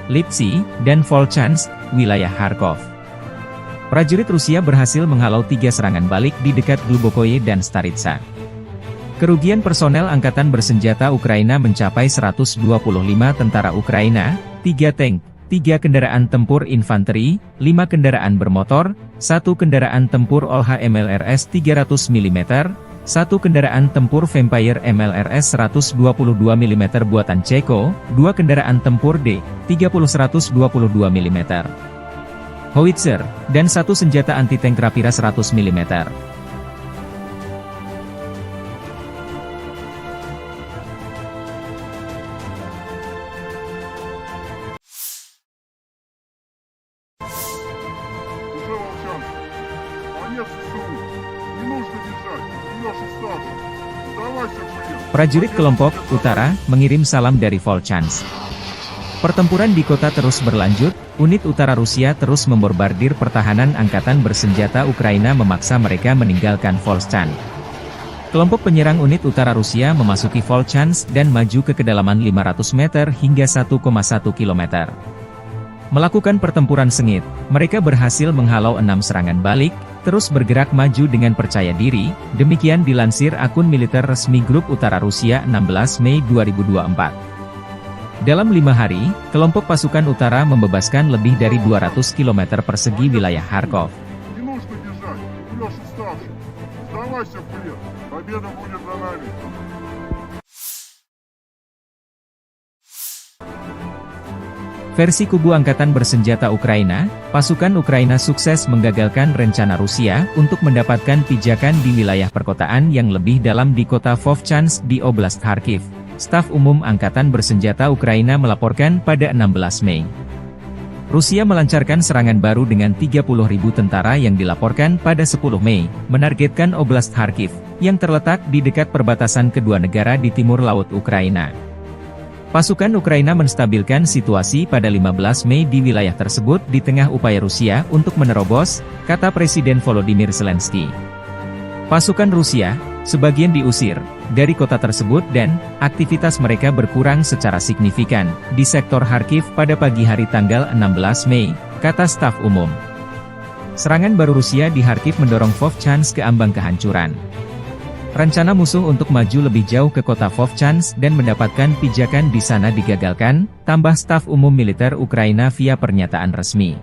Lipsy, dan Volchansk, wilayah Kharkov. Prajurit Rusia berhasil menghalau 3 serangan balik di dekat Glubokoye dan Staritsa. Kerugian personel angkatan bersenjata Ukraina mencapai 125 tentara Ukraina, 3 tank, 3 kendaraan tempur infanteri, 5 kendaraan bermotor, 1 kendaraan tempur Olha MLRS 300 mm, 1 kendaraan tempur Vampire MLRS 122 mm buatan Ceko, 2 kendaraan tempur D-30 122 mm, howitzer, dan 1 senjata anti-tank Rapira 100 mm. Prajurit kelompok utara mengirim salam dari Volchansk. Pertempuran di kota terus berlanjut, unit utara Rusia terus membombardir pertahanan angkatan bersenjata Ukraina memaksa mereka meninggalkan Volchansk. Kelompok penyerang unit utara Rusia memasuki Volchansk dan maju ke kedalaman 500 meter hingga 1,1 km. Melakukan pertempuran sengit, mereka berhasil menghalau 6 serangan balik, terus bergerak maju dengan percaya diri, demikian dilansir akun militer resmi Grup Utara Rusia 16 Mei 2024. Dalam 5 hari, kelompok pasukan utara membebaskan lebih dari 200 km persegi wilayah Kharkov. Versi kubu angkatan bersenjata Ukraina, pasukan Ukraina sukses menggagalkan rencana Rusia untuk mendapatkan pijakan di wilayah perkotaan yang lebih dalam di kota Vovchansk di Oblast Kharkiv. Staf Umum Angkatan Bersenjata Ukraina melaporkan pada 16 Mei. Rusia melancarkan serangan baru dengan 30.000 tentara yang dilaporkan pada 10 Mei, menargetkan Oblast Kharkiv, yang terletak di dekat perbatasan kedua negara di timur laut Ukraina. Pasukan Ukraina menstabilkan situasi pada 15 Mei di wilayah tersebut di tengah upaya Rusia untuk menerobos, kata Presiden Volodymyr Zelensky. Pasukan Rusia, sebagian diusir dari kota tersebut dan aktivitas mereka berkurang secara signifikan di sektor Kharkiv pada pagi hari tanggal 16 Mei, kata staf umum. Serangan baru Rusia di Kharkiv mendorong Vovchansk ke ambang kehancuran. Rencana musuh untuk maju lebih jauh ke kota Vovchansk dan mendapatkan pijakan di sana digagalkan, tambah staf umum militer Ukraina via pernyataan resmi.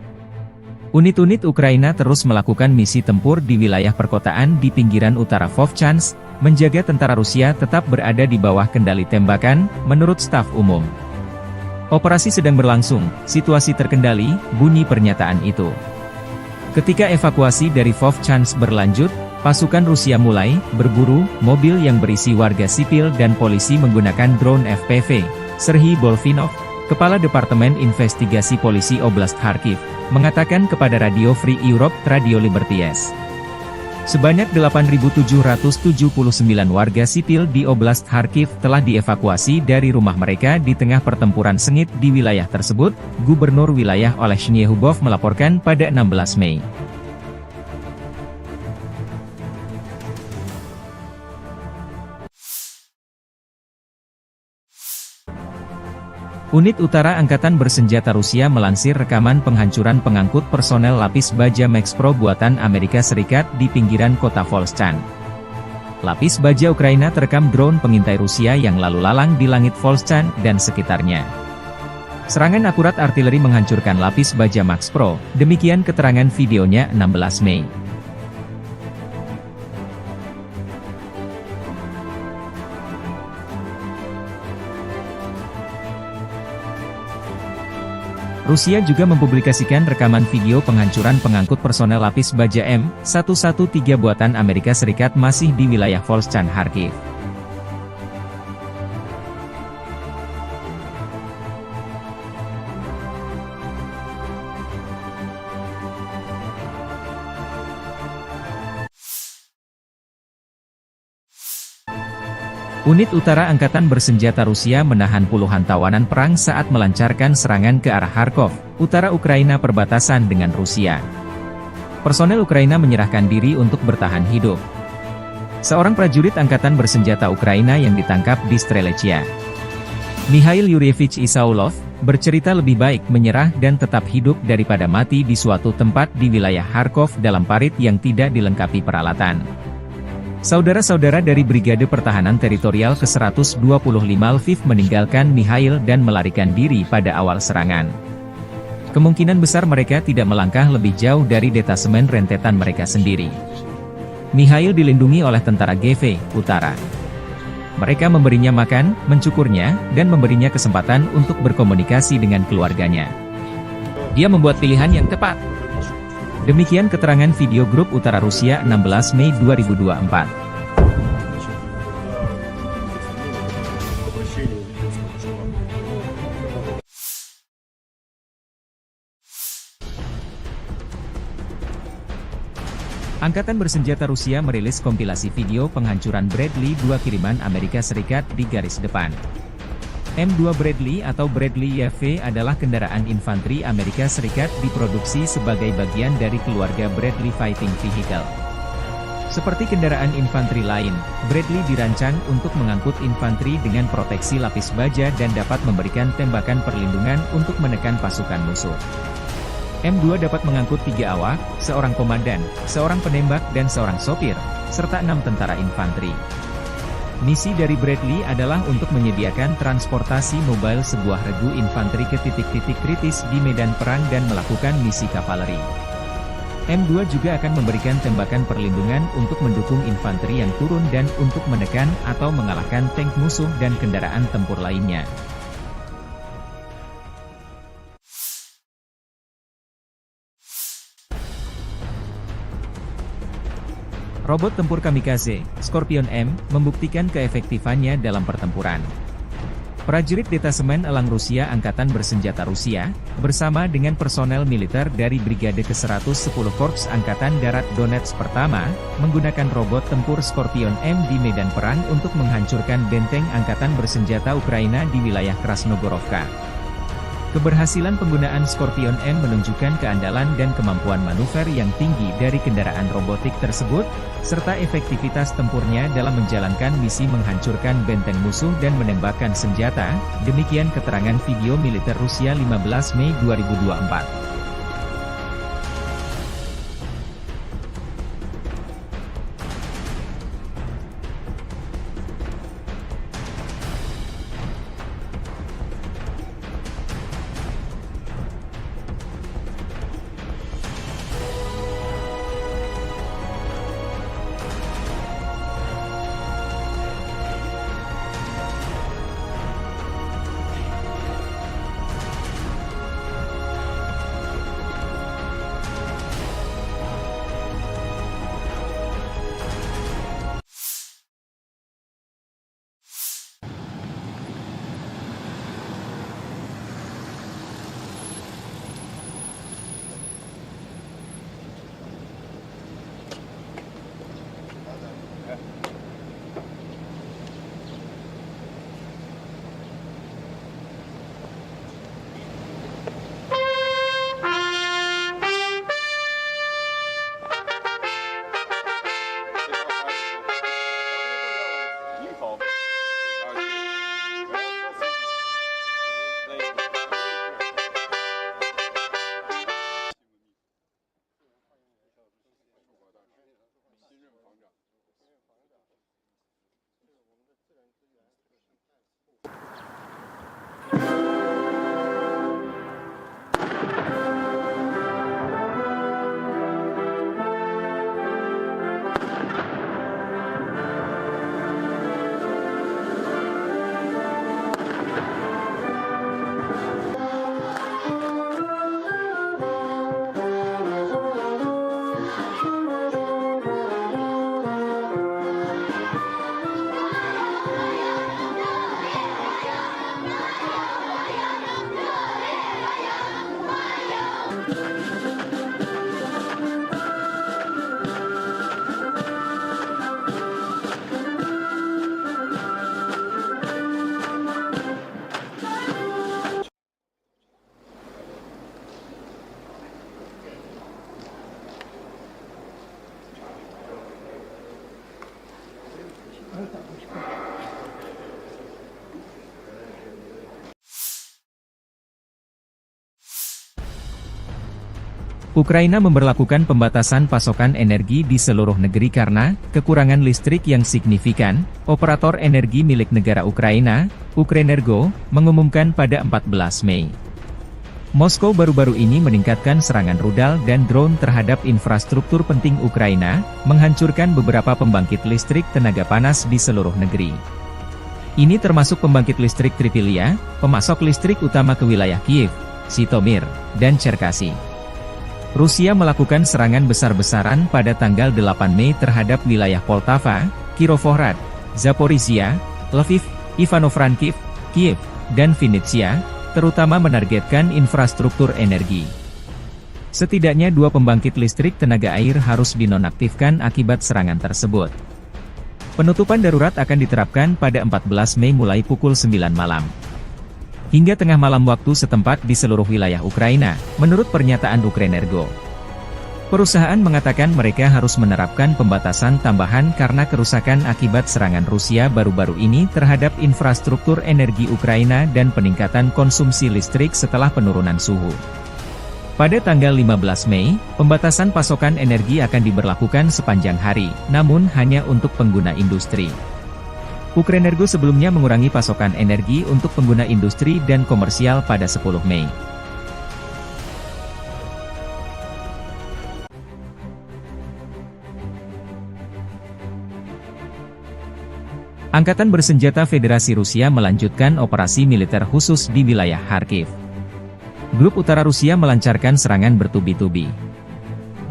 Unit-unit Ukraina terus melakukan misi tempur di wilayah perkotaan di pinggiran utara Vovchansk, menjaga tentara Rusia tetap berada di bawah kendali tembakan, menurut staf umum. Operasi sedang berlangsung, situasi terkendali, bunyi pernyataan itu. Ketika evakuasi dari Vovchansk berlanjut, pasukan Rusia mulai berburu mobil yang berisi warga sipil dan polisi menggunakan drone FPV. Serhiy Bolvinov, Kepala Departemen Investigasi Polisi Oblast Kharkiv, mengatakan kepada Radio Free Europe, Radio Liberties. Sebanyak 8.779 warga sipil di Oblast Kharkiv telah dievakuasi dari rumah mereka di tengah pertempuran sengit di wilayah tersebut, Gubernur wilayah Oleh Hubov melaporkan pada 16 Mei. Unit Utara Angkatan Bersenjata Rusia melansir rekaman penghancuran pengangkut personel lapis baja Max Pro buatan Amerika Serikat di pinggiran kota Volchansk. Lapis baja Ukraina terekam drone pengintai Rusia yang lalu lalang di langit Volchansk dan sekitarnya. Serangan akurat artileri menghancurkan lapis baja Max Pro, demikian keterangan videonya 16 Mei. Rusia juga mempublikasikan rekaman video penghancuran pengangkut personel lapis baja M113 buatan Amerika Serikat masih di wilayah Volchansk Kharkiv. Unit Utara Angkatan Bersenjata Rusia menahan puluhan tawanan perang saat melancarkan serangan ke arah Kharkov, utara Ukraina perbatasan dengan Rusia. Personel Ukraina menyerahkan diri untuk bertahan hidup. Seorang prajurit Angkatan Bersenjata Ukraina yang ditangkap di Strelechia. Mikhail Yuryevich Isaulov, bercerita lebih baik menyerah dan tetap hidup daripada mati di suatu tempat di wilayah Kharkov dalam parit yang tidak dilengkapi peralatan. Saudara-saudara dari Brigade Pertahanan Teritorial ke-125 Lviv meninggalkan Mikhail dan melarikan diri pada awal serangan. Kemungkinan besar mereka tidak melangkah lebih jauh dari detasemen rentetan mereka sendiri. Mikhail dilindungi oleh tentara GV Utara. Mereka memberinya makan, mencukurnya, dan memberinya kesempatan untuk berkomunikasi dengan keluarganya. Dia membuat pilihan yang tepat. Demikian keterangan video grup Utara Rusia 16 Mei 2024. Angkatan bersenjata Rusia merilis kompilasi video penghancuran Bradley 2 kiriman Amerika Serikat di garis depan. M2 Bradley atau Bradley YV adalah kendaraan infanteri Amerika Serikat diproduksi sebagai bagian dari keluarga Bradley Fighting Vehicle. Seperti kendaraan infanteri lain, Bradley dirancang untuk mengangkut infanteri dengan proteksi lapis baja dan dapat memberikan tembakan perlindungan untuk menekan pasukan musuh. M2 dapat mengangkut 3 awak, seorang komandan, seorang penembak dan seorang sopir, serta 6 tentara infanteri. Misi dari Bradley adalah untuk menyediakan transportasi mobile sebuah regu infanteri ke titik-titik kritis di medan perang dan melakukan misi kavaleri. M2 juga akan memberikan tembakan perlindungan untuk mendukung infanteri yang turun dan untuk menekan atau mengalahkan tank musuh dan kendaraan tempur lainnya. Robot tempur kamikaze, Scorpion M, membuktikan keefektifannya dalam pertempuran. Prajurit Detasemen Elang Rusia Angkatan Bersenjata Rusia, bersama dengan personel militer dari Brigade ke-110 Korps Angkatan Darat Donetsk Pertama, menggunakan robot tempur Scorpion M di medan perang untuk menghancurkan benteng Angkatan Bersenjata Ukraina di wilayah Krasnogorovka. Keberhasilan penggunaan Scorpion M menunjukkan keandalan dan kemampuan manuver yang tinggi dari kendaraan robotik tersebut, serta efektivitas tempurnya dalam menjalankan misi menghancurkan benteng musuh dan menembakkan senjata, demikian keterangan video militer Rusia 15 Mei 2024. Ukraina memberlakukan pembatasan pasokan energi di seluruh negeri karena kekurangan listrik yang signifikan. Operator energi milik negara Ukraina, Ukrenergo, mengumumkan pada 14 Mei. Moskow baru-baru ini meningkatkan serangan rudal dan drone terhadap infrastruktur penting Ukraina, menghancurkan beberapa pembangkit listrik tenaga panas di seluruh negeri. Ini termasuk pembangkit listrik Tripilia, pemasok listrik utama ke wilayah Kiev, Zhytomyr, dan Cherkasy. Rusia melakukan serangan besar-besaran pada tanggal 8 Mei terhadap wilayah Poltava, Kirovohrad, Zaporizhia, Lviv, Ivano-Frankivsk, Kiev, dan Vinnytsia, terutama menargetkan infrastruktur energi. Setidaknya 2 pembangkit listrik tenaga air harus dinonaktifkan akibat serangan tersebut. Penutupan darurat akan diterapkan pada 14 Mei mulai pukul 9 malam. Hingga tengah malam waktu setempat di seluruh wilayah Ukraina, menurut pernyataan Ukrenergo. Perusahaan mengatakan mereka harus menerapkan pembatasan tambahan karena kerusakan akibat serangan Rusia baru-baru ini terhadap infrastruktur energi Ukraina dan peningkatan konsumsi listrik setelah penurunan suhu. Pada tanggal 15 Mei, pembatasan pasokan energi akan diberlakukan sepanjang hari, namun hanya untuk pengguna industri. Ukrenergo sebelumnya mengurangi pasokan energi untuk pengguna industri dan komersial pada 10 Mei. Angkatan bersenjata Federasi Rusia melanjutkan operasi militer khusus di wilayah Kharkiv. Grup Utara Rusia melancarkan serangan bertubi-tubi.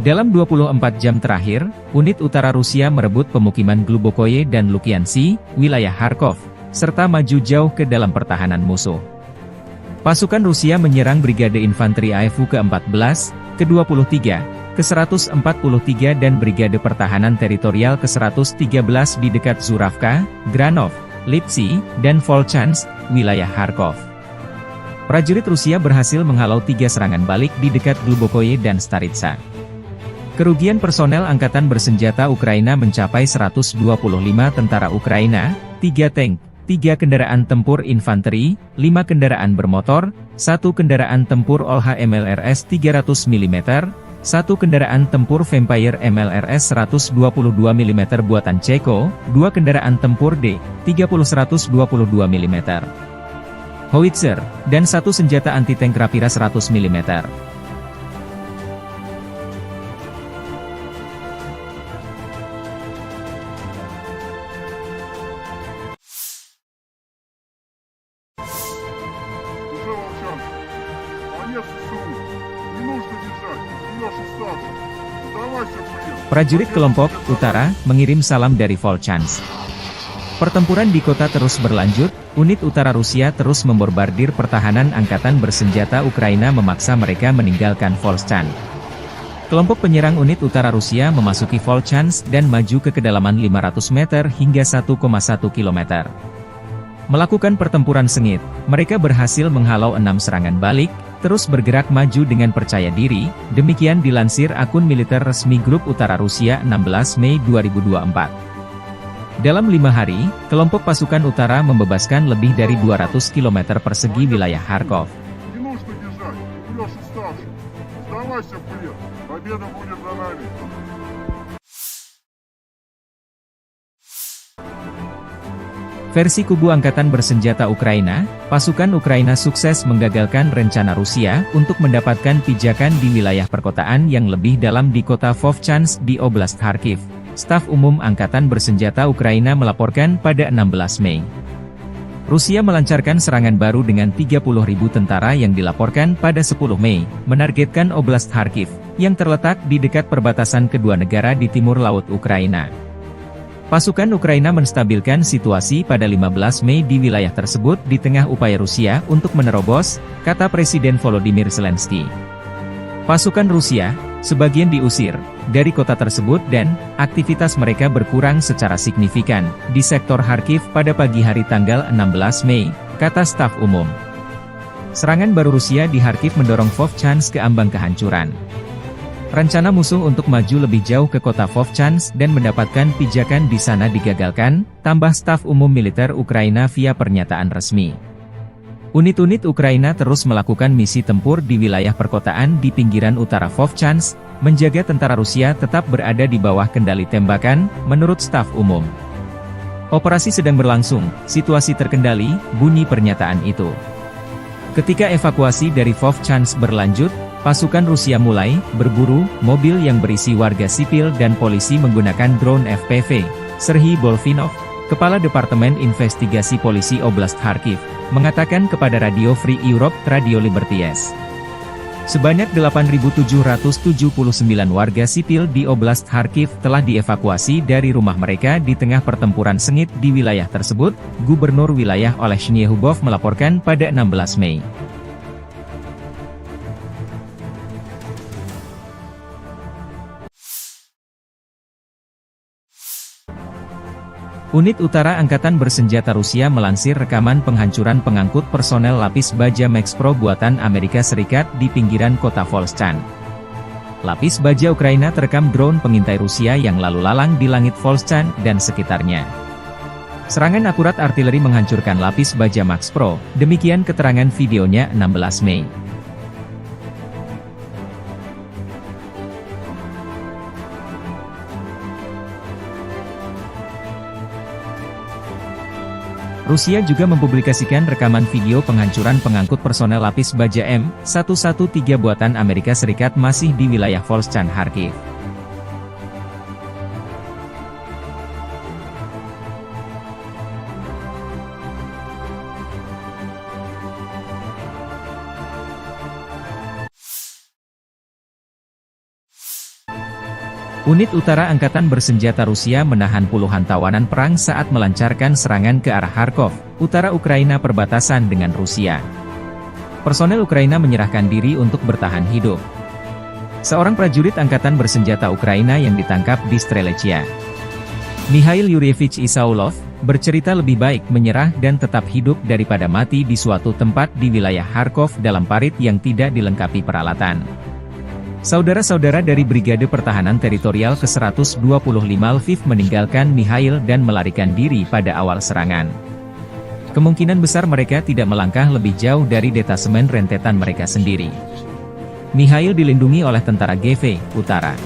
Dalam 24 jam terakhir, unit utara Rusia merebut pemukiman Glubokoye dan Lukiansi, wilayah Kharkov, serta maju jauh ke dalam pertahanan musuh. Pasukan Rusia menyerang Brigade Infanteri AFU ke-14, ke-23, ke-143 dan Brigade Pertahanan Teritorial ke-113 di dekat Zuravka, Granov, Lipsy, dan Volchansk, wilayah Kharkov. Prajurit Rusia berhasil menghalau 3 serangan balik di dekat Glubokoye dan Staritsa. Kerugian personel Angkatan Bersenjata Ukraina mencapai 125 tentara Ukraina, 3 tank, 3 kendaraan tempur infanteri, 5 kendaraan bermotor, 1 kendaraan tempur OLH MLRS 300 mm, 1 kendaraan tempur Vampire MLRS 122 mm buatan Ceko, 2 kendaraan tempur D-30 122 mm, howitzer, dan 1 senjata anti-tank Rapira 100 mm. Prajurit kelompok Utara mengirim salam dari Volchansk. Pertempuran di kota terus berlanjut, unit utara Rusia terus membombardir pertahanan Angkatan Bersenjata Ukraina memaksa mereka meninggalkan Volchansk. Kelompok penyerang unit utara Rusia memasuki Volchansk dan maju ke kedalaman 500 meter hingga 1,1 km. Melakukan pertempuran sengit, mereka berhasil menghalau 6 serangan balik, terus bergerak maju dengan percaya diri, demikian dilansir akun militer resmi Grup Utara Rusia 16 Mei 2024. Dalam 5 hari, kelompok pasukan utara membebaskan lebih dari 200 km persegi wilayah Kharkov. Versi kubu Angkatan Bersenjata Ukraina, pasukan Ukraina sukses menggagalkan rencana Rusia untuk mendapatkan pijakan di wilayah perkotaan yang lebih dalam di kota Vovchansk di Oblast Kharkiv. Staf Umum Angkatan Bersenjata Ukraina melaporkan pada 16 Mei. Rusia melancarkan serangan baru dengan 30.000 tentara yang dilaporkan pada 10 Mei, menargetkan Oblast Kharkiv, yang terletak di dekat perbatasan kedua negara di timur laut Ukraina. Pasukan Ukraina menstabilkan situasi pada 15 Mei di wilayah tersebut di tengah upaya Rusia untuk menerobos, kata Presiden Volodymyr Zelensky. Pasukan Rusia, sebagian diusir dari kota tersebut dan aktivitas mereka berkurang secara signifikan di sektor Kharkiv pada pagi hari tanggal 16 Mei, kata staf umum. Serangan baru Rusia di Kharkiv mendorong Vovchansk ke ambang kehancuran. Rencana musuh untuk maju lebih jauh ke kota Vovchansk dan mendapatkan pijakan di sana digagalkan, tambah staf umum militer Ukraina via pernyataan resmi. Unit-unit Ukraina terus melakukan misi tempur di wilayah perkotaan di pinggiran utara Vovchansk, menjaga tentara Rusia tetap berada di bawah kendali tembakan, menurut staf umum. Operasi sedang berlangsung, situasi terkendali, bunyi pernyataan itu. Ketika evakuasi dari Vovchansk berlanjut, pasukan Rusia mulai berburu mobil yang berisi warga sipil dan polisi menggunakan drone FPV. Serhiy Bolvinov, Kepala Departemen Investigasi Polisi Oblast Kharkiv, mengatakan kepada Radio Free Europe, Radio Liberties. Sebanyak 8.779 warga sipil di Oblast Kharkiv telah dievakuasi dari rumah mereka di tengah pertempuran sengit di wilayah tersebut, Gubernur wilayah Olesny Hubov melaporkan pada 16 Mei. Unit Utara Angkatan Bersenjata Rusia melansir rekaman penghancuran pengangkut personel lapis baja Max Pro buatan Amerika Serikat di pinggiran kota Volchansk. Lapis baja Ukraina terekam drone pengintai Rusia yang lalu lalang di langit Volchansk dan sekitarnya. Serangan akurat artileri menghancurkan lapis baja Max Pro, demikian keterangan videonya 16 Mei. Rusia juga mempublikasikan rekaman video penghancuran pengangkut personel lapis baja M113 buatan Amerika Serikat masih di wilayah Volchansk Kharkiv. Unit Utara Angkatan Bersenjata Rusia menahan puluhan tawanan perang saat melancarkan serangan ke arah Kharkov, utara Ukraina perbatasan dengan Rusia. Personel Ukraina menyerahkan diri untuk bertahan hidup. Seorang prajurit Angkatan Bersenjata Ukraina yang ditangkap di Strelechia, Mikhail Yuryevich Isaulov, bercerita lebih baik menyerah dan tetap hidup daripada mati di suatu tempat di wilayah Kharkov dalam parit yang tidak dilengkapi peralatan. Saudara-saudara dari Brigade Pertahanan Teritorial ke-125 Lviv meninggalkan Mikhail dan melarikan diri pada awal serangan. Kemungkinan besar mereka tidak melangkah lebih jauh dari detasemen rentetan mereka sendiri. Mikhail dilindungi oleh tentara GV Utara.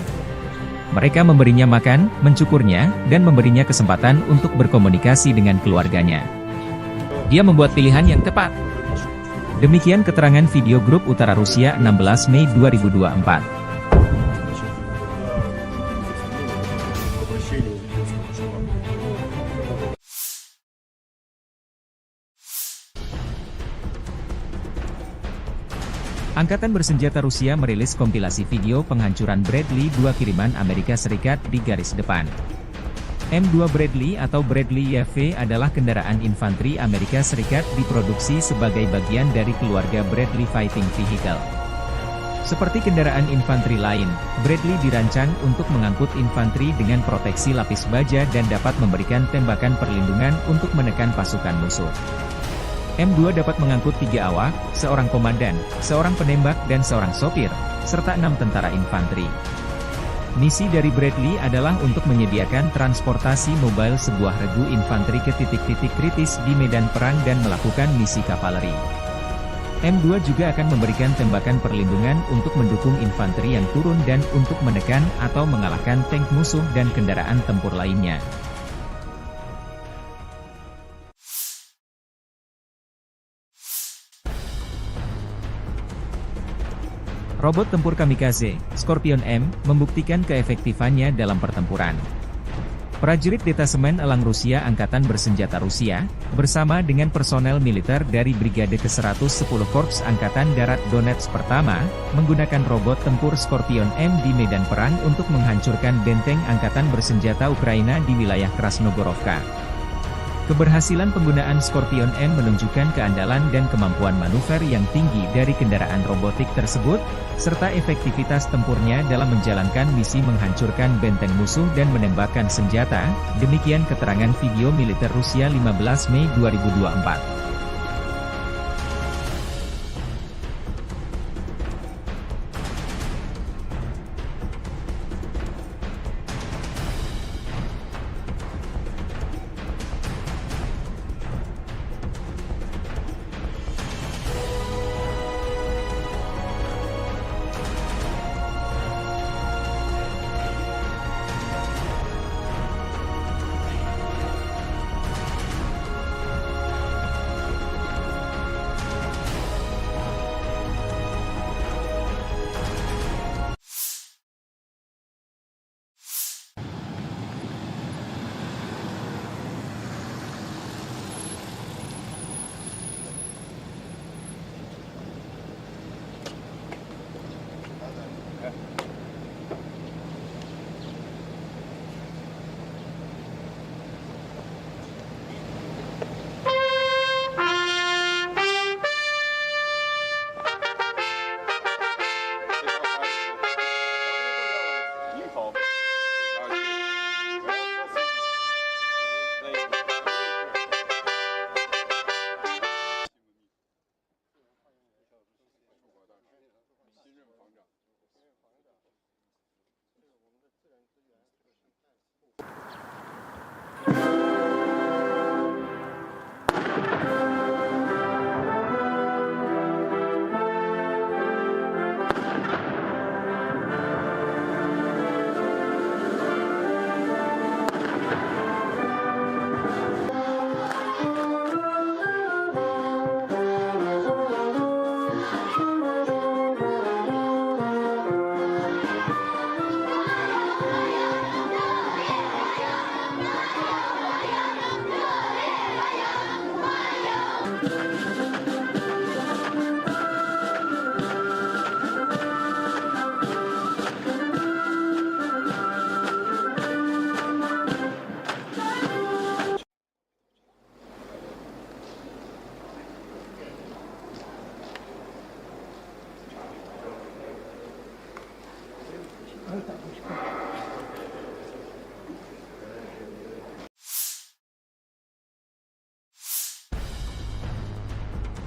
Mereka memberinya makan, mencukurnya, dan memberinya kesempatan untuk berkomunikasi dengan keluarganya. Dia membuat pilihan yang tepat. Demikian keterangan video grup Utara Rusia 16 Mei 2024. Angkatan Bersenjata Rusia merilis kompilasi video penghancuran Bradley 2 kiriman Amerika Serikat di garis depan. M2 Bradley atau Bradley YV adalah kendaraan infanteri Amerika Serikat diproduksi sebagai bagian dari keluarga Bradley Fighting Vehicle. Seperti kendaraan infanteri lain, Bradley dirancang untuk mengangkut infanteri dengan proteksi lapis baja dan dapat memberikan tembakan perlindungan untuk menekan pasukan musuh. M2 dapat mengangkut 3 awak, seorang komandan, seorang penembak dan seorang sopir, serta 6 tentara infanteri. Misi dari Bradley adalah untuk menyediakan transportasi mobile sebuah regu infanteri ke titik-titik kritis di medan perang dan melakukan misi kavaleri. M2 juga akan memberikan tembakan perlindungan untuk mendukung infanteri yang turun dan untuk menekan atau mengalahkan tank musuh dan kendaraan tempur lainnya. Robot tempur kamikaze, Scorpion M, membuktikan keefektifannya dalam pertempuran. Prajurit Detasemen Elang Rusia Angkatan Bersenjata Rusia, bersama dengan personel militer dari Brigade ke-110 Korps Angkatan Darat Donetsk Pertama, menggunakan robot tempur Scorpion M di medan perang untuk menghancurkan benteng Angkatan Bersenjata Ukraina di wilayah Krasnogorovka. Keberhasilan penggunaan Scorpion M menunjukkan keandalan dan kemampuan manuver yang tinggi dari kendaraan robotik tersebut, serta efektivitas tempurnya dalam menjalankan misi menghancurkan benteng musuh dan menembakkan senjata, demikian keterangan video militer Rusia 15 Mei 2024.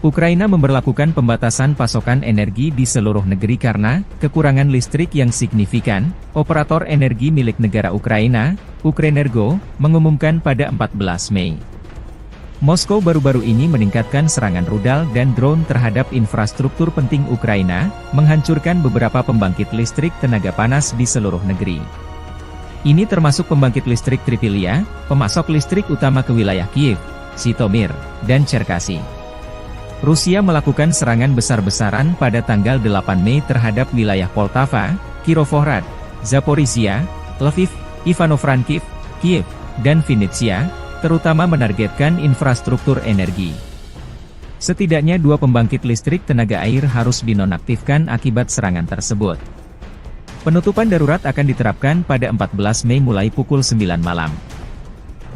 Ukraina memberlakukan pembatasan pasokan energi di seluruh negeri karena kekurangan listrik yang signifikan. Operator energi milik negara Ukraina, Ukrenergo, mengumumkan pada 14 Mei. Moskow baru-baru ini meningkatkan serangan rudal dan drone terhadap infrastruktur penting Ukraina, menghancurkan beberapa pembangkit listrik tenaga panas di seluruh negeri. Ini termasuk pembangkit listrik Tripilia, pemasok listrik utama ke wilayah Kiev, Zhytomyr, dan Cherkasy. Rusia melakukan serangan besar-besaran pada tanggal 8 Mei terhadap wilayah Poltava, Kirovohrad, Zaporizhia, Lviv, Ivano-Frankivsk, Kiev, dan Vinnytsia, terutama menargetkan infrastruktur energi. Setidaknya 2 pembangkit listrik tenaga air harus dinonaktifkan akibat serangan tersebut. Penutupan darurat akan diterapkan pada 14 Mei mulai pukul 9 malam.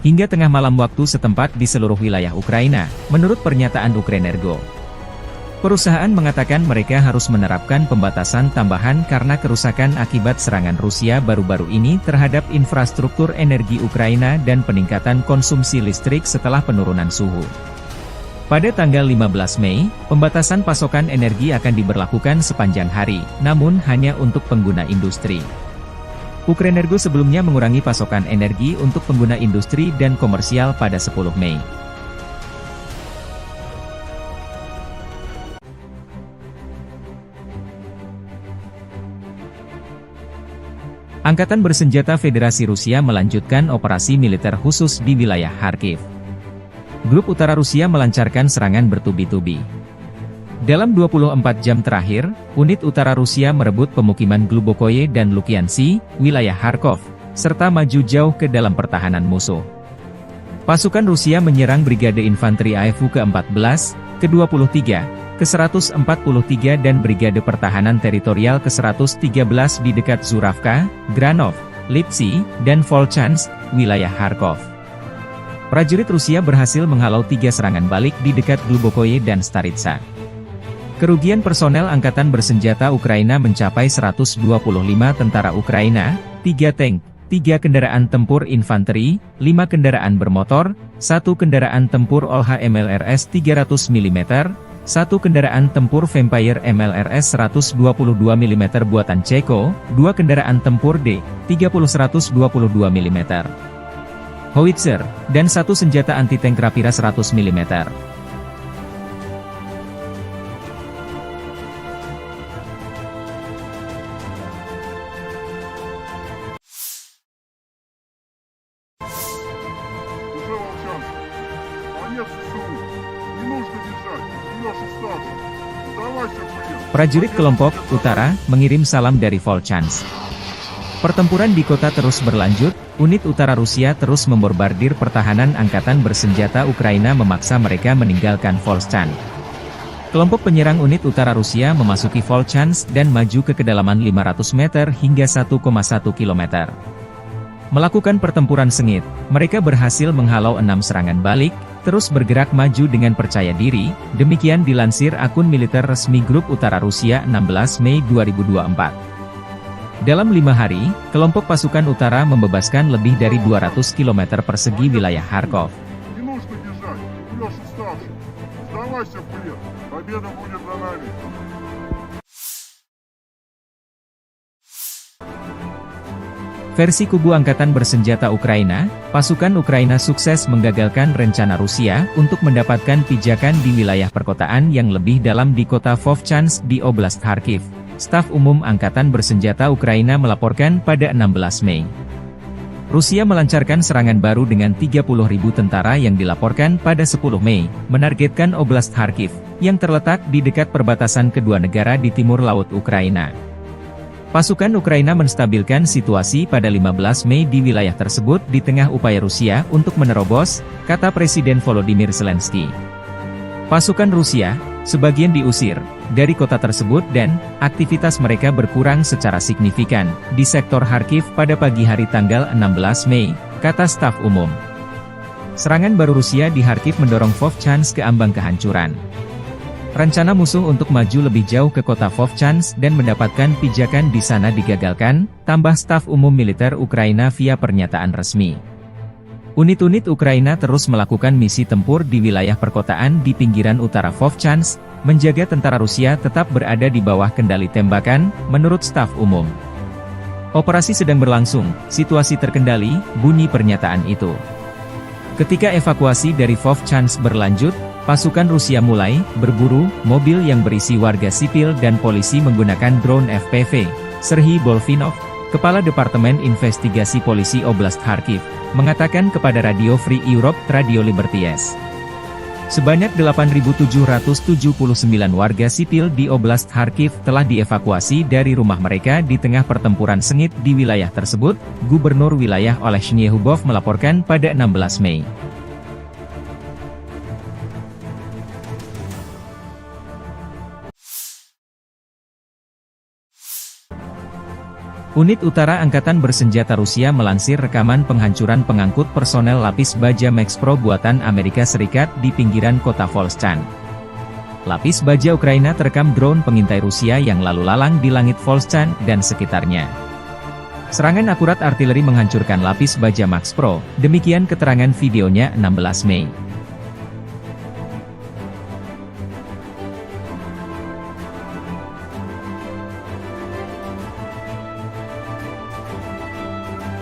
Hingga tengah malam waktu setempat di seluruh wilayah Ukraina, menurut pernyataan Ukrenergo. Perusahaan mengatakan mereka harus menerapkan pembatasan tambahan karena kerusakan akibat serangan Rusia baru-baru ini terhadap infrastruktur energi Ukraina dan peningkatan konsumsi listrik setelah penurunan suhu. Pada tanggal 15 Mei, pembatasan pasokan energi akan diberlakukan sepanjang hari, namun hanya untuk pengguna industri. Ukrenergo sebelumnya mengurangi pasokan energi untuk pengguna industri dan komersial pada 10 Mei. Angkatan Bersenjata Federasi Rusia melanjutkan operasi militer khusus di wilayah Kharkiv. Grup Utara Rusia melancarkan serangan bertubi-tubi. Dalam 24 jam terakhir, unit utara Rusia merebut pemukiman Glubokoye dan Lukiansi, wilayah Kharkov, serta maju jauh ke dalam pertahanan musuh. Pasukan Rusia menyerang Brigade Infanteri AFU ke-14, ke-23, ke-143 dan Brigade Pertahanan Teritorial ke-113 di dekat Zuravka, Granov, Lipsy, dan Volchansk, wilayah Kharkov. Prajurit Rusia berhasil menghalau 3 serangan balik di dekat Glubokoye dan Staritsa. Kerugian personel Angkatan Bersenjata Ukraina mencapai 125 tentara Ukraina, 3 tank, 3 kendaraan tempur infanteri, 5 kendaraan bermotor, 1 kendaraan tempur OLH MLRS 300 mm, 1 kendaraan tempur Vampire MLRS 122 mm buatan Ceko, 2 kendaraan tempur D-30 122 mm, howitzer, dan 1 senjata anti-tank Rapira 100 mm. Prajurit kelompok Utara mengirim salam dari Volchansk. Pertempuran di kota terus berlanjut, unit utara Rusia terus membombardir pertahanan Angkatan Bersenjata Ukraina memaksa mereka meninggalkan Volchansk. Kelompok penyerang unit utara Rusia memasuki Volchansk dan maju ke kedalaman 500 meter hingga 1,1 km. Melakukan pertempuran sengit, mereka berhasil menghalau 6 serangan balik, terus bergerak maju dengan percaya diri, demikian dilansir akun militer resmi Grup Utara Rusia 16 Mei 2024. Dalam 5 hari, kelompok pasukan utara membebaskan lebih dari 200 km persegi wilayah Kharkov. Versi kubu Angkatan Bersenjata Ukraina, pasukan Ukraina sukses menggagalkan rencana Rusia untuk mendapatkan pijakan di wilayah perkotaan yang lebih dalam di kota Vovchansk di Oblast Kharkiv. Staf Umum Angkatan Bersenjata Ukraina melaporkan pada 16 Mei. Rusia melancarkan serangan baru dengan 30.000 tentara yang dilaporkan pada 10 Mei, menargetkan Oblast Kharkiv, yang terletak di dekat perbatasan kedua negara di timur laut Ukraina. Pasukan Ukraina menstabilkan situasi pada 15 Mei di wilayah tersebut di tengah upaya Rusia untuk menerobos, kata Presiden Volodymyr Zelensky. Pasukan Rusia, sebagian diusir dari kota tersebut dan aktivitas mereka berkurang secara signifikan di sektor Kharkiv pada pagi hari tanggal 16 Mei, kata staf umum. Serangan baru Rusia di Kharkiv mendorong Vovchansk ke ambang kehancuran. Rencana musuh untuk maju lebih jauh ke kota Vovchansk dan mendapatkan pijakan di sana digagalkan, tambah staf umum militer Ukraina via pernyataan resmi. Unit-unit Ukraina terus melakukan misi tempur di wilayah perkotaan di pinggiran utara Vovchansk, menjaga tentara Rusia tetap berada di bawah kendali tembakan, menurut staf umum. Operasi sedang berlangsung, situasi terkendali, bunyi pernyataan itu. Ketika evakuasi dari Vovchansk berlanjut, pasukan Rusia mulai berburu mobil yang berisi warga sipil dan polisi menggunakan drone FPV. Serhiy Bolvinov, Kepala Departemen Investigasi Polisi Oblast Kharkiv, mengatakan kepada Radio Free Europe Radio Liberties. Sebanyak 8.779 warga sipil di Oblast Kharkiv telah dievakuasi dari rumah mereka di tengah pertempuran sengit di wilayah tersebut, Gubernur wilayah Olesny Hubov melaporkan pada 16 Mei. Unit Utara Angkatan Bersenjata Rusia melansir rekaman penghancuran pengangkut personel lapis baja Max Pro buatan Amerika Serikat di pinggiran kota Volchansk. Lapis baja Ukraina terekam drone pengintai Rusia yang lalu lalang di langit Volchansk dan sekitarnya. Serangan akurat artileri menghancurkan lapis baja Max Pro, demikian keterangan videonya 16 Mei.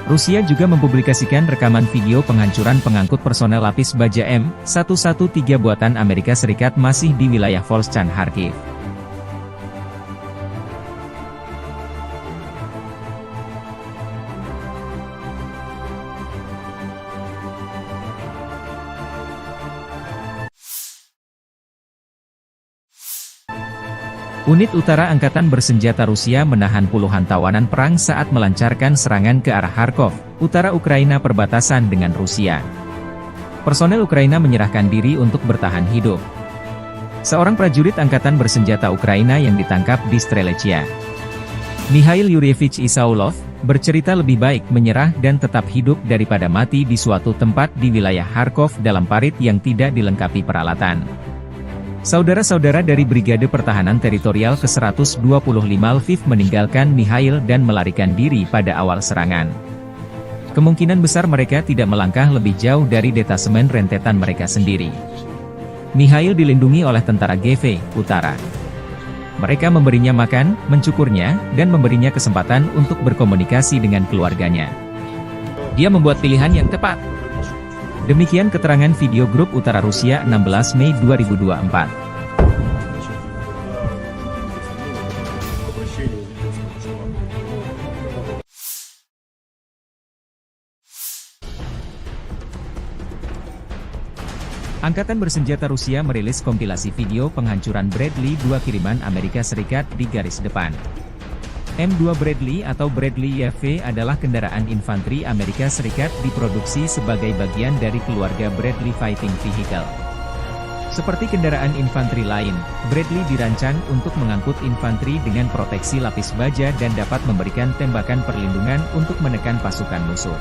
Rusia juga mempublikasikan rekaman video penghancuran pengangkut personel lapis baja M113 buatan Amerika Serikat masih di wilayah Volchansk Kharkiv. Unit Utara Angkatan Bersenjata Rusia menahan puluhan tawanan perang saat melancarkan serangan ke arah Kharkov, utara Ukraina perbatasan dengan Rusia. Personel Ukraina menyerahkan diri untuk bertahan hidup. Seorang prajurit Angkatan Bersenjata Ukraina yang ditangkap di Strelechia, Mikhail Yuryevich Isaulov, bercerita lebih baik menyerah dan tetap hidup daripada mati di suatu tempat di wilayah Kharkov dalam parit yang tidak dilengkapi peralatan. Saudara-saudara dari Brigade Pertahanan Teritorial ke-125 Lviv meninggalkan Mikhail dan melarikan diri pada awal serangan. Kemungkinan besar mereka tidak melangkah lebih jauh dari detasemen rentetan mereka sendiri. Mikhail dilindungi oleh tentara GV Utara. Mereka memberinya makan, mencukurnya, dan memberinya kesempatan untuk berkomunikasi dengan keluarganya. Dia membuat pilihan yang tepat. Demikian keterangan video grup Utara Rusia 16 Mei 2024. Angkatan Bersenjata Rusia merilis kompilasi video penghancuran Bradley 2 kiriman Amerika Serikat di garis depan. M2 Bradley atau Bradley YV adalah kendaraan infanteri Amerika Serikat diproduksi sebagai bagian dari keluarga Bradley Fighting Vehicle. Seperti kendaraan infanteri lain, Bradley dirancang untuk mengangkut infanteri dengan proteksi lapis baja dan dapat memberikan tembakan perlindungan untuk menekan pasukan musuh.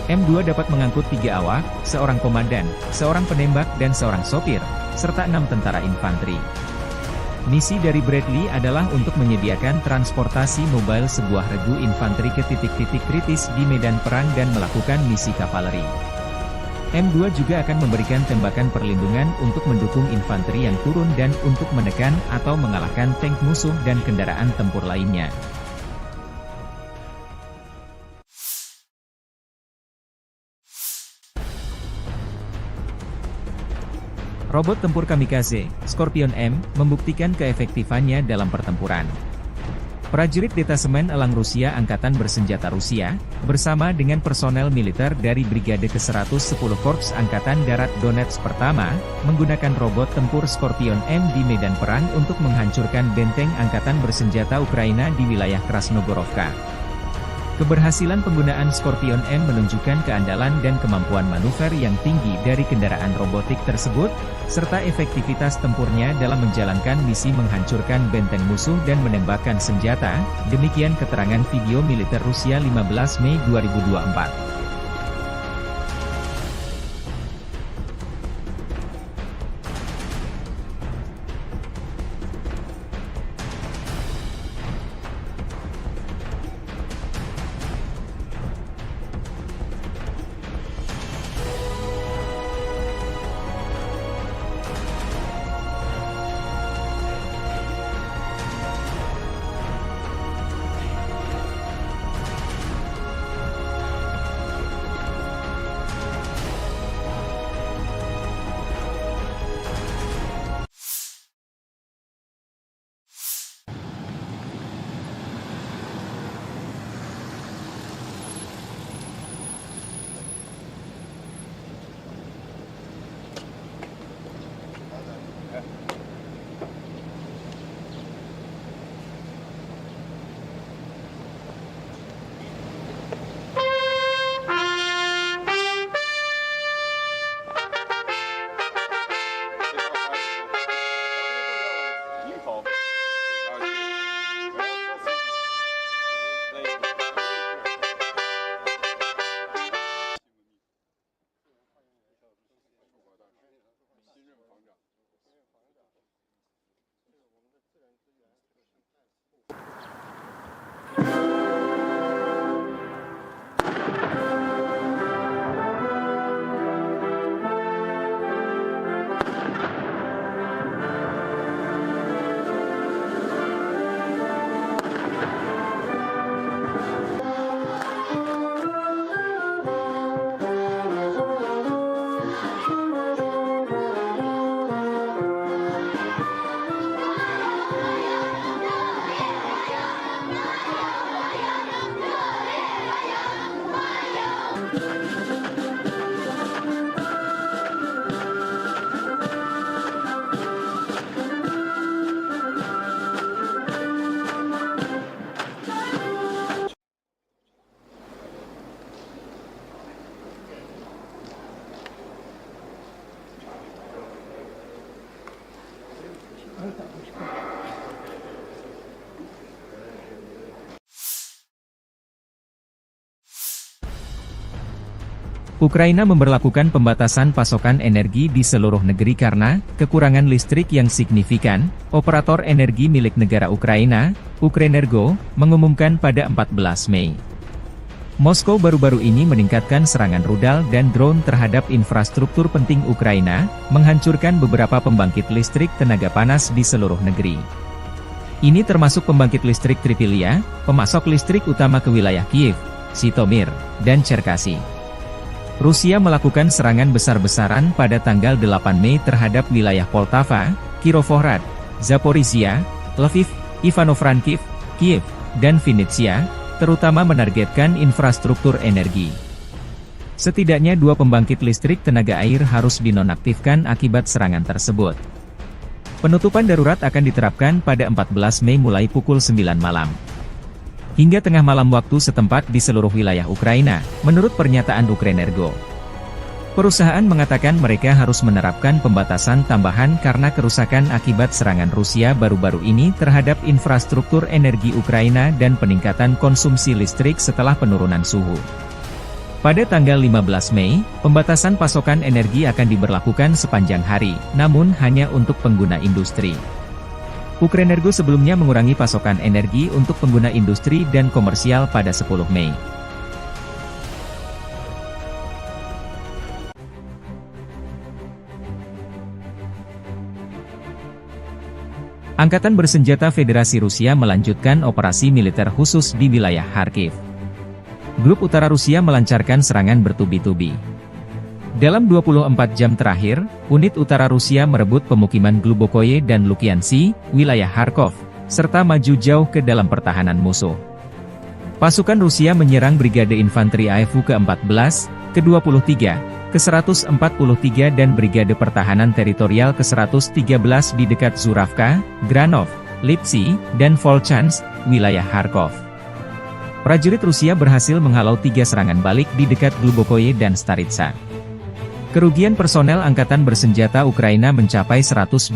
M2 dapat mengangkut 3 awak, seorang komandan, seorang penembak dan seorang sopir, serta 6 tentara infanteri. Misi dari Bradley adalah untuk menyediakan transportasi mobile sebuah regu infanteri ke titik-titik kritis di medan perang dan melakukan misi kavaleri. M2 juga akan memberikan tembakan perlindungan untuk mendukung infanteri yang turun dan untuk menekan atau mengalahkan tank musuh dan kendaraan tempur lainnya. Robot tempur kamikaze, Scorpion M, membuktikan keefektifannya dalam pertempuran. Prajurit Detasemen Elang Rusia Angkatan Bersenjata Rusia, bersama dengan personel militer dari Brigade ke-110 Korps Angkatan Darat Donetsk Pertama, menggunakan robot tempur Scorpion M di medan perang untuk menghancurkan benteng Angkatan Bersenjata Ukraina di wilayah Krasnogorovka. Keberhasilan penggunaan Scorpion M menunjukkan keandalan dan kemampuan manuver yang tinggi dari kendaraan robotik tersebut, serta efektivitas tempurnya dalam menjalankan misi menghancurkan benteng musuh dan menembakkan senjata, demikian keterangan video militer Rusia 15 Mei 2024. Ukraina memberlakukan pembatasan pasokan energi di seluruh negeri karena kekurangan listrik yang signifikan. Operator energi milik negara Ukraina, Ukrenergo, mengumumkan pada 14 Mei. Moskow baru-baru ini meningkatkan serangan rudal dan drone terhadap infrastruktur penting Ukraina, menghancurkan beberapa pembangkit listrik tenaga panas di seluruh negeri. Ini termasuk pembangkit listrik Tripilia, pemasok listrik utama ke wilayah Kiev, Zhytomyr, dan Cherkasy. Rusia melakukan serangan besar-besaran pada tanggal 8 Mei terhadap wilayah Poltava, Kirovohrad, Zaporizhia, Lviv, Ivano-Frankivsk, Kiev, dan Vinnytsia, terutama menargetkan infrastruktur energi. Setidaknya 2 pembangkit listrik tenaga air harus dinonaktifkan akibat serangan tersebut. Penutupan darurat akan diterapkan pada 14 Mei mulai pukul 9 malam. Hingga tengah malam waktu setempat di seluruh wilayah Ukraina, menurut pernyataan Ukrenergo. Perusahaan mengatakan mereka harus menerapkan pembatasan tambahan karena kerusakan akibat serangan Rusia baru-baru ini terhadap infrastruktur energi Ukraina dan peningkatan konsumsi listrik setelah penurunan suhu. Pada tanggal 15 Mei, pembatasan pasokan energi akan diberlakukan sepanjang hari, namun hanya untuk pengguna industri. Ukrenergo sebelumnya mengurangi pasokan energi untuk pengguna industri dan komersial pada 10 Mei. Angkatan Bersenjata Federasi Rusia melanjutkan operasi militer khusus di wilayah Kharkiv. Grup Utara Rusia melancarkan serangan bertubi-tubi. Dalam 24 jam terakhir, unit utara Rusia merebut pemukiman Glubokoye dan Lukiansi, wilayah Kharkov, serta maju jauh ke dalam pertahanan musuh. Pasukan Rusia menyerang Brigade Infanteri AFU ke-14, ke-23, ke-143 dan Brigade Pertahanan Teritorial ke-113 di dekat Zuravka, Granov, Lipsy, dan Volchansk, wilayah Kharkov. Prajurit Rusia berhasil menghalau 3 serangan balik di dekat Glubokoye dan Staritsa. Kerugian personel Angkatan Bersenjata Ukraina mencapai 125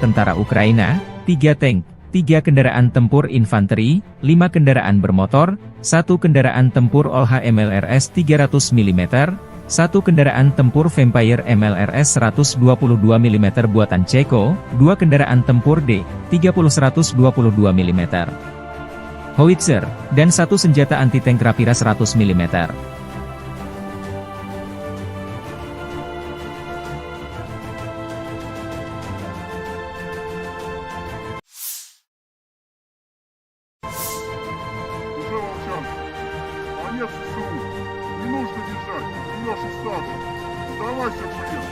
tentara Ukraina, 3 tank, 3 kendaraan tempur infanteri, 5 kendaraan bermotor, 1 kendaraan tempur OLH MLRS 300 mm, 1 kendaraan tempur Vampire MLRS 122 mm buatan Ceko, 2 kendaraan tempur D-30 122 mm, howitzer, dan 1 senjata anti-tank Rapira 100 mm.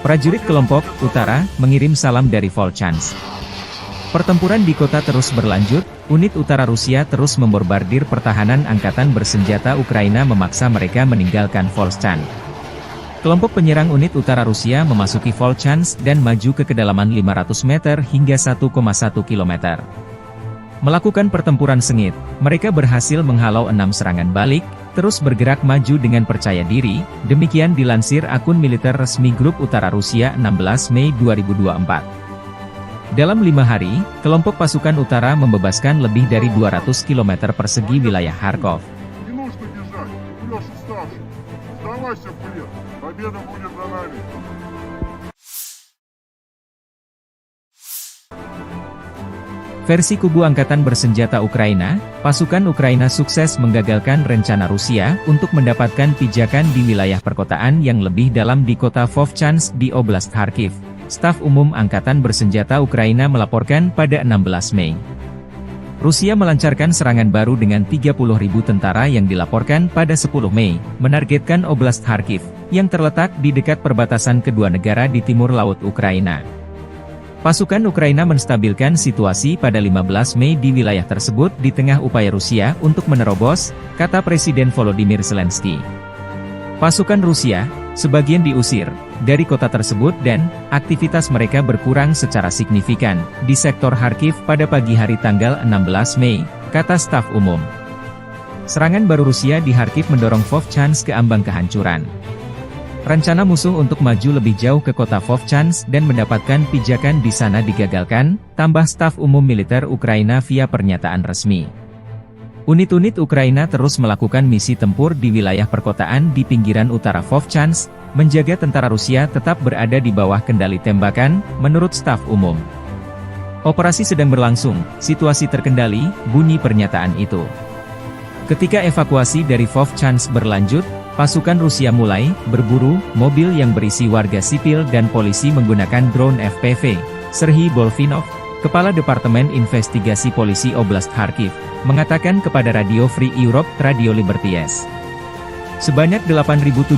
Prajurit kelompok Utara mengirim salam dari Volchansk. Pertempuran di kota terus berlanjut, unit utara Rusia terus membombardir pertahanan Angkatan Bersenjata Ukraina memaksa mereka meninggalkan Volchansk. Kelompok penyerang unit utara Rusia memasuki Volchansk dan maju ke kedalaman 500 meter hingga 1,1 km. Melakukan pertempuran sengit, mereka berhasil menghalau 6 serangan balik, terus bergerak maju dengan percaya diri, demikian dilansir akun militer resmi Grup Utara Rusia 16 Mei 2024. Dalam 5 hari, kelompok pasukan utara membebaskan lebih dari 200 km persegi wilayah Kharkov. Versi kubu Angkatan Bersenjata Ukraina, pasukan Ukraina sukses menggagalkan rencana Rusia untuk mendapatkan pijakan di wilayah perkotaan yang lebih dalam di kota Vovchansk di Oblast Kharkiv. Staf Umum Angkatan Bersenjata Ukraina melaporkan pada 16 Mei. Rusia melancarkan serangan baru dengan 30.000 tentara yang dilaporkan pada 10 Mei, menargetkan Oblast Kharkiv, yang terletak di dekat perbatasan kedua negara di timur laut Ukraina. Pasukan Ukraina menstabilkan situasi pada 15 Mei di wilayah tersebut di tengah upaya Rusia untuk menerobos, kata Presiden Volodymyr Zelensky. Pasukan Rusia, sebagian diusir dari kota tersebut dan aktivitas mereka berkurang secara signifikan di sektor Kharkiv pada pagi hari tanggal 16 Mei, kata staf umum. Serangan baru Rusia di Kharkiv mendorong Vovchansk ke ambang kehancuran. Rencana musuh untuk maju lebih jauh ke kota Vovchansk dan mendapatkan pijakan di sana digagalkan, tambah staf umum militer Ukraina via pernyataan resmi. Unit-unit Ukraina terus melakukan misi tempur di wilayah perkotaan di pinggiran utara Vovchansk, menjaga tentara Rusia tetap berada di bawah kendali tembakan, menurut staf umum. Operasi sedang berlangsung, situasi terkendali, bunyi pernyataan itu. Ketika evakuasi dari Vovchansk berlanjut, pasukan Rusia mulai berburu mobil yang berisi warga sipil dan polisi menggunakan drone FPV. Serhiy Bolfinov, Kepala Departemen Investigasi Polisi Oblast Kharkiv, mengatakan kepada Radio Free Europe, Radio Liberties. Sebanyak 8.779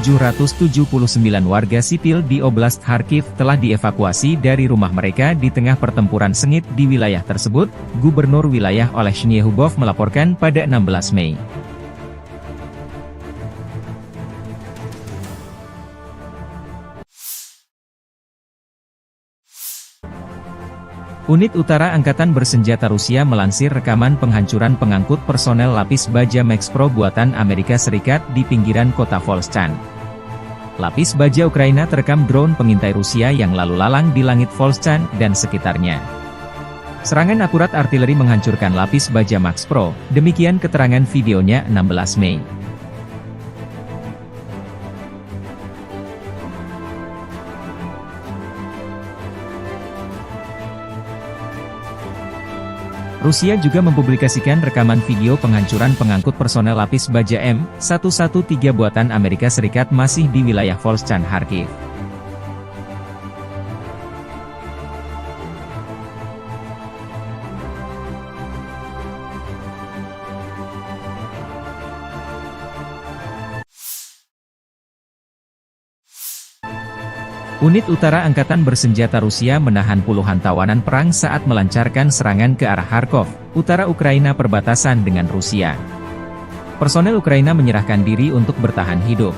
warga sipil di Oblast Kharkiv telah dievakuasi dari rumah mereka di tengah pertempuran sengit di wilayah tersebut, Gubernur wilayah Olesny Hubov melaporkan pada 16 Mei. Unit Utara Angkatan Bersenjata Rusia melansir rekaman penghancuran pengangkut personel lapis baja Max Pro buatan Amerika Serikat di pinggiran kota Volchansk. Lapis baja Ukraina terekam drone pengintai Rusia yang lalu lalang di langit Volchansk dan sekitarnya. Serangan akurat artileri menghancurkan lapis baja Max Pro, demikian keterangan videonya 16 Mei. Rusia juga mempublikasikan rekaman video penghancuran pengangkut personel lapis baja M113 buatan Amerika Serikat masih di wilayah Volchansk Kharkiv. Unit Utara Angkatan Bersenjata Rusia menahan puluhan tawanan perang saat melancarkan serangan ke arah Kharkov, utara Ukraina perbatasan dengan Rusia. Personel Ukraina menyerahkan diri untuk bertahan hidup.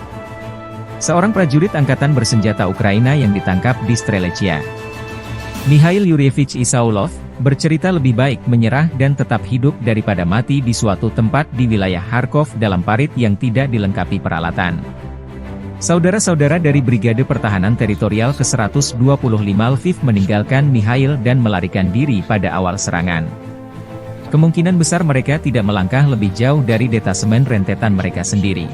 Seorang prajurit Angkatan Bersenjata Ukraina yang ditangkap di Strelechia, Mikhail Yurievich Isaulov, bercerita lebih baik menyerah dan tetap hidup daripada mati di suatu tempat di wilayah Kharkov dalam parit yang tidak dilengkapi peralatan. Saudara-saudara dari Brigade Pertahanan Teritorial ke-125 Lviv meninggalkan Mikhail dan melarikan diri pada awal serangan. Kemungkinan besar mereka tidak melangkah lebih jauh dari detasemen rentetan mereka sendiri.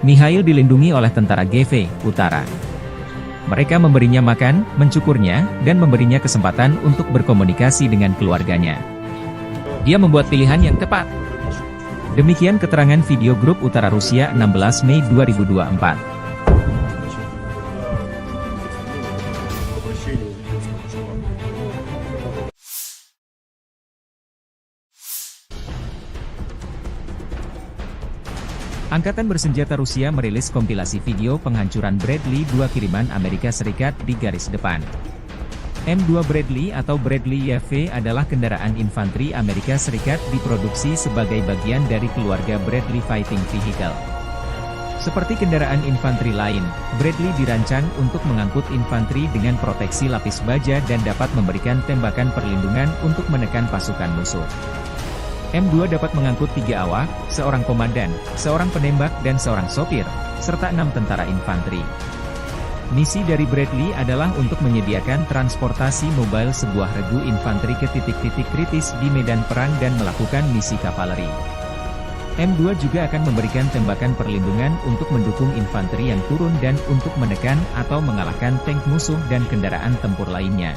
Mikhail dilindungi oleh tentara GV Utara. Mereka memberinya makan, mencukurnya, dan memberinya kesempatan untuk berkomunikasi dengan keluarganya. Dia membuat pilihan yang tepat. Demikian keterangan video grup Utara Rusia 16 Mei 2024. Angkatan Bersenjata Rusia merilis kompilasi video penghancuran Bradley 2 kiriman Amerika Serikat di garis depan. M2 Bradley atau Bradley YV adalah kendaraan infanteri Amerika Serikat diproduksi sebagai bagian dari keluarga Bradley Fighting Vehicle. Seperti kendaraan infanteri lain, Bradley dirancang untuk mengangkut infanteri dengan proteksi lapis baja dan dapat memberikan tembakan perlindungan untuk menekan pasukan musuh. M2 dapat mengangkut 3 awak, seorang komandan, seorang penembak dan seorang sopir, serta 6 tentara infanteri. Misi dari Bradley adalah untuk menyediakan transportasi mobile sebuah regu infanteri ke titik-titik kritis di medan perang dan melakukan misi kavaleri. M2 juga akan memberikan tembakan perlindungan untuk mendukung infanteri yang turun dan untuk menekan atau mengalahkan tank musuh dan kendaraan tempur lainnya.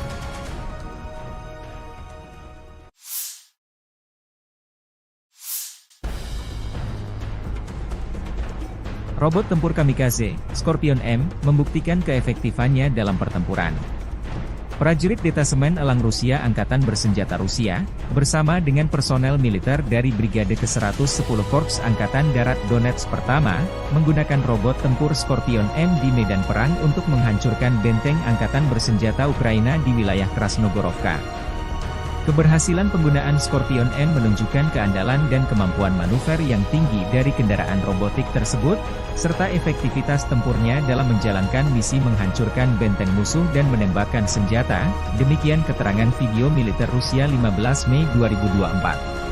Robot tempur kamikaze, Scorpion M, membuktikan keefektifannya dalam pertempuran. Prajurit Detasemen Elang Rusia Angkatan Bersenjata Rusia, bersama dengan personel militer dari Brigade ke-110 Korps Angkatan Darat Donetsk Pertama, menggunakan robot tempur Scorpion M di medan perang untuk menghancurkan benteng Angkatan Bersenjata Ukraina di wilayah Krasnogorovka. Keberhasilan penggunaan Scorpion M menunjukkan keandalan dan kemampuan manuver yang tinggi dari kendaraan robotik tersebut, serta efektivitas tempurnya dalam menjalankan misi menghancurkan benteng musuh dan menembakkan senjata, demikian keterangan video militer Rusia 15 Mei 2024.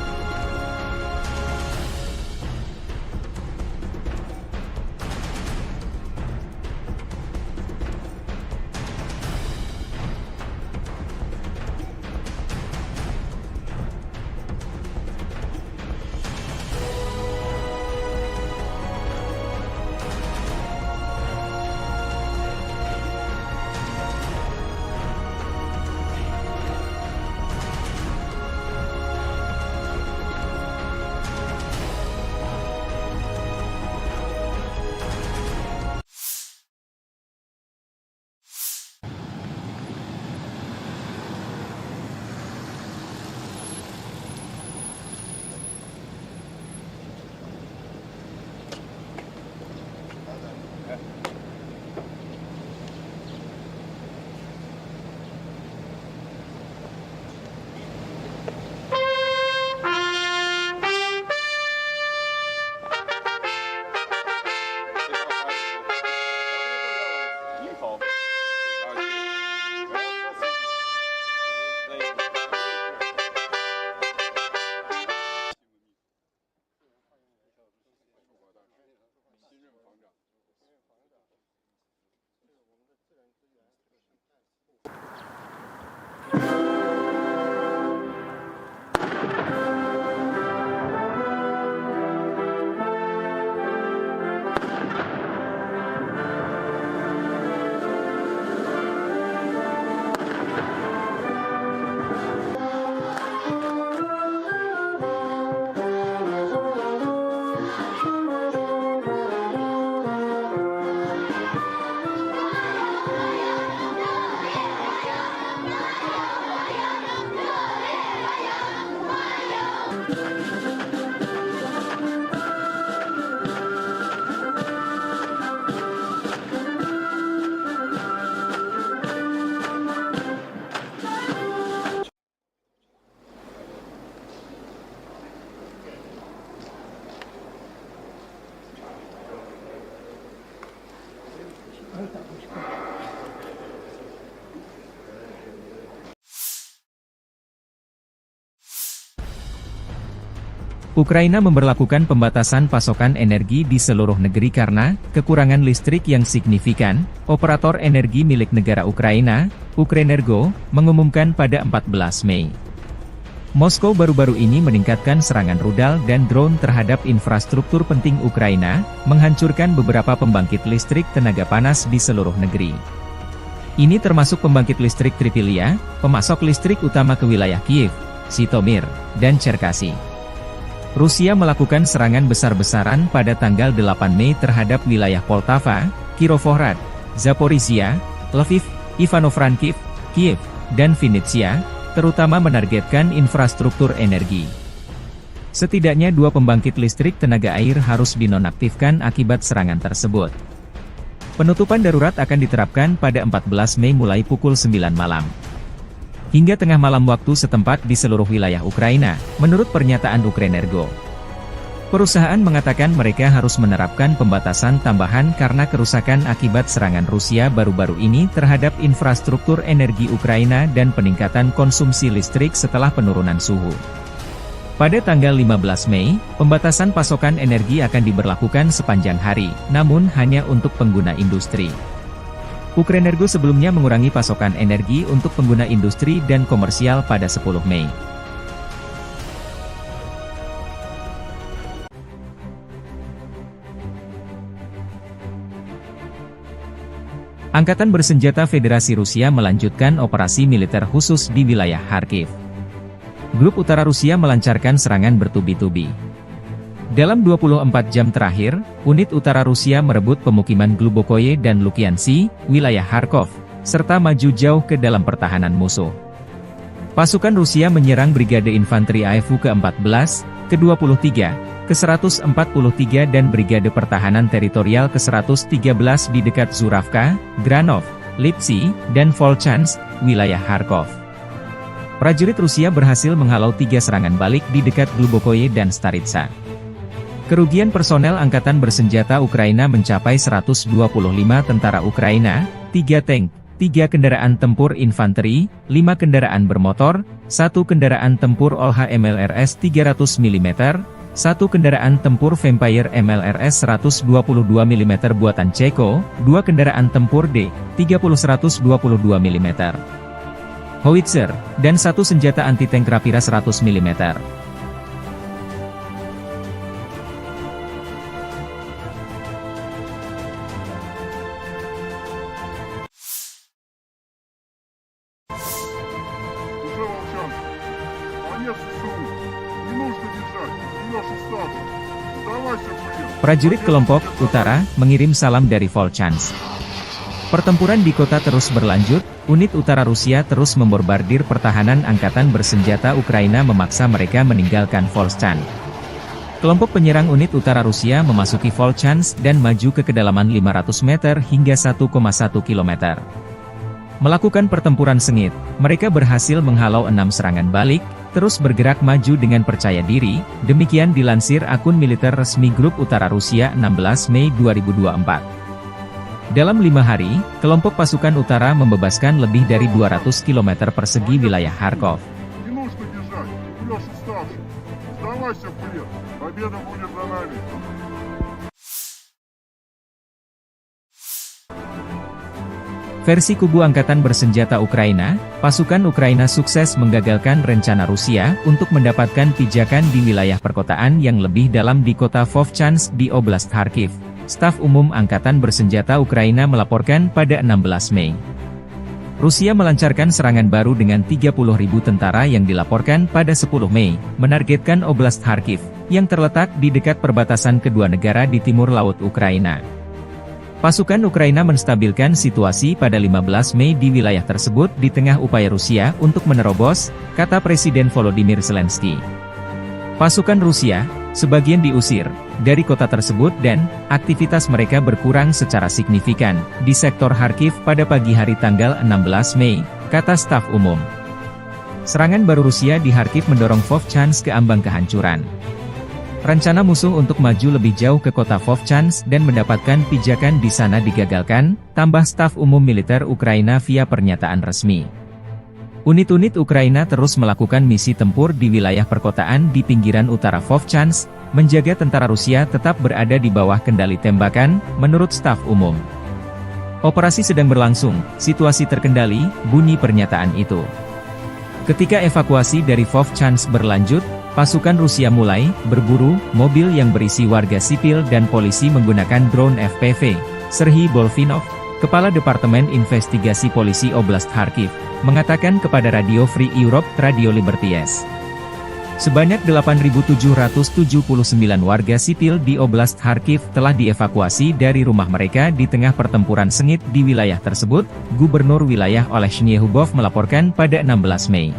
Ukraina memberlakukan pembatasan pasokan energi di seluruh negeri karena kekurangan listrik yang signifikan. Operator energi milik negara Ukraina, Ukrenergo, mengumumkan pada 14 Mei. Moskow baru-baru ini meningkatkan serangan rudal dan drone terhadap infrastruktur penting Ukraina, menghancurkan beberapa pembangkit listrik tenaga panas di seluruh negeri. Ini termasuk pembangkit listrik Tripilia, pemasok listrik utama ke wilayah Kiev, Zhytomyr, dan Cherkasy. Rusia melakukan serangan besar-besaran pada tanggal 8 Mei terhadap wilayah Poltava, Kirovohrad, Zaporizhia, Lviv, Ivano-Frankivsk, Kiev, dan Vinnytsia, terutama menargetkan infrastruktur energi. Setidaknya 2 pembangkit listrik tenaga air harus dinonaktifkan akibat serangan tersebut. Penutupan darurat akan diterapkan pada 14 Mei mulai pukul 9 malam. Hingga tengah malam waktu setempat di seluruh wilayah Ukraina, menurut pernyataan Ukrenergo. Perusahaan mengatakan mereka harus menerapkan pembatasan tambahan karena kerusakan akibat serangan Rusia baru-baru ini terhadap infrastruktur energi Ukraina dan peningkatan konsumsi listrik setelah penurunan suhu. Pada tanggal 15 Mei, pembatasan pasokan energi akan diberlakukan sepanjang hari, namun hanya untuk pengguna industri. Ukrenergo sebelumnya mengurangi pasokan energi untuk pengguna industri dan komersial pada 10 Mei. Angkatan Bersenjata Federasi Rusia melanjutkan operasi militer khusus di wilayah Kharkiv. Grup Utara Rusia melancarkan serangan bertubi-tubi. Dalam 24 jam terakhir, unit utara Rusia merebut pemukiman Glubokoye dan Lukiansi, wilayah Kharkov, serta maju jauh ke dalam pertahanan musuh. Pasukan Rusia menyerang Brigade Infanteri AFU ke-14, ke-23, ke-143 dan Brigade Pertahanan Teritorial ke-113 di dekat Zuravka, Granov, Lipsy, dan Volchansk, wilayah Kharkov. Prajurit Rusia berhasil menghalau 3 serangan balik di dekat Glubokoye dan Staritsa. Kerugian personel Angkatan Bersenjata Ukraina mencapai 125 tentara Ukraina, 3 tank, 3 kendaraan tempur infanteri, 5 kendaraan bermotor, 1 kendaraan tempur OLH MLRS 300 mm, 1 kendaraan tempur Vampire MLRS 122 mm buatan Ceko, 2 kendaraan tempur D-30 122 mm, howitzer, dan 1 senjata anti-tank Rapira 100 mm. Prajurit kelompok Utara mengirim salam dari Volchansk. Pertempuran di kota terus berlanjut, unit utara Rusia terus membombardir pertahanan Angkatan Bersenjata Ukraina memaksa mereka meninggalkan Volchansk. Kelompok penyerang unit utara Rusia memasuki Volchansk dan maju ke kedalaman 500 meter hingga 1,1 km. Melakukan pertempuran sengit, mereka berhasil menghalau 6 serangan balik, terus bergerak maju dengan percaya diri, demikian dilansir akun militer resmi Grup Utara Rusia 16 Mei 2024. Dalam 5 hari, kelompok pasukan utara membebaskan lebih dari 200 km persegi wilayah Kharkov. Versi kubu Angkatan Bersenjata Ukraina, pasukan Ukraina sukses menggagalkan rencana Rusia untuk mendapatkan pijakan di wilayah perkotaan yang lebih dalam di kota Vovchansk di Oblast Kharkiv. Staf Umum Angkatan Bersenjata Ukraina melaporkan pada 16 Mei. Rusia melancarkan serangan baru dengan 30.000 tentara yang dilaporkan pada 10 Mei, menargetkan Oblast Kharkiv, yang terletak di dekat perbatasan kedua negara di timur laut Ukraina. Pasukan Ukraina menstabilkan situasi pada 15 Mei di wilayah tersebut di tengah upaya Rusia untuk menerobos, kata Presiden Volodymyr Zelensky. Pasukan Rusia, sebagian diusir dari kota tersebut dan aktivitas mereka berkurang secara signifikan di sektor Kharkiv pada pagi hari tanggal 16 Mei, kata staf umum. Serangan baru Rusia di Kharkiv mendorong Vovchansk ke ambang kehancuran. Rencana musuh untuk maju lebih jauh ke kota Vovchansk dan mendapatkan pijakan di sana digagalkan, tambah staf umum militer Ukraina via pernyataan resmi. Unit-unit Ukraina terus melakukan misi tempur di wilayah perkotaan di pinggiran utara Vovchansk, menjaga tentara Rusia tetap berada di bawah kendali tembakan, menurut staf umum. Operasi sedang berlangsung, situasi terkendali, bunyi pernyataan itu. Ketika evakuasi dari Vovchansk berlanjut, pasukan Rusia mulai berburu mobil yang berisi warga sipil dan polisi menggunakan drone FPV. Serhiy Bolfinov, Kepala Departemen Investigasi Polisi Oblast Kharkiv, mengatakan kepada Radio Free Europe, Radio Liberties. Sebanyak 8.779 warga sipil di Oblast Kharkiv telah dievakuasi dari rumah mereka di tengah pertempuran sengit di wilayah tersebut, Gubernur wilayah Oleh Shnyehubov melaporkan pada 16 Mei.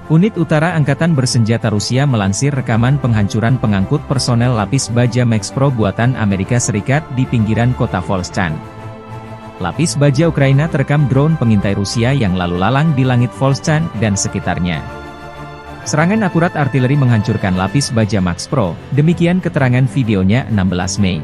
Unit Utara Angkatan Bersenjata Rusia melansir rekaman penghancuran pengangkut personel lapis baja Max Pro buatan Amerika Serikat di pinggiran kota Volchansk. Lapis baja Ukraina terekam drone pengintai Rusia yang lalu lalang di langit Volchansk dan sekitarnya. Serangan akurat artileri menghancurkan lapis baja Max Pro, demikian keterangan videonya 16 Mei.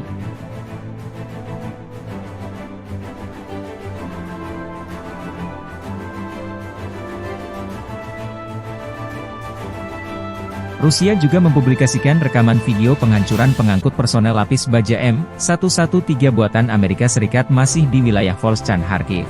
Rusia juga mempublikasikan rekaman video penghancuran pengangkut personel lapis baja M113 buatan Amerika Serikat masih di wilayah Volchansk Kharkiv.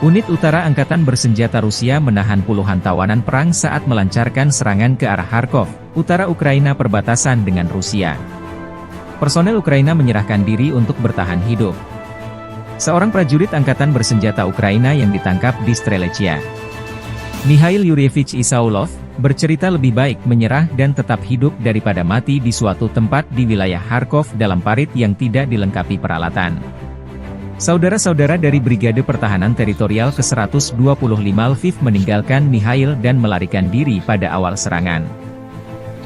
Unit Utara Angkatan Bersenjata Rusia menahan puluhan tawanan perang saat melancarkan serangan ke arah Kharkov, utara Ukraina perbatasan dengan Rusia. Personel Ukraina menyerahkan diri untuk bertahan hidup. Seorang prajurit Angkatan Bersenjata Ukraina yang ditangkap di Strelechia, Mikhail Yuryevich Isaulov, bercerita lebih baik menyerah dan tetap hidup daripada mati di suatu tempat di wilayah Kharkov dalam parit yang tidak dilengkapi peralatan. Saudara-saudara dari Brigade Pertahanan Teritorial ke-125 Lviv meninggalkan Mikhail dan melarikan diri pada awal serangan.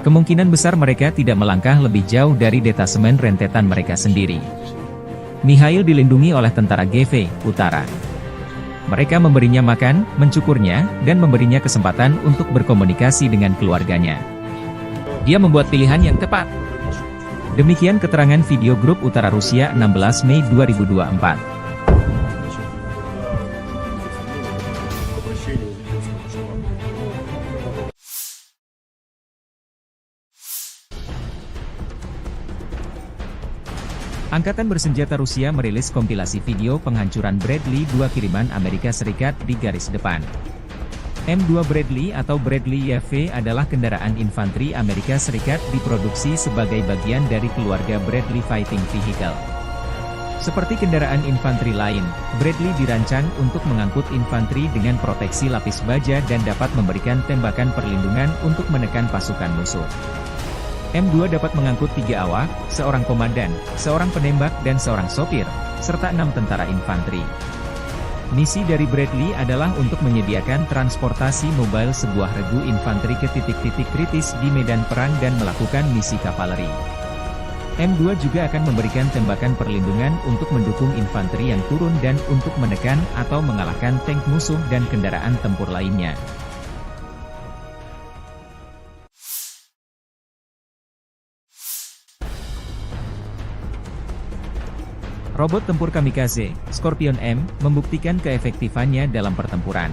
Kemungkinan besar mereka tidak melangkah lebih jauh dari detasemen rentetan mereka sendiri. Mikhail dilindungi oleh tentara GV Utara. Mereka memberinya makan, mencukurnya, dan memberinya kesempatan untuk berkomunikasi dengan keluarganya. Dia membuat pilihan yang tepat. Demikian keterangan video grup Utara Rusia 16 Mei 2024. Angkatan Bersenjata Rusia merilis kompilasi video penghancuran Bradley 2 kiriman Amerika Serikat di garis depan. M2 Bradley atau Bradley YV adalah kendaraan infanteri Amerika Serikat diproduksi sebagai bagian dari keluarga Bradley Fighting Vehicle. Seperti kendaraan infanteri lain, Bradley dirancang untuk mengangkut infanteri dengan proteksi lapis baja dan dapat memberikan tembakan perlindungan untuk menekan pasukan musuh. M2 dapat mengangkut 3 awak, seorang komandan, seorang penembak dan seorang sopir, serta 6 tentara infanteri. Misi dari Bradley adalah untuk menyediakan transportasi mobile sebuah regu infanteri ke titik-titik kritis di medan perang dan melakukan misi kavaleri. M2 juga akan memberikan tembakan perlindungan untuk mendukung infanteri yang turun dan untuk menekan atau mengalahkan tank musuh dan kendaraan tempur lainnya. Robot tempur kamikaze, Scorpion M, membuktikan keefektifannya dalam pertempuran.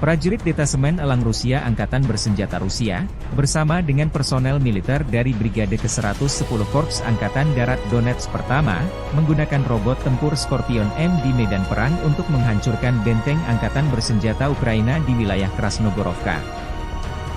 Prajurit Detasemen Elang Rusia Angkatan Bersenjata Rusia, bersama dengan personel militer dari Brigade ke-110 Korps Angkatan Darat Donetsk Pertama, menggunakan robot tempur Scorpion M di medan perang untuk menghancurkan benteng Angkatan Bersenjata Ukraina di wilayah Krasnogorovka.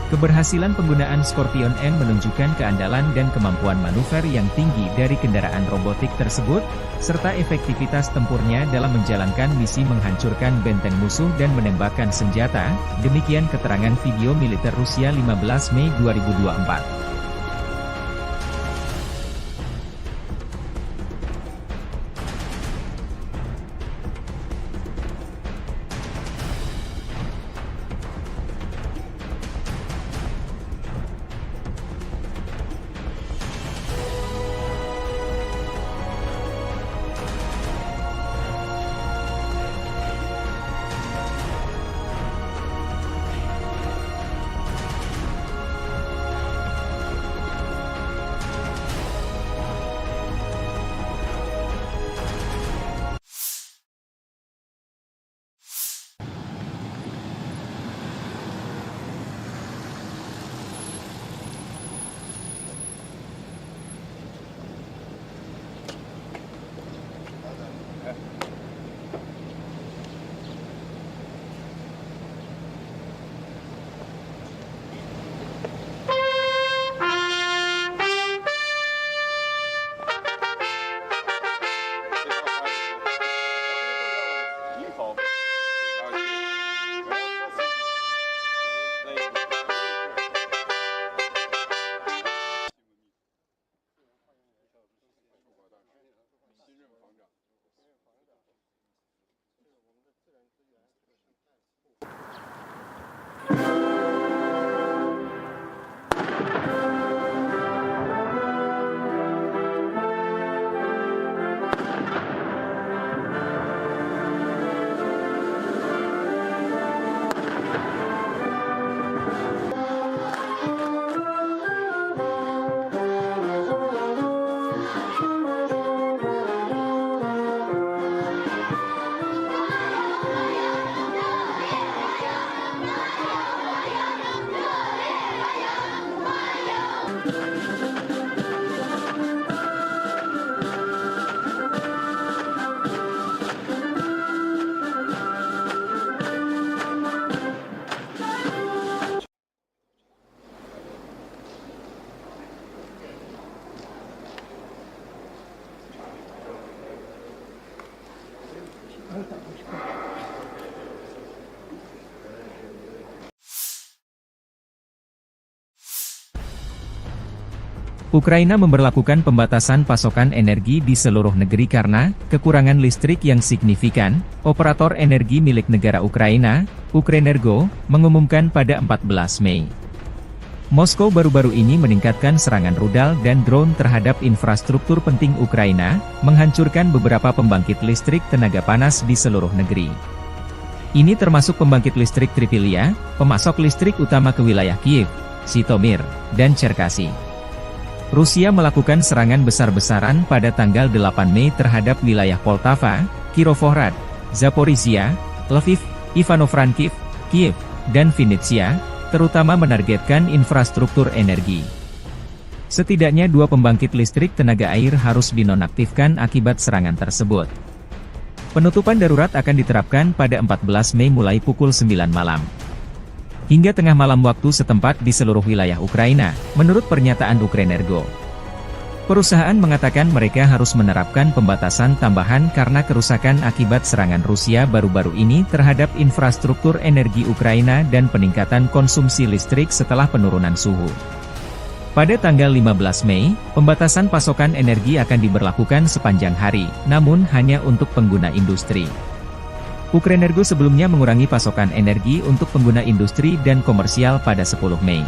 Keberhasilan penggunaan Scorpion M menunjukkan keandalan dan kemampuan manuver yang tinggi dari kendaraan robotik tersebut, serta efektivitas tempurnya dalam menjalankan misi menghancurkan benteng musuh dan menembakkan senjata, demikian keterangan video militer Rusia 15 Mei 2024. Ukraina memberlakukan pembatasan pasokan energi di seluruh negeri karena kekurangan listrik yang signifikan. Operator energi milik negara Ukraina, Ukrenergo, mengumumkan pada 14 Mei. Moskow baru-baru ini meningkatkan serangan rudal dan drone terhadap infrastruktur penting Ukraina, menghancurkan beberapa pembangkit listrik tenaga panas di seluruh negeri. Ini termasuk pembangkit listrik Tripilia, pemasok listrik utama ke wilayah Kiev, Zhytomyr, dan Cherkasy. Rusia melakukan serangan besar-besaran pada tanggal 8 Mei terhadap wilayah Poltava, Kirovohrad, Zaporizhia, Lviv, Ivano-Frankivsk, Kiev, dan Vinnytsia, terutama menargetkan infrastruktur energi. Setidaknya 2 pembangkit listrik tenaga air harus dinonaktifkan akibat serangan tersebut. Penutupan darurat akan diterapkan pada 14 Mei mulai pukul 9 malam. Hingga tengah malam waktu setempat di seluruh wilayah Ukraina, menurut pernyataan Ukrenergo. Perusahaan mengatakan mereka harus menerapkan pembatasan tambahan karena kerusakan akibat serangan Rusia baru-baru ini terhadap infrastruktur energi Ukraina dan peningkatan konsumsi listrik setelah penurunan suhu. Pada tanggal 15 Mei, pembatasan pasokan energi akan diberlakukan sepanjang hari, namun hanya untuk pengguna industri. Ukrenergo sebelumnya mengurangi pasokan energi untuk pengguna industri dan komersial pada 10 Mei.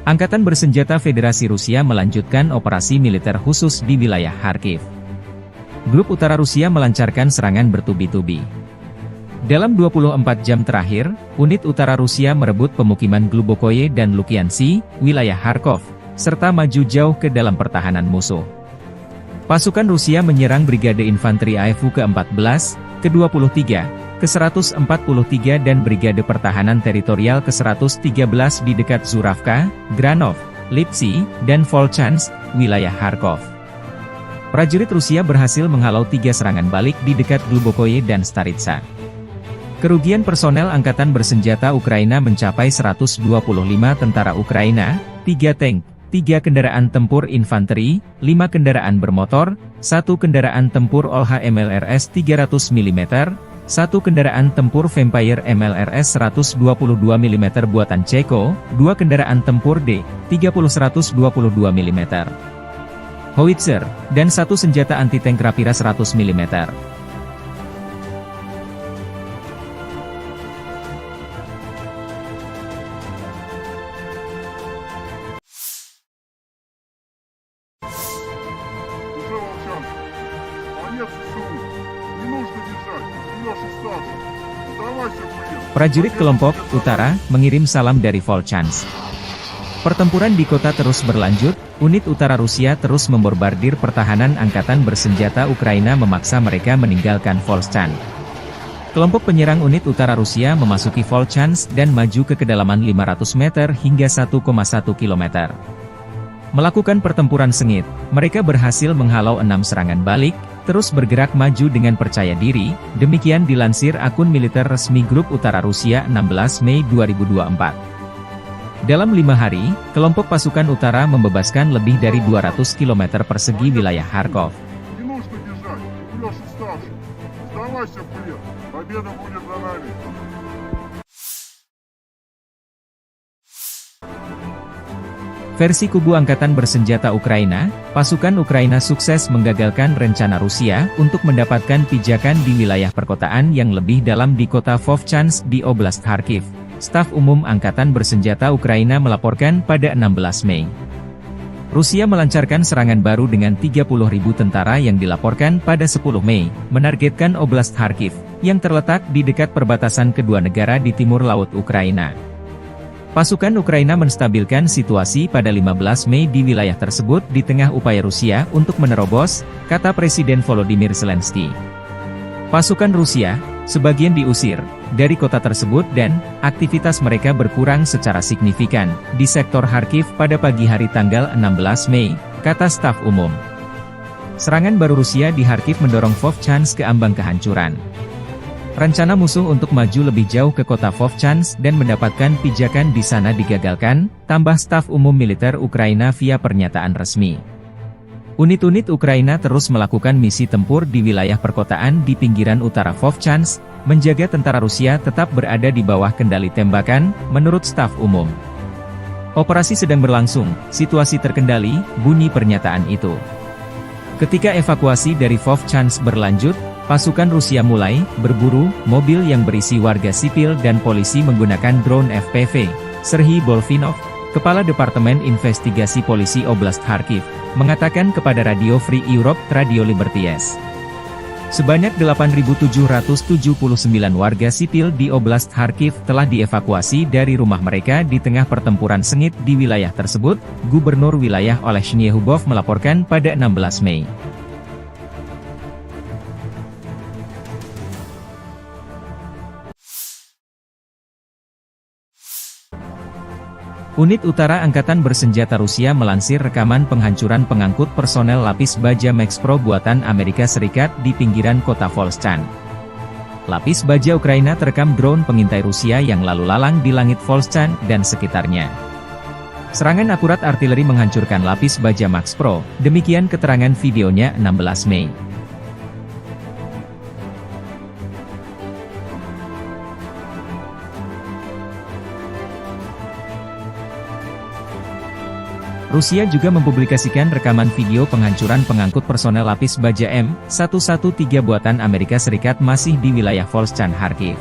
Angkatan Bersenjata Federasi Rusia melanjutkan operasi militer khusus di wilayah Kharkiv. Grup Utara Rusia melancarkan serangan bertubi-tubi. Dalam 24 jam terakhir, unit utara Rusia merebut pemukiman Glubokoye dan Lukiansi, wilayah Kharkov, serta maju jauh ke dalam pertahanan musuh. Pasukan Rusia menyerang Brigade Infanteri AFU ke-14, ke-23, ke-143 dan Brigade Pertahanan Teritorial ke-113 di dekat Zuravka, Granov, Lipsy, dan Volchansk, wilayah Kharkov. Prajurit Rusia berhasil menghalau 3 serangan balik di dekat Glubokoye dan Staritsa. Kerugian personel Angkatan Bersenjata Ukraina mencapai 125 tentara Ukraina, 3 tank, 3 kendaraan tempur infanteri, 5 kendaraan bermotor, 1 kendaraan tempur OLH MLRS 300 mm, 1 kendaraan tempur Vampire MLRS 122 mm buatan Ceko, 2 kendaraan tempur D-30 122 mm, howitzer, dan 1 senjata anti-tank Rapira 100 mm. Prajurit kelompok Utara mengirim salam dari Volchansk. Pertempuran di kota terus berlanjut, unit utara Rusia terus membombardir pertahanan Angkatan Bersenjata Ukraina memaksa mereka meninggalkan Volchansk. Kelompok penyerang unit utara Rusia memasuki Volchansk dan maju ke kedalaman 500 meter hingga 1,1 km. Melakukan pertempuran sengit, mereka berhasil menghalau 6 serangan balik, terus bergerak maju dengan percaya diri, demikian dilansir akun militer resmi Grup Utara Rusia 16 Mei 2024. Dalam 5 hari, kelompok pasukan utara membebaskan lebih dari 200 km persegi wilayah Kharkov. Versi kubu Angkatan Bersenjata Ukraina, pasukan Ukraina sukses menggagalkan rencana Rusia untuk mendapatkan pijakan di wilayah perkotaan yang lebih dalam di kota Vovchansk di Oblast Kharkiv. Staf Umum Angkatan Bersenjata Ukraina melaporkan pada 16 Mei. Rusia melancarkan serangan baru dengan 30.000 tentara yang dilaporkan pada 10 Mei, menargetkan Oblast Kharkiv, yang terletak di dekat perbatasan kedua negara di timur laut Ukraina. Pasukan Ukraina menstabilkan situasi pada 15 Mei di wilayah tersebut di tengah upaya Rusia untuk menerobos, kata Presiden Volodymyr Zelensky. Pasukan Rusia, sebagian diusir dari kota tersebut dan aktivitas mereka berkurang secara signifikan di sektor Kharkiv pada pagi hari tanggal 16 Mei, kata staf umum. Serangan baru Rusia di Kharkiv mendorong Vovchansk ke ambang kehancuran. Rencana musuh untuk maju lebih jauh ke kota Vovchansk dan mendapatkan pijakan di sana digagalkan, tambah staf umum militer Ukraina via pernyataan resmi. Unit-unit Ukraina terus melakukan misi tempur di wilayah perkotaan di pinggiran utara Vovchansk, menjaga tentara Rusia tetap berada di bawah kendali tembakan, menurut staf umum. Operasi sedang berlangsung, situasi terkendali, bunyi pernyataan itu. Ketika evakuasi dari Vovchansk berlanjut, pasukan Rusia mulai berburu mobil yang berisi warga sipil dan polisi menggunakan drone FPV. Serhiy Bolfinov, Kepala Departemen Investigasi Polisi Oblast Kharkiv, mengatakan kepada Radio Free Europe Radio Liberties. Sebanyak 8.779 warga sipil di Oblast Kharkiv telah dievakuasi dari rumah mereka di tengah pertempuran sengit di wilayah tersebut, Gubernur wilayah Oleh Shnyehubov melaporkan pada 16 Mei. Unit Utara Angkatan Bersenjata Rusia melansir rekaman penghancuran pengangkut personel lapis baja Max Pro buatan Amerika Serikat di pinggiran kota Volchansk. Lapis baja Ukraina terekam drone pengintai Rusia yang lalu lalang di langit Volchansk dan sekitarnya. Serangan akurat artileri menghancurkan lapis baja Max Pro, demikian keterangan videonya 16 Mei. Rusia juga mempublikasikan rekaman video penghancuran pengangkut personel lapis baja M113 buatan Amerika Serikat masih di wilayah Volchansk Kharkiv.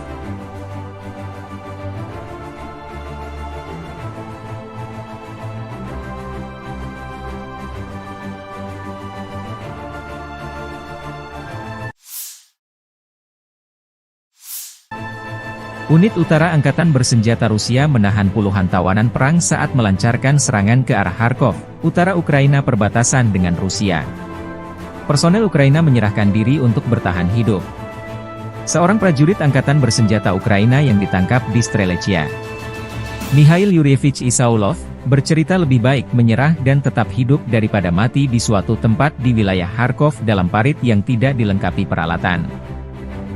Unit Utara Angkatan Bersenjata Rusia menahan puluhan tawanan perang saat melancarkan serangan ke arah Kharkov, utara Ukraina perbatasan dengan Rusia. Personel Ukraina menyerahkan diri untuk bertahan hidup. Seorang prajurit Angkatan Bersenjata Ukraina yang ditangkap di Strelechia, Mikhail Yuryevich Isaulov, bercerita lebih baik menyerah dan tetap hidup daripada mati di suatu tempat di wilayah Kharkov dalam parit yang tidak dilengkapi peralatan.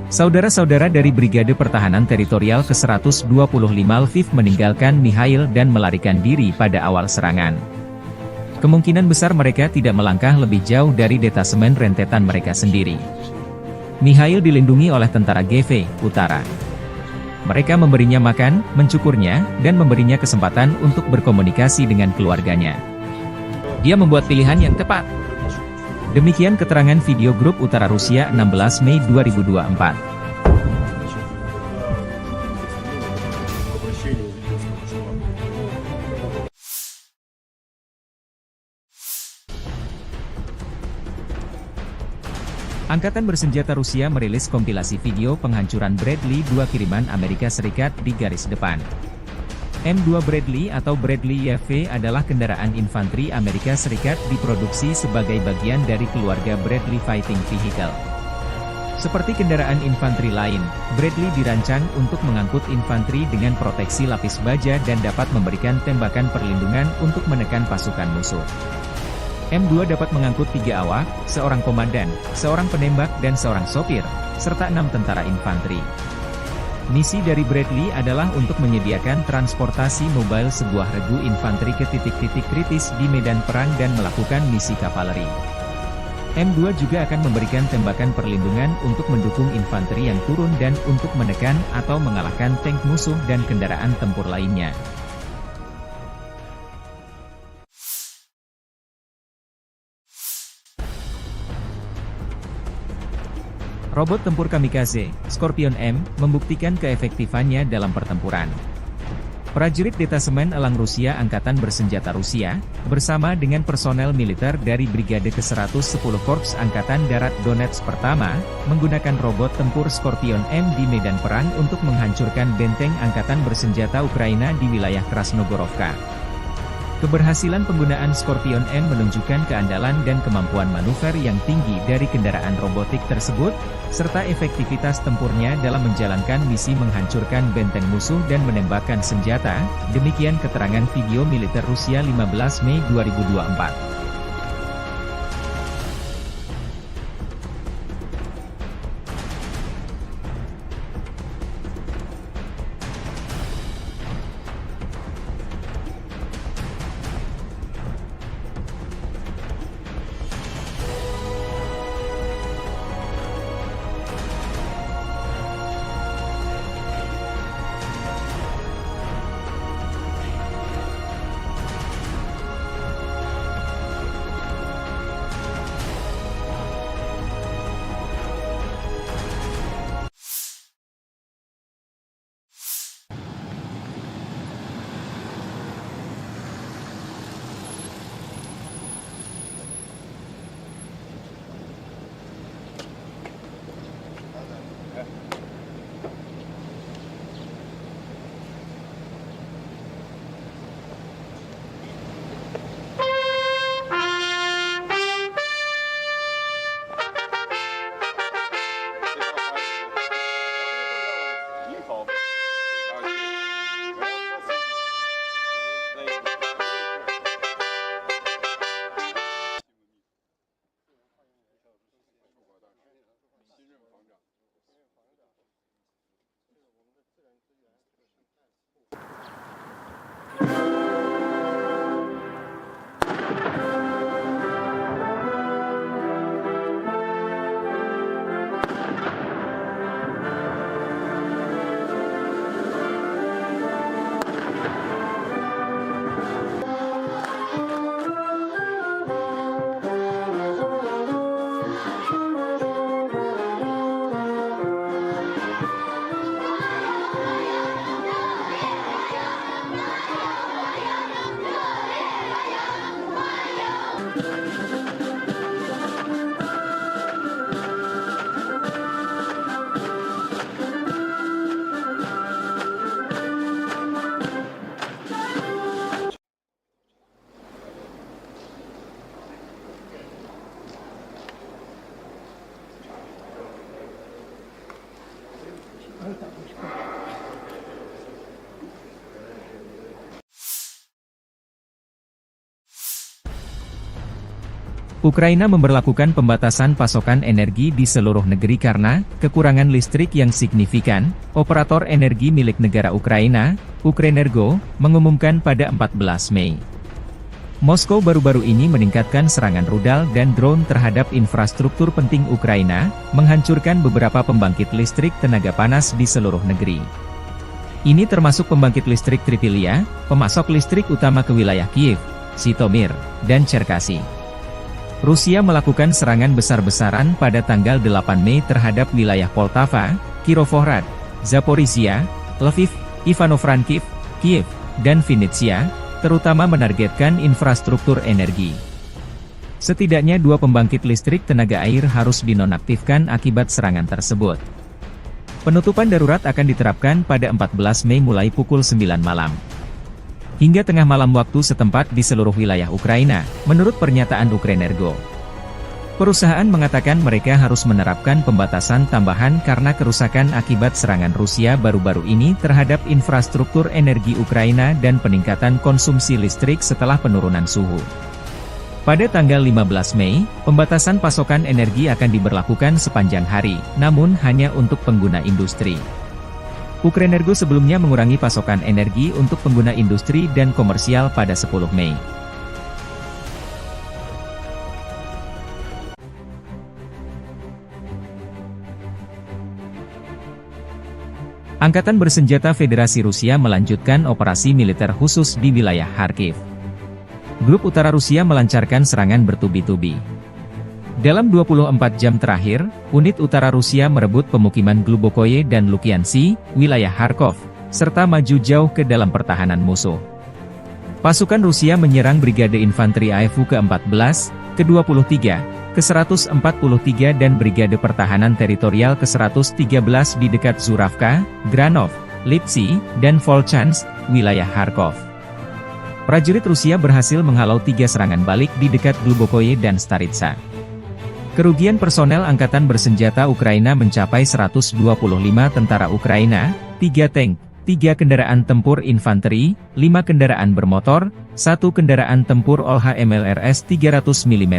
Saudara-saudara dari Brigade Pertahanan Teritorial ke-125 Lviv meninggalkan Mikhail dan melarikan diri pada awal serangan. Kemungkinan besar mereka tidak melangkah lebih jauh dari detasemen rentetan mereka sendiri. Mikhail dilindungi oleh tentara GV Utara. Mereka memberinya makan, mencukurnya, dan memberinya kesempatan untuk berkomunikasi dengan keluarganya. Dia membuat pilihan yang tepat. Demikian keterangan video grup Utara Rusia 16 Mei 2024. Angkatan Bersenjata Rusia merilis kompilasi video penghancuran Bradley 2 kiriman Amerika Serikat di garis depan. M2 Bradley atau Bradley YV adalah kendaraan infanteri Amerika Serikat diproduksi sebagai bagian dari keluarga Bradley Fighting Vehicle. Seperti kendaraan infanteri lain, Bradley dirancang untuk mengangkut infanteri dengan proteksi lapis baja dan dapat memberikan tembakan perlindungan untuk menekan pasukan musuh. M2 dapat mengangkut 3 awak, seorang komandan, seorang penembak dan seorang sopir, serta 6 tentara infanteri. Misi dari Bradley adalah untuk menyediakan transportasi mobile sebuah regu infanteri ke titik-titik kritis di medan perang dan melakukan misi kavaleri. M2 juga akan memberikan tembakan perlindungan untuk mendukung infanteri yang turun dan untuk menekan atau mengalahkan tank musuh dan kendaraan tempur lainnya. Robot tempur kamikaze, Scorpion M, membuktikan keefektifannya dalam pertempuran. Prajurit Detasemen Elang Rusia Angkatan Bersenjata Rusia, bersama dengan personel militer dari Brigade ke-110 Korps Angkatan Darat Donetsk Pertama, menggunakan robot tempur Scorpion M di medan perang untuk menghancurkan benteng Angkatan Bersenjata Ukraina di wilayah Krasnogorovka. Keberhasilan penggunaan Scorpion M menunjukkan keandalan dan kemampuan manuver yang tinggi dari kendaraan robotik tersebut, serta efektivitas tempurnya dalam menjalankan misi menghancurkan benteng musuh dan menembakkan senjata, demikian keterangan video militer Rusia 15 Mei 2024. Ukraina memberlakukan pembatasan pasokan energi di seluruh negeri karena kekurangan listrik yang signifikan. Operator energi milik negara Ukraina, Ukrenergo, mengumumkan pada 14 Mei. Moskow baru-baru ini meningkatkan serangan rudal dan drone terhadap infrastruktur penting Ukraina, menghancurkan beberapa pembangkit listrik tenaga panas di seluruh negeri. Ini termasuk pembangkit listrik Tripilia, pemasok listrik utama ke wilayah Kiev, Zhytomyr, dan Cherkasy. Rusia melakukan serangan besar-besaran pada tanggal 8 Mei terhadap wilayah Poltava, Kirovohrad, Zaporizhia, Lviv, Ivano-Frankivsk, Kiev, dan Vinnytsia, terutama menargetkan infrastruktur energi. Setidaknya 2 pembangkit listrik tenaga air harus dinonaktifkan akibat serangan tersebut. Penutupan darurat akan diterapkan pada 14 Mei mulai pukul 9 malam. Hingga tengah malam waktu setempat di seluruh wilayah Ukraina, menurut pernyataan Ukrenergo. Perusahaan mengatakan mereka harus menerapkan pembatasan tambahan karena kerusakan akibat serangan Rusia baru-baru ini terhadap infrastruktur energi Ukraina dan peningkatan konsumsi listrik setelah penurunan suhu. Pada tanggal 15 Mei, pembatasan pasokan energi akan diberlakukan sepanjang hari, namun hanya untuk pengguna industri. Ukrenergo sebelumnya mengurangi pasokan energi untuk pengguna industri dan komersial pada 10 Mei. Angkatan Bersenjata Federasi Rusia melanjutkan operasi militer khusus di wilayah Kharkiv. Grup Utara Rusia melancarkan serangan bertubi-tubi. Dalam 24 jam terakhir, unit utara Rusia merebut pemukiman Glubokoye dan Lukiansi, wilayah Kharkov, serta maju jauh ke dalam pertahanan musuh. Pasukan Rusia menyerang Brigade Infanteri AFU ke-14, ke-23, ke-143 dan Brigade Pertahanan Teritorial ke-113 di dekat Zuravka, Granov, Lipsy, dan Volchansk, wilayah Kharkov. Prajurit Rusia berhasil menghalau 3 serangan balik di dekat Glubokoye dan Staritsa. Kerugian personel Angkatan Bersenjata Ukraina mencapai 125 tentara Ukraina, 3 tank, 3 kendaraan tempur infanteri, 5 kendaraan bermotor, 1 kendaraan tempur OLH MLRS 300 mm,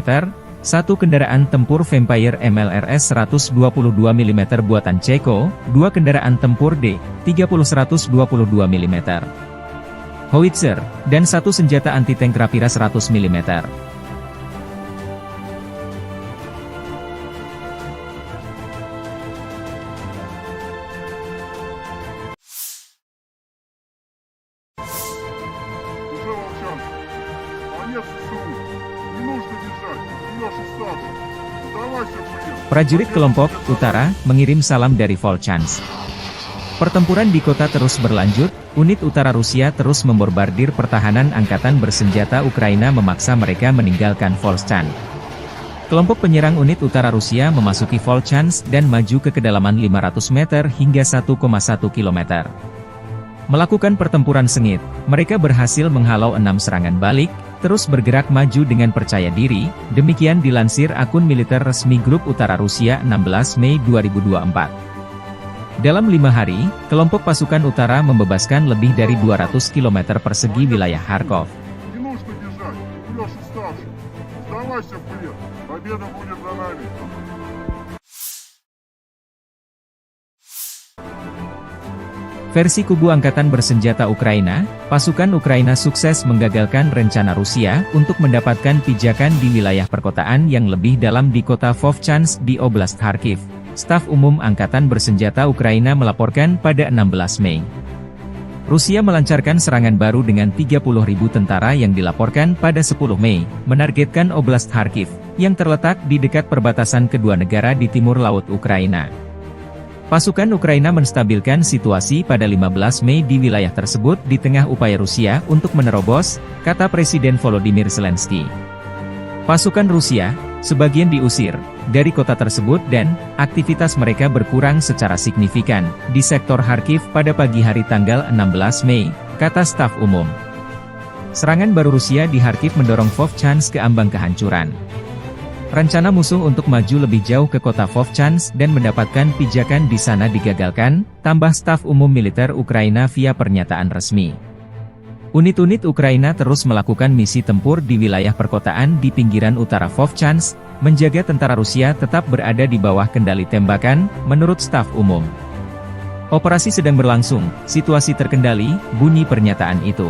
1 kendaraan tempur Vampire MLRS 122 mm buatan Ceko, 2 kendaraan tempur D-30 122 mm, howitzer, dan 1 senjata anti-tank Rapira 100 mm. Prajurit kelompok Utara mengirim salam dari Volchansk. Pertempuran di kota terus berlanjut, unit utara Rusia terus membombardir pertahanan Angkatan Bersenjata Ukraina memaksa mereka meninggalkan Volchansk. Kelompok penyerang unit utara Rusia memasuki Volchansk dan maju ke kedalaman 500 meter hingga 1,1 km. Melakukan pertempuran sengit, mereka berhasil menghalau 6 serangan balik, terus bergerak maju dengan percaya diri, demikian dilansir akun militer resmi Grup Utara Rusia 16 Mei 2024. Dalam 5 hari, kelompok pasukan utara membebaskan lebih dari 200 km persegi wilayah Kharkov. Versi kubu Angkatan Bersenjata Ukraina, pasukan Ukraina sukses menggagalkan rencana Rusia untuk mendapatkan pijakan di wilayah perkotaan yang lebih dalam di kota Vovchansk di Oblast Kharkiv. Staf Umum Angkatan Bersenjata Ukraina melaporkan pada 16 Mei. Rusia melancarkan serangan baru dengan 30.000 tentara yang dilaporkan pada 10 Mei, menargetkan Oblast Kharkiv, yang terletak di dekat perbatasan kedua negara di timur laut Ukraina. Pasukan Ukraina menstabilkan situasi pada 15 Mei di wilayah tersebut di tengah upaya Rusia untuk menerobos, kata Presiden Volodymyr Zelensky. Pasukan Rusia, sebagian diusir dari kota tersebut dan aktivitas mereka berkurang secara signifikan di sektor Kharkiv pada pagi hari tanggal 16 Mei, kata staf umum. Serangan baru Rusia di Kharkiv mendorong Vovchansk ke ambang kehancuran. Rencana musuh untuk maju lebih jauh ke kota Vovchansk dan mendapatkan pijakan di sana digagalkan, tambah staf umum militer Ukraina via pernyataan resmi. Unit-unit Ukraina terus melakukan misi tempur di wilayah perkotaan di pinggiran utara Vovchansk, menjaga tentara Rusia tetap berada di bawah kendali tembakan, menurut staf umum. Operasi sedang berlangsung, situasi terkendali, bunyi pernyataan itu.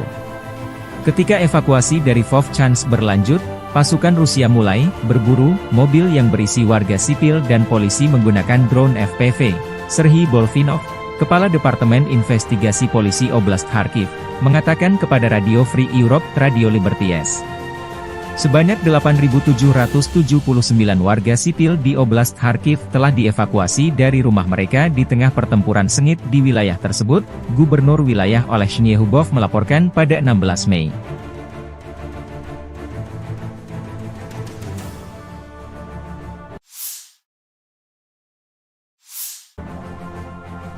Ketika evakuasi dari Vovchansk berlanjut, pasukan Rusia mulai berburu mobil yang berisi warga sipil dan polisi menggunakan drone FPV. Serhiy Bolfinov, Kepala Departemen Investigasi Polisi Oblast Kharkiv, mengatakan kepada Radio Free Europe, Radio Liberties. Sebanyak 8.779 warga sipil di Oblast Kharkiv telah dievakuasi dari rumah mereka di tengah pertempuran sengit di wilayah tersebut, Gubernur wilayah Olesny Hubov melaporkan pada 16 Mei.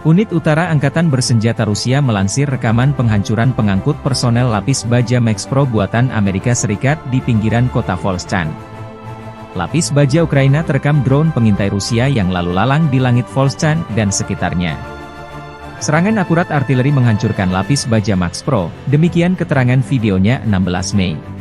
Unit Utara Angkatan Bersenjata Rusia melansir rekaman penghancuran pengangkut personel lapis baja Max Pro buatan Amerika Serikat di pinggiran kota Volchansk. Lapis baja Ukraina terekam drone pengintai Rusia yang lalu lalang di langit Volchansk dan sekitarnya. Serangan akurat artileri menghancurkan lapis baja Max Pro, demikian keterangan videonya 16 Mei.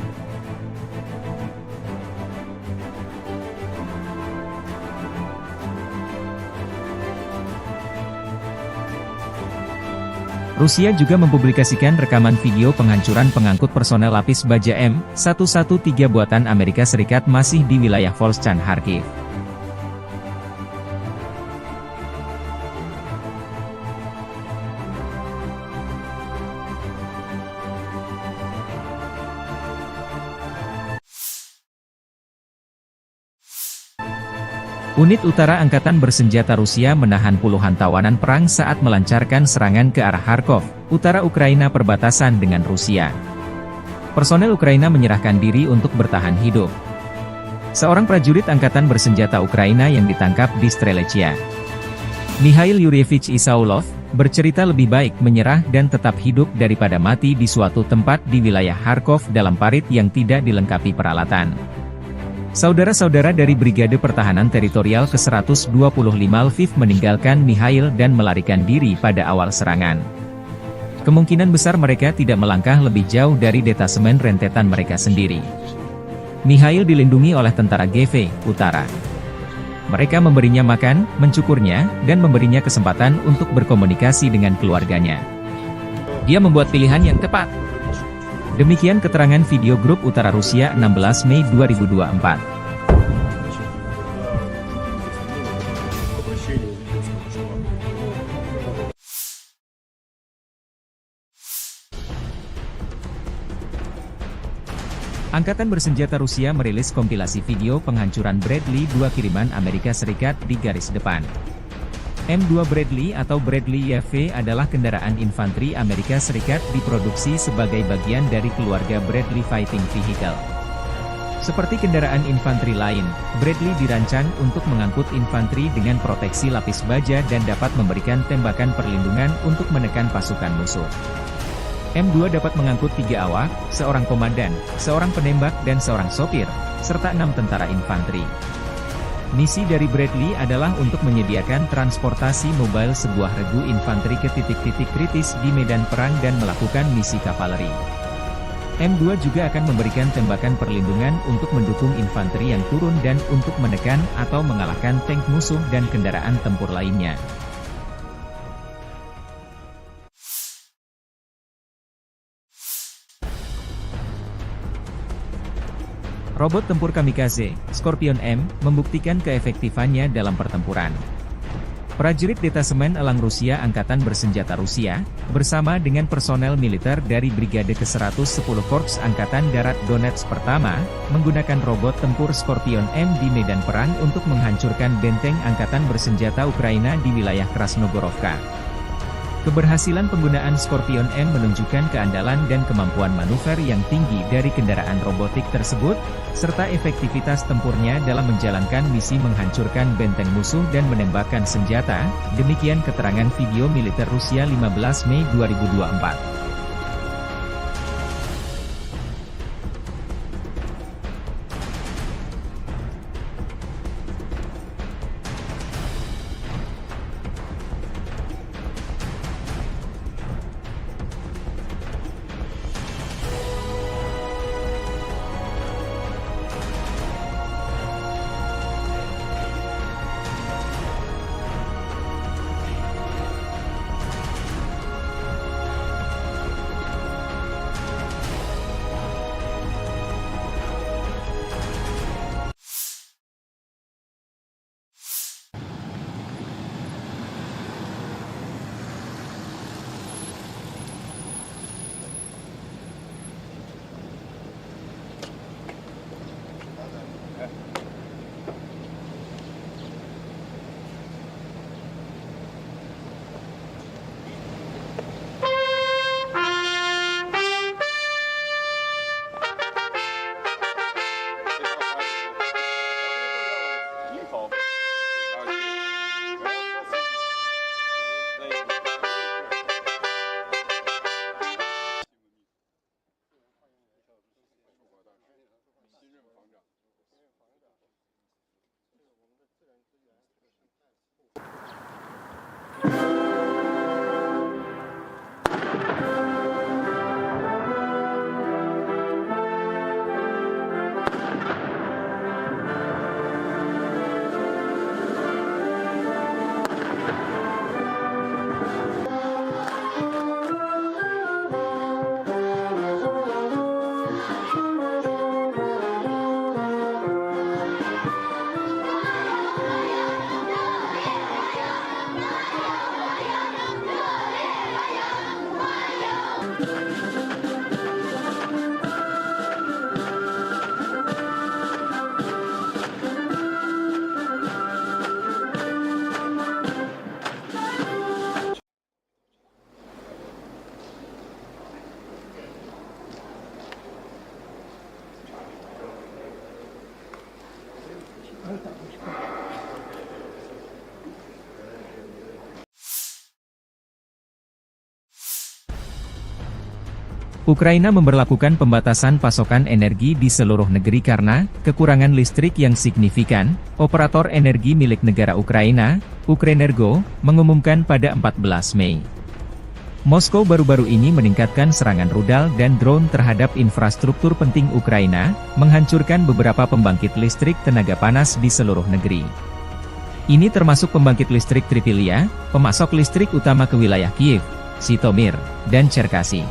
Rusia juga mempublikasikan rekaman video penghancuran pengangkut personel lapis baja M113 buatan Amerika Serikat masih di wilayah Volchansk Kharkiv. Unit Utara Angkatan Bersenjata Rusia menahan puluhan tawanan perang saat melancarkan serangan ke arah Kharkov, utara Ukraina perbatasan dengan Rusia. Personel Ukraina menyerahkan diri untuk bertahan hidup. Seorang prajurit Angkatan Bersenjata Ukraina yang ditangkap di Strelechia, Mikhail Yuryevich Isaulov, bercerita lebih baik menyerah dan tetap hidup daripada mati di suatu tempat di wilayah Kharkov dalam parit yang tidak dilengkapi peralatan. Saudara-saudara dari Brigade Pertahanan Teritorial ke-125 Lviv meninggalkan Mikhail dan melarikan diri pada awal serangan. Kemungkinan besar mereka tidak melangkah lebih jauh dari detasemen rentetan mereka sendiri. Mikhail dilindungi oleh tentara GV Utara. Mereka memberinya makan, mencukurnya, dan memberinya kesempatan untuk berkomunikasi dengan keluarganya. Dia membuat pilihan yang tepat. Demikian keterangan video grup Utara Rusia 16 Mei 2024. Angkatan Bersenjata Rusia merilis kompilasi video penghancuran Bradley 2 kiriman Amerika Serikat di garis depan. M2 Bradley atau Bradley YV adalah kendaraan infanteri Amerika Serikat diproduksi sebagai bagian dari keluarga Bradley Fighting Vehicle. Seperti kendaraan infanteri lain, Bradley dirancang untuk mengangkut infanteri dengan proteksi lapis baja dan dapat memberikan tembakan perlindungan untuk menekan pasukan musuh. M2 dapat mengangkut 3 awak, seorang komandan, seorang penembak dan seorang sopir, serta 6 tentara infanteri. Misi dari Bradley adalah untuk menyediakan transportasi mobile sebuah regu infanteri ke titik-titik kritis di medan perang dan melakukan misi kavaleri. M2 juga akan memberikan tembakan perlindungan untuk mendukung infanteri yang turun dan untuk menekan atau mengalahkan tank musuh dan kendaraan tempur lainnya. Robot tempur kamikaze, Scorpion M, membuktikan keefektifannya dalam pertempuran. Prajurit Detasemen Elang Rusia Angkatan Bersenjata Rusia, bersama dengan personel militer dari Brigade ke-110 Korps Angkatan Darat Donetsk Pertama, menggunakan robot tempur Scorpion M di medan perang untuk menghancurkan benteng Angkatan Bersenjata Ukraina di wilayah Krasnogorovka. Keberhasilan penggunaan Scorpion M menunjukkan keandalan dan kemampuan manuver yang tinggi dari kendaraan robotik tersebut, serta efektivitas tempurnya dalam menjalankan misi menghancurkan benteng musuh dan menembakkan senjata, demikian keterangan video militer Rusia 15 Mei 2024. Ukraina memberlakukan pembatasan pasokan energi di seluruh negeri karena kekurangan listrik yang signifikan. Operator energi milik negara Ukraina, Ukrenergo, mengumumkan pada 14 Mei. Moskow baru-baru ini meningkatkan serangan rudal dan drone terhadap infrastruktur penting Ukraina, menghancurkan beberapa pembangkit listrik tenaga panas di seluruh negeri. Ini termasuk pembangkit listrik Tripilia, pemasok listrik utama ke wilayah Kiev, Zhytomyr, dan Cherkasy.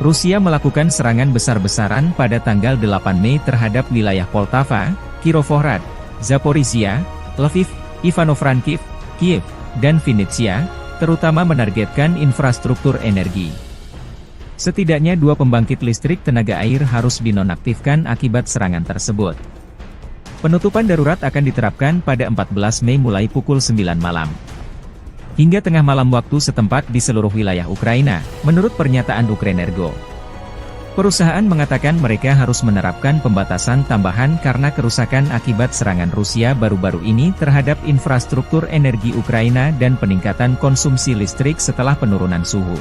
Rusia melakukan serangan besar-besaran pada tanggal 8 Mei terhadap wilayah Poltava, Kirovohrad, Zaporizhia, Lviv, Ivano-Frankivsk, Kiev, dan Vinnytsia, terutama menargetkan infrastruktur energi. Setidaknya 2 pembangkit listrik tenaga air harus dinonaktifkan akibat serangan tersebut. Penutupan darurat akan diterapkan pada 14 Mei mulai pukul 9 malam. Hingga tengah malam waktu setempat di seluruh wilayah Ukraina, menurut pernyataan Ukrenergo. Perusahaan mengatakan mereka harus menerapkan pembatasan tambahan karena kerusakan akibat serangan Rusia baru-baru ini terhadap infrastruktur energi Ukraina dan peningkatan konsumsi listrik setelah penurunan suhu.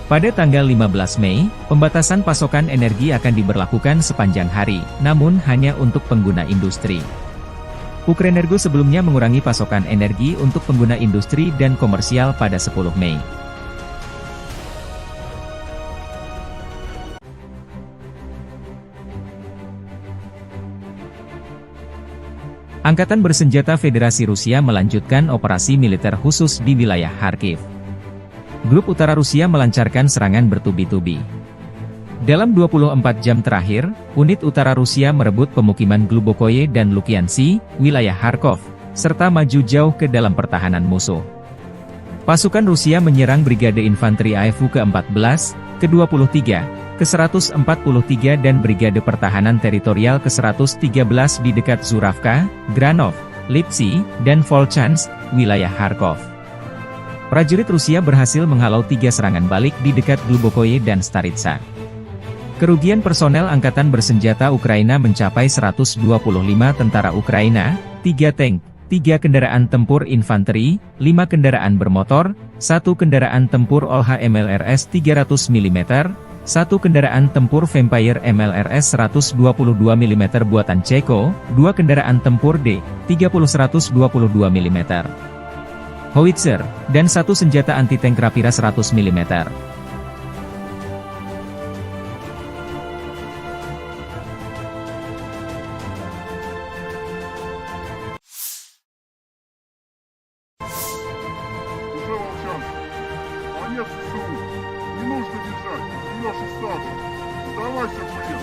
Pada tanggal 15 Mei, pembatasan pasokan energi akan diberlakukan sepanjang hari, namun hanya untuk pengguna industri. Ukrenergo sebelumnya mengurangi pasokan energi untuk pengguna industri dan komersial pada 10 Mei. Angkatan Bersenjata Federasi Rusia melanjutkan operasi militer khusus di wilayah Kharkiv. Grup Utara Rusia melancarkan serangan bertubi-tubi. Dalam 24 jam terakhir, unit utara Rusia merebut pemukiman Glubokoye dan Lukiansi, wilayah Kharkov, serta maju jauh ke dalam pertahanan musuh. Pasukan Rusia menyerang Brigade Infanteri AFU ke-14, ke-23, ke-143 dan Brigade Pertahanan Teritorial ke-113 di dekat Zuravka, Granov, Lipsy, dan Volchansk, wilayah Kharkov. Prajurit Rusia berhasil menghalau 3 serangan balik di dekat Glubokoye dan Staritsa. Kerugian personel Angkatan Bersenjata Ukraina mencapai 125 tentara Ukraina, 3 tank, 3 kendaraan tempur infanteri, 5 kendaraan bermotor, 1 kendaraan tempur OLH MLRS 300 mm, 1 kendaraan tempur Vampire MLRS 122 mm buatan Ceko, 2 kendaraan tempur D-30 122 mm, howitzer, dan 1 senjata anti-tank Rapira 100 mm.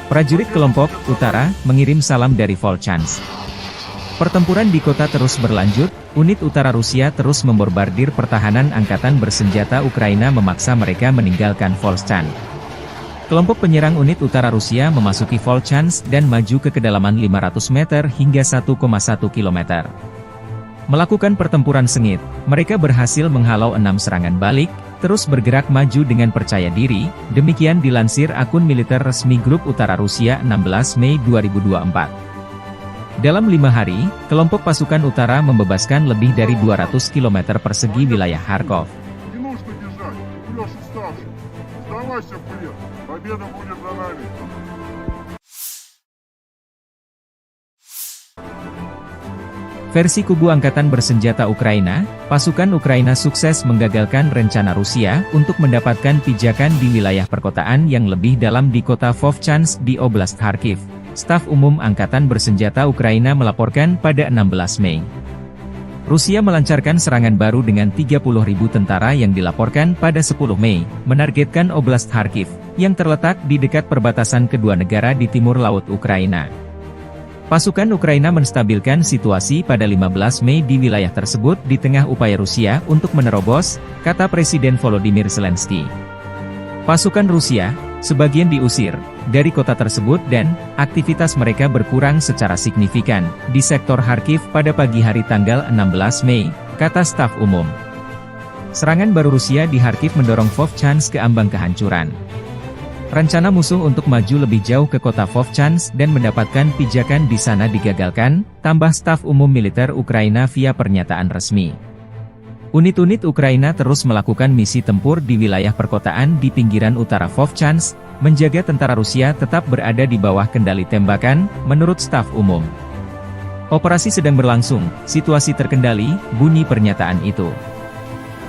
Prajurit kelompok Utara mengirim salam dari Volchansk. Pertempuran di kota terus berlanjut, unit utara Rusia terus membombardir pertahanan Angkatan Bersenjata Ukraina memaksa mereka meninggalkan Volchansk. Kelompok penyerang unit utara Rusia memasuki Volchansk dan maju ke kedalaman 500 meter hingga 1,1 km. Melakukan pertempuran sengit, mereka berhasil menghalau 6 serangan balik, terus bergerak maju dengan percaya diri, demikian dilansir akun militer resmi Grup Utara Rusia 16 Mei 2024. Dalam 5 hari, kelompok pasukan utara membebaskan lebih dari 200 km persegi wilayah Kharkov. Versi kubu Angkatan Bersenjata Ukraina, pasukan Ukraina sukses menggagalkan rencana Rusia untuk mendapatkan pijakan di wilayah perkotaan yang lebih dalam di kota Vovchansk di Oblast Kharkiv. Staf Umum Angkatan Bersenjata Ukraina melaporkan pada 16 Mei. Rusia melancarkan serangan baru dengan 30.000 tentara yang dilaporkan pada 10 Mei, menargetkan Oblast Kharkiv, yang terletak di dekat perbatasan kedua negara di timur laut Ukraina. Pasukan Ukraina menstabilkan situasi pada 15 Mei di wilayah tersebut di tengah upaya Rusia untuk menerobos, kata Presiden Volodymyr Zelensky. Pasukan Rusia, sebagian diusir dari kota tersebut dan aktivitas mereka berkurang secara signifikan di sektor Kharkiv pada pagi hari tanggal 16 Mei, kata staf umum. Serangan baru Rusia di Kharkiv mendorong Vovchansk ke ambang kehancuran. Rencana musuh untuk maju lebih jauh ke kota Vovchansk dan mendapatkan pijakan di sana digagalkan, tambah staf umum militer Ukraina via pernyataan resmi. Unit-unit Ukraina terus melakukan misi tempur di wilayah perkotaan di pinggiran utara Vovchansk, menjaga tentara Rusia tetap berada di bawah kendali tembakan, menurut staf umum. Operasi sedang berlangsung, situasi terkendali, bunyi pernyataan itu.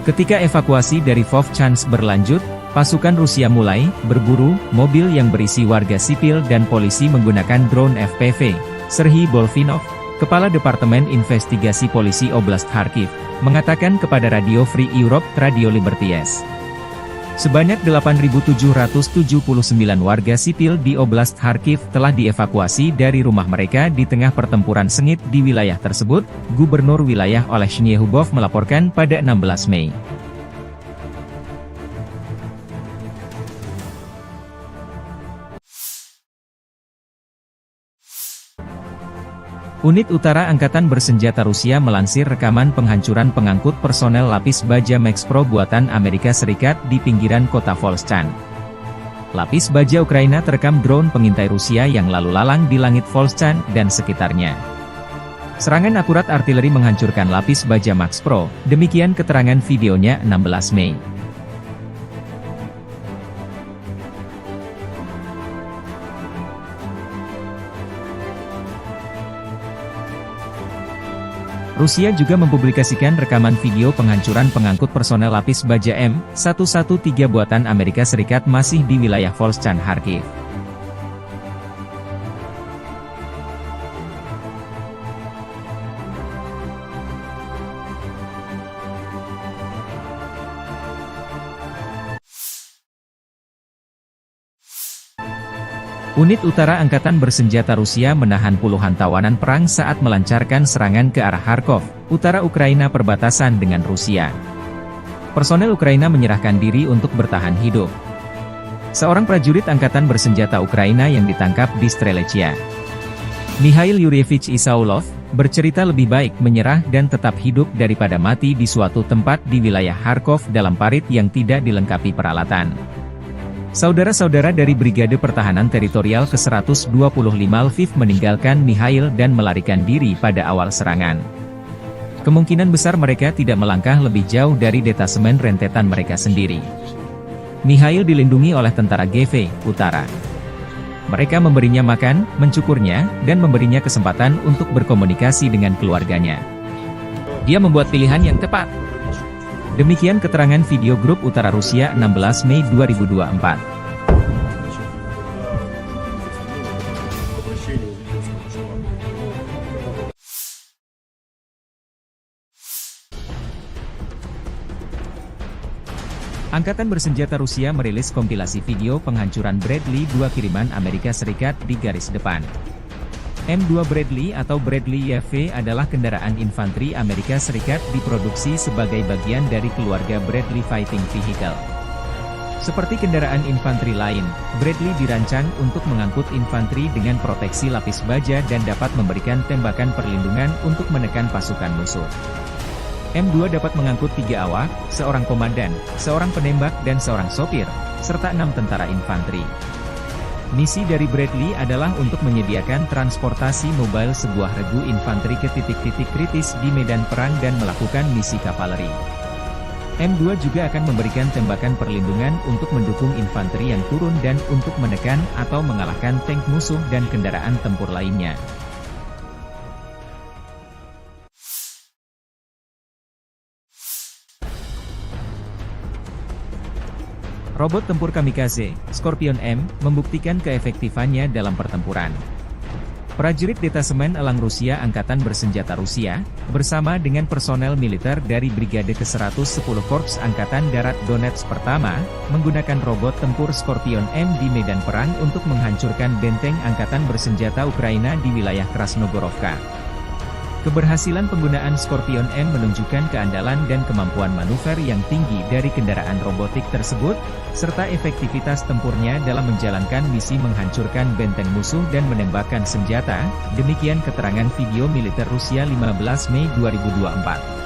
Ketika evakuasi dari Vovchansk berlanjut, pasukan Rusia mulai berburu mobil yang berisi warga sipil dan polisi menggunakan drone FPV. Serhiy Bolvinov, Kepala Departemen Investigasi Polisi Oblast Kharkiv, mengatakan kepada Radio Free Europe, Radio Liberties. Sebanyak 8.779 warga sipil di Oblast Kharkiv telah dievakuasi dari rumah mereka di tengah pertempuran sengit di wilayah tersebut, Gubernur wilayah Oleh Shnyehubov melaporkan pada 16 Mei. Unit Utara Angkatan Bersenjata Rusia melansir rekaman penghancuran pengangkut personel lapis baja Max Pro buatan Amerika Serikat di pinggiran kota Volchansk. Lapis baja Ukraina terekam drone pengintai Rusia yang lalu lalang di langit Volchansk dan sekitarnya. Serangan akurat artileri menghancurkan lapis baja Max Pro, demikian keterangan videonya 16 Mei. Rusia juga mempublikasikan rekaman video penghancuran pengangkut personel lapis baja M113 buatan Amerika Serikat masih di wilayah Volchansk Kharkiv. Unit Utara Angkatan Bersenjata Rusia menahan puluhan tawanan perang saat melancarkan serangan ke arah Kharkov, utara Ukraina perbatasan dengan Rusia. Personel Ukraina menyerahkan diri untuk bertahan hidup. Seorang prajurit Angkatan Bersenjata Ukraina yang ditangkap di Strelechia, Mikhail Yuryevich Isaulov, bercerita lebih baik menyerah dan tetap hidup daripada mati di suatu tempat di wilayah Kharkov dalam parit yang tidak dilengkapi peralatan. Saudara-saudara dari Brigade Pertahanan Teritorial ke-125 Lviv meninggalkan Mikhail dan melarikan diri pada awal serangan. Kemungkinan besar mereka tidak melangkah lebih jauh dari detasemen rentetan mereka sendiri. Mikhail dilindungi oleh tentara GV Utara. Mereka memberinya makan, mencukurnya, dan memberinya kesempatan untuk berkomunikasi dengan keluarganya. Dia membuat pilihan yang tepat. Demikian keterangan video grup Utara Rusia 16 Mei 2024. Angkatan Bersenjata Rusia merilis kompilasi video penghancuran Bradley 2 kiriman Amerika Serikat di garis depan. M2 Bradley atau Bradley YV adalah kendaraan infanteri Amerika Serikat diproduksi sebagai bagian dari keluarga Bradley Fighting Vehicle. Seperti kendaraan infanteri lain, Bradley dirancang untuk mengangkut infanteri dengan proteksi lapis baja dan dapat memberikan tembakan perlindungan untuk menekan pasukan musuh. M2 dapat mengangkut 3 awak, seorang komandan, seorang penembak dan seorang sopir, serta 6 tentara infanteri. Misi dari Bradley adalah untuk menyediakan transportasi mobile sebuah regu infanteri ke titik-titik kritis di medan perang dan melakukan misi kavaleri. M2 juga akan memberikan tembakan perlindungan untuk mendukung infanteri yang turun dan untuk menekan atau mengalahkan tank musuh dan kendaraan tempur lainnya. Robot tempur kamikaze, Scorpion M, membuktikan keefektifannya dalam pertempuran. Prajurit Detasemen Elang Rusia Angkatan Bersenjata Rusia, bersama dengan personel militer dari Brigade ke-110 Korps Angkatan Darat Donetsk Pertama, menggunakan robot tempur Scorpion M di medan perang untuk menghancurkan benteng Angkatan Bersenjata Ukraina di wilayah Krasnogorovka. Keberhasilan penggunaan Scorpion M menunjukkan keandalan dan kemampuan manuver yang tinggi dari kendaraan robotik tersebut, serta efektivitas tempurnya dalam menjalankan misi menghancurkan benteng musuh dan menembakkan senjata, demikian keterangan video militer Rusia 15 Mei 2024.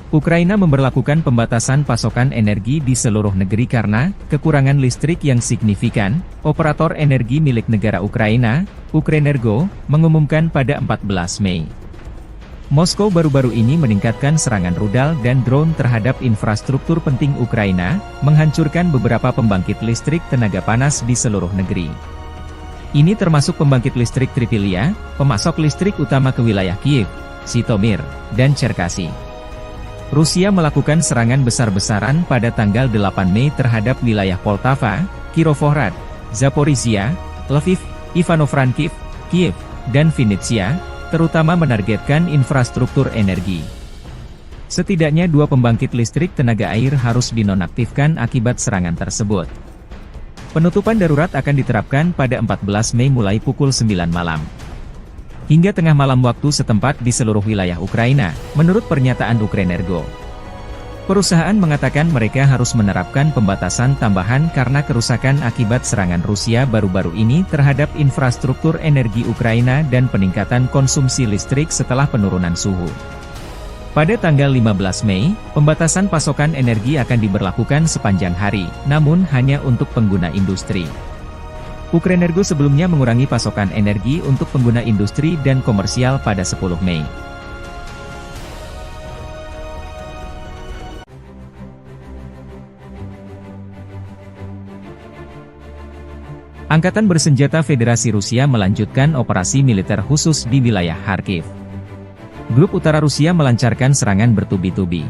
Ukraina memberlakukan pembatasan pasokan energi di seluruh negeri karena kekurangan listrik yang signifikan. Operator energi milik negara Ukraina, Ukrenergo, mengumumkan pada 14 Mei. Moskow baru-baru ini meningkatkan serangan rudal dan drone terhadap infrastruktur penting Ukraina, menghancurkan beberapa pembangkit listrik tenaga panas di seluruh negeri. Ini termasuk pembangkit listrik Tripilia, pemasok listrik utama ke wilayah Kiev, Zhytomyr, dan Cherkasy. Rusia melakukan serangan besar-besaran pada tanggal 8 Mei terhadap wilayah Poltava, Kirovohrad, Zaporizhia, Lviv, Ivano-Frankivsk, Kiev, dan Vinnytsia, terutama menargetkan infrastruktur energi. Setidaknya 2 pembangkit listrik tenaga air harus dinonaktifkan akibat serangan tersebut. Penutupan darurat akan diterapkan pada 14 Mei mulai pukul 9 malam. Hingga tengah malam waktu setempat di seluruh wilayah Ukraina, menurut pernyataan Ukrenergo. Perusahaan mengatakan mereka harus menerapkan pembatasan tambahan karena kerusakan akibat serangan Rusia baru-baru ini terhadap infrastruktur energi Ukraina dan peningkatan konsumsi listrik setelah penurunan suhu. Pada tanggal 15 Mei, pembatasan pasokan energi akan diberlakukan sepanjang hari, namun hanya untuk pengguna industri. Ukrenergo sebelumnya mengurangi pasokan energi untuk pengguna industri dan komersial pada 10 Mei. Angkatan Bersenjata Federasi Rusia melanjutkan operasi militer khusus di wilayah Kharkiv. Grup Utara Rusia melancarkan serangan bertubi-tubi.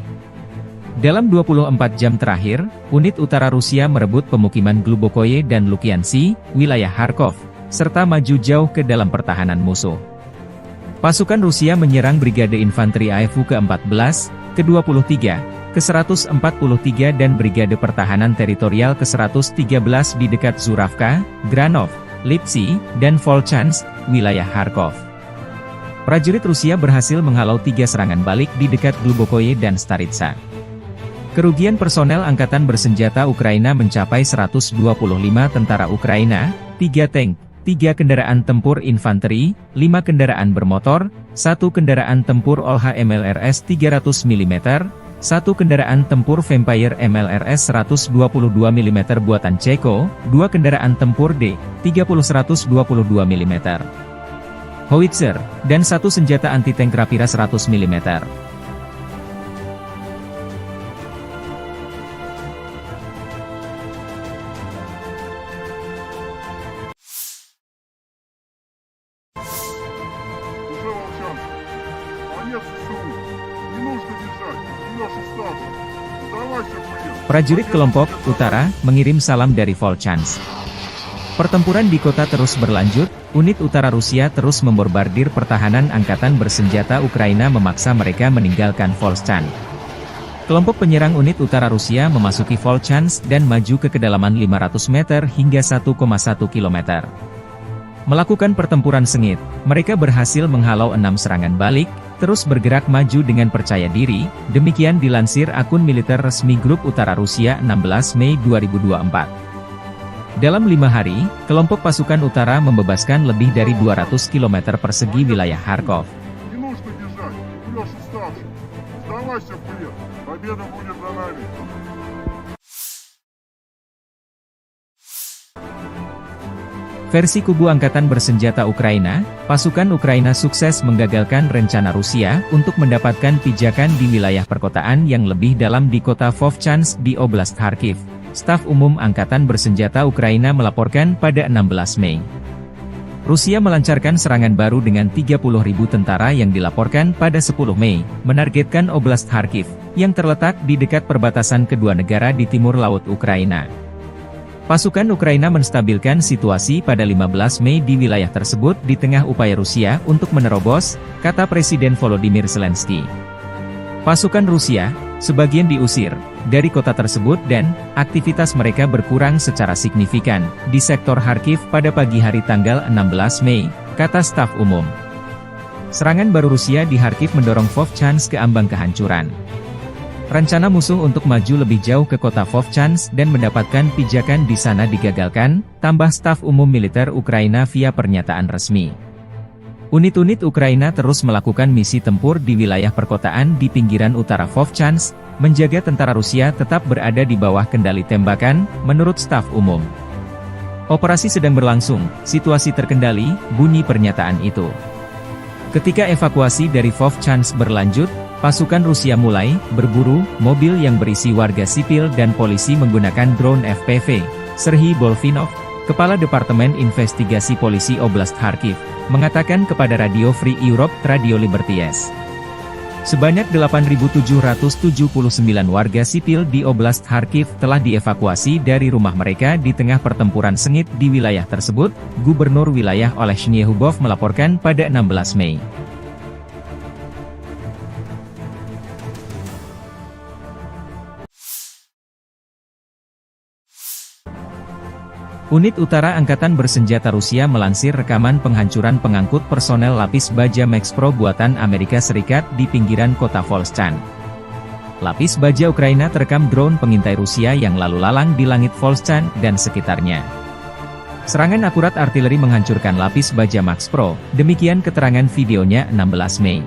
Dalam 24 jam terakhir, unit utara Rusia merebut pemukiman Glubokoye dan Lukiansi, wilayah Kharkov, serta maju jauh ke dalam pertahanan musuh. Pasukan Rusia menyerang Brigade Infanteri AFU ke-14, ke-23, ke-143 dan Brigade Pertahanan Teritorial ke-113 di dekat Zuravka, Granov, Lipsy, dan Volchansk, wilayah Kharkov. Prajurit Rusia berhasil menghalau 3 serangan balik di dekat Glubokoye dan Staritsa. Kerugian personel Angkatan Bersenjata Ukraina mencapai 125 tentara Ukraina, 3 tank, 3 kendaraan tempur infanteri, 5 kendaraan bermotor, 1 kendaraan tempur OLH MLRS 300 mm, 1 kendaraan tempur Vampire MLRS 122 mm buatan Ceko, 2 kendaraan tempur D-30 122 mm, Howitzer, dan 1 senjata anti-tank Rapira 100 mm. Prajurit kelompok Utara mengirim salam dari Volchansk. Pertempuran di kota terus berlanjut, unit utara Rusia terus membombardir pertahanan Angkatan Bersenjata Ukraina memaksa mereka meninggalkan Volchansk. Kelompok penyerang unit utara Rusia memasuki Volchansk dan maju ke kedalaman 500 meter hingga 1,1 km. Melakukan pertempuran sengit, mereka berhasil menghalau 6 serangan balik, terus bergerak maju dengan percaya diri, demikian dilansir akun militer resmi Grup Utara Rusia 16 Mei 2024. Dalam 5 hari, kelompok pasukan utara membebaskan lebih dari 200 km persegi wilayah Kharkov. Versi kubu Angkatan Bersenjata Ukraina, pasukan Ukraina sukses menggagalkan rencana Rusia untuk mendapatkan pijakan di wilayah perkotaan yang lebih dalam di kota Vovchansk di Oblast Kharkiv. Staf Umum Angkatan Bersenjata Ukraina melaporkan pada 16 Mei. Rusia melancarkan serangan baru dengan 30.000 tentara yang dilaporkan pada 10 Mei, menargetkan Oblast Kharkiv, yang terletak di dekat perbatasan kedua negara di timur laut Ukraina. Pasukan Ukraina menstabilkan situasi pada 15 Mei di wilayah tersebut di tengah upaya Rusia untuk menerobos, kata Presiden Volodymyr Zelensky. Pasukan Rusia, sebagian diusir dari kota tersebut dan aktivitas mereka berkurang secara signifikan di sektor Kharkiv pada pagi hari tanggal 16 Mei, kata staf umum. Serangan baru Rusia di Kharkiv mendorong Vovchansk ke ambang kehancuran. Rencana musuh untuk maju lebih jauh ke kota Vovchansk dan mendapatkan pijakan di sana digagalkan, tambah staf umum militer Ukraina via pernyataan resmi. Unit-unit Ukraina terus melakukan misi tempur di wilayah perkotaan di pinggiran utara Vovchansk, menjaga tentara Rusia tetap berada di bawah kendali tembakan, menurut staf umum. Operasi sedang berlangsung, situasi terkendali, bunyi pernyataan itu. Ketika evakuasi dari Vovchansk berlanjut, pasukan Rusia mulai berburu mobil yang berisi warga sipil dan polisi menggunakan drone FPV. Serhiy Bolvinov, Kepala Departemen Investigasi Polisi Oblast Kharkiv, mengatakan kepada Radio Free Europe, Radio Liberties. Sebanyak 8.779 warga sipil di Oblast Kharkiv telah dievakuasi dari rumah mereka di tengah pertempuran sengit di wilayah tersebut, Gubernur wilayah Oleh Shnyehubov melaporkan pada 16 Mei. Unit Utara Angkatan Bersenjata Rusia melansir rekaman penghancuran pengangkut personel lapis baja Max Pro buatan Amerika Serikat di pinggiran kota Volchansk. Lapis baja Ukraina terekam drone pengintai Rusia yang lalu lalang di langit Volchansk dan sekitarnya. Serangan akurat artileri menghancurkan lapis baja Max Pro, demikian keterangan videonya 16 Mei.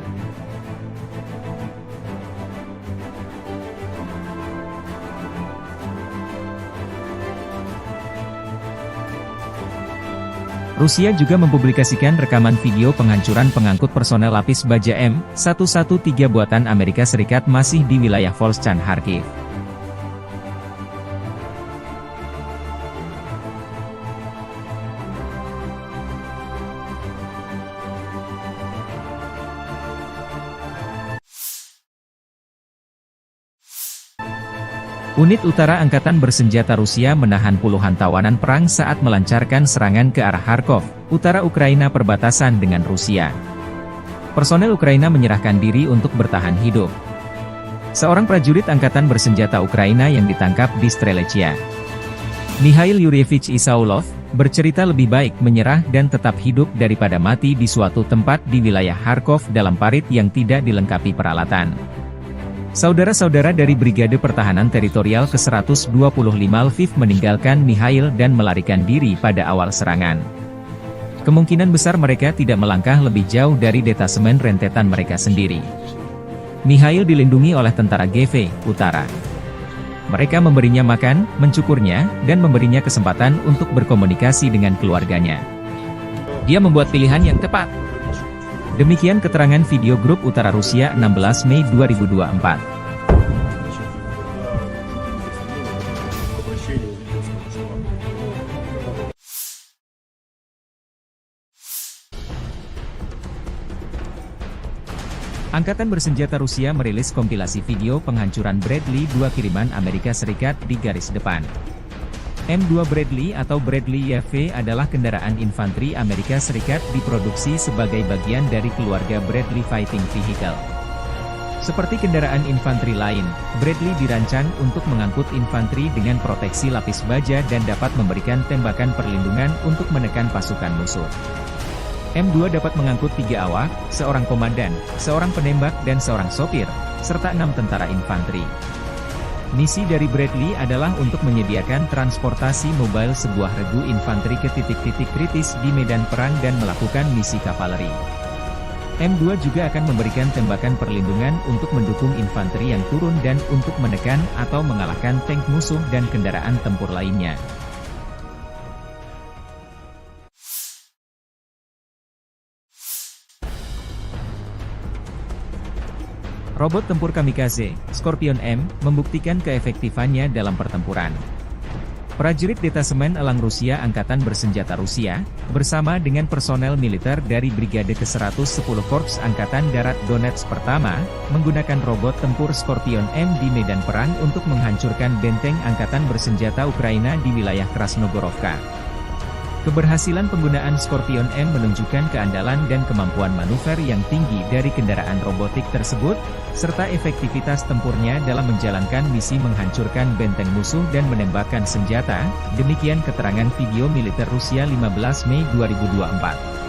Rusia juga mempublikasikan rekaman video penghancuran pengangkut personel lapis baja M113 buatan Amerika Serikat masih di wilayah Volchansk Kharkiv. Unit Utara Angkatan Bersenjata Rusia menahan puluhan tawanan perang saat melancarkan serangan ke arah Kharkov, utara Ukraina perbatasan dengan Rusia. Personel Ukraina menyerahkan diri untuk bertahan hidup. Seorang prajurit Angkatan Bersenjata Ukraina yang ditangkap di Strelechia, Mikhail Yuryevich Isaulov, bercerita lebih baik menyerah dan tetap hidup daripada mati di suatu tempat di wilayah Kharkov dalam parit yang tidak dilengkapi peralatan. Saudara-saudara dari Brigade Pertahanan Teritorial ke-125 Lviv meninggalkan Mikhail dan melarikan diri pada awal serangan. Kemungkinan besar mereka tidak melangkah lebih jauh dari detasemen rentetan mereka sendiri. Mikhail dilindungi oleh tentara GV Utara. Mereka memberinya makan, mencukurnya, dan memberinya kesempatan untuk berkomunikasi dengan keluarganya. Dia membuat pilihan yang tepat. Demikian keterangan video grup Utara Rusia 16 Mei 2024. Angkatan Bersenjata Rusia merilis kompilasi video penghancuran Bradley 2 kiriman Amerika Serikat di garis depan. M2 Bradley atau Bradley YV adalah kendaraan infanteri Amerika Serikat diproduksi sebagai bagian dari keluarga Bradley Fighting Vehicle. Seperti kendaraan infanteri lain, Bradley dirancang untuk mengangkut infanteri dengan proteksi lapis baja dan dapat memberikan tembakan perlindungan untuk menekan pasukan musuh. M2 dapat mengangkut 3 awak, seorang komandan, seorang penembak dan seorang sopir, serta 6 tentara infanteri. Misi dari Bradley adalah untuk menyediakan transportasi mobile sebuah regu infanteri ke titik-titik kritis di medan perang dan melakukan misi kavaleri. M2 juga akan memberikan tembakan perlindungan untuk mendukung infanteri yang turun dan untuk menekan atau mengalahkan tank musuh dan kendaraan tempur lainnya. Robot tempur kamikaze, Scorpion M, membuktikan keefektifannya dalam pertempuran. Prajurit Detasemen Elang Rusia Angkatan Bersenjata Rusia, bersama dengan personel militer dari Brigade ke-110 Korps Angkatan Darat Donetsk Pertama, menggunakan robot tempur Scorpion M di medan perang untuk menghancurkan benteng Angkatan Bersenjata Ukraina di wilayah Krasnogorovka. Keberhasilan penggunaan Scorpion M menunjukkan keandalan dan kemampuan manuver yang tinggi dari kendaraan robotik tersebut, serta efektivitas tempurnya dalam menjalankan misi menghancurkan benteng musuh dan menembakkan senjata, demikian keterangan video militer Rusia 15 Mei 2024.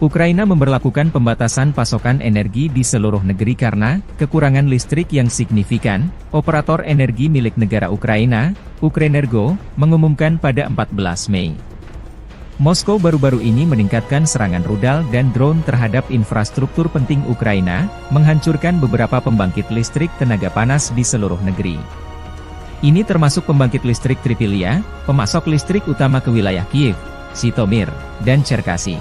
Ukraina memberlakukan pembatasan pasokan energi di seluruh negeri karena kekurangan listrik yang signifikan. Operator energi milik negara Ukraina, Ukrenergo, mengumumkan pada 14 Mei. Moskow baru-baru ini meningkatkan serangan rudal dan drone terhadap infrastruktur penting Ukraina, menghancurkan beberapa pembangkit listrik tenaga panas di seluruh negeri. Ini termasuk pembangkit listrik Tripilia, pemasok listrik utama ke wilayah Kiev, Zhytomyr, dan Cherkasy.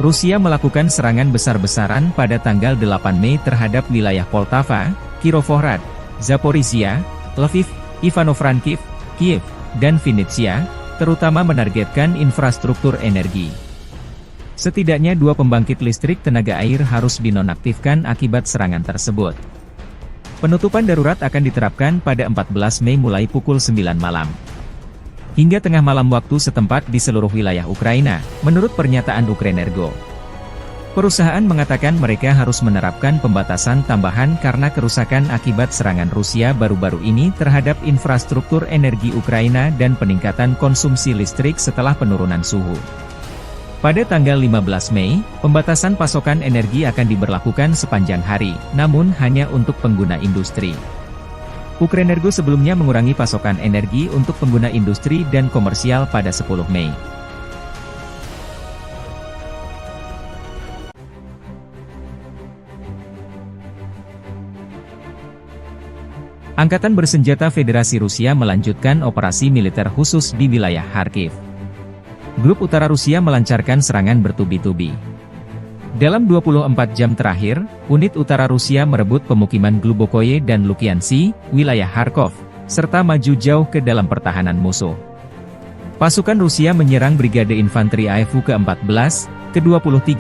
Rusia melakukan serangan besar-besaran pada tanggal 8 Mei terhadap wilayah Poltava, Kirovohrad, Zaporizhia, Lviv, Ivano-Frankivsk, Kiev, dan Vinnytsia, terutama menargetkan infrastruktur energi. Setidaknya 2 pembangkit listrik tenaga air harus dinonaktifkan akibat serangan tersebut. Penutupan darurat akan diterapkan pada 14 Mei mulai pukul 9 malam. Hingga tengah malam waktu setempat di seluruh wilayah Ukraina, menurut pernyataan Ukrenergo. Perusahaan mengatakan mereka harus menerapkan pembatasan tambahan karena kerusakan akibat serangan Rusia baru-baru ini terhadap infrastruktur energi Ukraina dan peningkatan konsumsi listrik setelah penurunan suhu. Pada tanggal 15 Mei, pembatasan pasokan energi akan diberlakukan sepanjang hari, namun hanya untuk pengguna industri. Ukrenergo sebelumnya mengurangi pasokan energi untuk pengguna industri dan komersial pada 10 Mei. Angkatan Bersenjata Federasi Rusia melanjutkan operasi militer khusus di wilayah Kharkiv. Grup Utara Rusia melancarkan serangan bertubi-tubi. Dalam 24 jam terakhir, unit utara Rusia merebut pemukiman Glubokoye dan Lukiansi, wilayah Kharkov, serta maju jauh ke dalam pertahanan musuh. Pasukan Rusia menyerang Brigade Infanteri AFU ke-14, ke-23,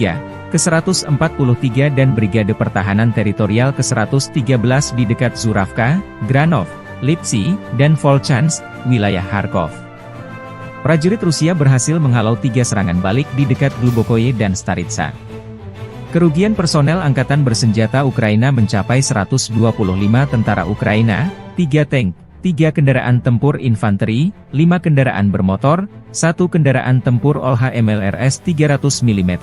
ke-143 dan Brigade Pertahanan Teritorial ke-113 di dekat Zuravka, Granov, Lipsy, dan Volchansk, wilayah Kharkov. Prajurit Rusia berhasil menghalau 3 serangan balik di dekat Glubokoye dan Staritsa. Kerugian personel Angkatan Bersenjata Ukraina mencapai 125 tentara Ukraina, 3 tank, 3 kendaraan tempur infanteri, 5 kendaraan bermotor, 1 kendaraan tempur OLH MLRS 300 mm,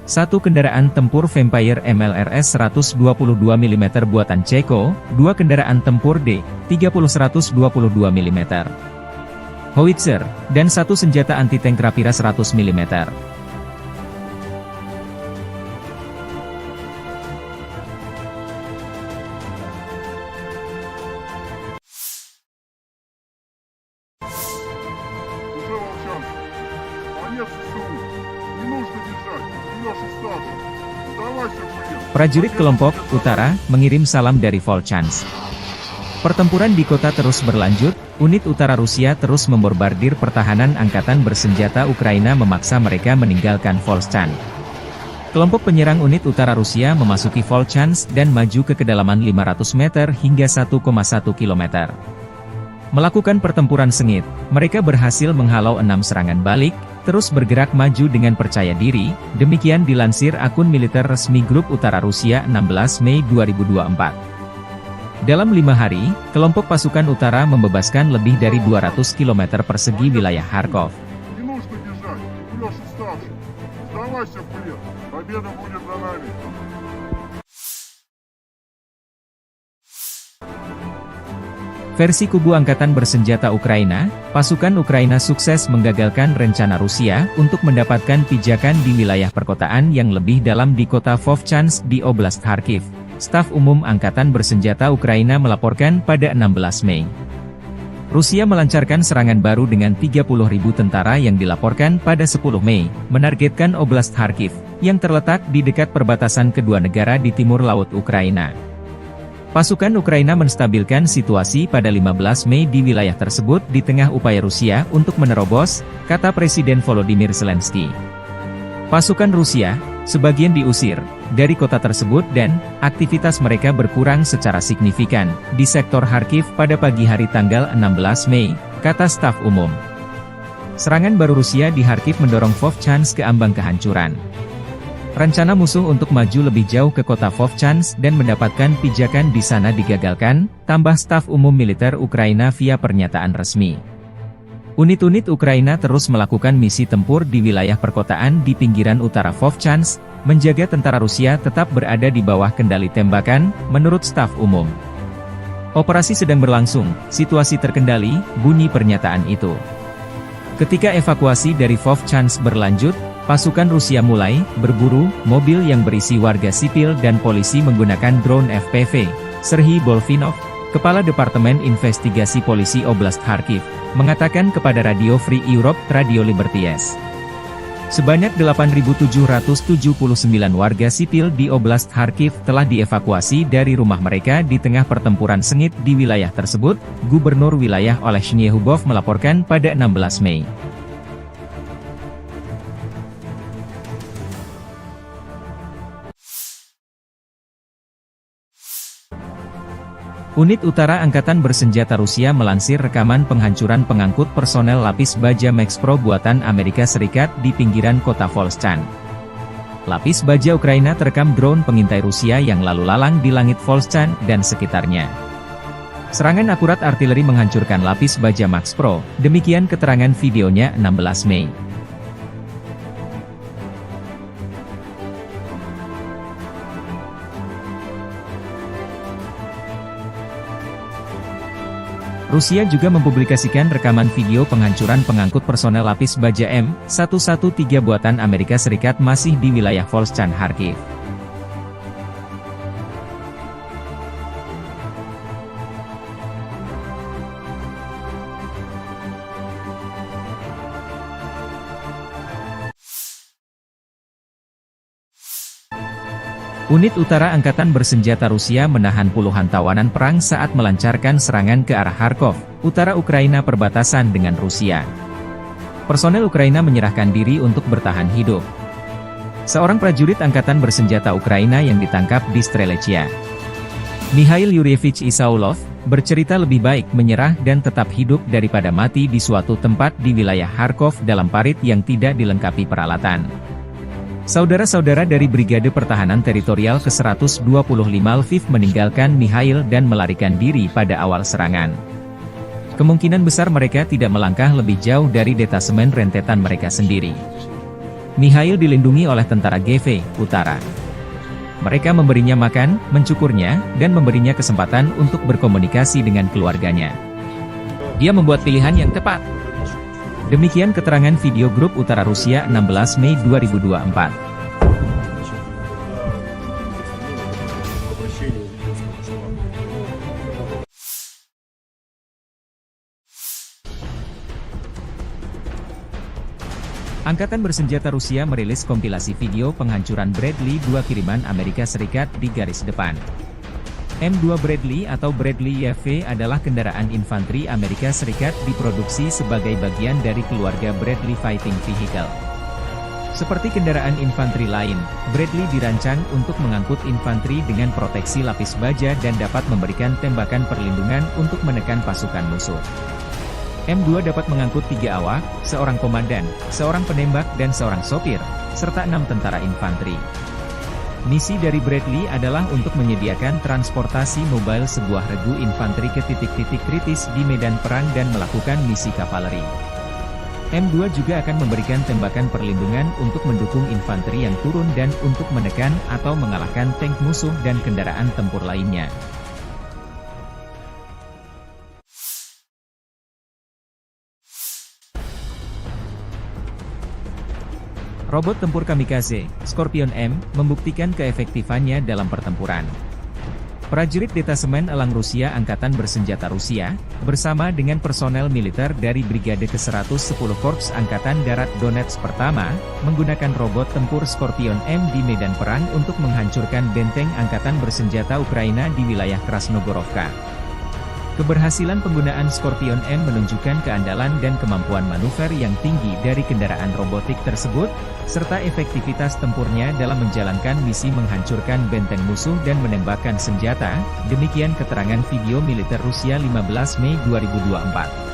1 kendaraan tempur Vampire MLRS 122 mm buatan Ceko, 2 kendaraan tempur D-30 122 mm, howitzer, dan 1 senjata anti-tank Rapira 100 mm. Prajurit kelompok Utara mengirim salam dari Volchansk. Pertempuran di kota terus berlanjut, unit utara Rusia terus membombardir pertahanan Angkatan Bersenjata Ukraina memaksa mereka meninggalkan Volchansk. Kelompok penyerang unit utara Rusia memasuki Volchansk dan maju ke kedalaman 500 meter hingga 1,1 km. Melakukan pertempuran sengit, mereka berhasil menghalau 6 serangan balik, terus bergerak maju dengan percaya diri, demikian dilansir akun militer resmi Grup Utara Rusia 16 Mei 2024. Dalam 5 hari, kelompok pasukan utara membebaskan lebih dari 200 km persegi wilayah Kharkov. Versi kubu Angkatan Bersenjata Ukraina, pasukan Ukraina sukses menggagalkan rencana Rusia untuk mendapatkan pijakan di wilayah perkotaan yang lebih dalam di kota Vovchansk di Oblast Kharkiv. Staf Umum Angkatan Bersenjata Ukraina melaporkan pada 16 Mei. Rusia melancarkan serangan baru dengan 30.000 tentara yang dilaporkan pada 10 Mei, menargetkan Oblast Kharkiv, yang terletak di dekat perbatasan kedua negara di timur laut Ukraina. Pasukan Ukraina menstabilkan situasi pada 15 Mei di wilayah tersebut di tengah upaya Rusia untuk menerobos, kata Presiden Volodymyr Zelensky. Pasukan Rusia, sebagian diusir dari kota tersebut dan aktivitas mereka berkurang secara signifikan di sektor Kharkiv pada pagi hari tanggal 16 Mei, kata staf umum. Serangan baru Rusia di Kharkiv mendorong Vovchansk ke ambang kehancuran. Rencana musuh untuk maju lebih jauh ke kota Vovchansk dan mendapatkan pijakan di sana digagalkan, tambah staf umum militer Ukraina via pernyataan resmi. Unit-unit Ukraina terus melakukan misi tempur di wilayah perkotaan di pinggiran utara Vovchansk, menjaga tentara Rusia tetap berada di bawah kendali tembakan, menurut staf umum. Operasi sedang berlangsung, situasi terkendali, bunyi pernyataan itu. Ketika evakuasi dari Vovchansk berlanjut, pasukan Rusia mulai berburu mobil yang berisi warga sipil dan polisi menggunakan drone FPV. Serhiy Bolfinov, Kepala Departemen Investigasi Polisi Oblast Kharkiv, mengatakan kepada Radio Free Europe, Radio Liberties. Sebanyak 8.779 warga sipil di Oblast Kharkiv telah dievakuasi dari rumah mereka di tengah pertempuran sengit di wilayah tersebut, Gubernur wilayah Oleh Shnyehubov melaporkan pada 16 Mei. Unit Utara Angkatan Bersenjata Rusia melansir rekaman penghancuran pengangkut personel lapis baja Max Pro buatan Amerika Serikat di pinggiran kota Volchansk. Lapis baja Ukraina terekam drone pengintai Rusia yang lalu lalang di langit Volchansk dan sekitarnya. Serangan akurat artileri menghancurkan lapis baja Max Pro, demikian keterangan videonya 16 Mei. Rusia juga mempublikasikan rekaman video penghancuran pengangkut personel lapis baja M113 buatan Amerika Serikat masih di wilayah Volchansk Kharkiv. Unit Utara Angkatan Bersenjata Rusia menahan puluhan tawanan perang saat melancarkan serangan ke arah Kharkov, utara Ukraina perbatasan dengan Rusia. Personel Ukraina menyerahkan diri untuk bertahan hidup. Seorang prajurit Angkatan Bersenjata Ukraina yang ditangkap di Strelechia, Mikhail Yuryevich Isaulov, bercerita lebih baik menyerah dan tetap hidup daripada mati di suatu tempat di wilayah Kharkov dalam parit yang tidak dilengkapi peralatan. Saudara-saudara dari Brigade Pertahanan Teritorial ke-125 Lviv meninggalkan Mikhail dan melarikan diri pada awal serangan. Kemungkinan besar mereka tidak melangkah lebih jauh dari detasemen rentetan mereka sendiri. Mikhail dilindungi oleh tentara GV Utara. Mereka memberinya makan, mencukurnya, dan memberinya kesempatan untuk berkomunikasi dengan keluarganya. Dia membuat pilihan yang tepat. Demikian keterangan video grup Utara Rusia 16 Mei 2024. Angkatan Bersenjata Rusia merilis kompilasi video penghancuran Bradley 2 kiriman Amerika Serikat di garis depan. M2 Bradley atau Bradley YV adalah kendaraan infanteri Amerika Serikat diproduksi sebagai bagian dari keluarga Bradley Fighting Vehicle. Seperti kendaraan infanteri lain, Bradley dirancang untuk mengangkut infanteri dengan proteksi lapis baja dan dapat memberikan tembakan perlindungan untuk menekan pasukan musuh. M2 dapat mengangkut 3 awak, seorang komandan, seorang penembak dan seorang sopir, serta 6 tentara infanteri. Misi dari Bradley adalah untuk menyediakan transportasi mobile sebuah regu infanteri ke titik-titik kritis di medan perang dan melakukan misi kavaleri. M2 juga akan memberikan tembakan perlindungan untuk mendukung infanteri yang turun dan untuk menekan atau mengalahkan tank musuh dan kendaraan tempur lainnya. Robot tempur kamikaze, Scorpion M, membuktikan keefektifannya dalam pertempuran. Prajurit Detasemen Elang Rusia Angkatan Bersenjata Rusia, bersama dengan personel militer dari Brigade ke-110 Korps Angkatan Darat Donetsk Pertama, menggunakan robot tempur Scorpion M di medan perang untuk menghancurkan benteng Angkatan Bersenjata Ukraina di wilayah Krasnogorovka. Keberhasilan penggunaan Scorpion M menunjukkan keandalan dan kemampuan manuver yang tinggi dari kendaraan robotik tersebut, serta efektivitas tempurnya dalam menjalankan misi menghancurkan benteng musuh dan menembakkan senjata, demikian keterangan video militer Rusia 15 Mei 2024.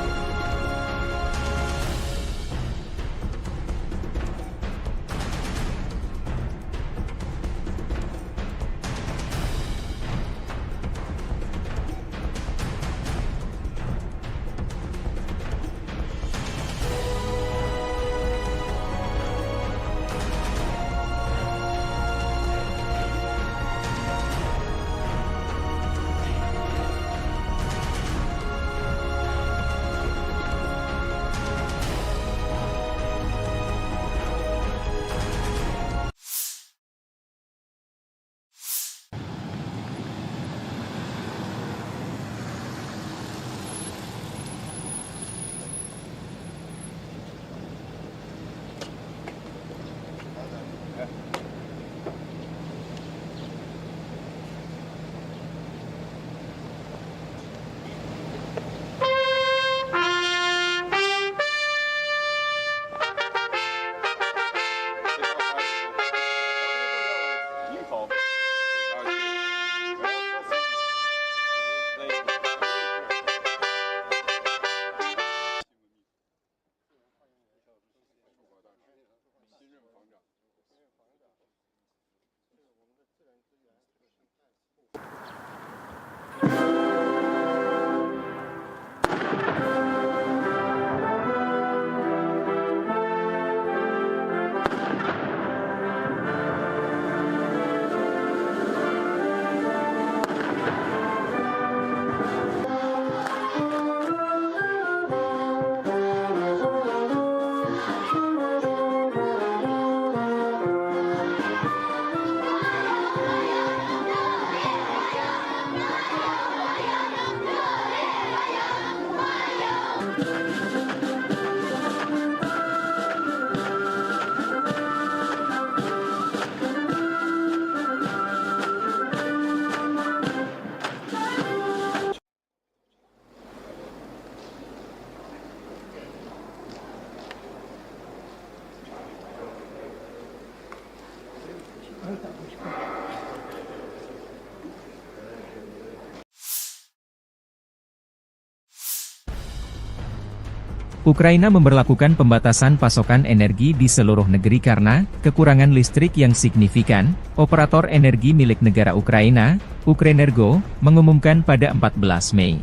Ukraina memberlakukan pembatasan pasokan energi di seluruh negeri karena kekurangan listrik yang signifikan. Operator energi milik negara Ukraina, Ukrenergo, mengumumkan pada 14 Mei.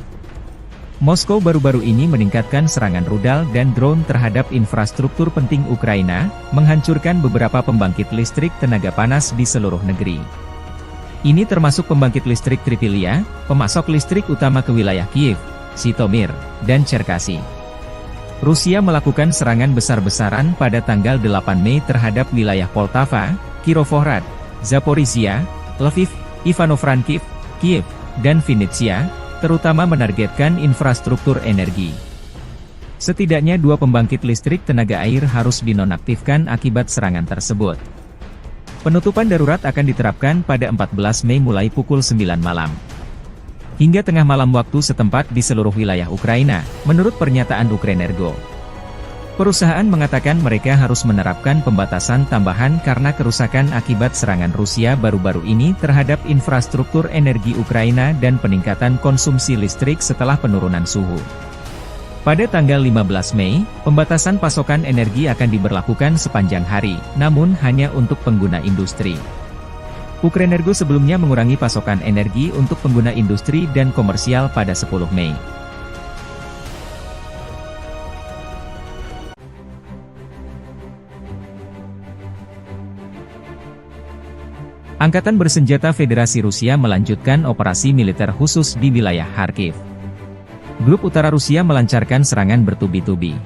Moskow baru-baru ini meningkatkan serangan rudal dan drone terhadap infrastruktur penting Ukraina, menghancurkan beberapa pembangkit listrik tenaga panas di seluruh negeri. Ini termasuk pembangkit listrik Tripilia, pemasok listrik utama ke wilayah Kiev, Zhytomyr, dan Cherkasy. Rusia melakukan serangan besar-besaran pada tanggal 8 Mei terhadap wilayah Poltava, Kirovohrad, Zaporizhia, Lviv, Ivano-Frankivsk, Kiev, dan Vinnytsia, terutama menargetkan infrastruktur energi. Setidaknya 2 pembangkit listrik tenaga air harus dinonaktifkan akibat serangan tersebut. Penutupan darurat akan diterapkan pada 14 Mei mulai pukul 9 malam. Hingga tengah malam waktu setempat di seluruh wilayah Ukraina, menurut pernyataan Ukrenergo. Perusahaan mengatakan mereka harus menerapkan pembatasan tambahan karena kerusakan akibat serangan Rusia baru-baru ini terhadap infrastruktur energi Ukraina dan peningkatan konsumsi listrik setelah penurunan suhu. Pada tanggal 15 Mei, pembatasan pasokan energi akan diberlakukan sepanjang hari, namun hanya untuk pengguna industri. Ukrenergo sebelumnya mengurangi pasokan energi untuk pengguna industri dan komersial pada 10 Mei. Angkatan Bersenjata Federasi Rusia melanjutkan operasi militer khusus di wilayah Kharkiv. Grup Utara Rusia melancarkan serangan bertubi-tubi.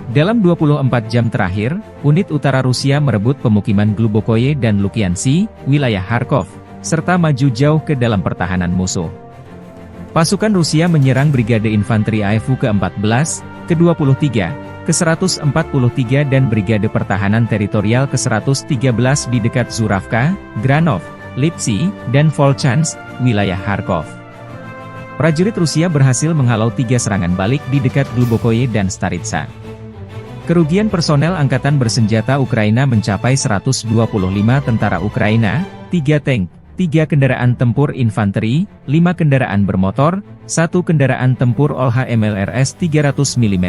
Dalam 24 jam terakhir, unit utara Rusia merebut pemukiman Glubokoye dan Lukiansi, wilayah Kharkov, serta maju jauh ke dalam pertahanan musuh. Pasukan Rusia menyerang Brigade Infanteri AFU ke-14, ke-23, ke-143 dan Brigade Pertahanan Teritorial ke-113 di dekat Zuravka, Granov, Lipsy, dan Volchansk, wilayah Kharkov. Prajurit Rusia berhasil menghalau 3 serangan balik di dekat Glubokoye dan Staritsa. Kerugian personel angkatan bersenjata Ukraina mencapai 125 tentara Ukraina, 3 tank, 3 kendaraan tempur infanteri, 5 kendaraan bermotor, 1 kendaraan tempur OLH MLRS 300 mm,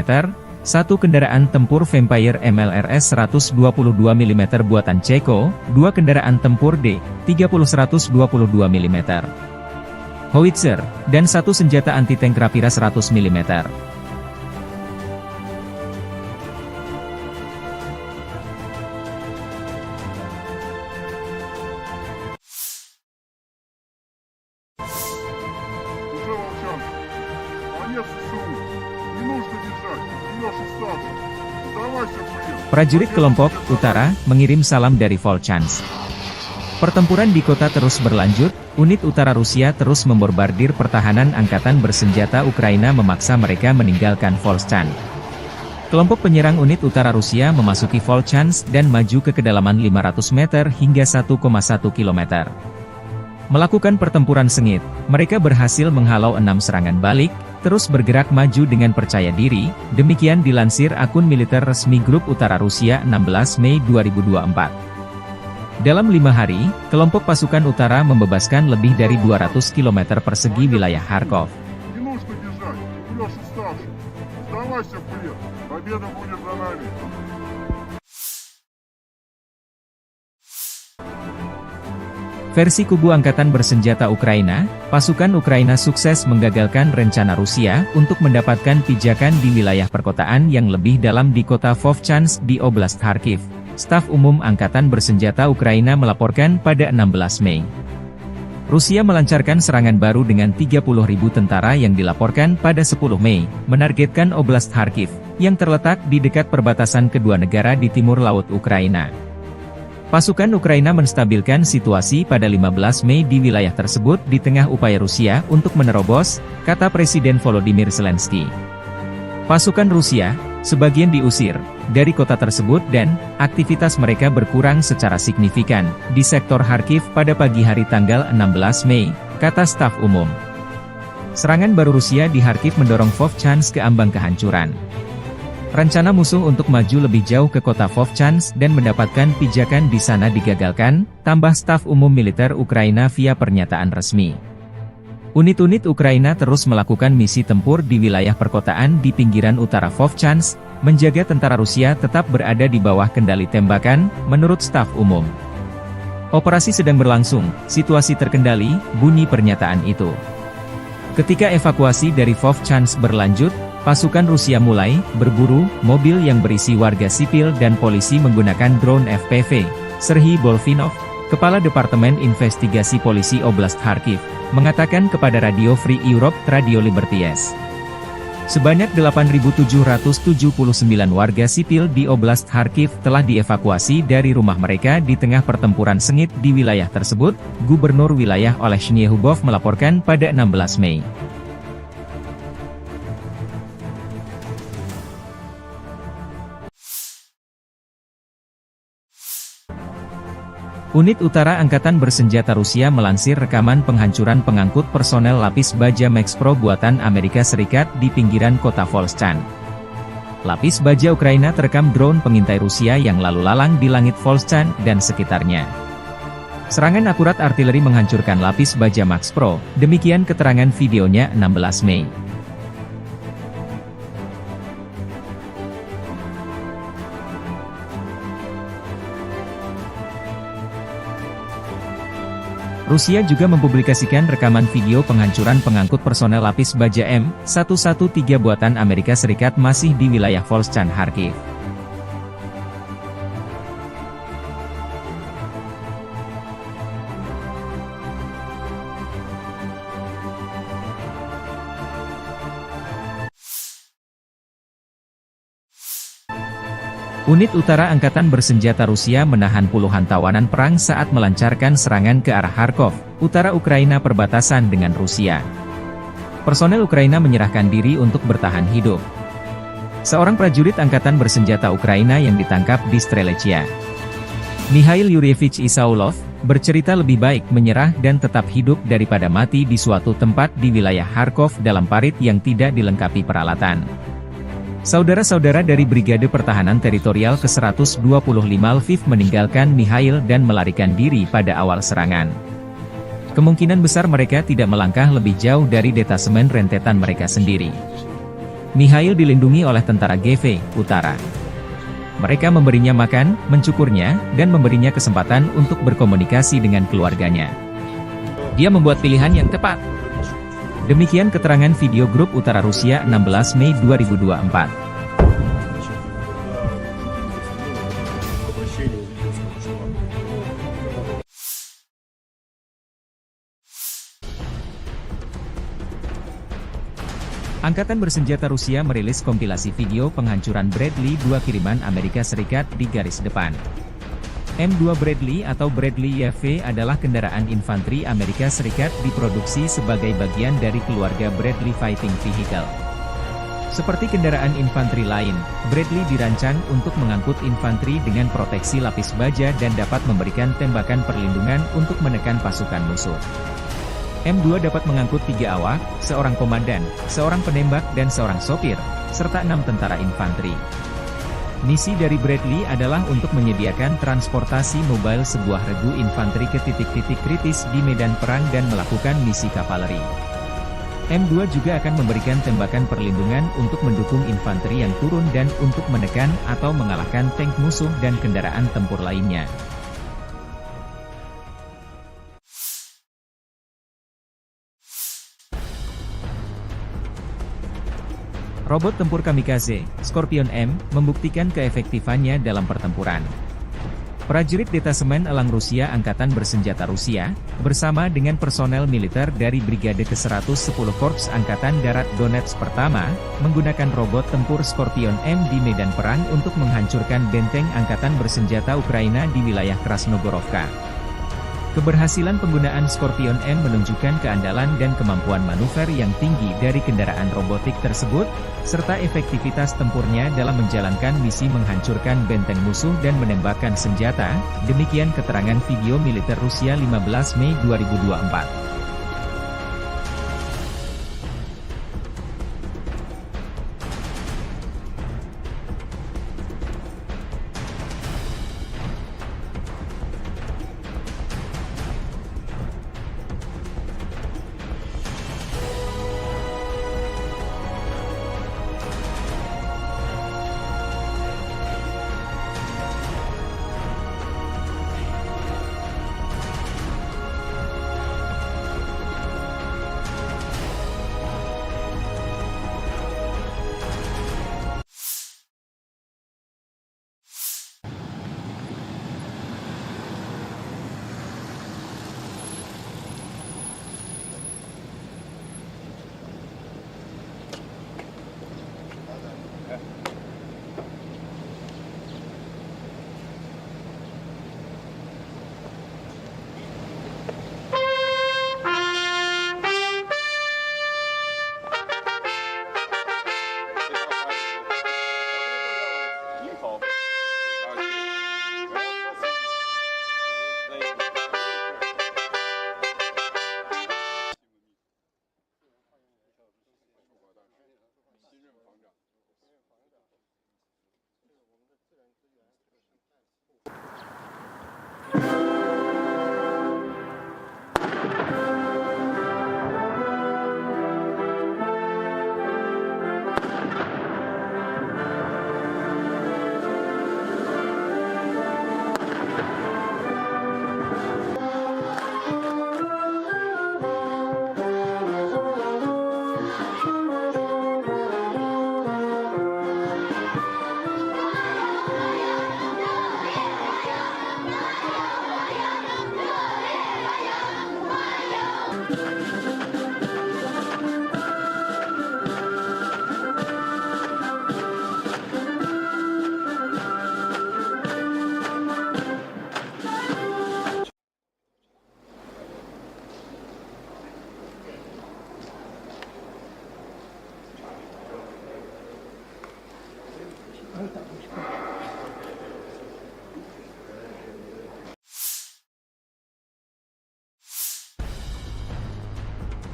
1 kendaraan tempur Vampire MLRS 122 mm buatan Ceko, 2 kendaraan tempur D-30 122 mm. Howitzer, dan 1 senjata anti-tank Rapira 100 mm. Prajurit kelompok Utara mengirim salam dari Volchansk. Pertempuran di kota terus berlanjut, unit utara Rusia terus membombardir pertahanan angkatan bersenjata Ukraina memaksa mereka meninggalkan Volchansk. Kelompok penyerang unit utara Rusia memasuki Volchansk dan maju ke kedalaman 500 meter hingga 1,1 km. Melakukan pertempuran sengit, mereka berhasil menghalau 6 serangan balik, terus bergerak maju dengan percaya diri, demikian dilansir akun militer resmi Grup Utara Rusia 16 Mei 2024. Dalam 5 hari, kelompok pasukan utara membebaskan lebih dari 200 km persegi wilayah Kharkov. Versi kubu angkatan bersenjata Ukraina, pasukan Ukraina sukses menggagalkan rencana Rusia untuk mendapatkan pijakan di wilayah perkotaan yang lebih dalam di kota Vovchansk di Oblast Kharkiv. Staf Umum Angkatan Bersenjata Ukraina melaporkan pada 16 Mei. Rusia melancarkan serangan baru dengan 30.000 tentara yang dilaporkan pada 10 Mei, menargetkan Oblast Kharkiv, yang terletak di dekat perbatasan kedua negara di timur laut Ukraina. Pasukan Ukraina menstabilkan situasi pada 15 Mei di wilayah tersebut di tengah upaya Rusia untuk menerobos, kata Presiden Volodymyr Zelensky. Pasukan Rusia, sebagian diusir dari kota tersebut dan aktivitas mereka berkurang secara signifikan di sektor Kharkiv pada pagi hari tanggal 16 Mei, kata staf umum. Serangan baru Rusia di Kharkiv mendorong Vovchansk ke ambang kehancuran. Rencana musuh untuk maju lebih jauh ke kota Vovchansk dan mendapatkan pijakan di sana digagalkan, tambah staf umum militer Ukraina via pernyataan resmi. Unit-unit Ukraina terus melakukan misi tempur di wilayah perkotaan di pinggiran utara Vovchansk, menjaga tentara Rusia tetap berada di bawah kendali tembakan, menurut staf umum. Operasi sedang berlangsung, situasi terkendali, bunyi pernyataan itu. Ketika evakuasi dari Vovchansk berlanjut, pasukan Rusia mulai berburu mobil yang berisi warga sipil dan polisi menggunakan drone FPV. Serhiy Bolfinov, Kepala Departemen Investigasi Polisi Oblast Kharkiv, mengatakan kepada Radio Free Europe, Radio Liberties. Sebanyak 8.779 warga sipil di Oblast Kharkiv telah dievakuasi dari rumah mereka di tengah pertempuran sengit di wilayah tersebut, Gubernur wilayah Olesny Hubov melaporkan pada 16 Mei. Unit Utara Angkatan Bersenjata Rusia melansir rekaman penghancuran pengangkut personel lapis baja Max Pro buatan Amerika Serikat di pinggiran kota Volchansk. Lapis baja Ukraina terekam drone pengintai Rusia yang lalu lalang di langit Volchansk dan sekitarnya. Serangan akurat artileri menghancurkan lapis baja Max Pro, demikian keterangan videonya 16 Mei. Rusia juga mempublikasikan rekaman video penghancuran pengangkut personel lapis baja M113 buatan Amerika Serikat masih di wilayah Volchansk Kharkiv. Unit Utara Angkatan Bersenjata Rusia menahan puluhan tawanan perang saat melancarkan serangan ke arah Kharkov, utara Ukraina perbatasan dengan Rusia. Personel Ukraina menyerahkan diri untuk bertahan hidup. Seorang prajurit Angkatan Bersenjata Ukraina yang ditangkap di Strelechia, Mikhail Yuryevich Isaulov, bercerita lebih baik menyerah dan tetap hidup daripada mati di suatu tempat di wilayah Kharkov dalam parit yang tidak dilengkapi peralatan. Saudara-saudara dari Brigade Pertahanan Teritorial ke-125 Lviv meninggalkan Mikhail dan melarikan diri pada awal serangan. Kemungkinan besar mereka tidak melangkah lebih jauh dari detasemen rentetan mereka sendiri. Mikhail dilindungi oleh tentara GV Utara. Mereka memberinya makan, mencukurnya, dan memberinya kesempatan untuk berkomunikasi dengan keluarganya. Dia membuat pilihan yang tepat. Demikian keterangan video grup Utara Rusia 16 Mei 2024. Angkatan bersenjata Rusia merilis kompilasi video penghancuran Bradley 2 kiriman Amerika Serikat di garis depan. M2 Bradley atau Bradley YV adalah kendaraan infanteri Amerika Serikat diproduksi sebagai bagian dari keluarga Bradley Fighting Vehicle. Seperti kendaraan infanteri lain, Bradley dirancang untuk mengangkut infanteri dengan proteksi lapis baja dan dapat memberikan tembakan perlindungan untuk menekan pasukan musuh. M2 dapat mengangkut 3 awak, seorang komandan, seorang penembak dan seorang sopir, serta 6 tentara infanteri. Misi dari Bradley adalah untuk menyediakan transportasi mobile sebuah regu infanteri ke titik-titik kritis di medan perang dan melakukan misi kavaleri. M2 juga akan memberikan tembakan perlindungan untuk mendukung infanteri yang turun dan untuk menekan atau mengalahkan tank musuh dan kendaraan tempur lainnya. Robot tempur kamikaze, Scorpion M, membuktikan keefektifannya dalam pertempuran. Prajurit Detasemen Elang Rusia Angkatan Bersenjata Rusia, bersama dengan personel militer dari Brigade ke-110 Korps Angkatan Darat Donetsk Pertama, menggunakan robot tempur Scorpion M di medan perang untuk menghancurkan benteng Angkatan Bersenjata Ukraina di wilayah Krasnogorovka. Keberhasilan penggunaan Scorpion M menunjukkan keandalan dan kemampuan manuver yang tinggi dari kendaraan robotik tersebut, serta efektivitas tempurnya dalam menjalankan misi menghancurkan benteng musuh dan menembakkan senjata. Demikian keterangan video militer Rusia 15 Mei 2024.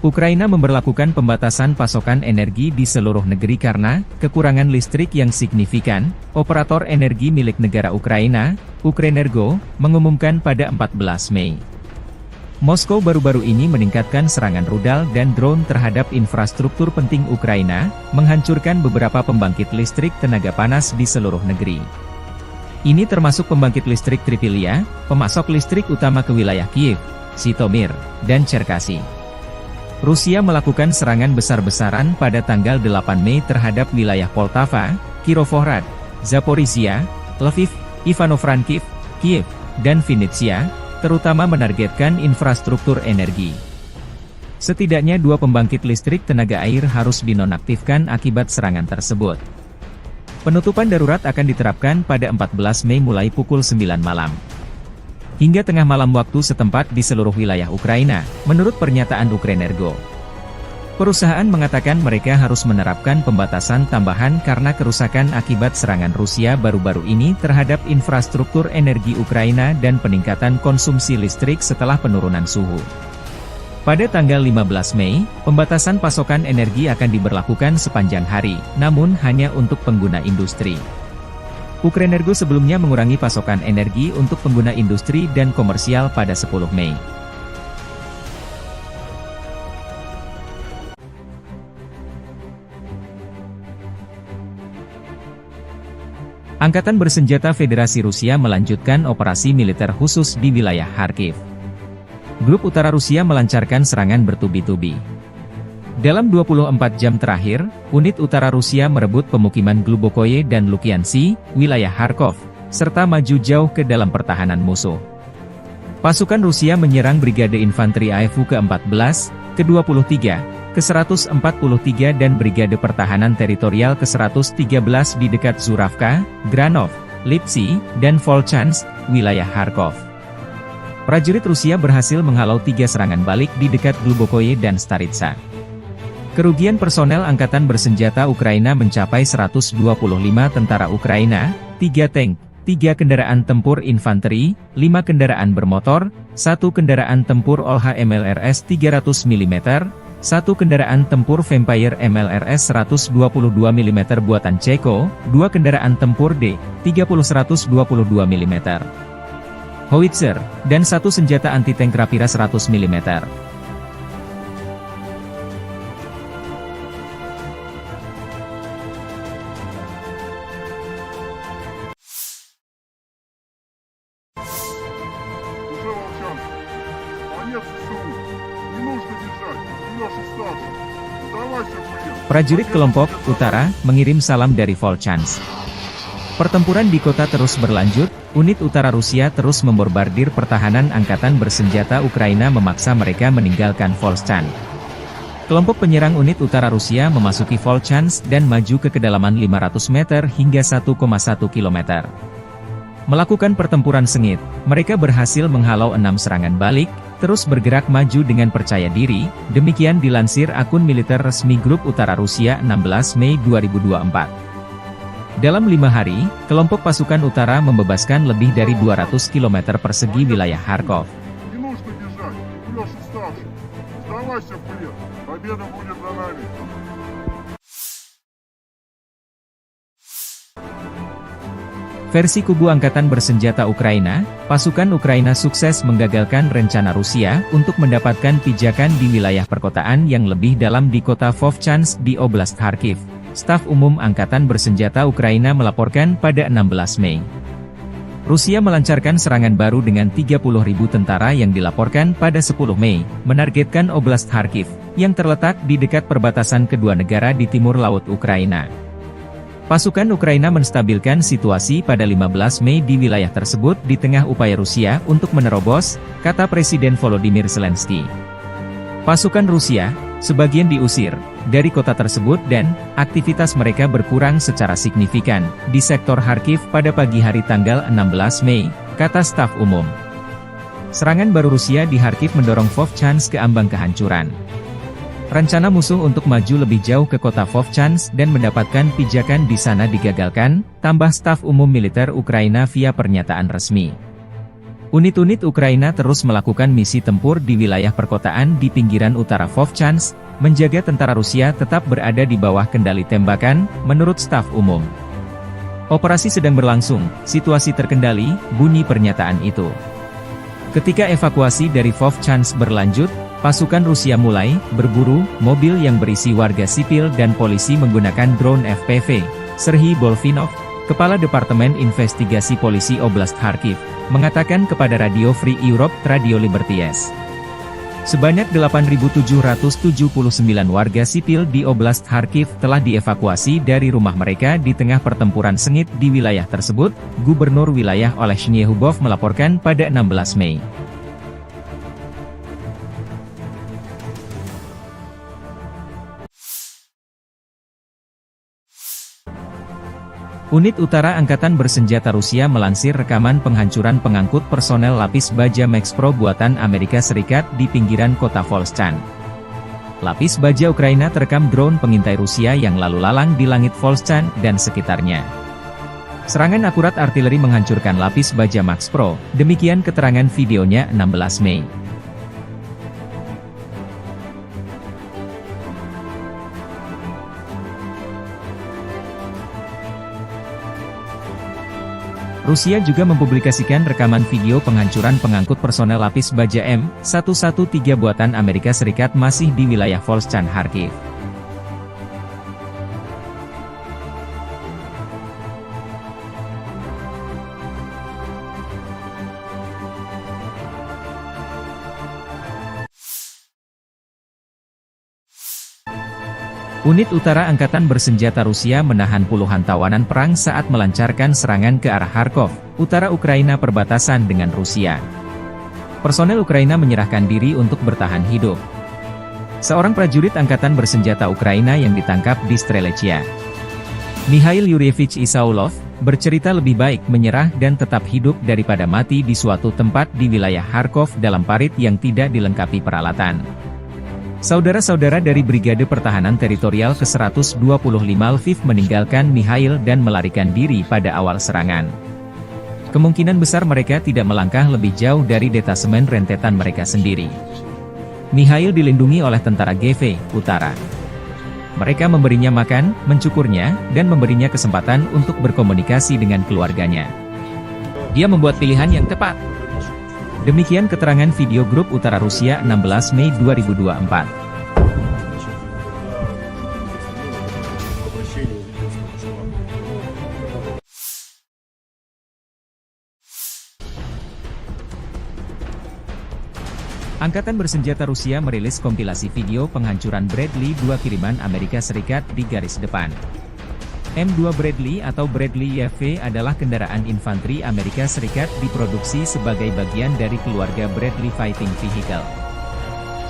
Ukraina memberlakukan pembatasan pasokan energi di seluruh negeri karena kekurangan listrik yang signifikan. Operator energi milik negara Ukraina, Ukrenergo, mengumumkan pada 14 Mei. Moskow baru-baru ini meningkatkan serangan rudal dan drone terhadap infrastruktur penting Ukraina, menghancurkan beberapa pembangkit listrik tenaga panas di seluruh negeri. Ini termasuk pembangkit listrik Tripilia, pemasok listrik utama ke wilayah Kiev, Zhytomyr, dan Cherkasy. Rusia melakukan serangan besar-besaran pada tanggal 8 Mei terhadap wilayah Poltava, Kirovohrad, Zaporizhia, Lviv, Ivano-Frankivsk, Kiev, dan Vinnytsia, terutama menargetkan infrastruktur energi. Setidaknya 2 pembangkit listrik tenaga air harus dinonaktifkan akibat serangan tersebut. Penutupan darurat akan diterapkan pada 14 Mei mulai pukul 9 malam. Hingga tengah malam waktu setempat di seluruh wilayah Ukraina, menurut pernyataan Ukrenergo. Perusahaan mengatakan mereka harus menerapkan pembatasan tambahan karena kerusakan akibat serangan Rusia baru-baru ini terhadap infrastruktur energi Ukraina dan peningkatan konsumsi listrik setelah penurunan suhu. Pada tanggal 15 Mei, pembatasan pasokan energi akan diberlakukan sepanjang hari, namun hanya untuk pengguna industri. Ukrenergo sebelumnya mengurangi pasokan energi untuk pengguna industri dan komersial pada 10 Mei. Angkatan bersenjata Federasi Rusia melanjutkan operasi militer khusus di wilayah Kharkiv. Grup Utara Rusia melancarkan serangan bertubi-tubi. Dalam 24 jam terakhir, unit utara Rusia merebut pemukiman Glubokoye dan Lukiansi, wilayah Kharkov, serta maju jauh ke dalam pertahanan musuh. Pasukan Rusia menyerang Brigade Infanteri AFU ke-14, ke-23, ke-143 dan Brigade Pertahanan Teritorial ke-113 di dekat Zuravka, Granov, Lipsy, dan Volchansk, wilayah Kharkov. Prajurit Rusia berhasil menghalau 3 serangan balik di dekat Glubokoye dan Staritsa. Kerugian personel Angkatan Bersenjata Ukraina mencapai 125 tentara Ukraina, 3 tank, 3 kendaraan tempur infanteri, 5 kendaraan bermotor, 1 kendaraan tempur OLH MLRS 300 mm, 1 kendaraan tempur Vampire MLRS 122 mm buatan Ceko, 2 kendaraan tempur D-30 122 mm, howitzer, dan 1 senjata anti-tank Rapira 100 mm. Prajurit kelompok Utara mengirim salam dari Volchansk. Pertempuran di kota terus berlanjut, unit utara Rusia terus membombardir pertahanan Angkatan Bersenjata Ukraina memaksa mereka meninggalkan Volchansk. Kelompok penyerang unit utara Rusia memasuki Volchansk dan maju ke kedalaman 500 meter hingga 1,1 km. Melakukan pertempuran sengit, mereka berhasil menghalau 6 serangan balik, terus bergerak maju dengan percaya diri, demikian dilansir akun militer resmi Grup Utara Rusia 16 Mei 2024. Dalam 5 hari, kelompok pasukan utara membebaskan lebih dari 200 km persegi wilayah Kharkov. Versi kubu Angkatan Bersenjata Ukraina, pasukan Ukraina sukses menggagalkan rencana Rusia untuk mendapatkan pijakan di wilayah perkotaan yang lebih dalam di kota Vovchansk di Oblast Kharkiv. Staf Umum Angkatan Bersenjata Ukraina melaporkan pada 16 Mei. Rusia melancarkan serangan baru dengan 30.000 tentara yang dilaporkan pada 10 Mei, menargetkan Oblast Kharkiv, yang terletak di dekat perbatasan kedua negara di timur laut Ukraina. Pasukan Ukraina menstabilkan situasi pada 15 Mei di wilayah tersebut di tengah upaya Rusia untuk menerobos, kata Presiden Volodymyr Zelensky. Pasukan Rusia, sebagian diusir dari kota tersebut dan aktivitas mereka berkurang secara signifikan di sektor Kharkiv pada pagi hari tanggal 16 Mei, kata staf umum. Serangan baru Rusia di Kharkiv mendorong Vovchansk ke ambang kehancuran. Rencana musuh untuk maju lebih jauh ke kota Vovchansk dan mendapatkan pijakan di sana digagalkan, tambah staf umum militer Ukraina via pernyataan resmi. Unit-unit Ukraina terus melakukan misi tempur di wilayah perkotaan di pinggiran utara Vovchansk, menjaga tentara Rusia tetap berada di bawah kendali tembakan, menurut staf umum. Operasi sedang berlangsung, situasi terkendali, bunyi pernyataan itu. Ketika evakuasi dari Vovchansk berlanjut, pasukan Rusia mulai berburu mobil yang berisi warga sipil dan polisi menggunakan drone FPV. Serhiy Bolvinov, Kepala Departemen Investigasi Polisi Oblast Kharkiv, mengatakan kepada Radio Free Europe, Radio Liberties. Sebanyak 8.779 warga sipil di Oblast Kharkiv telah dievakuasi dari rumah mereka di tengah pertempuran sengit di wilayah tersebut, Gubernur wilayah Oleh Shnyehubov melaporkan pada 16 Mei. Unit Utara Angkatan Bersenjata Rusia melansir rekaman penghancuran pengangkut personel lapis baja Max Pro buatan Amerika Serikat di pinggiran kota Volchansk. Lapis baja Ukraina terekam drone pengintai Rusia yang lalu lalang di langit Volchansk dan sekitarnya. Serangan akurat artileri menghancurkan lapis baja Max Pro, demikian keterangan videonya 16 Mei. Rusia juga mempublikasikan rekaman video penghancuran pengangkut personel lapis baja M113 buatan Amerika Serikat masih di wilayah Volchansk Kharkiv. Unit Utara Angkatan Bersenjata Rusia menahan puluhan tawanan perang saat melancarkan serangan ke arah Kharkov, utara Ukraina perbatasan dengan Rusia. Personel Ukraina menyerahkan diri untuk bertahan hidup. Seorang prajurit Angkatan Bersenjata Ukraina yang ditangkap di Strelechia, Mikhail Yuryevich Isaulov, bercerita lebih baik menyerah dan tetap hidup daripada mati di suatu tempat di wilayah Kharkov dalam parit yang tidak dilengkapi peralatan. Saudara-saudara dari Brigade Pertahanan Teritorial ke-125 Lviv meninggalkan Mikhail dan melarikan diri pada awal serangan. Kemungkinan besar mereka tidak melangkah lebih jauh dari detasemen rentetan mereka sendiri. Mikhail dilindungi oleh tentara GV Utara. Mereka memberinya makan, mencukurnya, dan memberinya kesempatan untuk berkomunikasi dengan keluarganya. Dia membuat pilihan yang tepat. Demikian keterangan video grup Utara Rusia 16 Mei 2024. Angkatan Bersenjata Rusia merilis kompilasi video penghancuran Bradley 2 kiriman Amerika Serikat di garis depan. M2 Bradley atau Bradley YV adalah kendaraan infanteri Amerika Serikat diproduksi sebagai bagian dari keluarga Bradley Fighting Vehicle.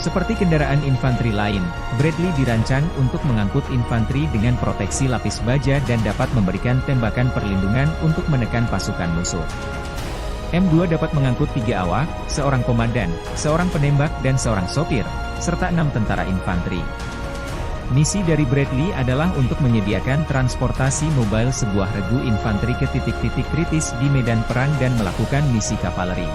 Seperti kendaraan infanteri lain, Bradley dirancang untuk mengangkut infanteri dengan proteksi lapis baja dan dapat memberikan tembakan perlindungan untuk menekan pasukan musuh. M2 dapat mengangkut 3 awak, seorang komandan, seorang penembak dan seorang sopir, serta 6 tentara infanteri. Misi dari Bradley adalah untuk menyediakan transportasi mobile sebuah regu infanteri ke titik-titik kritis di medan perang dan melakukan misi kavaleri.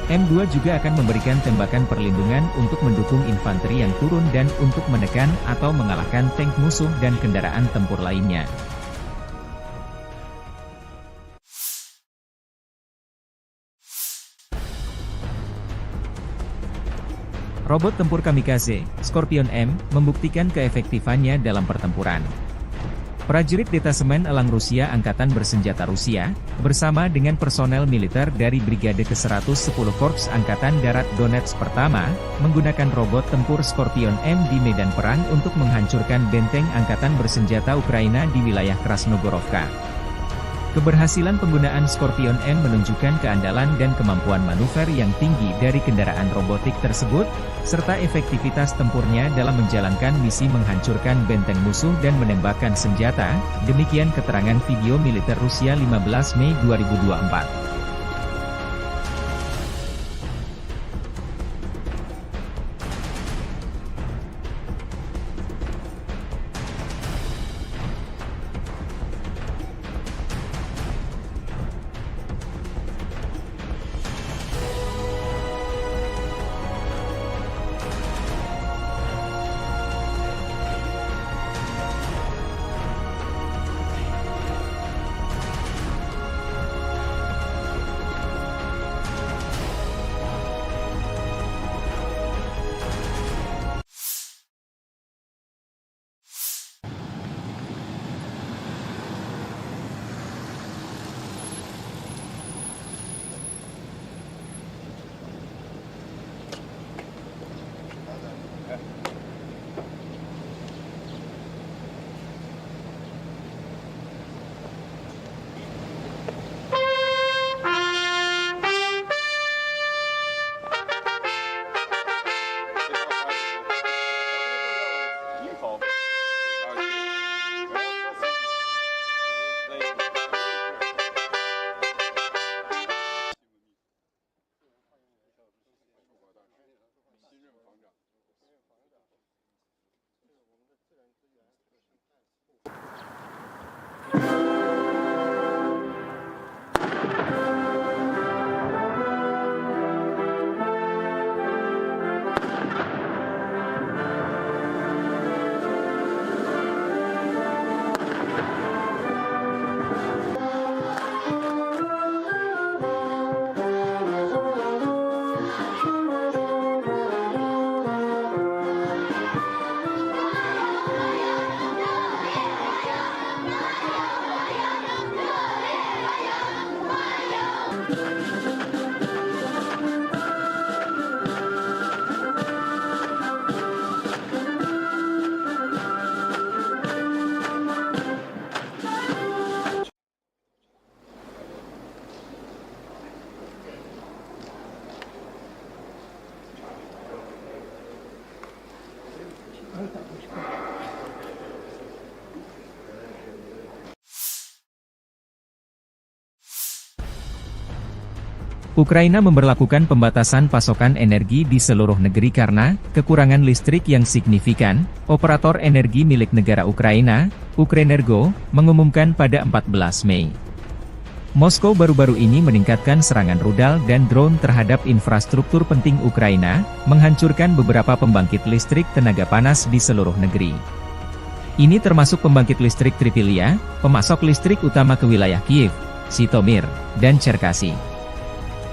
M2 juga akan memberikan tembakan perlindungan untuk mendukung infanteri yang turun dan untuk menekan atau mengalahkan tank musuh dan kendaraan tempur lainnya. Robot tempur kamikaze, Scorpion M, membuktikan keefektifannya dalam pertempuran. Prajurit Detasemen Elang Rusia Angkatan Bersenjata Rusia, bersama dengan personel militer dari Brigade ke-110 Korps Angkatan Darat Donetsk Pertama, menggunakan robot tempur Scorpion M di medan perang untuk menghancurkan benteng Angkatan Bersenjata Ukraina di wilayah Krasnogorovka. Keberhasilan penggunaan Scorpion M menunjukkan keandalan dan kemampuan manuver yang tinggi dari kendaraan robotik tersebut, serta efektivitas tempurnya dalam menjalankan misi menghancurkan benteng musuh dan menembakkan senjata, demikian keterangan video militer Rusia 15 Mei 2024. Ukraina memberlakukan pembatasan pasokan energi di seluruh negeri karena kekurangan listrik yang signifikan. Operator energi milik negara Ukraina, Ukrenergo, mengumumkan pada 14 Mei. Moskow baru-baru ini meningkatkan serangan rudal dan drone terhadap infrastruktur penting Ukraina, menghancurkan beberapa pembangkit listrik tenaga panas di seluruh negeri. Ini termasuk pembangkit listrik Tripilia, pemasok listrik utama ke wilayah Kiev, Zhytomyr, dan Cherkasy.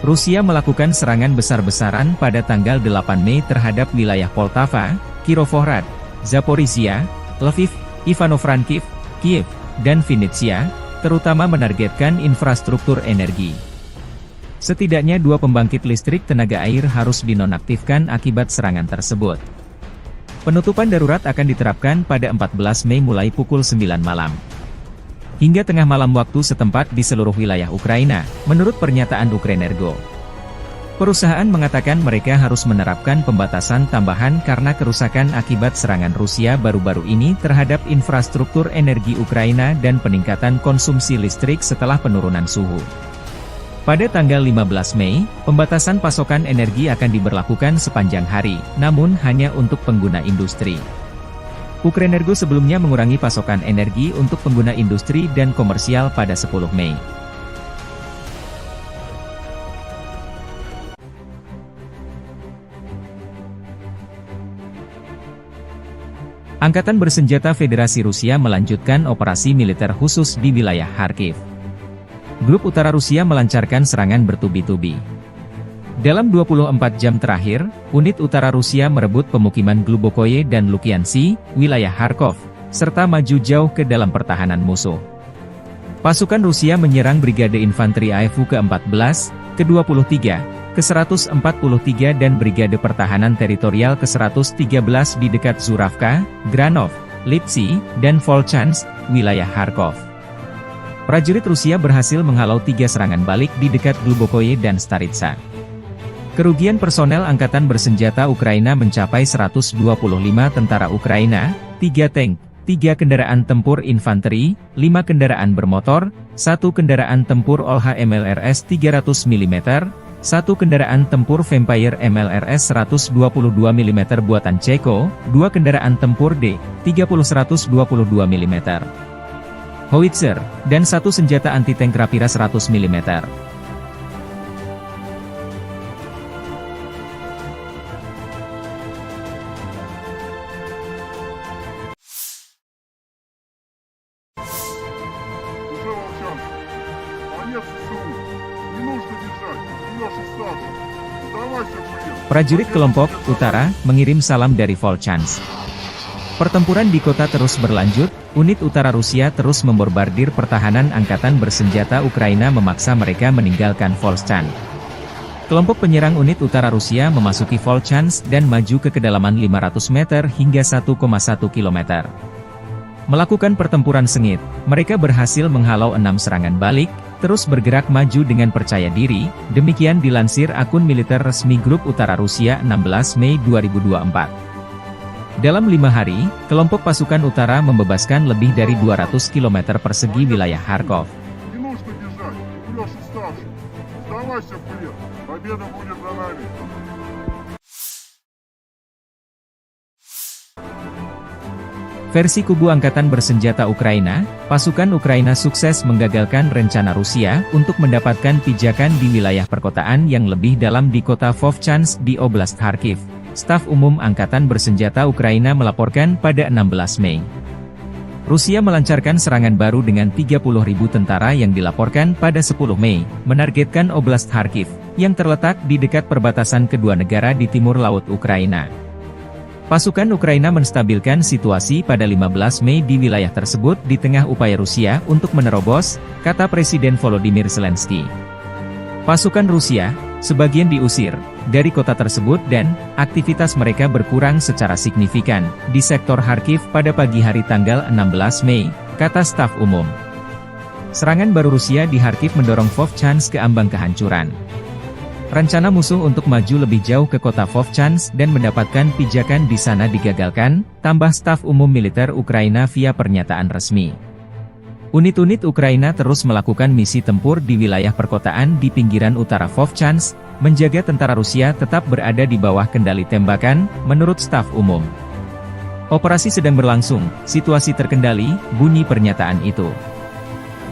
Rusia melakukan serangan besar-besaran pada tanggal 8 Mei terhadap wilayah Poltava, Kirovohrad, Zaporizhia, Lviv, Ivano-Frankivsk, Kiev, dan Vinnytsia, terutama menargetkan infrastruktur energi. Setidaknya 2 pembangkit listrik tenaga air harus dinonaktifkan akibat serangan tersebut. Penutupan darurat akan diterapkan pada 14 Mei mulai pukul 9 malam. Hingga tengah malam waktu setempat di seluruh wilayah Ukraina, menurut pernyataan Ukrenergo. Perusahaan mengatakan mereka harus menerapkan pembatasan tambahan karena kerusakan akibat serangan Rusia baru-baru ini terhadap infrastruktur energi Ukraina dan peningkatan konsumsi listrik setelah penurunan suhu. Pada tanggal 15 Mei, pembatasan pasokan energi akan diberlakukan sepanjang hari, namun hanya untuk pengguna industri. Ukrenergo sebelumnya mengurangi pasokan energi untuk pengguna industri dan komersial pada 10 Mei. Angkatan bersenjata Federasi Rusia melanjutkan operasi militer khusus di wilayah Kharkiv. Grup Utara Rusia melancarkan serangan bertubi-tubi. Dalam 24 jam terakhir, unit utara Rusia merebut pemukiman Glubokoye dan Lukiansi, wilayah Kharkov, serta maju jauh ke dalam pertahanan musuh. Pasukan Rusia menyerang Brigade Infanteri AFU ke-14, ke-23, ke-143 dan Brigade Pertahanan Teritorial ke-113 di dekat Zuravka, Granov, Lipsy, dan Volchansk, wilayah Kharkov. Prajurit Rusia berhasil menghalau 3 serangan balik di dekat Glubokoye dan Staritsa. Kerugian personel Angkatan Bersenjata Ukraina mencapai 125 tentara Ukraina, 3 tank, 3 kendaraan tempur infanteri, 5 kendaraan bermotor, 1 kendaraan tempur OLH MLRS 300 mm, 1 kendaraan tempur Vampire MLRS 122 mm buatan Ceko, 2 kendaraan tempur D-30 122 mm, howitzer, dan 1 senjata anti-tank Rapira 100 mm. Prajurit kelompok Utara mengirim salam dari Volchansk. Pertempuran di kota terus berlanjut, unit utara Rusia terus membombardir pertahanan Angkatan Bersenjata Ukraina memaksa mereka meninggalkan Volchansk. Kelompok penyerang unit utara Rusia memasuki Volchansk dan maju ke kedalaman 500 meter hingga 1,1 km. Melakukan pertempuran sengit, mereka berhasil menghalau 6 serangan balik, terus bergerak maju dengan percaya diri, demikian dilansir akun militer resmi Grup Utara Rusia 16 Mei 2024. Dalam 5 hari, kelompok pasukan utara membebaskan lebih dari 200 km persegi wilayah Kharkov. Versi kubu Angkatan Bersenjata Ukraina, pasukan Ukraina sukses menggagalkan rencana Rusia untuk mendapatkan pijakan di wilayah perkotaan yang lebih dalam di kota Vovchansk di Oblast Kharkiv. Staf Umum Angkatan Bersenjata Ukraina melaporkan pada 16 Mei. Rusia melancarkan serangan baru dengan 30.000 tentara yang dilaporkan pada 10 Mei, menargetkan Oblast Kharkiv, yang terletak di dekat perbatasan kedua negara di timur laut Ukraina. Pasukan Ukraina menstabilkan situasi pada 15 Mei di wilayah tersebut di tengah upaya Rusia untuk menerobos, kata Presiden Volodymyr Zelensky. Pasukan Rusia, sebagian diusir dari kota tersebut dan aktivitas mereka berkurang secara signifikan di sektor Kharkiv pada pagi hari tanggal 16 Mei, kata staf umum. Serangan baru Rusia di Kharkiv mendorong Vovchansk ke ambang kehancuran. Rencana musuh untuk maju lebih jauh ke kota Vovchansk dan mendapatkan pijakan di sana digagalkan, tambah staf umum militer Ukraina via pernyataan resmi. Unit-unit Ukraina terus melakukan misi tempur di wilayah perkotaan di pinggiran utara Vovchansk, menjaga tentara Rusia tetap berada di bawah kendali tembakan, menurut staf umum. Operasi sedang berlangsung, situasi terkendali, bunyi pernyataan itu.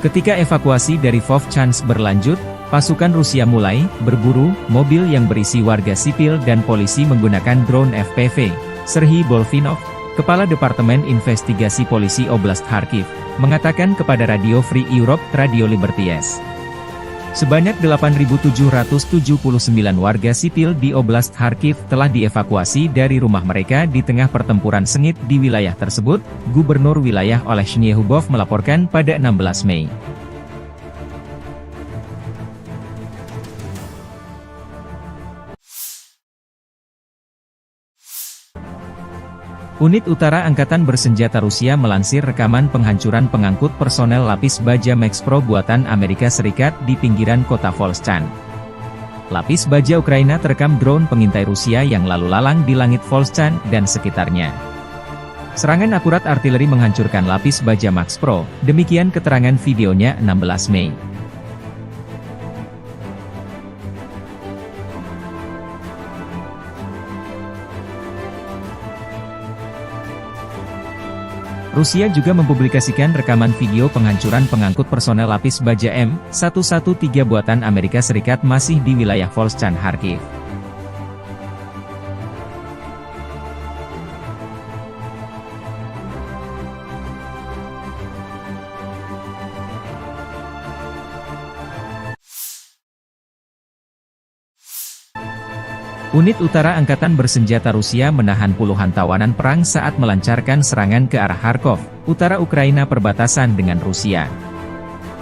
Ketika evakuasi dari Vovchansk berlanjut, pasukan Rusia mulai berburu mobil yang berisi warga sipil dan polisi menggunakan drone FPV. Serhiy Bolvinov, Kepala Departemen Investigasi Polisi Oblast Kharkiv, mengatakan kepada Radio Free Europe, Radio Liberties. Sebanyak 8.779 warga sipil di Oblast Kharkiv telah dievakuasi dari rumah mereka di tengah pertempuran sengit di wilayah tersebut, Gubernur wilayah Oleh Shnyehubov melaporkan pada 16 Mei. Unit Utara Angkatan Bersenjata Rusia melansir rekaman penghancuran pengangkut personel lapis baja Max Pro buatan Amerika Serikat di pinggiran kota Volchansk. Lapis baja Ukraina terekam drone pengintai Rusia yang lalu lalang di langit Volchansk dan sekitarnya. Serangan akurat artileri menghancurkan lapis baja Max Pro, demikian keterangan videonya 16 Mei. Rusia juga mempublikasikan rekaman video penghancuran pengangkut personel lapis baja M113 buatan Amerika Serikat masih di wilayah Volchansk Kharkiv. Unit Utara Angkatan Bersenjata Rusia menahan puluhan tawanan perang saat melancarkan serangan ke arah Kharkov, utara Ukraina perbatasan dengan Rusia.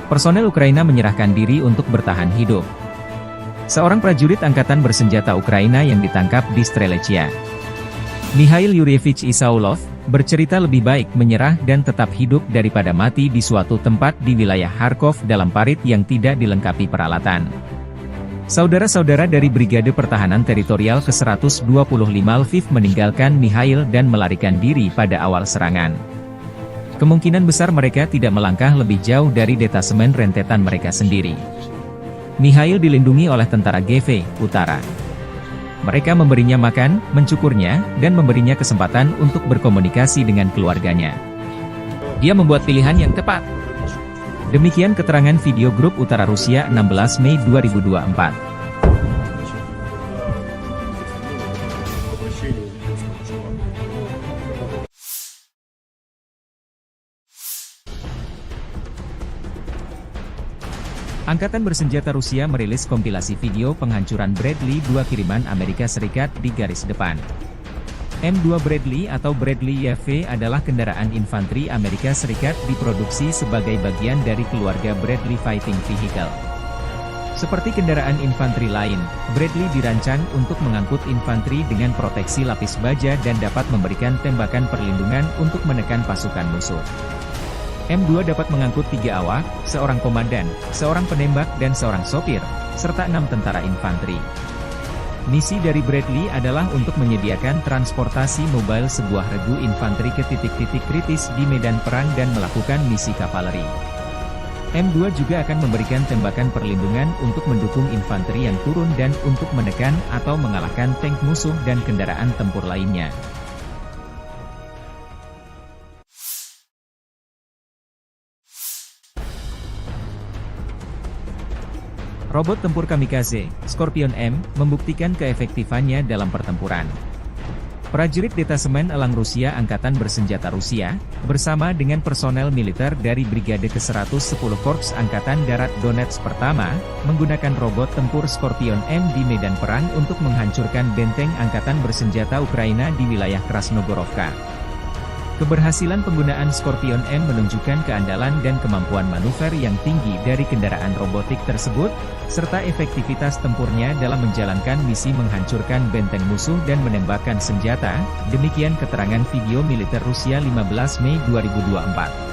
Personel Ukraina menyerahkan diri untuk bertahan hidup. Seorang prajurit Angkatan Bersenjata Ukraina yang ditangkap di Strelechia, Mikhail Yuryevich Isaulov, bercerita lebih baik menyerah dan tetap hidup daripada mati di suatu tempat di wilayah Kharkov dalam parit yang tidak dilengkapi peralatan. Saudara-saudara dari Brigade Pertahanan Teritorial ke-125 Lviv meninggalkan Mikhail dan melarikan diri pada awal serangan. Kemungkinan besar mereka tidak melangkah lebih jauh dari detasemen rentetan mereka sendiri. Mikhail dilindungi oleh tentara GV Utara. Mereka memberinya makan, mencukurnya, dan memberinya kesempatan untuk berkomunikasi dengan keluarganya. Dia membuat pilihan yang tepat. Demikian keterangan video grup Utara Rusia 16 Mei 2024. Angkatan Bersenjata Rusia merilis kompilasi video penghancuran Bradley 2 kiriman Amerika Serikat di garis depan. M2 Bradley atau Bradley YV adalah kendaraan infanteri Amerika Serikat diproduksi sebagai bagian dari keluarga Bradley Fighting Vehicle. Seperti kendaraan infanteri lain, Bradley dirancang untuk mengangkut infanteri dengan proteksi lapis baja dan dapat memberikan tembakan perlindungan untuk menekan pasukan musuh. M2 dapat mengangkut 3 awak, seorang komandan, seorang penembak dan seorang sopir, serta 6 tentara infanteri. Misi dari Bradley adalah untuk menyediakan transportasi mobile sebuah regu infanteri ke titik-titik kritis di medan perang dan melakukan misi kavaleri. M2 juga akan memberikan tembakan perlindungan untuk mendukung infanteri yang turun dan untuk menekan atau mengalahkan tank musuh dan kendaraan tempur lainnya. Robot tempur kamikaze, Scorpion M, membuktikan keefektifannya dalam pertempuran. Prajurit Detasemen Elang Rusia Angkatan Bersenjata Rusia, bersama dengan personel militer dari Brigade ke-110 Korps Angkatan Darat Donetsk Pertama, menggunakan robot tempur Scorpion M di medan perang untuk menghancurkan benteng Angkatan Bersenjata Ukraina di wilayah Krasnogorovka. Keberhasilan penggunaan Scorpion M menunjukkan keandalan dan kemampuan manuver yang tinggi dari kendaraan robotik tersebut, serta efektivitas tempurnya dalam menjalankan misi menghancurkan benteng musuh dan menembakkan senjata, demikian keterangan video militer Rusia 15 Mei 2024.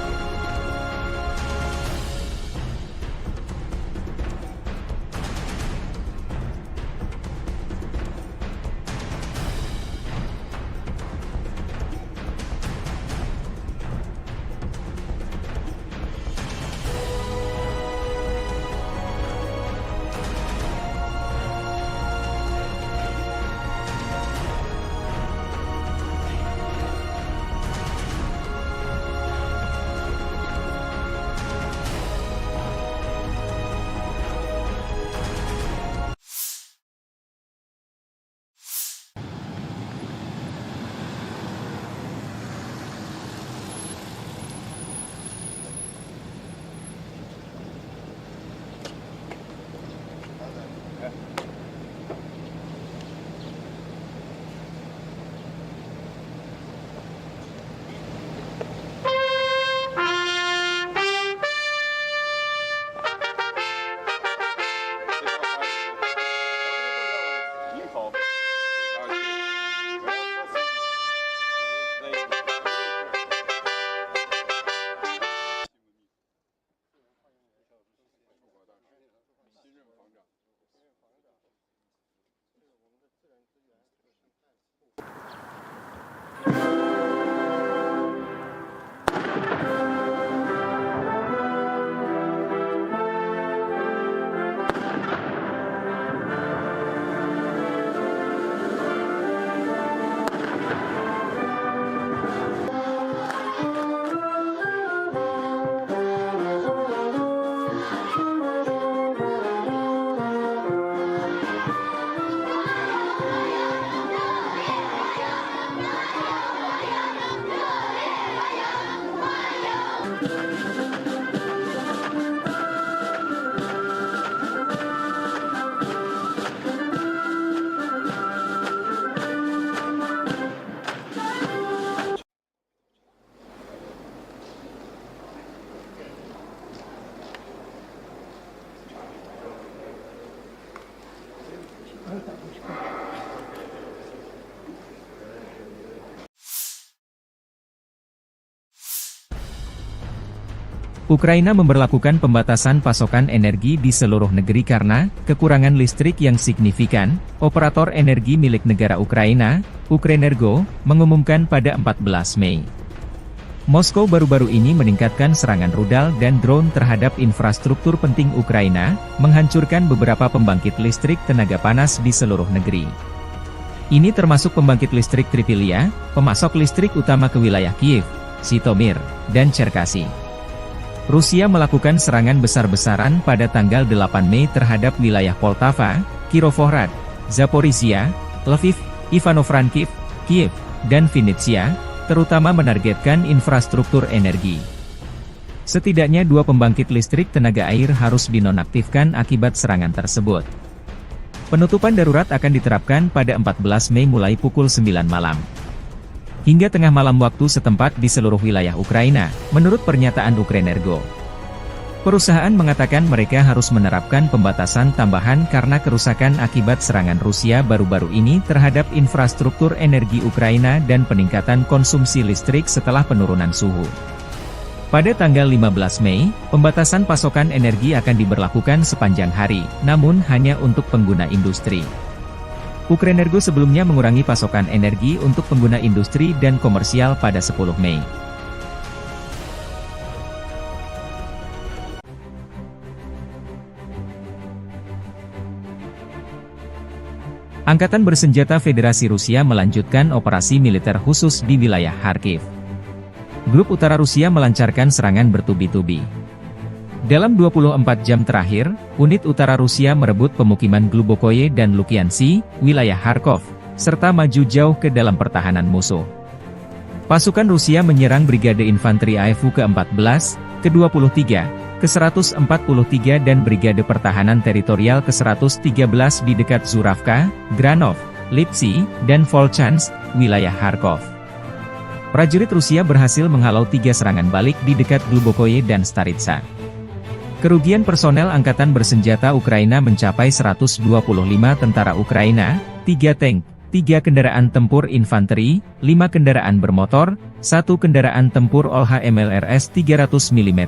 Ukraina memberlakukan pembatasan pasokan energi di seluruh negeri karena kekurangan listrik yang signifikan. Operator energi milik negara Ukraina, Ukrenergo, mengumumkan pada 14 Mei. Moskow baru-baru ini meningkatkan serangan rudal dan drone terhadap infrastruktur penting Ukraina, menghancurkan beberapa pembangkit listrik tenaga panas di seluruh negeri. Ini termasuk pembangkit listrik Tripilia, pemasok listrik utama ke wilayah Kiev, Zhytomyr, dan Cherkasy. Rusia melakukan serangan besar-besaran pada tanggal 8 Mei terhadap wilayah Poltava, Kirovohrad, Zaporizhia, Lviv, Ivano-Frankivsk, Kiev, dan Vinnytsia, terutama menargetkan infrastruktur energi. Setidaknya 2 pembangkit listrik tenaga air harus dinonaktifkan akibat serangan tersebut. Penutupan darurat akan diterapkan pada 14 Mei mulai pukul 9 malam. Hingga tengah malam waktu setempat di seluruh wilayah Ukraina, menurut pernyataan Ukrenergo. Perusahaan mengatakan mereka harus menerapkan pembatasan tambahan karena kerusakan akibat serangan Rusia baru-baru ini terhadap infrastruktur energi Ukraina dan peningkatan konsumsi listrik setelah penurunan suhu. Pada tanggal 15 Mei, pembatasan pasokan energi akan diberlakukan sepanjang hari, namun hanya untuk pengguna industri. Ukrenergo sebelumnya mengurangi pasokan energi untuk pengguna industri dan komersial pada 10 Mei. Angkatan Bersenjata Federasi Rusia melanjutkan operasi militer khusus di wilayah Kharkiv. Grup Utara Rusia melancarkan serangan bertubi-tubi. Dalam 24 jam terakhir, unit utara Rusia merebut pemukiman Glubokoye dan Lukiansi, wilayah Kharkov, serta maju jauh ke dalam pertahanan musuh. Pasukan Rusia menyerang Brigade Infanteri AFU ke-14, ke-23, ke-143 dan Brigade Pertahanan Teritorial ke-113 di dekat Zuravka, Granov, Lipsy, dan Volchansk, wilayah Kharkov. Prajurit Rusia berhasil menghalau 3 serangan balik di dekat Glubokoye dan Staritsa. Kerugian personel Angkatan Bersenjata Ukraina mencapai 125 tentara Ukraina, 3 tank, 3 kendaraan tempur infanteri, 5 kendaraan bermotor, 1 kendaraan tempur OLH MLRS 300 mm,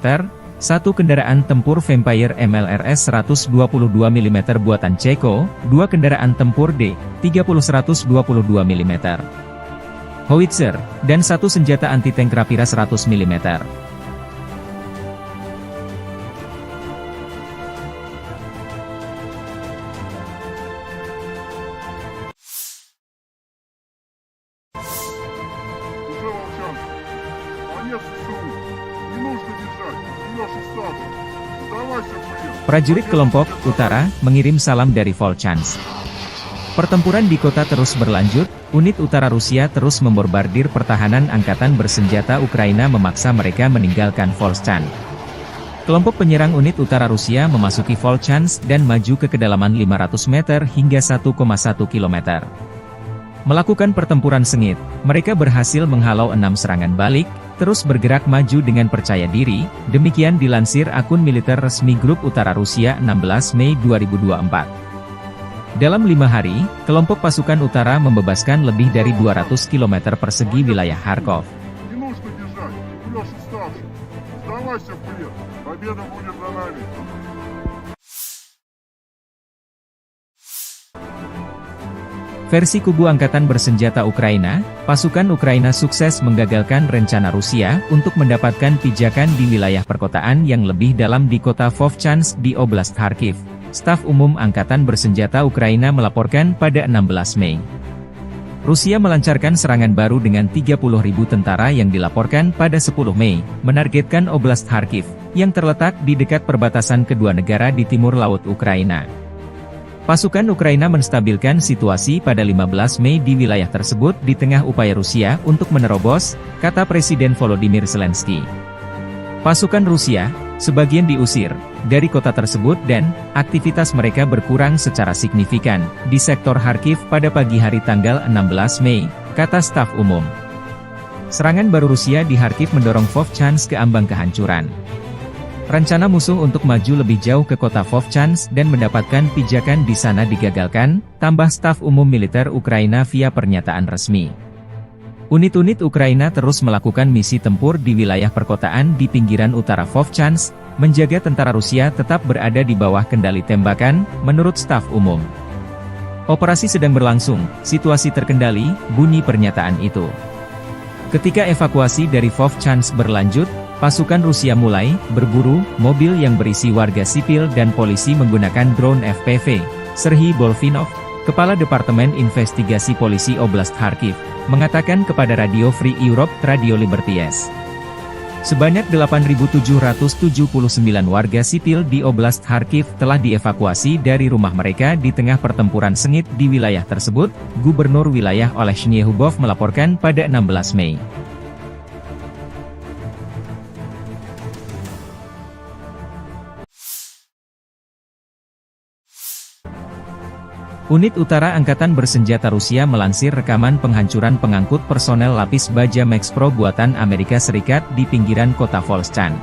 1 kendaraan tempur Vampire MLRS 122 mm buatan Ceko, 2 kendaraan tempur D-30 122 mm, howitzer, dan 1 senjata anti-tank Rapira 100 mm. Prajurit kelompok Utara mengirim salam dari Volchansk. Pertempuran di kota terus berlanjut, unit utara Rusia terus membombardir pertahanan Angkatan Bersenjata Ukraina memaksa mereka meninggalkan Volchansk. Kelompok penyerang unit utara Rusia memasuki Volchansk dan maju ke kedalaman 500 meter hingga 1,1 km. Melakukan pertempuran sengit, mereka berhasil menghalau 6 serangan balik, terus bergerak maju dengan percaya diri, demikian dilansir akun militer resmi Grup Utara Rusia 16 Mei 2024. Dalam 5 hari, kelompok pasukan utara membebaskan lebih dari 200 km persegi wilayah Kharkov. Versi kubu Angkatan Bersenjata Ukraina, pasukan Ukraina sukses menggagalkan rencana Rusia untuk mendapatkan pijakan di wilayah perkotaan yang lebih dalam di kota Vovchansk di Oblast Kharkiv. Staf Umum Angkatan Bersenjata Ukraina melaporkan pada 16 Mei. Rusia melancarkan serangan baru dengan 30.000 tentara yang dilaporkan pada 10 Mei, menargetkan Oblast Kharkiv, yang terletak di dekat perbatasan kedua negara di timur laut Ukraina. Pasukan Ukraina menstabilkan situasi pada 15 Mei di wilayah tersebut di tengah upaya Rusia untuk menerobos, kata Presiden Volodymyr Zelensky. Pasukan Rusia, sebagian diusir dari kota tersebut dan aktivitas mereka berkurang secara signifikan di sektor Kharkiv pada pagi hari tanggal 16 Mei, kata staf umum. Serangan baru Rusia di Kharkiv mendorong Vovchansk ke ambang kehancuran. Rencana musuh untuk maju lebih jauh ke kota Vovchansk dan mendapatkan pijakan di sana digagalkan, tambah staf umum militer Ukraina via pernyataan resmi. Unit-unit Ukraina terus melakukan misi tempur di wilayah perkotaan di pinggiran utara Vovchansk, menjaga tentara Rusia tetap berada di bawah kendali tembakan, menurut staf umum. Operasi sedang berlangsung, situasi terkendali, bunyi pernyataan itu. Ketika evakuasi dari Vovchansk berlanjut, pasukan Rusia mulai berburu mobil yang berisi warga sipil dan polisi menggunakan drone FPV. Serhiy Bolvinov, Kepala Departemen Investigasi Polisi Oblast Kharkiv, mengatakan kepada Radio Free Europe Radio Liberties. Sebanyak 8.779 warga sipil di Oblast Kharkiv telah dievakuasi dari rumah mereka di tengah pertempuran sengit di wilayah tersebut, Gubernur wilayah Olesny Hubov melaporkan pada 16 Mei. Unit Utara Angkatan Bersenjata Rusia melansir rekaman penghancuran pengangkut personel lapis baja Max Pro buatan Amerika Serikat di pinggiran kota Volchansk.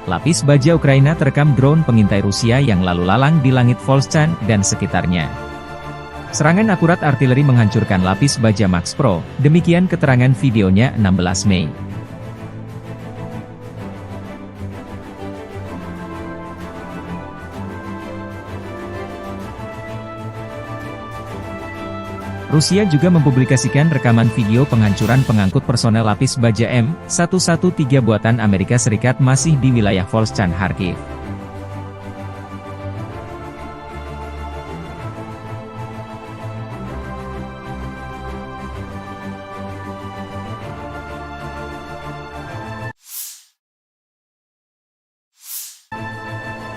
Lapis baja Ukraina terekam drone pengintai Rusia yang lalu lalang di langit Volchansk dan sekitarnya. Serangan akurat artileri menghancurkan lapis baja Max Pro, demikian keterangan videonya 16 Mei. Rusia juga mempublikasikan rekaman video penghancuran pengangkut personel lapis baja M113 buatan Amerika Serikat masih di wilayah Volchansk Kharkiv.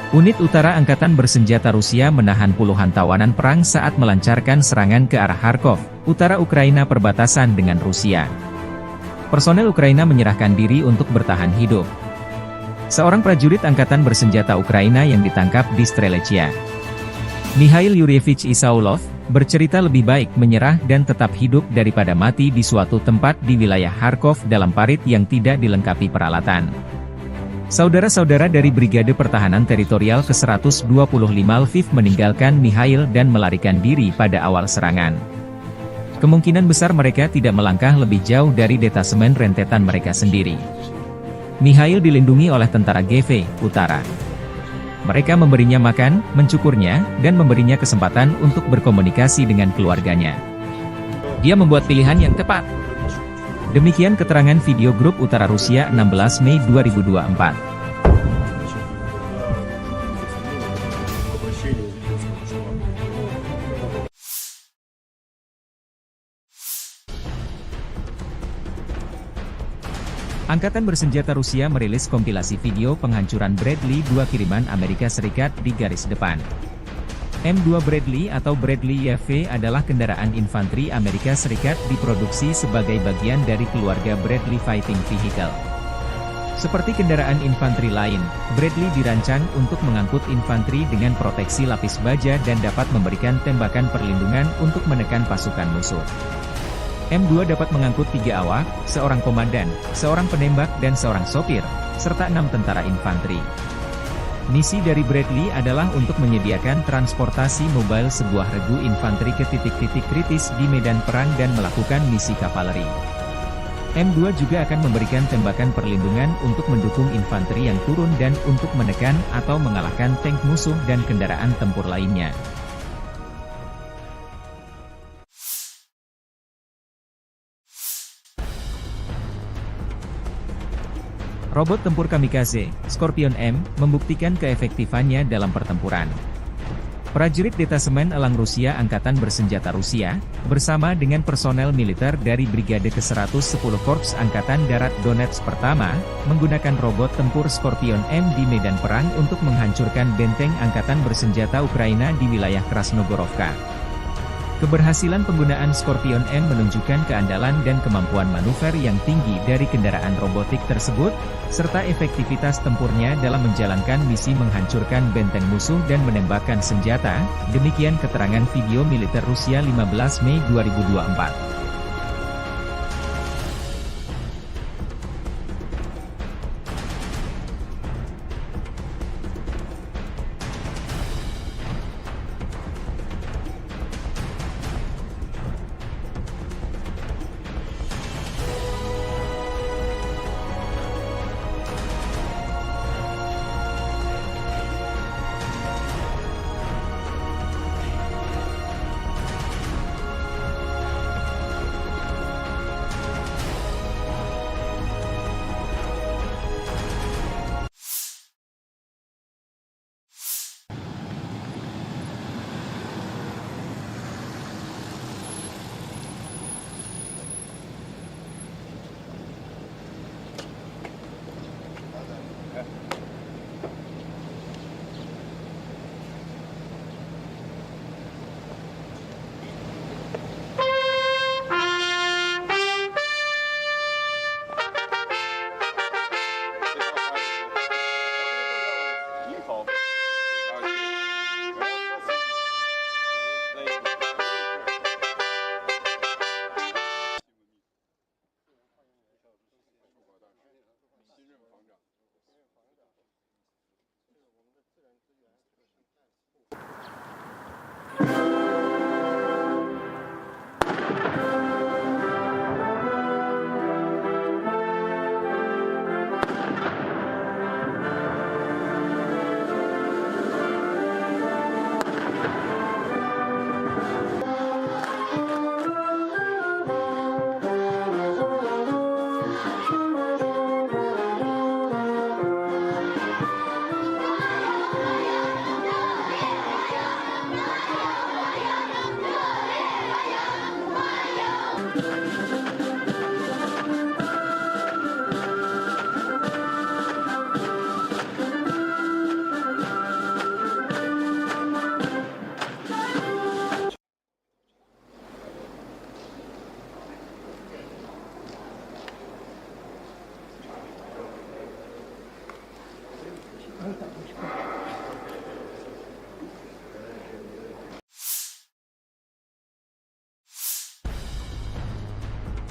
Unit Utara Angkatan Bersenjata Rusia menahan puluhan tawanan perang saat melancarkan serangan ke arah Kharkov, utara Ukraina perbatasan dengan Rusia. Personel Ukraina menyerahkan diri untuk bertahan hidup. Seorang prajurit Angkatan Bersenjata Ukraina yang ditangkap di Strelechia, Mikhail Yurievich Isaulov, bercerita lebih baik menyerah dan tetap hidup daripada mati di suatu tempat di wilayah Kharkov dalam parit yang tidak dilengkapi peralatan. Saudara-saudara dari Brigade Pertahanan Teritorial ke-125 Lviv meninggalkan Mikhail dan melarikan diri pada awal serangan. Kemungkinan besar mereka tidak melangkah lebih jauh dari detasemen rentetan mereka sendiri. Mikhail dilindungi oleh tentara GV Utara. Mereka memberinya makan, mencukurnya, dan memberinya kesempatan untuk berkomunikasi dengan keluarganya. Dia membuat pilihan yang tepat. Demikian keterangan video Grup Utara Rusia 16 Mei 2024. Angkatan Bersenjata Rusia merilis kompilasi video penghancuran Bradley 2 kiriman Amerika Serikat di garis depan. M2 Bradley atau Bradley YV adalah kendaraan infanteri Amerika Serikat diproduksi sebagai bagian dari keluarga Bradley Fighting Vehicle. Seperti kendaraan infanteri lain, Bradley dirancang untuk mengangkut infanteri dengan proteksi lapis baja dan dapat memberikan tembakan perlindungan untuk menekan pasukan musuh. M2 dapat mengangkut 3 awak, seorang komandan, seorang penembak dan seorang sopir, serta 6 tentara infanteri. Misi dari Bradley adalah untuk menyediakan transportasi mobile sebuah regu infanteri ke titik-titik kritis di medan perang dan melakukan misi kavaleri. M2 juga akan memberikan tembakan perlindungan untuk mendukung infanteri yang turun dan untuk menekan atau mengalahkan tank musuh dan kendaraan tempur lainnya. Robot tempur kamikaze, Scorpion M, membuktikan keefektifannya dalam pertempuran. Prajurit detasemen elang Rusia Angkatan Bersenjata Rusia, bersama dengan personel militer dari Brigade ke-110 Korps Angkatan Darat Donetsk Pertama, menggunakan robot tempur Scorpion M di medan perang untuk menghancurkan benteng Angkatan Bersenjata Ukraina di wilayah Krasnogorovka. Keberhasilan penggunaan Scorpion M menunjukkan keandalan dan kemampuan manuver yang tinggi dari kendaraan robotik tersebut, serta efektivitas tempurnya dalam menjalankan misi menghancurkan benteng musuh dan menembakkan senjata, demikian keterangan video militer Rusia 15 Mei 2024.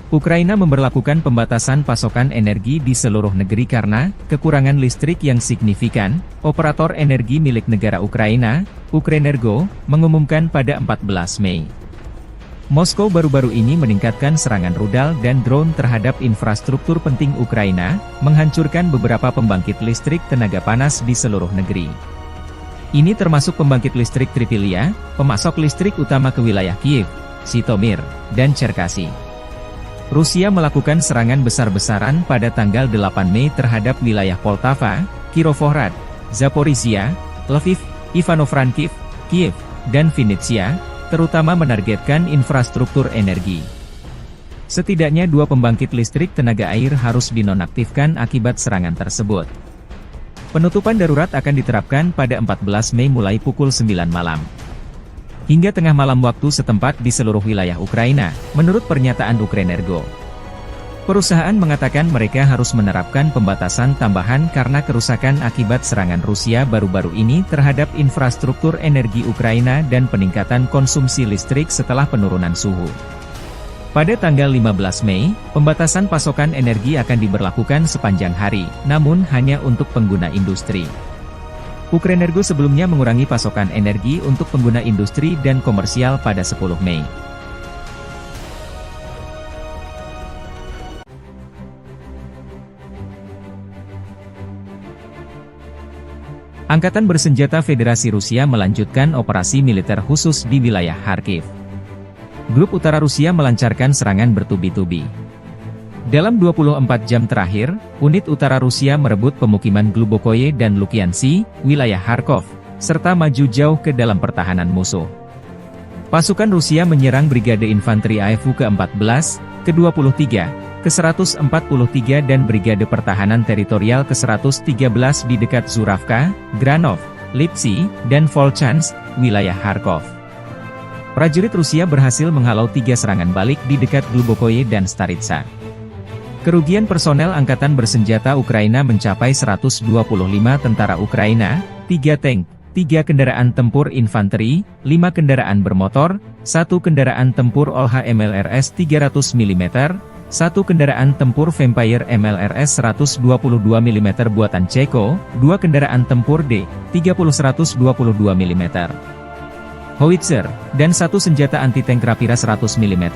Ukraina memberlakukan pembatasan pasokan energi di seluruh negeri karena kekurangan listrik yang signifikan. Operator energi milik negara Ukraina, Ukrenergo, mengumumkan pada 14 Mei. Moskow baru-baru ini meningkatkan serangan rudal dan drone terhadap infrastruktur penting Ukraina, menghancurkan beberapa pembangkit listrik tenaga panas di seluruh negeri. Ini termasuk pembangkit listrik Tripilia, pemasok listrik utama ke wilayah Kiev, Zhytomyr, dan Cherkasy. Rusia melakukan serangan besar-besaran pada tanggal 8 Mei terhadap wilayah Poltava, Kirovohrad, Zaporizhia, Lviv, Ivano-Frankivsk, Kiev, dan Vinnytsia, terutama menargetkan infrastruktur energi. Setidaknya 2 pembangkit listrik tenaga air harus dinonaktifkan akibat serangan tersebut. Penutupan darurat akan diterapkan pada 14 Mei mulai pukul 9 malam. Hingga tengah malam waktu setempat di seluruh wilayah Ukraina, menurut pernyataan Ukrenergo. Perusahaan mengatakan mereka harus menerapkan pembatasan tambahan karena kerusakan akibat serangan Rusia baru-baru ini terhadap infrastruktur energi Ukraina dan peningkatan konsumsi listrik setelah penurunan suhu. Pada tanggal 15 Mei, pembatasan pasokan energi akan diberlakukan sepanjang hari, namun hanya untuk pengguna industri. Ukrenergo sebelumnya mengurangi pasokan energi untuk pengguna industri dan komersial pada 10 Mei. Angkatan Bersenjata Federasi Rusia melanjutkan operasi militer khusus di wilayah Kharkiv. Grup Utara Rusia melancarkan serangan bertubi-tubi. Dalam 24 jam terakhir, unit Utara Rusia merebut pemukiman Glubokoye dan Lukiansi, wilayah Kharkov, serta maju jauh ke dalam pertahanan musuh. Pasukan Rusia menyerang Brigade Infanteri AFU ke-14, ke-23, ke-143 dan Brigade Pertahanan Teritorial ke-113 di dekat Zuravka, Granov, Lipsy, dan Volchansk, wilayah Kharkov. Prajurit Rusia berhasil menghalau 3 serangan balik di dekat Glubokoye dan Staritsa. Kerugian personel Angkatan Bersenjata Ukraina mencapai 125 tentara Ukraina, 3 tank, 3 kendaraan tempur infanteri, 5 kendaraan bermotor, 1 kendaraan tempur OLH MLRS 300 mm, 1 kendaraan tempur Vampire MLRS 122 mm buatan Ceko, 2 kendaraan tempur D-30 122 mm, howitzer, dan 1 senjata anti-tank Rapira 100 mm.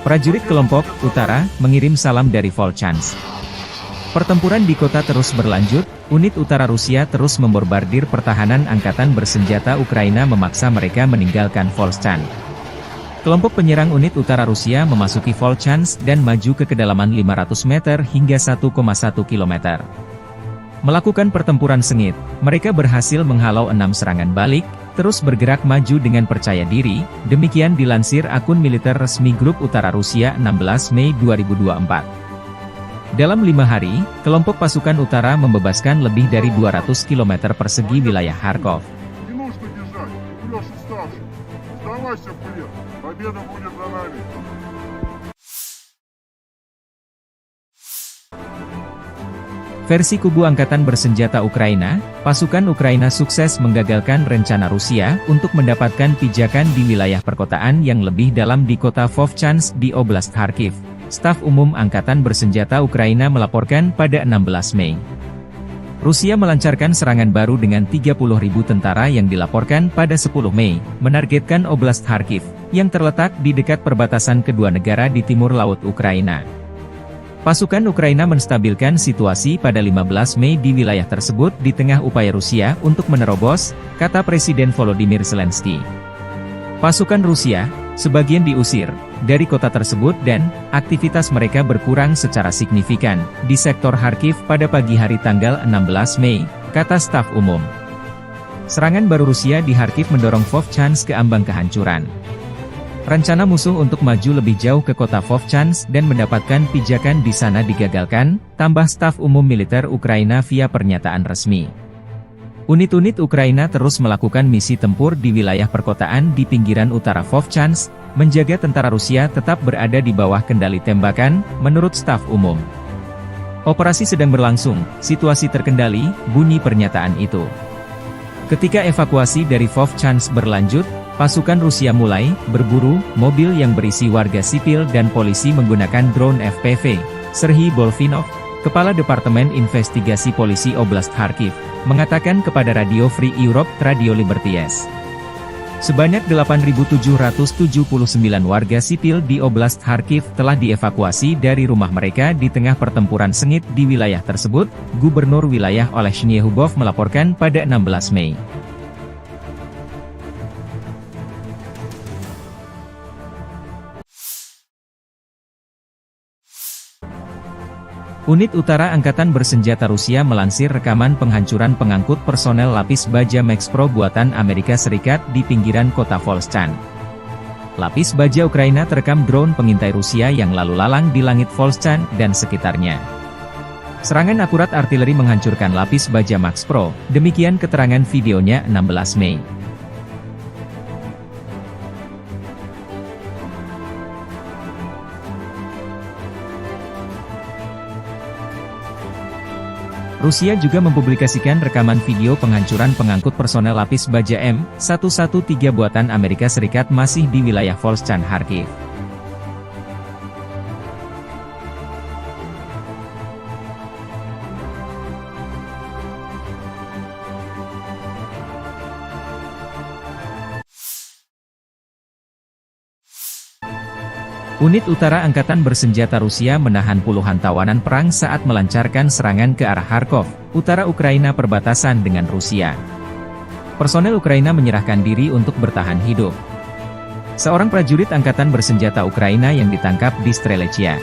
Prajurit kelompok Utara mengirim salam dari Volchansk. Pertempuran di kota terus berlanjut, unit Utara Rusia terus membombardir pertahanan Angkatan Bersenjata Ukraina memaksa mereka meninggalkan Volchansk. Kelompok penyerang unit Utara Rusia memasuki Volchansk dan maju ke kedalaman 500 meter hingga 1,1 km. Melakukan pertempuran sengit, mereka berhasil menghalau 6 serangan balik, terus bergerak maju dengan percaya diri, demikian dilansir akun militer resmi Grup Utara Rusia 16 Mei 2024. Dalam 5 hari, kelompok pasukan utara membebaskan lebih dari 200 km persegi wilayah Kharkov. Versi kubu Angkatan Bersenjata Ukraina, pasukan Ukraina sukses menggagalkan rencana Rusia untuk mendapatkan pijakan di wilayah perkotaan yang lebih dalam di kota Vovchansk di Oblast Kharkiv. Staf Umum Angkatan Bersenjata Ukraina melaporkan pada 16 Mei. Rusia melancarkan serangan baru dengan 30.000 tentara yang dilaporkan pada 10 Mei, menargetkan Oblast Kharkiv, yang terletak di dekat perbatasan kedua negara di timur laut Ukraina. Pasukan Ukraina menstabilkan situasi pada 15 Mei di wilayah tersebut di tengah upaya Rusia untuk menerobos, kata Presiden Volodymyr Zelensky. Pasukan Rusia, sebagian diusir dari kota tersebut dan aktivitas mereka berkurang secara signifikan di sektor Kharkiv pada pagi hari tanggal 16 Mei, kata staf umum. Serangan baru Rusia di Kharkiv mendorong Vovchansk ke ambang kehancuran. Rencana musuh untuk maju lebih jauh ke kota Vovchansk dan mendapatkan pijakan di sana digagalkan, tambah staf umum militer Ukraina via pernyataan resmi. Unit-unit Ukraina terus melakukan misi tempur di wilayah perkotaan di pinggiran utara Vovchansk, menjaga tentara Rusia tetap berada di bawah kendali tembakan, menurut staf umum. Operasi sedang berlangsung, situasi terkendali, bunyi pernyataan itu. Ketika evakuasi dari Vovchansk berlanjut, pasukan Rusia mulai berburu mobil yang berisi warga sipil dan polisi menggunakan drone FPV. Serhiy Bolfinov, Kepala Departemen Investigasi Polisi Oblast Kharkiv, mengatakan kepada Radio Free Europe Radio Liberties. Sebanyak 8.779 warga sipil di Oblast Kharkiv telah dievakuasi dari rumah mereka di tengah pertempuran sengit di wilayah tersebut, Gubernur wilayah Oleh Shnyehubov melaporkan pada 16 Mei. Unit Utara Angkatan Bersenjata Rusia melansir rekaman penghancuran pengangkut personel lapis baja Max Pro buatan Amerika Serikat di pinggiran kota Volchansk. Lapis baja Ukraina terekam drone pengintai Rusia yang lalu lalang di langit Volchan dan sekitarnya. Serangan akurat artileri menghancurkan lapis baja Max Pro, demikian keterangan videonya 16 Mei. Rusia juga mempublikasikan rekaman video penghancuran pengangkut personel lapis baja M113 buatan Amerika Serikat masih di wilayah Volchan, Kharkiv. Unit utara Angkatan Bersenjata Rusia menahan puluhan tawanan perang saat melancarkan serangan ke arah Kharkov, utara Ukraina perbatasan dengan Rusia. Personel Ukraina menyerahkan diri untuk bertahan hidup. Seorang prajurit Angkatan Bersenjata Ukraina yang ditangkap di Strelechia,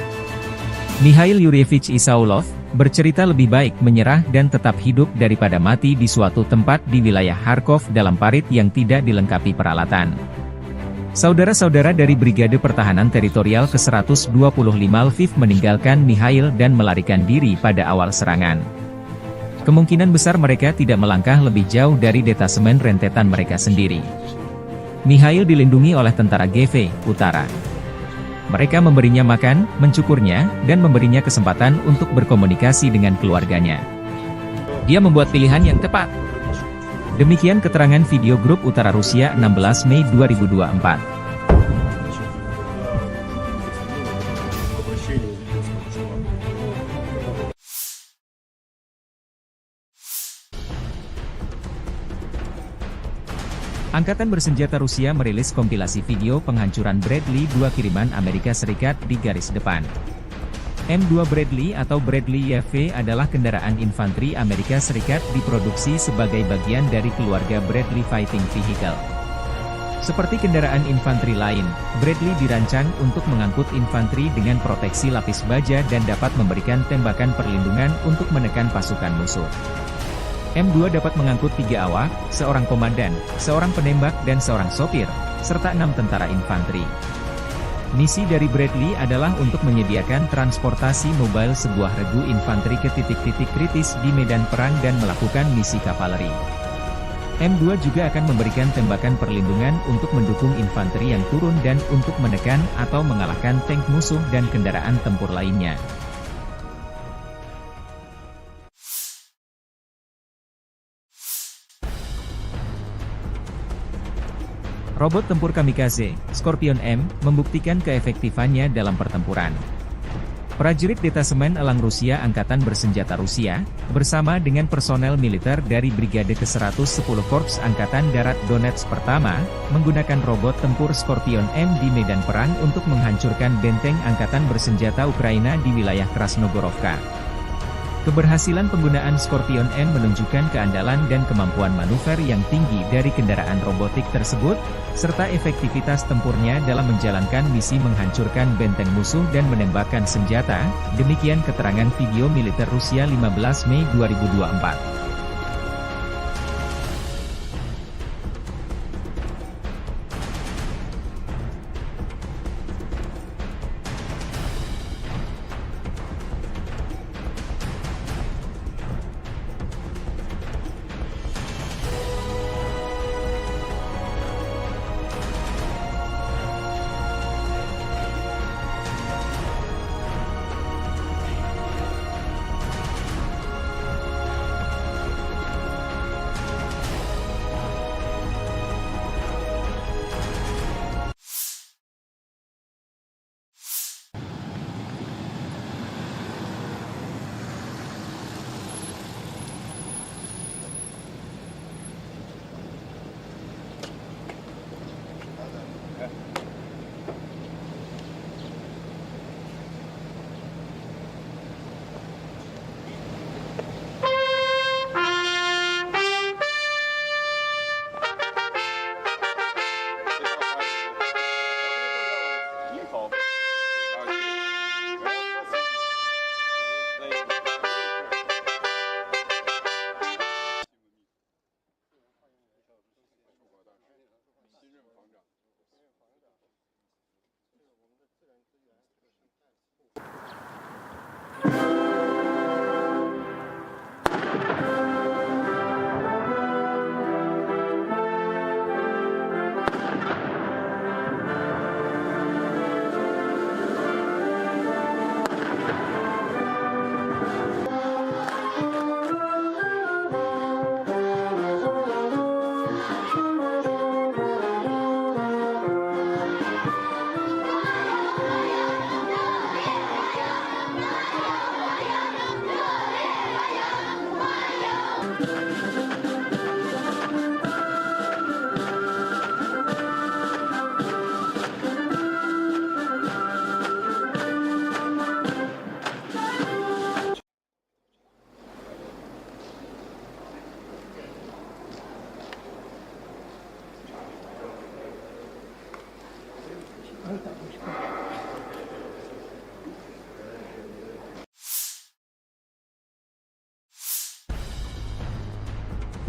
Mikhail Yuryevich Isaulov, bercerita lebih baik menyerah dan tetap hidup daripada mati di suatu tempat di wilayah Kharkov dalam parit yang tidak dilengkapi peralatan. Saudara-saudara dari Brigade Pertahanan Teritorial ke-125 Lviv meninggalkan Mikhail dan melarikan diri pada awal serangan. Kemungkinan besar mereka tidak melangkah lebih jauh dari detasemen rentetan mereka sendiri. Mikhail dilindungi oleh tentara GV Utara. Mereka memberinya makan, mencukurnya, dan memberinya kesempatan untuk berkomunikasi dengan keluarganya. Dia membuat pilihan yang tepat. Demikian keterangan video grup Utara Rusia 16 Mei 2024. Angkatan Bersenjata Rusia merilis kompilasi video penghancuran Bradley 2 kiriman Amerika Serikat di garis depan. M2 Bradley atau Bradley YV adalah kendaraan infanteri Amerika Serikat diproduksi sebagai bagian dari keluarga Bradley Fighting Vehicle. Seperti kendaraan infanteri lain, Bradley dirancang untuk mengangkut infanteri dengan proteksi lapis baja dan dapat memberikan tembakan perlindungan untuk menekan pasukan musuh. M2 dapat mengangkut 3 awak, seorang komandan, seorang penembak dan seorang sopir, serta 6 tentara infanteri. Misi dari Bradley adalah untuk menyediakan transportasi mobile sebuah regu infanteri ke titik-titik kritis di medan perang dan melakukan misi kavaleri. M2 juga akan memberikan tembakan perlindungan untuk mendukung infanteri yang turun dan untuk menekan atau mengalahkan tank musuh dan kendaraan tempur lainnya. Robot tempur kamikaze, Scorpion M, membuktikan keefektifannya dalam pertempuran. Prajurit Detasemen Elang Rusia Angkatan Bersenjata Rusia, bersama dengan personel militer dari Brigade ke-110 Korps Angkatan Darat Donetsk Pertama, menggunakan robot tempur Scorpion M di medan perang untuk menghancurkan benteng Angkatan Bersenjata Ukraina di wilayah Krasnogorovka. Keberhasilan penggunaan Scorpion M menunjukkan keandalan dan kemampuan manuver yang tinggi dari kendaraan robotik tersebut, serta efektivitas tempurnya dalam menjalankan misi menghancurkan benteng musuh dan menembakkan senjata, demikian keterangan video militer Rusia 15 Mei 2024.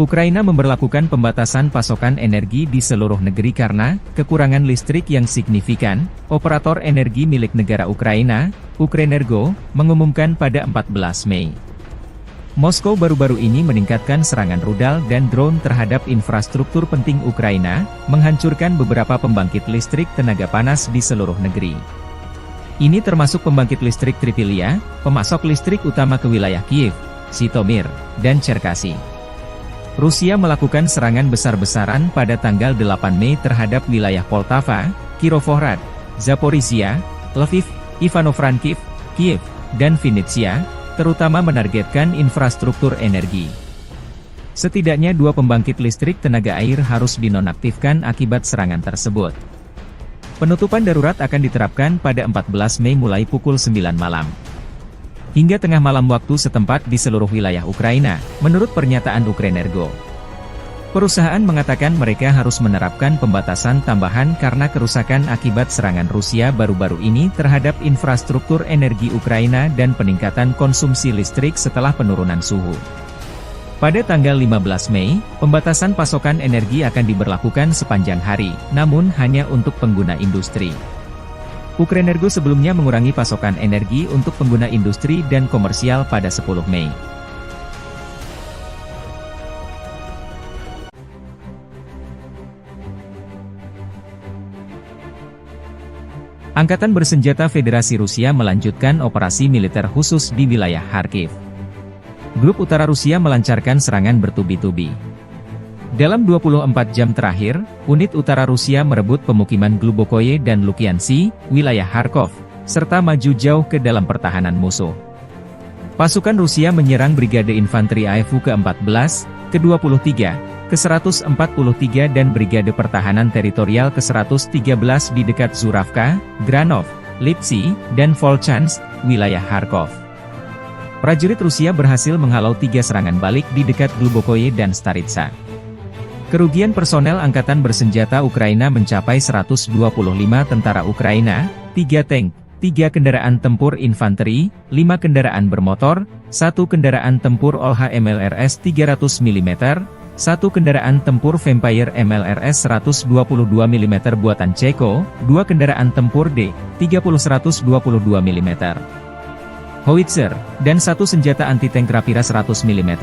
Ukraina memberlakukan pembatasan pasokan energi di seluruh negeri karena kekurangan listrik yang signifikan. Operator energi milik negara Ukraina, Ukrenergo, mengumumkan pada 14 Mei. Moskow baru-baru ini meningkatkan serangan rudal dan drone terhadap infrastruktur penting Ukraina, menghancurkan beberapa pembangkit listrik tenaga panas di seluruh negeri. Ini termasuk pembangkit listrik Tripilia, pemasok listrik utama ke wilayah Kiev, Zhytomyr, dan Cherkasy. Rusia melakukan serangan besar-besaran pada tanggal 8 Mei terhadap wilayah Poltava, Kirovohrad, Zaporizhia, Lviv, Ivano-Frankivsk, Kiev, dan Vinnytsia, terutama menargetkan infrastruktur energi. Setidaknya 2 pembangkit listrik tenaga air harus dinonaktifkan akibat serangan tersebut. Penutupan darurat akan diterapkan pada 14 Mei mulai pukul 9 malam. Hingga tengah malam waktu setempat di seluruh wilayah Ukraina, menurut pernyataan Ukrenergo. Perusahaan mengatakan mereka harus menerapkan pembatasan tambahan karena kerusakan akibat serangan Rusia baru-baru ini terhadap infrastruktur energi Ukraina dan peningkatan konsumsi listrik setelah penurunan suhu. Pada tanggal 15 Mei, pembatasan pasokan energi akan diberlakukan sepanjang hari, namun hanya untuk pengguna industri. Ukrenergo sebelumnya mengurangi pasokan energi untuk pengguna industri dan komersial pada 10 Mei. Angkatan Bersenjata Federasi Rusia melanjutkan operasi militer khusus di wilayah Kharkiv. Grup Utara Rusia melancarkan serangan bertubi-tubi. Dalam 24 jam terakhir, unit utara Rusia merebut pemukiman Glubokoye dan Lukiansi, wilayah Kharkov, serta maju jauh ke dalam pertahanan musuh. Pasukan Rusia menyerang Brigade Infanteri AFU ke-14, ke-23, ke-143 dan Brigade Pertahanan Teritorial ke-113 di dekat Zuravka, Granov, Lipsy, dan Volchansk, wilayah Kharkov. Prajurit Rusia berhasil menghalau 3 serangan balik di dekat Glubokoye dan Staritsa. Kerugian personel Angkatan Bersenjata Ukraina mencapai 125 tentara Ukraina, 3 tank, 3 kendaraan tempur infanteri, 5 kendaraan bermotor, 1 kendaraan tempur OLH MLRS 300 mm, 1 kendaraan tempur Vampire MLRS 122 mm buatan Ceko, 2 kendaraan tempur D-30 122 mm, howitzer, dan 1 senjata anti-tank Rapira 100 mm.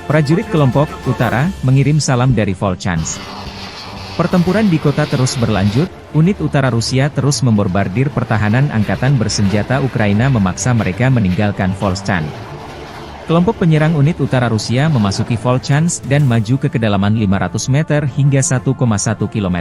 Prajurit kelompok Utara mengirim salam dari Volchansk. Pertempuran di kota terus berlanjut, unit utara Rusia terus membombardir pertahanan Angkatan Bersenjata Ukraina memaksa mereka meninggalkan Volchansk. Kelompok penyerang unit utara Rusia memasuki Volchansk dan maju ke kedalaman 500 meter hingga 1,1 km.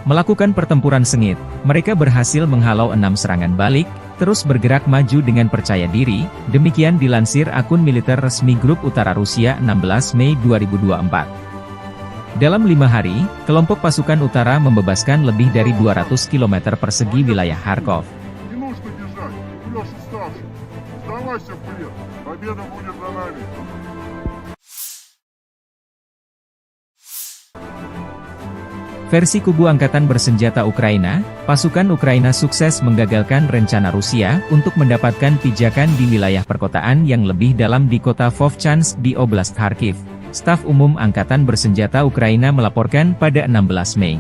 Melakukan pertempuran sengit, mereka berhasil menghalau 6 serangan balik, terus bergerak maju dengan percaya diri, demikian dilansir akun militer resmi Grup Utara Rusia 16 Mei 2024. Dalam 5 hari, kelompok pasukan utara membebaskan lebih dari 200 km persegi wilayah Kharkov. Versi kubu Angkatan Bersenjata Ukraina, pasukan Ukraina sukses menggagalkan rencana Rusia untuk mendapatkan pijakan di wilayah perkotaan yang lebih dalam di kota Vovchansk di Oblast Kharkiv. Staf Umum Angkatan Bersenjata Ukraina melaporkan pada 16 Mei.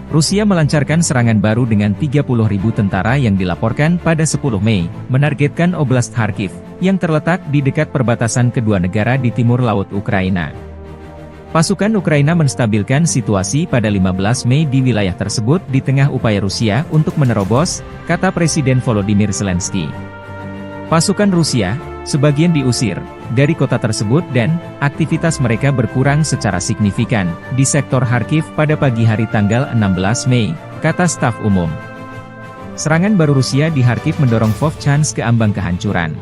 Rusia melancarkan serangan baru dengan 30.000 tentara yang dilaporkan pada 10 Mei, menargetkan Oblast Kharkiv, yang terletak di dekat perbatasan kedua negara di timur laut Ukraina. Pasukan Ukraina menstabilkan situasi pada 15 Mei di wilayah tersebut di tengah upaya Rusia untuk menerobos, kata Presiden Volodymyr Zelensky. Pasukan Rusia, sebagian diusir dari kota tersebut dan aktivitas mereka berkurang secara signifikan di sektor Kharkiv pada pagi hari tanggal 16 Mei, kata staf umum. Serangan baru Rusia di Kharkiv mendorong Vovchansk ke ambang kehancuran.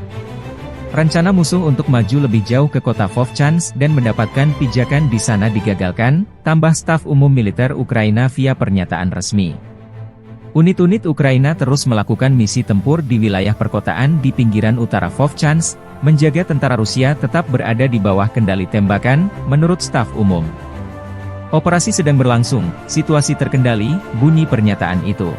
Rencana musuh untuk maju lebih jauh ke kota Vovchansk dan mendapatkan pijakan di sana digagalkan, tambah staf umum militer Ukraina via pernyataan resmi. Unit-unit Ukraina terus melakukan misi tempur di wilayah perkotaan di pinggiran utara Vovchansk, menjaga tentara Rusia tetap berada di bawah kendali tembakan, menurut staf umum. Operasi sedang berlangsung, situasi terkendali, bunyi pernyataan itu.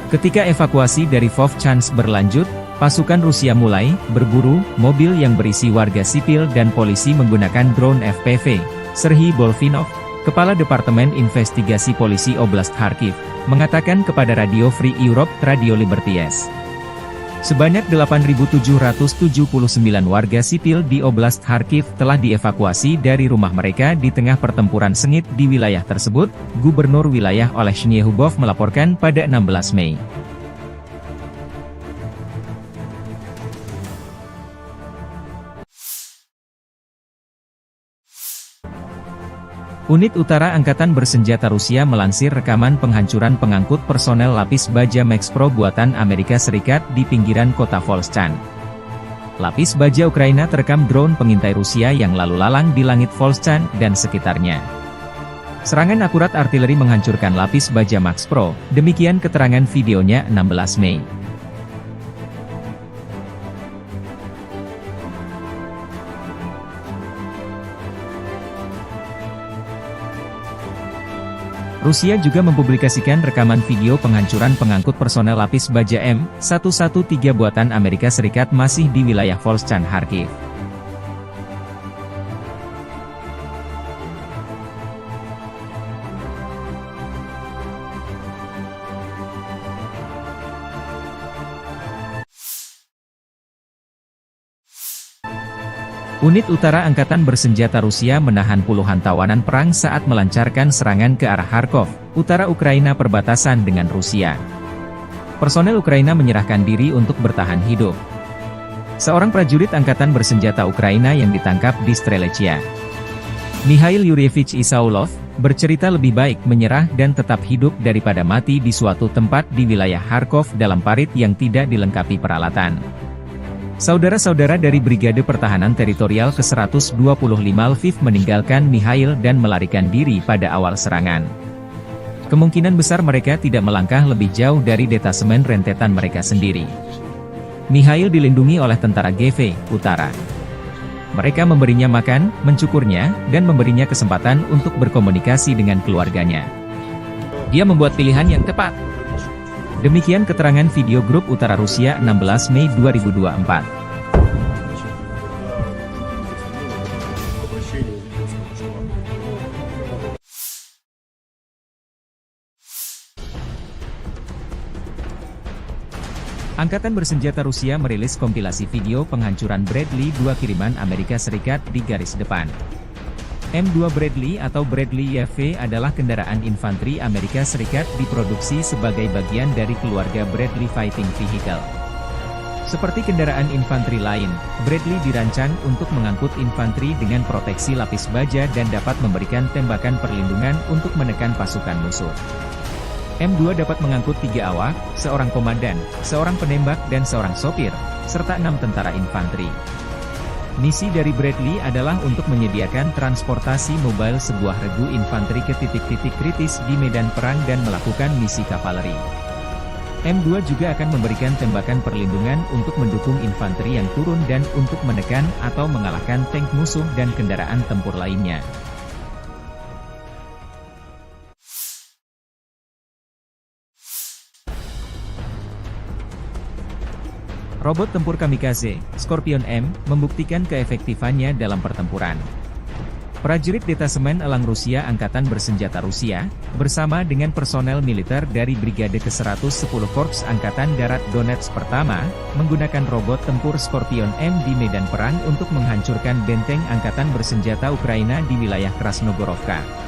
Ketika evakuasi dari Vovchansk berlanjut, pasukan Rusia mulai berburu mobil yang berisi warga sipil dan polisi menggunakan drone FPV. Serhiy Bolfinov, Kepala Departemen Investigasi Polisi Oblast Kharkiv, mengatakan kepada Radio Free Europe, Radio Liberties. Sebanyak 8.779 warga sipil di Oblast Kharkiv telah dievakuasi dari rumah mereka di tengah pertempuran sengit di wilayah tersebut, Gubernur wilayah Olesny Hubov melaporkan pada 16 Mei. Unit Utara Angkatan Bersenjata Rusia melansir rekaman penghancuran pengangkut personel lapis baja Max Pro buatan Amerika Serikat di pinggiran kota Volchansk. Lapis baja Ukraina terekam drone pengintai Rusia yang lalu lalang di langit Volchansk dan sekitarnya. Serangan akurat artileri menghancurkan lapis baja Max Pro, demikian keterangan videonya 16 Mei. Rusia juga mempublikasikan rekaman video penghancuran pengangkut personel lapis baja M113 buatan Amerika Serikat masih di wilayah Volchansk Kharkiv. Unit Utara Angkatan Bersenjata Rusia menahan puluhan tawanan perang saat melancarkan serangan ke arah Kharkov, utara Ukraina perbatasan dengan Rusia. Personel Ukraina menyerahkan diri untuk bertahan hidup. Seorang prajurit Angkatan Bersenjata Ukraina yang ditangkap di Strelechia, Mikhail Yuryevich Isaulov, bercerita lebih baik menyerah dan tetap hidup daripada mati di suatu tempat di wilayah Kharkov dalam parit yang tidak dilengkapi peralatan. Saudara-saudara dari Brigade Pertahanan Teritorial ke-125 Lviv meninggalkan Mikhail dan melarikan diri pada awal serangan. Kemungkinan besar mereka tidak melangkah lebih jauh dari detasemen rentetan mereka sendiri. Mikhail dilindungi oleh tentara GV Utara. Mereka memberinya makan, mencukurnya, dan memberinya kesempatan untuk berkomunikasi dengan keluarganya. Dia membuat pilihan yang tepat. Demikian keterangan video grup Utara Rusia 16 Mei 2024. Angkatan Bersenjata Rusia merilis kompilasi video penghancuran Bradley 2 kiriman Amerika Serikat di garis depan. M2 Bradley atau Bradley YV adalah kendaraan infanteri Amerika Serikat diproduksi sebagai bagian dari keluarga Bradley Fighting Vehicle. Seperti kendaraan infanteri lain, Bradley dirancang untuk mengangkut infanteri dengan proteksi lapis baja dan dapat memberikan tembakan perlindungan untuk menekan pasukan musuh. M2 dapat mengangkut 3 awak, seorang komandan, seorang penembak dan seorang sopir, serta 6 tentara infanteri. Misi dari Bradley adalah untuk menyediakan transportasi mobile sebuah regu infanteri ke titik-titik kritis di medan perang dan melakukan misi kavaleri. M2 juga akan memberikan tembakan perlindungan untuk mendukung infanteri yang turun dan untuk menekan atau mengalahkan tank musuh dan kendaraan tempur lainnya. Robot tempur kamikaze, Scorpion M, membuktikan keefektifannya dalam pertempuran. Prajurit Detasemen Elang Rusia Angkatan Bersenjata Rusia, bersama dengan personel militer dari Brigade ke-110 Korps Angkatan Darat Donetsk Pertama, menggunakan robot tempur Scorpion M di medan perang untuk menghancurkan benteng Angkatan Bersenjata Ukraina di wilayah Krasnogorovka.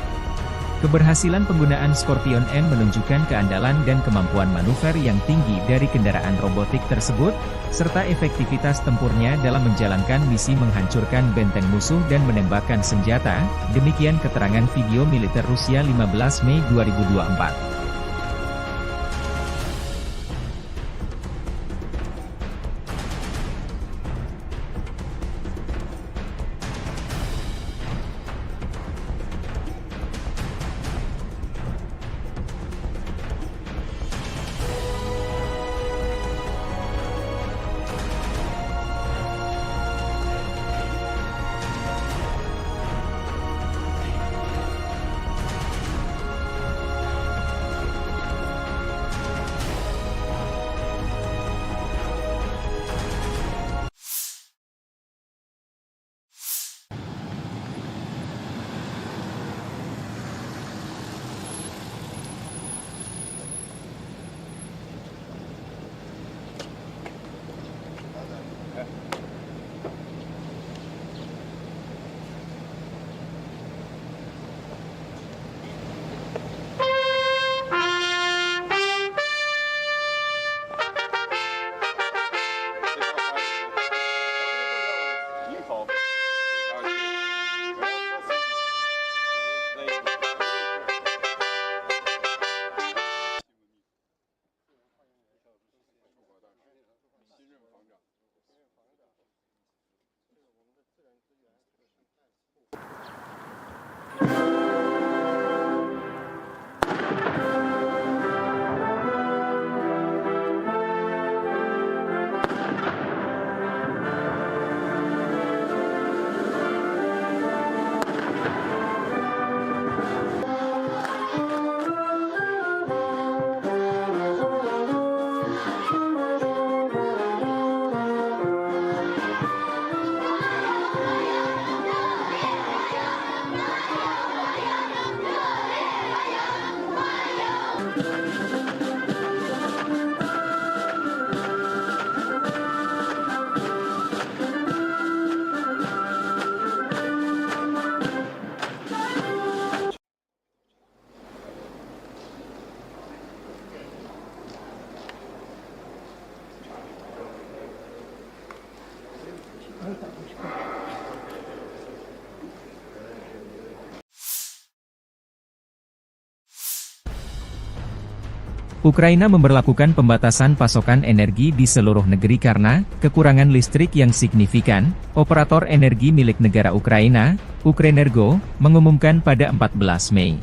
Keberhasilan penggunaan Scorpion M menunjukkan keandalan dan kemampuan manuver yang tinggi dari kendaraan robotik tersebut, serta efektivitas tempurnya dalam menjalankan misi menghancurkan benteng musuh dan menembakkan senjata, demikian keterangan video militer Rusia 15 Mei 2024. Ukraina memberlakukan pembatasan pasokan energi di seluruh negeri karena kekurangan listrik yang signifikan. Operator energi milik negara Ukraina, Ukrenergo, mengumumkan pada 14 Mei.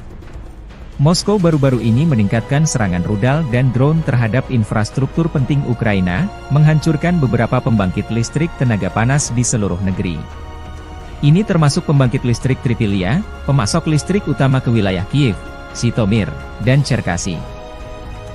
Moskow baru-baru ini meningkatkan serangan rudal dan drone terhadap infrastruktur penting Ukraina, menghancurkan beberapa pembangkit listrik tenaga panas di seluruh negeri. Ini termasuk pembangkit listrik Tripilia, pemasok listrik utama ke wilayah Kiev, Zhytomyr, dan Cherkasy.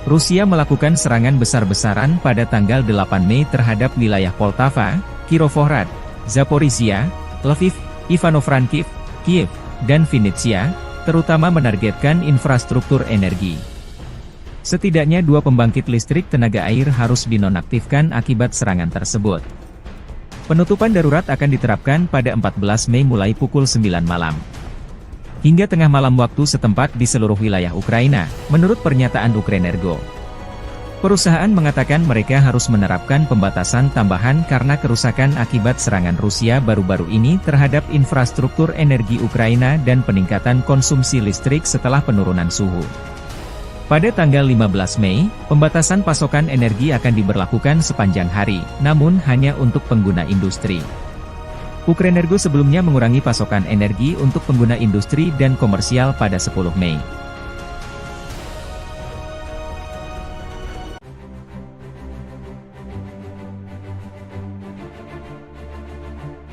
Rusia melakukan serangan besar-besaran pada tanggal 8 Mei terhadap wilayah Poltava, Kirovohrad, Zaporizhia, Lviv, Ivano-Frankivsk, Kiev, dan Vinnytsia, terutama menargetkan infrastruktur energi. Setidaknya 2 pembangkit listrik tenaga air harus dinonaktifkan akibat serangan tersebut. Penutupan darurat akan diterapkan pada 14 Mei mulai pukul 9 malam. Hingga tengah malam waktu setempat di seluruh wilayah Ukraina, menurut pernyataan Ukrenergo. Perusahaan mengatakan mereka harus menerapkan pembatasan tambahan karena kerusakan akibat serangan Rusia baru-baru ini terhadap infrastruktur energi Ukraina dan peningkatan konsumsi listrik setelah penurunan suhu. Pada tanggal 15 Mei, pembatasan pasokan energi akan diberlakukan sepanjang hari, namun hanya untuk pengguna industri. Ukrenergo sebelumnya mengurangi pasokan energi untuk pengguna industri dan komersial pada 10 Mei.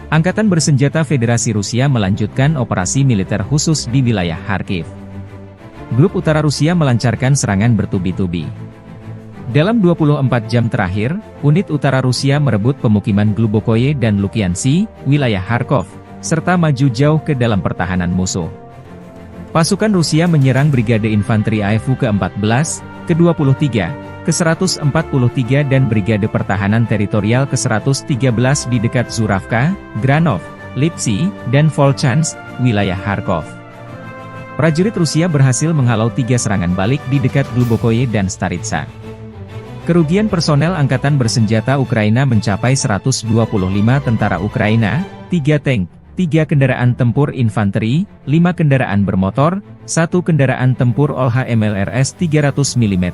Angkatan Bersenjata Federasi Rusia melanjutkan operasi militer khusus di wilayah Kharkiv. Grup Utara Rusia melancarkan serangan bertubi-tubi. Dalam 24 jam terakhir, unit utara Rusia merebut pemukiman Glubokoye dan Lukiansi, wilayah Kharkov, serta maju jauh ke dalam pertahanan musuh. Pasukan Rusia menyerang Brigade Infanteri AFU ke-14, ke-23, ke-143 dan Brigade Pertahanan Teritorial ke-113 di dekat Zuravka, Granov, Lipsy, dan Volchansk, wilayah Kharkov. Prajurit Rusia berhasil menghalau 3 serangan balik di dekat Glubokoye dan Staritsa. Kerugian personel Angkatan Bersenjata Ukraina mencapai 125 tentara Ukraina, 3 tank, 3 kendaraan tempur infanteri, 5 kendaraan bermotor, 1 kendaraan tempur OLH MLRS 300 mm,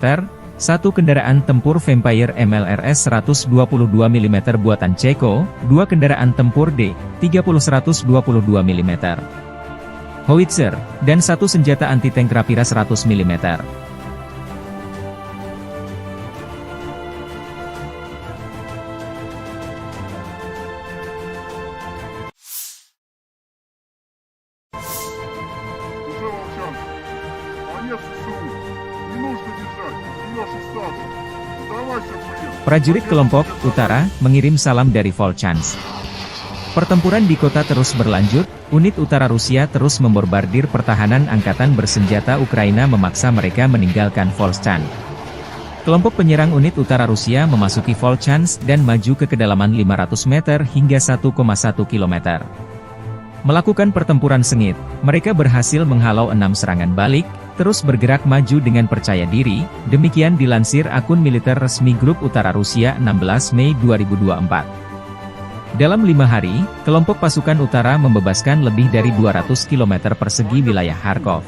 1 kendaraan tempur Vampire MLRS 122 mm buatan Ceko, 2 kendaraan tempur D-30 122 mm, howitzer, dan 1 senjata anti-tank Rapira 100 mm. Prajurit kelompok Utara mengirim salam dari Volchansk. Pertempuran di kota terus berlanjut, unit utara Rusia terus membombardir pertahanan Angkatan Bersenjata Ukraina memaksa mereka meninggalkan Volchansk. Kelompok penyerang unit utara Rusia memasuki Volchansk dan maju ke kedalaman 500 meter hingga 1,1 km. Melakukan pertempuran sengit, mereka berhasil menghalau 6 serangan balik, terus bergerak maju dengan percaya diri, demikian dilansir akun militer resmi Grup Utara Rusia 16 Mei 2024. Dalam 5 hari, kelompok pasukan utara membebaskan lebih dari 200 km persegi wilayah Kharkov.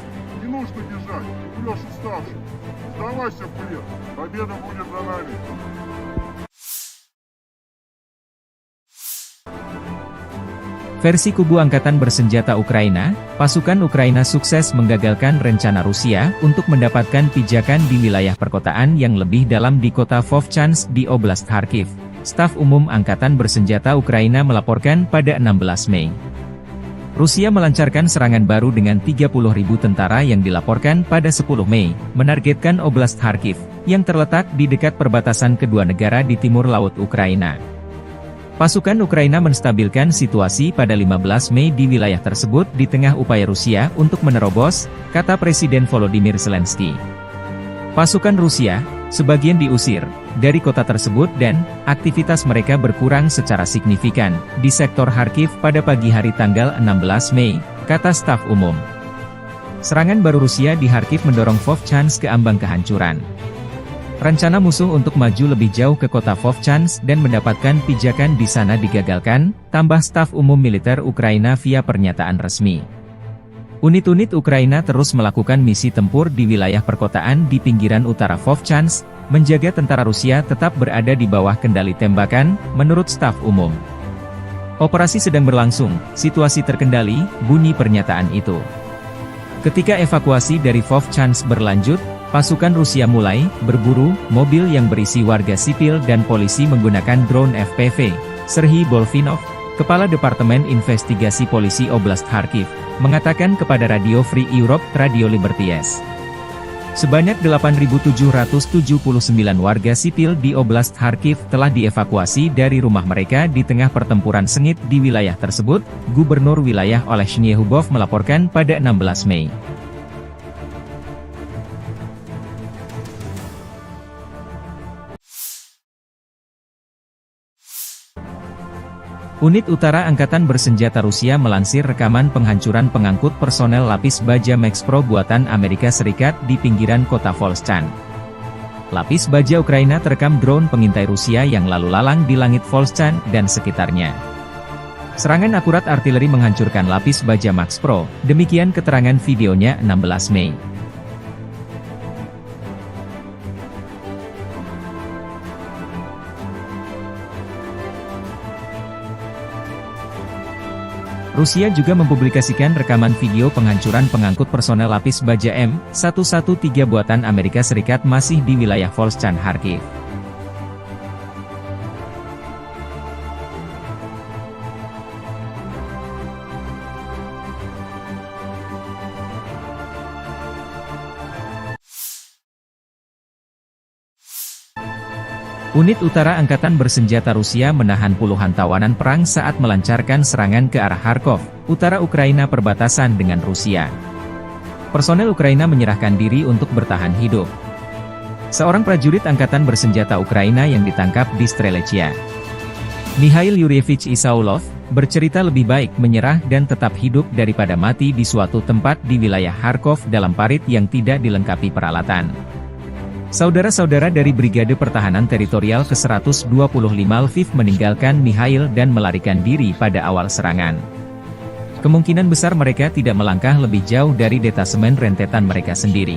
Versi kubu Angkatan Bersenjata Ukraina, pasukan Ukraina sukses menggagalkan rencana Rusia untuk mendapatkan pijakan di wilayah perkotaan yang lebih dalam di kota Vovchansk di Oblast Kharkiv. Staf Umum Angkatan Bersenjata Ukraina melaporkan pada 16 Mei. Rusia melancarkan serangan baru dengan 30.000 tentara yang dilaporkan pada 10 Mei, menargetkan Oblast Kharkiv, yang terletak di dekat perbatasan kedua negara di timur laut Ukraina. Pasukan Ukraina menstabilkan situasi pada 15 Mei di wilayah tersebut di tengah upaya Rusia untuk menerobos, kata Presiden Volodymyr Zelensky. Pasukan Rusia, sebagian diusir dari kota tersebut dan aktivitas mereka berkurang secara signifikan di sektor Kharkiv pada pagi hari tanggal 16 Mei, kata staf umum. Serangan baru Rusia di Kharkiv mendorong Vovchansk ke ambang kehancuran. Rencana musuh untuk maju lebih jauh ke kota Vovchansk dan mendapatkan pijakan di sana digagalkan, tambah staf umum militer Ukraina via pernyataan resmi. Unit-unit Ukraina terus melakukan misi tempur di wilayah perkotaan di pinggiran utara Vovchansk, menjaga tentara Rusia tetap berada di bawah kendali tembakan, menurut staf umum. Operasi sedang berlangsung, situasi terkendali, bunyi pernyataan itu. Ketika evakuasi dari Vovchansk berlanjut, pasukan Rusia mulai berburu mobil yang berisi warga sipil dan polisi menggunakan drone FPV. Serhiy Bolvinov, Kepala Departemen Investigasi Polisi Oblast Kharkiv, mengatakan kepada Radio Free Europe, Radio Liberties. Sebanyak 8.779 warga sipil di Oblast Kharkiv telah dievakuasi dari rumah mereka di tengah pertempuran sengit di wilayah tersebut, Gubernur wilayah Oleh Shnyehubov melaporkan pada 16 Mei. Unit Utara Angkatan Bersenjata Rusia melansir rekaman penghancuran pengangkut personel lapis baja Max Pro buatan Amerika Serikat di pinggiran kota Volchansk. Lapis baja Ukraina terekam drone pengintai Rusia yang lalu lalang di langit Volchansk dan sekitarnya. Serangan akurat artileri menghancurkan lapis baja Max Pro, demikian keterangan videonya 16 Mei. Rusia juga mempublikasikan rekaman video penghancuran pengangkut personel lapis baja M113 buatan Amerika Serikat masih di wilayah Volchansk Kharkiv. Unit Utara Angkatan Bersenjata Rusia menahan puluhan tawanan perang saat melancarkan serangan ke arah Kharkov, utara Ukraina perbatasan dengan Rusia. Personel Ukraina menyerahkan diri untuk bertahan hidup. Seorang prajurit Angkatan Bersenjata Ukraina yang ditangkap di Strelechia, Mikhail Yuryevich Isaulov, bercerita lebih baik menyerah dan tetap hidup daripada mati di suatu tempat di wilayah Kharkov dalam parit yang tidak dilengkapi peralatan. Saudara-saudara dari Brigade Pertahanan Teritorial ke-125 Lviv meninggalkan Mikhail dan melarikan diri pada awal serangan. Kemungkinan besar mereka tidak melangkah lebih jauh dari detasemen rentetan mereka sendiri.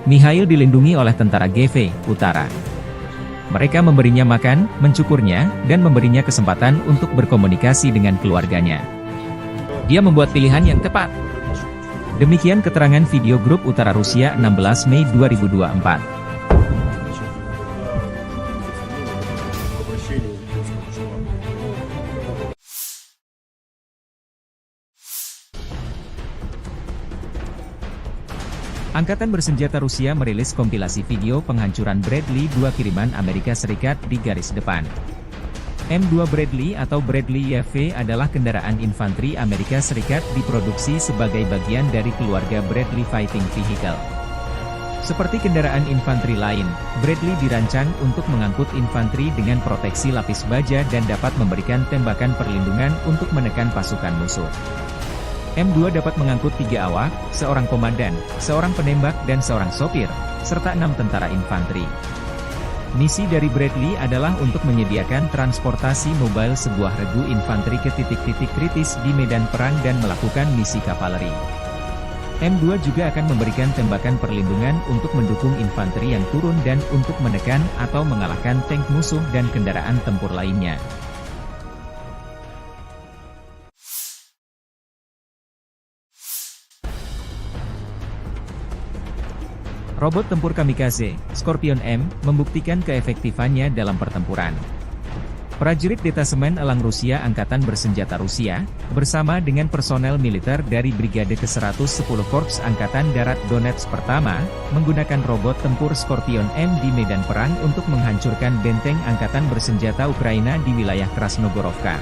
Mikhail dilindungi oleh tentara GV Utara. Mereka memberinya makan, mencukurnya, dan memberinya kesempatan untuk berkomunikasi dengan keluarganya. Dia membuat pilihan yang tepat. Demikian keterangan video grup Utara Rusia 16 Mei 2024. Angkatan Bersenjata Rusia merilis kompilasi video penghancuran Bradley 2 kiriman Amerika Serikat di garis depan. M2 Bradley atau Bradley YV adalah kendaraan infanteri Amerika Serikat diproduksi sebagai bagian dari keluarga Bradley Fighting Vehicle. Seperti kendaraan infanteri lain, Bradley dirancang untuk mengangkut infanteri dengan proteksi lapis baja dan dapat memberikan tembakan perlindungan untuk menekan pasukan musuh. M2 dapat mengangkut 3 awak, seorang komandan, seorang penembak dan seorang sopir, serta 6 tentara infanteri. Misi dari Bradley adalah untuk menyediakan transportasi mobile sebuah regu infanteri ke titik-titik kritis di medan perang dan melakukan misi kavaleri. M2 juga akan memberikan tembakan perlindungan untuk mendukung infanteri yang turun dan untuk menekan atau mengalahkan tank musuh dan kendaraan tempur lainnya. Robot tempur kamikaze, Scorpion M, membuktikan keefektifannya dalam pertempuran. Prajurit Detasemen Elang Rusia Angkatan Bersenjata Rusia, bersama dengan personel militer dari Brigade ke-110 Korps Angkatan Darat Donetsk Pertama, menggunakan robot tempur Scorpion M di medan perang untuk menghancurkan benteng Angkatan Bersenjata Ukraina di wilayah Krasnogorovka.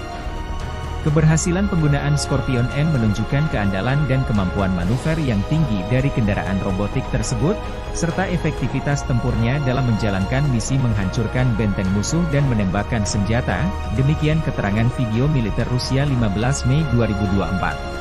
Keberhasilan penggunaan Scorpion M menunjukkan keandalan dan kemampuan manuver yang tinggi dari kendaraan robotik tersebut, serta efektivitas tempurnya dalam menjalankan misi menghancurkan benteng musuh dan menembakkan senjata, demikian keterangan video militer Rusia 15 Mei 2024.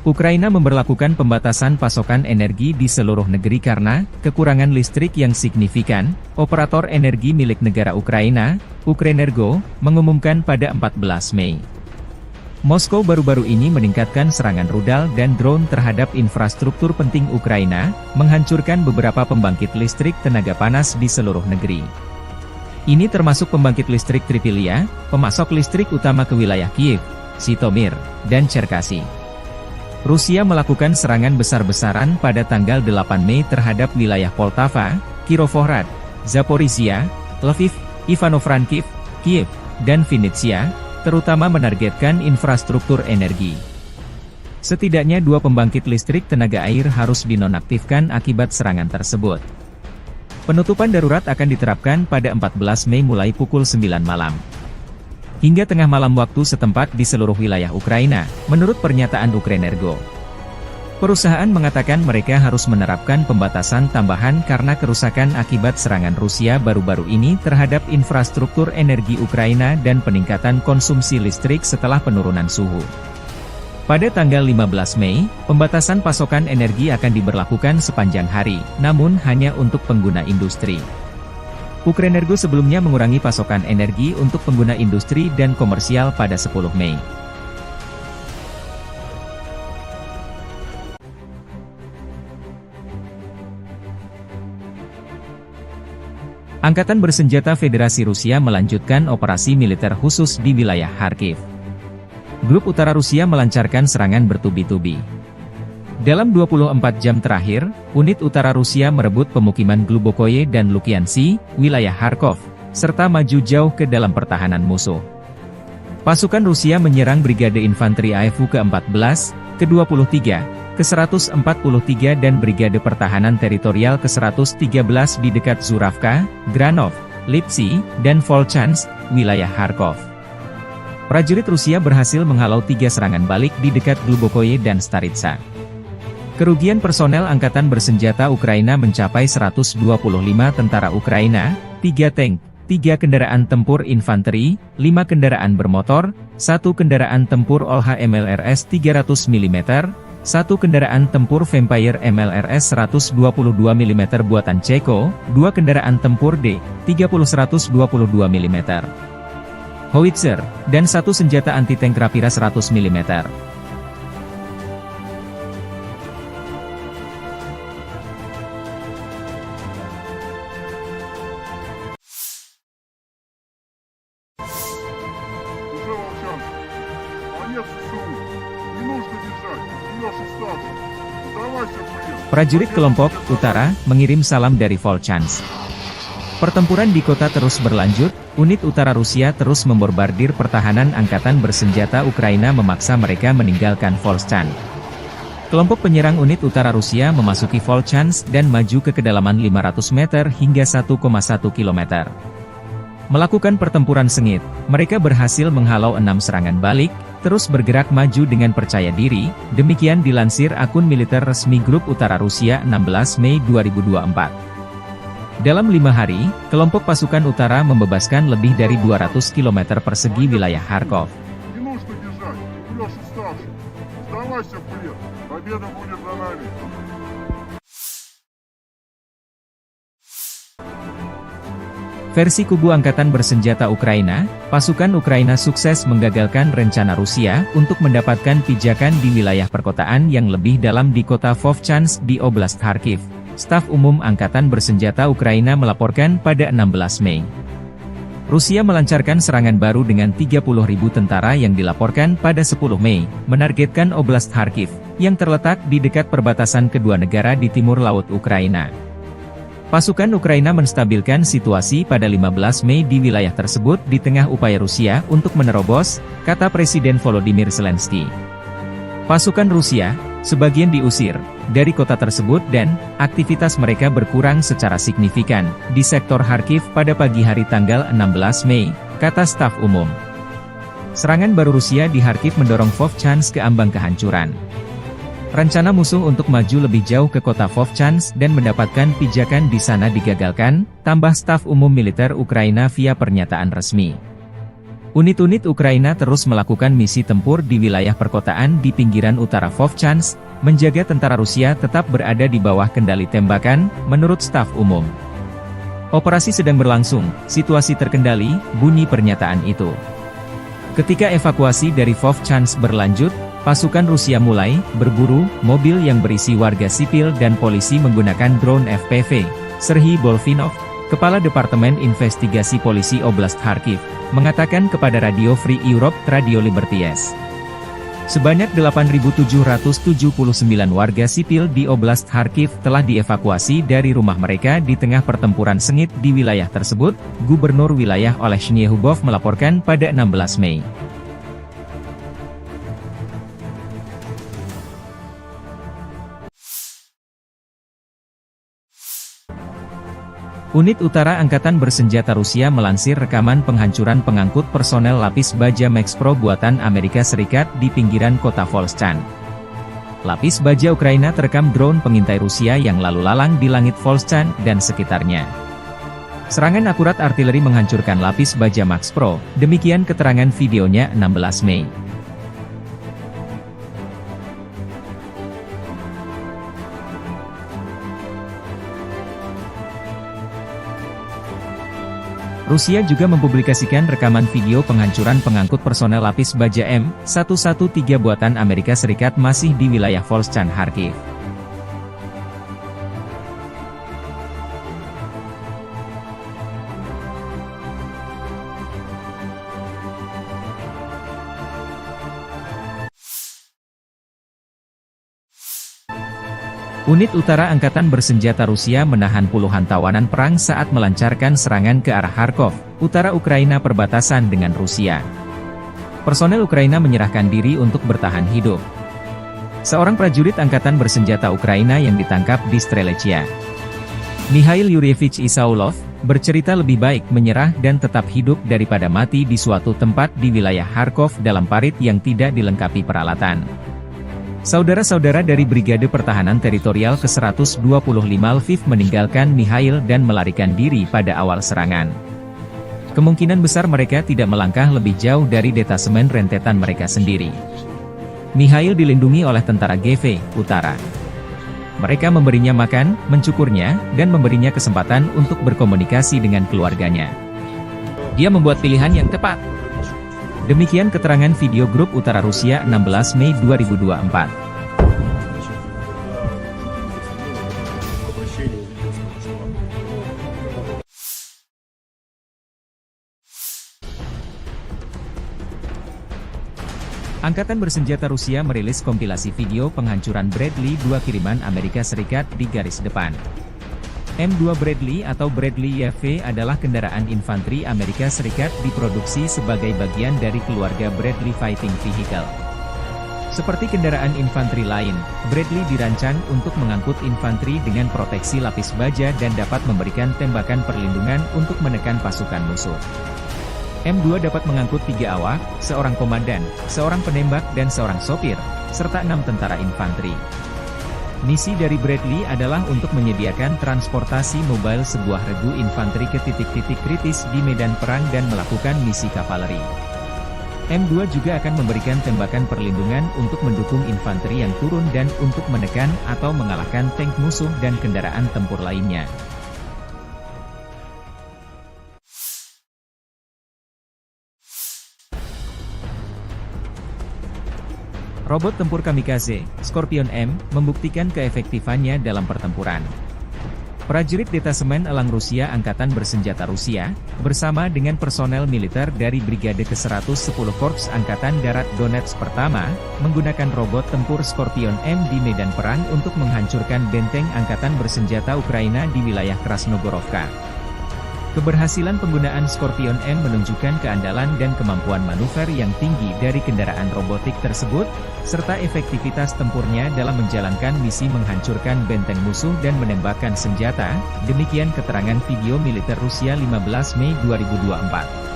Ukraina memberlakukan pembatasan pasokan energi di seluruh negeri karena kekurangan listrik yang signifikan. Operator energi milik negara Ukraina, Ukrenergo, mengumumkan pada 14 Mei. Moskow baru-baru ini meningkatkan serangan rudal dan drone terhadap infrastruktur penting Ukraina, menghancurkan beberapa pembangkit listrik tenaga panas di seluruh negeri. Ini termasuk pembangkit listrik Tripilia, pemasok listrik utama ke wilayah Kiev, Zhytomyr, dan Cherkasy. Rusia melakukan serangan besar-besaran pada tanggal 8 Mei terhadap wilayah Poltava, Kirovohrad, Zaporizhia, Lviv, Ivano-Frankivsk, Kiev, dan Vinnytsia, terutama menargetkan infrastruktur energi. Setidaknya 2 pembangkit listrik tenaga air harus dinonaktifkan akibat serangan tersebut. Penutupan darurat akan diterapkan pada 14 Mei mulai pukul 9 malam. Hingga tengah malam waktu setempat di seluruh wilayah Ukraina, menurut pernyataan Ukrenergo. Perusahaan mengatakan mereka harus menerapkan pembatasan tambahan karena kerusakan akibat serangan Rusia baru-baru ini terhadap infrastruktur energi Ukraina dan peningkatan konsumsi listrik setelah penurunan suhu. Pada tanggal 15 Mei, pembatasan pasokan energi akan diberlakukan sepanjang hari, namun hanya untuk pengguna industri. Ukrenergo sebelumnya mengurangi pasokan energi untuk pengguna industri dan komersial pada 10 Mei. Angkatan Bersenjata Federasi Rusia melanjutkan operasi militer khusus di wilayah Kharkiv. Grup Utara Rusia melancarkan serangan bertubi-tubi. Dalam 24 jam terakhir, unit utara Rusia merebut pemukiman Glubokoye dan Lukiansi, wilayah Kharkov, serta maju jauh ke dalam pertahanan musuh. Pasukan Rusia menyerang Brigade Infanteri AFU ke-14, ke-23, ke-143 dan Brigade Pertahanan Teritorial ke-113 di dekat Zuravka, Granov, Lipsy, dan Volchansk, wilayah Kharkov. Prajurit Rusia berhasil menghalau 3 serangan balik di dekat Glubokoye dan Staritsa. Kerugian personel Angkatan Bersenjata Ukraina mencapai 125 tentara Ukraina, 3 tank, 3 kendaraan tempur infanteri, 5 kendaraan bermotor, 1 kendaraan tempur OLH MLRS 300 mm, 1 kendaraan tempur Vampire MLRS 122 mm buatan Ceko, 2 kendaraan tempur D-30 122 mm, howitzer, dan 1 senjata anti-tank Rapira 100 mm. Prajurit kelompok Utara mengirim salam dari Volchansk. Pertempuran di kota terus berlanjut, unit utara Rusia terus membombardir pertahanan Angkatan Bersenjata Ukraina memaksa mereka meninggalkan Volchansk. Kelompok penyerang unit utara Rusia memasuki Volchansk dan maju ke kedalaman 500 meter hingga 1,1 km. Melakukan pertempuran sengit, mereka berhasil menghalau 6 serangan balik, terus bergerak maju dengan percaya diri, demikian dilansir akun militer resmi Grup Utara Rusia 16 Mei 2024. Dalam 5 hari, kelompok pasukan utara membebaskan lebih dari 200 km persegi wilayah Kharkov. Versi kubu Angkatan Bersenjata Ukraina, pasukan Ukraina sukses menggagalkan rencana Rusia untuk mendapatkan pijakan di wilayah perkotaan yang lebih dalam di kota Vovchansk di Oblast Kharkiv. Staf Umum Angkatan Bersenjata Ukraina melaporkan pada 16 Mei. Rusia melancarkan serangan baru dengan 30.000 tentara yang dilaporkan pada 10 Mei, menargetkan Oblast Kharkiv, yang terletak di dekat perbatasan kedua negara di timur laut Ukraina. Pasukan Ukraina menstabilkan situasi pada 15 Mei di wilayah tersebut di tengah upaya Rusia untuk menerobos, kata Presiden Volodymyr Zelensky. Pasukan Rusia, sebagian diusir dari kota tersebut dan aktivitas mereka berkurang secara signifikan di sektor Kharkiv pada pagi hari tanggal 16 Mei, kata staf umum. Serangan baru Rusia di Kharkiv mendorong Vovchansk ke ambang kehancuran. Rencana musuh untuk maju lebih jauh ke kota Vovchansk dan mendapatkan pijakan di sana digagalkan, tambah staf umum militer Ukraina via pernyataan resmi. Unit-unit Ukraina terus melakukan misi tempur di wilayah perkotaan di pinggiran utara Vovchansk, menjaga tentara Rusia tetap berada di bawah kendali tembakan, menurut staf umum. Operasi sedang berlangsung, situasi terkendali, bunyi pernyataan itu. Ketika evakuasi dari Vovchansk berlanjut, pasukan Rusia mulai berburu mobil yang berisi warga sipil dan polisi menggunakan drone FPV. Serhiy Bolvinov, Kepala Departemen Investigasi Polisi Oblast Kharkiv, mengatakan kepada Radio Free Europe, Radio Liberties. Sebanyak 8.779 warga sipil di Oblast Kharkiv telah dievakuasi dari rumah mereka di tengah pertempuran sengit di wilayah tersebut, Gubernur wilayah Oleh Shnyehubov melaporkan pada 16 Mei. Unit Utara Angkatan Bersenjata Rusia melansir rekaman penghancuran pengangkut personel lapis baja Max Pro buatan Amerika Serikat di pinggiran kota Volchansk. Lapis baja Ukraina terekam drone pengintai Rusia yang lalu lalang di langit Volchansk dan sekitarnya. Serangan akurat artileri menghancurkan lapis baja Max Pro, demikian keterangan videonya 16 Mei. Rusia juga mempublikasikan rekaman video penghancuran pengangkut personel lapis baja M113 buatan Amerika Serikat masih di wilayah Volchansk Kharkiv. Unit Utara Angkatan Bersenjata Rusia menahan puluhan tawanan perang saat melancarkan serangan ke arah Kharkov, utara Ukraina perbatasan dengan Rusia. Personel Ukraina menyerahkan diri untuk bertahan hidup. Seorang prajurit Angkatan Bersenjata Ukraina yang ditangkap di Strelechia, Mikhail Yuryevich Isaulov, bercerita lebih baik menyerah dan tetap hidup daripada mati di suatu tempat di wilayah Kharkov dalam parit yang tidak dilengkapi peralatan. Saudara-saudara dari Brigade Pertahanan Teritorial ke-125 Lviv meninggalkan Mikhail dan melarikan diri pada awal serangan. Kemungkinan besar mereka tidak melangkah lebih jauh dari detasemen rentetan mereka sendiri. Mikhail dilindungi oleh tentara GV Utara. Mereka memberinya makan, mencukurnya, dan memberinya kesempatan untuk berkomunikasi dengan keluarganya. Dia membuat pilihan yang tepat. Demikian keterangan video grup Utara Rusia 16 Mei 2024. Angkatan Bersenjata Rusia merilis kompilasi video penghancuran Bradley 2 kiriman Amerika Serikat di garis depan. M2 Bradley atau Bradley YV adalah kendaraan infanteri Amerika Serikat diproduksi sebagai bagian dari keluarga Bradley Fighting Vehicle. Seperti kendaraan infanteri lain, Bradley dirancang untuk mengangkut infanteri dengan proteksi lapis baja dan dapat memberikan tembakan perlindungan untuk menekan pasukan musuh. M2 dapat mengangkut 3 awak, seorang komandan, seorang penembak dan seorang sopir, serta 6 tentara infanteri. Misi dari Bradley adalah untuk menyediakan transportasi mobile sebuah regu infanteri ke titik-titik kritis di medan perang dan melakukan misi kavaleri. M2 juga akan memberikan tembakan perlindungan untuk mendukung infanteri yang turun dan untuk menekan atau mengalahkan tank musuh dan kendaraan tempur lainnya. Robot tempur kamikaze, Scorpion M, membuktikan keefektifannya dalam pertempuran. Prajurit Detasemen Elang Rusia Angkatan Bersenjata Rusia, bersama dengan personel militer dari Brigade ke-110 Korps Angkatan Darat Donetsk Pertama, menggunakan robot tempur Scorpion M di medan perang untuk menghancurkan benteng Angkatan Bersenjata Ukraina di wilayah Krasnogorovka. Keberhasilan penggunaan Scorpion M menunjukkan keandalan dan kemampuan manuver yang tinggi dari kendaraan robotik tersebut, serta efektivitas tempurnya dalam menjalankan misi menghancurkan benteng musuh dan menembakkan senjata, demikian keterangan video militer Rusia 15 Mei 2024.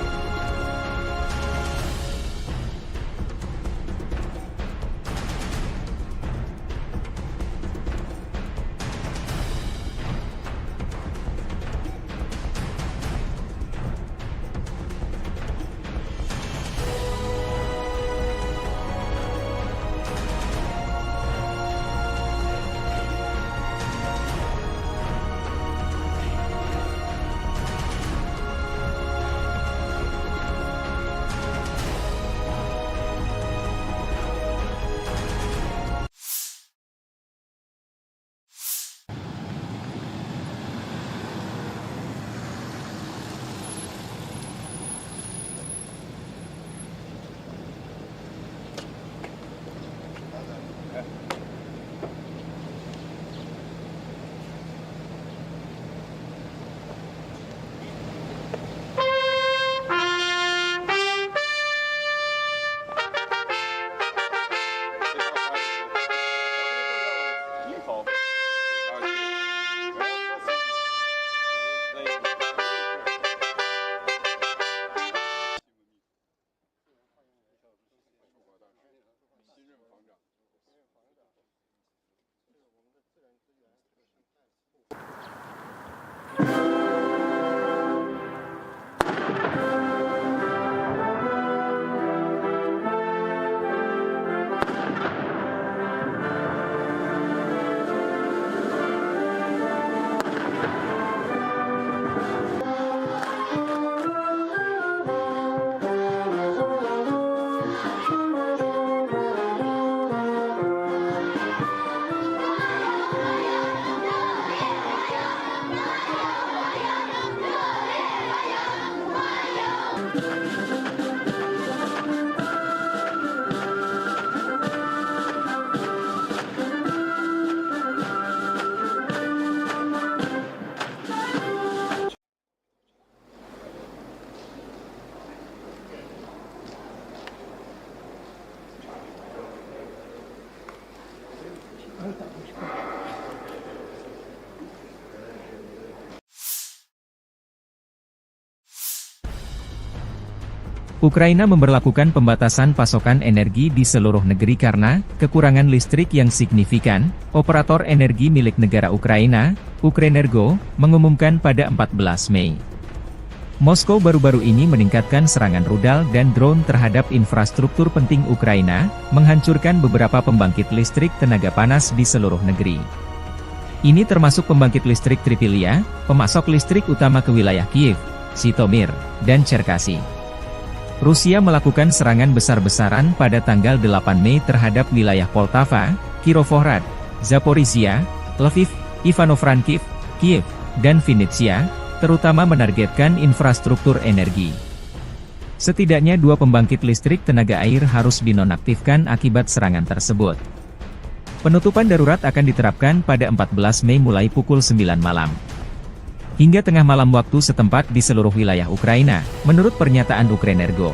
Ukraina memberlakukan pembatasan pasokan energi di seluruh negeri karena kekurangan listrik yang signifikan. Operator energi milik negara Ukraina, Ukrenergo, mengumumkan pada 14 Mei. Moskow baru-baru ini meningkatkan serangan rudal dan drone terhadap infrastruktur penting Ukraina, menghancurkan beberapa pembangkit listrik tenaga panas di seluruh negeri. Ini termasuk pembangkit listrik Tripilia, pemasok listrik utama ke wilayah Kiev, Zhytomyr, dan Cherkasy. Rusia melakukan serangan besar-besaran pada tanggal 8 Mei terhadap wilayah Poltava, Kirovohrad, Zaporizhia, Lviv, Ivano-Frankivsk, Kiev, dan Vinnytsia, terutama menargetkan infrastruktur energi. Setidaknya 2 pembangkit listrik tenaga air harus dinonaktifkan akibat serangan tersebut. Penutupan darurat akan diterapkan pada 14 Mei mulai pukul 9 malam. Hingga tengah malam waktu setempat di seluruh wilayah Ukraina, menurut pernyataan Ukrenergo.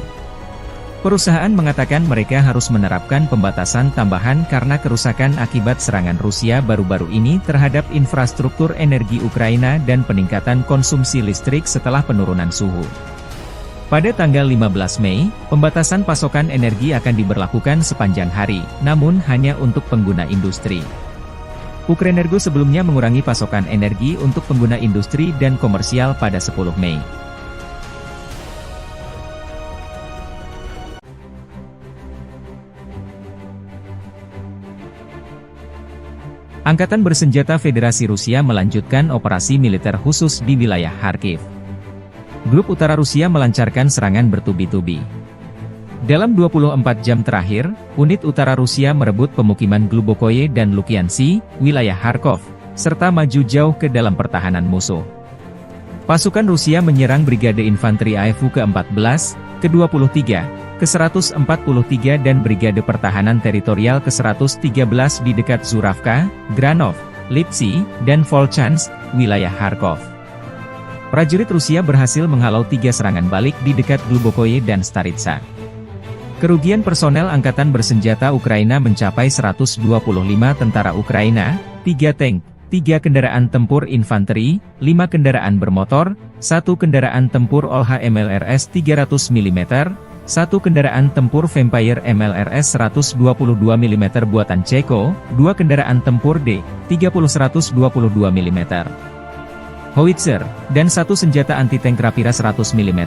Perusahaan mengatakan mereka harus menerapkan pembatasan tambahan karena kerusakan akibat serangan Rusia baru-baru ini terhadap infrastruktur energi Ukraina dan peningkatan konsumsi listrik setelah penurunan suhu. Pada tanggal 15 Mei, pembatasan pasokan energi akan diberlakukan sepanjang hari, namun hanya untuk pengguna industri. Ukrenergo sebelumnya mengurangi pasokan energi untuk pengguna industri dan komersial pada 10 Mei. Angkatan Bersenjata Federasi Rusia melanjutkan operasi militer khusus di wilayah Kharkiv. Grup Utara Rusia melancarkan serangan bertubi-tubi. Dalam 24 jam terakhir, unit utara Rusia merebut pemukiman Glubokoye dan Lukiansi, wilayah Kharkov, serta maju jauh ke dalam pertahanan musuh. Pasukan Rusia menyerang Brigade Infanteri AFU ke-14, ke-23, ke-143 dan Brigade Pertahanan Teritorial ke-113 di dekat Zuravka, Granov, Lipsy, dan Volchansk, wilayah Kharkov. Prajurit Rusia berhasil menghalau 3 serangan balik di dekat Glubokoye dan Staritsa. Kerugian personel Angkatan Bersenjata Ukraina mencapai 125 tentara Ukraina, 3 tank, 3 kendaraan tempur infanteri, 5 kendaraan bermotor, 1 kendaraan tempur OLH MLRS 300 mm, 1 kendaraan tempur Vampire MLRS 122 mm buatan Ceko, 2 kendaraan tempur D-30 122 mm, howitzer, dan 1 senjata anti-tank Rapira 100 mm.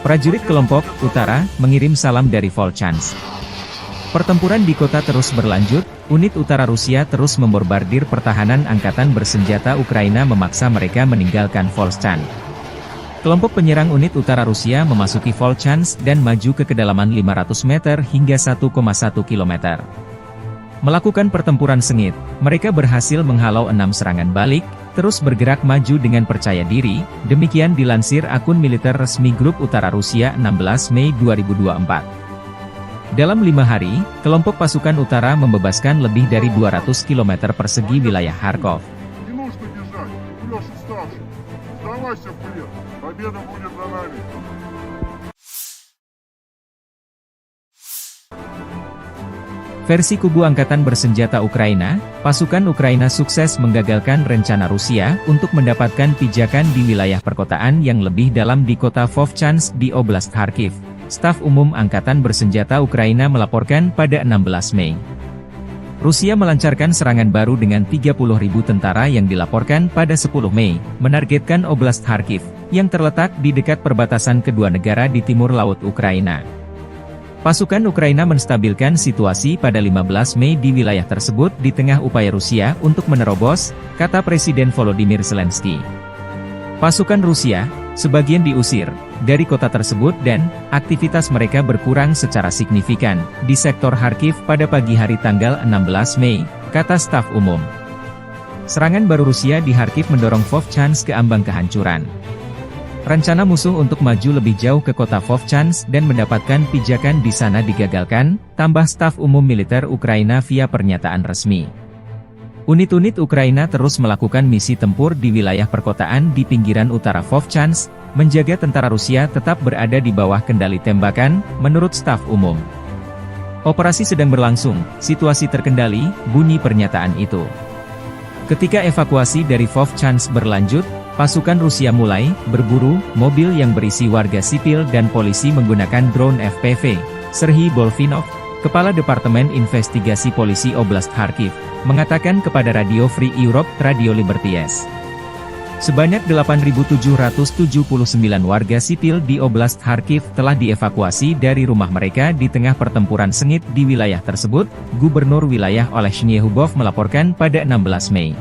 Prajurit kelompok Utara mengirim salam dari Volchansk. Pertempuran di kota terus berlanjut, unit utara Rusia terus membombardir pertahanan Angkatan Bersenjata Ukraina memaksa mereka meninggalkan Volchansk. Kelompok penyerang unit utara Rusia memasuki Volchansk dan maju ke kedalaman 500 meter hingga 1,1 km. Melakukan pertempuran sengit, mereka berhasil menghalau 6 serangan balik, terus bergerak maju dengan percaya diri, demikian dilansir akun militer resmi Grup Utara Rusia 16 Mei 2024. Dalam 5 hari, kelompok pasukan utara membebaskan lebih dari 200 km persegi wilayah Kharkov. Versi kubu Angkatan Bersenjata Ukraina, pasukan Ukraina sukses menggagalkan rencana Rusia untuk mendapatkan pijakan di wilayah perkotaan yang lebih dalam di kota Vovchansk di Oblast Kharkiv. Staf Umum Angkatan Bersenjata Ukraina melaporkan pada 16 Mei. Rusia melancarkan serangan baru dengan 30.000 tentara yang dilaporkan pada 10 Mei, menargetkan Oblast Kharkiv, yang terletak di dekat perbatasan kedua negara di timur laut Ukraina. Pasukan Ukraina menstabilkan situasi pada 15 Mei di wilayah tersebut di tengah upaya Rusia untuk menerobos, kata Presiden Volodymyr Zelensky. Pasukan Rusia, sebagian diusir dari kota tersebut dan aktivitas mereka berkurang secara signifikan di sektor Kharkiv pada pagi hari tanggal 16 Mei, kata staf umum. Serangan baru Rusia di Kharkiv mendorong Vovchansk ke ambang kehancuran. Rencana musuh untuk maju lebih jauh ke kota Vovchansk dan mendapatkan pijakan di sana digagalkan, tambah staf umum militer Ukraina via pernyataan resmi. Unit-unit Ukraina terus melakukan misi tempur di wilayah perkotaan di pinggiran utara Vovchansk, menjaga tentara Rusia tetap berada di bawah kendali tembakan, menurut staf umum. Operasi sedang berlangsung, situasi terkendali, bunyi pernyataan itu. Ketika evakuasi dari Vovchansk berlanjut, pasukan Rusia mulai berburu mobil yang berisi warga sipil dan polisi menggunakan drone FPV. Serhiy Bolvinov, Kepala Departemen Investigasi Polisi Oblast Kharkiv, mengatakan kepada Radio Free Europe, Radio Liberties. Sebanyak 8.779 warga sipil di Oblast Kharkiv telah dievakuasi dari rumah mereka di tengah pertempuran sengit di wilayah tersebut, Gubernur wilayah Oleh Shnyehubov melaporkan pada 16 Mei.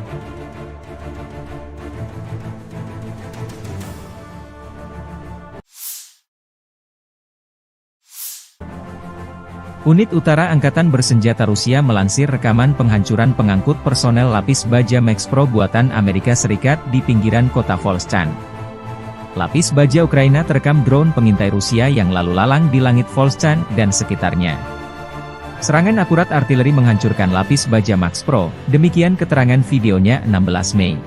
Unit Utara Angkatan Bersenjata Rusia melansir rekaman penghancuran pengangkut personel lapis baja Max Pro buatan Amerika Serikat di pinggiran kota Volchansk. Lapis baja Ukraina terekam drone pengintai Rusia yang lalu lalang di langit Volchansk dan sekitarnya. Serangan akurat artileri menghancurkan lapis baja Max Pro, demikian keterangan videonya 16 Mei.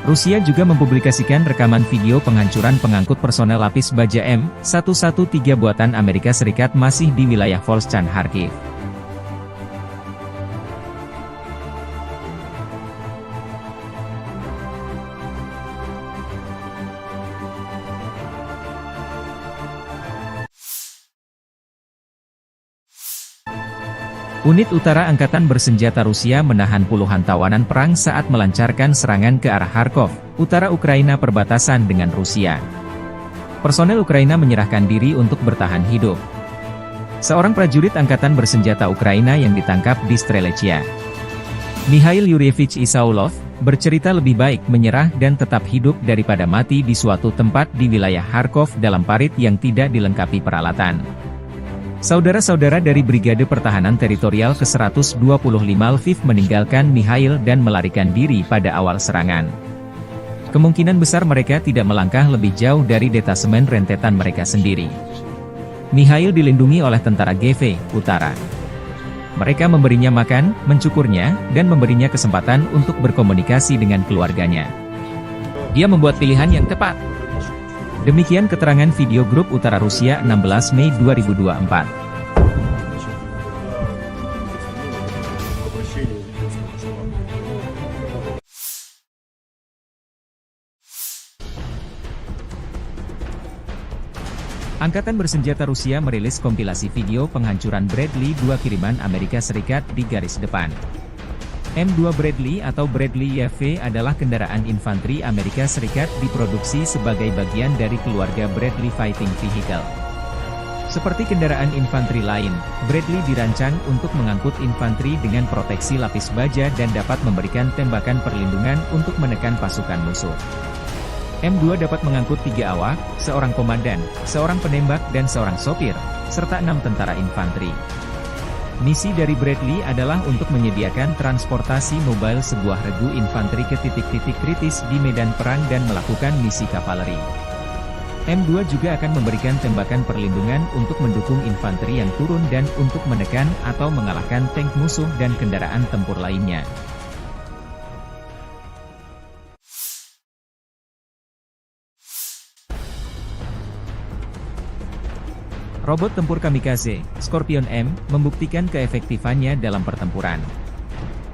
Rusia juga mempublikasikan rekaman video penghancuran pengangkut personel lapis baja M113 buatan Amerika Serikat masih di wilayah Volchansk Kharkiv. Unit Utara Angkatan Bersenjata Rusia menahan puluhan tawanan perang saat melancarkan serangan ke arah Kharkov, utara Ukraina perbatasan dengan Rusia. Personel Ukraina menyerahkan diri untuk bertahan hidup. Seorang prajurit Angkatan Bersenjata Ukraina yang ditangkap di Strelechia, Mikhail Yuryevich Isaulov, bercerita lebih baik menyerah dan tetap hidup daripada mati di suatu tempat di wilayah Kharkov dalam parit yang tidak dilengkapi peralatan. Saudara-saudara dari Brigade Pertahanan Teritorial ke-125 Lviv meninggalkan Mikhail dan melarikan diri pada awal serangan. Kemungkinan besar mereka tidak melangkah lebih jauh dari detasemen rentetan mereka sendiri. Mikhail dilindungi oleh tentara GV Utara. Mereka memberinya makan, mencukurnya, dan memberinya kesempatan untuk berkomunikasi dengan keluarganya. Dia membuat pilihan yang tepat. Demikian keterangan video grup Utara Rusia 16 Mei 2024. Angkatan Bersenjata Rusia merilis kompilasi video penghancuran Bradley 2 kiriman Amerika Serikat di garis depan. M2 Bradley atau Bradley YV adalah kendaraan infanteri Amerika Serikat diproduksi sebagai bagian dari keluarga Bradley Fighting Vehicle. Seperti kendaraan infanteri lain, Bradley dirancang untuk mengangkut infanteri dengan proteksi lapis baja dan dapat memberikan tembakan perlindungan untuk menekan pasukan musuh. M2 dapat mengangkut 3 awak, seorang komandan, seorang penembak dan seorang sopir, serta 6 tentara infanteri. Misi dari Bradley adalah untuk menyediakan transportasi mobile sebuah regu infanteri ke titik-titik kritis di medan perang dan melakukan misi kavaleri. M2 juga akan memberikan tembakan perlindungan untuk mendukung infanteri yang turun dan untuk menekan atau mengalahkan tank musuh dan kendaraan tempur lainnya. Robot tempur kamikaze, Scorpion M, membuktikan keefektifannya dalam pertempuran.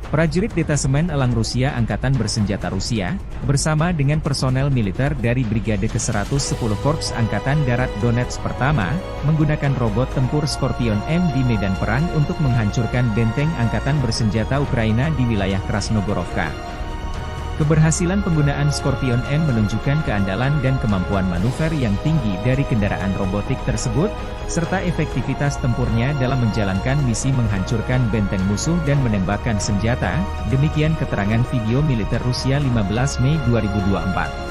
Prajurit Detasemen Elang Rusia Angkatan Bersenjata Rusia, bersama dengan personel militer dari Brigade ke-110 Korps Angkatan Darat Donetsk Pertama, menggunakan robot tempur Scorpion M di medan perang untuk menghancurkan benteng Angkatan Bersenjata Ukraina di wilayah Krasnogorovka. Keberhasilan penggunaan Scorpion M menunjukkan keandalan dan kemampuan manuver yang tinggi dari kendaraan robotik tersebut, serta efektivitas tempurnya dalam menjalankan misi menghancurkan benteng musuh dan menembakkan senjata, demikian keterangan video militer Rusia 15 Mei 2024.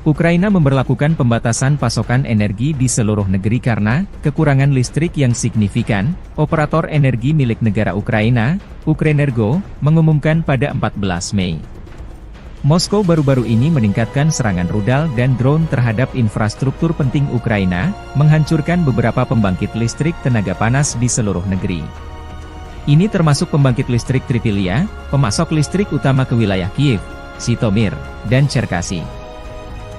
Ukraina memberlakukan pembatasan pasokan energi di seluruh negeri karena kekurangan listrik yang signifikan. Operator energi milik negara Ukraina, Ukrenergo, mengumumkan pada 14 Mei. Moskow baru-baru ini meningkatkan serangan rudal dan drone terhadap infrastruktur penting Ukraina, menghancurkan beberapa pembangkit listrik tenaga panas di seluruh negeri. Ini termasuk pembangkit listrik Tripilia, pemasok listrik utama ke wilayah Kiev, Zhytomyr, dan Cherkasy.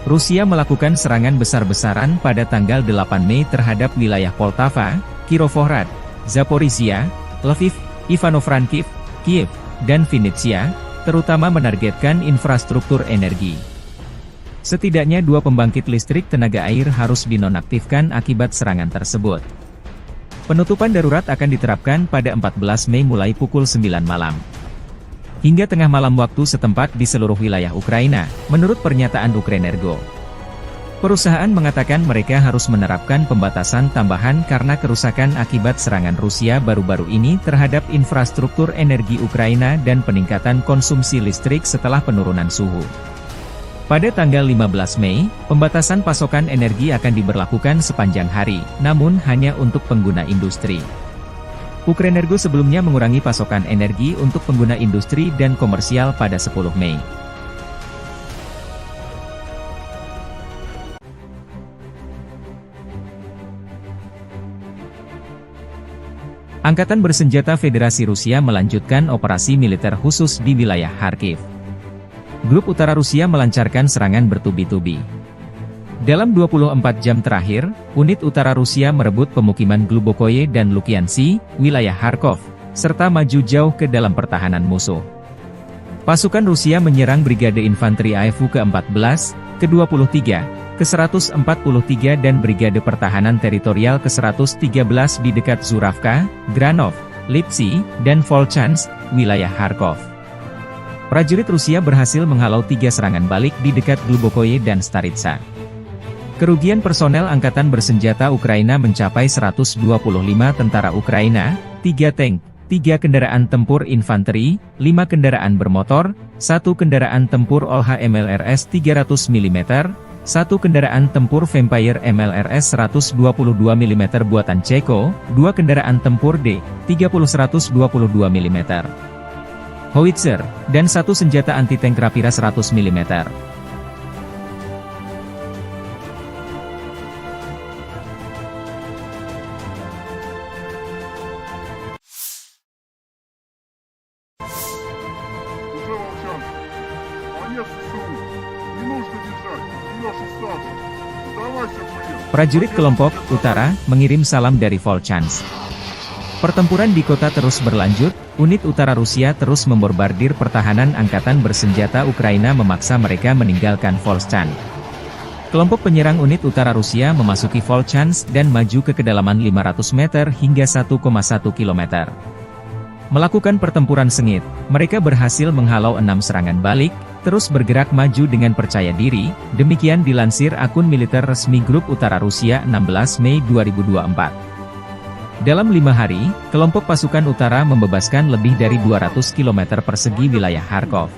Rusia melakukan serangan besar-besaran pada tanggal 8 Mei terhadap wilayah Poltava, Kirovohrad, Zaporizhia, Lviv, Ivano-Frankivsk, Kiev, dan Vinnytsia, terutama menargetkan infrastruktur energi. Setidaknya 2 pembangkit listrik tenaga air harus dinonaktifkan akibat serangan tersebut. Penutupan darurat akan diterapkan pada 14 Mei mulai pukul 9 malam. Hingga tengah malam waktu setempat di seluruh wilayah Ukraina, menurut pernyataan Ukrenergo. Perusahaan mengatakan mereka harus menerapkan pembatasan tambahan karena kerusakan akibat serangan Rusia baru-baru ini terhadap infrastruktur energi Ukraina dan peningkatan konsumsi listrik setelah penurunan suhu. Pada tanggal 15 Mei, pembatasan pasokan energi akan diberlakukan sepanjang hari, namun hanya untuk pengguna industri. Ukrenergo sebelumnya mengurangi pasokan energi untuk pengguna industri dan komersial pada 10 Mei. Angkatan Bersenjata Federasi Rusia melanjutkan operasi militer khusus di wilayah Kharkiv. Grup Utara Rusia melancarkan serangan bertubi-tubi. Dalam 24 jam terakhir, unit utara Rusia merebut pemukiman Glubokoye dan Lukiansi, wilayah Kharkov, serta maju jauh ke dalam pertahanan musuh. Pasukan Rusia menyerang Brigade Infanteri AFU ke-14, ke-23, ke-143 dan Brigade Pertahanan Teritorial ke-113 di dekat Zuravka, Granov, Lipsy, dan Volchansk, wilayah Kharkov. Prajurit Rusia berhasil menghalau 3 serangan balik di dekat Glubokoye dan Staritsa. Kerugian personel Angkatan Bersenjata Ukraina mencapai 125 tentara Ukraina, 3 tank, 3 kendaraan tempur infanteri, 5 kendaraan bermotor, 1 kendaraan tempur OLH MLRS 300 mm, 1 kendaraan tempur Vampire MLRS 122 mm buatan Ceko, 2 kendaraan tempur D-30 122 mm, howitzer, dan 1 senjata anti-tank Rapira 100 mm. Prajurit kelompok Utara mengirim salam dari Volchansk. Pertempuran di kota terus berlanjut, unit utara Rusia terus membombardir pertahanan Angkatan Bersenjata Ukraina memaksa mereka meninggalkan Volchansk. Kelompok penyerang unit utara Rusia memasuki Volchansk dan maju ke kedalaman 500 meter hingga 1,1 km. Melakukan pertempuran sengit, mereka berhasil menghalau 6 serangan balik, terus bergerak maju dengan percaya diri, demikian dilansir akun militer resmi Grup Utara Rusia 16 Mei 2024. Dalam 5 hari, kelompok pasukan utara membebaskan lebih dari 200 km persegi wilayah Kharkov.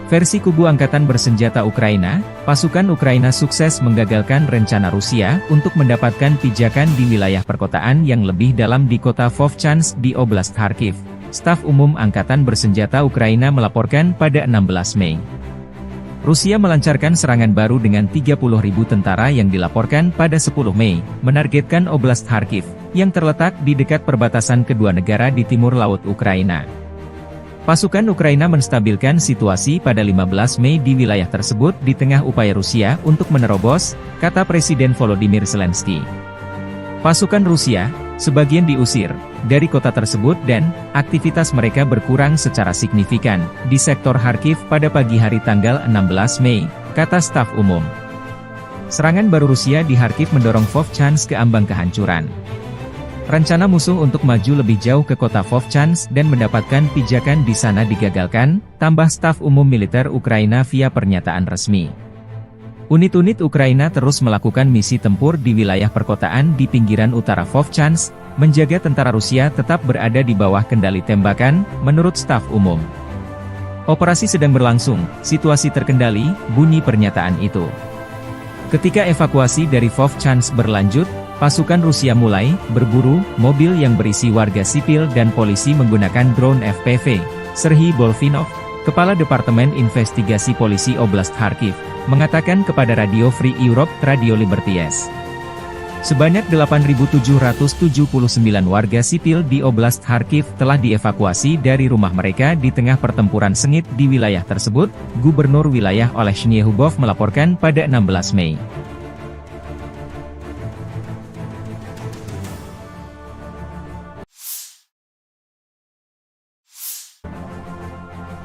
Versi kubu Angkatan Bersenjata Ukraina, pasukan Ukraina sukses menggagalkan rencana Rusia untuk mendapatkan pijakan di wilayah perkotaan yang lebih dalam di kota Vovchansk di Oblast Kharkiv. Staf Umum Angkatan Bersenjata Ukraina melaporkan pada 16 Mei. Rusia melancarkan serangan baru dengan 30.000 tentara yang dilaporkan pada 10 Mei, menargetkan Oblast Kharkiv, yang terletak di dekat perbatasan kedua negara di timur laut Ukraina. Pasukan Ukraina menstabilkan situasi pada 15 Mei di wilayah tersebut di tengah upaya Rusia untuk menerobos, kata Presiden Volodymyr Zelensky. Pasukan Rusia, sebagian diusir dari kota tersebut dan aktivitas mereka berkurang secara signifikan di sektor Kharkiv pada pagi hari tanggal 16 Mei, kata staf umum. Serangan baru Rusia di Kharkiv mendorong Vovchansk ke ambang kehancuran. Rencana musuh untuk maju lebih jauh ke kota Vovchansk dan mendapatkan pijakan di sana digagalkan, tambah staf umum militer Ukraina via pernyataan resmi. Unit-unit Ukraina terus melakukan misi tempur di wilayah perkotaan di pinggiran utara Vovchansk, menjaga tentara Rusia tetap berada di bawah kendali tembakan, menurut staf umum. Operasi sedang berlangsung, situasi terkendali, bunyi pernyataan itu. Ketika evakuasi dari Vovchansk berlanjut, pasukan Rusia mulai berburu mobil yang berisi warga sipil dan polisi menggunakan drone FPV. Serhiy Bolvinov, Kepala Departemen Investigasi Polisi Oblast Kharkiv, mengatakan kepada Radio Free Europe, Radio Liberties. Sebanyak 8.779 warga sipil di Oblast Kharkiv telah dievakuasi dari rumah mereka di tengah pertempuran sengit di wilayah tersebut, Gubernur wilayah Olesny Hubov melaporkan pada 16 Mei.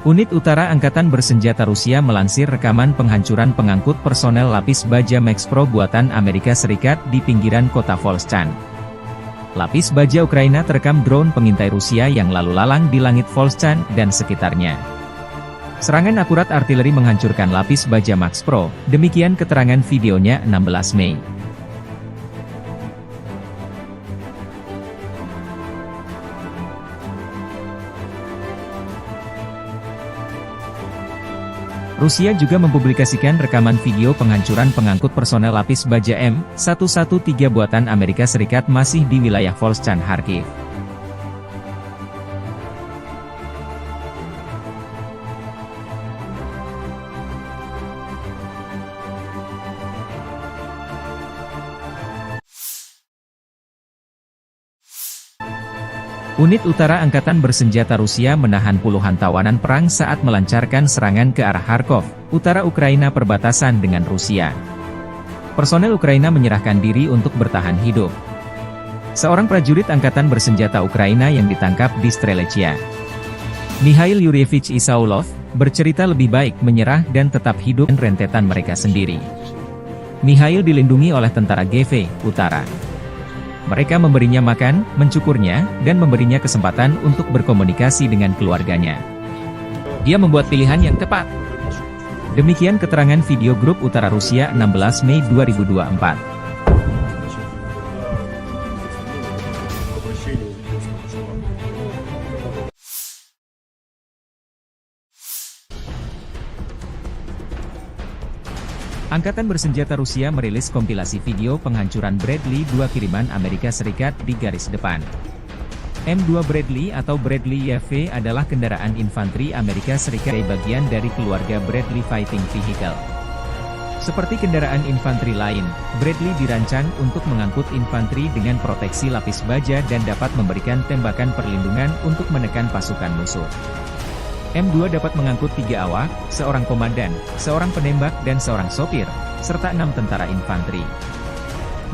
Unit Utara Angkatan Bersenjata Rusia melansir rekaman penghancuran pengangkut personel lapis baja Max Pro buatan Amerika Serikat di pinggiran kota Volchansk. Lapis baja Ukraina terekam drone pengintai Rusia yang lalu lalang di langit Volchansk dan sekitarnya. Serangan akurat artileri menghancurkan lapis baja Max Pro, demikian keterangan videonya 16 Mei. Rusia juga mempublikasikan rekaman video penghancuran pengangkut personel lapis baja M113 buatan Amerika Serikat masih di wilayah Volchansk Kharkiv. Unit Utara Angkatan Bersenjata Rusia menahan puluhan tawanan perang saat melancarkan serangan ke arah Kharkov, utara Ukraina perbatasan dengan Rusia. Personel Ukraina menyerahkan diri untuk bertahan hidup. Seorang prajurit Angkatan Bersenjata Ukraina yang ditangkap di Strelechia, Mikhail Yuryevich Isaulov, bercerita lebih baik menyerah dan tetap hidup dan rentetan mereka sendiri. Mikhail dilindungi oleh tentara GV Utara. Mereka memberinya makan, mencukurnya, dan memberinya kesempatan untuk berkomunikasi dengan keluarganya. Dia membuat pilihan yang tepat. Demikian keterangan video grup Utara Rusia 16 Mei 2024. Angkatan Bersenjata Rusia merilis kompilasi video penghancuran Bradley 2 kiriman Amerika Serikat di garis depan. M2 Bradley atau Bradley YV adalah kendaraan infanteri Amerika Serikat bagian dari keluarga Bradley Fighting Vehicle. Seperti kendaraan infanteri lain, Bradley dirancang untuk mengangkut infanteri dengan proteksi lapis baja dan dapat memberikan tembakan perlindungan untuk menekan pasukan musuh. M2 dapat mengangkut 3 awak, seorang komandan, seorang penembak dan seorang sopir, serta 6 tentara infanteri.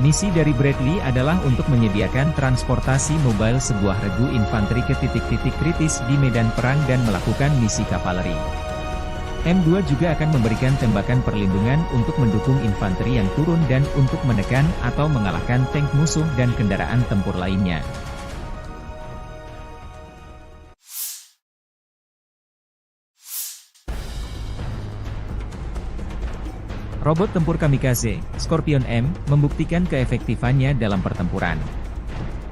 Misi dari Bradley adalah untuk menyediakan transportasi mobile sebuah regu infanteri ke titik-titik kritis di medan perang dan melakukan misi kavaleri. M2 juga akan memberikan tembakan perlindungan untuk mendukung infanteri yang turun dan untuk menekan atau mengalahkan tank musuh dan kendaraan tempur lainnya. Robot tempur kamikaze, Scorpion M, membuktikan keefektifannya dalam pertempuran.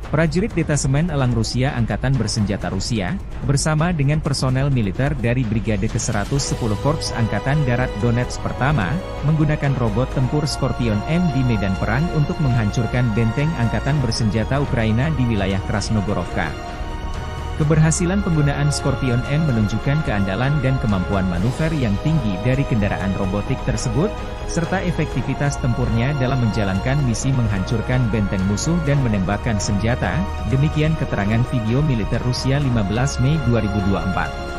Prajurit Detasemen Elang Rusia Angkatan Bersenjata Rusia, bersama dengan personel militer dari Brigade ke-110 Korps Angkatan Darat Donetsk Pertama, menggunakan robot tempur Scorpion M di medan perang untuk menghancurkan benteng Angkatan Bersenjata Ukraina di wilayah Krasnogorovka. Keberhasilan penggunaan Scorpion M menunjukkan keandalan dan kemampuan manuver yang tinggi dari kendaraan robotik tersebut, serta efektivitas tempurnya dalam menjalankan misi menghancurkan benteng musuh dan menembakkan senjata, demikian keterangan video militer Rusia 15 Mei 2024.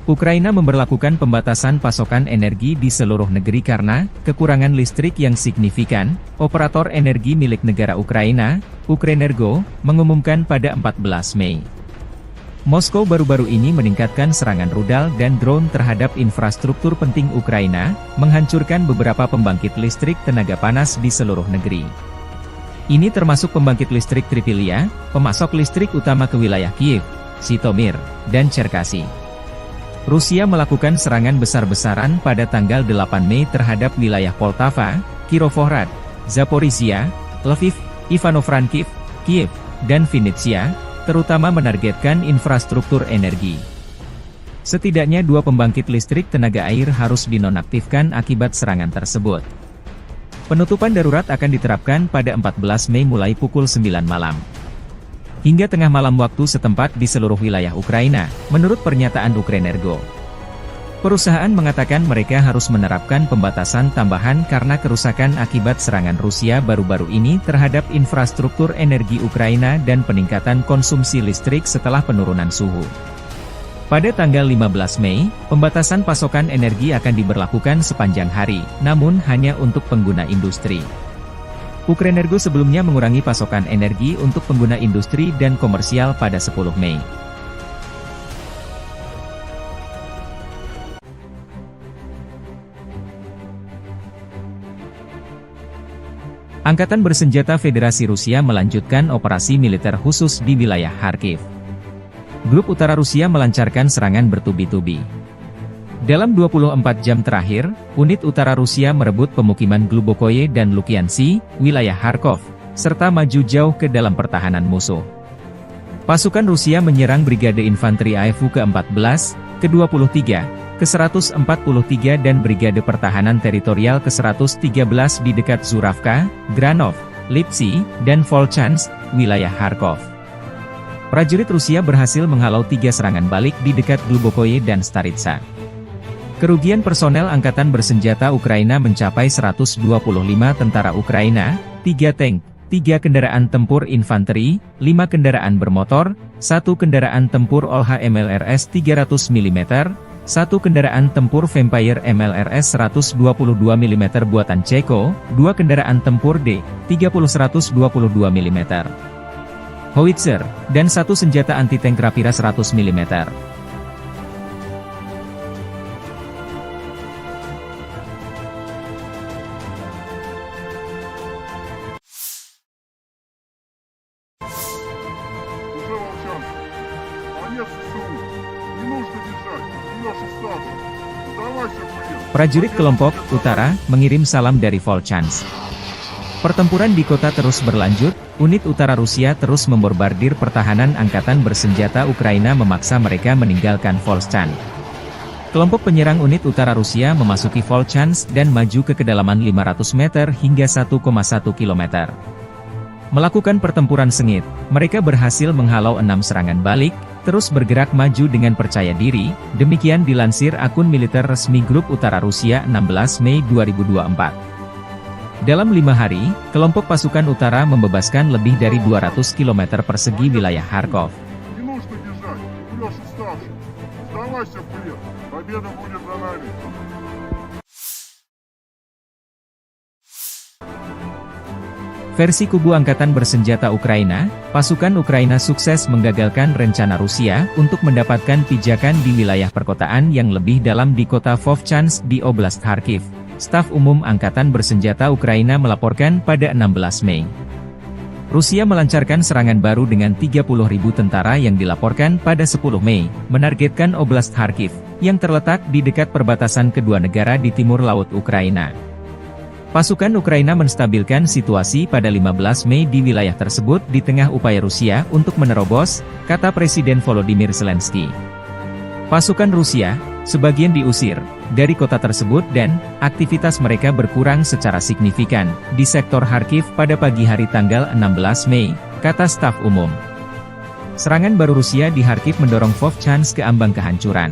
Ukraina memberlakukan pembatasan pasokan energi di seluruh negeri karena kekurangan listrik yang signifikan. Operator energi milik negara Ukraina, Ukrenergo, mengumumkan pada 14 Mei. Moskow baru-baru ini meningkatkan serangan rudal dan drone terhadap infrastruktur penting Ukraina, menghancurkan beberapa pembangkit listrik tenaga panas di seluruh negeri. Ini termasuk pembangkit listrik Tripilia, pemasok listrik utama ke wilayah Kiev, Zhytomyr, dan Cherkasy. Rusia melakukan serangan besar-besaran pada tanggal 8 Mei terhadap wilayah Poltava, Kirovohrad, Zaporizhia, Lviv, Ivano-Frankivsk, Kiev, dan Vinnytsia, terutama menargetkan infrastruktur energi. Setidaknya 2 pembangkit listrik tenaga air harus dinonaktifkan akibat serangan tersebut. Penutupan darurat akan diterapkan pada 14 Mei mulai pukul 9 malam. Hingga tengah malam waktu setempat di seluruh wilayah Ukraina, menurut pernyataan Ukrenergo. Perusahaan mengatakan mereka harus menerapkan pembatasan tambahan karena kerusakan akibat serangan Rusia baru-baru ini terhadap infrastruktur energi Ukraina dan peningkatan konsumsi listrik setelah penurunan suhu. Pada tanggal 15 Mei, pembatasan pasokan energi akan diberlakukan sepanjang hari, namun hanya untuk pengguna industri. Ukrenergo sebelumnya mengurangi pasokan energi untuk pengguna industri dan komersial pada 10 Mei. Angkatan Bersenjata Federasi Rusia melanjutkan operasi militer khusus di wilayah Kharkiv. Grup Utara Rusia melancarkan serangan bertubi-tubi. Dalam 24 jam terakhir, unit utara Rusia merebut pemukiman Glubokoye dan Lukiansi, wilayah Kharkov, serta maju jauh ke dalam pertahanan musuh. Pasukan Rusia menyerang Brigade Infanteri AFU ke-14, ke-23, ke-143 dan Brigade Pertahanan Teritorial ke-113 di dekat Zuravka, Granov, Lipsy, dan Volchansk, wilayah Kharkov. Prajurit Rusia berhasil menghalau 3 serangan balik di dekat Glubokoye dan Staritsa. Kerugian personel Angkatan Bersenjata Ukraina mencapai 125 tentara Ukraina, 3 tank, 3 kendaraan tempur infanteri, 5 kendaraan bermotor, 1 kendaraan tempur OLH MLRS 300 mm, 1 kendaraan tempur Vampire MLRS 122 mm buatan Ceko, 2 kendaraan tempur D-30 122 mm, howitzer, dan 1 senjata anti-tank Rapira 100 mm. Prajurit kelompok Utara mengirim salam dari Volchansk. Pertempuran di kota terus berlanjut, unit utara Rusia terus membombardir pertahanan Angkatan Bersenjata Ukraina memaksa mereka meninggalkan Volchansk. Kelompok penyerang unit utara Rusia memasuki Volchansk dan maju ke kedalaman 500 meter hingga 1,1 km. Melakukan pertempuran sengit, mereka berhasil menghalau 6 serangan balik, terus bergerak maju dengan percaya diri, demikian dilansir akun militer resmi Grup Utara Rusia 16 Mei 2024. Dalam 5 hari, kelompok pasukan utara membebaskan lebih dari 200 km persegi wilayah Kharkov. Versi kubu Angkatan Bersenjata Ukraina, pasukan Ukraina sukses menggagalkan rencana Rusia untuk mendapatkan pijakan di wilayah perkotaan yang lebih dalam di kota Vovchansk di Oblast Kharkiv. Staf Umum Angkatan Bersenjata Ukraina melaporkan pada 16 Mei. Rusia melancarkan serangan baru dengan 30.000 tentara yang dilaporkan pada 10 Mei, menargetkan Oblast Kharkiv, yang terletak di dekat perbatasan kedua negara di timur laut Ukraina. Pasukan Ukraina menstabilkan situasi pada 15 Mei di wilayah tersebut di tengah upaya Rusia untuk menerobos, kata Presiden Volodymyr Zelensky. Pasukan Rusia, sebagian diusir dari kota tersebut dan aktivitas mereka berkurang secara signifikan di sektor Kharkiv pada pagi hari tanggal 16 Mei, kata staf umum. Serangan baru Rusia di Kharkiv mendorong Vovchansk ke ambang kehancuran.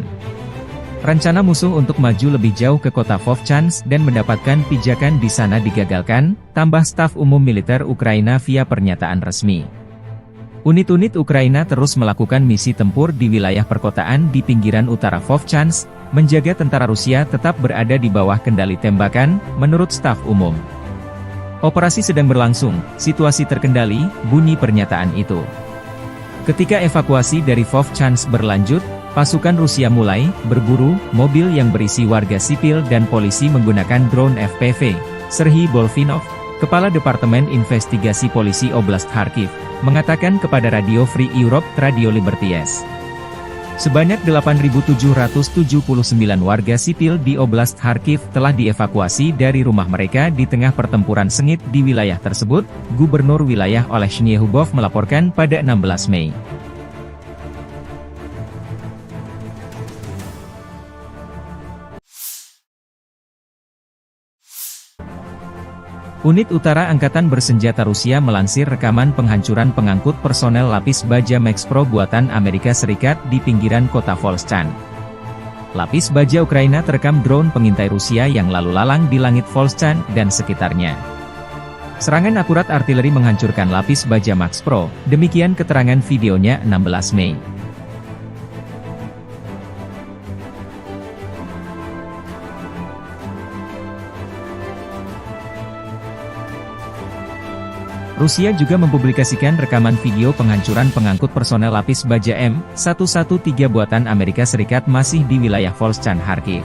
Rencana musuh untuk maju lebih jauh ke kota Vovchansk dan mendapatkan pijakan di sana digagalkan, tambah staf umum militer Ukraina via pernyataan resmi. Unit-unit Ukraina terus melakukan misi tempur di wilayah perkotaan di pinggiran utara Vovchansk, menjaga tentara Rusia tetap berada di bawah kendali tembakan, menurut staf umum. Operasi sedang berlangsung, situasi terkendali, bunyi pernyataan itu. Ketika evakuasi dari Vovchansk berlanjut, pasukan Rusia mulai berburu mobil yang berisi warga sipil dan polisi menggunakan drone FPV. Serhiy Bolvinov, Kepala Departemen Investigasi Polisi Oblast Kharkiv, mengatakan kepada Radio Free Europe Radio Liberties. Sebanyak 8.779 warga sipil di Oblast Kharkiv telah dievakuasi dari rumah mereka di tengah pertempuran sengit di wilayah tersebut, Gubernur wilayah Olesny Hubov melaporkan pada 16 Mei. Unit Utara Angkatan Bersenjata Rusia melansir rekaman penghancuran pengangkut personel lapis baja Max Pro buatan Amerika Serikat di pinggiran kota Volchansk. Lapis baja Ukraina terekam drone pengintai Rusia yang lalu lalang di langit Volchansk dan sekitarnya. Serangan akurat artileri menghancurkan lapis baja Max Pro, demikian keterangan videonya 16 Mei. Rusia juga mempublikasikan rekaman video penghancuran pengangkut personel lapis baja M113 buatan Amerika Serikat masih di wilayah Volchansk Kharkiv.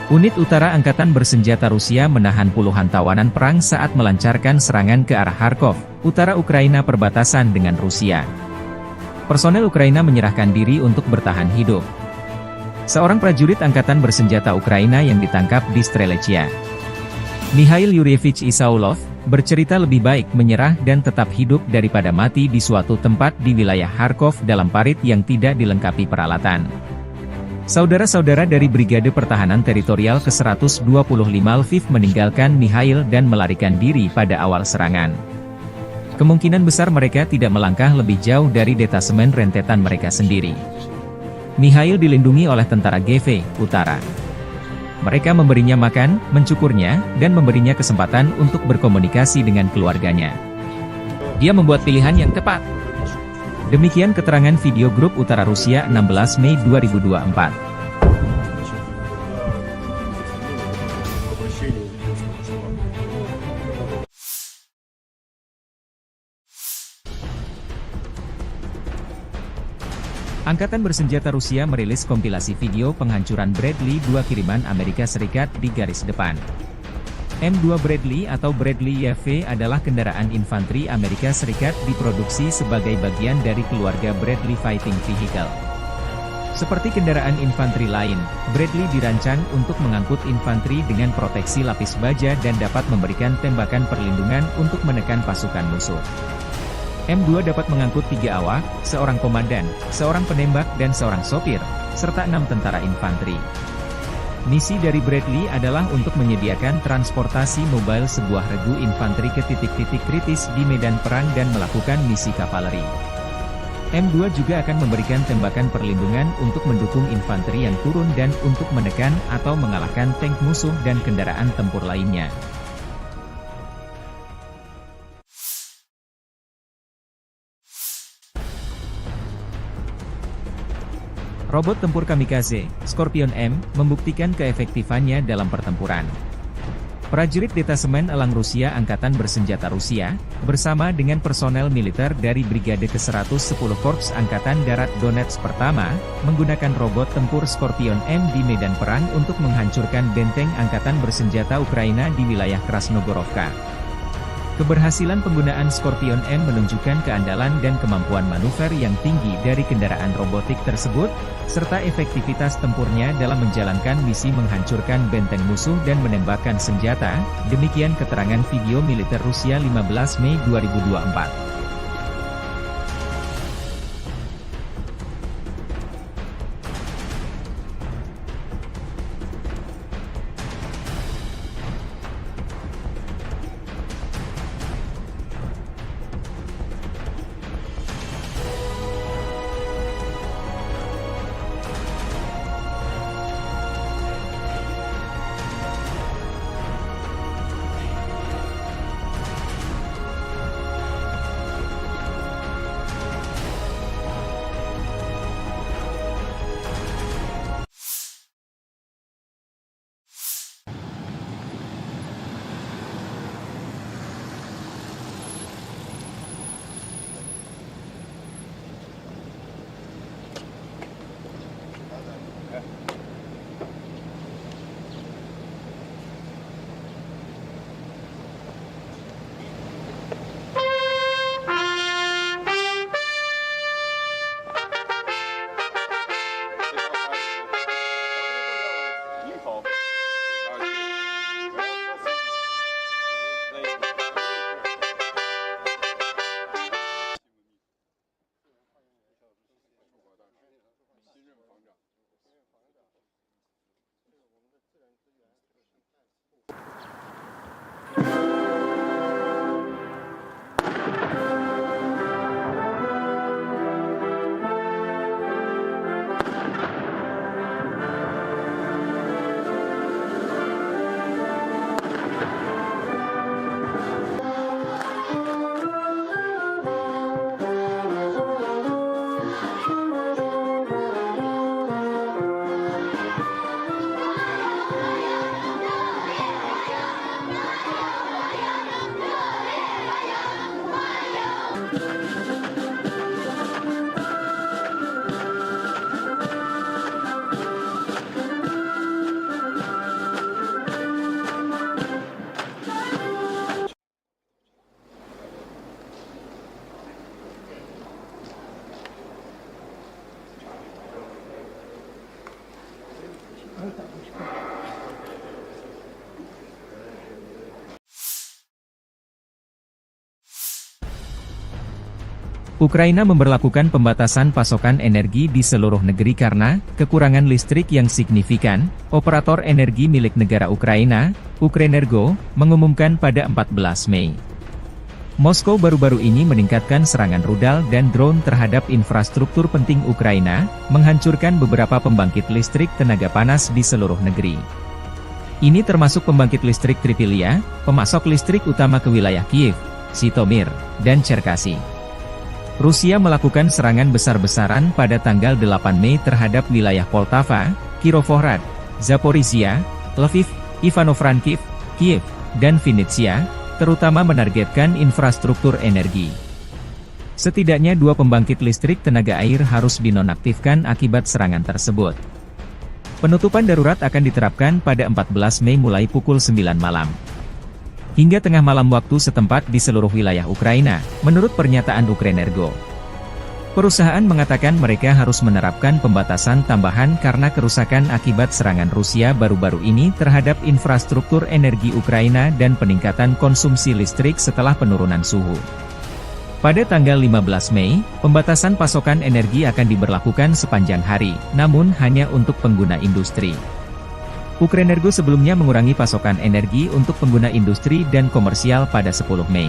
Unit Utara Angkatan Bersenjata Rusia menahan puluhan tawanan perang saat melancarkan serangan ke arah Kharkov, utara Ukraina perbatasan dengan Rusia. Personel Ukraina menyerahkan diri untuk bertahan hidup. Seorang prajurit Angkatan Bersenjata Ukraina yang ditangkap di Strelechia, Mikhail Yuryevich Isaulov, bercerita lebih baik menyerah dan tetap hidup daripada mati di suatu tempat di wilayah Kharkov dalam parit yang tidak dilengkapi peralatan. Saudara-saudara dari Brigade Pertahanan Teritorial ke-125 Lviv meninggalkan Mikhail dan melarikan diri pada awal serangan. Kemungkinan besar mereka tidak melangkah lebih jauh dari detasemen rentetan mereka sendiri. Mikhail dilindungi oleh tentara GV Utara. Mereka memberinya makan, mencukurnya, dan memberinya kesempatan untuk berkomunikasi dengan keluarganya. Dia membuat pilihan yang tepat. Demikian keterangan video grup Utara Rusia 16 Mei 2024. Angkatan Bersenjata Rusia merilis kompilasi video penghancuran Bradley 2 kiriman Amerika Serikat di garis depan. M2 Bradley atau Bradley YV adalah kendaraan infanteri Amerika Serikat diproduksi sebagai bagian dari keluarga Bradley Fighting Vehicle. Seperti kendaraan infanteri lain, Bradley dirancang untuk mengangkut infanteri dengan proteksi lapis baja dan dapat memberikan tembakan perlindungan untuk menekan pasukan musuh. M2 dapat mengangkut 3 awak, seorang komandan, seorang penembak dan seorang sopir, serta 6 tentara infanteri. Misi dari Bradley adalah untuk menyediakan transportasi mobile sebuah regu infanteri ke titik-titik kritis di medan perang dan melakukan misi kavaleri. M2 juga akan memberikan tembakan perlindungan untuk mendukung infanteri yang turun dan untuk menekan atau mengalahkan tank musuh dan kendaraan tempur lainnya. Robot tempur kamikaze, Scorpion M, membuktikan keefektifannya dalam pertempuran. Prajurit Detasemen Elang Rusia Angkatan Bersenjata Rusia, bersama dengan personel militer dari Brigade ke-110 Korps Angkatan Darat Donetsk Pertama, menggunakan robot tempur Scorpion M di medan perang untuk menghancurkan benteng Angkatan Bersenjata Ukraina di wilayah Krasnogorovka. Keberhasilan penggunaan Scorpion M menunjukkan keandalan dan kemampuan manuver yang tinggi dari kendaraan robotik tersebut, serta efektivitas tempurnya dalam menjalankan misi menghancurkan benteng musuh dan menembakkan senjata, demikian keterangan video militer Rusia 15 Mei 2024. Ukraina memberlakukan pembatasan pasokan energi di seluruh negeri karena kekurangan listrik yang signifikan. Operator energi milik negara Ukraina, Ukrenergo, mengumumkan pada 14 Mei. Moskow baru-baru ini meningkatkan serangan rudal dan drone terhadap infrastruktur penting Ukraina, menghancurkan beberapa pembangkit listrik tenaga panas di seluruh negeri. Ini termasuk pembangkit listrik Tripilia, pemasok listrik utama ke wilayah Kiev, Zhytomyr, dan Cherkasy. Rusia melakukan serangan besar-besaran pada tanggal 8 Mei terhadap wilayah Poltava, Kirovohrad, Zaporizhia, Lviv, Ivano-Frankivsk, Kiev, dan Vinnytsia, terutama menargetkan infrastruktur energi. Setidaknya 2 pembangkit listrik tenaga air harus dinonaktifkan akibat serangan tersebut. Penutupan darurat akan diterapkan pada 14 Mei mulai pukul 9 malam. Hingga tengah malam waktu setempat di seluruh wilayah Ukraina, menurut pernyataan Ukrenergo. Perusahaan mengatakan mereka harus menerapkan pembatasan tambahan karena kerusakan akibat serangan Rusia baru-baru ini terhadap infrastruktur energi Ukraina dan peningkatan konsumsi listrik setelah penurunan suhu. Pada tanggal 15 Mei, pembatasan pasokan energi akan diberlakukan sepanjang hari, namun hanya untuk pengguna industri. Ukrenergo sebelumnya mengurangi pasokan energi untuk pengguna industri dan komersial pada 10 Mei.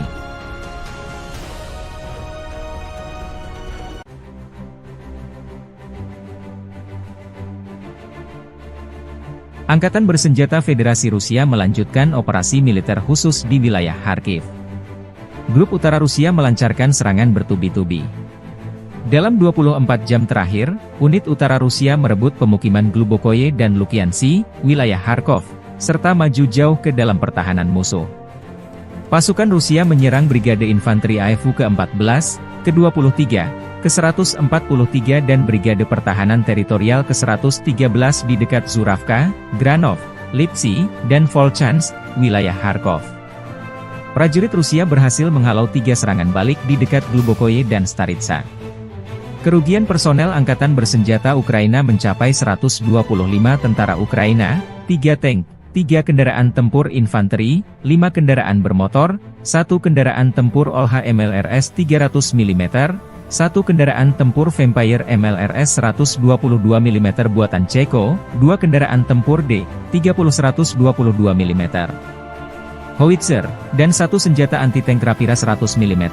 Angkatan Bersenjata Federasi Rusia melanjutkan operasi militer khusus di wilayah Kharkiv. Grup Utara Rusia melancarkan serangan bertubi-tubi. Dalam 24 jam terakhir, unit utara Rusia merebut pemukiman Glubokoye dan Lukiansi, wilayah Kharkov, serta maju jauh ke dalam pertahanan musuh. Pasukan Rusia menyerang Brigade Infanteri AFU ke-14, ke-23, ke-143 dan Brigade Pertahanan Teritorial ke-113 di dekat Zuravka, Granov, Lipsy, dan Volchansk, wilayah Kharkov. Prajurit Rusia berhasil menghalau 3 serangan balik di dekat Glubokoye dan Staritsa. Kerugian personel Angkatan Bersenjata Ukraina mencapai 125 tentara Ukraina, 3 tank, 3 kendaraan tempur infanteri, 5 kendaraan bermotor, 1 kendaraan tempur Olha MLRS 300 mm, 1 kendaraan tempur Vampire MLRS 122 mm buatan Ceko, 2 kendaraan tempur D-30 122 mm, howitzer, dan 1 senjata anti-tank Rapira 100 mm.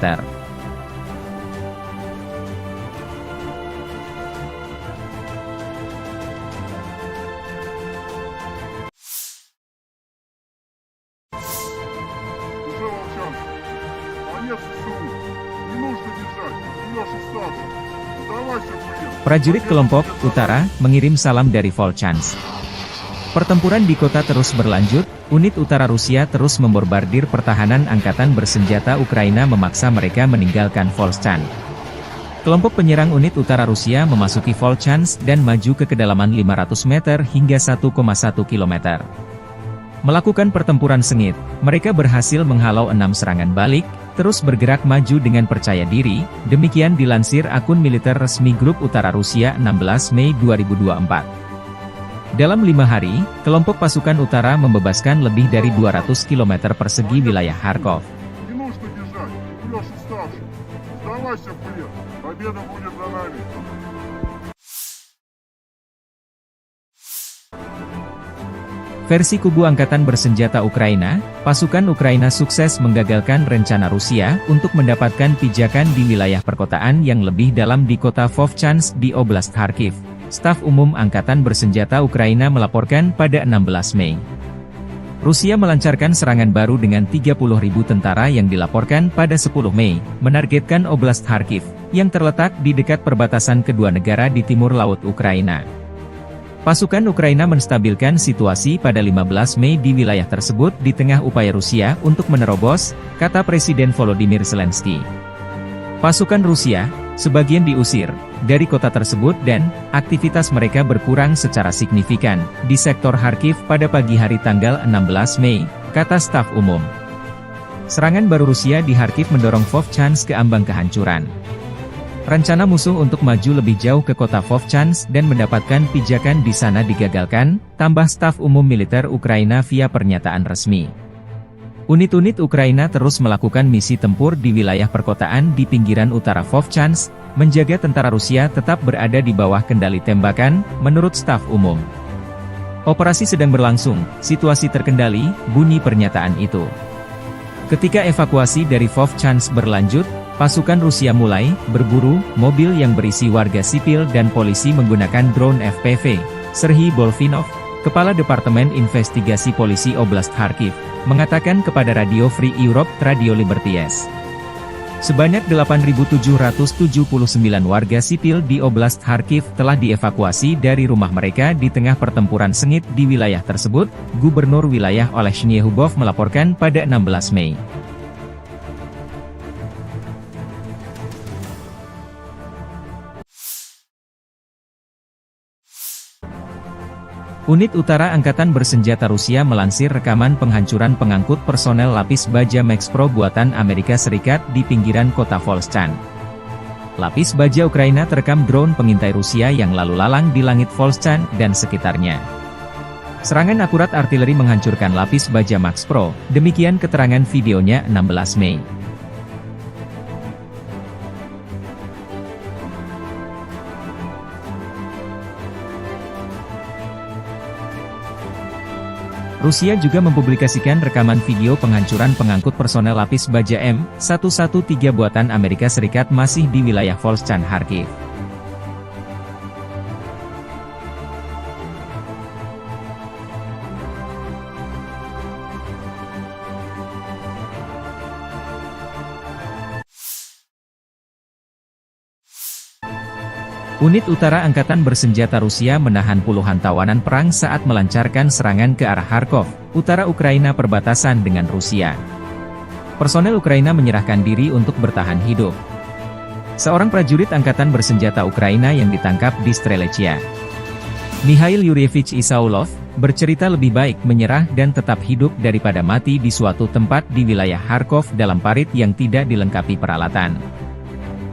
Prajurit kelompok Utara mengirim salam dari Volchansk. Pertempuran di kota terus berlanjut, unit utara Rusia terus membombardir pertahanan Angkatan Bersenjata Ukraina memaksa mereka meninggalkan Volchansk. Kelompok penyerang unit utara Rusia memasuki Volchansk dan maju ke kedalaman 500 meter hingga 1,1 km. Melakukan pertempuran sengit, mereka berhasil menghalau 6 serangan balik, terus bergerak maju dengan percaya diri, demikian dilansir akun militer resmi Grup Utara Rusia 16 Mei 2024. Dalam 5 hari, kelompok pasukan utara membebaskan lebih dari 200 km persegi wilayah Kharkov. Versi kubu Angkatan Bersenjata Ukraina, pasukan Ukraina sukses menggagalkan rencana Rusia untuk mendapatkan pijakan di wilayah perkotaan yang lebih dalam di kota Vovchansk di Oblast Kharkiv. Staf Umum Angkatan Bersenjata Ukraina melaporkan pada 16 Mei. Rusia melancarkan serangan baru dengan 30.000 tentara yang dilaporkan pada 10 Mei, menargetkan Oblast Kharkiv, yang terletak di dekat perbatasan kedua negara di timur laut Ukraina. Pasukan Ukraina menstabilkan situasi pada 15 Mei di wilayah tersebut di tengah upaya Rusia untuk menerobos, kata Presiden Volodymyr Zelensky. Pasukan Rusia, sebagian diusir dari kota tersebut dan aktivitas mereka berkurang secara signifikan di sektor Kharkiv pada pagi hari tanggal 16 Mei, kata staf umum. Serangan baru Rusia di Kharkiv mendorong Vovchansk ke ambang kehancuran. Rencana musuh untuk maju lebih jauh ke kota Vovchansk dan mendapatkan pijakan di sana digagalkan, tambah staf umum militer Ukraina via pernyataan resmi. Unit-unit Ukraina terus melakukan misi tempur di wilayah perkotaan di pinggiran utara Vovchansk, menjaga tentara Rusia tetap berada di bawah kendali tembakan, menurut staf umum. Operasi sedang berlangsung, situasi terkendali, bunyi pernyataan itu. Ketika evakuasi dari Vovchansk berlanjut, pasukan Rusia mulai berburu mobil yang berisi warga sipil dan polisi menggunakan drone FPV. Serhiy Bolfinov, Kepala Departemen Investigasi Polisi Oblast Kharkiv, mengatakan kepada Radio Free Europe Radio Liberties. Sebanyak 8.779 warga sipil di Oblast Kharkiv telah dievakuasi dari rumah mereka di tengah pertempuran sengit di wilayah tersebut, Gubernur wilayah Olesny Hubov melaporkan pada 16 Mei. Unit Utara Angkatan Bersenjata Rusia melansir rekaman penghancuran pengangkut personel lapis baja Max Pro buatan Amerika Serikat di pinggiran kota Volchansk. Lapis baja Ukraina terekam drone pengintai Rusia yang lalu lalang di langit Volchansk dan sekitarnya. Serangan akurat artileri menghancurkan lapis baja Max Pro, demikian keterangan videonya 16 Mei. Rusia juga mempublikasikan rekaman video penghancuran pengangkut personel lapis baja M113 buatan Amerika Serikat masih di wilayah Volchansk Kharkiv. Unit Utara Angkatan Bersenjata Rusia menahan puluhan tawanan perang saat melancarkan serangan ke arah Kharkov, utara Ukraina perbatasan dengan Rusia. Personel Ukraina menyerahkan diri untuk bertahan hidup. Seorang prajurit Angkatan Bersenjata Ukraina yang ditangkap di Strelechia, Mikhail Yurievich Isaulov, bercerita lebih baik menyerah dan tetap hidup daripada mati di suatu tempat di wilayah Kharkov dalam parit yang tidak dilengkapi peralatan.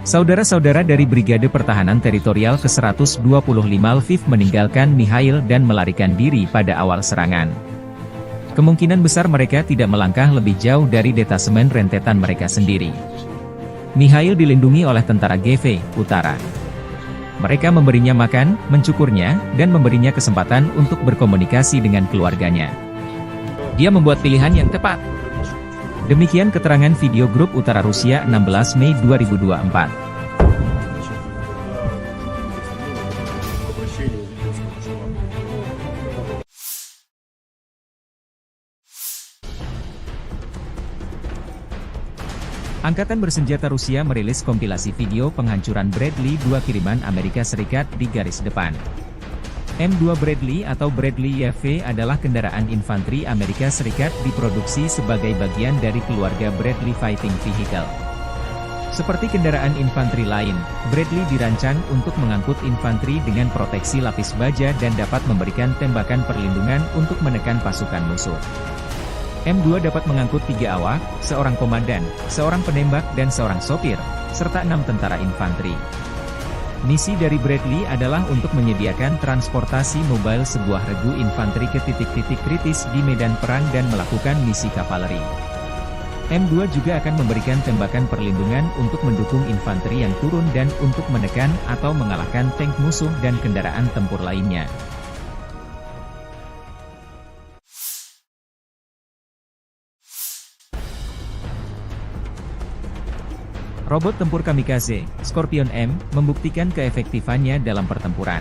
Saudara-saudara dari Brigade Pertahanan Teritorial ke-125 Lviv meninggalkan Mikhail dan melarikan diri pada awal serangan. Kemungkinan besar mereka tidak melangkah lebih jauh dari detasemen rentetan mereka sendiri. Mikhail dilindungi oleh tentara GV Utara. Mereka memberinya makan, mencukurnya, dan memberinya kesempatan untuk berkomunikasi dengan keluarganya. Dia membuat pilihan yang tepat. Demikian keterangan video grup Utara Rusia 16 Mei 2024. Angkatan Bersenjata Rusia merilis kompilasi video penghancuran Bradley 2 kiriman Amerika Serikat di garis depan. M2 Bradley atau Bradley YV adalah kendaraan infanteri Amerika Serikat diproduksi sebagai bagian dari keluarga Bradley Fighting Vehicle. Seperti kendaraan infanteri lain, Bradley dirancang untuk mengangkut infanteri dengan proteksi lapis baja dan dapat memberikan tembakan perlindungan untuk menekan pasukan musuh. M2 dapat mengangkut 3 awak, seorang komandan, seorang penembak dan seorang sopir, serta 6 tentara infanteri. Misi dari Bradley adalah untuk menyediakan transportasi mobile sebuah regu infanteri ke titik-titik kritis di medan perang dan melakukan misi kavaleri. M2 juga akan memberikan tembakan perlindungan untuk mendukung infanteri yang turun dan untuk menekan atau mengalahkan tank musuh dan kendaraan tempur lainnya. Robot tempur kamikaze, Scorpion M, membuktikan keefektifannya dalam pertempuran.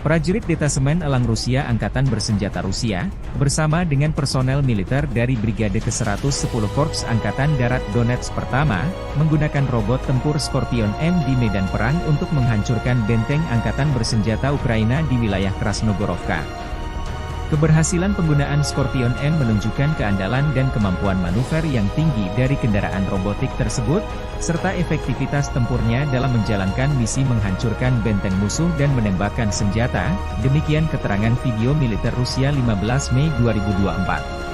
Prajurit Detasemen Elang Rusia Angkatan Bersenjata Rusia, bersama dengan personel militer dari Brigade ke-110 Korps Angkatan Darat Donetsk Pertama, menggunakan robot tempur Scorpion M di medan perang untuk menghancurkan benteng Angkatan Bersenjata Ukraina di wilayah Krasnogorovka. Keberhasilan penggunaan Scorpion M menunjukkan keandalan dan kemampuan manuver yang tinggi dari kendaraan robotik tersebut, serta efektivitas tempurnya dalam menjalankan misi menghancurkan benteng musuh dan menembakkan senjata, demikian keterangan video militer Rusia 15 Mei 2024.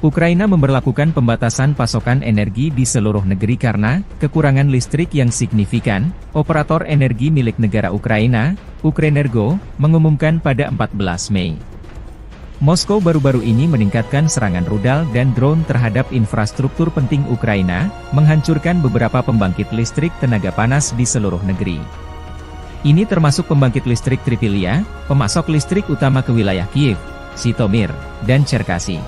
Ukraina memberlakukan pembatasan pasokan energi di seluruh negeri karena kekurangan listrik yang signifikan. Operator energi milik negara Ukraina, Ukrenergo, mengumumkan pada 14 Mei. Moskow baru-baru ini meningkatkan serangan rudal dan drone terhadap infrastruktur penting Ukraina, menghancurkan beberapa pembangkit listrik tenaga panas di seluruh negeri. Ini termasuk pembangkit listrik Tripilia, pemasok listrik utama ke wilayah Kiev, Zhytomyr, dan Cherkasy.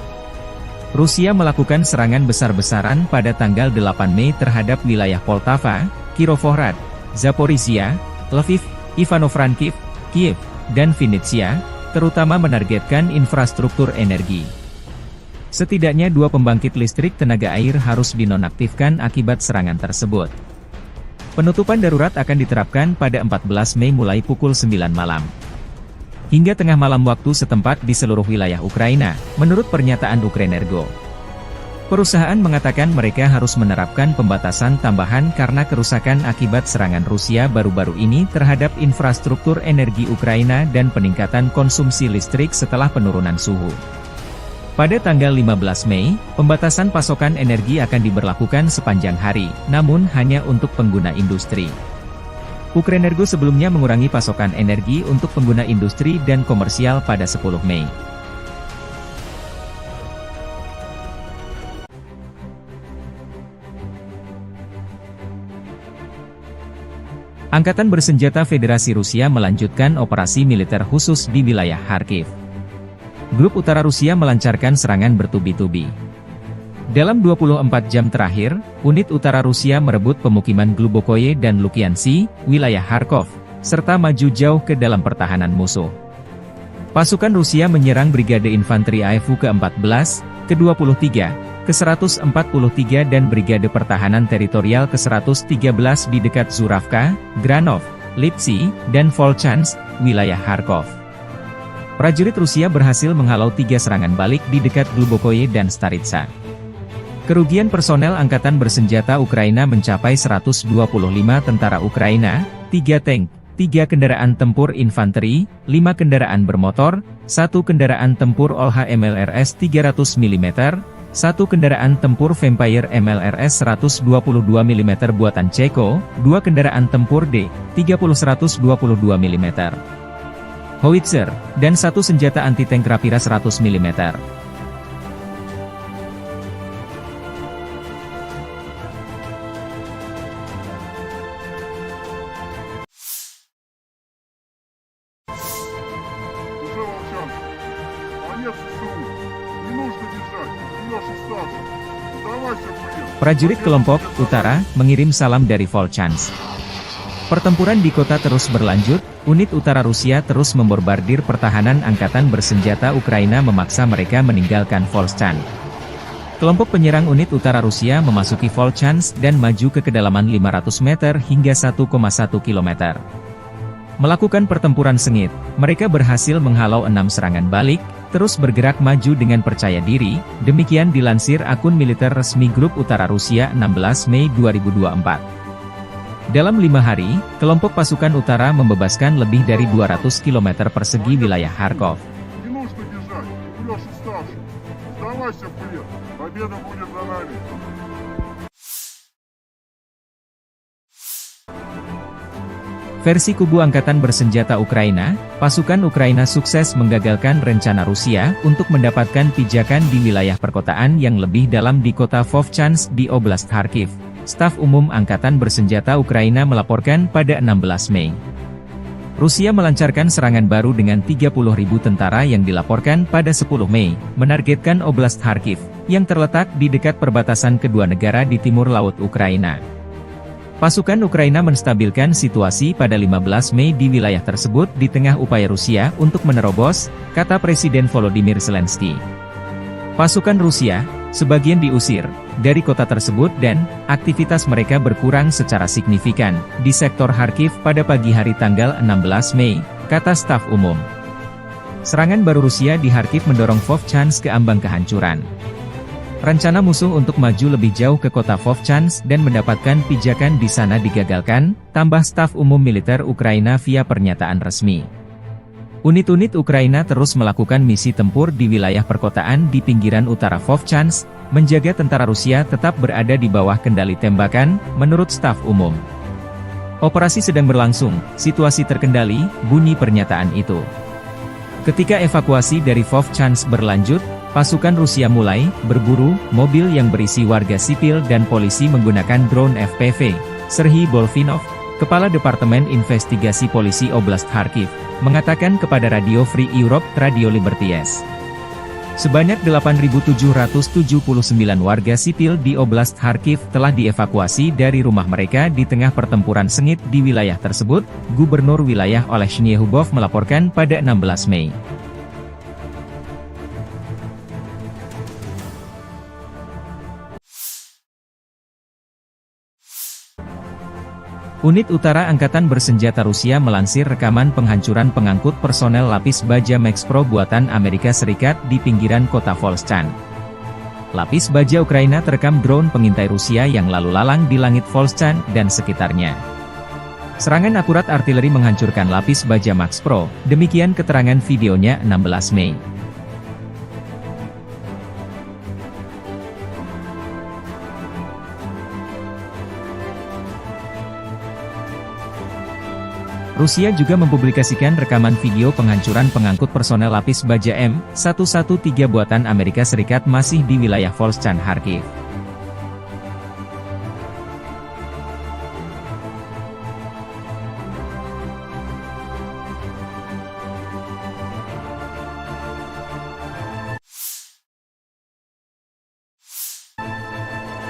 Rusia melakukan serangan besar-besaran pada tanggal 8 Mei terhadap wilayah Poltava, Kirovohrad, Zaporizhia, Lviv, Ivano-Frankivsk, Kiev, dan Vinnytsia, terutama menargetkan infrastruktur energi. Setidaknya 2 pembangkit listrik tenaga air harus dinonaktifkan akibat serangan tersebut. Penutupan darurat akan diterapkan pada 14 Mei mulai pukul 9 malam. Hingga tengah malam waktu setempat di seluruh wilayah Ukraina, menurut pernyataan Ukrenergo. Perusahaan mengatakan mereka harus menerapkan pembatasan tambahan karena kerusakan akibat serangan Rusia baru-baru ini terhadap infrastruktur energi Ukraina dan peningkatan konsumsi listrik setelah penurunan suhu. Pada tanggal 15 Mei, pembatasan pasokan energi akan diberlakukan sepanjang hari, namun hanya untuk pengguna industri. Ukrenergo sebelumnya mengurangi pasokan energi untuk pengguna industri dan komersial pada 10 Mei. Angkatan Bersenjata Federasi Rusia melanjutkan operasi militer khusus di wilayah Kharkiv. Grup Utara Rusia melancarkan serangan bertubi-tubi. Dalam 24 jam terakhir, unit utara Rusia merebut pemukiman Glubokoye dan Lukiansi, wilayah Kharkov, serta maju jauh ke dalam pertahanan musuh. Pasukan Rusia menyerang Brigade Infanteri AFU ke-14, ke-23, ke-143 dan Brigade Pertahanan Teritorial ke-113 di dekat Zuravka, Granov, Lipsy, dan Volchansk, wilayah Kharkov. Prajurit Rusia berhasil menghalau 3 serangan balik di dekat Glubokoye dan Staritsa. Kerugian personel Angkatan Bersenjata Ukraina mencapai 125 tentara Ukraina, 3 tank, 3 kendaraan tempur infanteri, 5 kendaraan bermotor, 1 kendaraan tempur OLH MLRS 300 mm, 1 kendaraan tempur Vampire MLRS 122 mm buatan Ceko, 2 kendaraan tempur D-30 122 mm, howitzer, dan 1 senjata anti-tank Rapira 100 mm. Prajurit kelompok Utara mengirim salam dari Volchansk. Pertempuran di kota terus berlanjut, unit utara Rusia terus membombardir pertahanan Angkatan Bersenjata Ukraina memaksa mereka meninggalkan Volchansk. Kelompok penyerang unit utara Rusia memasuki Volchansk dan maju ke kedalaman 500 meter hingga 1,1 km. Melakukan pertempuran sengit, mereka berhasil menghalau 6 serangan balik, terus bergerak maju dengan percaya diri, demikian dilansir akun militer resmi Grup Utara Rusia 16 Mei 2024. Dalam 5 hari, kelompok pasukan utara membebaskan lebih dari 200 km persegi wilayah Kharkov. Versi kubu Angkatan Bersenjata Ukraina, pasukan Ukraina sukses menggagalkan rencana Rusia untuk mendapatkan pijakan di wilayah perkotaan yang lebih dalam di kota Vovchansk di Oblast Kharkiv. Staf Umum Angkatan Bersenjata Ukraina melaporkan pada 16 Mei. Rusia melancarkan serangan baru dengan 30.000 tentara yang dilaporkan pada 10 Mei, menargetkan Oblast Kharkiv, yang terletak di dekat perbatasan kedua negara di timur laut Ukraina. Pasukan Ukraina menstabilkan situasi pada 15 Mei di wilayah tersebut di tengah upaya Rusia untuk menerobos, kata Presiden Volodymyr Zelensky. Pasukan Rusia, sebagian diusir dari kota tersebut dan aktivitas mereka berkurang secara signifikan di sektor Kharkiv pada pagi hari tanggal 16 Mei, kata staf umum. Serangan baru Rusia di Kharkiv mendorong Vovchansk ke ambang kehancuran. Rencana musuh untuk maju lebih jauh ke kota Vovchansk dan mendapatkan pijakan di sana digagalkan, tambah staf umum militer Ukraina via pernyataan resmi. Unit-unit Ukraina terus melakukan misi tempur di wilayah perkotaan di pinggiran utara Vovchansk, menjaga tentara Rusia tetap berada di bawah kendali tembakan, menurut staf umum. Operasi sedang berlangsung, situasi terkendali, bunyi pernyataan itu. Ketika evakuasi dari Vovchansk berlanjut, pasukan Rusia mulai berburu mobil yang berisi warga sipil dan polisi menggunakan drone FPV. Serhiy Bolfinov, Kepala Departemen Investigasi Polisi Oblast Kharkiv, mengatakan kepada Radio Free Europe, Radio Liberties. Sebanyak 8.779 warga sipil di Oblast Kharkiv telah dievakuasi dari rumah mereka di tengah pertempuran sengit di wilayah tersebut, Gubernur wilayah Oleh Shnyehubov melaporkan pada 16 Mei. Unit Utara Angkatan Bersenjata Rusia melansir rekaman penghancuran pengangkut personel lapis baja Max Pro buatan Amerika Serikat di pinggiran kota Volchansk. Lapis baja Ukraina terekam drone pengintai Rusia yang lalu lalang di langit Volchansk dan sekitarnya. Serangan akurat artileri menghancurkan lapis baja Max Pro, demikian keterangan videonya 16 Mei. Rusia juga mempublikasikan rekaman video penghancuran pengangkut personel lapis baja M113 buatan Amerika Serikat masih di wilayah Volchansk Kharkiv.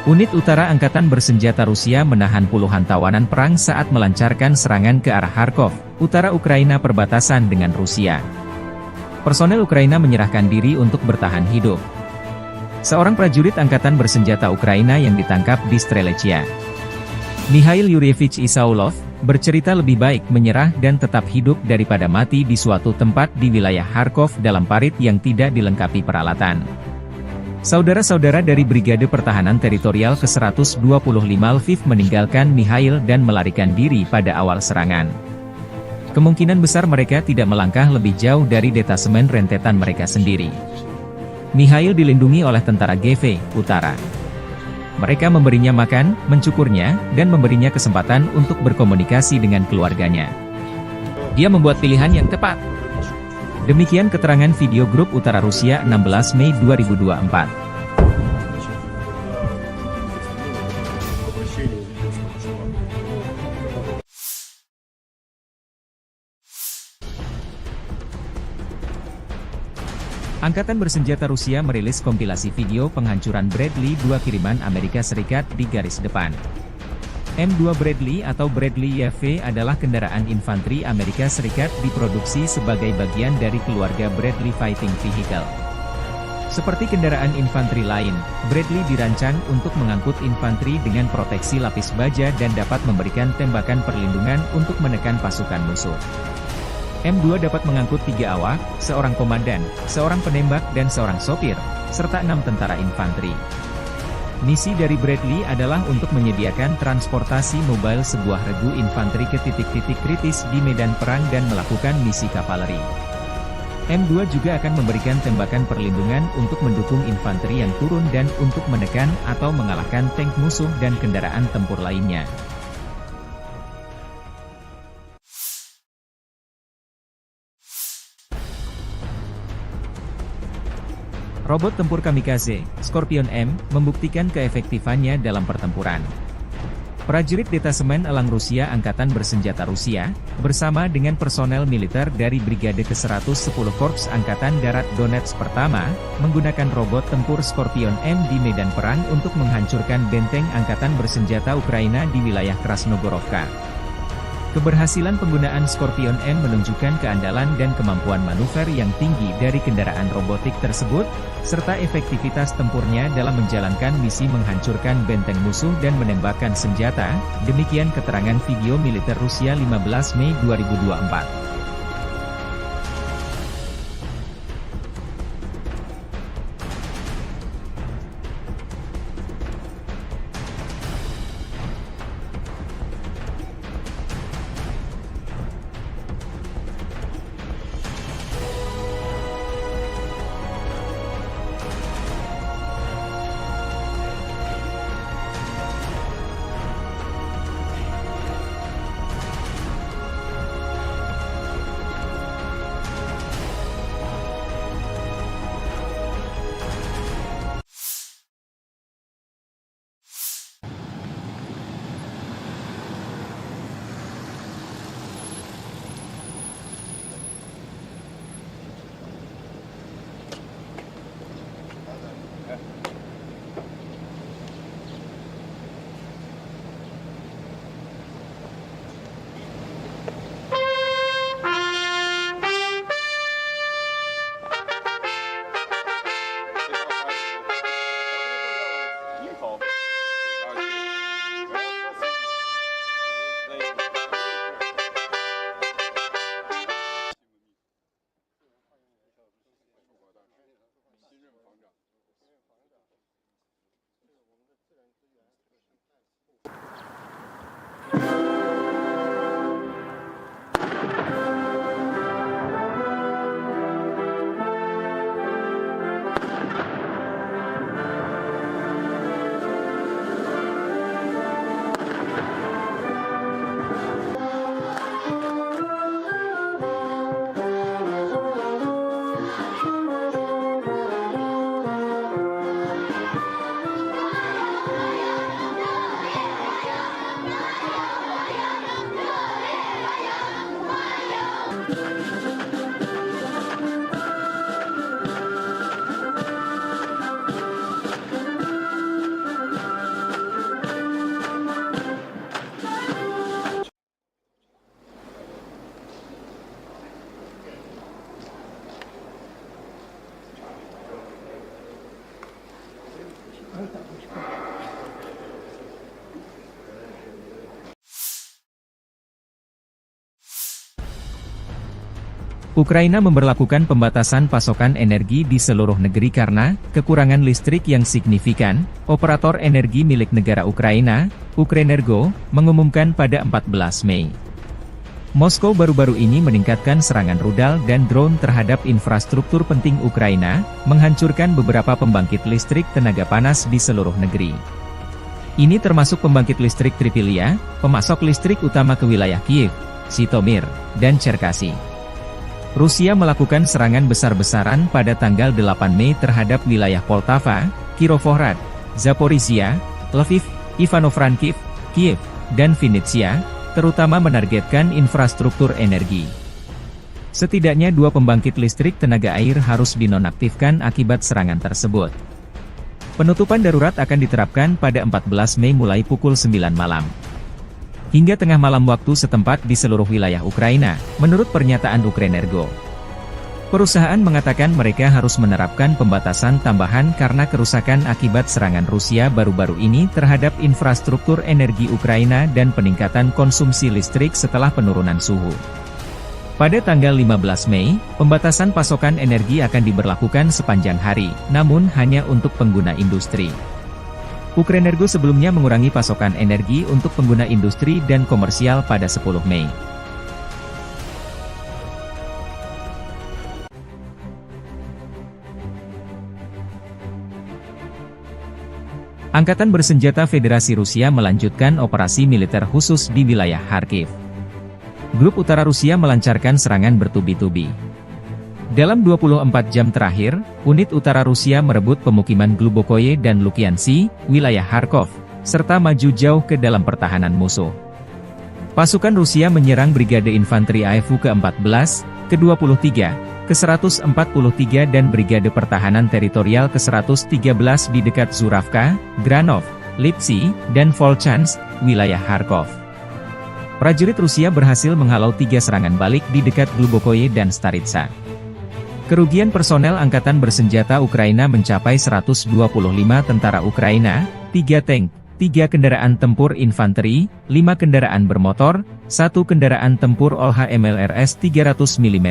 Unit Utara Angkatan Bersenjata Rusia menahan puluhan tawanan perang saat melancarkan serangan ke arah Kharkov, utara Ukraina perbatasan dengan Rusia. Personel Ukraina menyerahkan diri untuk bertahan hidup. Seorang prajurit Angkatan Bersenjata Ukraina yang ditangkap di Strelechia, Mikhail Yuryevich Isaulov, bercerita lebih baik menyerah dan tetap hidup daripada mati di suatu tempat di wilayah Kharkov dalam parit yang tidak dilengkapi peralatan. Saudara-saudara dari Brigade Pertahanan Teritorial ke-125 Lviv meninggalkan Mikhail dan melarikan diri pada awal serangan. Kemungkinan besar mereka tidak melangkah lebih jauh dari detasemen rentetan mereka sendiri. Mikhail dilindungi oleh tentara GV Utara. Mereka memberinya makan, mencukurnya, dan memberinya kesempatan untuk berkomunikasi dengan keluarganya. Dia membuat pilihan yang tepat. Demikian keterangan video grup Utara Rusia 16 Mei 2024. Angkatan Bersenjata Rusia merilis kompilasi video penghancuran Bradley 2 kiriman Amerika Serikat di garis depan. M2 Bradley atau Bradley YV adalah kendaraan infanteri Amerika Serikat diproduksi sebagai bagian dari keluarga Bradley Fighting Vehicle. Seperti kendaraan infanteri lain, Bradley dirancang untuk mengangkut infanteri dengan proteksi lapis baja dan dapat memberikan tembakan perlindungan untuk menekan pasukan musuh. M2 dapat mengangkut 3 awak, seorang komandan, seorang penembak dan seorang sopir, serta 6 tentara infanteri. Misi dari Bradley adalah untuk menyediakan transportasi mobile sebuah regu infanteri ke titik-titik kritis di medan perang dan melakukan misi kavaleri. M2 juga akan memberikan tembakan perlindungan untuk mendukung infanteri yang turun dan untuk menekan atau mengalahkan tank musuh dan kendaraan tempur lainnya. Robot tempur kamikaze, Scorpion M, membuktikan keefektifannya dalam pertempuran. Prajurit Detasemen Elang Rusia Angkatan Bersenjata Rusia, bersama dengan personel militer dari Brigade ke-110 Korps Angkatan Darat Donetsk Pertama, menggunakan robot tempur Scorpion M di medan perang untuk menghancurkan benteng Angkatan Bersenjata Ukraina di wilayah Krasnogorovka. Keberhasilan penggunaan Scorpion M menunjukkan keandalan dan kemampuan manuver yang tinggi dari kendaraan robotik tersebut, serta efektivitas tempurnya dalam menjalankan misi menghancurkan benteng musuh dan menembakkan senjata, demikian keterangan video militer Rusia 15 Mei 2024. Ukraina memberlakukan pembatasan pasokan energi di seluruh negeri karena kekurangan listrik yang signifikan. Operator energi milik negara Ukraina, Ukrenergo, mengumumkan pada 14 Mei. Moskow baru-baru ini meningkatkan serangan rudal dan drone terhadap infrastruktur penting Ukraina, menghancurkan beberapa pembangkit listrik tenaga panas di seluruh negeri. Ini termasuk pembangkit listrik Tripilia, pemasok listrik utama ke wilayah Kiev, Zhytomyr, dan Cherkasy. Rusia melakukan serangan besar-besaran pada tanggal 8 Mei terhadap wilayah Poltava, Kirovohrad, Zaporizhia, Lviv, Ivano-Frankivsk, Kiev, dan Vinnytsia, terutama menargetkan infrastruktur energi. Setidaknya 2 pembangkit listrik tenaga air harus dinonaktifkan akibat serangan tersebut. Penutupan darurat akan diterapkan pada 14 Mei mulai pukul 9 malam. Hingga tengah malam waktu setempat di seluruh wilayah Ukraina, menurut pernyataan Ukrenergo. Perusahaan mengatakan mereka harus menerapkan pembatasan tambahan karena kerusakan akibat serangan Rusia baru-baru ini terhadap infrastruktur energi Ukraina dan peningkatan konsumsi listrik setelah penurunan suhu. Pada tanggal 15 Mei, pembatasan pasokan energi akan diberlakukan sepanjang hari, namun hanya untuk pengguna industri. Ukrenergo sebelumnya mengurangi pasokan energi untuk pengguna industri dan komersial pada 10 Mei. Angkatan Bersenjata Federasi Rusia melanjutkan operasi militer khusus di wilayah Kharkiv. Grup Utara Rusia melancarkan serangan bertubi-tubi. Dalam 24 jam terakhir, unit utara Rusia merebut pemukiman Glubokoye dan Lukiansi, wilayah Kharkov, serta maju jauh ke dalam pertahanan musuh. Pasukan Rusia menyerang Brigade Infanteri AFU ke-14, ke-23, ke-143 dan Brigade Pertahanan Teritorial ke-113 di dekat Zuravka, Granov, Lipsy, dan Volchansk, wilayah Kharkov. Prajurit Rusia berhasil menghalau 3 serangan balik di dekat Glubokoye dan Staritsa. Kerugian personel Angkatan Bersenjata Ukraina mencapai 125 tentara Ukraina, 3 tank, 3 kendaraan tempur infanteri, 5 kendaraan bermotor, 1 kendaraan tempur OLH MLRS 300 mm,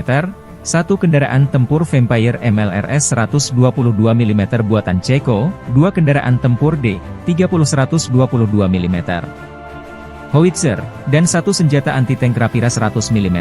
1 kendaraan tempur Vampire MLRS 122 mm buatan Ceko, 2 kendaraan tempur D-30 122 mm, howitzer, dan 1 senjata anti-tank Rapira 100 mm.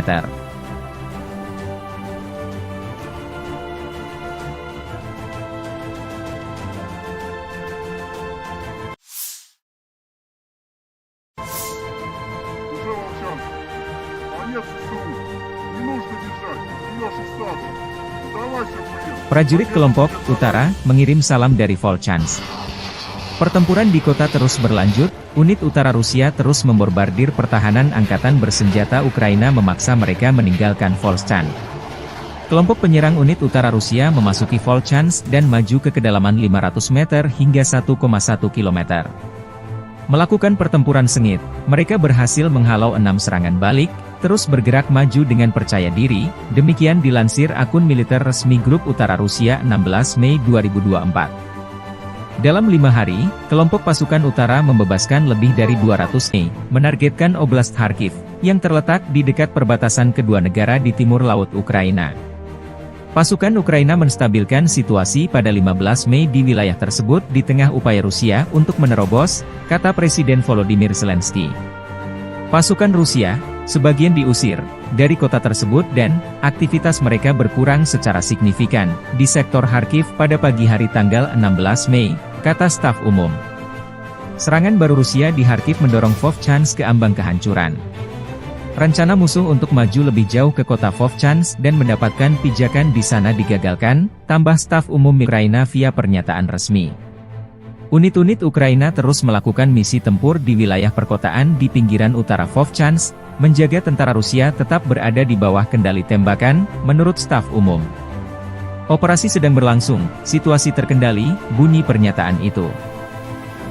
Prajurit kelompok Utara mengirim salam dari Volchansk. Pertempuran di kota terus berlanjut, unit utara Rusia terus membombardir pertahanan Angkatan Bersenjata Ukraina memaksa mereka meninggalkan Volchansk. Kelompok penyerang unit utara Rusia memasuki Volchansk dan maju ke kedalaman 500 meter hingga 1,1 km. Melakukan pertempuran sengit, mereka berhasil menghalau 6 serangan balik, terus bergerak maju dengan percaya diri, demikian dilansir akun militer resmi Grup Utara Rusia 16 Mei 2024. Dalam 5 hari, kelompok pasukan utara membebaskan lebih dari 200 menargetkan Oblast Kharkiv, yang terletak di dekat perbatasan kedua negara di timur laut Ukraina. Pasukan Ukraina menstabilkan situasi pada 15 Mei di wilayah tersebut di tengah upaya Rusia untuk menerobos, kata Presiden Volodymyr Zelensky. Pasukan Rusia, sebagian diusir dari kota tersebut dan aktivitas mereka berkurang secara signifikan di sektor Kharkiv pada pagi hari tanggal 16 Mei, kata staf umum. Serangan baru Rusia di Kharkiv mendorong Vovchansk ke ambang kehancuran. Rencana musuh untuk maju lebih jauh ke kota Vovchansk dan mendapatkan pijakan di sana digagalkan, tambah staf umum Ukraina via pernyataan resmi. Unit-unit Ukraina terus melakukan misi tempur di wilayah perkotaan di pinggiran utara Vovchansk, menjaga tentara Rusia tetap berada di bawah kendali tembakan, menurut staf umum. Operasi sedang berlangsung, situasi terkendali, bunyi pernyataan itu.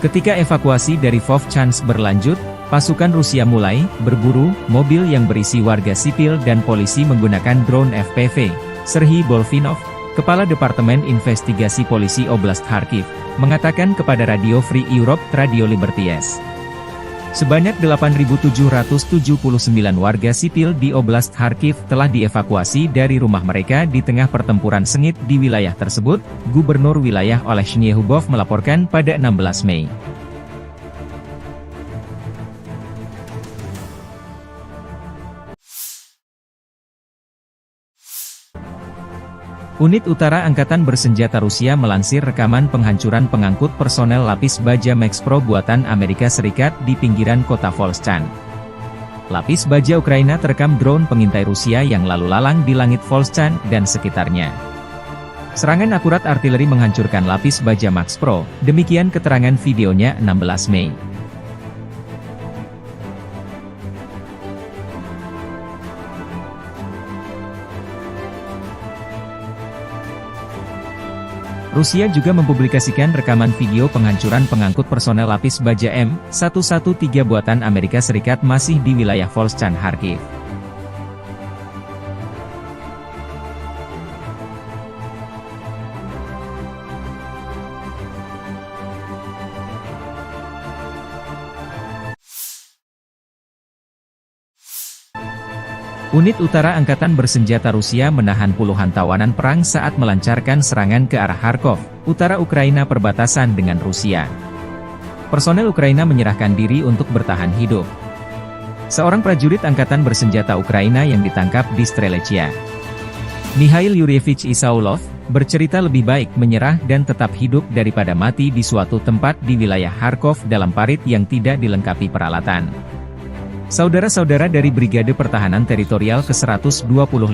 Ketika evakuasi dari Vovchansk berlanjut, pasukan Rusia mulai berburu mobil yang berisi warga sipil dan polisi menggunakan drone FPV, Serhiy Bolfinov, Kepala Departemen Investigasi Polisi Oblast Kharkiv, mengatakan kepada Radio Free Europe, Radio Liberties. Sebanyak 8.779 warga sipil di Oblast Kharkiv telah dievakuasi dari rumah mereka di tengah pertempuran sengit di wilayah tersebut, Gubernur wilayah Oleh Shnyehubov melaporkan pada 16 Mei. Unit Utara Angkatan Bersenjata Rusia melansir rekaman penghancuran pengangkut personel lapis baja Max Pro buatan Amerika Serikat di pinggiran kota Volchan. Lapis baja Ukraina terekam drone pengintai Rusia yang lalu lalang di langit Volchan dan sekitarnya. Serangan akurat artileri menghancurkan lapis baja Max Pro, demikian keterangan videonya 16 Mei. Rusia juga mempublikasikan rekaman video penghancuran pengangkut personel lapis baja M113 buatan Amerika Serikat masih di wilayah Volchan, Kharkiv. Unit Utara Angkatan Bersenjata Rusia menahan puluhan tawanan perang saat melancarkan serangan ke arah Kharkov, utara Ukraina perbatasan dengan Rusia. Personel Ukraina menyerahkan diri untuk bertahan hidup. Seorang prajurit Angkatan Bersenjata Ukraina yang ditangkap di Strelechia, Mikhail Yuryevich Isaulov, bercerita lebih baik menyerah dan tetap hidup daripada mati di suatu tempat di wilayah Kharkov dalam parit yang tidak dilengkapi peralatan. Saudara-saudara dari Brigade Pertahanan Teritorial ke-125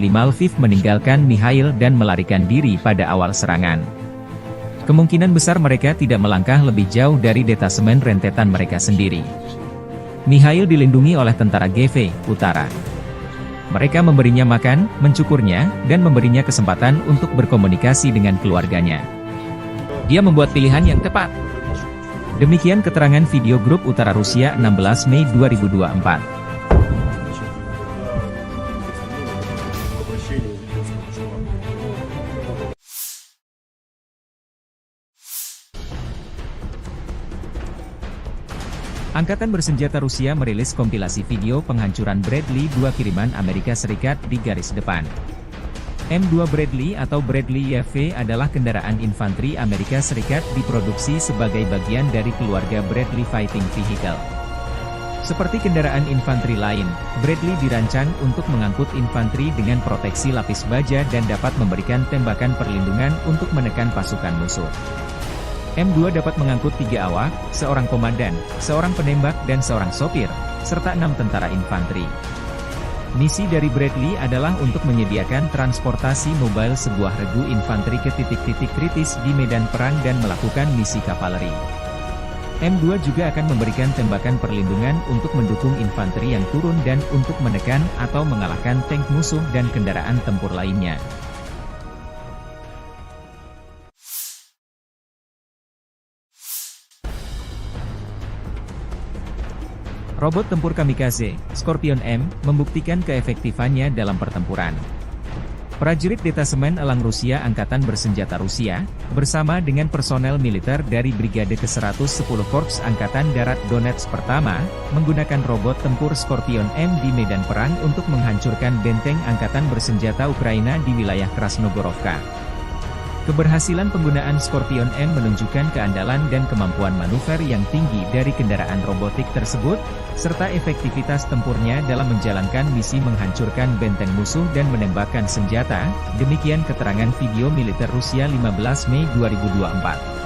Lviv meninggalkan Mikhail dan melarikan diri pada awal serangan. Kemungkinan besar mereka tidak melangkah lebih jauh dari detasemen rentetan mereka sendiri. Mikhail dilindungi oleh tentara GV Utara. Mereka memberinya makan, mencukurnya, dan memberinya kesempatan untuk berkomunikasi dengan keluarganya. Dia membuat pilihan yang tepat. Demikian keterangan video grup Utara Rusia 16 Mei 2024. Angkatan Bersenjata Rusia merilis kompilasi video penghancuran Bradley 2 kiriman Amerika Serikat di garis depan. M2 Bradley atau Bradley YV adalah kendaraan infanteri Amerika Serikat diproduksi sebagai bagian dari keluarga Bradley Fighting Vehicle. Seperti kendaraan infanteri lain, Bradley dirancang untuk mengangkut infanteri dengan proteksi lapis baja dan dapat memberikan tembakan perlindungan untuk menekan pasukan musuh. M2 dapat mengangkut 3 awak, seorang komandan, seorang penembak dan seorang sopir, serta 6 tentara infanteri. Misi dari Bradley adalah untuk menyediakan transportasi mobile sebuah regu infanteri ke titik-titik kritis di medan perang dan melakukan misi kavaleri. M2 juga akan memberikan tembakan perlindungan untuk mendukung infanteri yang turun dan untuk menekan atau mengalahkan tank musuh dan kendaraan tempur lainnya. Robot tempur kamikaze, Scorpion M, membuktikan keefektifannya dalam pertempuran. Prajurit Detasemen Elang Rusia Angkatan Bersenjata Rusia, bersama dengan personel militer dari Brigade ke-110 Korps Angkatan Darat Donetsk Pertama, menggunakan robot tempur Scorpion M di medan perang untuk menghancurkan benteng Angkatan Bersenjata Ukraina di wilayah Krasnogorovka. Keberhasilan penggunaan Scorpion M menunjukkan keandalan dan kemampuan manuver yang tinggi dari kendaraan robotik tersebut, serta efektivitas tempurnya dalam menjalankan misi menghancurkan benteng musuh dan menembakkan senjata, demikian keterangan video militer Rusia 15 Mei 2024.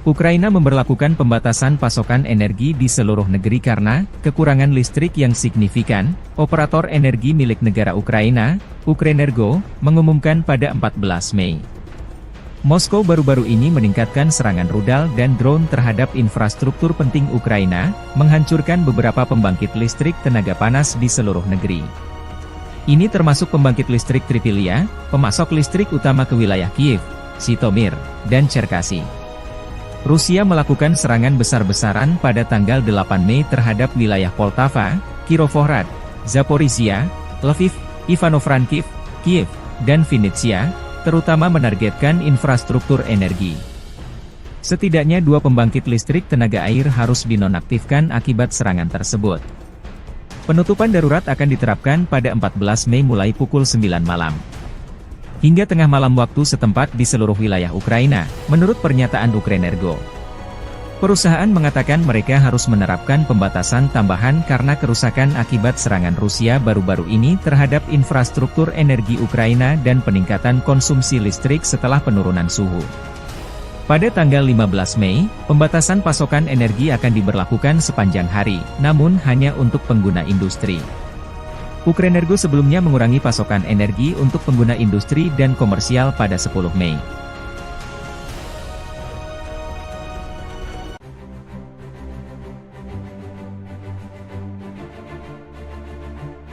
Ukraina memberlakukan pembatasan pasokan energi di seluruh negeri karena kekurangan listrik yang signifikan. Operator energi milik negara Ukraina, Ukrenergo, mengumumkan pada 14 Mei. Moskow baru-baru ini meningkatkan serangan rudal dan drone terhadap infrastruktur penting Ukraina, menghancurkan beberapa pembangkit listrik tenaga panas di seluruh negeri. Ini termasuk pembangkit listrik Tripilia, pemasok listrik utama ke wilayah Kiev, Zhytomyr, dan Cherkasy. Rusia melakukan serangan besar-besaran pada tanggal 8 Mei terhadap wilayah Poltava, Kirovohrad, Zaporizhia, Lviv, Ivano-Frankivsk, Kiev, dan Vinnytsia, terutama menargetkan infrastruktur energi. Setidaknya 2 pembangkit listrik tenaga air harus dinonaktifkan akibat serangan tersebut. Penutupan darurat akan diterapkan pada 14 Mei mulai pukul 9 malam. Hingga tengah malam waktu setempat di seluruh wilayah Ukraina, menurut pernyataan Ukrenergo. Perusahaan mengatakan mereka harus menerapkan pembatasan tambahan karena kerusakan akibat serangan Rusia baru-baru ini terhadap infrastruktur energi Ukraina dan peningkatan konsumsi listrik setelah penurunan suhu. Pada tanggal 15 Mei, pembatasan pasokan energi akan diberlakukan sepanjang hari, namun hanya untuk pengguna industri. Ukrenergo sebelumnya mengurangi pasokan energi untuk pengguna industri dan komersial pada 10 Mei.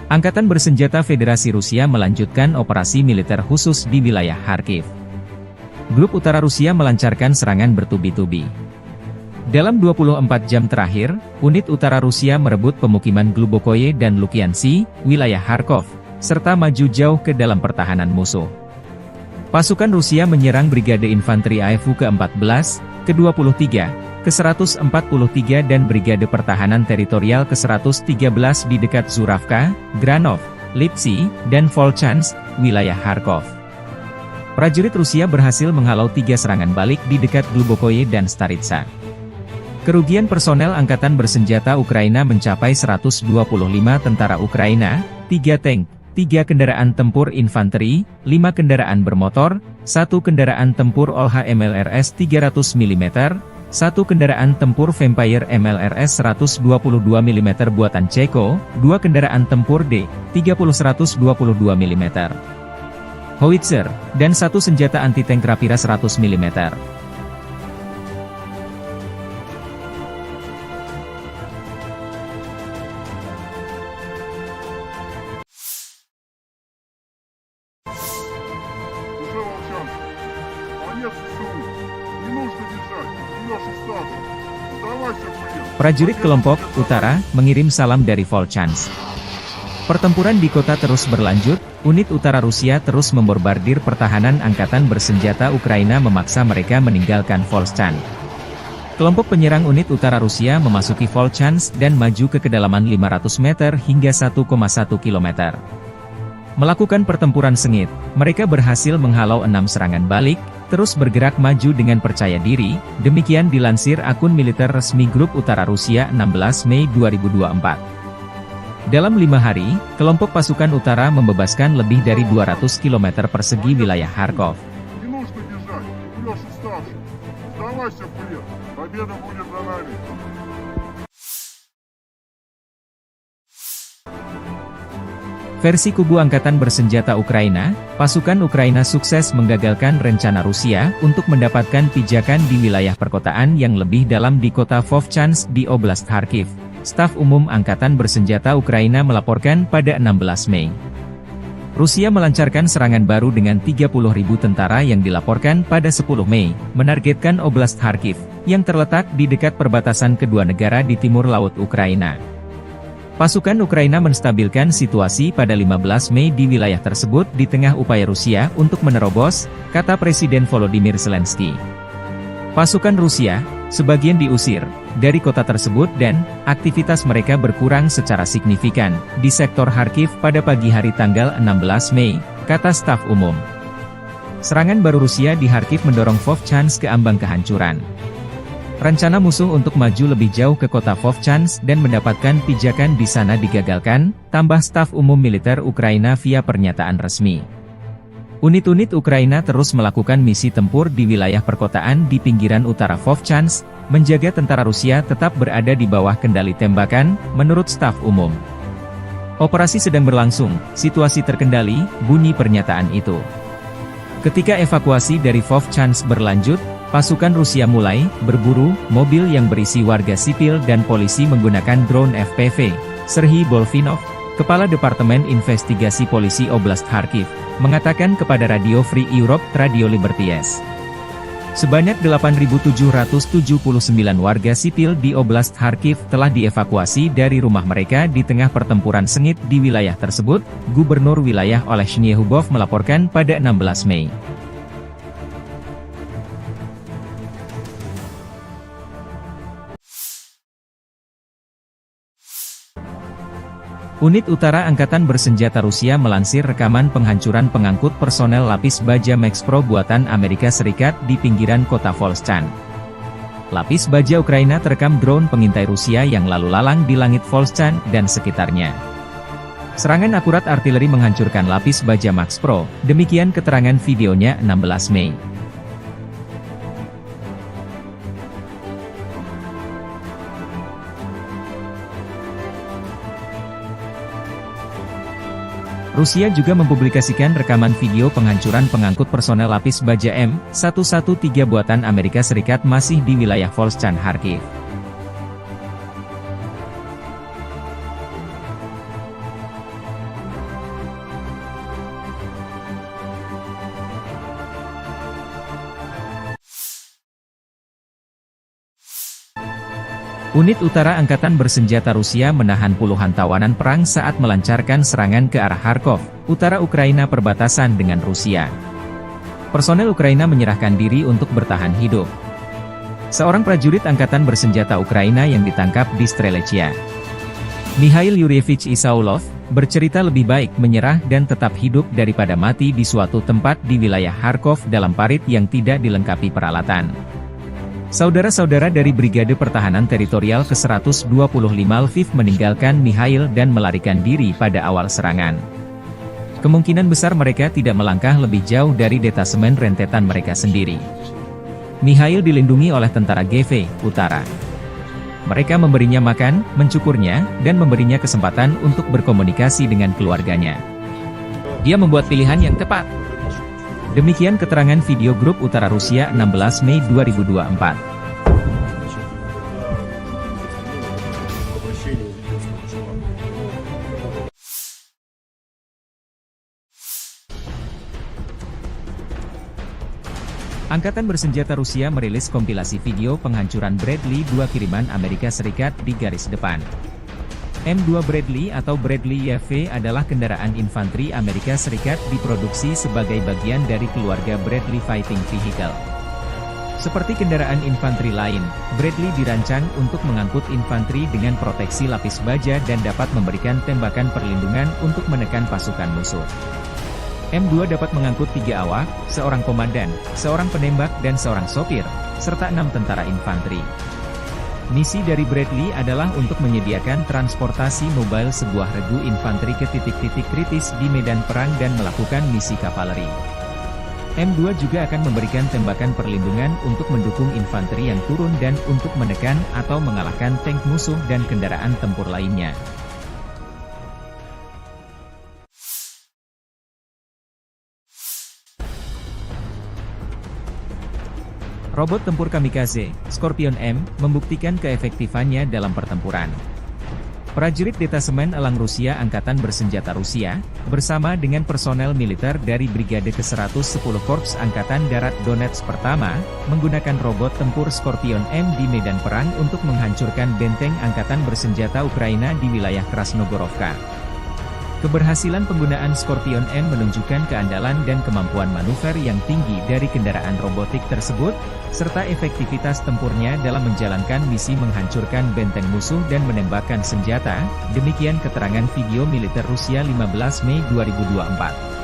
Angkatan Bersenjata Federasi Rusia melanjutkan operasi militer khusus di wilayah Kharkiv. Grup Utara Rusia melancarkan serangan bertubi-tubi. Dalam 24 jam terakhir, unit utara Rusia merebut pemukiman Glubokoye dan Lukiansi, wilayah Kharkov, serta maju jauh ke dalam pertahanan musuh. Pasukan Rusia menyerang Brigade Infanteri AFU ke-14, ke-23, ke-143 dan Brigade Pertahanan Teritorial ke-113 di dekat Zuravka, Granov, Lipsy, dan Volchansk, wilayah Kharkov. Prajurit Rusia berhasil menghalau 3 serangan balik di dekat Glubokoye dan Staritsa. Kerugian personel Angkatan Bersenjata Ukraina mencapai 125 tentara Ukraina, 3 tank, 3 kendaraan tempur infanteri, 5 kendaraan bermotor, 1 kendaraan tempur OLH MLRS 300 mm, 1 kendaraan tempur Vampire MLRS 122 mm buatan Ceko, 2 kendaraan tempur D-30 122 mm, howitzer, dan 1 senjata anti-tank Rapira 100 mm. Prajurit kelompok Utara mengirim salam dari Volchansk. Pertempuran di kota terus berlanjut, unit utara Rusia terus membombardir pertahanan Angkatan Bersenjata Ukraina memaksa mereka meninggalkan Volchansk. Kelompok penyerang unit utara Rusia memasuki Volchansk dan maju ke kedalaman 500 meter hingga 1,1 km. Melakukan pertempuran sengit, mereka berhasil menghalau 6 serangan balik, terus bergerak maju dengan percaya diri, demikian dilansir akun militer resmi Grup Utara Rusia 16 Mei 2024. Dalam 5 hari, kelompok pasukan utara membebaskan lebih dari 200 km persegi wilayah Kharkov. Versi kubu Angkatan Bersenjata Ukraina, pasukan Ukraina sukses menggagalkan rencana Rusia untuk mendapatkan pijakan di wilayah perkotaan yang lebih dalam di kota Vovchansk di Oblast Kharkiv. Staf Umum Angkatan Bersenjata Ukraina melaporkan pada 16 Mei. Rusia melancarkan serangan baru dengan 30.000 tentara yang dilaporkan pada 10 Mei, menargetkan Oblast Kharkiv, yang terletak di dekat perbatasan kedua negara di timur laut Ukraina. Pasukan Ukraina menstabilkan situasi pada 15 Mei di wilayah tersebut di tengah upaya Rusia untuk menerobos, kata Presiden Volodymyr Zelensky. Pasukan Rusia, sebagian diusir dari kota tersebut dan aktivitas mereka berkurang secara signifikan di sektor Kharkiv pada pagi hari tanggal 16 Mei, kata staf umum. Serangan baru Rusia di Kharkiv mendorong Vovchansk ke ambang kehancuran. Rencana musuh untuk maju lebih jauh ke kota Vovchansk dan mendapatkan pijakan di sana digagalkan, tambah staf umum militer Ukraina via pernyataan resmi. Unit-unit Ukraina terus melakukan misi tempur di wilayah perkotaan di pinggiran utara Vovchansk, menjaga tentara Rusia tetap berada di bawah kendali tembakan, menurut staf umum. Operasi sedang berlangsung, situasi terkendali, bunyi pernyataan itu. Ketika evakuasi dari Vovchansk berlanjut, pasukan Rusia mulai berburu mobil yang berisi warga sipil dan polisi menggunakan drone FPV. Serhiy Bolfinov, Kepala Departemen Investigasi Polisi Oblast Kharkiv, mengatakan kepada Radio Free Europe Radio Liberties. Sebanyak 8.779 warga sipil di Oblast Kharkiv telah dievakuasi dari rumah mereka di tengah pertempuran sengit di wilayah tersebut, Gubernur wilayah Oleh Shnyehubov melaporkan pada 16 Mei. Unit Utara Angkatan Bersenjata Rusia melansir rekaman penghancuran pengangkut personel lapis baja Max Pro buatan Amerika Serikat di pinggiran kota Volchansk. Lapis baja Ukraina terekam drone pengintai Rusia yang lalu lalang di langit Volchansk dan sekitarnya. Serangan akurat artileri menghancurkan lapis baja Max Pro, demikian keterangan videonya 16 Mei. Rusia juga mempublikasikan rekaman video penghancuran pengangkut personel lapis baja M113 buatan Amerika Serikat masih di wilayah Volchansk Kharkiv. Unit Utara Angkatan Bersenjata Rusia menahan puluhan tawanan perang saat melancarkan serangan ke arah Kharkov, utara Ukraina perbatasan dengan Rusia. Personel Ukraina menyerahkan diri untuk bertahan hidup. Seorang prajurit Angkatan Bersenjata Ukraina yang ditangkap di Strelechia, Mikhail Yuryevich Isaulov, bercerita lebih baik menyerah dan tetap hidup daripada mati di suatu tempat di wilayah Kharkov dalam parit yang tidak dilengkapi peralatan. Saudara-saudara dari Brigade Pertahanan Teritorial ke-125 Lviv meninggalkan Mikhail dan melarikan diri pada awal serangan. Kemungkinan besar mereka tidak melangkah lebih jauh dari detasemen rentetan mereka sendiri. Mikhail dilindungi oleh tentara GV Utara. Mereka memberinya makan, mencukurnya, dan memberinya kesempatan untuk berkomunikasi dengan keluarganya. Dia membuat pilihan yang tepat. Demikian keterangan video grup Utara Rusia 16 Mei 2024. Angkatan Bersenjata Rusia merilis kompilasi video penghancuran Bradley 2 kiriman Amerika Serikat di garis depan. M2 Bradley atau Bradley YV adalah kendaraan infanteri Amerika Serikat diproduksi sebagai bagian dari keluarga Bradley Fighting Vehicle. Seperti kendaraan infanteri lain, Bradley dirancang untuk mengangkut infanteri dengan proteksi lapis baja dan dapat memberikan tembakan perlindungan untuk menekan pasukan musuh. M2 dapat mengangkut 3 awak, seorang komandan, seorang penembak dan seorang sopir, serta 6 tentara infanteri. Misi dari Bradley adalah untuk menyediakan transportasi mobile sebuah regu infanteri ke titik-titik kritis di medan perang dan melakukan misi kavaleri. M2 juga akan memberikan tembakan perlindungan untuk mendukung infanteri yang turun dan untuk menekan atau mengalahkan tank musuh dan kendaraan tempur lainnya. Robot tempur kamikaze, Scorpion M, membuktikan keefektifannya dalam pertempuran. Prajurit Detasemen Elang Rusia Angkatan Bersenjata Rusia, bersama dengan personel militer dari Brigade ke-110 Korps Angkatan Darat Donetsk Pertama, menggunakan robot tempur Scorpion M di medan perang untuk menghancurkan benteng Angkatan Bersenjata Ukraina di wilayah Krasnogorovka. Keberhasilan penggunaan Scorpion M menunjukkan keandalan dan kemampuan manuver yang tinggi dari kendaraan robotik tersebut, serta efektivitas tempurnya dalam menjalankan misi menghancurkan benteng musuh dan menembakkan senjata, demikian keterangan video militer Rusia 15 Mei 2024.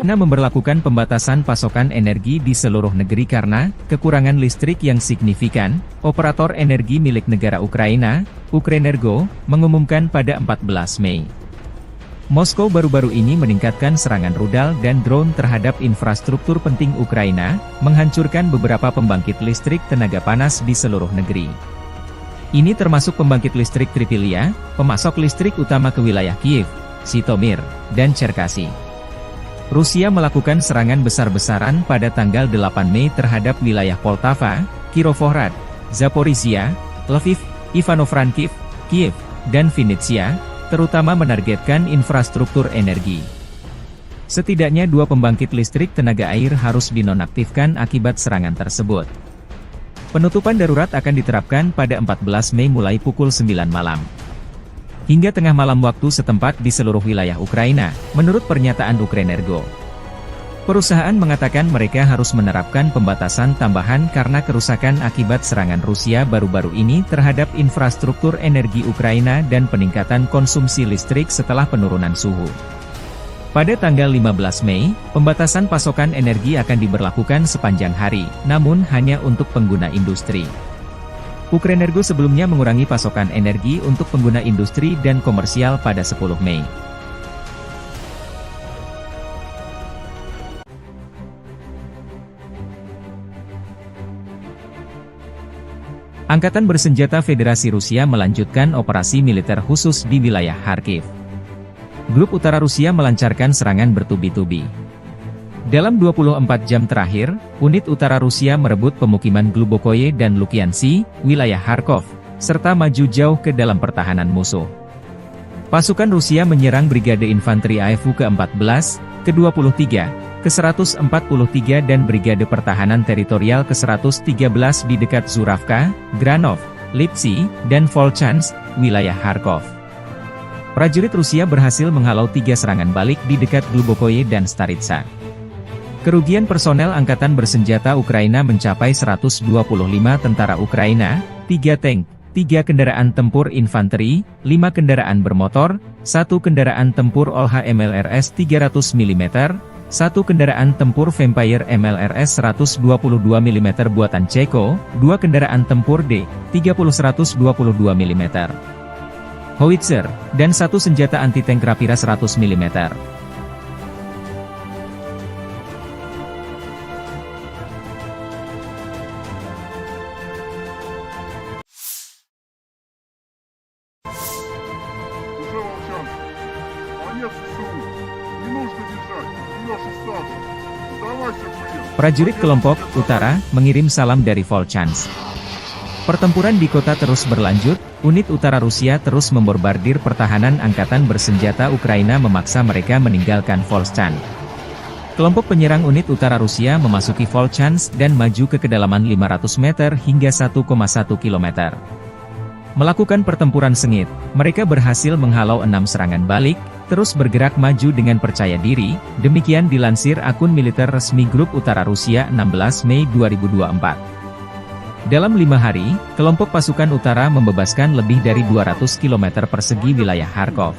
Ukraina memberlakukan pembatasan pasokan energi di seluruh negeri karena kekurangan listrik yang signifikan. Operator energi milik negara Ukraina, Ukrenergo, mengumumkan pada 14 Mei. Moskow baru-baru ini meningkatkan serangan rudal dan drone terhadap infrastruktur penting Ukraina, menghancurkan beberapa pembangkit listrik tenaga panas di seluruh negeri. Ini termasuk pembangkit listrik Tripilia, pemasok listrik utama ke wilayah Kiev, Zhytomyr, dan Cherkasy. Rusia melakukan serangan besar-besaran pada tanggal 8 Mei terhadap wilayah Poltava, Kirovohrad, Zaporizhia, Lviv, Ivano-Frankivsk, Kiev, dan Vinnytsia, terutama menargetkan infrastruktur energi. Setidaknya 2 pembangkit listrik tenaga air harus dinonaktifkan akibat serangan tersebut. Penutupan darurat akan diterapkan pada 14 Mei mulai pukul 9 malam. Hingga tengah malam waktu setempat di seluruh wilayah Ukraina, menurut pernyataan Ukrenergo. Perusahaan mengatakan mereka harus menerapkan pembatasan tambahan karena kerusakan akibat serangan Rusia baru-baru ini terhadap infrastruktur energi Ukraina dan peningkatan konsumsi listrik setelah penurunan suhu. Pada tanggal 15 Mei, pembatasan pasokan energi akan diberlakukan sepanjang hari, namun hanya untuk pengguna industri. Ukrenergo sebelumnya mengurangi pasokan energi untuk pengguna industri dan komersial pada 10 Mei. Angkatan Bersenjata Federasi Rusia melanjutkan operasi militer khusus di wilayah Kharkiv. Grup Utara Rusia melancarkan serangan bertubi-tubi. Dalam 24 jam terakhir, unit utara Rusia merebut pemukiman Glubokoye dan Lukiansi, wilayah Kharkov, serta maju jauh ke dalam pertahanan musuh. Pasukan Rusia menyerang Brigade Infanteri AFU ke-14, ke-23, ke-143 dan Brigade Pertahanan Teritorial ke-113 di dekat Zuravka, Granov, Lipsy, dan Volchansk, wilayah Kharkov. Prajurit Rusia berhasil menghalau 3 serangan balik di dekat Glubokoye dan Staritsa. Kerugian personel Angkatan Bersenjata Ukraina mencapai 125 tentara Ukraina, 3 tank, 3 kendaraan tempur infanteri, 5 kendaraan bermotor, 1 kendaraan tempur OLH MLRS 300 mm, 1 kendaraan tempur Vampire MLRS 122 mm buatan Ceko, 2 kendaraan tempur D-30 122 mm, howitzer, dan 1 senjata anti-tank Rapira 100 mm. Prajurit kelompok Utara mengirim salam dari Volchansk. Pertempuran di kota terus berlanjut, unit utara Rusia terus membombardir pertahanan Angkatan Bersenjata Ukraina memaksa mereka meninggalkan Volchansk. Kelompok penyerang unit utara Rusia memasuki Volchansk dan maju ke kedalaman 500 meter hingga 1,1 km. Melakukan pertempuran sengit, mereka berhasil menghalau 6 serangan balik, terus bergerak maju dengan percaya diri, demikian dilansir akun militer resmi Grup Utara Rusia 16 Mei 2024. Dalam 5 hari, kelompok pasukan utara membebaskan lebih dari 200 km persegi wilayah Kharkov.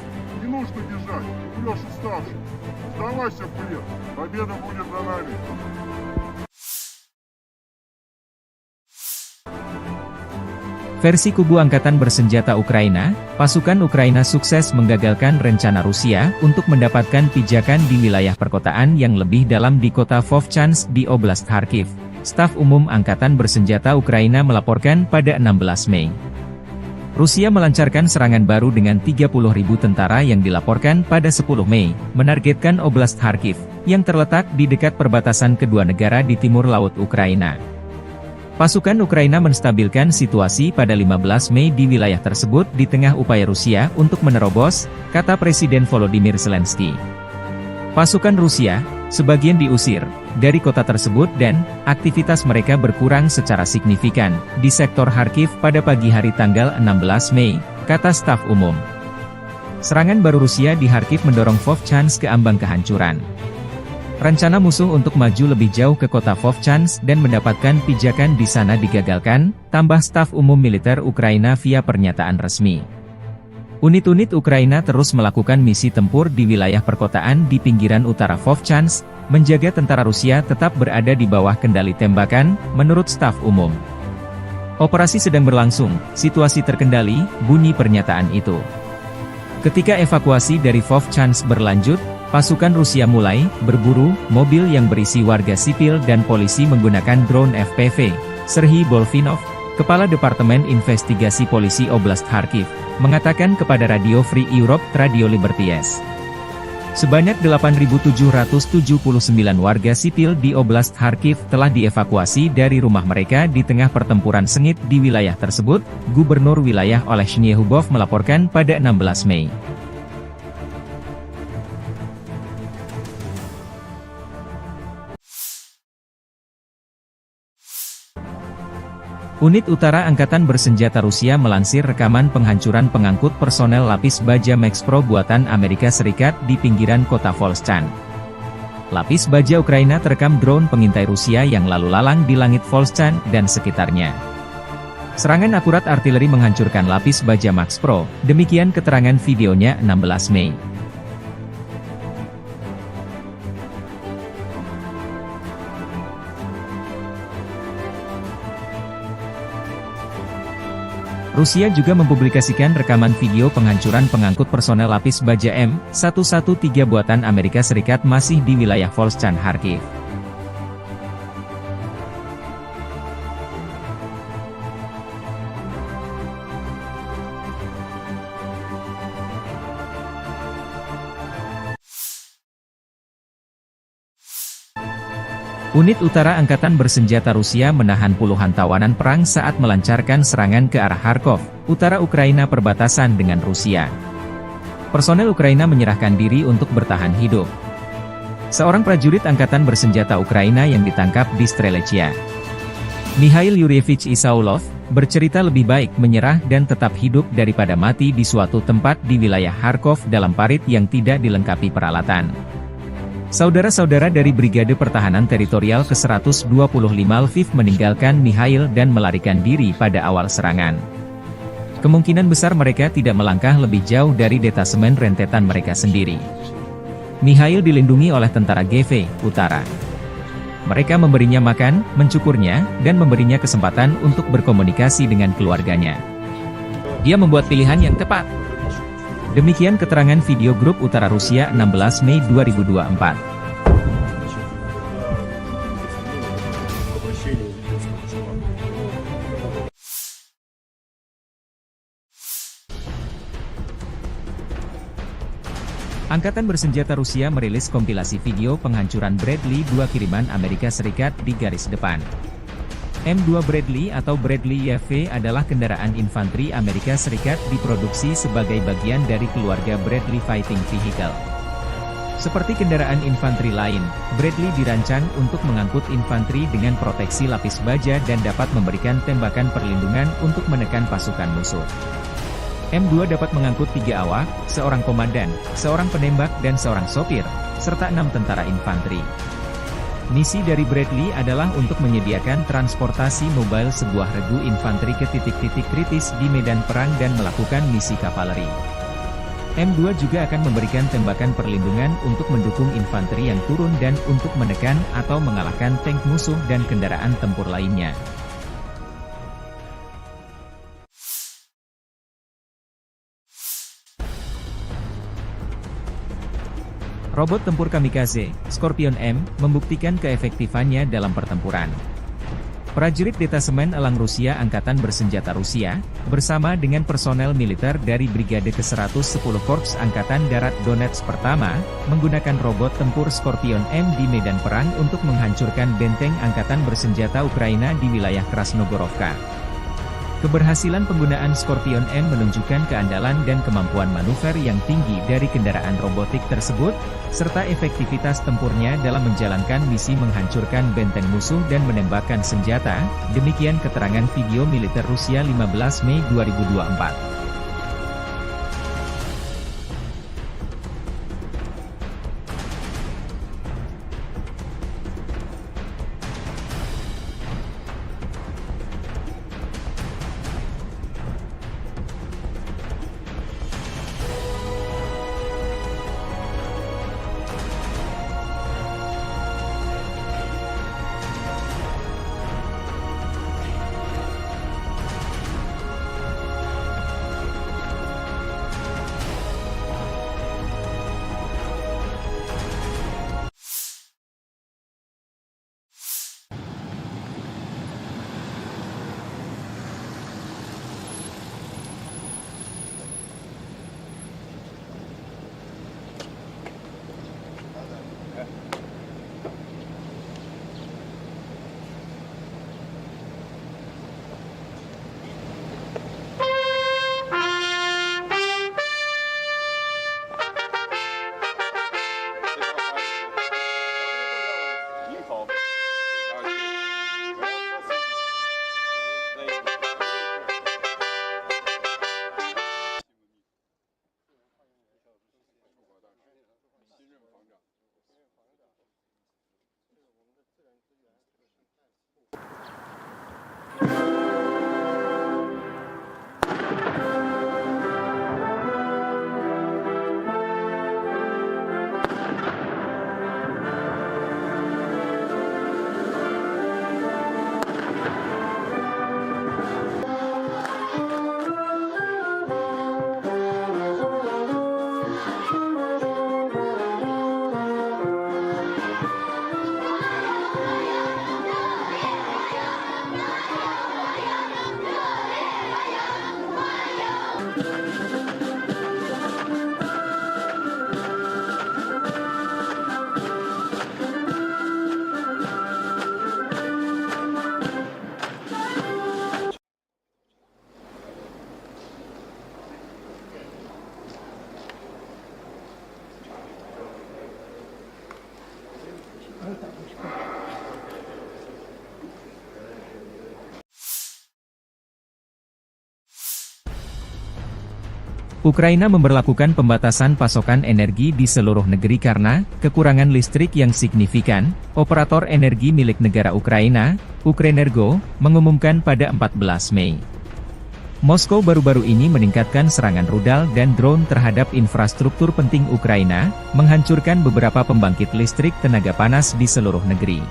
Versi kubu Angkatan Bersenjata Ukraina, pasukan Ukraina sukses menggagalkan rencana Rusia untuk mendapatkan pijakan di wilayah perkotaan yang lebih dalam di kota Vovchansk di Oblast Kharkiv. Staf Umum Angkatan Bersenjata Ukraina melaporkan pada 16 Mei. Rusia melancarkan serangan baru dengan 30.000 tentara yang dilaporkan pada 10 Mei, menargetkan Oblast Kharkiv, yang terletak di dekat perbatasan kedua negara di timur laut Ukraina. Pasukan Ukraina menstabilkan situasi pada 15 Mei di wilayah tersebut di tengah upaya Rusia untuk menerobos, kata Presiden Volodymyr Zelensky. Pasukan Rusia, sebagian diusir dari kota tersebut dan aktivitas mereka berkurang secara signifikan di sektor Kharkiv pada pagi hari tanggal 16 Mei, kata staf umum. Serangan baru Rusia di Kharkiv mendorong Vovchansk ke ambang kehancuran. Rencana musuh untuk maju lebih jauh ke kota Vovchansk dan mendapatkan pijakan di sana digagalkan, tambah staf umum militer Ukraina via pernyataan resmi. Unit-unit Ukraina terus melakukan misi tempur di wilayah perkotaan di pinggiran utara Vovchansk, menjaga tentara Rusia tetap berada di bawah kendali tembakan, menurut staf umum. Operasi sedang berlangsung, situasi terkendali, bunyi pernyataan itu. Ketika evakuasi dari Vovchansk berlanjut, pasukan Rusia mulai berburu mobil yang berisi warga sipil dan polisi menggunakan drone FPV. Serhiy Bolfinov, Kepala Departemen Investigasi Polisi Oblast Kharkiv, mengatakan kepada Radio Free Europe Radio Liberties. Sebanyak 8.779 warga sipil di Oblast Kharkiv telah dievakuasi dari rumah mereka di tengah pertempuran sengit di wilayah tersebut, Gubernur wilayah Oleh Shnyehubov melaporkan pada 16 Mei. Unit Utara Angkatan Bersenjata Rusia melansir rekaman penghancuran pengangkut personel lapis baja Max Pro buatan Amerika Serikat di pinggiran kota Volchansk. Lapis baja Ukraina terekam drone pengintai Rusia yang lalu lalang di langit Volchansk dan sekitarnya. Serangan akurat artileri menghancurkan lapis baja Max Pro, demikian keterangan videonya 16 Mei. Rusia juga mempublikasikan rekaman video penghancuran pengangkut personel lapis baja M113 buatan Amerika Serikat masih di wilayah Volchansk Kharkiv. Unit Utara Angkatan Bersenjata Rusia menahan puluhan tawanan perang saat melancarkan serangan ke arah Kharkov, utara Ukraina perbatasan dengan Rusia. Personel Ukraina menyerahkan diri untuk bertahan hidup. Seorang prajurit Angkatan Bersenjata Ukraina yang ditangkap di Strelechia, Mikhail Yuryevich Isaulov, bercerita lebih baik menyerah dan tetap hidup daripada mati di suatu tempat di wilayah Kharkov dalam parit yang tidak dilengkapi peralatan. Saudara-saudara dari Brigade Pertahanan Teritorial ke-125 Lviv meninggalkan Mikhail dan melarikan diri pada awal serangan. Kemungkinan besar mereka tidak melangkah lebih jauh dari detasemen rentetan mereka sendiri. Mikhail dilindungi oleh tentara GV Utara. Mereka memberinya makan, mencukurnya, dan memberinya kesempatan untuk berkomunikasi dengan keluarganya. Dia membuat pilihan yang tepat. Demikian keterangan video grup Utara Rusia 16 Mei 2024. Angkatan Bersenjata Rusia merilis kompilasi video penghancuran Bradley 2 kiriman Amerika Serikat di garis depan. M2 Bradley atau Bradley YV adalah kendaraan infanteri Amerika Serikat diproduksi sebagai bagian dari keluarga Bradley Fighting Vehicle. Seperti kendaraan infanteri lain, Bradley dirancang untuk mengangkut infanteri dengan proteksi lapis baja dan dapat memberikan tembakan perlindungan untuk menekan pasukan musuh. M2 dapat mengangkut 3 awak, seorang komandan, seorang penembak dan seorang sopir, serta 6 tentara infanteri. Misi dari Bradley adalah untuk menyediakan transportasi mobile sebuah regu infanteri ke titik-titik kritis di medan perang dan melakukan misi kavaleri. M2 juga akan memberikan tembakan perlindungan untuk mendukung infanteri yang turun dan untuk menekan atau mengalahkan tank musuh dan kendaraan tempur lainnya. Robot tempur kamikaze, Scorpion M, membuktikan keefektifannya dalam pertempuran. Prajurit Detasemen Elang Rusia Angkatan Bersenjata Rusia, bersama dengan personel militer dari Brigade ke-110 Korps Angkatan Darat Donetsk Pertama, menggunakan robot tempur Scorpion M di medan perang untuk menghancurkan benteng Angkatan Bersenjata Ukraina di wilayah Krasnogorovka. Keberhasilan penggunaan Scorpion M menunjukkan keandalan dan kemampuan manuver yang tinggi dari kendaraan robotik tersebut, serta efektivitas tempurnya dalam menjalankan misi menghancurkan benteng musuh dan menembakkan senjata, demikian keterangan video militer Rusia 15 Mei 2024. Ukraina memberlakukan pembatasan pasokan energi di seluruh negeri karena kekurangan listrik yang signifikan. Operator energi milik negara Ukraina, Ukrenergo, mengumumkan pada 14 Mei. Moskow baru-baru ini meningkatkan serangan rudal dan drone terhadap infrastruktur penting Ukraina, menghancurkan beberapa pembangkit listrik tenaga panas di seluruh negeri.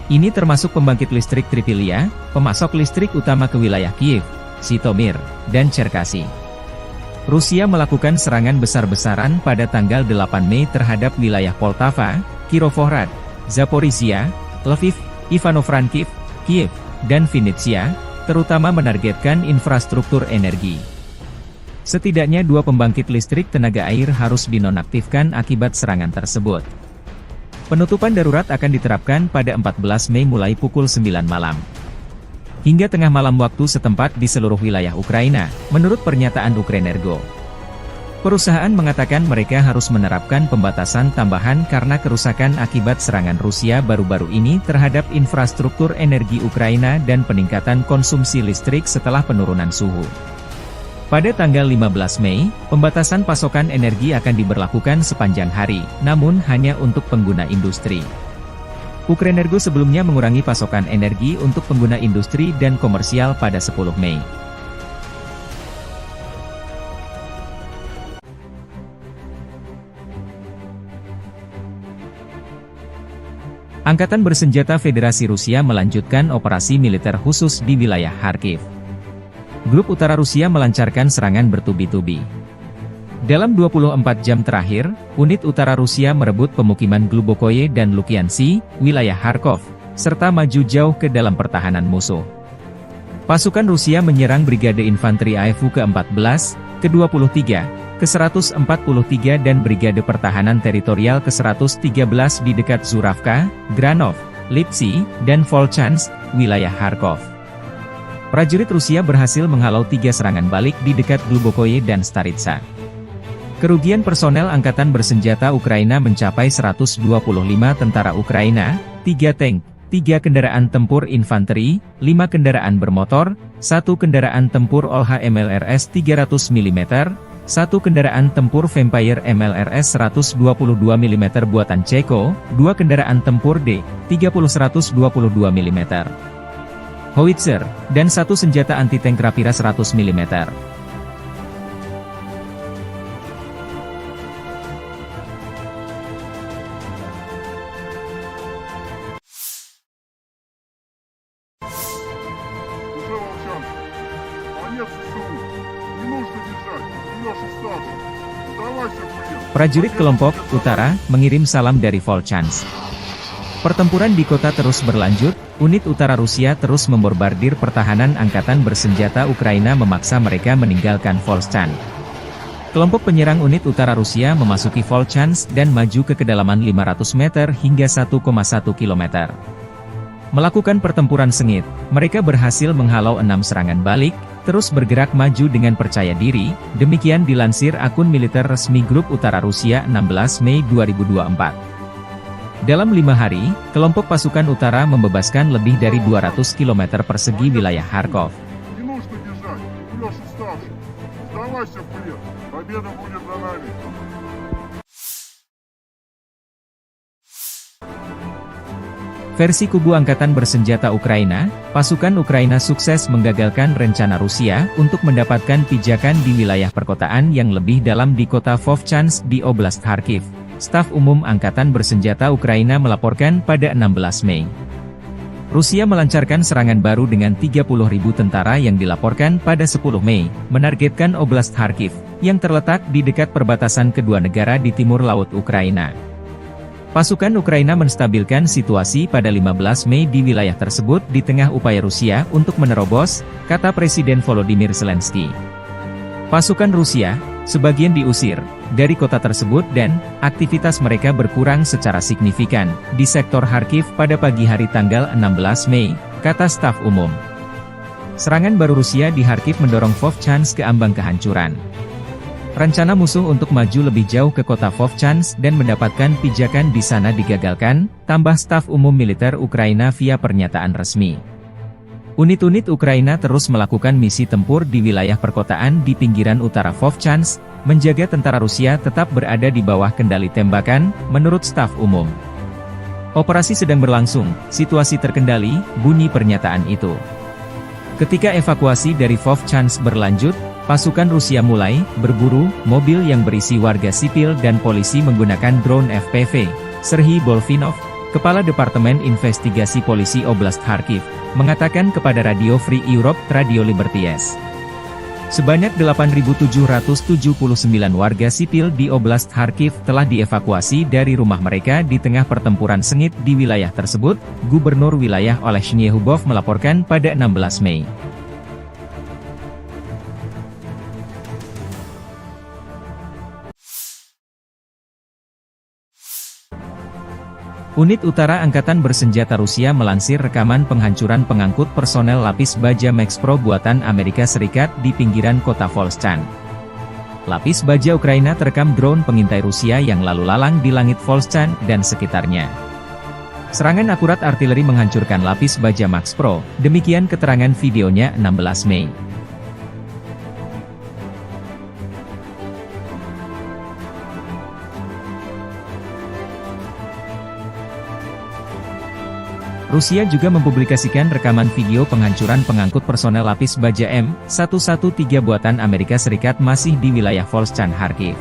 Ini termasuk pembangkit listrik Tripilia, pemasok listrik utama ke wilayah Kiev, Zhytomyr, dan Cherkasy. Rusia melakukan serangan besar-besaran pada tanggal 8 Mei terhadap wilayah Poltava, Kirovohrad, Zaporizhia, Lviv, Ivano-Frankivsk, Kiev, dan Vinnytsia, terutama menargetkan infrastruktur energi. Setidaknya 2 pembangkit listrik tenaga air harus dinonaktifkan akibat serangan tersebut. Penutupan darurat akan diterapkan pada 14 Mei mulai pukul 9 malam. Hingga tengah malam waktu setempat di seluruh wilayah Ukraina, menurut pernyataan Ukrenergo. Perusahaan mengatakan mereka harus menerapkan pembatasan tambahan karena kerusakan akibat serangan Rusia baru-baru ini terhadap infrastruktur energi Ukraina dan peningkatan konsumsi listrik setelah penurunan suhu. Pada tanggal 15 Mei, pembatasan pasokan energi akan diberlakukan sepanjang hari, namun hanya untuk pengguna industri. Ukrenergo sebelumnya mengurangi pasokan energi untuk pengguna industri dan komersial pada 10 Mei. Angkatan Bersenjata Federasi Rusia melanjutkan operasi militer khusus di wilayah Kharkiv. Grup Utara Rusia melancarkan serangan bertubi-tubi. Dalam 24 jam terakhir, unit utara Rusia merebut pemukiman Glubokoye dan Lukiansi, wilayah Kharkov, serta maju jauh ke dalam pertahanan musuh. Pasukan Rusia menyerang Brigade Infanteri AFU ke-14, ke-23, ke-143 dan Brigade Pertahanan Teritorial ke-113 di dekat Zuravka, Granov, Lipsy, dan Volchansk, wilayah Kharkov. Prajurit Rusia berhasil menghalau 3 serangan balik di dekat Glubokoye dan Staritsa. Kerugian personel Angkatan Bersenjata Ukraina mencapai 125 tentara Ukraina, 3 tank, 3 kendaraan tempur infanteri, 5 kendaraan bermotor, 1 kendaraan tempur OLH MLRS 300 mm, 1 kendaraan tempur Vampire MLRS 122 mm buatan Ceko, 2 kendaraan tempur D-30 122 mm, howitzer, dan 1 senjata anti-tank Rapira 100 mm. Prajurit kelompok Utara mengirim salam dari Volchansk. Pertempuran di kota terus berlanjut, unit utara Rusia terus membombardir pertahanan Angkatan Bersenjata Ukraina memaksa mereka meninggalkan Volchansk. Kelompok penyerang unit utara Rusia memasuki Volchansk dan maju ke kedalaman 500 meter hingga 1,1 km. Melakukan pertempuran sengit, mereka berhasil menghalau 6 serangan balik, terus bergerak maju dengan percaya diri, demikian dilansir akun militer resmi Grup Utara Rusia 16 Mei 2024. Dalam 5 hari, kelompok pasukan utara membebaskan lebih dari 200 km persegi wilayah Kharkov. Versi kubu Angkatan Bersenjata Ukraina, pasukan Ukraina sukses menggagalkan rencana Rusia untuk mendapatkan pijakan di wilayah perkotaan yang lebih dalam di kota Vovchansk di Oblast Kharkiv. Staf Umum Angkatan Bersenjata Ukraina melaporkan pada 16 Mei. Rusia melancarkan serangan baru dengan 30.000 tentara yang dilaporkan pada 10 Mei, menargetkan Oblast Kharkiv, yang terletak di dekat perbatasan kedua negara di timur laut Ukraina. Pasukan Ukraina menstabilkan situasi pada 15 Mei di wilayah tersebut di tengah upaya Rusia untuk menerobos, kata Presiden Volodymyr Zelensky. Pasukan Rusia, sebagian diusir dari kota tersebut dan aktivitas mereka berkurang secara signifikan di sektor Kharkiv pada pagi hari tanggal 16 Mei, kata staf umum. Serangan baru Rusia di Kharkiv mendorong Vovchansk ke ambang kehancuran. Rencana musuh untuk maju lebih jauh ke kota Vovchansk dan mendapatkan pijakan di sana digagalkan, tambah staf umum militer Ukraina via pernyataan resmi. Unit-unit Ukraina terus melakukan misi tempur di wilayah perkotaan di pinggiran utara Vovchansk, menjaga tentara Rusia tetap berada di bawah kendali tembakan, menurut staf umum. Operasi sedang berlangsung, situasi terkendali, bunyi pernyataan itu. Ketika evakuasi dari Vovchansk berlanjut, pasukan Rusia mulai berburu mobil yang berisi warga sipil dan polisi menggunakan drone FPV. Serhiy Bolvinov, Kepala Departemen Investigasi Polisi Oblast Kharkiv, mengatakan kepada Radio Free Europe, Radio Liberties. Sebanyak 8.779 warga sipil di Oblast Kharkiv telah dievakuasi dari rumah mereka di tengah pertempuran sengit di wilayah tersebut, Gubernur wilayah Oleh Shnyehubov melaporkan pada 16 Mei. Unit Utara Angkatan Bersenjata Rusia melansir rekaman penghancuran pengangkut personel lapis baja Max Pro buatan Amerika Serikat di pinggiran kota Volchansk. Lapis baja Ukraina terekam drone pengintai Rusia yang lalu lalang di langit Volchansk dan sekitarnya. Serangan akurat artileri menghancurkan lapis baja Max Pro, demikian keterangan videonya 16 Mei. Rusia juga mempublikasikan rekaman video penghancuran pengangkut personel lapis baja M113 buatan Amerika Serikat masih di wilayah Volchansk Kharkiv.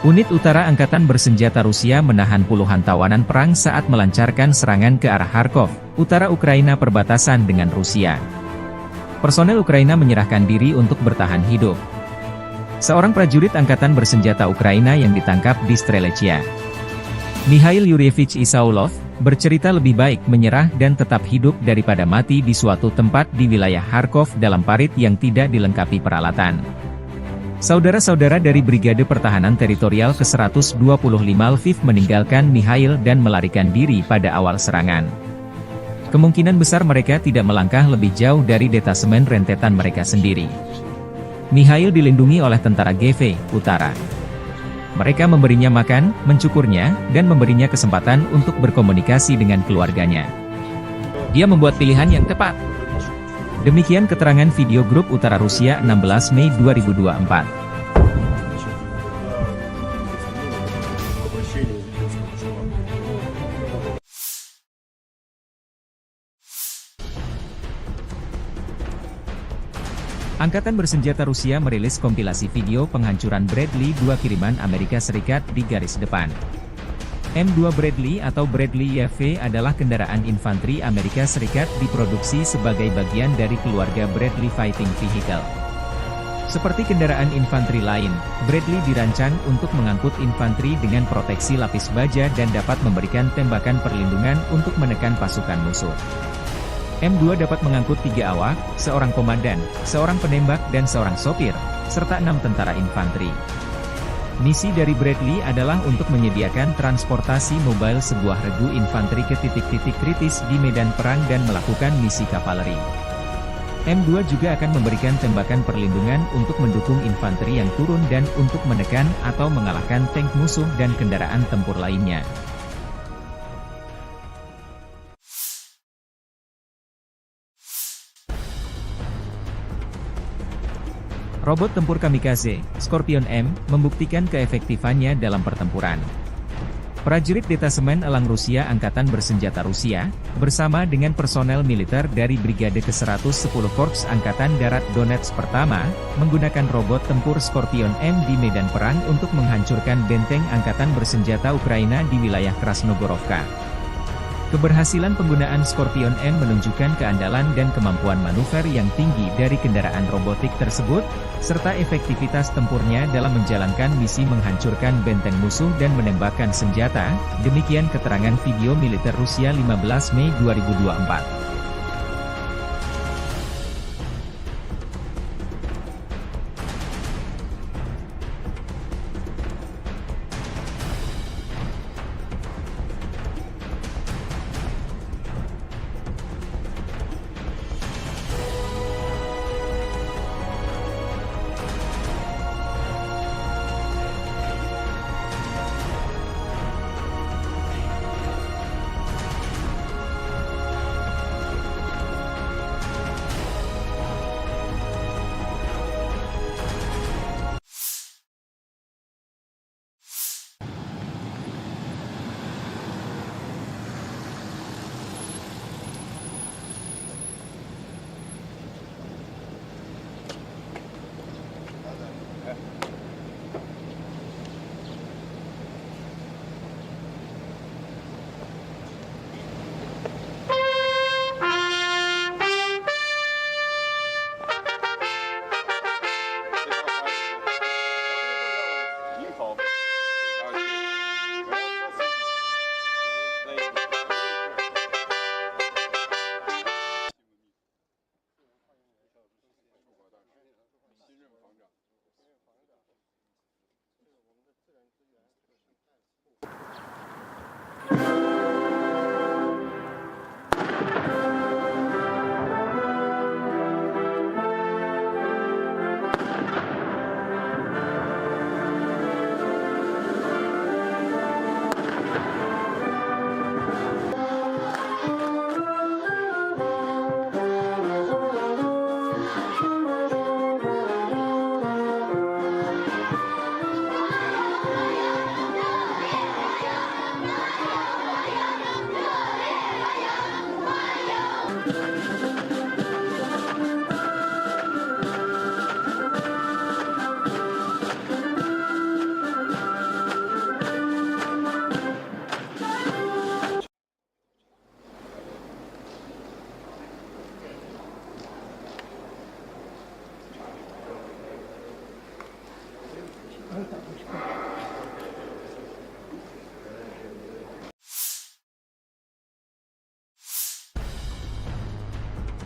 Unit Utara Angkatan Bersenjata Rusia menahan puluhan tawanan perang saat melancarkan serangan ke arah Kharkov, utara Ukraina perbatasan dengan Rusia. Personel Ukraina menyerahkan diri untuk bertahan hidup. Seorang prajurit Angkatan Bersenjata Ukraina yang ditangkap di Strelechia, Mikhail Yuryevich Isaulov, bercerita lebih baik menyerah dan tetap hidup daripada mati di suatu tempat di wilayah Kharkov dalam parit yang tidak dilengkapi peralatan. Saudara-saudara dari Brigade Pertahanan Teritorial ke-125 Lviv meninggalkan Mikhail dan melarikan diri pada awal serangan. Kemungkinan besar mereka tidak melangkah lebih jauh dari detasemen rentetan mereka sendiri. Mikhail dilindungi oleh tentara GV Utara. Mereka memberinya makan, mencukurnya, dan memberinya kesempatan untuk berkomunikasi dengan keluarganya. Dia membuat pilihan yang tepat. Demikian keterangan video grup Utara Rusia 16 Mei 2024. Angkatan Bersenjata Rusia merilis kompilasi video penghancuran Bradley 2 kiriman Amerika Serikat di garis depan. M2 Bradley atau Bradley YV adalah kendaraan infanteri Amerika Serikat diproduksi sebagai bagian dari keluarga Bradley Fighting Vehicle. Seperti kendaraan infanteri lain, Bradley dirancang untuk mengangkut infanteri dengan proteksi lapis baja dan dapat memberikan tembakan perlindungan untuk menekan pasukan musuh. M2 dapat mengangkut 3 awak, seorang komandan, seorang penembak dan seorang sopir, serta 6 tentara infanteri. Misi dari Bradley adalah untuk menyediakan transportasi mobile sebuah regu infanteri ke titik-titik kritis di medan perang dan melakukan misi kavaleri. M2 juga akan memberikan tembakan perlindungan untuk mendukung infanteri yang turun dan untuk menekan atau mengalahkan tank musuh dan kendaraan tempur lainnya. Robot tempur kamikaze, Scorpion M, membuktikan keefektifannya dalam pertempuran. Prajurit Detasemen Elang Rusia Angkatan Bersenjata Rusia, bersama dengan personel militer dari Brigade ke-110 Korps Angkatan Darat Donetsk Pertama, menggunakan robot tempur Scorpion M di medan perang untuk menghancurkan benteng Angkatan Bersenjata Ukraina di wilayah Krasnogorovka. Keberhasilan penggunaan Scorpion M menunjukkan keandalan dan kemampuan manuver yang tinggi dari kendaraan robotik tersebut, serta efektivitas tempurnya dalam menjalankan misi menghancurkan benteng musuh dan menembakkan senjata, demikian keterangan video militer Rusia 15 Mei 2024.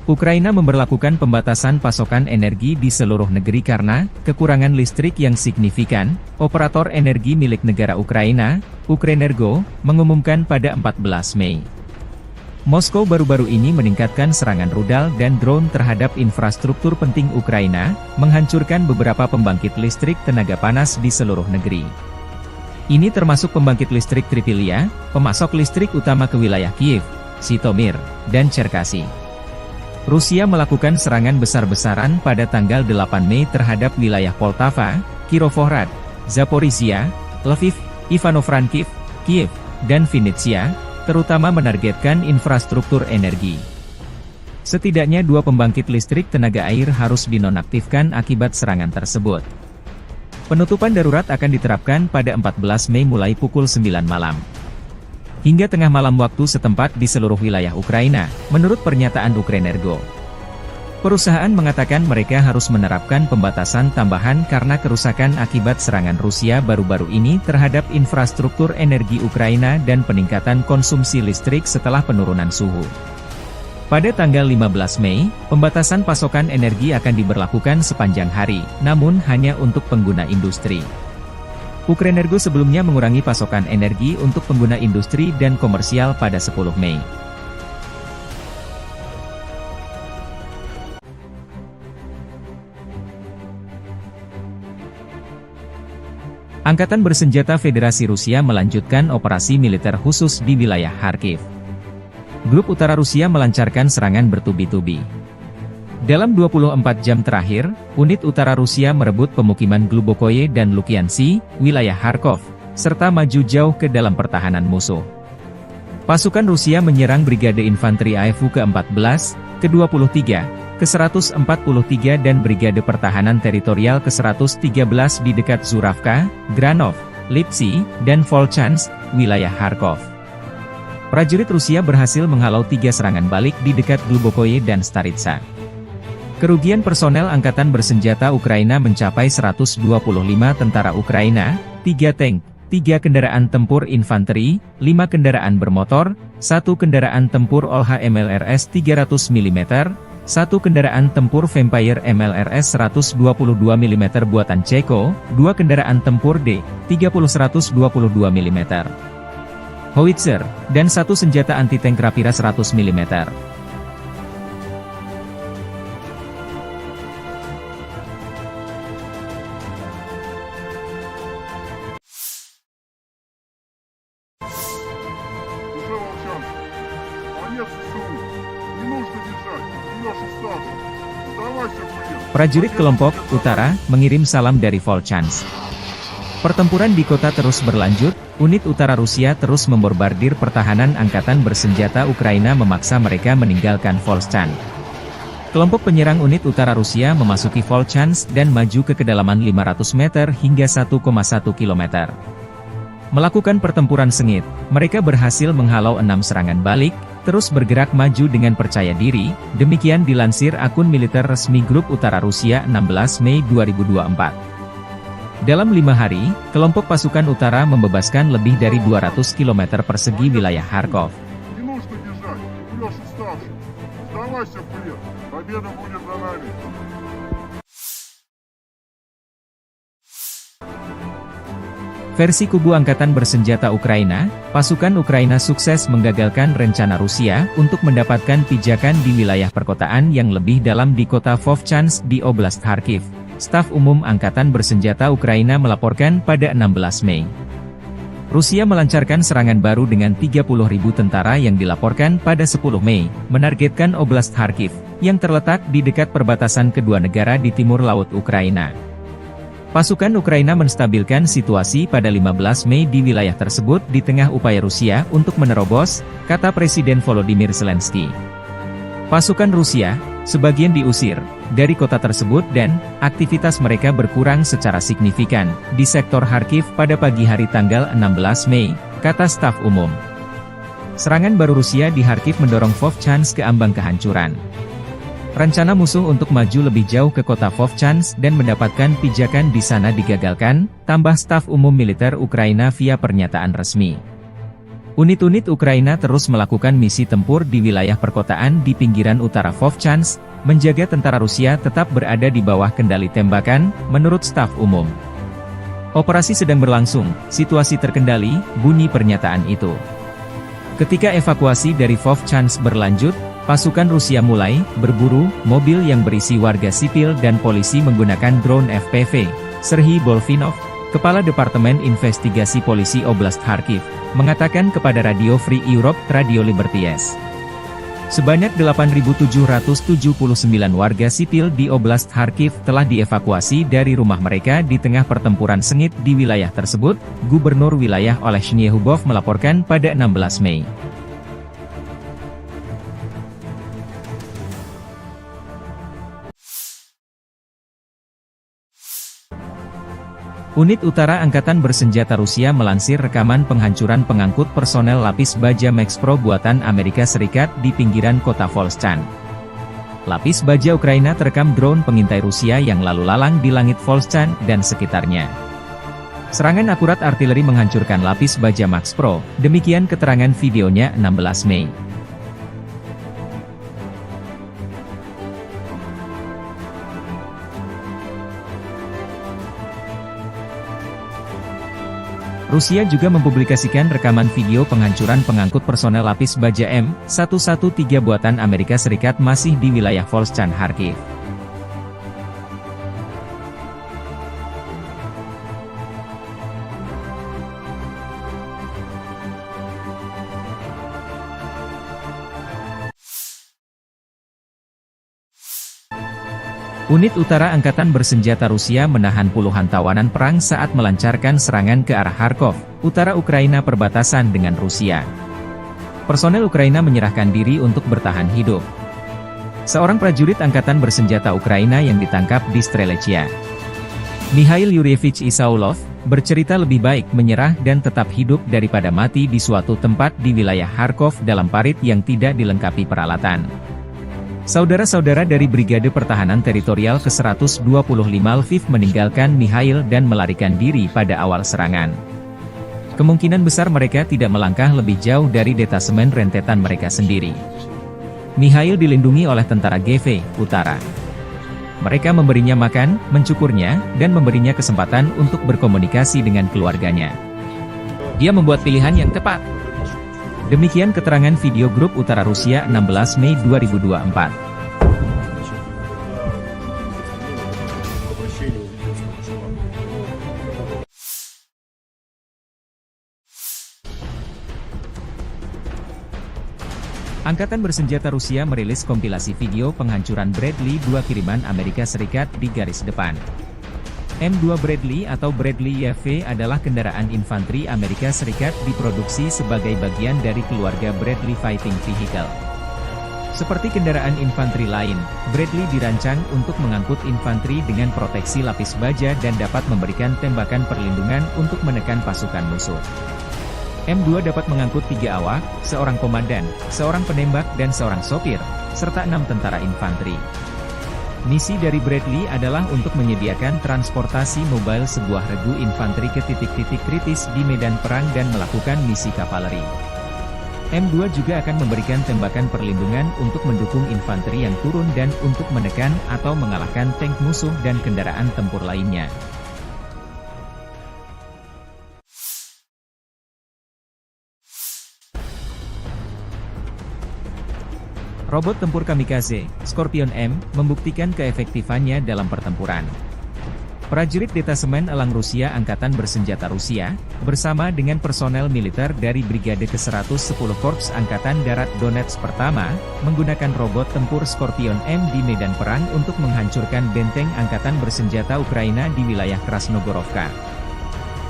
Ukraina memberlakukan pembatasan pasokan energi di seluruh negeri karena kekurangan listrik yang signifikan. Operator energi milik negara Ukraina, Ukrenergo, mengumumkan pada 14 Mei. Moskow baru-baru ini meningkatkan serangan rudal dan drone terhadap infrastruktur penting Ukraina, menghancurkan beberapa pembangkit listrik tenaga panas di seluruh negeri. Ini termasuk pembangkit listrik Tripilia, pemasok listrik utama ke wilayah Kiev, Zhytomyr, dan Cherkasy. Rusia melakukan serangan besar-besaran pada tanggal 8 Mei terhadap wilayah Poltava, Kirovohrad, Zaporizhia, Lviv, Ivano-Frankivsk, Kiev, dan Vinnytsia, terutama menargetkan infrastruktur energi. Setidaknya 2 pembangkit listrik tenaga air harus dinonaktifkan akibat serangan tersebut. Penutupan darurat akan diterapkan pada 14 Mei mulai pukul 9 malam. Hingga tengah malam waktu setempat di seluruh wilayah Ukraina, menurut pernyataan Ukrenergo. Perusahaan mengatakan mereka harus menerapkan pembatasan tambahan karena kerusakan akibat serangan Rusia baru-baru ini terhadap infrastruktur energi Ukraina dan peningkatan konsumsi listrik setelah penurunan suhu. Pada tanggal 15 Mei, pembatasan pasokan energi akan diberlakukan sepanjang hari, namun hanya untuk pengguna industri. Ukrenergo sebelumnya mengurangi pasokan energi untuk pengguna industri dan komersial pada 10 Mei. Angkatan Bersenjata Federasi Rusia melanjutkan operasi militer khusus di wilayah Kharkiv. Grup Utara Rusia melancarkan serangan bertubi-tubi. Dalam 24 jam terakhir, unit utara Rusia merebut pemukiman Glubokoye dan Lukiansi, wilayah Kharkov, serta maju jauh ke dalam pertahanan musuh. Pasukan Rusia menyerang Brigade Infanteri AFU ke-14, ke-23, ke-143 dan Brigade Pertahanan Teritorial ke-113 di dekat Zuravka, Granov, Lipsy, dan Volchansk, wilayah Kharkov. Prajurit Rusia berhasil menghalau 3 serangan balik di dekat Glubokoye dan Staritsa. Kerugian personel Angkatan Bersenjata Ukraina mencapai 125 tentara Ukraina, 3 tank, 3 kendaraan tempur infanteri, 5 kendaraan bermotor, 1 kendaraan tempur OLH MLRS 300 mm, 1 kendaraan tempur Vampire MLRS 122 mm buatan Ceko, 2 kendaraan tempur D-30 122 mm, howitzer, dan 1 senjata anti-tank Rapira 100 mm. Prajurit kelompok Utara mengirim salam dari Volchansk. Pertempuran di kota terus berlanjut, unit utara Rusia terus membombardir pertahanan Angkatan Bersenjata Ukraina memaksa mereka meninggalkan Volchansk. Kelompok penyerang unit utara Rusia memasuki Volchansk dan maju ke kedalaman 500 meter hingga 1,1 km. Melakukan pertempuran sengit, mereka berhasil menghalau 6 serangan balik, terus bergerak maju dengan percaya diri, demikian dilansir akun militer resmi Grup Utara Rusia 16 Mei 2024. Dalam 5 hari, kelompok pasukan utara membebaskan lebih dari 200 km persegi wilayah Kharkov. Versi kubu Angkatan Bersenjata Ukraina, pasukan Ukraina sukses menggagalkan rencana Rusia untuk mendapatkan pijakan di wilayah perkotaan yang lebih dalam di kota Vovchansk di Oblast Kharkiv. Staf Umum Angkatan Bersenjata Ukraina melaporkan pada 16 Mei. Rusia melancarkan serangan baru dengan 30.000 tentara yang dilaporkan pada 10 Mei, menargetkan Oblast Kharkiv, yang terletak di dekat perbatasan kedua negara di timur laut Ukraina. Pasukan Ukraina menstabilkan situasi pada 15 Mei di wilayah tersebut di tengah upaya Rusia untuk menerobos, kata Presiden Volodymyr Zelensky. Pasukan Rusia, sebagian diusir dari kota tersebut dan aktivitas mereka berkurang secara signifikan di sektor Kharkiv pada pagi hari tanggal 16 Mei, kata staf umum. Serangan baru Rusia di Kharkiv mendorong Vovchansk ke ambang kehancuran. Rencana musuh untuk maju lebih jauh ke kota Vovchansk dan mendapatkan pijakan di sana digagalkan, tambah staf umum militer Ukraina via pernyataan resmi. Unit-unit Ukraina terus melakukan misi tempur di wilayah perkotaan di pinggiran utara Vovchansk, menjaga tentara Rusia tetap berada di bawah kendali tembakan, menurut staf umum. Operasi sedang berlangsung, situasi terkendali, bunyi pernyataan itu. Ketika evakuasi dari Vovchansk berlanjut, pasukan Rusia mulai berburu mobil yang berisi warga sipil dan polisi menggunakan drone FPV. Serhiy Bolvinov, Kepala Departemen Investigasi Polisi Oblast Kharkiv, mengatakan kepada Radio Free Europe, Radio Liberties. Sebanyak 8.779 warga sipil di Oblast Kharkiv telah dievakuasi dari rumah mereka di tengah pertempuran sengit di wilayah tersebut, Gubernur wilayah Oleh Shnyehubov melaporkan pada 16 Mei. Unit Utara Angkatan Bersenjata Rusia melansir rekaman penghancuran pengangkut personel lapis baja Max Pro buatan Amerika Serikat di pinggiran kota Volchansk. Lapis baja Ukraina terekam drone pengintai Rusia yang lalu lalang di langit Volchansk dan sekitarnya. Serangan akurat artileri menghancurkan lapis baja Max Pro, demikian keterangan videonya 16 Mei. Rusia juga mempublikasikan rekaman video penghancuran pengangkut personel lapis baja M113 buatan Amerika Serikat masih di wilayah Volchansk Kharkiv. Unit Utara Angkatan Bersenjata Rusia menahan puluhan tawanan perang saat melancarkan serangan ke arah Kharkov, utara Ukraina perbatasan dengan Rusia. Personel Ukraina menyerahkan diri untuk bertahan hidup. Seorang prajurit Angkatan Bersenjata Ukraina yang ditangkap di Strelechia, Mikhail Yuryevich Isaulov, bercerita lebih baik menyerah dan tetap hidup daripada mati di suatu tempat di wilayah Kharkov dalam parit yang tidak dilengkapi peralatan. Saudara-saudara dari Brigade Pertahanan Teritorial ke-125 Lviv meninggalkan Mikhail dan melarikan diri pada awal serangan. Kemungkinan besar mereka tidak melangkah lebih jauh dari detasemen rentetan mereka sendiri. Mikhail dilindungi oleh tentara GV Utara. Mereka memberinya makan, mencukurnya, dan memberinya kesempatan untuk berkomunikasi dengan keluarganya. Dia membuat pilihan yang tepat. Demikian keterangan video grup Utara Rusia 16 Mei 2024. Angkatan Bersenjata Rusia merilis kompilasi video penghancuran Bradley 2 kiriman Amerika Serikat di garis depan. M2 Bradley atau Bradley YV adalah kendaraan infanteri Amerika Serikat diproduksi sebagai bagian dari keluarga Bradley Fighting Vehicle. Seperti kendaraan infanteri lain, Bradley dirancang untuk mengangkut infanteri dengan proteksi lapis baja dan dapat memberikan tembakan perlindungan untuk menekan pasukan musuh. M2 dapat mengangkut 3 awak, seorang komandan, seorang penembak dan seorang sopir, serta 6 tentara infanteri. Misi dari Bradley adalah untuk menyediakan transportasi mobile sebuah regu infanteri ke titik-titik kritis di medan perang dan melakukan misi kavaleri. M2 juga akan memberikan tembakan perlindungan untuk mendukung infanteri yang turun dan untuk menekan atau mengalahkan tank musuh dan kendaraan tempur lainnya. Robot tempur kamikaze, Scorpion M, membuktikan keefektifannya dalam pertempuran. Prajurit Detasemen Elang Rusia Angkatan Bersenjata Rusia, bersama dengan personel militer dari Brigade ke-110 Korps Angkatan Darat Donetsk Pertama, menggunakan robot tempur Scorpion M di medan perang untuk menghancurkan benteng Angkatan Bersenjata Ukraina di wilayah Krasnogorovka.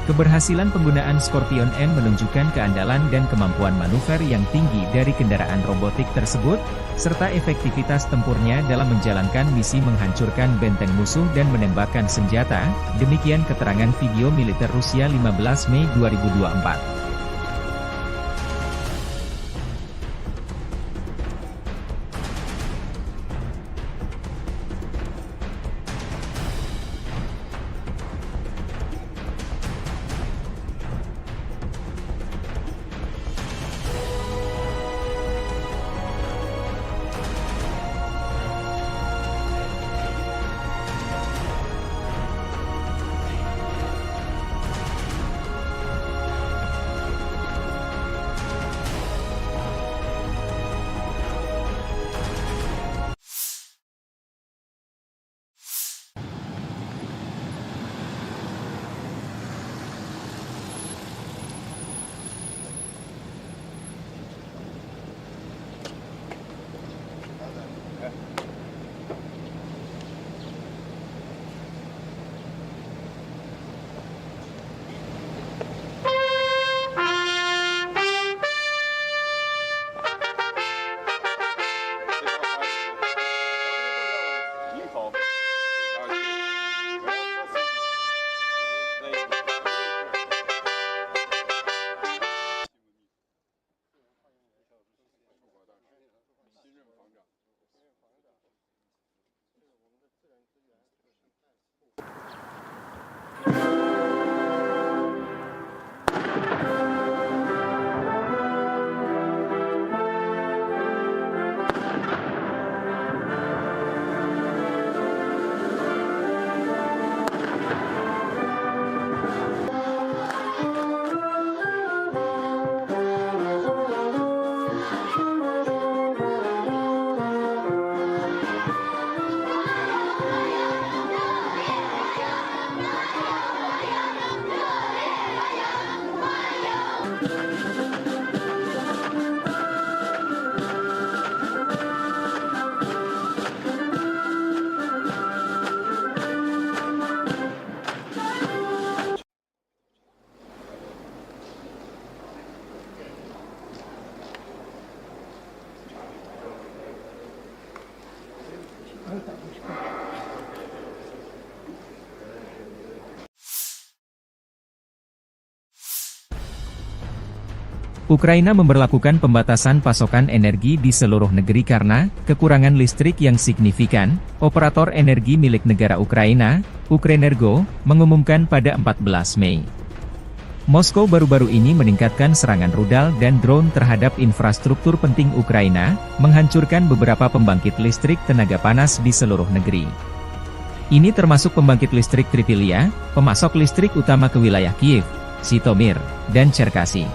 Keberhasilan penggunaan Scorpion M menunjukkan keandalan dan kemampuan manuver yang tinggi dari kendaraan robotik tersebut, serta efektivitas tempurnya dalam menjalankan misi menghancurkan benteng musuh dan menembakkan senjata, demikian keterangan video militer Rusia 15 Mei 2024. Ukraina memberlakukan pembatasan pasokan energi di seluruh negeri karena kekurangan listrik yang signifikan. Operator energi milik negara Ukraina, Ukrenergo, mengumumkan pada 14 Mei. Moskow baru-baru ini meningkatkan serangan rudal dan drone terhadap infrastruktur penting Ukraina, menghancurkan beberapa pembangkit listrik tenaga panas di seluruh negeri. Ini termasuk pembangkit listrik Tripilia, pemasok listrik utama ke wilayah Kiev, Zhytomyr, dan Cherkasy.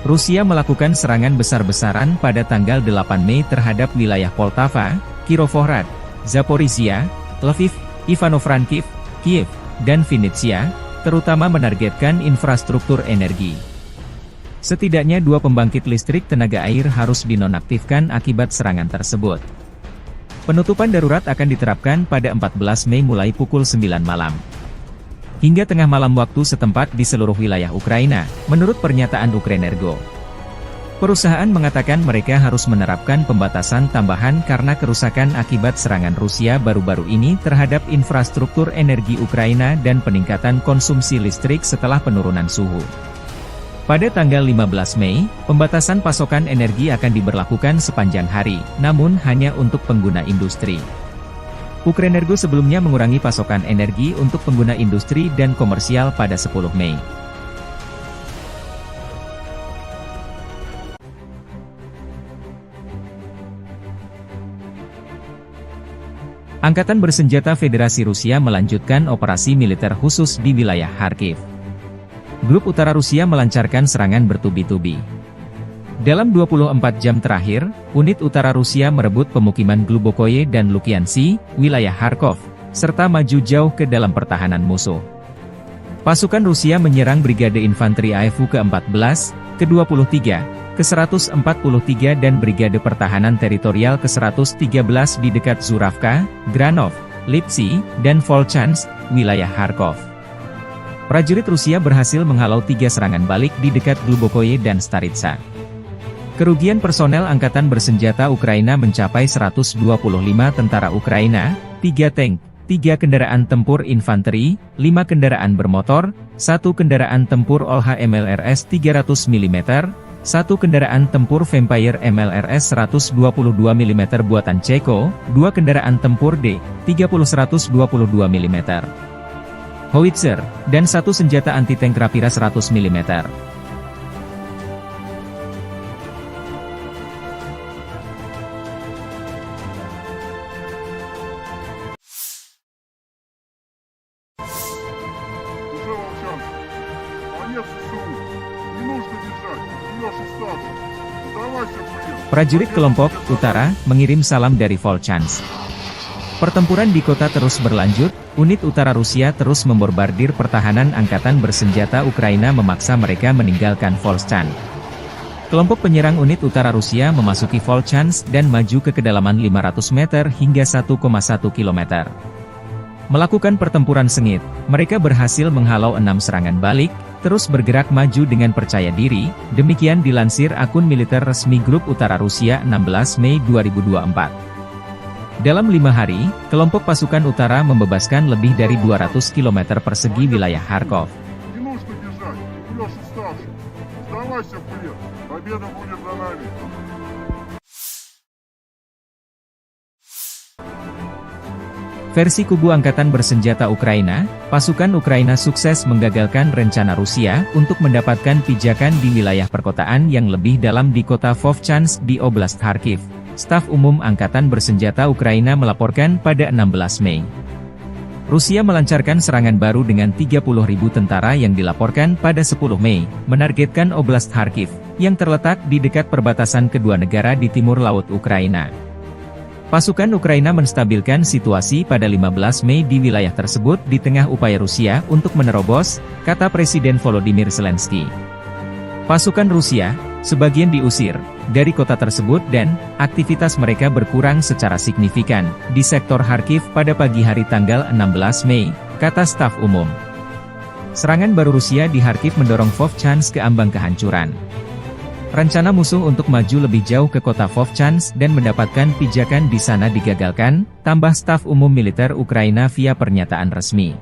Rusia melakukan serangan besar-besaran pada tanggal 8 Mei terhadap wilayah Poltava, Kirovohrad, Zaporizhia, Lviv, Ivano-Frankivsk, Kiev, dan Vinnytsia, terutama menargetkan infrastruktur energi. Setidaknya 2 pembangkit listrik tenaga air harus dinonaktifkan akibat serangan tersebut. Penutupan darurat akan diterapkan pada 14 Mei mulai pukul 9 malam. Hingga tengah malam waktu setempat di seluruh wilayah Ukraina, menurut pernyataan Ukrenergo. Perusahaan mengatakan mereka harus menerapkan pembatasan tambahan karena kerusakan akibat serangan Rusia baru-baru ini terhadap infrastruktur energi Ukraina dan peningkatan konsumsi listrik setelah penurunan suhu. Pada tanggal 15 Mei, pembatasan pasokan energi akan diberlakukan sepanjang hari, namun hanya untuk pengguna industri. Ukrenergo sebelumnya mengurangi pasokan energi untuk pengguna industri dan komersial pada 10 Mei. Angkatan bersenjata Federasi Rusia melanjutkan operasi militer khusus di wilayah Kharkiv. Grup Utara Rusia melancarkan serangan bertubi-tubi. Dalam 24 jam terakhir, unit utara Rusia merebut pemukiman Glubokoye dan Lukiansi, wilayah Kharkov, serta maju jauh ke dalam pertahanan musuh. Pasukan Rusia menyerang Brigade Infanteri AFU ke-14, ke-23, ke-143 dan Brigade Pertahanan Teritorial ke-113 di dekat Zuravka, Granov, Lipsy, dan Volchansk, wilayah Kharkov. Prajurit Rusia berhasil menghalau 3 serangan balik di dekat Glubokoye dan Staritsa. Kerugian personel Angkatan Bersenjata Ukraina mencapai 125 tentara Ukraina, 3 tank, 3 kendaraan tempur infanteri, 5 kendaraan bermotor, 1 kendaraan tempur OLH MLRS 300 mm, 1 kendaraan tempur Vampire MLRS 122 mm buatan Ceko, 2 kendaraan tempur D-30 122 mm, howitzer, dan 1 senjata anti-tank Rapira 100 mm. Prajurit kelompok Utara mengirim salam dari Volchansk. Pertempuran di kota terus berlanjut, unit utara Rusia terus membombardir pertahanan Angkatan Bersenjata Ukraina memaksa mereka meninggalkan Volchansk. Kelompok penyerang unit utara Rusia memasuki Volchansk dan maju ke kedalaman 500 meter hingga 1,1 km. Melakukan pertempuran sengit, mereka berhasil menghalau 6 serangan balik, terus bergerak maju dengan percaya diri, demikian dilansir akun militer resmi Grup Utara Rusia 16 Mei 2024. Dalam 5 hari, kelompok pasukan utara membebaskan lebih dari 200 km persegi wilayah Kharkov. Versi kubu Angkatan Bersenjata Ukraina, pasukan Ukraina sukses menggagalkan rencana Rusia untuk mendapatkan pijakan di wilayah perkotaan yang lebih dalam di kota Vovchansk di Oblast Kharkiv. Staf Umum Angkatan Bersenjata Ukraina melaporkan pada 16 Mei. Rusia melancarkan serangan baru dengan 30.000 tentara yang dilaporkan pada 10 Mei, menargetkan Oblast Kharkiv, yang terletak di dekat perbatasan kedua negara di timur laut Ukraina. Pasukan Ukraina menstabilkan situasi pada 15 Mei di wilayah tersebut di tengah upaya Rusia untuk menerobos, kata Presiden Volodymyr Zelensky. Pasukan Rusia, sebagian diusir dari kota tersebut dan aktivitas mereka berkurang secara signifikan di sektor Kharkiv pada pagi hari tanggal 16 Mei, kata staf umum. Serangan baru Rusia di Kharkiv mendorong Vovchansk ke ambang kehancuran. Rencana musuh untuk maju lebih jauh ke kota Vovchansk dan mendapatkan pijakan di sana digagalkan, tambah staf umum militer Ukraina via pernyataan resmi.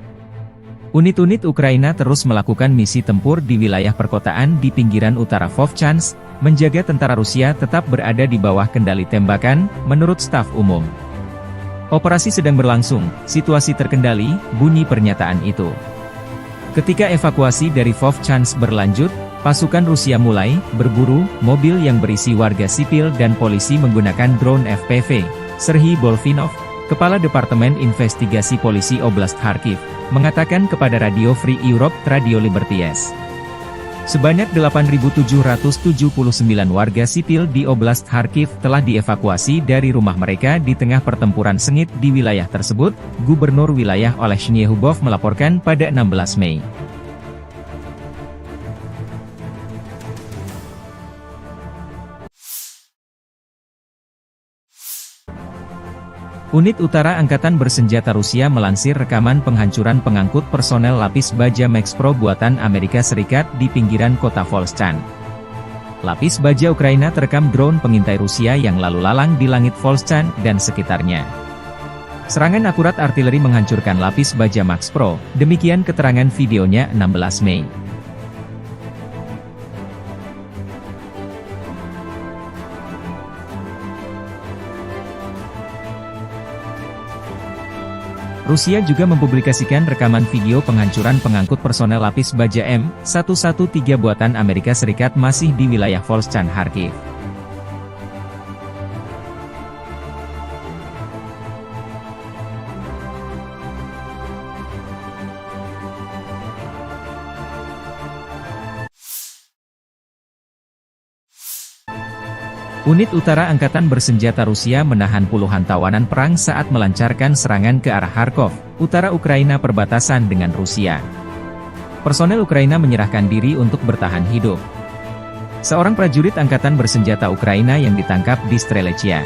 Unit-unit Ukraina terus melakukan misi tempur di wilayah perkotaan di pinggiran utara Vovchansk, menjaga tentara Rusia tetap berada di bawah kendali tembakan, menurut staf umum. Operasi sedang berlangsung, situasi terkendali, bunyi pernyataan itu. Ketika evakuasi dari Vovchansk berlanjut, pasukan Rusia mulai berburu mobil yang berisi warga sipil dan polisi menggunakan drone FPV. Serhiy Bolvinov, Kepala Departemen Investigasi Polisi Oblast Kharkiv, mengatakan kepada Radio Free Europe Radio Liberties. Sebanyak 8.779 warga sipil di Oblast Kharkiv telah dievakuasi dari rumah mereka di tengah pertempuran sengit di wilayah tersebut, Gubernur wilayah Olesny Hubov melaporkan pada 16 Mei. Unit Utara Angkatan Bersenjata Rusia melansir rekaman penghancuran pengangkut personel lapis baja Max Pro buatan Amerika Serikat di pinggiran kota Volchansk. Lapis baja Ukraina terekam drone pengintai Rusia yang lalu lalang di langit Volchansk dan sekitarnya. Serangan akurat artileri menghancurkan lapis baja Max Pro, demikian keterangan videonya 16 Mei. Rusia juga mempublikasikan rekaman video penghancuran pengangkut personel lapis baja M113 buatan Amerika Serikat masih di wilayah Volchansk Kharkiv. Unit Utara Angkatan Bersenjata Rusia menahan puluhan tawanan perang saat melancarkan serangan ke arah Kharkov, utara Ukraina perbatasan dengan Rusia. Personel Ukraina menyerahkan diri untuk bertahan hidup. Seorang prajurit Angkatan Bersenjata Ukraina yang ditangkap di Strelechia,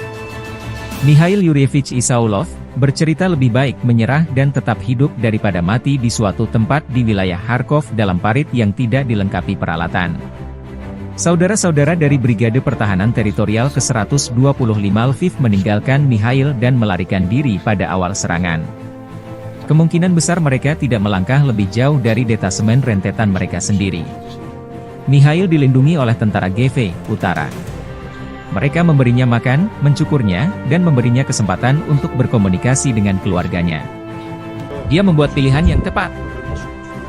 Mikhail Yuryevich Isaulov, bercerita lebih baik menyerah dan tetap hidup daripada mati di suatu tempat di wilayah Kharkov dalam parit yang tidak dilengkapi peralatan. Saudara-saudara dari Brigade Pertahanan Teritorial ke-125 Lviv meninggalkan Mikhail dan melarikan diri pada awal serangan. Kemungkinan besar mereka tidak melangkah lebih jauh dari detasemen rentetan mereka sendiri. Mikhail dilindungi oleh tentara GV Utara. Mereka memberinya makan, mencukurnya, dan memberinya kesempatan untuk berkomunikasi dengan keluarganya. Dia membuat pilihan yang tepat.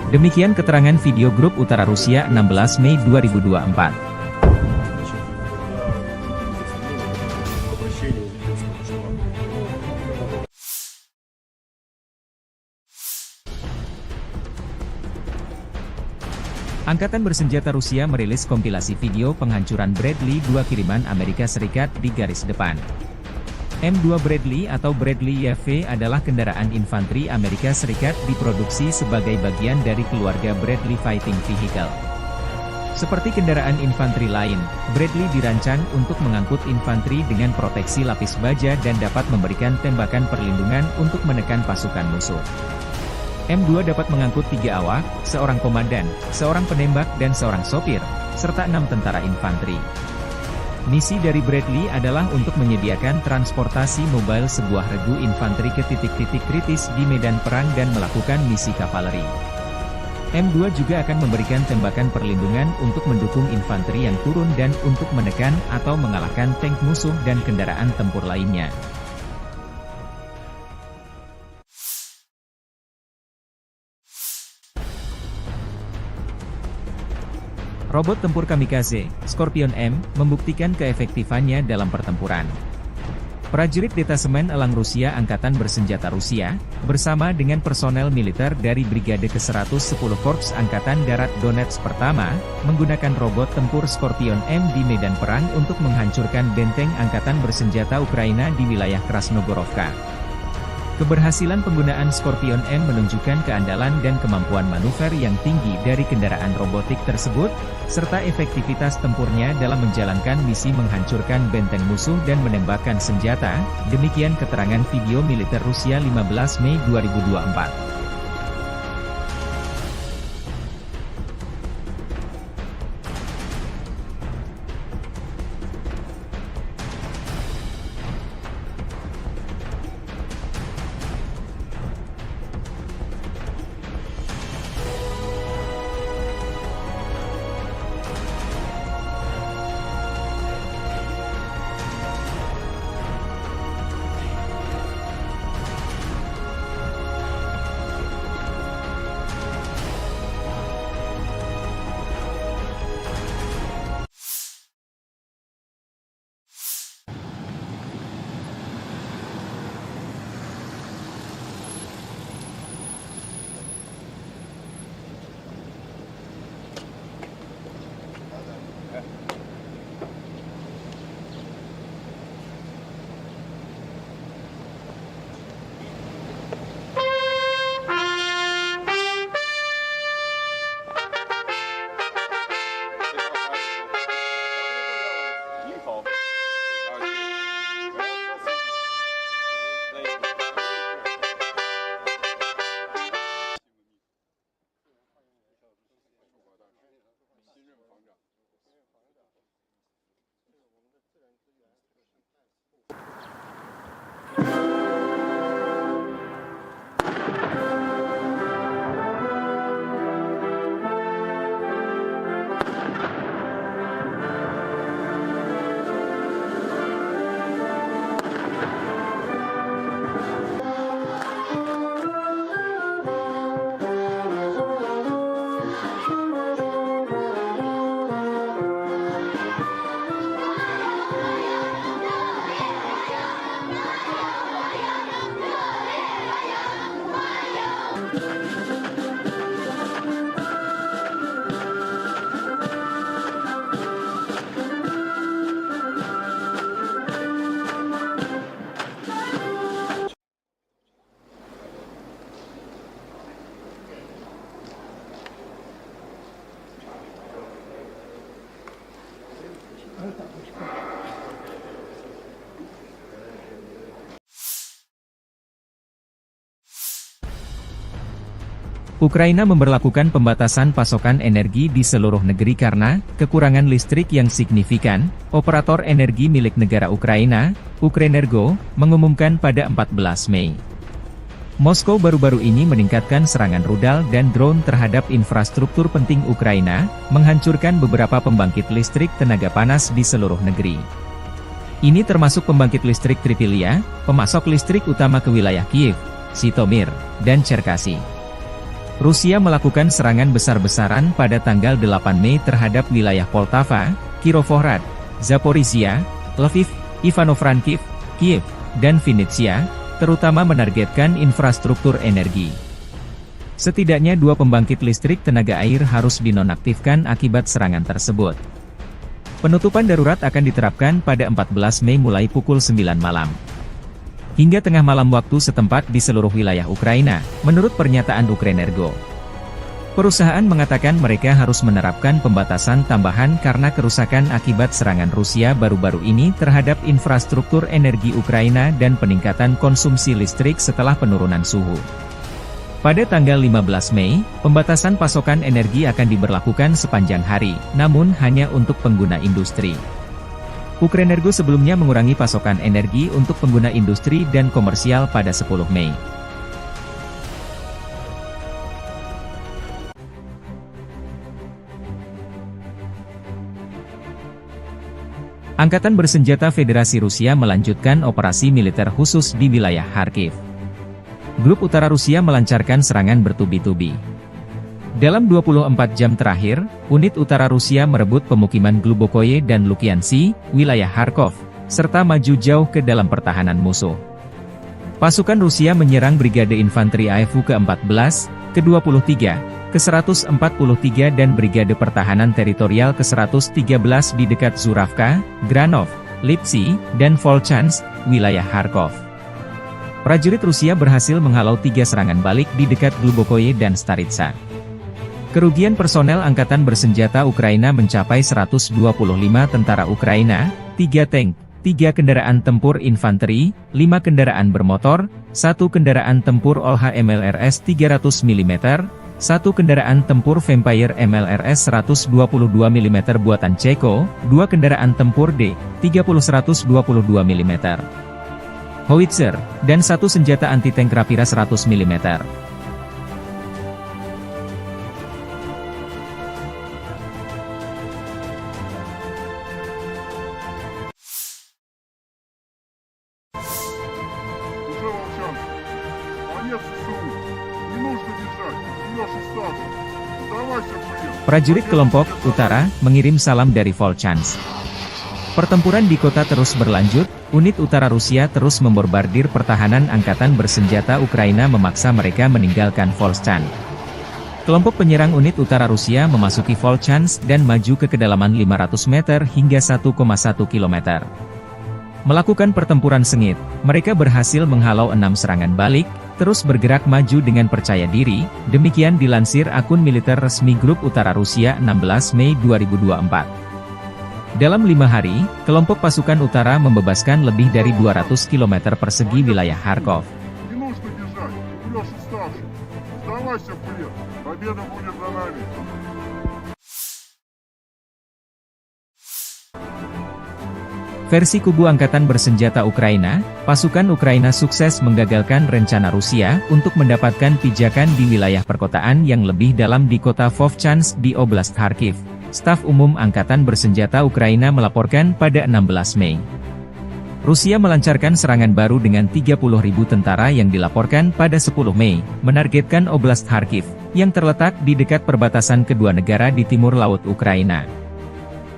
Demikian keterangan video grup Utara Rusia 16 Mei 2024. Angkatan Bersenjata Rusia merilis kompilasi video penghancuran Bradley 2 kiriman Amerika Serikat di garis depan. M2 Bradley atau Bradley YV adalah kendaraan infanteri Amerika Serikat diproduksi sebagai bagian dari keluarga Bradley Fighting Vehicle. Seperti kendaraan infanteri lain, Bradley dirancang untuk mengangkut infanteri dengan proteksi lapis baja dan dapat memberikan tembakan perlindungan untuk menekan pasukan musuh. M2 dapat mengangkut 3 awak, seorang komandan, seorang penembak dan seorang sopir, serta 6 tentara infanteri. Misi dari Bradley adalah untuk menyediakan transportasi mobile sebuah regu infanteri ke titik-titik kritis di medan perang dan melakukan misi kavaleri. M2 juga akan memberikan tembakan perlindungan untuk mendukung infanteri yang turun dan untuk menekan atau mengalahkan tank musuh dan kendaraan tempur lainnya. Robot tempur kamikaze, Scorpion M, membuktikan keefektifannya dalam pertempuran. Prajurit Detasemen Elang Rusia Angkatan Bersenjata Rusia, bersama dengan personel militer dari Brigade ke-110 Korps Angkatan Darat Donetsk Pertama, menggunakan robot tempur Scorpion M di medan perang untuk menghancurkan benteng Angkatan Bersenjata Ukraina di wilayah Krasnogorovka. Keberhasilan penggunaan Scorpion M menunjukkan keandalan dan kemampuan manuver yang tinggi dari kendaraan robotik tersebut, serta efektivitas tempurnya dalam menjalankan misi menghancurkan benteng musuh dan menembakkan senjata, demikian keterangan video militer Rusia 15 Mei 2024. Ukraina memberlakukan pembatasan pasokan energi di seluruh negeri karena kekurangan listrik yang signifikan. Operator energi milik negara Ukraina, Ukrenergo, mengumumkan pada 14 Mei. Moskow baru-baru ini meningkatkan serangan rudal dan drone terhadap infrastruktur penting Ukraina, menghancurkan beberapa pembangkit listrik tenaga panas di seluruh negeri. Ini termasuk pembangkit listrik Tripilia, pemasok listrik utama ke wilayah Kiev, Zhytomyr, dan Cherkasy. Rusia melakukan serangan besar-besaran pada tanggal 8 Mei terhadap wilayah Poltava, Kirovohrad, Zaporizhia, Lviv, Ivano-Frankivsk, Kiev, dan Vinnytsia, terutama menargetkan infrastruktur energi. Setidaknya 2 pembangkit listrik tenaga air harus dinonaktifkan akibat serangan tersebut. Penutupan darurat akan diterapkan pada 14 Mei mulai pukul 9 malam. Hingga tengah malam waktu setempat di seluruh wilayah Ukraina, menurut pernyataan Ukrenergo. Perusahaan mengatakan mereka harus menerapkan pembatasan tambahan karena kerusakan akibat serangan Rusia baru-baru ini terhadap infrastruktur energi Ukraina dan peningkatan konsumsi listrik setelah penurunan suhu. Pada tanggal 15 Mei, pembatasan pasokan energi akan diberlakukan sepanjang hari, namun hanya untuk pengguna industri. Ukrenergo sebelumnya mengurangi pasokan energi untuk pengguna industri dan komersial pada 10 Mei. Angkatan Bersenjata Federasi Rusia melanjutkan operasi militer khusus di wilayah Kharkiv. Grup Utara Rusia melancarkan serangan bertubi-tubi. Dalam 24 jam terakhir, unit utara Rusia merebut pemukiman Glubokoye dan Lukiansi, wilayah Kharkov, serta maju jauh ke dalam pertahanan musuh. Pasukan Rusia menyerang Brigade Infanteri AFU ke-14, ke-23, ke-143 dan Brigade Pertahanan Teritorial ke-113 di dekat Zuravka, Granov, Lipsy, dan Volchansk, wilayah Kharkov. Prajurit Rusia berhasil menghalau 3 serangan balik di dekat Glubokoye dan Staritsa. Kerugian personel Angkatan Bersenjata Ukraina mencapai 125 tentara Ukraina, 3 tank, 3 kendaraan tempur infanteri, 5 kendaraan bermotor, 1 kendaraan tempur OLH MLRS 300 mm, 1 kendaraan tempur Vampire MLRS 122 mm buatan Ceko, 2 kendaraan tempur D-30 122 mm, howitzer, dan 1 senjata anti-tank Rapira 100 mm. Prajurit kelompok Utara mengirim salam dari Volchansk. Pertempuran di kota terus berlanjut, unit utara Rusia terus membombardir pertahanan Angkatan Bersenjata Ukraina memaksa mereka meninggalkan Volchansk. Kelompok penyerang unit utara Rusia memasuki Volchansk dan maju ke kedalaman 500 meter hingga 1,1 km. Melakukan pertempuran sengit, mereka berhasil menghalau 6 serangan balik, terus bergerak maju dengan percaya diri, demikian dilansir akun militer resmi Grup Utara Rusia 16 Mei 2024. Dalam 5 hari, kelompok pasukan utara membebaskan lebih dari 200 km persegi wilayah Kharkov. Versi kubu Angkatan Bersenjata Ukraina, pasukan Ukraina sukses menggagalkan rencana Rusia untuk mendapatkan pijakan di wilayah perkotaan yang lebih dalam di kota Vovchansk di Oblast Kharkiv. Staf Umum Angkatan Bersenjata Ukraina melaporkan pada 16 Mei. Rusia melancarkan serangan baru dengan 30.000 tentara yang dilaporkan pada 10 Mei, menargetkan Oblast Kharkiv, yang terletak di dekat perbatasan kedua negara di timur laut Ukraina.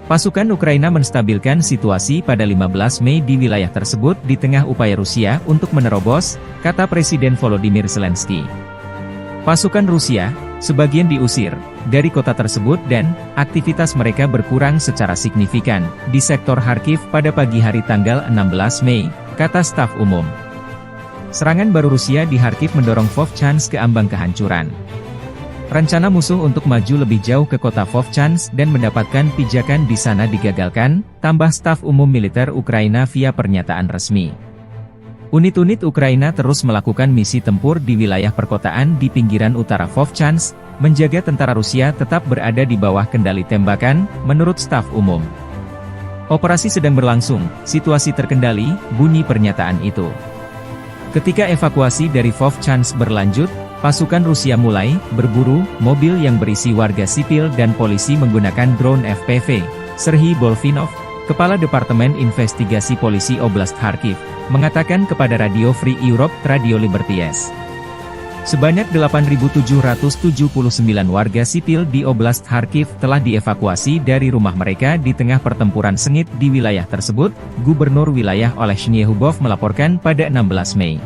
Pasukan Ukraina menstabilkan situasi pada 15 Mei di wilayah tersebut di tengah upaya Rusia untuk menerobos, kata Presiden Volodymyr Zelensky. Pasukan Rusia, sebagian diusir dari kota tersebut dan aktivitas mereka berkurang secara signifikan di sektor Kharkiv pada pagi hari tanggal 16 Mei, kata staf umum. Serangan baru Rusia di Kharkiv mendorong Vovchansk ke ambang kehancuran. Rencana musuh untuk maju lebih jauh ke kota Vovchansk dan mendapatkan pijakan di sana digagalkan, tambah staf umum militer Ukraina via pernyataan resmi. Unit-unit Ukraina terus melakukan misi tempur di wilayah perkotaan di pinggiran utara Vovchansk, menjaga tentara Rusia tetap berada di bawah kendali tembakan, menurut staf umum. Operasi sedang berlangsung, situasi terkendali, bunyi pernyataan itu. Ketika evakuasi dari Vovchansk berlanjut, pasukan Rusia mulai berburu mobil yang berisi warga sipil dan polisi menggunakan drone FPV. Serhiy Bolfinov, Kepala Departemen Investigasi Polisi Oblast Kharkiv, mengatakan kepada Radio Free Europe Radio Liberties. Sebanyak 8.779 warga sipil di Oblast Kharkiv telah dievakuasi dari rumah mereka di tengah pertempuran sengit di wilayah tersebut, Gubernur wilayah Olesny Hubov melaporkan pada 16 Mei.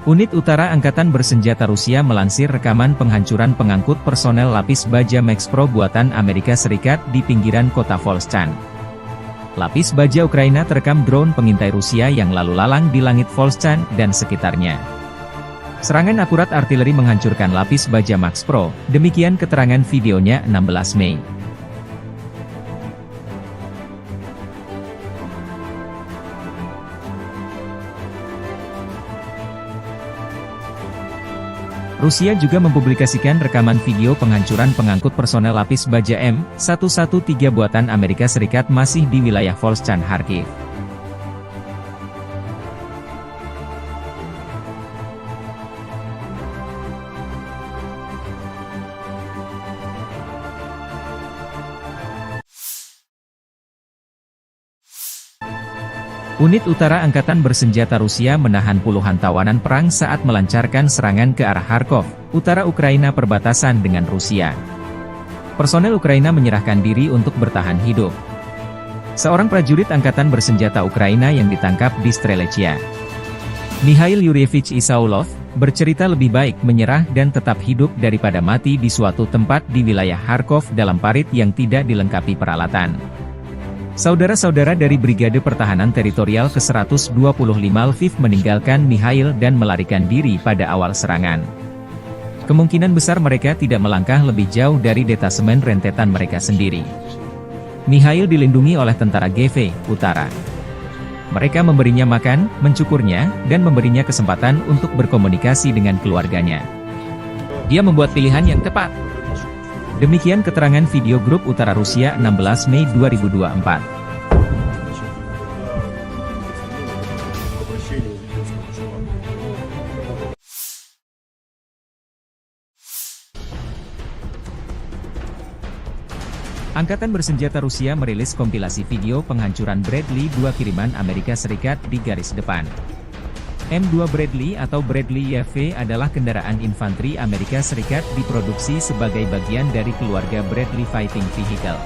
Unit Utara Angkatan Bersenjata Rusia melansir rekaman penghancuran pengangkut personel lapis baja Max Pro buatan Amerika Serikat di pinggiran kota Volchansk. Lapis baja Ukraina terekam drone pengintai Rusia yang lalu lalang di langit Volchansk dan sekitarnya. Serangan akurat artileri menghancurkan lapis baja Max Pro, demikian keterangan videonya 16 Mei. Rusia juga mempublikasikan rekaman video penghancuran pengangkut personel lapis baja M113 buatan Amerika Serikat masih di wilayah Volchansk Kharkiv. Unit Utara Angkatan Bersenjata Rusia menahan puluhan tawanan perang saat melancarkan serangan ke arah Kharkov, utara Ukraina perbatasan dengan Rusia. Personel Ukraina menyerahkan diri untuk bertahan hidup. Seorang prajurit Angkatan Bersenjata Ukraina yang ditangkap di Strelechia, Mikhail Yurievich Isaulov, bercerita lebih baik menyerah dan tetap hidup daripada mati di suatu tempat di wilayah Kharkov dalam parit yang tidak dilengkapi peralatan. Saudara-saudara dari Brigade Pertahanan Teritorial ke-125 Lviv meninggalkan Mikhail dan melarikan diri pada awal serangan. Kemungkinan besar mereka tidak melangkah lebih jauh dari detasemen rentetan mereka sendiri. Mikhail dilindungi oleh tentara GV Utara. Mereka memberinya makan, mencukurnya, dan memberinya kesempatan untuk berkomunikasi dengan keluarganya. Dia membuat pilihan yang tepat. Demikian keterangan video grup Utara Rusia 16 Mei 2024. Angkatan Bersenjata Rusia merilis kompilasi video penghancuran Bradley 2 kiriman Amerika Serikat di garis depan. M2 Bradley atau Bradley YV adalah kendaraan infanteri Amerika Serikat diproduksi sebagai bagian dari keluarga Bradley Fighting Vehicle.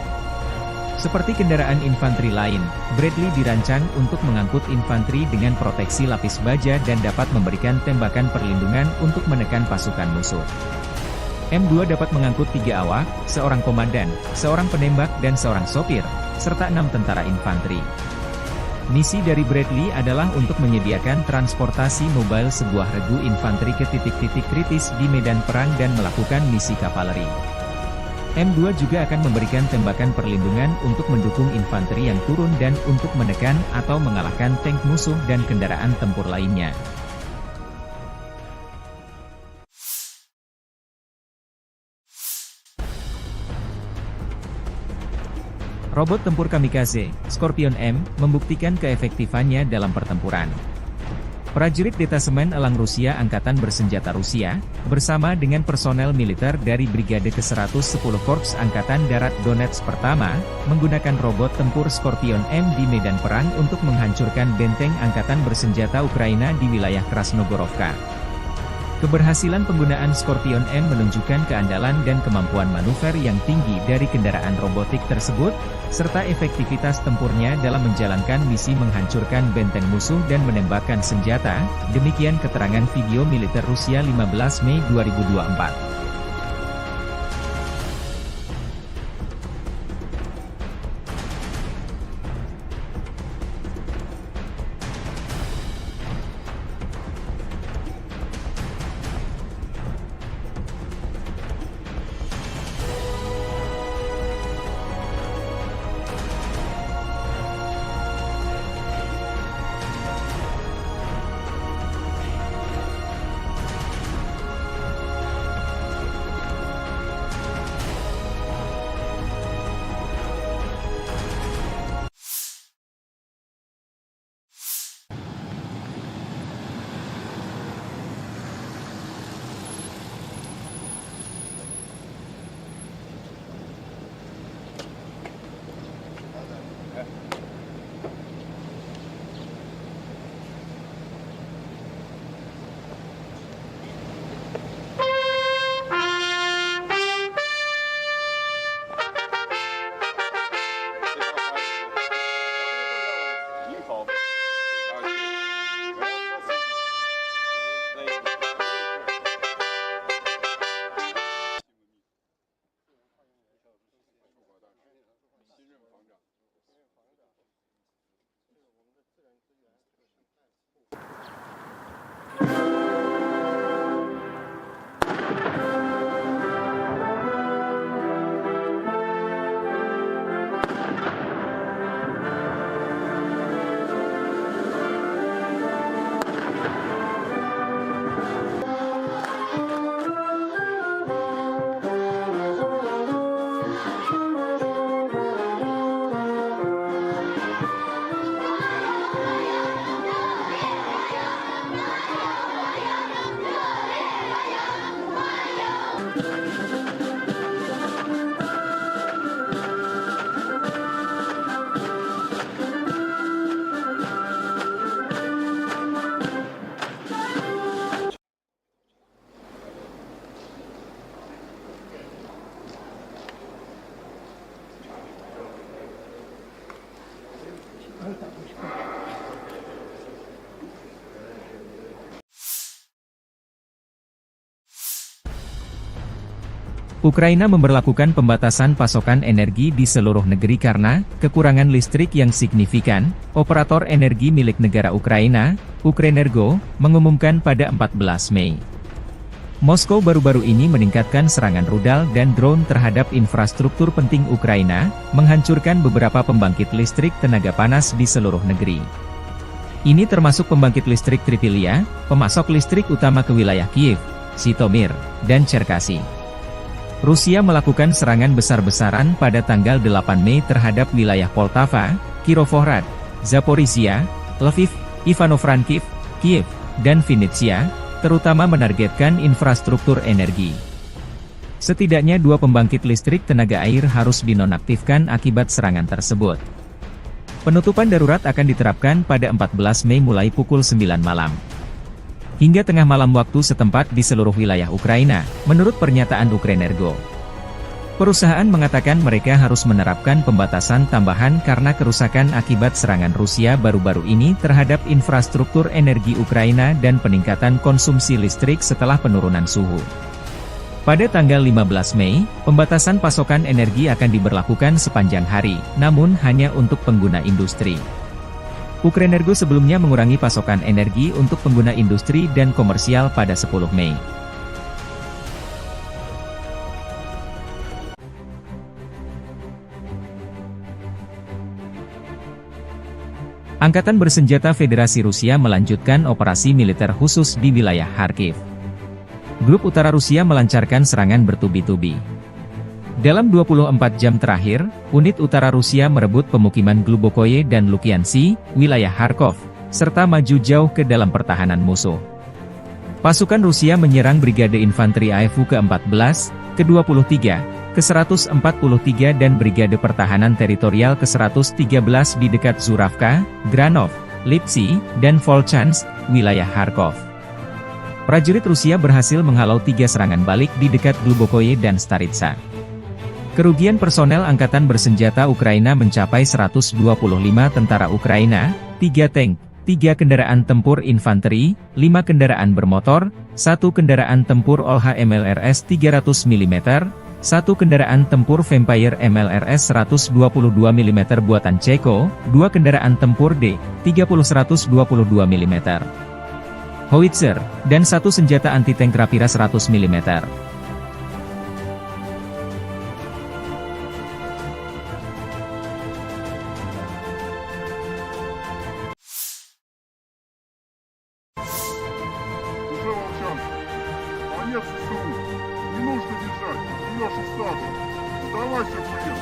Seperti kendaraan infanteri lain, Bradley dirancang untuk mengangkut infanteri dengan proteksi lapis baja dan dapat memberikan tembakan perlindungan untuk menekan pasukan musuh. M2 dapat mengangkut 3 awak, seorang komandan, seorang penembak dan seorang sopir, serta 6 tentara infanteri. Misi dari Bradley adalah untuk menyediakan transportasi mobile sebuah regu infanteri ke titik-titik kritis di medan perang dan melakukan misi kavaleri. M2 juga akan memberikan tembakan perlindungan untuk mendukung infanteri yang turun dan untuk menekan atau mengalahkan tank musuh dan kendaraan tempur lainnya. Robot tempur kamikaze, Scorpion M, membuktikan keefektifannya dalam pertempuran. Prajurit Detasemen Elang Rusia Angkatan Bersenjata Rusia, bersama dengan personel militer dari Brigade ke-110 Korps Angkatan Darat Donetsk Pertama, menggunakan robot tempur Scorpion M di medan perang untuk menghancurkan benteng Angkatan Bersenjata Ukraina di wilayah Krasnogorovka. Keberhasilan penggunaan Scorpion M menunjukkan keandalan dan kemampuan manuver yang tinggi dari kendaraan robotik tersebut, serta efektivitas tempurnya dalam menjalankan misi menghancurkan benteng musuh dan menembakkan senjata, demikian keterangan video militer Rusia 15 Mei 2024. Ukraina memberlakukan pembatasan pasokan energi di seluruh negeri karena kekurangan listrik yang signifikan. Operator energi milik negara Ukraina, Ukrenergo, mengumumkan pada 14 Mei. Moskow baru-baru ini meningkatkan serangan rudal dan drone terhadap infrastruktur penting Ukraina, menghancurkan beberapa pembangkit listrik tenaga panas di seluruh negeri. Ini termasuk pembangkit listrik Tripilia, pemasok listrik utama ke wilayah Kiev, Zhytomyr, dan Cherkasy. Rusia melakukan serangan besar-besaran pada tanggal 8 Mei terhadap wilayah Poltava, Kirovohrad, Zaporizhia, Lviv, Ivano-Frankivsk, Kiev, dan Vinnytsia, terutama menargetkan infrastruktur energi. Setidaknya 2 pembangkit listrik tenaga air harus dinonaktifkan akibat serangan tersebut. Penutupan darurat akan diterapkan pada 14 Mei mulai pukul 9 malam. Hingga tengah malam waktu setempat di seluruh wilayah Ukraina, menurut pernyataan Ukrenergo. Perusahaan mengatakan mereka harus menerapkan pembatasan tambahan karena kerusakan akibat serangan Rusia baru-baru ini terhadap infrastruktur energi Ukraina dan peningkatan konsumsi listrik setelah penurunan suhu. Pada tanggal 15 Mei, pembatasan pasokan energi akan diberlakukan sepanjang hari, namun hanya untuk pengguna industri. Ukrenergo sebelumnya mengurangi pasokan energi untuk pengguna industri dan komersial pada 10 Mei. Angkatan Bersenjata Federasi Rusia melanjutkan operasi militer khusus di wilayah Kharkiv. Grup Utara Rusia melancarkan serangan bertubi-tubi. Dalam 24 jam terakhir, unit utara Rusia merebut pemukiman Glubokoye dan Lukiansi, wilayah Kharkov, serta maju jauh ke dalam pertahanan musuh. Pasukan Rusia menyerang Brigade Infanteri AFU ke-14, ke-23, ke-143 dan Brigade Pertahanan Teritorial ke-113 di dekat Zuravka, Granov, Lipsy, dan Volchansk, wilayah Kharkov. Prajurit Rusia berhasil menghalau 3 serangan balik di dekat Glubokoye dan Staritsa. Kerugian personel Angkatan Bersenjata Ukraina mencapai 125 tentara Ukraina, 3 tank, 3 kendaraan tempur infanteri, 5 kendaraan bermotor, 1 kendaraan tempur OLH MLRS 300 mm, 1 kendaraan tempur Vampire MLRS 122 mm buatan Ceko, 2 kendaraan tempur D-30 122 mm, howitzer, dan 1 senjata anti-tank Rapira 100 mm.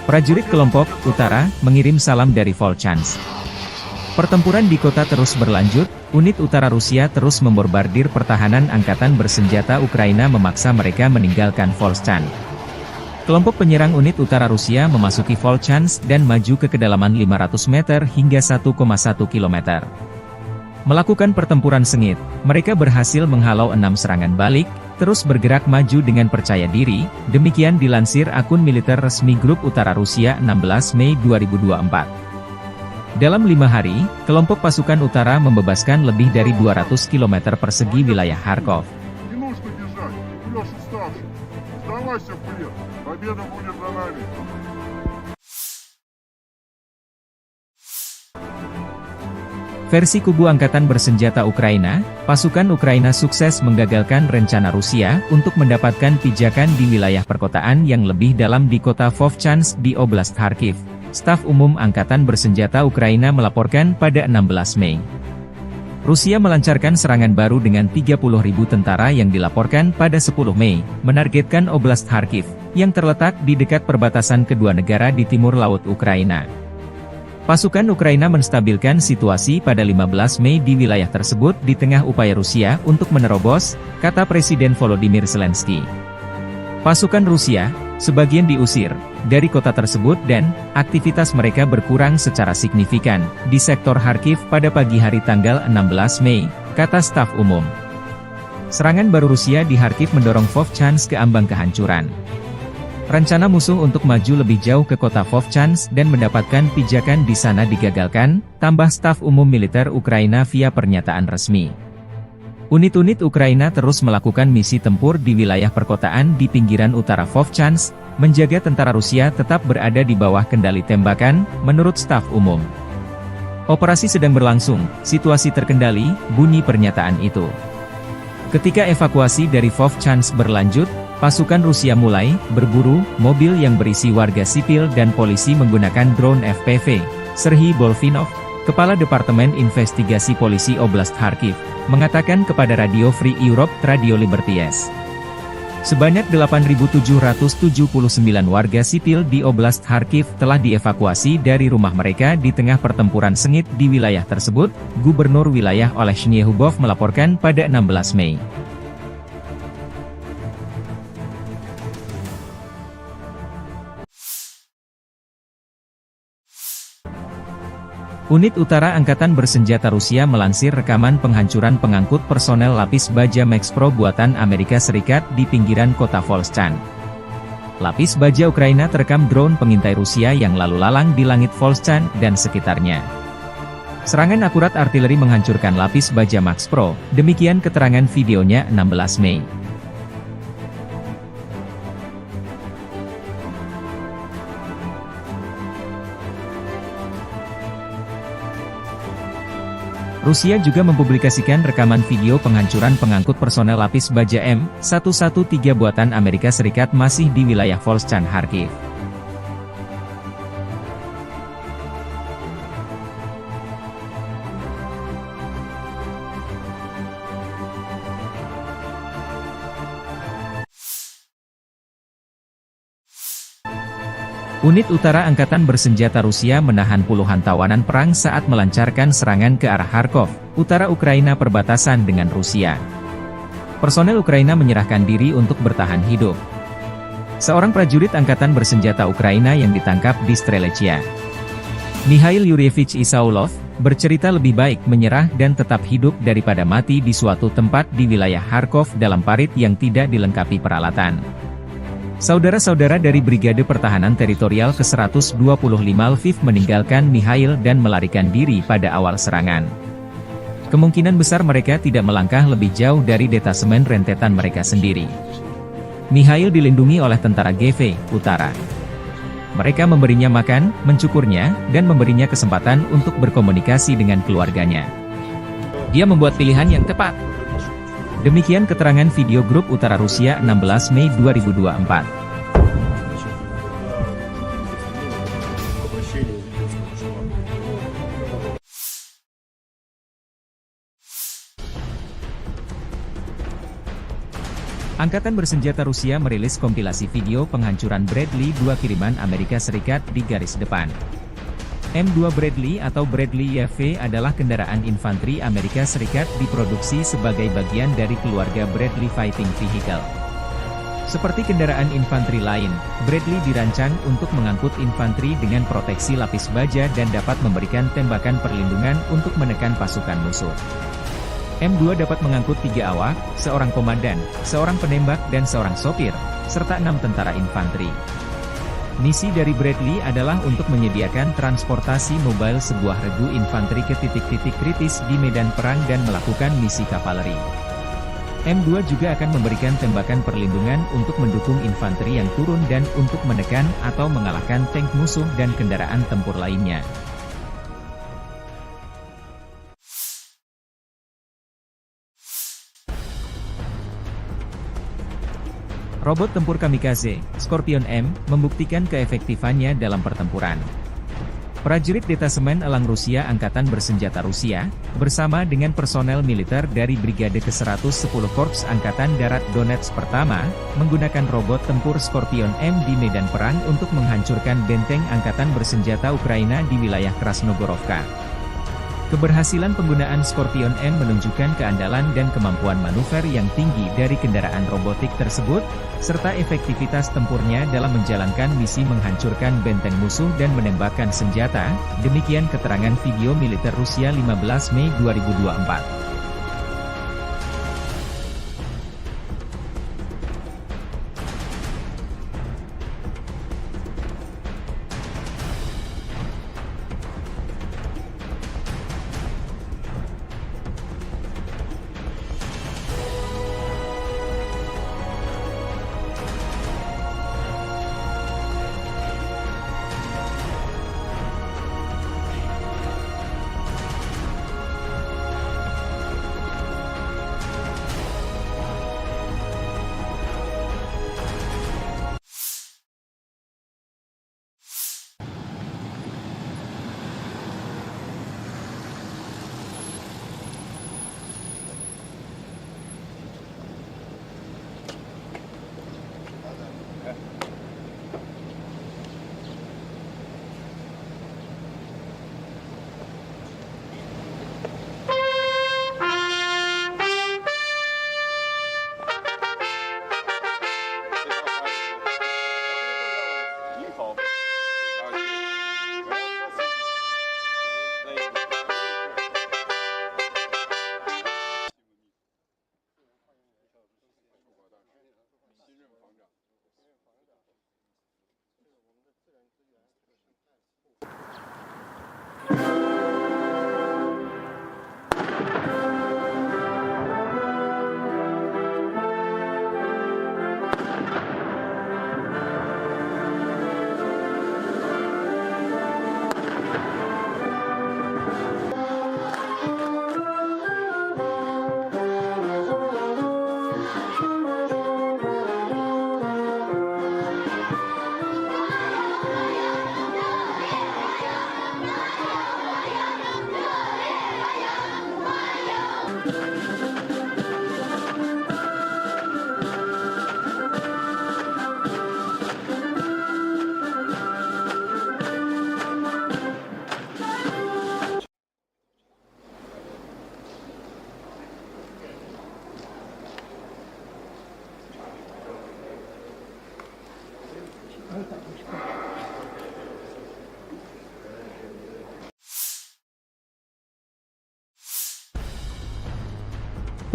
Prajurit kelompok Utara mengirim salam dari Volchansk. Pertempuran di kota terus berlanjut, unit utara Rusia terus membombardir pertahanan Angkatan Bersenjata Ukraina memaksa mereka meninggalkan Volchansk. Kelompok penyerang unit utara Rusia memasuki Volchansk dan maju ke kedalaman 500 meter hingga 1,1 km. Melakukan pertempuran sengit, mereka berhasil menghalau 6 serangan balik, terus bergerak maju dengan percaya diri, demikian dilansir akun militer resmi Grup Utara Rusia 16 Mei 2024. Dalam 5 hari, kelompok pasukan utara membebaskan lebih dari 200 km persegi wilayah Kharkov. Versi kubu Angkatan Bersenjata Ukraina, pasukan Ukraina sukses menggagalkan rencana Rusia untuk mendapatkan pijakan di wilayah perkotaan yang lebih dalam di kota Vovchansk di Oblast Kharkiv. Staf Umum Angkatan Bersenjata Ukraina melaporkan pada 16 Mei. Rusia melancarkan serangan baru dengan 30.000 tentara yang dilaporkan pada 10 Mei, menargetkan Oblast Kharkiv, yang terletak di dekat perbatasan kedua negara di timur laut Ukraina. Pasukan Ukraina menstabilkan situasi pada 15 Mei di wilayah tersebut di tengah upaya Rusia untuk menerobos, kata Presiden Volodymyr Zelensky. Pasukan Rusia, sebagian diusir dari kota tersebut dan aktivitas mereka berkurang secara signifikan di sektor Kharkiv pada pagi hari tanggal 16 Mei, kata staf umum. Serangan baru Rusia di Kharkiv mendorong Vovchansk ke ambang kehancuran. Rencana musuh untuk maju lebih jauh ke kota Vovchansk dan mendapatkan pijakan di sana digagalkan, tambah staf umum militer Ukraina via pernyataan resmi. Unit-unit Ukraina terus melakukan misi tempur di wilayah perkotaan di pinggiran utara Vovchansk, menjaga tentara Rusia tetap berada di bawah kendali tembakan, menurut staf umum. Operasi sedang berlangsung, situasi terkendali, bunyi pernyataan itu. Ketika evakuasi dari Vovchansk berlanjut, pasukan Rusia mulai berburu mobil yang berisi warga sipil dan polisi menggunakan drone FPV. Serhiy Bolfinov, Kepala Departemen Investigasi Polisi Oblast Kharkiv, mengatakan kepada Radio Free Europe Radio Liberties. Sebanyak 8.779 warga sipil di Oblast Kharkiv telah dievakuasi dari rumah mereka di tengah pertempuran sengit di wilayah tersebut, Gubernur wilayah Olesny Hubov melaporkan pada 16 Mei. Unit Utara Angkatan Bersenjata Rusia melansir rekaman penghancuran pengangkut personel lapis baja Max Pro buatan Amerika Serikat di pinggiran kota Volchansk. Lapis baja Ukraina terekam drone pengintai Rusia yang lalu lalang di langit Volchansk dan sekitarnya. Serangan akurat artileri menghancurkan lapis baja Max Pro, demikian keterangan videonya 16 Mei. Rusia juga mempublikasikan rekaman video penghancuran pengangkut personel lapis baja M113 buatan Amerika Serikat masih di wilayah Volchansk Kharkiv. Unit Utara Angkatan Bersenjata Rusia menahan puluhan tawanan perang saat melancarkan serangan ke arah Kharkov, utara Ukraina perbatasan dengan Rusia. Personel Ukraina menyerahkan diri untuk bertahan hidup. Seorang prajurit Angkatan Bersenjata Ukraina yang ditangkap di Strelechia, Mikhail Yuryevich Isaulov, bercerita lebih baik menyerah dan tetap hidup daripada mati di suatu tempat di wilayah Kharkov dalam parit yang tidak dilengkapi peralatan. Saudara-saudara dari Brigade Pertahanan Teritorial ke-125 Lviv meninggalkan Mikhail dan melarikan diri pada awal serangan. Kemungkinan besar mereka tidak melangkah lebih jauh dari detasemen rentetan mereka sendiri. Mikhail dilindungi oleh tentara GV Utara. Mereka memberinya makan, mencukurnya, dan memberinya kesempatan untuk berkomunikasi dengan keluarganya. Dia membuat pilihan yang tepat. Demikian keterangan video grup Utara Rusia 16 Mei 2024. Angkatan Bersenjata Rusia merilis kompilasi video penghancuran Bradley 2 kiriman Amerika Serikat di garis depan. M2 Bradley atau Bradley YV adalah kendaraan infanteri Amerika Serikat diproduksi sebagai bagian dari keluarga Bradley Fighting Vehicle. Seperti kendaraan infanteri lain, Bradley dirancang untuk mengangkut infanteri dengan proteksi lapis baja dan dapat memberikan tembakan perlindungan untuk menekan pasukan musuh. M2 dapat mengangkut 3 awak, seorang komandan, seorang penembak dan seorang sopir, serta 6 tentara infanteri. Misi dari Bradley adalah untuk menyediakan transportasi mobile sebuah regu infanteri ke titik-titik kritis di medan perang dan melakukan misi kavaleri. M2 juga akan memberikan tembakan perlindungan untuk mendukung infanteri yang turun dan untuk menekan atau mengalahkan tank musuh dan kendaraan tempur lainnya. Robot tempur kamikaze, Scorpion M, membuktikan keefektifannya dalam pertempuran. Prajurit detasemen elang Rusia Angkatan Bersenjata Rusia, bersama dengan personel militer dari Brigade ke-110 Korps Angkatan Darat Donetsk Pertama, menggunakan robot tempur Scorpion M di medan perang untuk menghancurkan benteng Angkatan Bersenjata Ukraina di wilayah Krasnogorovka. Keberhasilan penggunaan Scorpion M menunjukkan keandalan dan kemampuan manuver yang tinggi dari kendaraan robotik tersebut, serta efektivitas tempurnya dalam menjalankan misi menghancurkan benteng musuh dan menembakkan senjata, demikian keterangan video militer Rusia 15 Mei 2024.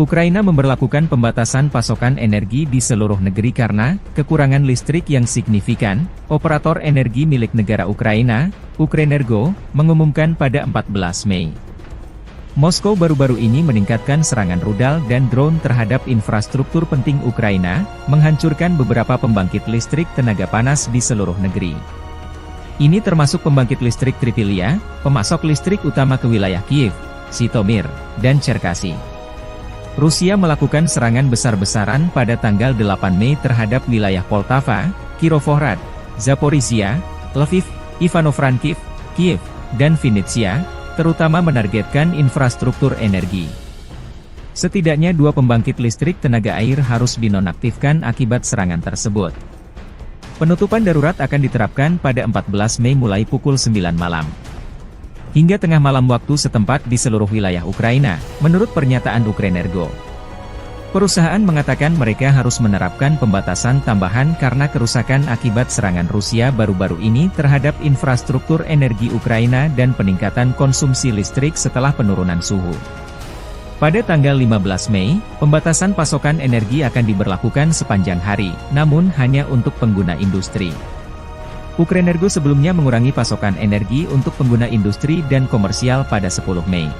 Ukraina memberlakukan pembatasan pasokan energi di seluruh negeri karena kekurangan listrik yang signifikan. Operator energi milik negara Ukraina, Ukrenergo, mengumumkan pada 14 Mei. Moskow baru-baru ini meningkatkan serangan rudal dan drone terhadap infrastruktur penting Ukraina, menghancurkan beberapa pembangkit listrik tenaga panas di seluruh negeri. Ini termasuk pembangkit listrik Tripilia, pemasok listrik utama ke wilayah Kiev, Zhytomyr, dan Cherkasy. Rusia melakukan serangan besar-besaran pada tanggal 8 Mei terhadap wilayah Poltava, Kirovohrad, Zaporizhia, Lviv, Ivano-Frankivsk, Kiev, dan Vinnytsia, terutama menargetkan infrastruktur energi. Setidaknya 2 pembangkit listrik tenaga air harus dinonaktifkan akibat serangan tersebut. Penutupan darurat akan diterapkan pada 14 Mei mulai pukul 9 malam. Hingga tengah malam waktu setempat di seluruh wilayah Ukraina, menurut pernyataan Ukrenergo. Perusahaan mengatakan mereka harus menerapkan pembatasan tambahan karena kerusakan akibat serangan Rusia baru-baru ini terhadap infrastruktur energi Ukraina dan peningkatan konsumsi listrik setelah penurunan suhu. Pada tanggal 15 Mei, pembatasan pasokan energi akan diberlakukan sepanjang hari, namun hanya untuk pengguna industri. Ukrenergo sebelumnya mengurangi pasokan energi untuk pengguna industri dan komersial pada 10 Mei.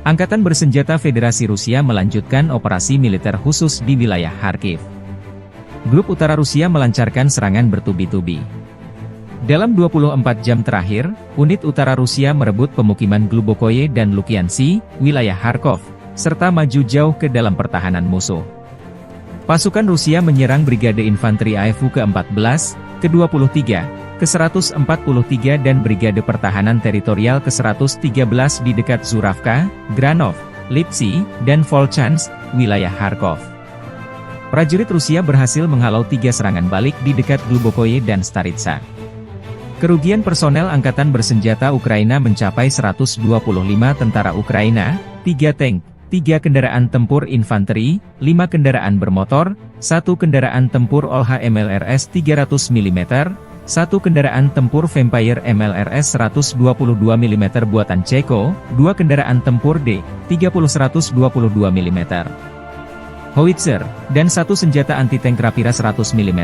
Angkatan Bersenjata Federasi Rusia melanjutkan operasi militer khusus di wilayah Kharkiv. Grup Utara Rusia melancarkan serangan bertubi-tubi. Dalam 24 jam terakhir, unit utara Rusia merebut pemukiman Glubokoye dan Lukiansi, wilayah Kharkov, serta maju jauh ke dalam pertahanan musuh. Pasukan Rusia menyerang Brigade Infanteri AFU ke-14, ke-23, ke-143 dan Brigade Pertahanan Teritorial ke-113 di dekat Zuravka, Granov, Lipsy, dan Volchansk, wilayah Kharkov. Prajurit Rusia berhasil menghalau 3 serangan balik di dekat Glubokoye dan Staritsa. Kerugian personel Angkatan Bersenjata Ukraina mencapai 125 tentara Ukraina, 3 tank, 3 kendaraan tempur infanteri, 5 kendaraan bermotor, 1 kendaraan tempur OLH MLRS 300 mm, 1 kendaraan tempur Vampire MLRS 122 mm buatan Ceko, 2 kendaraan tempur D-30 122 mm, howitzer, dan 1 senjata anti-tank Rapira 100 mm.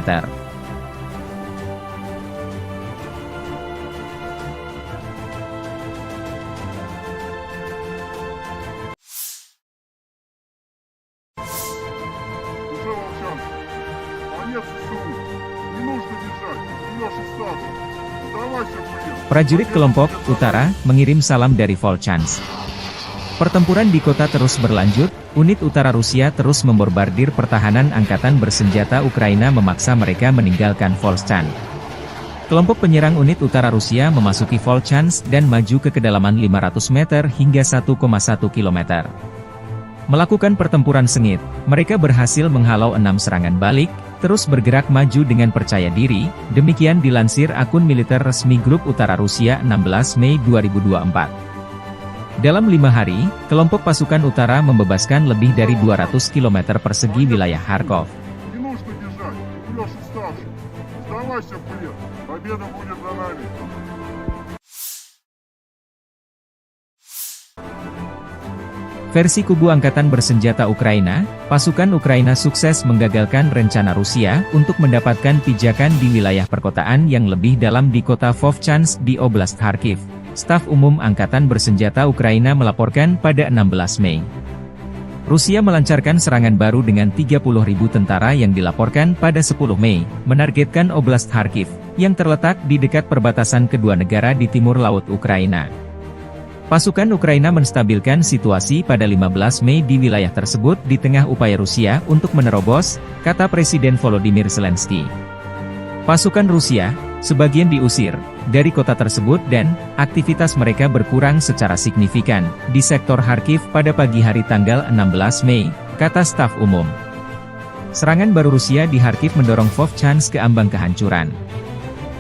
Уже Волчанск. Конец СУ. Не нужно бежать. Идешь из статуса. Сдавайся, блин. Prajurit kelompok utara mengirim salam dari Volchansk. Pertempuran di kota terus berlanjut, unit utara Rusia terus membombardir pertahanan Angkatan Bersenjata Ukraina memaksa mereka meninggalkan Volchansk. Kelompok penyerang unit utara Rusia memasuki Volchansk dan maju ke kedalaman 500 meter hingga 1,1 km. Melakukan pertempuran sengit, mereka berhasil menghalau 6 serangan balik, terus bergerak maju dengan percaya diri, demikian dilansir akun militer resmi Grup Utara Rusia 16 Mei 2024. Dalam 5 hari, kelompok pasukan utara membebaskan lebih dari 200 km persegi wilayah Kharkov. Не нужно бежать. Идешь из статуса. Сдавайся, блин. Победа будет за нами. Versi kubu Angkatan Bersenjata Ukraina, pasukan Ukraina sukses menggagalkan rencana Rusia untuk mendapatkan pijakan di wilayah perkotaan yang lebih dalam di kota Vovchansk di Oblast Kharkiv. Staf Umum Angkatan Bersenjata Ukraina melaporkan pada 16 Mei. Rusia melancarkan serangan baru dengan 30.000 tentara yang dilaporkan pada 10 Mei, menargetkan Oblast Kharkiv, yang terletak di dekat perbatasan kedua negara di timur laut Ukraina. Pasukan Ukraina menstabilkan situasi pada 15 Mei di wilayah tersebut di tengah upaya Rusia untuk menerobos, kata Presiden Volodymyr Zelensky. Pasukan Rusia, sebagian diusir dari kota tersebut dan aktivitas mereka berkurang secara signifikan di sektor Kharkiv pada pagi hari tanggal 16 Mei, kata staf umum. Serangan baru Rusia di Kharkiv mendorong Vovchansk ke ambang kehancuran.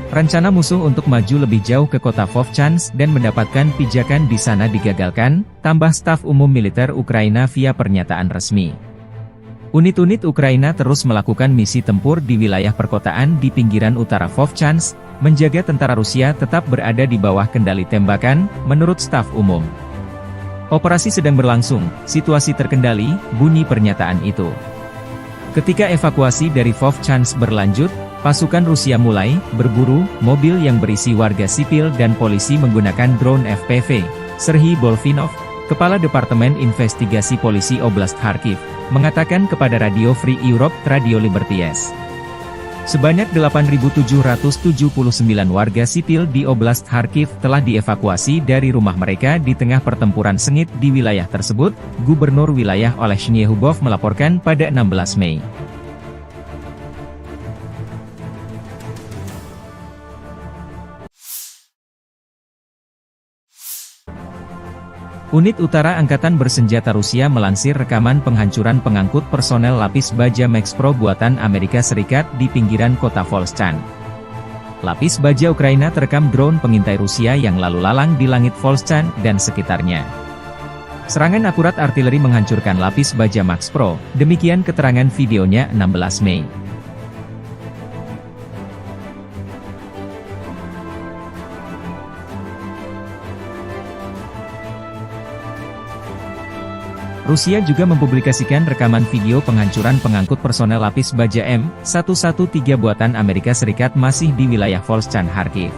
Rencana musuh untuk maju lebih jauh ke kota Vovchansk dan mendapatkan pijakan di sana digagalkan, tambah staf umum militer Ukraina via pernyataan resmi. Unit-unit Ukraina terus melakukan misi tempur di wilayah perkotaan di pinggiran utara Vovchansk, menjaga tentara Rusia tetap berada di bawah kendali tembakan, menurut staf umum. Operasi sedang berlangsung, situasi terkendali, bunyi pernyataan itu. Ketika evakuasi dari Vovchansk berlanjut, pasukan Rusia mulai berburu mobil yang berisi warga sipil dan polisi menggunakan drone FPV. Serhiy Bolfinov, Kepala Departemen Investigasi Polisi Oblast Kharkiv, mengatakan kepada Radio Free Europe Radio Liberties. Sebanyak 8.779 warga sipil di Oblast Kharkiv telah dievakuasi dari rumah mereka di tengah pertempuran sengit di wilayah tersebut, Gubernur wilayah Olesny Hubov melaporkan pada 16 Mei. Unit Utara Angkatan Bersenjata Rusia melansir rekaman penghancuran pengangkut personel lapis baja Max Pro buatan Amerika Serikat di pinggiran kota Volchansk. Lapis baja Ukraina terekam drone pengintai Rusia yang lalu lalang di langit Volchansk dan sekitarnya. Serangan akurat artileri menghancurkan lapis baja Max Pro, demikian keterangan videonya 16 Mei. Rusia juga mempublikasikan rekaman video penghancuran pengangkut personel lapis baja M113 buatan Amerika Serikat masih di wilayah Volchansk Kharkiv.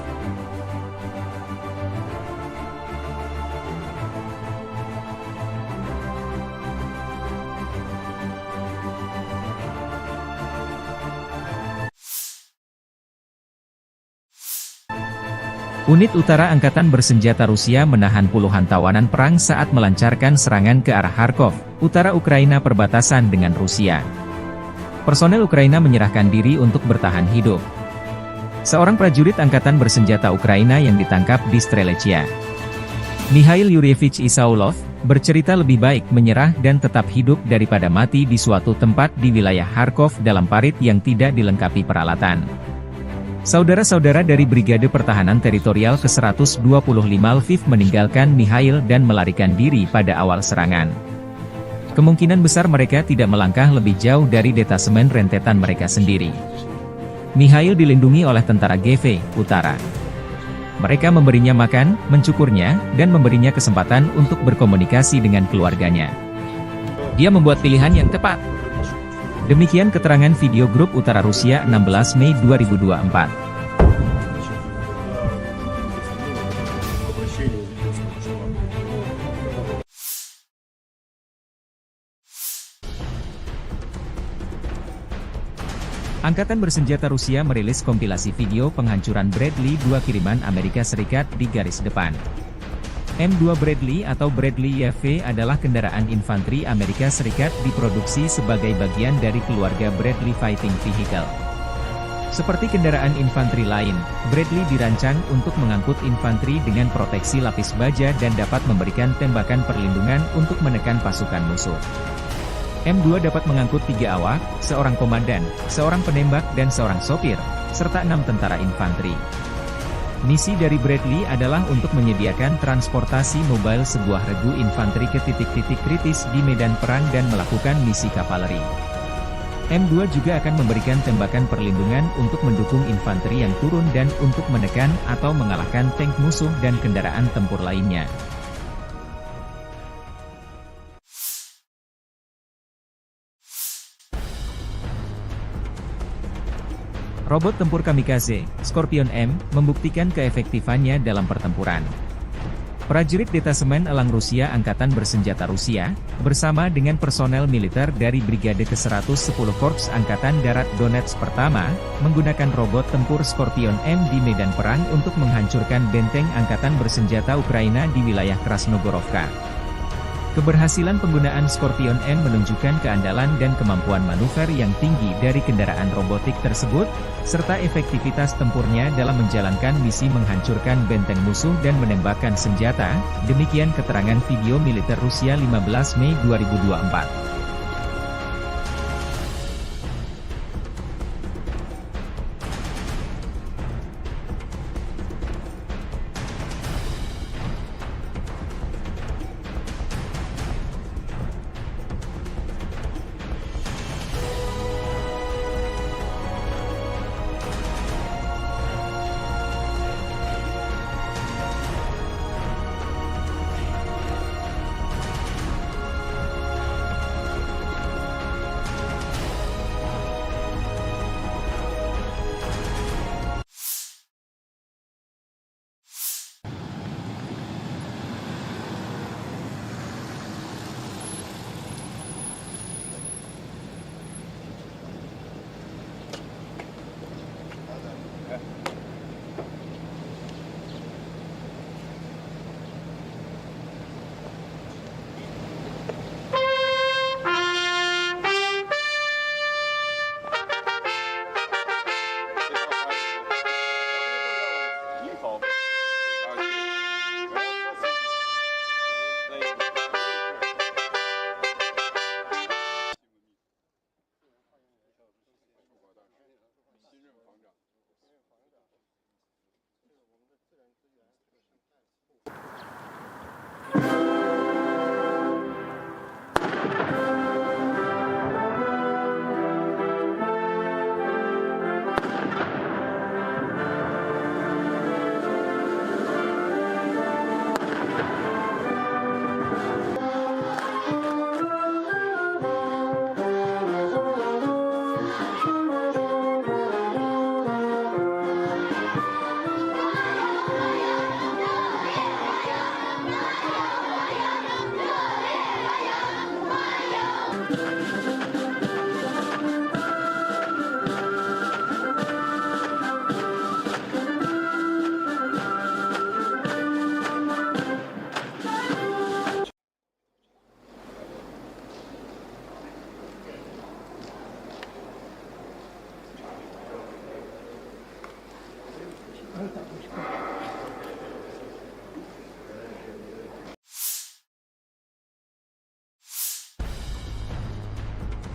Unit utara Angkatan Bersenjata Rusia menahan puluhan tawanan perang saat melancarkan serangan ke arah Kharkov, utara Ukraina perbatasan dengan Rusia. Personel Ukraina menyerahkan diri untuk bertahan hidup. Seorang prajurit Angkatan Bersenjata Ukraina yang ditangkap di Strelechia, Mikhail Yuryevich Isaulov, bercerita lebih baik menyerah dan tetap hidup daripada mati di suatu tempat di wilayah Kharkov dalam parit yang tidak dilengkapi peralatan. Saudara-saudara dari Brigade Pertahanan Teritorial ke-125 Lviv meninggalkan Mikhail dan melarikan diri pada awal serangan. Kemungkinan besar mereka tidak melangkah lebih jauh dari detasemen rentetan mereka sendiri. Mikhail dilindungi oleh tentara GV Utara. Mereka memberinya makan, mencukurnya, dan memberinya kesempatan untuk berkomunikasi dengan keluarganya. Dia membuat pilihan yang tepat. Demikian keterangan video grup Utara Rusia 16 Mei 2024. Angkatan Bersenjata Rusia merilis kompilasi video penghancuran Bradley 2 kiriman Amerika Serikat di garis depan. M2 Bradley atau Bradley YV adalah kendaraan infanteri Amerika Serikat diproduksi sebagai bagian dari keluarga Bradley Fighting Vehicle. Seperti kendaraan infanteri lain, Bradley dirancang untuk mengangkut infanteri dengan proteksi lapis baja dan dapat memberikan tembakan perlindungan untuk menekan pasukan musuh. M2 dapat mengangkut 3 awak, seorang komandan, seorang penembak dan seorang sopir, serta 6 tentara infanteri. Misi dari Bradley adalah untuk menyediakan transportasi mobile sebuah regu infanteri ke titik-titik kritis di medan perang dan melakukan misi kavaleri. M2 juga akan memberikan tembakan perlindungan untuk mendukung infanteri yang turun dan untuk menekan atau mengalahkan tank musuh dan kendaraan tempur lainnya. Robot tempur kamikaze, Scorpion M, membuktikan keefektifannya dalam pertempuran. Prajurit Detasemen Elang Rusia Angkatan Bersenjata Rusia, bersama dengan personel militer dari Brigade ke-110 Korps Angkatan Darat Donetsk Pertama, menggunakan robot tempur Scorpion M di medan perang untuk menghancurkan benteng Angkatan Bersenjata Ukraina di wilayah Krasnogorovka. Keberhasilan penggunaan Scorpion M menunjukkan keandalan dan kemampuan manuver yang tinggi dari kendaraan robotik tersebut, serta efektivitas tempurnya dalam menjalankan misi menghancurkan benteng musuh dan menembakkan senjata, demikian keterangan video militer Rusia 15 Mei 2024.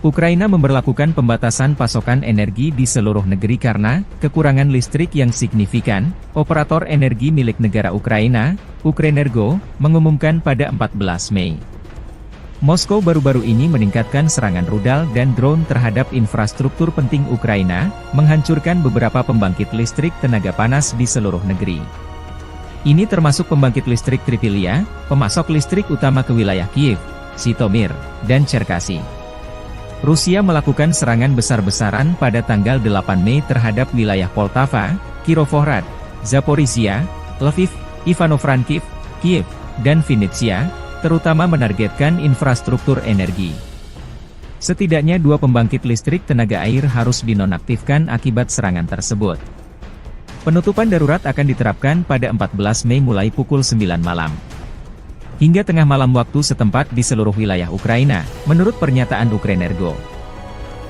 Ukraina memberlakukan pembatasan pasokan energi di seluruh negeri karena kekurangan listrik yang signifikan. Operator energi milik negara Ukraina, Ukrenergo, mengumumkan pada 14 Mei. Moskow baru-baru ini meningkatkan serangan rudal dan drone terhadap infrastruktur penting Ukraina, menghancurkan beberapa pembangkit listrik tenaga panas di seluruh negeri. Ini termasuk pembangkit listrik Tripilia, pemasok listrik utama ke wilayah Kiev, Zhytomyr, dan Cherkasy. Rusia melakukan serangan besar-besaran pada tanggal 8 Mei terhadap wilayah Poltava, Kirovohrad, Zaporizhia, Lviv, Ivano-Frankivsk, Kiev, dan Vinnytsia, terutama menargetkan infrastruktur energi. Setidaknya 2 pembangkit listrik tenaga air harus dinonaktifkan akibat serangan tersebut. Penutupan darurat akan diterapkan pada 14 Mei mulai pukul 9 malam. Hingga tengah malam waktu setempat di seluruh wilayah Ukraina, menurut pernyataan Ukrenergo.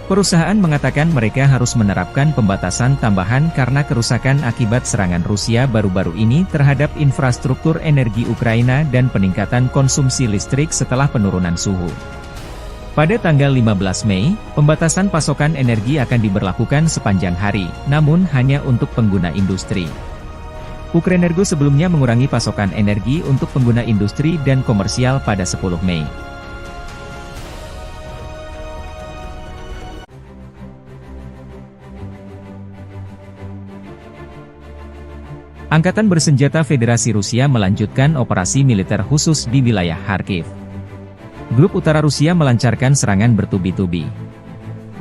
Perusahaan mengatakan mereka harus menerapkan pembatasan tambahan karena kerusakan akibat serangan Rusia baru-baru ini terhadap infrastruktur energi Ukraina dan peningkatan konsumsi listrik setelah penurunan suhu. Pada tanggal 15 Mei, pembatasan pasokan energi akan diberlakukan sepanjang hari, namun hanya untuk pengguna industri. Ukrenergo sebelumnya mengurangi pasokan energi untuk pengguna industri dan komersial pada 10 Mei. Angkatan Bersenjata Federasi Rusia melanjutkan operasi militer khusus di wilayah Kharkiv. Grup Utara Rusia melancarkan serangan bertubi-tubi.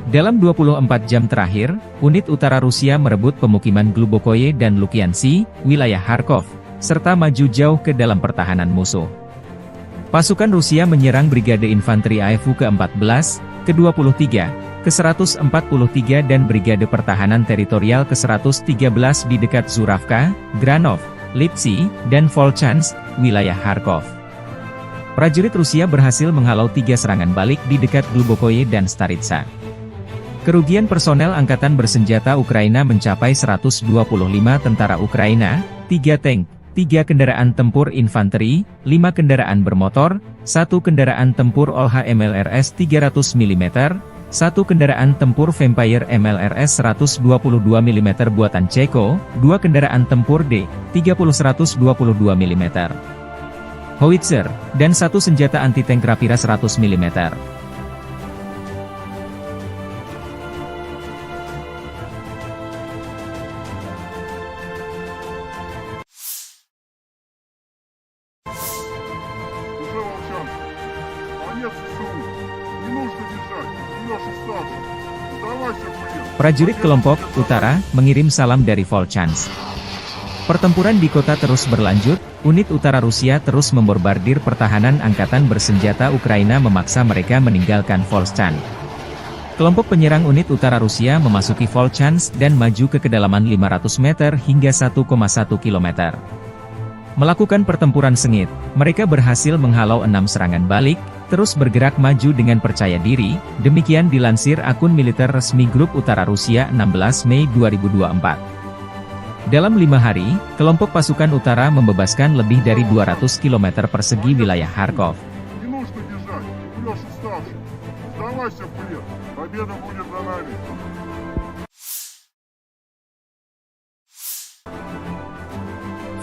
Dalam 24 jam terakhir, unit utara Rusia merebut pemukiman Glubokoye dan Lukiansi, wilayah Kharkov, serta maju jauh ke dalam pertahanan musuh. Pasukan Rusia menyerang Brigade Infanteri AFU ke-14, ke-23, ke-143 dan Brigade Pertahanan Teritorial ke-113 di dekat Zuravka, Granov, Lipsy, dan Volchansk, wilayah Kharkov. Prajurit Rusia berhasil menghalau 3 serangan balik di dekat Glubokoye dan Staritsa. Kerugian personel Angkatan Bersenjata Ukraina mencapai 125 tentara Ukraina, 3 tank, 3 kendaraan tempur infanteri, 5 kendaraan bermotor, 1 kendaraan tempur OLH MLRS 300 mm, 1 kendaraan tempur Vampire MLRS 122 mm buatan Ceko, 2 kendaraan tempur D-30 122 mm, howitzer, dan 1 senjata anti-tank Rapira 100 mm. Prajurit kelompok Utara mengirim salam dari Volchansk. Pertempuran di kota terus berlanjut, unit utara Rusia terus membombardir pertahanan Angkatan Bersenjata Ukraina memaksa mereka meninggalkan Volchansk. Kelompok penyerang unit utara Rusia memasuki Volchansk dan maju ke kedalaman 500 meter hingga 1,1 km. Melakukan pertempuran sengit, mereka berhasil menghalau 6 serangan balik, terus bergerak maju dengan percaya diri, demikian dilansir akun militer resmi Grup Utara Rusia 16 Mei 2024. Dalam 5 hari, kelompok pasukan utara membebaskan lebih dari 200 km persegi wilayah Kharkov.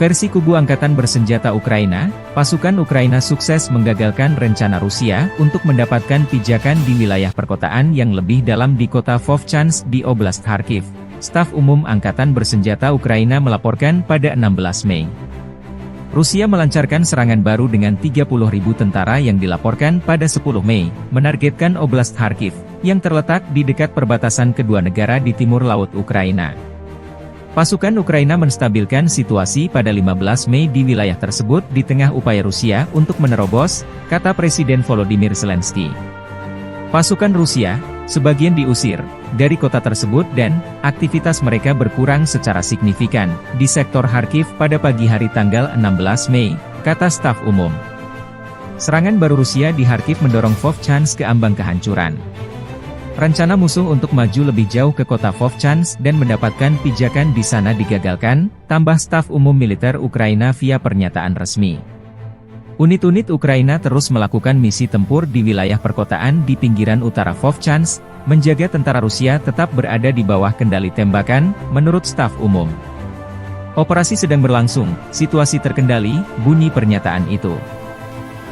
Versi kubu Angkatan Bersenjata Ukraina, pasukan Ukraina sukses menggagalkan rencana Rusia untuk mendapatkan pijakan di wilayah perkotaan yang lebih dalam di kota Vovchansk di Oblast Kharkiv. Staf Umum Angkatan Bersenjata Ukraina melaporkan pada 16 Mei. Rusia melancarkan serangan baru dengan 30.000 tentara yang dilaporkan pada 10 Mei, menargetkan Oblast Kharkiv, yang terletak di dekat perbatasan kedua negara di timur laut Ukraina. Pasukan Ukraina menstabilkan situasi pada 15 Mei di wilayah tersebut di tengah upaya Rusia untuk menerobos, kata Presiden Volodymyr Zelensky. Pasukan Rusia, sebagian diusir dari kota tersebut dan aktivitas mereka berkurang secara signifikan di sektor Kharkiv pada pagi hari tanggal 16 Mei, kata staf umum. Serangan baru Rusia di Kharkiv mendorong Vovchansk ke ambang kehancuran. Rencana musuh untuk maju lebih jauh ke kota Vovchansk dan mendapatkan pijakan di sana digagalkan, tambah staf umum militer Ukraina via pernyataan resmi. Unit-unit Ukraina terus melakukan misi tempur di wilayah perkotaan di pinggiran utara Vovchansk, menjaga tentara Rusia tetap berada di bawah kendali tembakan, menurut staf umum. Operasi sedang berlangsung, situasi terkendali, bunyi pernyataan itu.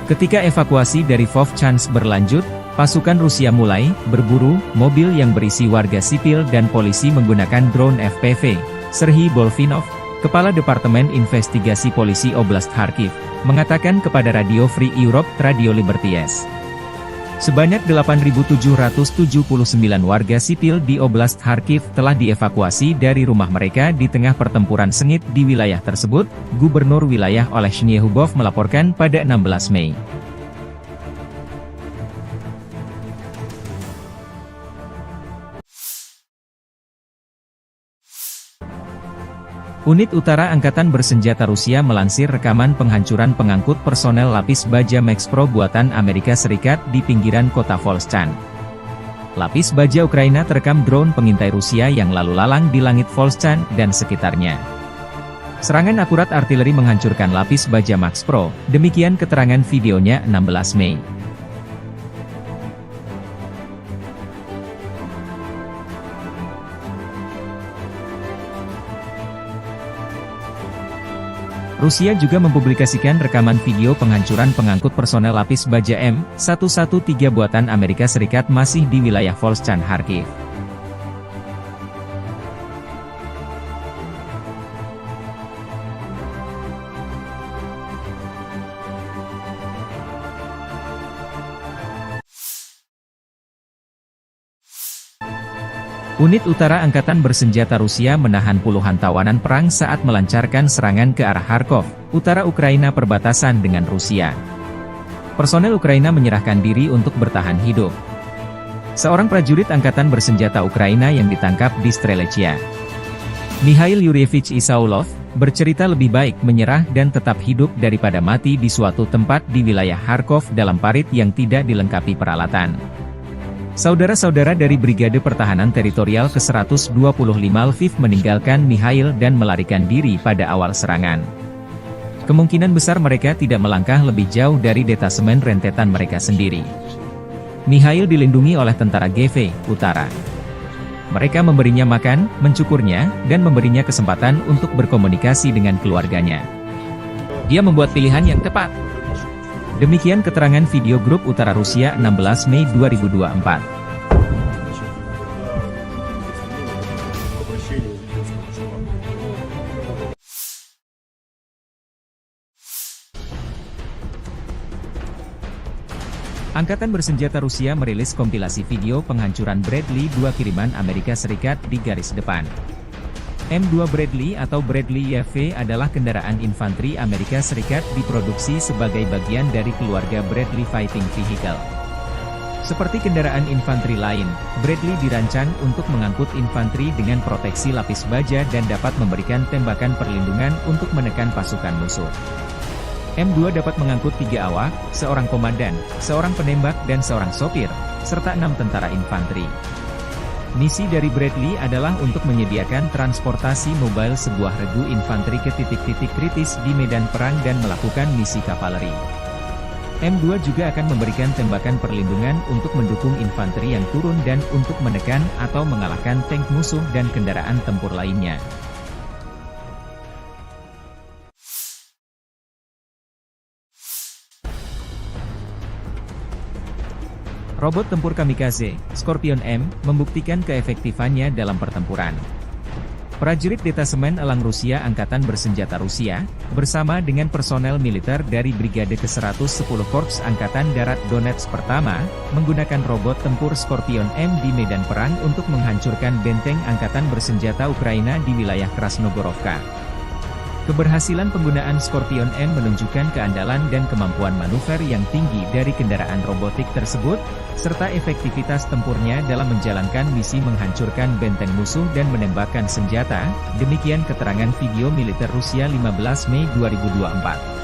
Ketika evakuasi dari Vovchansk berlanjut, pasukan Rusia mulai berburu mobil yang berisi warga sipil dan polisi menggunakan drone FPV. Serhiy Bolfinov, Kepala Departemen Investigasi Polisi Oblast Kharkiv, mengatakan kepada Radio Free Europe, Radio Liberties. Sebanyak 8.779 warga sipil di Oblast Kharkiv telah dievakuasi dari rumah mereka di tengah pertempuran sengit di wilayah tersebut, Gubernur wilayah Olesny Hubov melaporkan pada 16 Mei. Unit Utara Angkatan Bersenjata Rusia melansir rekaman penghancuran pengangkut personel lapis baja Max Pro buatan Amerika Serikat di pinggiran kota Volchansk. Lapis baja Ukraina terekam drone pengintai Rusia yang lalu lalang di langit Volchansk dan sekitarnya. Serangan akurat artileri menghancurkan lapis baja Max Pro, demikian keterangan videonya 16 Mei. Rusia juga mempublikasikan rekaman video penghancuran pengangkut personel lapis baja M113 buatan Amerika Serikat masih di wilayah Volchansk Kharkiv. Unit Utara Angkatan Bersenjata Rusia menahan puluhan tawanan perang saat melancarkan serangan ke arah Kharkov, utara Ukraina perbatasan dengan Rusia. Personel Ukraina menyerahkan diri untuk bertahan hidup. Seorang prajurit Angkatan Bersenjata Ukraina yang ditangkap di Strelechia, Mikhail Yuryevich Isaulov, bercerita lebih baik menyerah dan tetap hidup daripada mati di suatu tempat di wilayah Kharkov dalam parit yang tidak dilengkapi peralatan. Saudara-saudara dari Brigade Pertahanan Teritorial ke-125 Lviv meninggalkan Mikhail dan melarikan diri pada awal serangan. Kemungkinan besar mereka tidak melangkah lebih jauh dari detasemen rentetan mereka sendiri. Mikhail dilindungi oleh tentara GV Utara. Mereka memberinya makan, mencukurnya, dan memberinya kesempatan untuk berkomunikasi dengan keluarganya. Dia membuat pilihan yang tepat. Demikian keterangan video grup Utara Rusia 16 Mei 2024. Angkatan Bersenjata Rusia merilis kompilasi video penghancuran Bradley 2 kiriman Amerika Serikat di garis depan. M2 Bradley atau Bradley YV adalah kendaraan infanteri Amerika Serikat diproduksi sebagai bagian dari keluarga Bradley Fighting Vehicle. Seperti kendaraan infanteri lain, Bradley dirancang untuk mengangkut infanteri dengan proteksi lapis baja dan dapat memberikan tembakan perlindungan untuk menekan pasukan musuh. M2 dapat mengangkut 3 awak, seorang komandan, seorang penembak dan seorang sopir, serta 6 tentara infanteri. Misi dari Bradley adalah untuk menyediakan transportasi mobile sebuah regu infanteri ke titik-titik kritis di medan perang dan melakukan misi kavaleri. M2 juga akan memberikan tembakan perlindungan untuk mendukung infanteri yang turun dan untuk menekan atau mengalahkan tank musuh dan kendaraan tempur lainnya. Robot tempur kamikaze, Scorpion M, membuktikan keefektifannya dalam pertempuran. Prajurit Detasemen Elang Rusia Angkatan Bersenjata Rusia, bersama dengan personel militer dari Brigade ke-110 Korps Angkatan Darat Donetsk Pertama, menggunakan robot tempur Scorpion M di medan perang untuk menghancurkan benteng Angkatan Bersenjata Ukraina di wilayah Krasnogorovka. Keberhasilan penggunaan Scorpion M menunjukkan keandalan dan kemampuan manuver yang tinggi dari kendaraan robotik tersebut, serta efektivitas tempurnya dalam menjalankan misi menghancurkan benteng musuh dan menembakkan senjata, demikian keterangan video militer Rusia 15 Mei 2024.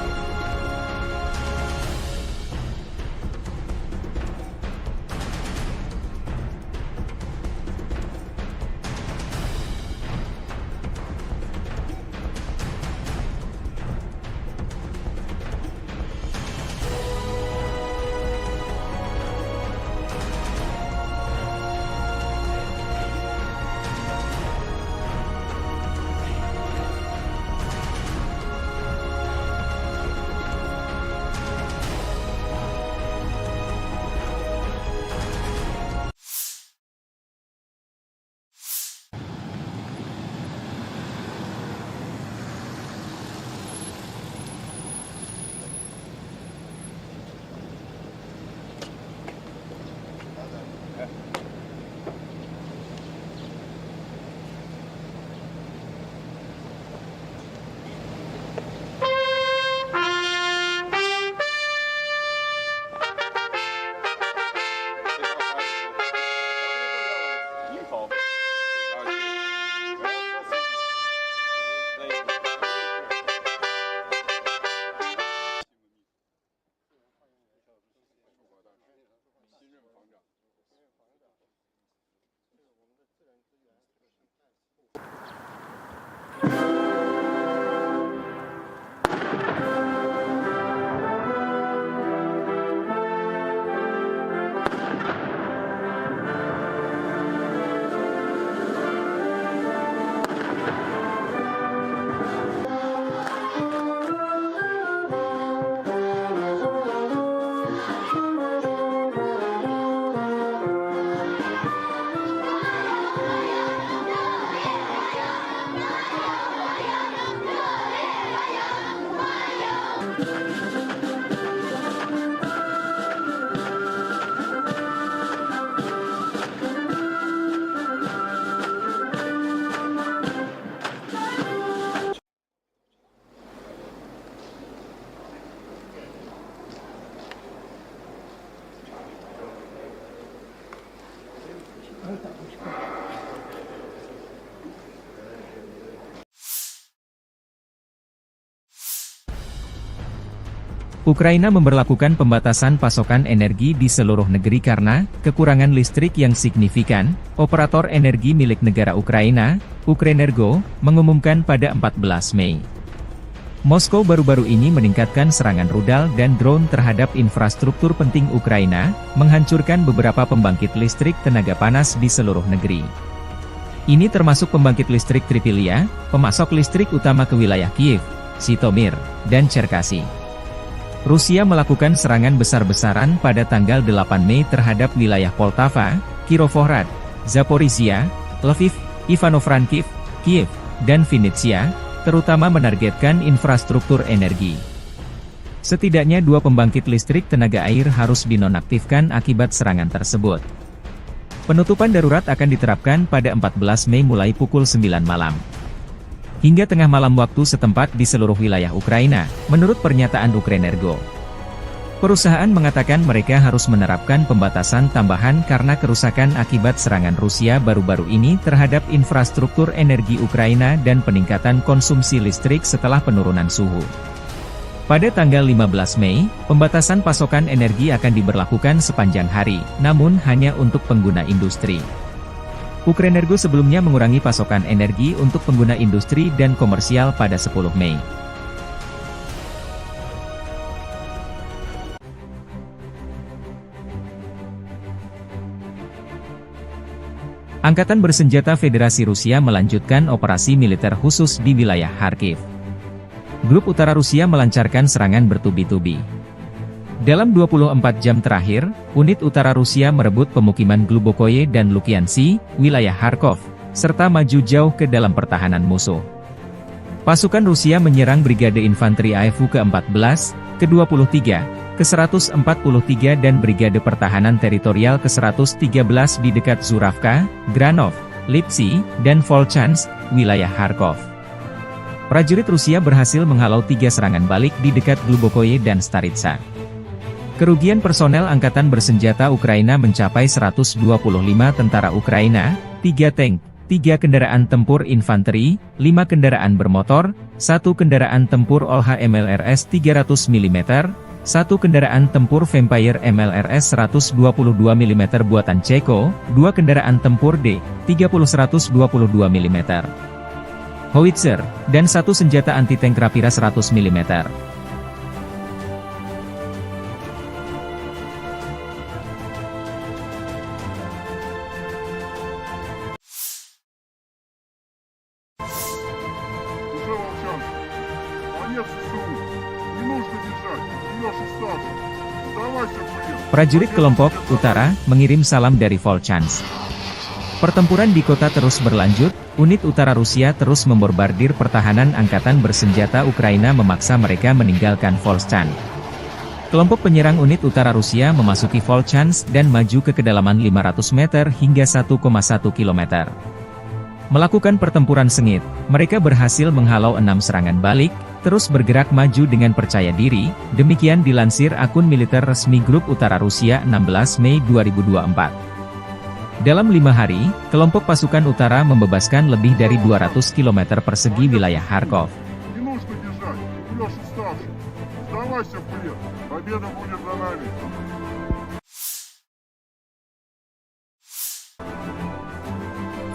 Ukraina memberlakukan pembatasan pasokan energi di seluruh negeri karena kekurangan listrik yang signifikan. Operator energi milik negara Ukraina, Ukrenergo, mengumumkan pada 14 Mei. Moskow baru-baru ini meningkatkan serangan rudal dan drone terhadap infrastruktur penting Ukraina, menghancurkan beberapa pembangkit listrik tenaga panas di seluruh negeri. Ini termasuk pembangkit listrik Tripilia, pemasok listrik utama ke wilayah Kiev, Zhytomyr, dan Cherkasy. Rusia melakukan serangan besar-besaran pada tanggal 8 Mei terhadap wilayah Poltava, Kirovohrad, Zaporizhia, Lviv, Ivano-Frankivsk, Kiev, dan Vinnytsia, terutama menargetkan infrastruktur energi. Setidaknya 2 pembangkit listrik tenaga air harus dinonaktifkan akibat serangan tersebut. Penutupan darurat akan diterapkan pada 14 Mei mulai pukul 9 malam. Hingga tengah malam waktu setempat di seluruh wilayah Ukraina, menurut pernyataan Ukrenergo. Perusahaan mengatakan mereka harus menerapkan pembatasan tambahan karena kerusakan akibat serangan Rusia baru-baru ini terhadap infrastruktur energi Ukraina dan peningkatan konsumsi listrik setelah penurunan suhu. Pada tanggal 15 Mei, pembatasan pasokan energi akan diberlakukan sepanjang hari, namun hanya untuk pengguna industri. Ukrenergo sebelumnya mengurangi pasokan energi untuk pengguna industri dan komersial pada 10 Mei. Angkatan Bersenjata Federasi Rusia melanjutkan operasi militer khusus di wilayah Kharkiv. Grup Utara Rusia melancarkan serangan bertubi-tubi. Dalam 24 jam terakhir, unit utara Rusia merebut pemukiman Glubokoye dan Lukiansi, wilayah Kharkov, serta maju jauh ke dalam pertahanan musuh. Pasukan Rusia menyerang Brigade Infanteri AFU ke-14, ke-23, ke-143 dan Brigade Pertahanan Teritorial ke-113 di dekat Zuravka, Granov, Lipsy, dan Volchansk, wilayah Kharkov. Prajurit Rusia berhasil menghalau 3 serangan balik di dekat Glubokoye dan Staritsa. Kerugian personel Angkatan Bersenjata Ukraina mencapai 125 tentara Ukraina, 3 tank, 3 kendaraan tempur infanteri, 5 kendaraan bermotor, 1 kendaraan tempur OLH MLRS 300 mm, 1 kendaraan tempur Vampire MLRS 122 mm buatan Ceko, 2 kendaraan tempur D-30 122 mm, howitzer, dan 1 senjata anti-tank Rapira 100 mm. Конец СУ. Не нужно бежать. Идешь и стажу. Сдавайся, блин. Prajurit kelompok Utara mengirim salam dari Volchansk. Pertempuran di kota terus berlanjut, unit utara Rusia terus membombardir pertahanan Angkatan Bersenjata Ukraina memaksa mereka meninggalkan Volchansk. Kelompok penyerang unit utara Rusia memasuki Volchansk dan maju ke kedalaman 500 meter hingga 1,1 km. Melakukan pertempuran sengit, mereka berhasil menghalau 6 serangan balik, terus bergerak maju dengan percaya diri, demikian dilansir akun militer resmi Grup Utara Rusia 16 Mei 2024. Dalam 5 hari, kelompok pasukan utara membebaskan lebih dari 200 km persegi wilayah Kharkov. Не нужно бежать. Идешь и стажу. Сдавайся, блин. Победа будет за нами.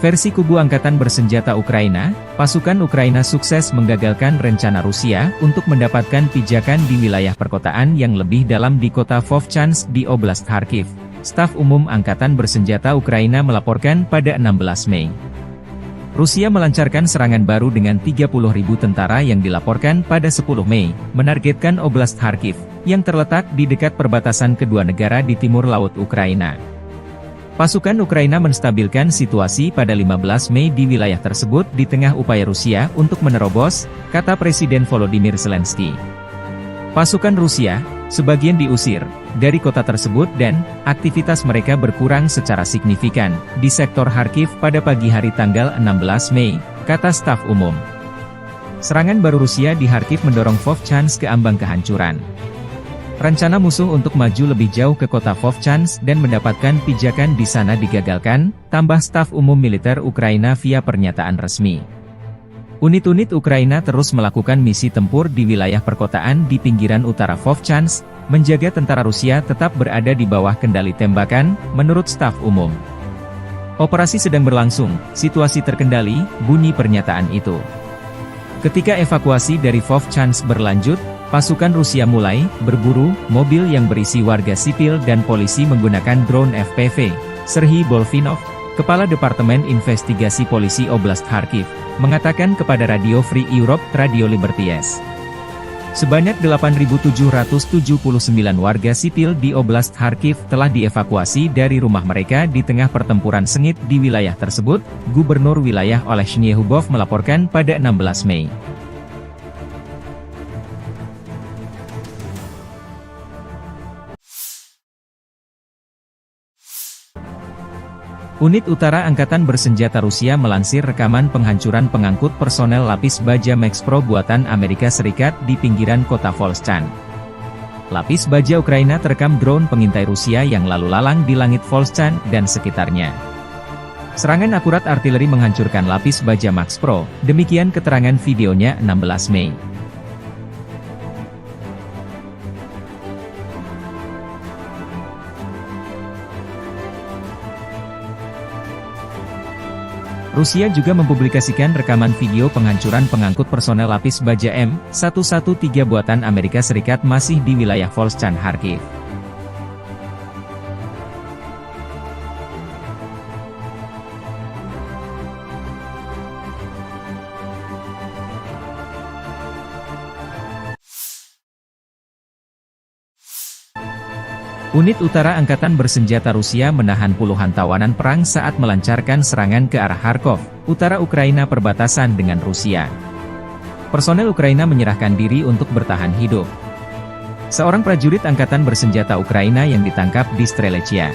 Versi kubu Angkatan Bersenjata Ukraina, pasukan Ukraina sukses menggagalkan rencana Rusia untuk mendapatkan pijakan di wilayah perkotaan yang lebih dalam di kota Vovchansk di Oblast Kharkiv. Staf Umum Angkatan Bersenjata Ukraina melaporkan pada 16 Mei. Rusia melancarkan serangan baru dengan 30.000 tentara yang dilaporkan pada 10 Mei, menargetkan Oblast Kharkiv, yang terletak di dekat perbatasan kedua negara di timur laut Ukraina. Pasukan Ukraina menstabilkan situasi pada 15 Mei di wilayah tersebut di tengah upaya Rusia untuk menerobos, kata Presiden Volodymyr Zelensky. Pasukan Rusia, sebagian diusir dari kota tersebut dan aktivitas mereka berkurang secara signifikan di sektor Kharkiv pada pagi hari tanggal 16 Mei, kata staf umum. Serangan baru Rusia di Kharkiv mendorong Vovchansk ke ambang kehancuran. Rencana musuh untuk maju lebih jauh ke kota Vovchansk dan mendapatkan pijakan di sana digagalkan, tambah staf umum militer Ukraina via pernyataan resmi. Unit-unit Ukraina terus melakukan misi tempur di wilayah perkotaan di pinggiran utara Vovchansk, menjaga tentara Rusia tetap berada di bawah kendali tembakan, menurut staf umum. Operasi sedang berlangsung, situasi terkendali, bunyi pernyataan itu. Ketika evakuasi dari Vovchansk berlanjut, pasukan Rusia mulai berburu mobil yang berisi warga sipil dan polisi menggunakan drone FPV. Serhiy Bolvinov, Kepala Departemen Investigasi Polisi Oblast Kharkiv, mengatakan kepada Radio Free Europe, Radio Liberties. Sebanyak 8.779 warga sipil di Oblast Kharkiv telah dievakuasi dari rumah mereka di tengah pertempuran sengit di wilayah tersebut, Gubernur wilayah Oleh Shnyehubov melaporkan pada 16 Mei. Unit Utara Angkatan Bersenjata Rusia melansir rekaman penghancuran pengangkut personel lapis baja Max Pro buatan Amerika Serikat di pinggiran kota Volchansk. Lapis baja Ukraina terekam drone pengintai Rusia yang lalu lalang di langit Volchansk dan sekitarnya. Serangan akurat artileri menghancurkan lapis baja Max Pro, demikian keterangan videonya 16 Mei. Rusia juga mempublikasikan rekaman video penghancuran pengangkut personel lapis baja M113 buatan Amerika Serikat masih di wilayah Volchansk Kharkiv. Unit Utara Angkatan Bersenjata Rusia menahan puluhan tawanan perang saat melancarkan serangan ke arah Kharkov, utara Ukraina perbatasan dengan Rusia. Personel Ukraina menyerahkan diri untuk bertahan hidup. Seorang prajurit Angkatan Bersenjata Ukraina yang ditangkap di Strelechia,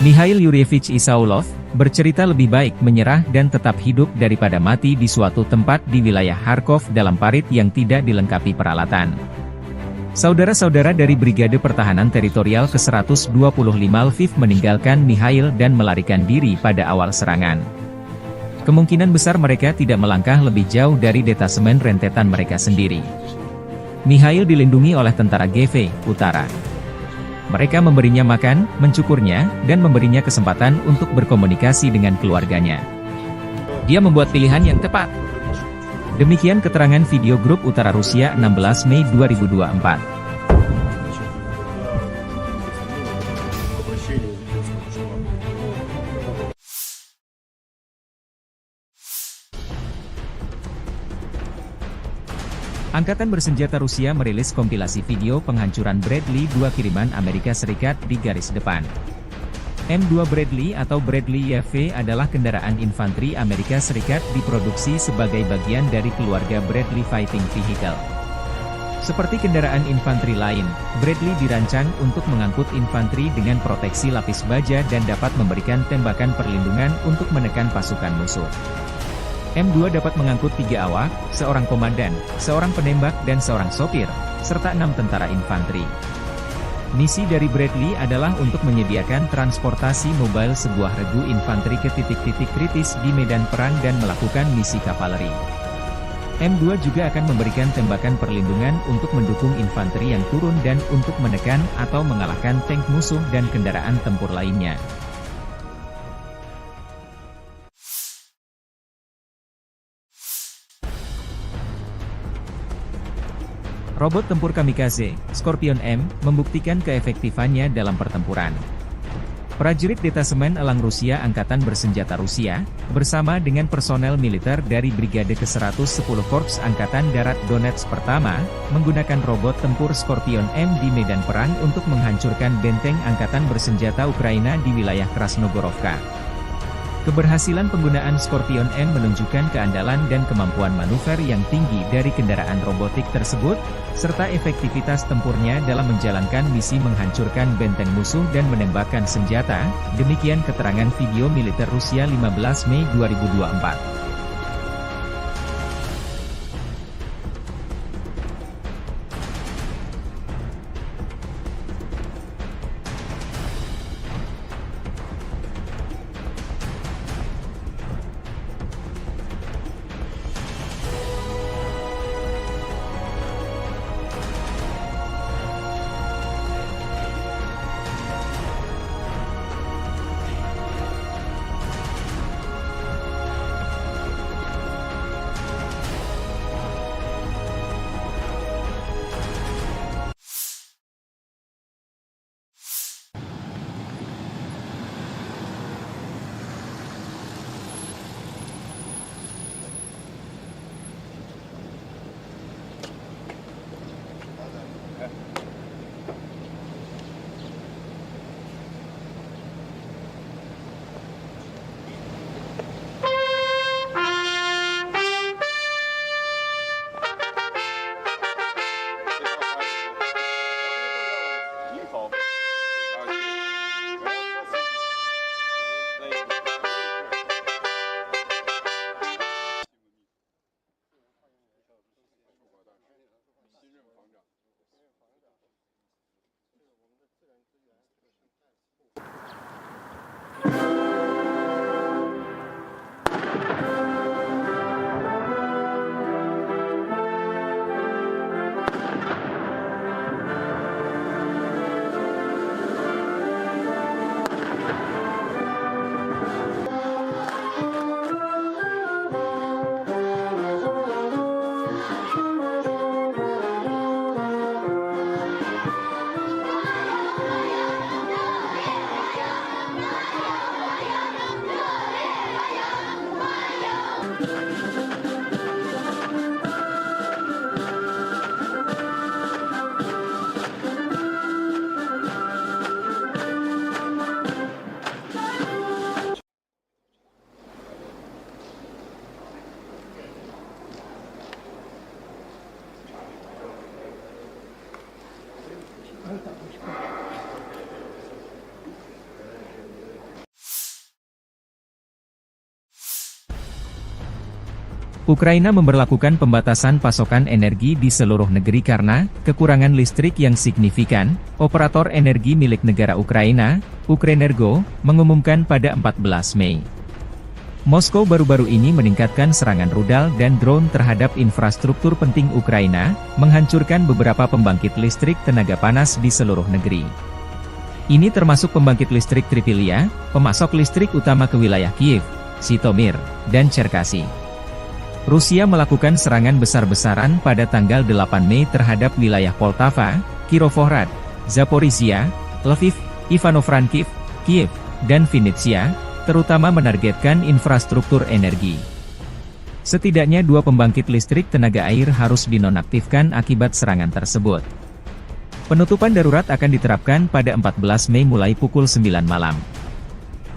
Mikhail Yuryevich Isaulov, bercerita lebih baik menyerah dan tetap hidup daripada mati di suatu tempat di wilayah Kharkov dalam parit yang tidak dilengkapi peralatan. Saudara-saudara dari Brigade Pertahanan Teritorial ke-125 Lviv meninggalkan Mikhail dan melarikan diri pada awal serangan. Kemungkinan besar mereka tidak melangkah lebih jauh dari detasemen rentetan mereka sendiri. Mikhail dilindungi oleh tentara GV Utara. Mereka memberinya makan, mencukurnya, dan memberinya kesempatan untuk berkomunikasi dengan keluarganya. Dia membuat pilihan yang tepat. Demikian keterangan video grup Utara Rusia 16 Mei 2024. Angkatan Bersenjata Rusia merilis kompilasi video penghancuran Bradley 2 kiriman Amerika Serikat di garis depan. M2 Bradley atau Bradley YV adalah kendaraan infanteri Amerika Serikat diproduksi sebagai bagian dari keluarga Bradley Fighting Vehicle. Seperti kendaraan infanteri lain, Bradley dirancang untuk mengangkut infanteri dengan proteksi lapis baja dan dapat memberikan tembakan perlindungan untuk menekan pasukan musuh. M2 dapat mengangkut 3 awak, seorang komandan, seorang penembak dan seorang sopir, serta 6 tentara infanteri. Misi dari Bradley adalah untuk menyediakan transportasi mobile sebuah regu infanteri ke titik-titik kritis di medan perang dan melakukan misi kavaleri. M2 juga akan memberikan tembakan perlindungan untuk mendukung infanteri yang turun dan untuk menekan atau mengalahkan tank musuh dan kendaraan tempur lainnya. Robot tempur kamikaze, Scorpion M, membuktikan keefektifannya dalam pertempuran. Prajurit Detasemen Elang Rusia Angkatan Bersenjata Rusia, bersama dengan personel militer dari Brigade ke-110 Korps Angkatan Darat Donetsk Pertama, menggunakan robot tempur Scorpion M di medan perang untuk menghancurkan benteng Angkatan Bersenjata Ukraina di wilayah Krasnogorovka. Keberhasilan penggunaan Scorpion M menunjukkan keandalan dan kemampuan manuver yang tinggi dari kendaraan robotik tersebut, serta efektivitas tempurnya dalam menjalankan misi menghancurkan benteng musuh dan menembakkan senjata, demikian keterangan video militer Rusia 15 Mei 2024. Ukraina memberlakukan pembatasan pasokan energi di seluruh negeri karena kekurangan listrik yang signifikan. Operator energi milik negara Ukraina, Ukrenergo, mengumumkan pada 14 Mei. Moskow baru-baru ini meningkatkan serangan rudal dan drone terhadap infrastruktur penting Ukraina, menghancurkan beberapa pembangkit listrik tenaga panas di seluruh negeri. Ini termasuk pembangkit listrik Tripilia, pemasok listrik utama ke wilayah Kiev, Zhytomyr, dan Cherkasy. Rusia melakukan serangan besar-besaran pada tanggal 8 Mei terhadap wilayah Poltava, Kirovohrad, Zaporizhia, Lviv, Ivano-Frankivsk, Kiev, dan Vinnytsia, terutama menargetkan infrastruktur energi. Setidaknya 2 pembangkit listrik tenaga air harus dinonaktifkan akibat serangan tersebut. Penutupan darurat akan diterapkan pada 14 Mei mulai pukul 9 malam.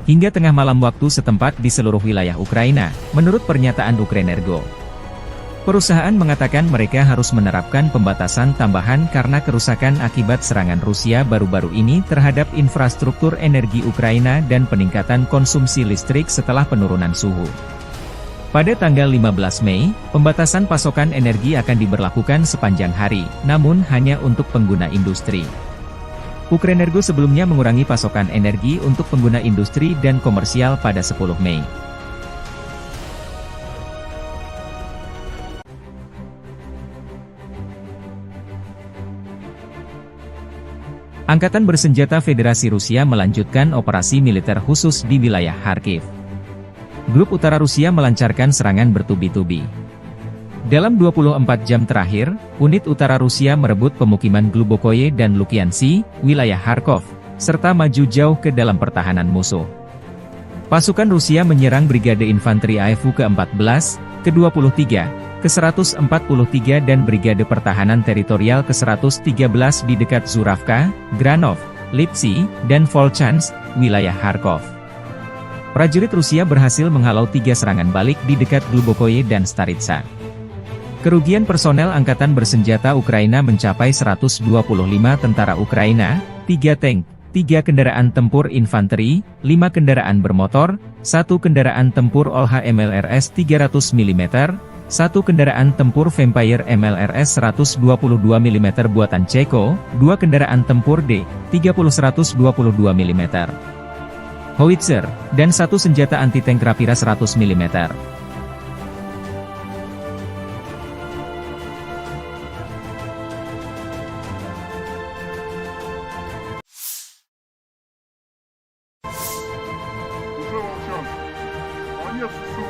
Hingga tengah malam waktu setempat di seluruh wilayah Ukraina, menurut pernyataan Ukrenergo. Perusahaan mengatakan mereka harus menerapkan pembatasan tambahan karena kerusakan akibat serangan Rusia baru-baru ini terhadap infrastruktur energi Ukraina dan peningkatan konsumsi listrik setelah penurunan suhu. Pada tanggal 15 Mei, pembatasan pasokan energi akan diberlakukan sepanjang hari, namun hanya untuk pengguna industri. Ukrenergo sebelumnya mengurangi pasokan energi untuk pengguna industri dan komersial pada 10 Mei. Angkatan bersenjata Federasi Rusia melanjutkan operasi militer khusus di wilayah Kharkiv. Grup Utara Rusia melancarkan serangan bertubi-tubi. Dalam 24 jam terakhir, unit utara Rusia merebut pemukiman Glubokoye dan Lukiansi, wilayah Kharkov, serta maju jauh ke dalam pertahanan musuh. Pasukan Rusia menyerang Brigade Infanteri AFU ke-14, ke-23, ke-143 dan Brigade Pertahanan Teritorial ke-113 di dekat Zuravka, Granov, Lipsy, dan Volchansk, wilayah Kharkov. Prajurit Rusia berhasil menghalau 3 serangan balik di dekat Glubokoye dan Staritsa. Kerugian personel Angkatan Bersenjata Ukraina mencapai 125 tentara Ukraina, 3 tank, 3 kendaraan tempur infanteri, 5 kendaraan bermotor, 1 kendaraan tempur OLH MLRS 300 mm, 1 kendaraan tempur Vampire MLRS 122 mm buatan Ceko, 2 kendaraan tempur D-30 122 mm, howitzer, dan 1 senjata anti-tank Rapira 100 mm. Конец СУ.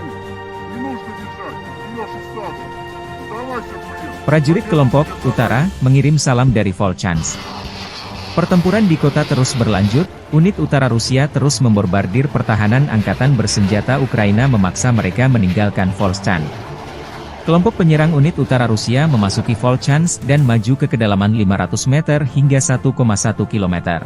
Не нужно бежать. Идешь и сразу. Сдавайся, блин. Prajurit kelompok Utara mengirim salam dari Volchansk. Pertempuran di kota terus berlanjut, unit utara Rusia terus membombardir pertahanan angkatan bersenjata Ukraina memaksa mereka meninggalkan Volchansk. Kelompok penyerang unit utara Rusia memasuki Volchansk dan maju ke kedalaman 500 meter hingga 1,1 km.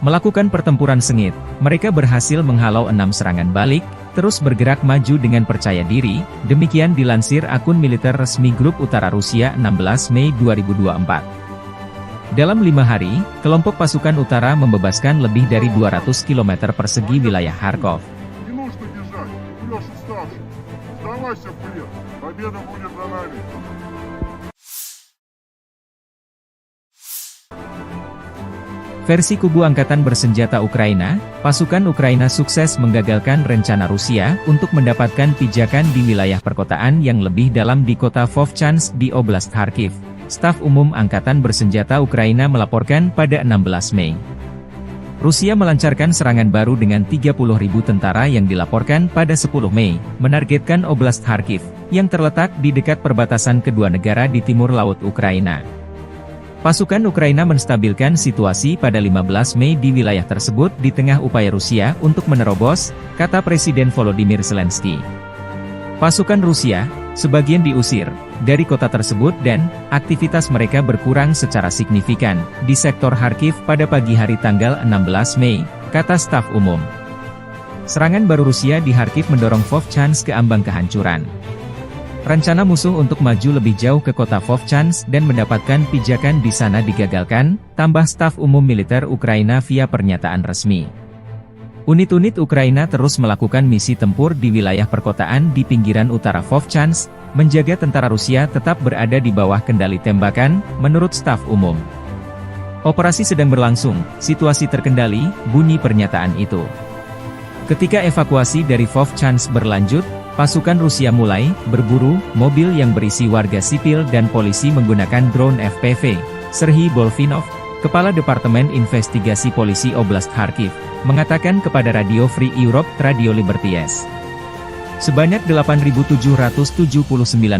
Melakukan pertempuran sengit, mereka berhasil menghalau 6 serangan balik, terus bergerak maju dengan percaya diri, demikian dilansir akun militer resmi Grup Utara Rusia 16 Mei 2024. Dalam 5 hari, kelompok pasukan utara membebaskan lebih dari 200 km persegi wilayah Kharkov. Не нужно бежать. Идешь и сразу. Сдавайся, блин. Победа будет за нами. Versi kubu Angkatan Bersenjata Ukraina, pasukan Ukraina sukses menggagalkan rencana Rusia untuk mendapatkan pijakan di wilayah perkotaan yang lebih dalam di kota Vovchansk di Oblast Kharkiv. Staf Umum Angkatan Bersenjata Ukraina melaporkan pada 16 Mei. Rusia melancarkan serangan baru dengan 30.000 tentara yang dilaporkan pada 10 Mei, menargetkan Oblast Kharkiv, yang terletak di dekat perbatasan kedua negara di timur laut Ukraina. Pasukan Ukraina menstabilkan situasi pada 15 Mei di wilayah tersebut di tengah upaya Rusia untuk menerobos, kata Presiden Volodymyr Zelensky. Pasukan Rusia, sebagian diusir dari kota tersebut dan aktivitas mereka berkurang secara signifikan di sektor Kharkiv pada pagi hari tanggal 16 Mei, kata staf umum. Serangan baru Rusia di Kharkiv mendorong Vovchansk ke ambang kehancuran. Rencana musuh untuk maju lebih jauh ke kota Vovchansk dan mendapatkan pijakan di sana digagalkan, tambah staf umum militer Ukraina via pernyataan resmi. Unit-unit Ukraina terus melakukan misi tempur di wilayah perkotaan di pinggiran utara Vovchansk, menjaga tentara Rusia tetap berada di bawah kendali tembakan, menurut staf umum. Operasi sedang berlangsung, situasi terkendali, bunyi pernyataan itu. Ketika evakuasi dari Vovchansk berlanjut, pasukan Rusia mulai berburu mobil yang berisi warga sipil dan polisi menggunakan drone FPV. Serhiy Bolvinov, Kepala Departemen Investigasi Polisi Oblast Kharkiv, mengatakan kepada Radio Free Europe, Radio Liberties. Sebanyak 8.779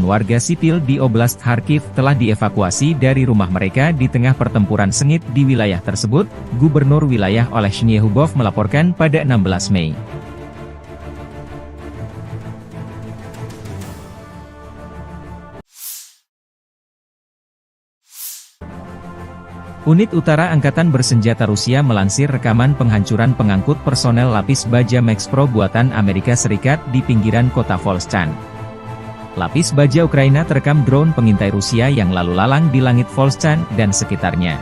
warga sipil di Oblast Kharkiv telah dievakuasi dari rumah mereka di tengah pertempuran sengit di wilayah tersebut, Gubernur wilayah Oleh Shnyehubov melaporkan pada 16 Mei. Unit Utara Angkatan Bersenjata Rusia melansir rekaman penghancuran pengangkut personel lapis baja Max Pro buatan Amerika Serikat di pinggiran kota Volchansk. Lapis baja Ukraina terekam drone pengintai Rusia yang lalu lalang di langit Volchansk dan sekitarnya.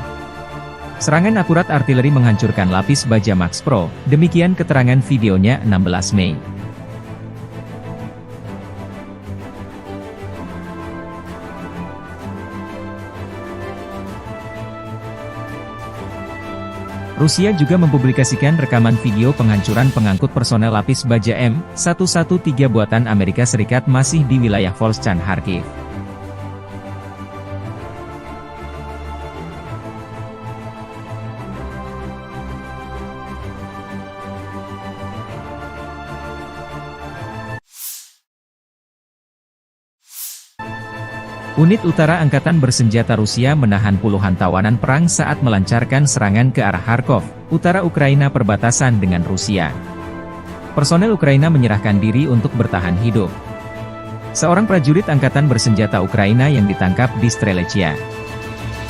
Serangan akurat artileri menghancurkan lapis baja Max Pro, demikian keterangan videonya 16 Mei. Rusia juga mempublikasikan rekaman video penghancuran pengangkut personel lapis baja M113 buatan Amerika Serikat masih di wilayah Volchansk Kharkiv. Unit Utara Angkatan Bersenjata Rusia menahan puluhan tawanan perang saat melancarkan serangan ke arah Kharkov, utara Ukraina perbatasan dengan Rusia. Personel Ukraina menyerahkan diri untuk bertahan hidup. Seorang prajurit Angkatan Bersenjata Ukraina yang ditangkap di Strelechia,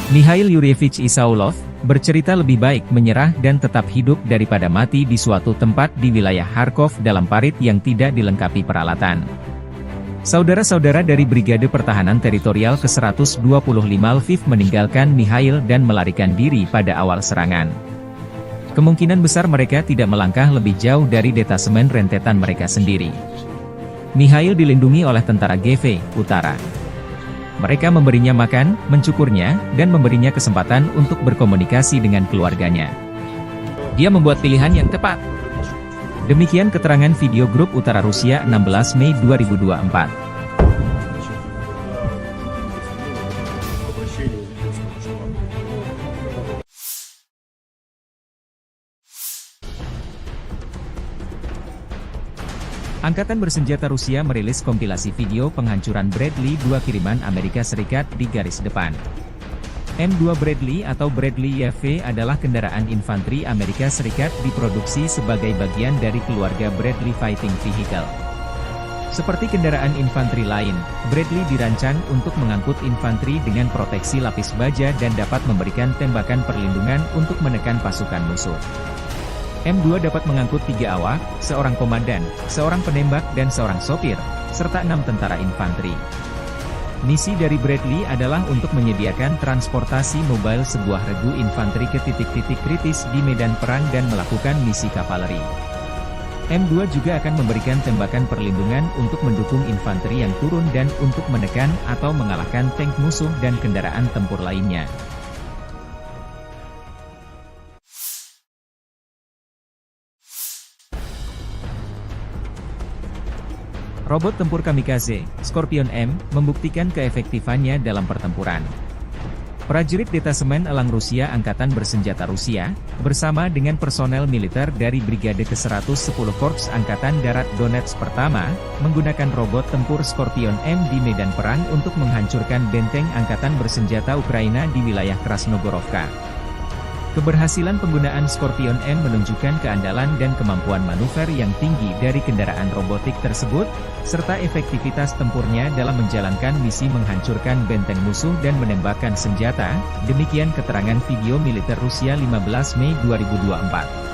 Mikhail Yuryevich Isaulov, bercerita lebih baik menyerah dan tetap hidup daripada mati di suatu tempat di wilayah Kharkov dalam parit yang tidak dilengkapi peralatan. Saudara-saudara dari Brigade Pertahanan Teritorial ke-125 Lviv meninggalkan Mikhail dan melarikan diri pada awal serangan. Kemungkinan besar mereka tidak melangkah lebih jauh dari detasemen rentetan mereka sendiri. Mikhail dilindungi oleh tentara GV Utara. Mereka memberinya makan, mencukurnya, dan memberinya kesempatan untuk berkomunikasi dengan keluarganya. Dia membuat pilihan yang tepat. Demikian keterangan video grup Utara Rusia 16 Mei 2024. Angkatan Bersenjata Rusia merilis kompilasi video penghancuran Bradley 2 kiriman Amerika Serikat di garis depan. M2 Bradley atau Bradley YV adalah kendaraan infanteri Amerika Serikat diproduksi sebagai bagian dari keluarga Bradley Fighting Vehicle. Seperti kendaraan infanteri lain, Bradley dirancang untuk mengangkut infanteri dengan proteksi lapis baja dan dapat memberikan tembakan perlindungan untuk menekan pasukan musuh. M2 dapat mengangkut 3 awak, seorang komandan, seorang penembak dan seorang sopir, serta 6 tentara infanteri. Misi dari Bradley adalah untuk menyediakan transportasi mobile sebuah regu infanteri ke titik-titik kritis di medan perang dan melakukan misi kavaleri. M2 juga akan memberikan tembakan perlindungan untuk mendukung infanteri yang turun dan untuk menekan atau mengalahkan tank musuh dan kendaraan tempur lainnya. Robot tempur kamikaze, Scorpion M, membuktikan keefektifannya dalam pertempuran. Prajurit Detasemen Elang Rusia Angkatan Bersenjata Rusia, bersama dengan personel militer dari Brigade ke-110 Korps Angkatan Darat Donetsk Pertama, menggunakan robot tempur Scorpion M di medan perang untuk menghancurkan benteng Angkatan Bersenjata Ukraina di wilayah Krasnogorovka. Keberhasilan penggunaan Scorpion M menunjukkan keandalan dan kemampuan manuver yang tinggi dari kendaraan robotik tersebut, serta efektivitas tempurnya dalam menjalankan misi menghancurkan benteng musuh dan menembakkan senjata, demikian keterangan video militer Rusia 15 Mei 2024.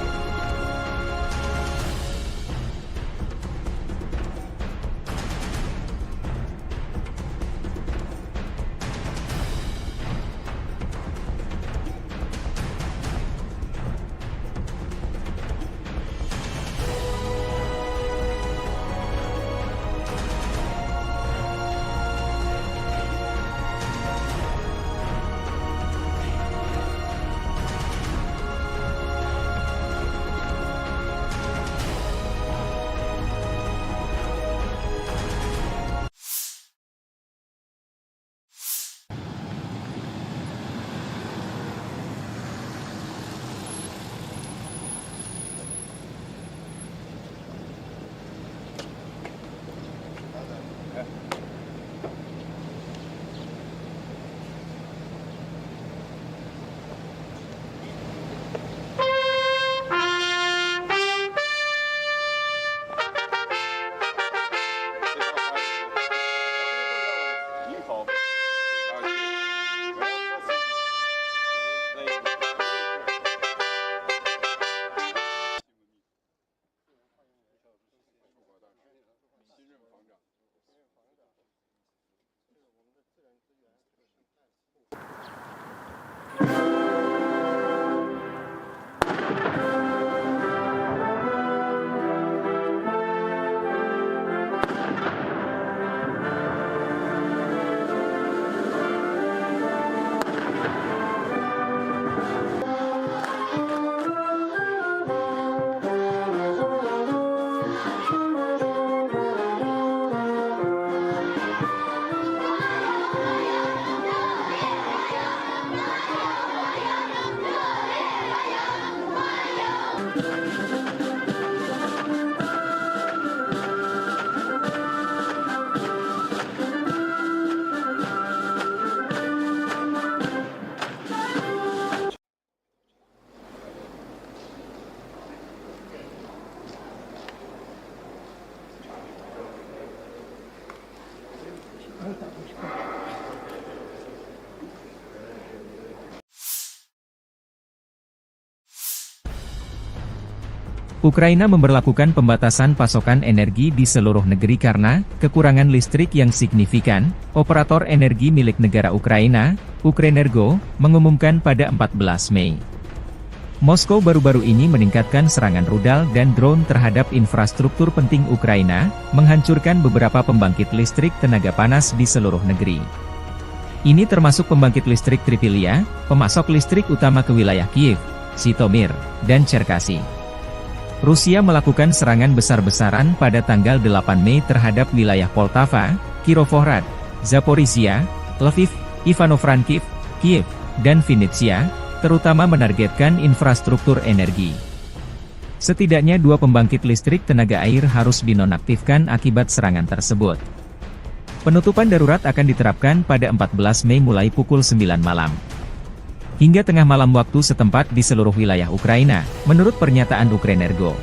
Ukraina memberlakukan pembatasan pasokan energi di seluruh negeri karena kekurangan listrik yang signifikan. Operator energi milik negara Ukraina, Ukrenergo, mengumumkan pada 14 Mei. Moskow baru-baru ini meningkatkan serangan rudal dan drone terhadap infrastruktur penting Ukraina, menghancurkan beberapa pembangkit listrik tenaga panas di seluruh negeri. Ini termasuk pembangkit listrik Tripilia, pemasok listrik utama ke wilayah Kiev, Zhytomyr, dan Cherkasy. Rusia melakukan serangan besar-besaran pada tanggal 8 Mei terhadap wilayah Poltava, Kirovohrad, Zaporizhia, Lviv, Ivano-Frankivsk, Kiev, dan Vinnytsia, terutama menargetkan infrastruktur energi. Setidaknya 2 pembangkit listrik tenaga air harus dinonaktifkan akibat serangan tersebut. Penutupan darurat akan diterapkan pada 14 Mei mulai pukul 9 malam. Hingga tengah malam waktu setempat di seluruh wilayah Ukraina, menurut pernyataan Ukrenergo.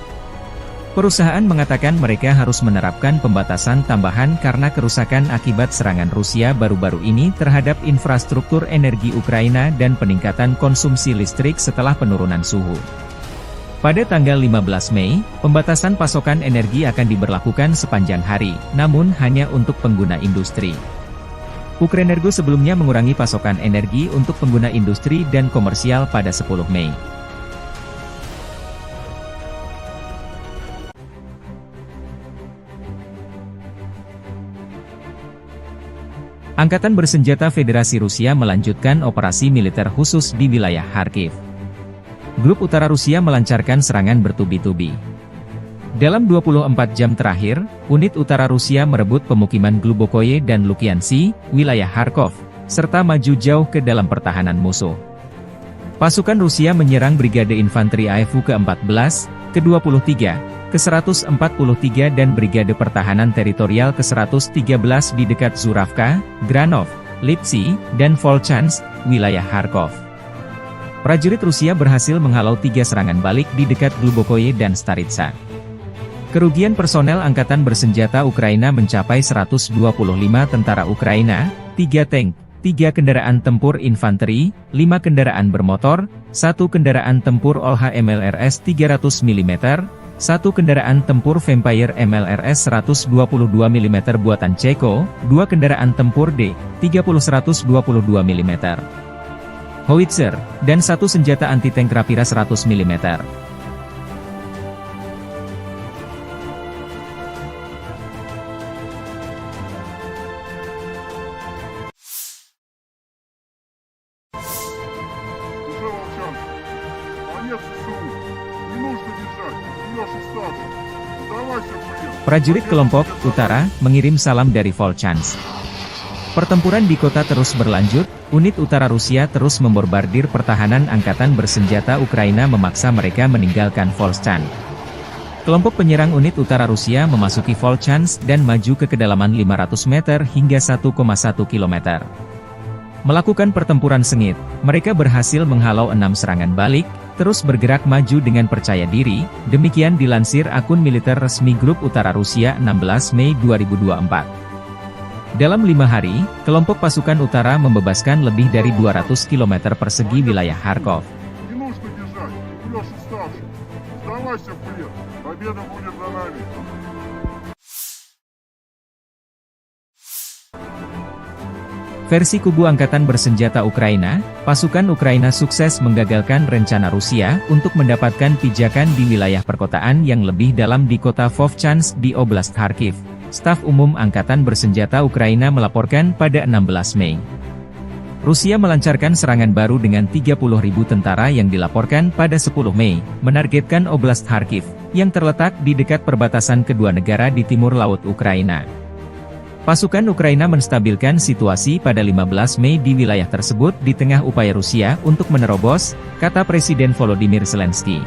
Perusahaan mengatakan mereka harus menerapkan pembatasan tambahan karena kerusakan akibat serangan Rusia baru-baru ini terhadap infrastruktur energi Ukraina dan peningkatan konsumsi listrik setelah penurunan suhu. Pada tanggal 15 Mei, pembatasan pasokan energi akan diberlakukan sepanjang hari, namun hanya untuk pengguna industri. Ukrenergo sebelumnya mengurangi pasokan energi untuk pengguna industri dan komersial pada 10 Mei. Angkatan Bersenjata Federasi Rusia melanjutkan operasi militer khusus di wilayah Kharkiv. Grup Utara Rusia melancarkan serangan bertubi-tubi. Dalam 24 jam terakhir, unit utara Rusia merebut pemukiman Glubokoye dan Lukiansi, wilayah Kharkov, serta maju jauh ke dalam pertahanan musuh. Pasukan Rusia menyerang Brigade Infanteri AFU ke-14, ke-23, ke-143 dan Brigade Pertahanan Teritorial ke-113 di dekat Zuravka, Granov, Lipsy, dan Volchansk, wilayah Kharkov. Prajurit Rusia berhasil menghalau 3 serangan balik di dekat Glubokoye dan Staritsa. Kerugian personel Angkatan Bersenjata Ukraina mencapai 125 tentara Ukraina, 3 tank, 3 kendaraan tempur infanteri, 5 kendaraan bermotor, 1 kendaraan tempur OLH MLRS 300 mm, 1 kendaraan tempur Vampire MLRS 122 mm buatan Ceko, 2 kendaraan tempur D-30 122 mm, howitzer, dan 1 senjata anti-tank Rapira 100 mm. Конец СУ. Не нужно бежать. Идешь и старше. Сдавайся, блин. Prajurit kelompok Utara mengirim salam dari Volchansk. Pertempuran di kota terus berlanjut, unit utara Rusia terus membombardir pertahanan Angkatan Bersenjata Ukraina memaksa mereka meninggalkan Volchansk. Kelompok penyerang unit utara Rusia memasuki Volchansk dan maju ke kedalaman 500 meter hingga 1,1 km. Melakukan pertempuran sengit, mereka berhasil menghalau 6 serangan balik, terus bergerak maju dengan percaya diri, demikian dilansir akun militer resmi Grup Utara Rusia 16 Mei 2024. Dalam 5 hari, kelompok pasukan utara membebaskan lebih dari 200 km persegi wilayah Kharkov. Не нужно бежать. Идешь и старше. Сдавайся, блин. Победа будет за нами. Versi kubu Angkatan Bersenjata Ukraina, pasukan Ukraina sukses menggagalkan rencana Rusia untuk mendapatkan pijakan di wilayah perkotaan yang lebih dalam di kota Vovchansk di Oblast Kharkiv. Staf Umum Angkatan Bersenjata Ukraina melaporkan pada 16 Mei. Rusia melancarkan serangan baru dengan 30.000 tentara yang dilaporkan pada 10 Mei, menargetkan Oblast Kharkiv, yang terletak di dekat perbatasan kedua negara di timur laut Ukraina. Pasukan Ukraina menstabilkan situasi pada 15 Mei di wilayah tersebut di tengah upaya Rusia untuk menerobos, kata Presiden Volodymyr Zelensky.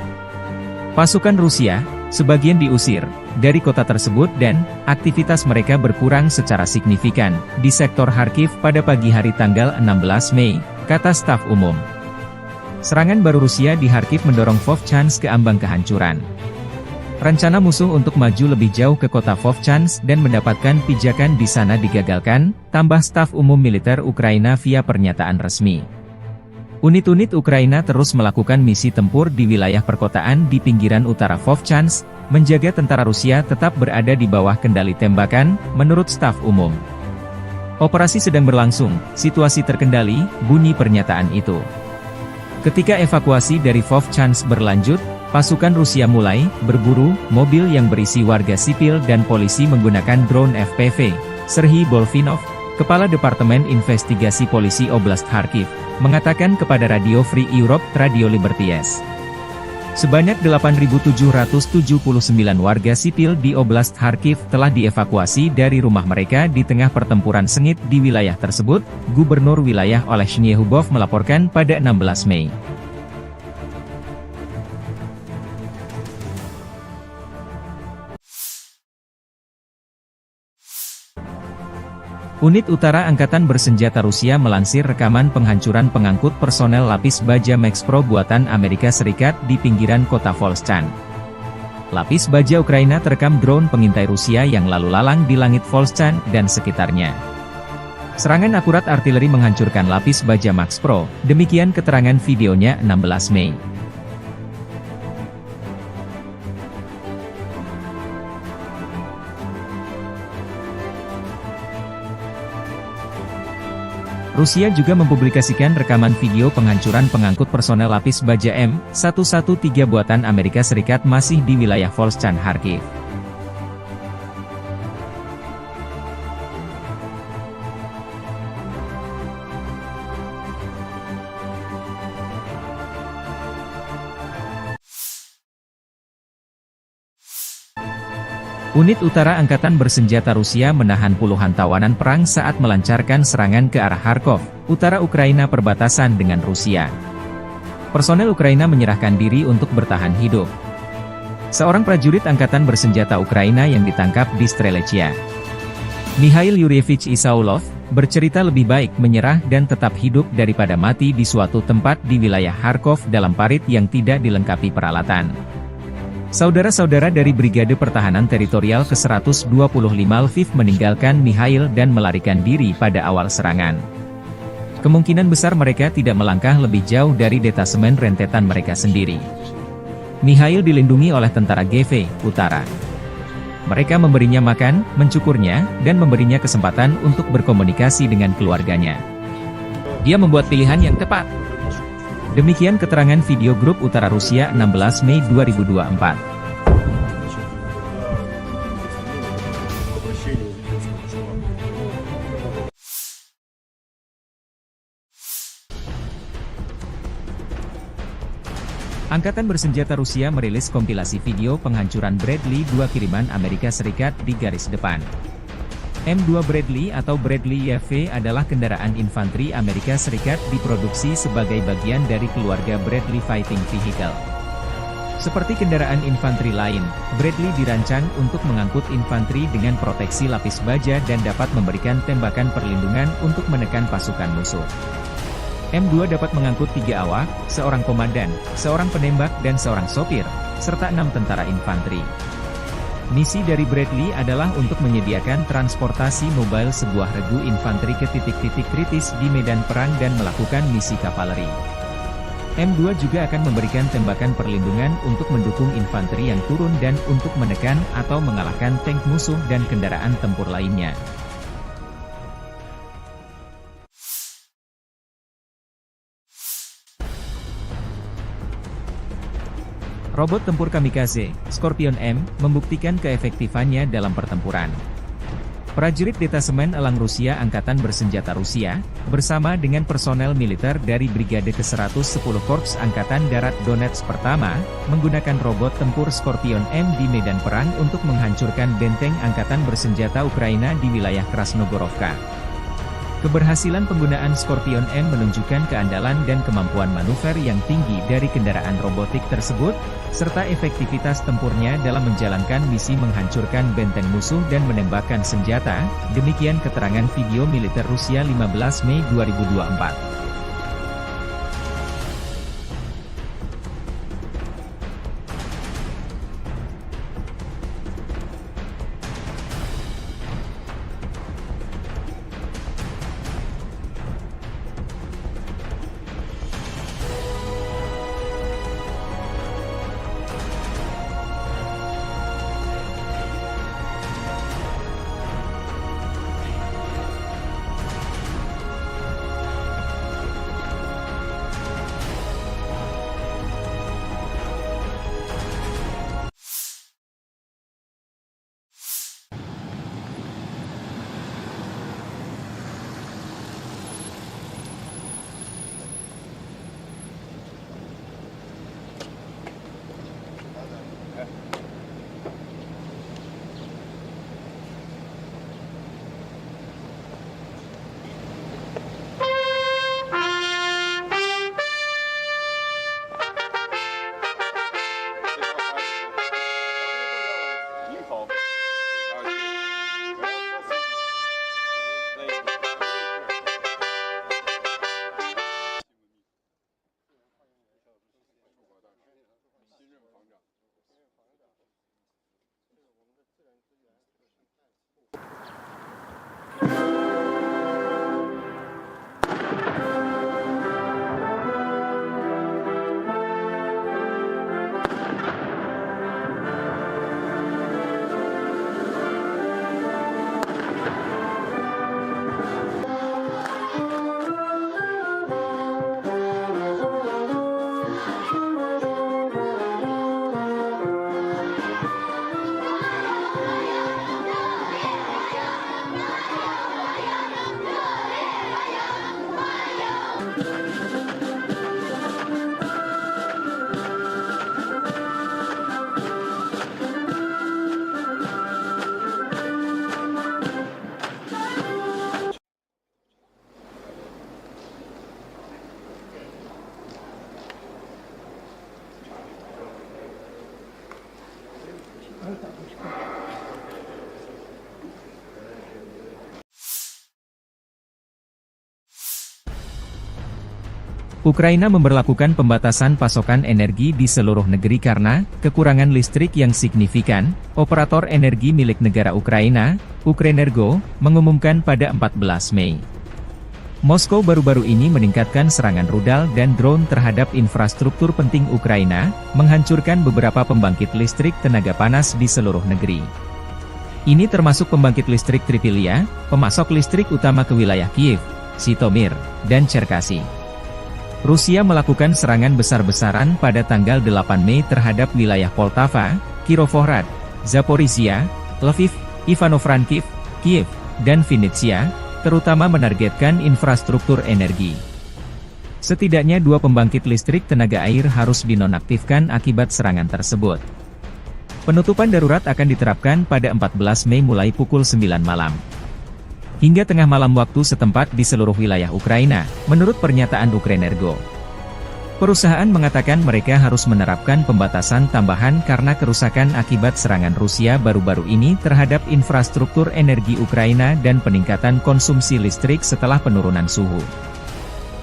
Pasukan Rusia, sebagian diusir dari kota tersebut dan aktivitas mereka berkurang secara signifikan di sektor Kharkiv pada pagi hari tanggal 16 Mei, kata staf umum. Serangan baru Rusia di Kharkiv mendorong Vovchansk ke ambang kehancuran. Rencana musuh untuk maju lebih jauh ke kota Vovchansk dan mendapatkan pijakan di sana digagalkan, tambah staf umum militer Ukraina via pernyataan resmi. Unit-unit Ukraina terus melakukan misi tempur di wilayah perkotaan di pinggiran utara Vovchansk, menjaga tentara Rusia tetap berada di bawah kendali tembakan, menurut staf umum. Operasi sedang berlangsung, situasi terkendali, bunyi pernyataan itu. Ketika evakuasi dari Vovchansk berlanjut, pasukan Rusia mulai berburu mobil yang berisi warga sipil dan polisi menggunakan drone FPV. Serhiy Bolfinov, Kepala Departemen Investigasi Polisi Oblast Kharkiv, mengatakan kepada Radio Free Europe Radio Liberties. Sebanyak 8.779 warga sipil di Oblast Kharkiv telah dievakuasi dari rumah mereka di tengah pertempuran sengit di wilayah tersebut, Gubernur wilayah Olesny Hubov melaporkan pada 16 Mei. Unit Utara Angkatan Bersenjata Rusia melansir rekaman penghancuran pengangkut personel lapis baja Max Pro buatan Amerika Serikat di pinggiran kota Volchansk. Lapis baja Ukraina terekam drone pengintai Rusia yang lalu lalang di langit Volchansk dan sekitarnya. Serangan akurat artileri menghancurkan lapis baja Max Pro, demikian keterangan videonya 16 Mei. Rusia juga mempublikasikan rekaman video penghancuran pengangkut personel lapis baja M113 buatan Amerika Serikat masih di wilayah Volchansk Kharkiv. Unit Utara Angkatan Bersenjata Rusia menahan puluhan tawanan perang saat melancarkan serangan ke arah Kharkov, utara Ukraina perbatasan dengan Rusia. Personel Ukraina menyerahkan diri untuk bertahan hidup. Seorang prajurit Angkatan Bersenjata Ukraina yang ditangkap di Strelechia, Mikhail Yurievich Isaulov, bercerita lebih baik menyerah dan tetap hidup daripada mati di suatu tempat di wilayah Kharkov dalam parit yang tidak dilengkapi peralatan. Saudara-saudara dari Brigade Pertahanan Teritorial ke-125 Lviv meninggalkan Mikhail dan melarikan diri pada awal serangan. Kemungkinan besar mereka tidak melangkah lebih jauh dari detasemen rentetan mereka sendiri. Mikhail dilindungi oleh tentara GV Utara. Mereka memberinya makan, mencukurnya, dan memberinya kesempatan untuk berkomunikasi dengan keluarganya. Dia membuat pilihan yang tepat. Demikian keterangan video grup Utara Rusia 16 Mei 2024. Angkatan Bersenjata Rusia merilis kompilasi video penghancuran Bradley 2 kiriman Amerika Serikat di garis depan. M2 Bradley atau Bradley YV adalah kendaraan infanteri Amerika Serikat diproduksi sebagai bagian dari keluarga Bradley Fighting Vehicle. Seperti kendaraan infanteri lain, Bradley dirancang untuk mengangkut infanteri dengan proteksi lapis baja dan dapat memberikan tembakan perlindungan untuk menekan pasukan musuh. M2 dapat mengangkut 3 awak, seorang komandan, seorang penembak dan seorang sopir, serta 6 tentara infanteri. Misi dari Bradley adalah untuk menyediakan transportasi mobile sebuah regu infanteri ke titik-titik kritis di medan perang dan melakukan misi kavaleri. M2 juga akan memberikan tembakan perlindungan untuk mendukung infanteri yang turun dan untuk menekan atau mengalahkan tank musuh dan kendaraan tempur lainnya. Robot tempur kamikaze, Scorpion M, membuktikan keefektifannya dalam pertempuran. Prajurit Detasemen Elang Rusia Angkatan Bersenjata Rusia, bersama dengan personel militer dari Brigade ke-110 Korps Angkatan Darat Donetsk Pertama, menggunakan robot tempur Scorpion M di medan perang untuk menghancurkan benteng Angkatan Bersenjata Ukraina di wilayah Krasnogorovka. Keberhasilan penggunaan Scorpion M menunjukkan keandalan dan kemampuan manuver yang tinggi dari kendaraan robotik tersebut, serta efektivitas tempurnya dalam menjalankan misi menghancurkan benteng musuh dan menembakkan senjata, demikian keterangan video militer Rusia 15 Mei 2024. Ukraina memberlakukan pembatasan pasokan energi di seluruh negeri karena kekurangan listrik yang signifikan. Operator energi milik negara Ukraina, Ukrenergo, mengumumkan pada 14 Mei. Moskow baru-baru ini meningkatkan serangan rudal dan drone terhadap infrastruktur penting Ukraina, menghancurkan beberapa pembangkit listrik tenaga panas di seluruh negeri. Ini termasuk pembangkit listrik Tripilia, pemasok listrik utama ke wilayah Kiev, Zhytomyr, dan Cherkasy. Rusia melakukan serangan besar-besaran pada tanggal 8 Mei terhadap wilayah Poltava, Kirovohrad, Zaporizhia, Lviv, Ivano-Frankivsk, Kiev, dan Vinnytsia, terutama menargetkan infrastruktur energi. Setidaknya 2 pembangkit listrik tenaga air harus dinonaktifkan akibat serangan tersebut. Penutupan darurat akan diterapkan pada 14 Mei mulai pukul 9 malam. Hingga tengah malam waktu setempat di seluruh wilayah Ukraina, menurut pernyataan Ukrenergo. Perusahaan mengatakan mereka harus menerapkan pembatasan tambahan karena kerusakan akibat serangan Rusia baru-baru ini terhadap infrastruktur energi Ukraina dan peningkatan konsumsi listrik setelah penurunan suhu.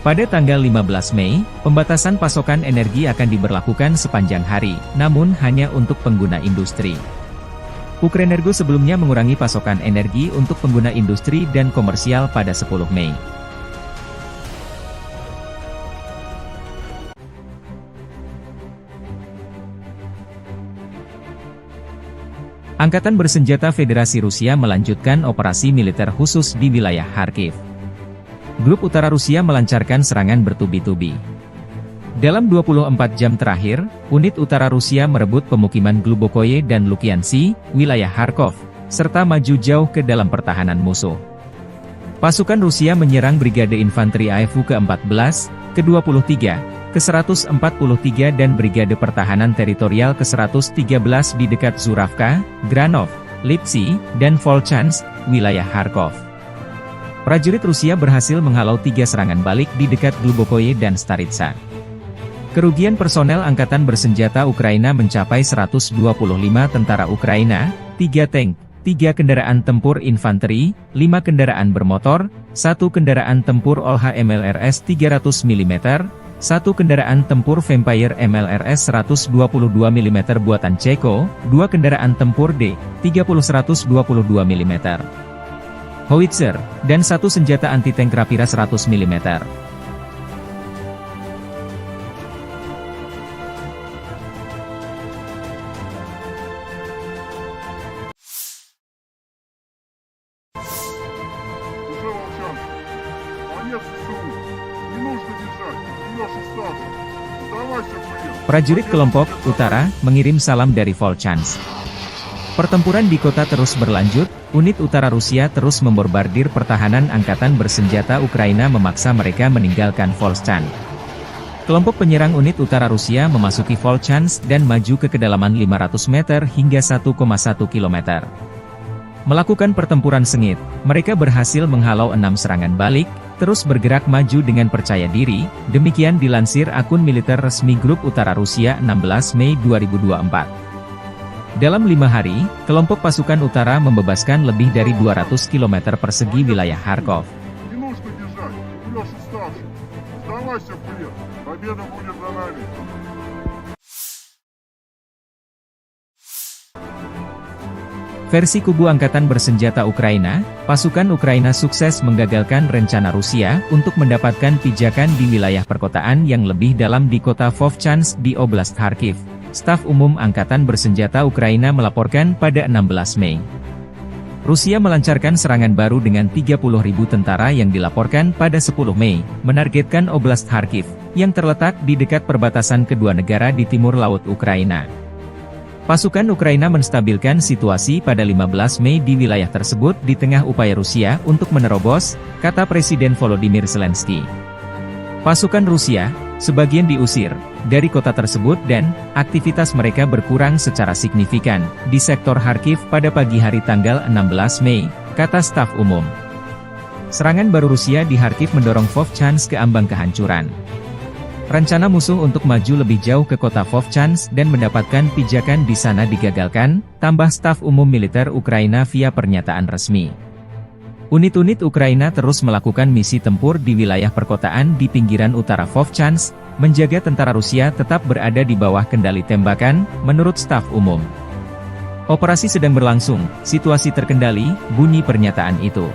Pada tanggal 15 Mei, pembatasan pasokan energi akan diberlakukan sepanjang hari, namun hanya untuk pengguna industri. Ukrenergo sebelumnya mengurangi pasokan energi untuk pengguna industri dan komersial pada 10 Mei. Angkatan Bersenjata Federasi Rusia melanjutkan operasi militer khusus di wilayah Kharkiv. Grup Utara Rusia melancarkan serangan bertubi-tubi. Dalam 24 jam terakhir, unit utara Rusia merebut pemukiman Glubokoye dan Lukiansi, wilayah Kharkov, serta maju jauh ke dalam pertahanan musuh. Pasukan Rusia menyerang Brigade Infanteri AFU ke-14, ke-23, ke-143 dan Brigade Pertahanan Teritorial ke-113 di dekat Zuravka, Granov, Lipsy, dan Volchansk, wilayah Kharkov. Prajurit Rusia berhasil menghalau 3 serangan balik di dekat Glubokoye dan Staritsa. Kerugian personel Angkatan Bersenjata Ukraina mencapai 125 tentara Ukraina, 3 tank, 3 kendaraan tempur infanteri, 5 kendaraan bermotor, 1 kendaraan tempur Olha MLRS 300 mm, 1 kendaraan tempur Vampire MLRS 122 mm buatan Ceko, 2 kendaraan tempur D-30 122 mm. Howitzer, dan 1 senjata anti-tank Rapira 100 mm. Уже Волчанка. Конец СУ. Не нужно бежать. Идешь остаться. Сдавайся в плен. Prajurit kelompok Utara mengirim salam dari Volchansk. Pertempuran di kota terus berlanjut, unit utara Rusia terus membombardir pertahanan Angkatan Bersenjata Ukraina memaksa mereka meninggalkan Volchansk. Kelompok penyerang unit utara Rusia memasuki Volchansk dan maju ke kedalaman 500 meter hingga 1,1 km. Melakukan pertempuran sengit, mereka berhasil menghalau 6 serangan balik, terus bergerak maju dengan percaya diri, demikian dilansir akun militer resmi Grup Utara Rusia 16 Mei 2024. Dalam 5 hari, kelompok pasukan utara membebaskan lebih dari 200 km persegi wilayah Kharkov. Не нужно бежать. Идешь остаться. Сдавайся в плен. Победа будет за нами. Versi kubu Angkatan Bersenjata Ukraina, pasukan Ukraina sukses menggagalkan rencana Rusia untuk mendapatkan pijakan di wilayah perkotaan yang lebih dalam di kota Vovchansk di Oblast Kharkiv. Staf Umum Angkatan Bersenjata Ukraina melaporkan pada 16 Mei. Rusia melancarkan serangan baru dengan 30.000 tentara yang dilaporkan pada 10 Mei, menargetkan Oblast Kharkiv, yang terletak di dekat perbatasan kedua negara di timur laut Ukraina. Pasukan Ukraina menstabilkan situasi pada 15 Mei di wilayah tersebut di tengah upaya Rusia untuk menerobos, kata Presiden Volodymyr Zelensky. Pasukan Rusia, sebagian diusir dari kota tersebut dan aktivitas mereka berkurang secara signifikan di sektor Kharkiv pada pagi hari tanggal 16 Mei, kata staf umum. Serangan baru Rusia di Kharkiv mendorong Vovchansk ke ambang kehancuran. Rencana musuh untuk maju lebih jauh ke kota Vovchansk dan mendapatkan pijakan di sana digagalkan, tambah staf umum militer Ukraina via pernyataan resmi. Unit-unit Ukraina terus melakukan misi tempur di wilayah perkotaan di pinggiran utara Vovchansk, menjaga tentara Rusia tetap berada di bawah kendali tembakan, menurut staf umum. Operasi sedang berlangsung, situasi terkendali, bunyi pernyataan itu.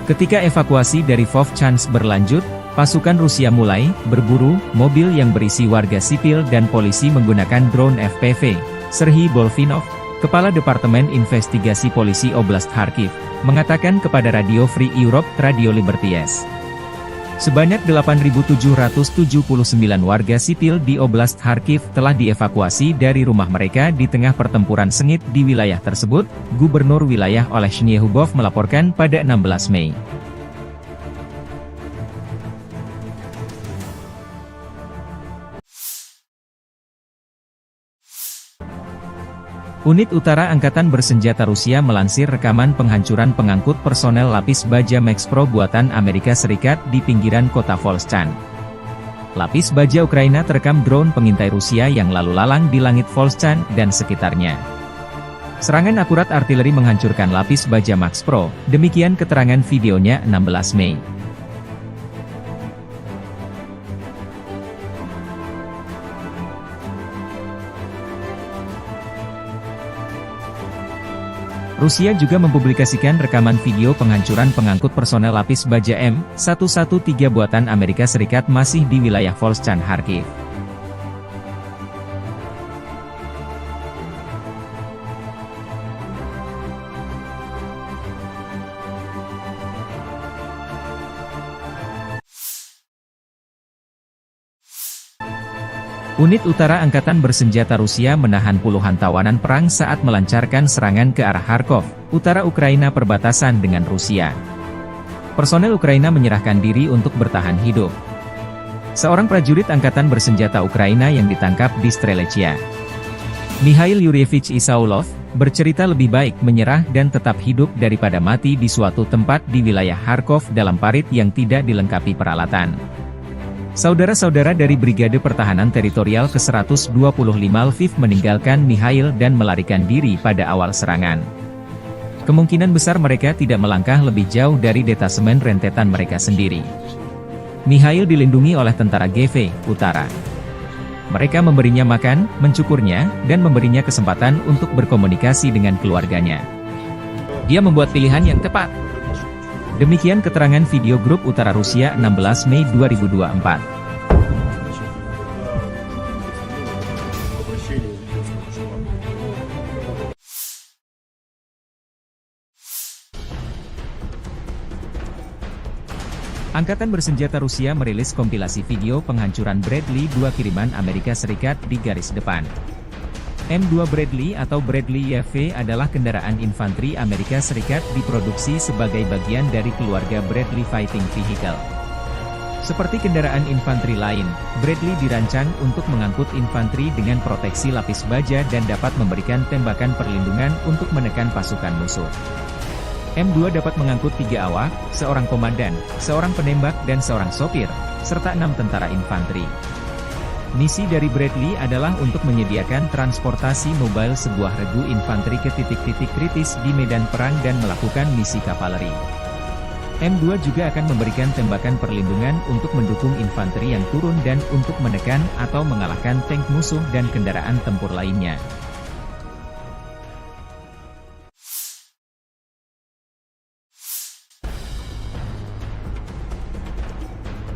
Ketika evakuasi dari Vovchansk berlanjut, pasukan Rusia mulai berburu mobil yang berisi warga sipil dan polisi menggunakan drone FPV. Serhiy Bolfinov, Kepala Departemen Investigasi Polisi Oblast Kharkiv, mengatakan kepada Radio Free Europe, Radio Liberties. Sebanyak 8.779 warga sipil di Oblast Kharkiv telah dievakuasi dari rumah mereka di tengah pertempuran sengit di wilayah tersebut, Gubernur wilayah Oleh Shnyehubov melaporkan pada 16 Mei. Unit Utara Angkatan Bersenjata Rusia melansir rekaman penghancuran pengangkut personel lapis baja Max Pro buatan Amerika Serikat di pinggiran kota Volchansk. Lapis baja Ukraina terekam drone pengintai Rusia yang lalu lalang di langit Volchansk dan sekitarnya. Serangan akurat artileri menghancurkan lapis baja Max Pro, demikian keterangan videonya 16 Mei. Rusia juga mempublikasikan rekaman video penghancuran pengangkut personel lapis baja M113 buatan Amerika Serikat masih di wilayah Volchansk Kharkiv. Unit Utara Angkatan Bersenjata Rusia menahan puluhan tawanan perang saat melancarkan serangan ke arah Kharkov, utara Ukraina perbatasan dengan Rusia. Personel Ukraina menyerahkan diri untuk bertahan hidup. Seorang prajurit Angkatan Bersenjata Ukraina yang ditangkap di Strelechia. Mikhail Yuryevich Isaulov, bercerita lebih baik menyerah dan tetap hidup daripada mati di suatu tempat di wilayah Kharkov dalam parit yang tidak dilengkapi peralatan. Saudara-saudara dari Brigade Pertahanan Teritorial ke-125 Lviv meninggalkan Mikhail dan melarikan diri pada awal serangan. Kemungkinan besar mereka tidak melangkah lebih jauh dari detasemen rentetan mereka sendiri. Mikhail dilindungi oleh tentara GV Utara. Mereka memberinya makan, mencukurnya, dan memberinya kesempatan untuk berkomunikasi dengan keluarganya. Dia membuat pilihan yang tepat. Demikian keterangan video grup Utara Rusia 16 Mei 2024. Angkatan bersenjata Rusia merilis kompilasi video penghancuran Bradley 2 kiriman Amerika Serikat di garis depan. M2 Bradley atau Bradley YV adalah kendaraan infanteri Amerika Serikat diproduksi sebagai bagian dari keluarga Bradley Fighting Vehicle. Seperti kendaraan infanteri lain, Bradley dirancang untuk mengangkut infanteri dengan proteksi lapis baja dan dapat memberikan tembakan perlindungan untuk menekan pasukan musuh. M2 dapat mengangkut 3 awak, seorang komandan, seorang penembak dan seorang sopir, serta 6 tentara infanteri. Misi dari Bradley adalah untuk menyediakan transportasi mobile sebuah regu infanteri ke titik-titik kritis di medan perang dan melakukan misi kavaleri. M2 juga akan memberikan tembakan perlindungan untuk mendukung infanteri yang turun dan untuk menekan atau mengalahkan tank musuh dan kendaraan tempur lainnya.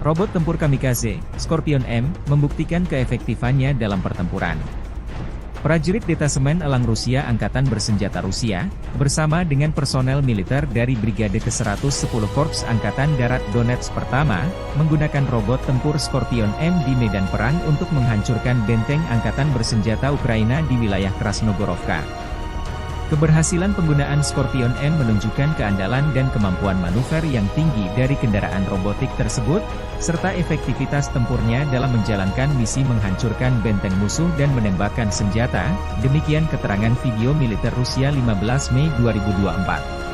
Robot tempur kamikaze, Scorpion M, membuktikan keefektifannya dalam pertempuran. Prajurit Detasemen Elang Rusia Angkatan Bersenjata Rusia, bersama dengan personel militer dari Brigade ke-110 Korps Angkatan Darat Donetsk Pertama, menggunakan robot tempur Scorpion M di medan perang untuk menghancurkan benteng Angkatan Bersenjata Ukraina di wilayah Krasnogorovka. Keberhasilan penggunaan Scorpion M menunjukkan keandalan dan kemampuan manuver yang tinggi dari kendaraan robotik tersebut, serta efektivitas tempurnya dalam menjalankan misi menghancurkan benteng musuh dan menembakkan senjata, demikian keterangan video militer Rusia 15 Mei 2024.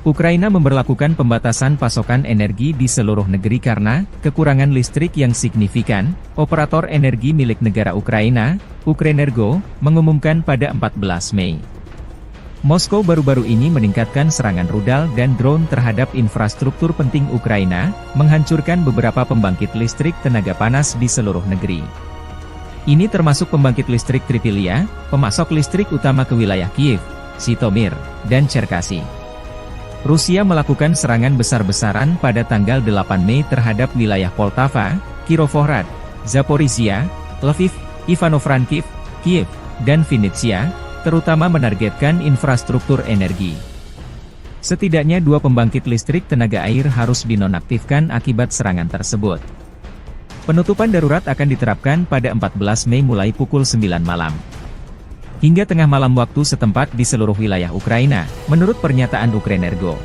Ukraina memberlakukan pembatasan pasokan energi di seluruh negeri karena kekurangan listrik yang signifikan. Operator energi milik negara Ukraina, Ukrenergo, mengumumkan pada 14 Mei. Moskow baru-baru ini meningkatkan serangan rudal dan drone terhadap infrastruktur penting Ukraina, menghancurkan beberapa pembangkit listrik tenaga panas di seluruh negeri. Ini termasuk pembangkit listrik Tripilia, pemasok listrik utama ke wilayah Kiev, Zhytomyr, dan Cherkasy. Rusia melakukan serangan besar-besaran pada tanggal 8 Mei terhadap wilayah Poltava, Kirovohrad, Zaporizhia, Lviv, Ivano-Frankivsk, Kiev, dan Vinnytsia, terutama menargetkan infrastruktur energi. Setidaknya 2 pembangkit listrik tenaga air harus dinonaktifkan akibat serangan tersebut. Penutupan darurat akan diterapkan pada 14 Mei mulai pukul 9 malam. Hingga tengah malam waktu setempat di seluruh wilayah Ukraina, menurut pernyataan Ukrenergo.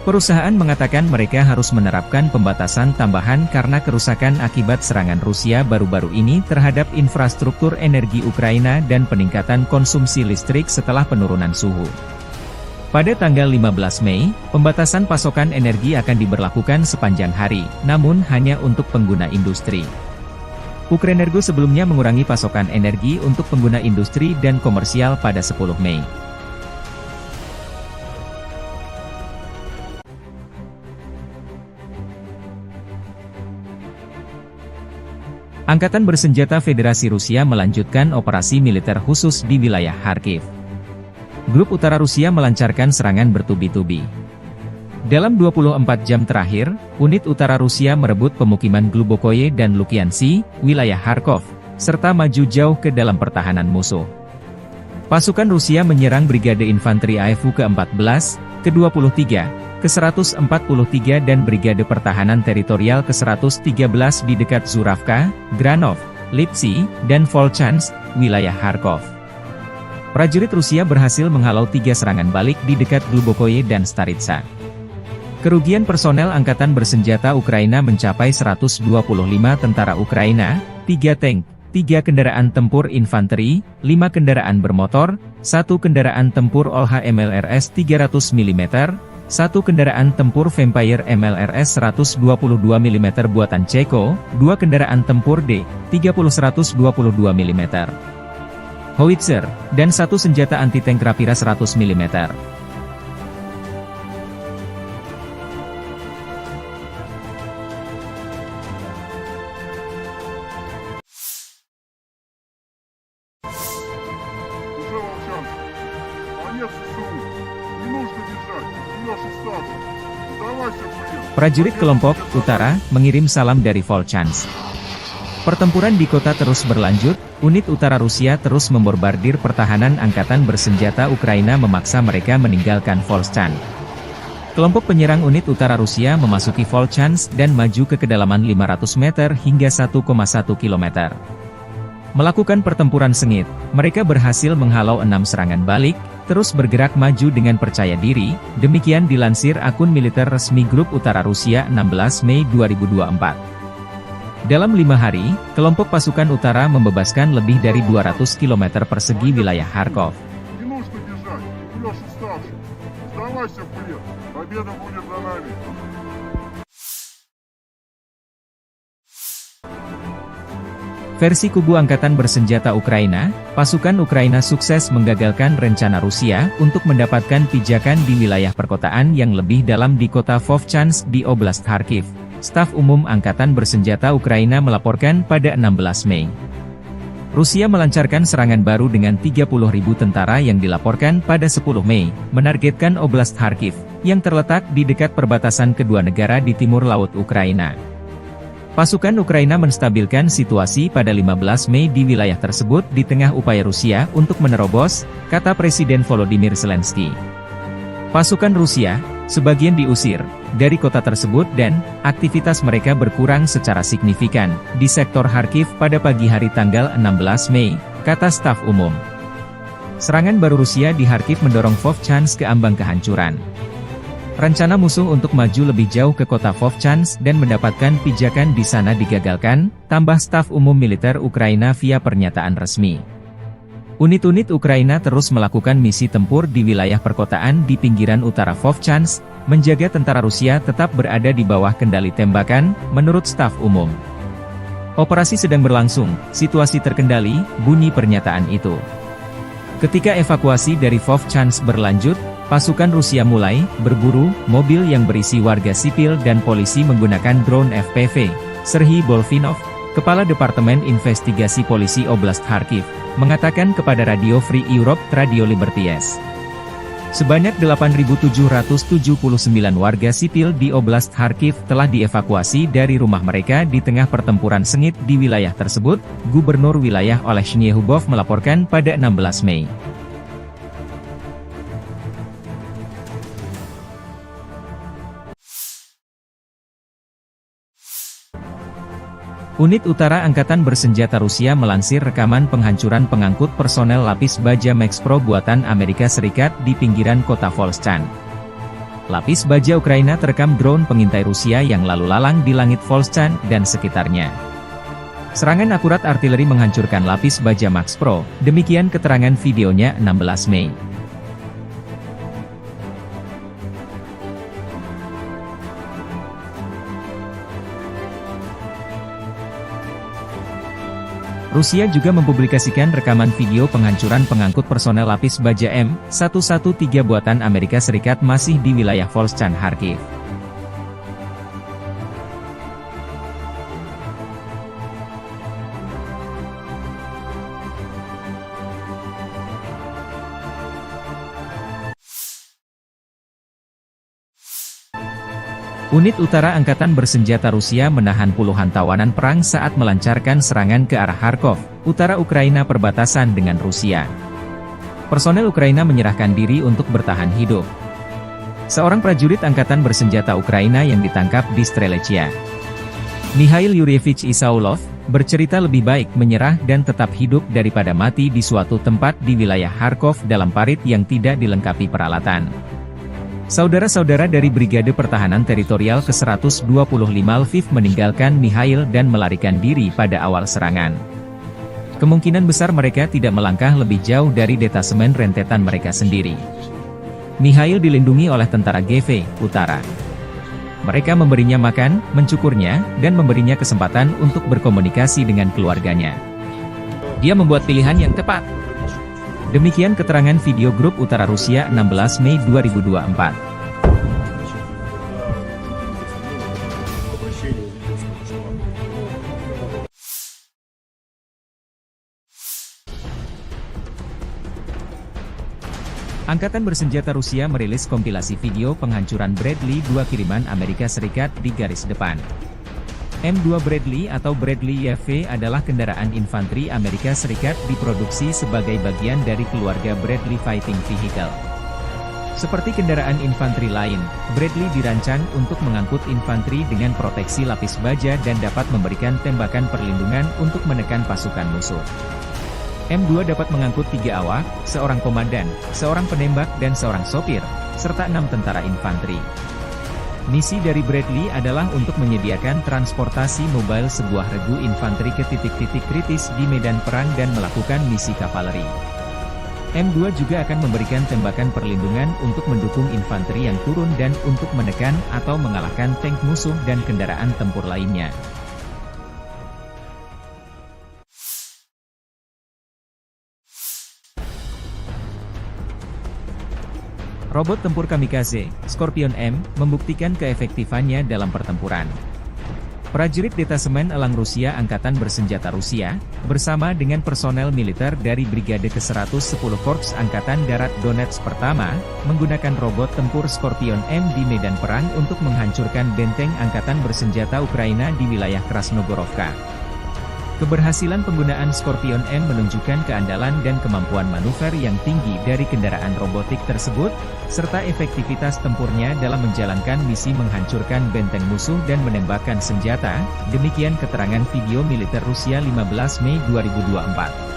Perusahaan mengatakan mereka harus menerapkan pembatasan tambahan karena kerusakan akibat serangan Rusia baru-baru ini terhadap infrastruktur energi Ukraina dan peningkatan konsumsi listrik setelah penurunan suhu. Pada tanggal 15 Mei, pembatasan pasokan energi akan diberlakukan sepanjang hari, namun hanya untuk pengguna industri. Ukrenergo sebelumnya mengurangi pasokan energi untuk pengguna industri dan komersial pada 10 Mei. Angkatan Bersenjata Federasi Rusia melanjutkan operasi militer khusus di wilayah Kharkiv. Grup Utara Rusia melancarkan serangan bertubi-tubi. Dalam 24 jam terakhir, unit utara Rusia merebut pemukiman Glubokoye dan Lukiansi, wilayah Kharkov, serta maju jauh ke dalam pertahanan musuh. Pasukan Rusia menyerang Brigade Infanteri AFU ke-14, ke-23, ke-143 dan Brigade Pertahanan Teritorial ke-113 di dekat Zuravka, Granov, Lipsy, dan Volchansk, wilayah Kharkov. Prajurit Rusia berhasil menghalau 3 serangan balik di dekat Glubokoye dan Staritsa. Kerugian personel Angkatan Bersenjata Ukraina mencapai 125 tentara Ukraina, 3 tank, 3 kendaraan tempur infanteri, 5 kendaraan bermotor, 1 kendaraan tempur OLH MLRS 300 mm, 1 kendaraan tempur Vampire MLRS 122 mm buatan Ceko, 2 kendaraan tempur D-30 122 mm, howitzer, dan 1 senjata anti-tank Rapira 100 mm. Конец СУ. Не нужно бежать. Идешь остаться. Сдавайся, блин. Prajurit kelompok Utara mengirim salam dari Volchansk. Pertempuran di kota terus berlanjut, unit utara Rusia terus membombardir pertahanan Angkatan Bersenjata Ukraina memaksa mereka meninggalkan Volchansk. Kelompok penyerang unit utara Rusia memasuki Volchansk dan maju ke kedalaman 500 meter hingga 1,1 km. Melakukan pertempuran sengit, mereka berhasil menghalau 6 serangan balik, terus bergerak maju dengan percaya diri, demikian dilansir akun militer resmi Grup Utara Rusia 16 Mei 2024. Dalam 5 hari, kelompok pasukan utara membebaskan lebih dari 200 km persegi wilayah Kharkov. Не нужно бежать. Идешь остаться. Сдавайся, блин. Победа будет за нами. Versi kubu Angkatan Bersenjata Ukraina, pasukan Ukraina sukses menggagalkan rencana Rusia untuk mendapatkan pijakan di wilayah perkotaan yang lebih dalam di kota Vovchansk di Oblast Kharkiv. Staf Umum Angkatan Bersenjata Ukraina melaporkan pada 16 Mei. Rusia melancarkan serangan baru dengan 30.000 tentara yang dilaporkan pada 10 Mei, menargetkan Oblast Kharkiv, yang terletak di dekat perbatasan kedua negara di timur laut Ukraina. Pasukan Ukraina menstabilkan situasi pada 15 Mei di wilayah tersebut di tengah upaya Rusia untuk menerobos, kata Presiden Volodymyr Zelensky. Pasukan Rusia, sebagian diusir dari kota tersebut dan aktivitas mereka berkurang secara signifikan di sektor Kharkiv pada pagi hari tanggal 16 Mei, kata staf umum. Serangan baru Rusia di Kharkiv mendorong Vovchansk ke ambang kehancuran. Rencana musuh untuk maju lebih jauh ke kota Vovchansk dan mendapatkan pijakan di sana digagalkan, tambah staf umum militer Ukraina via pernyataan resmi. Unit-unit Ukraina terus melakukan misi tempur di wilayah perkotaan di pinggiran utara Vovchansk, menjaga tentara Rusia tetap berada di bawah kendali tembakan, menurut staf umum. Operasi sedang berlangsung, situasi terkendali, bunyi pernyataan itu. Ketika evakuasi dari Vovchansk berlanjut, pasukan Rusia mulai berburu mobil yang berisi warga sipil dan polisi menggunakan drone FPV. Serhiy Bolfinov, Kepala Departemen Investigasi Polisi Oblast Kharkiv, mengatakan kepada Radio Free Europe Radio Liberties. Sebanyak 8.779 warga sipil di Oblast Kharkiv telah dievakuasi dari rumah mereka di tengah pertempuran sengit di wilayah tersebut, Gubernur wilayah Oleh Shnyehubov melaporkan pada 16 Mei. Unit Utara Angkatan Bersenjata Rusia melansir rekaman penghancuran pengangkut personel lapis baja Max Pro buatan Amerika Serikat di pinggiran kota Volchansk. Lapis baja Ukraina terekam drone pengintai Rusia yang lalu lalang di langit Volchansk dan sekitarnya. Serangan akurat artileri menghancurkan lapis baja Max Pro, demikian keterangan videonya 16 Mei. Rusia juga mempublikasikan rekaman video penghancuran pengangkut personel lapis baja M113 buatan Amerika Serikat masih di wilayah Volchansk Kharkiv. Unit Utara Angkatan Bersenjata Rusia menahan puluhan tawanan perang saat melancarkan serangan ke arah Kharkov, utara Ukraina perbatasan dengan Rusia. Personel Ukraina menyerahkan diri untuk bertahan hidup. Seorang prajurit Angkatan Bersenjata Ukraina yang ditangkap di Strelechia, Mikhail Yuryevich Isaulov, bercerita lebih baik menyerah dan tetap hidup daripada mati di suatu tempat di wilayah Kharkov dalam parit yang tidak dilengkapi peralatan. Saudara-saudara dari Brigade Pertahanan Teritorial ke-125 Lviv meninggalkan Mikhail dan melarikan diri pada awal serangan. Kemungkinan besar mereka tidak melangkah lebih jauh dari detasemen rentetan mereka sendiri. Mikhail dilindungi oleh tentara GV Utara. Mereka memberinya makan, mencukurnya, dan memberinya kesempatan untuk berkomunikasi dengan keluarganya. Dia membuat pilihan yang tepat. Demikian keterangan video grup Utara Rusia 16 Mei 2024. Angkatan Bersenjata Rusia merilis kompilasi video penghancuran Bradley 2 kiriman Amerika Serikat di garis depan. M2 Bradley atau Bradley YV adalah kendaraan infanteri Amerika Serikat diproduksi sebagai bagian dari keluarga Bradley Fighting Vehicle. Seperti kendaraan infanteri lain, Bradley dirancang untuk mengangkut infanteri dengan proteksi lapis baja dan dapat memberikan tembakan perlindungan untuk menekan pasukan musuh. M2 dapat mengangkut 3 awak, seorang komandan, seorang penembak dan seorang sopir, serta 6 tentara infanteri. Misi dari Bradley adalah untuk menyediakan transportasi mobile sebuah regu infanteri ke titik-titik kritis di medan perang dan melakukan misi kavaleri. M2 juga akan memberikan tembakan perlindungan untuk mendukung infanteri yang turun dan untuk menekan atau mengalahkan tank musuh dan kendaraan tempur lainnya. Robot tempur kamikaze, Scorpion M, membuktikan keefektifannya dalam pertempuran. Prajurit Detasemen Elang Rusia Angkatan Bersenjata Rusia, bersama dengan personel militer dari Brigade ke-110 Korps Angkatan Darat Donetsk Pertama, menggunakan robot tempur Scorpion M di medan perang untuk menghancurkan benteng Angkatan Bersenjata Ukraina di wilayah Krasnogorovka. Keberhasilan penggunaan Scorpion M menunjukkan keandalan dan kemampuan manuver yang tinggi dari kendaraan robotik tersebut, serta efektivitas tempurnya dalam menjalankan misi menghancurkan benteng musuh dan menembakkan senjata, demikian keterangan video militer Rusia 15 Mei 2024.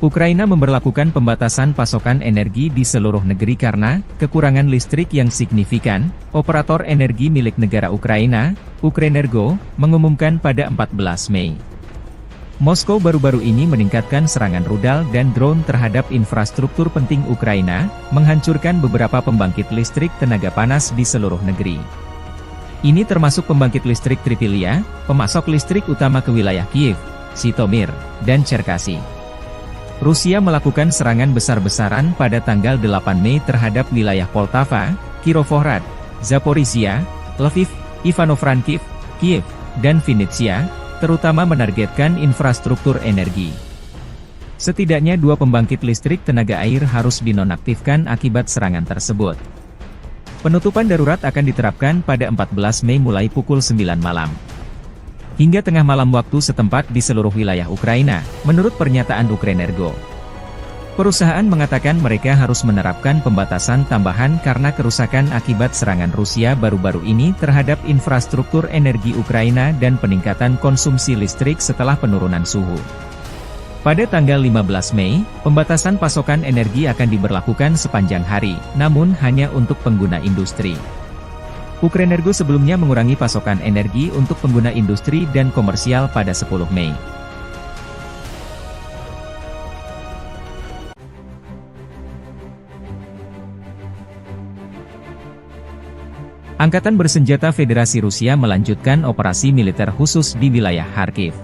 Ukraina memberlakukan pembatasan pasokan energi di seluruh negeri karena kekurangan listrik yang signifikan. Operator energi milik negara Ukraina, Ukrenergo, mengumumkan pada 14 Mei. Moskow baru-baru ini meningkatkan serangan rudal dan drone terhadap infrastruktur penting Ukraina, menghancurkan beberapa pembangkit listrik tenaga panas di seluruh negeri. Ini termasuk pembangkit listrik Tripilia, pemasok listrik utama ke wilayah Kiev, Zhytomyr, dan Cherkasy. Rusia melakukan serangan besar-besaran pada tanggal 8 Mei terhadap wilayah Poltava, Kirovohrad, Zaporizhia, Lviv, Ivano-Frankivsk, Kiev, dan Vinnytsia, terutama menargetkan infrastruktur energi. Setidaknya 2 pembangkit listrik tenaga air harus dinonaktifkan akibat serangan tersebut. Penutupan darurat akan diterapkan pada 14 Mei mulai pukul 9 malam. Hingga tengah malam waktu setempat di seluruh wilayah Ukraina, menurut pernyataan Ukrenergo. Perusahaan mengatakan mereka harus menerapkan pembatasan tambahan karena kerusakan akibat serangan Rusia baru-baru ini terhadap infrastruktur energi Ukraina dan peningkatan konsumsi listrik setelah penurunan suhu. Pada tanggal 15 Mei, pembatasan pasokan energi akan diberlakukan sepanjang hari, namun hanya untuk pengguna industri. Ukrenergo sebelumnya mengurangi pasokan energi untuk pengguna industri dan komersial pada 10 Mei. Angkatan Bersenjata Federasi Rusia melanjutkan operasi militer khusus di wilayah Kharkiv.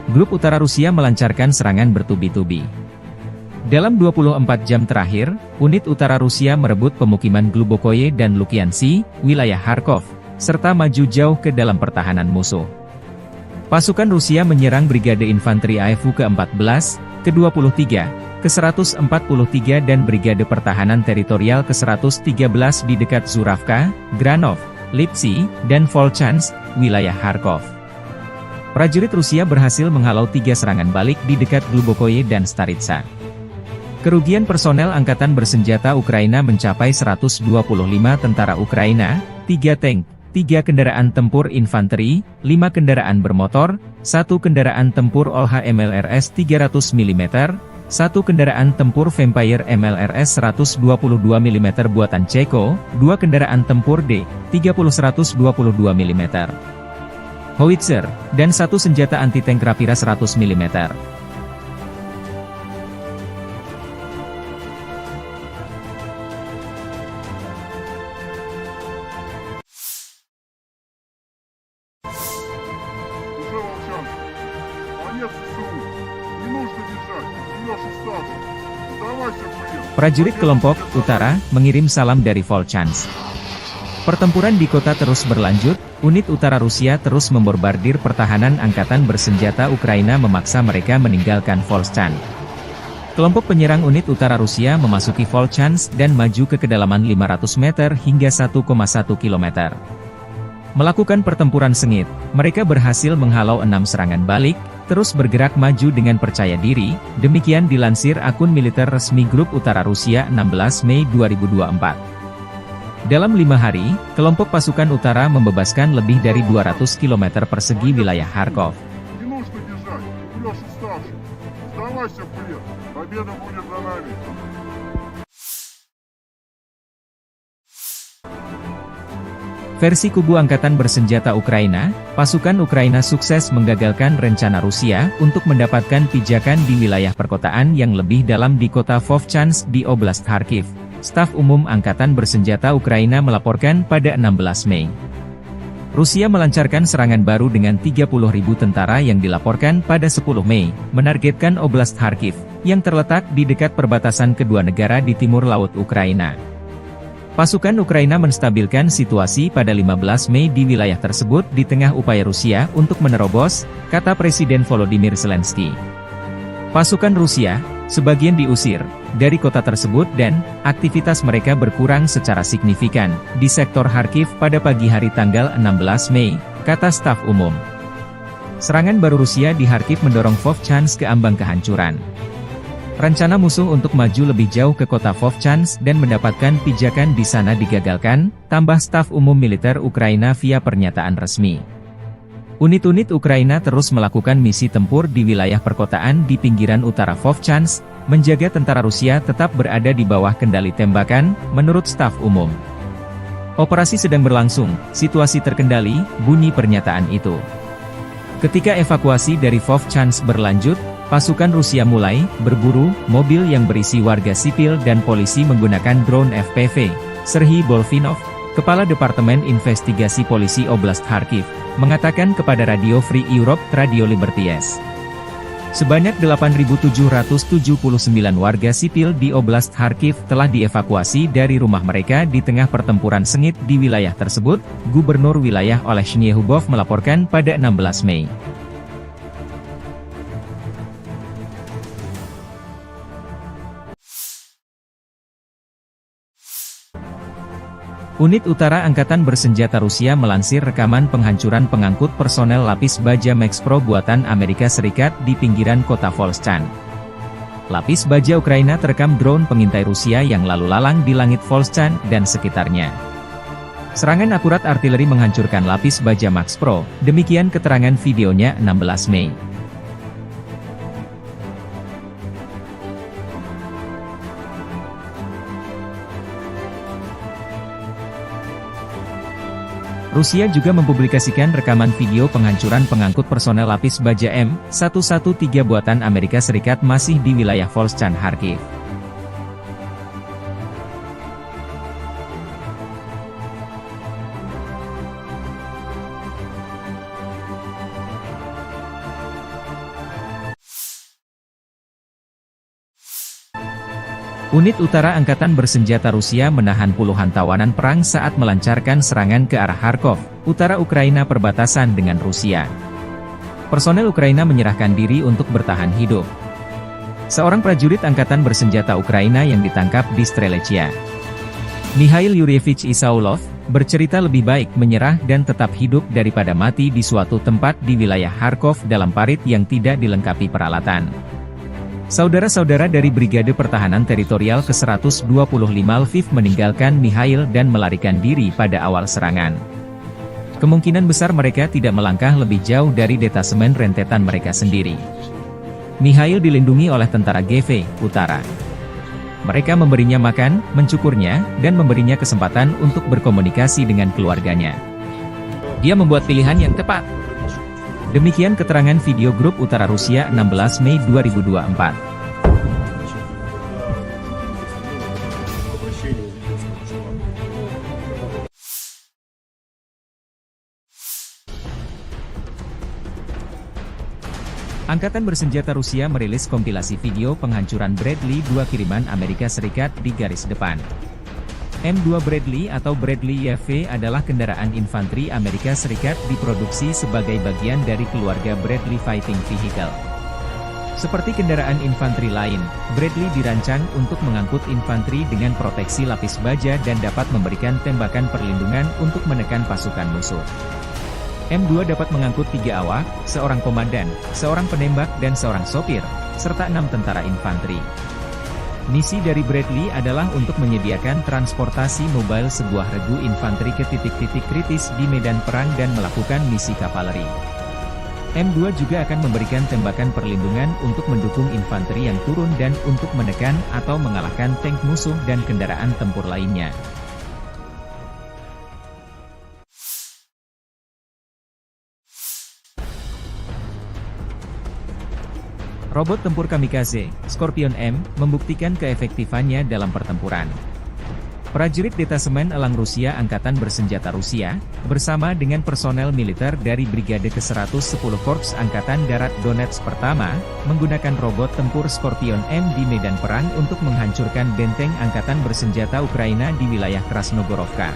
Grup Utara Rusia melancarkan serangan bertubi-tubi. Dalam 24 jam terakhir, unit utara Rusia merebut pemukiman Glubokoye dan Lukiansi, wilayah Kharkov, serta maju jauh ke dalam pertahanan musuh. Pasukan Rusia menyerang Brigade Infanteri AFU ke-14, ke-23, ke-143 dan Brigade Pertahanan Teritorial ke-113 di dekat Zuravka, Granov, Lipsy, dan Volchansk, wilayah Kharkov. Prajurit Rusia berhasil menghalau 3 serangan balik di dekat Glubokoye dan Staritsa. Kerugian personel Angkatan Bersenjata Ukraina mencapai 125 tentara Ukraina, 3 tank, 3 kendaraan tempur infanteri, 5 kendaraan bermotor, 1 kendaraan tempur OLH MLRS 300 mm, 1 kendaraan tempur Vampire MLRS 122 mm buatan Ceko, 2 kendaraan tempur D-30 122 mm, howitzer, dan 1 senjata anti-tank Rapira 100 mm. Prajurit kelompok Utara mengirim salam dari Volchansk. Pertempuran di kota terus berlanjut, unit utara Rusia terus membombardir pertahanan Angkatan Bersenjata Ukraina memaksa mereka meninggalkan Volchansk. Kelompok penyerang unit utara Rusia memasuki Volchansk dan maju ke kedalaman 500 meter hingga 1,1 km. Melakukan pertempuran sengit, mereka berhasil menghalau 6 serangan balik, terus bergerak maju dengan percaya diri, demikian dilansir akun militer resmi Grup Utara Rusia 16 Mei 2024. Dalam 5 hari, kelompok pasukan utara membebaskan lebih dari 200 km persegi wilayah Kharkov. Versi kubu Angkatan Bersenjata Ukraina, pasukan Ukraina sukses menggagalkan rencana Rusia untuk mendapatkan pijakan di wilayah perkotaan yang lebih dalam di kota Vovchansk di Oblast Kharkiv. Staf Umum Angkatan Bersenjata Ukraina melaporkan pada 16 Mei. Rusia melancarkan serangan baru dengan 30.000 tentara yang dilaporkan pada 10 Mei, menargetkan Oblast Kharkiv, yang terletak di dekat perbatasan kedua negara di timur laut Ukraina. Pasukan Ukraina menstabilkan situasi pada 15 Mei di wilayah tersebut di tengah upaya Rusia untuk menerobos, kata Presiden Volodymyr Zelensky. Pasukan Rusia, sebagian diusir dari kota tersebut dan aktivitas mereka berkurang secara signifikan di sektor Kharkiv pada pagi hari tanggal 16 Mei, kata staf umum. Serangan baru Rusia di Kharkiv mendorong Vovchansk ke ambang kehancuran. Rencana musuh untuk maju lebih jauh ke kota Vovchansk dan mendapatkan pijakan di sana digagalkan, tambah staf umum militer Ukraina via pernyataan resmi. Unit-unit Ukraina terus melakukan misi tempur di wilayah perkotaan di pinggiran utara Vovchansk, menjaga tentara Rusia tetap berada di bawah kendali tembakan, menurut staf umum. Operasi sedang berlangsung, situasi terkendali, bunyi pernyataan itu. Ketika evakuasi dari Vovchansk berlanjut, pasukan Rusia mulai berburu mobil yang berisi warga sipil dan polisi menggunakan drone FPV. Serhiy Bolvinov, Kepala Departemen Investigasi Polisi Oblast Kharkiv, mengatakan kepada Radio Free Europe Radio Liberties. Sebanyak 8.779 warga sipil di Oblast Kharkiv telah dievakuasi dari rumah mereka di tengah pertempuran sengit di wilayah tersebut, Gubernur wilayah Oleh Shnyehubov melaporkan pada 16 Mei. Unit Utara Angkatan Bersenjata Rusia melansir rekaman penghancuran pengangkut personel lapis baja Max Pro buatan Amerika Serikat di pinggiran kota Volchansk. Lapis baja Ukraina terekam drone pengintai Rusia yang lalu lalang di langit Volchansk dan sekitarnya. Serangan akurat artileri menghancurkan lapis baja Max Pro, demikian keterangan videonya 16 Mei. Rusia juga mempublikasikan rekaman video penghancuran pengangkut personel lapis baja M113 buatan Amerika Serikat masih di wilayah Volchansk Kharkiv. Unit Utara Angkatan Bersenjata Rusia menahan puluhan tawanan perang saat melancarkan serangan ke arah Kharkov, utara Ukraina perbatasan dengan Rusia. Personel Ukraina menyerahkan diri untuk bertahan hidup. Seorang prajurit Angkatan Bersenjata Ukraina yang ditangkap di Strelechia, Mikhail Yuryevich Isaulov, bercerita lebih baik menyerah dan tetap hidup daripada mati di suatu tempat di wilayah Kharkov dalam parit yang tidak dilengkapi peralatan. Saudara-saudara dari Brigade Pertahanan Teritorial ke-125 Lviv meninggalkan Mikhail dan melarikan diri pada awal serangan. Kemungkinan besar mereka tidak melangkah lebih jauh dari detasemen rentetan mereka sendiri. Mikhail dilindungi oleh tentara GV Utara. Mereka memberinya makan, mencukurnya, dan memberinya kesempatan untuk berkomunikasi dengan keluarganya. Dia membuat pilihan yang tepat. Demikian keterangan video grup Utara Rusia 16 Mei 2024. Angkatan Bersenjata Rusia merilis kompilasi video penghancuran Bradley 2 kiriman Amerika Serikat di garis depan. M2 Bradley atau Bradley YV adalah kendaraan infanteri Amerika Serikat diproduksi sebagai bagian dari keluarga Bradley Fighting Vehicle. Seperti kendaraan infanteri lain, Bradley dirancang untuk mengangkut infanteri dengan proteksi lapis baja dan dapat memberikan tembakan perlindungan untuk menekan pasukan musuh. M2 dapat mengangkut 3 awak, seorang komandan, seorang penembak dan seorang sopir, serta 6 tentara infanteri. Misi dari Bradley adalah untuk menyediakan transportasi mobile sebuah regu infanteri ke titik-titik kritis di medan perang dan melakukan misi kavaleri. M2 juga akan memberikan tembakan perlindungan untuk mendukung infanteri yang turun dan untuk menekan atau mengalahkan tank musuh dan kendaraan tempur lainnya. Robot tempur kamikaze, Scorpion M, membuktikan keefektifannya dalam pertempuran. Prajurit Detasemen Elang Rusia Angkatan Bersenjata Rusia, bersama dengan personel militer dari Brigade ke-110 Korps Angkatan Darat Donetsk pertama, menggunakan robot tempur Scorpion M di medan perang untuk menghancurkan benteng Angkatan Bersenjata Ukraina di wilayah Krasnogorovka.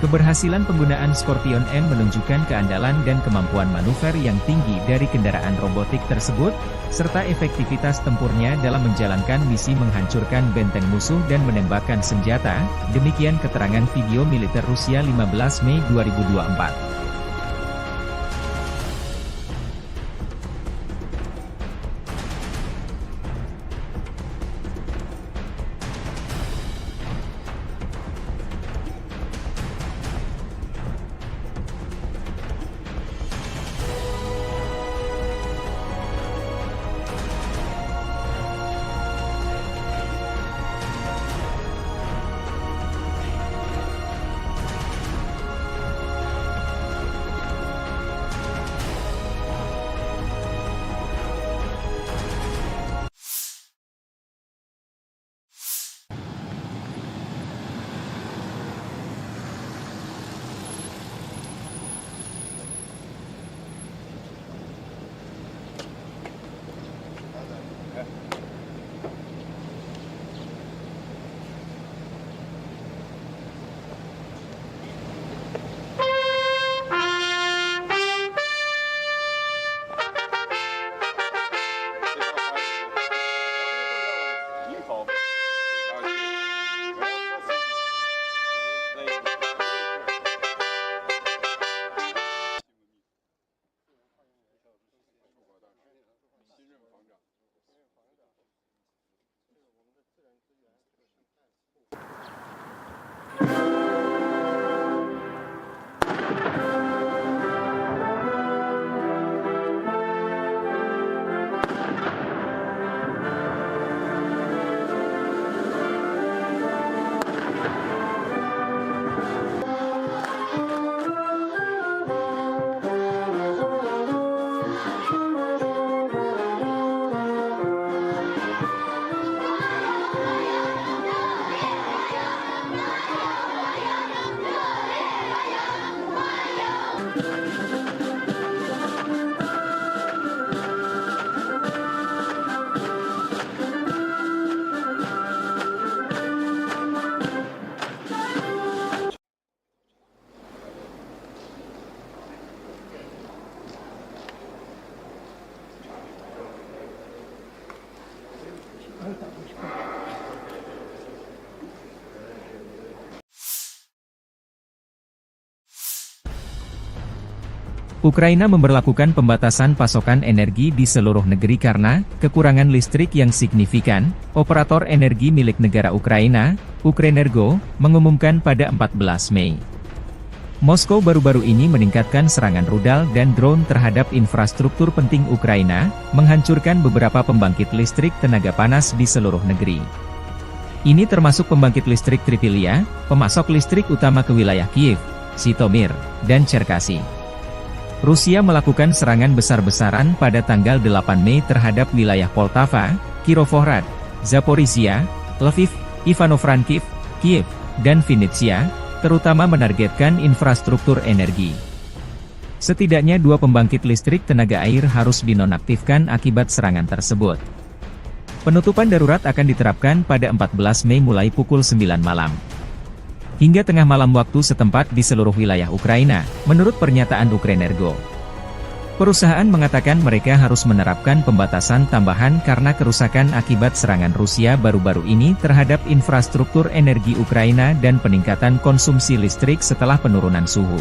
Keberhasilan penggunaan Scorpion M menunjukkan keandalan dan kemampuan manuver yang tinggi dari kendaraan robotik tersebut, serta efektivitas tempurnya dalam menjalankan misi menghancurkan benteng musuh dan menembakkan senjata, demikian keterangan video militer Rusia 15 Mei 2024. Ukraina memberlakukan pembatasan pasokan energi di seluruh negeri karena kekurangan listrik yang signifikan. Operator energi milik negara Ukraina, Ukrenergo, mengumumkan pada 14 Mei. Moskow baru-baru ini meningkatkan serangan rudal dan drone terhadap infrastruktur penting Ukraina, menghancurkan beberapa pembangkit listrik tenaga panas di seluruh negeri. Ini termasuk pembangkit listrik Tripilia, pemasok listrik utama ke wilayah Kiev, Zhytomyr, dan Cherkasy. Rusia melakukan serangan besar-besaran pada tanggal 8 Mei terhadap wilayah Poltava, Kirovohrad, Zaporizhia, Lviv, Ivano-Frankivsk, Kiev, dan Vinnytsia, terutama menargetkan infrastruktur energi. Setidaknya 2 pembangkit listrik tenaga air harus dinonaktifkan akibat serangan tersebut. Penutupan darurat akan diterapkan pada 14 Mei mulai pukul 9 malam. Hingga tengah malam waktu setempat di seluruh wilayah Ukraina, menurut pernyataan Ukrenergo. Perusahaan mengatakan mereka harus menerapkan pembatasan tambahan karena kerusakan akibat serangan Rusia baru-baru ini terhadap infrastruktur energi Ukraina dan peningkatan konsumsi listrik setelah penurunan suhu.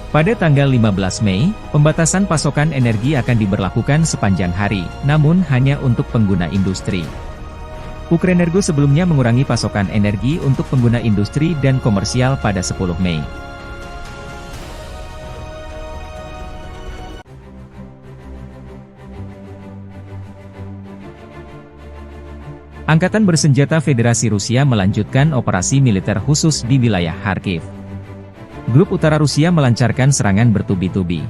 Pada tanggal 15 Mei, pembatasan pasokan energi akan diberlakukan sepanjang hari, namun hanya untuk pengguna industri. Ukrenergo sebelumnya mengurangi pasokan energi untuk pengguna industri dan komersial pada 10 Mei. Angkatan Bersenjata Federasi Rusia melanjutkan operasi militer khusus di wilayah Kharkiv. Grup Utara Rusia melancarkan serangan bertubi-tubi.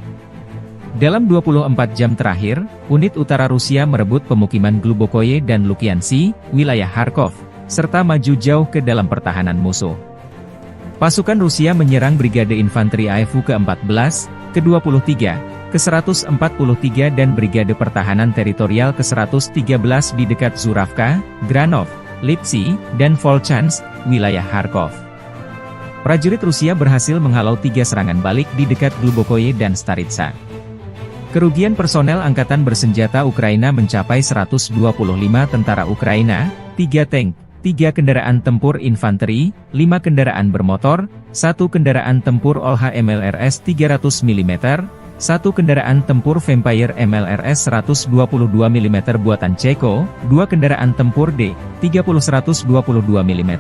Dalam 24 jam terakhir, unit utara Rusia merebut pemukiman Glubokoye dan Lukiansi, wilayah Kharkov, serta maju jauh ke dalam pertahanan musuh. Pasukan Rusia menyerang Brigade Infanteri AFU ke-14, ke-23, ke-143 dan Brigade Pertahanan Teritorial ke-113 di dekat Zuravka, Granov, Lipsy, dan Volchansk, wilayah Kharkov. Prajurit Rusia berhasil menghalau 3 serangan balik di dekat Glubokoye dan Staritsa. Kerugian personel Angkatan Bersenjata Ukraina mencapai 125 tentara Ukraina, 3 tank, 3 kendaraan tempur infanteri, 5 kendaraan bermotor, 1 kendaraan tempur OLH MLRS 300 mm, 1 kendaraan tempur Vampire MLRS 122 mm buatan Ceko, 2 kendaraan tempur D-30 122 mm,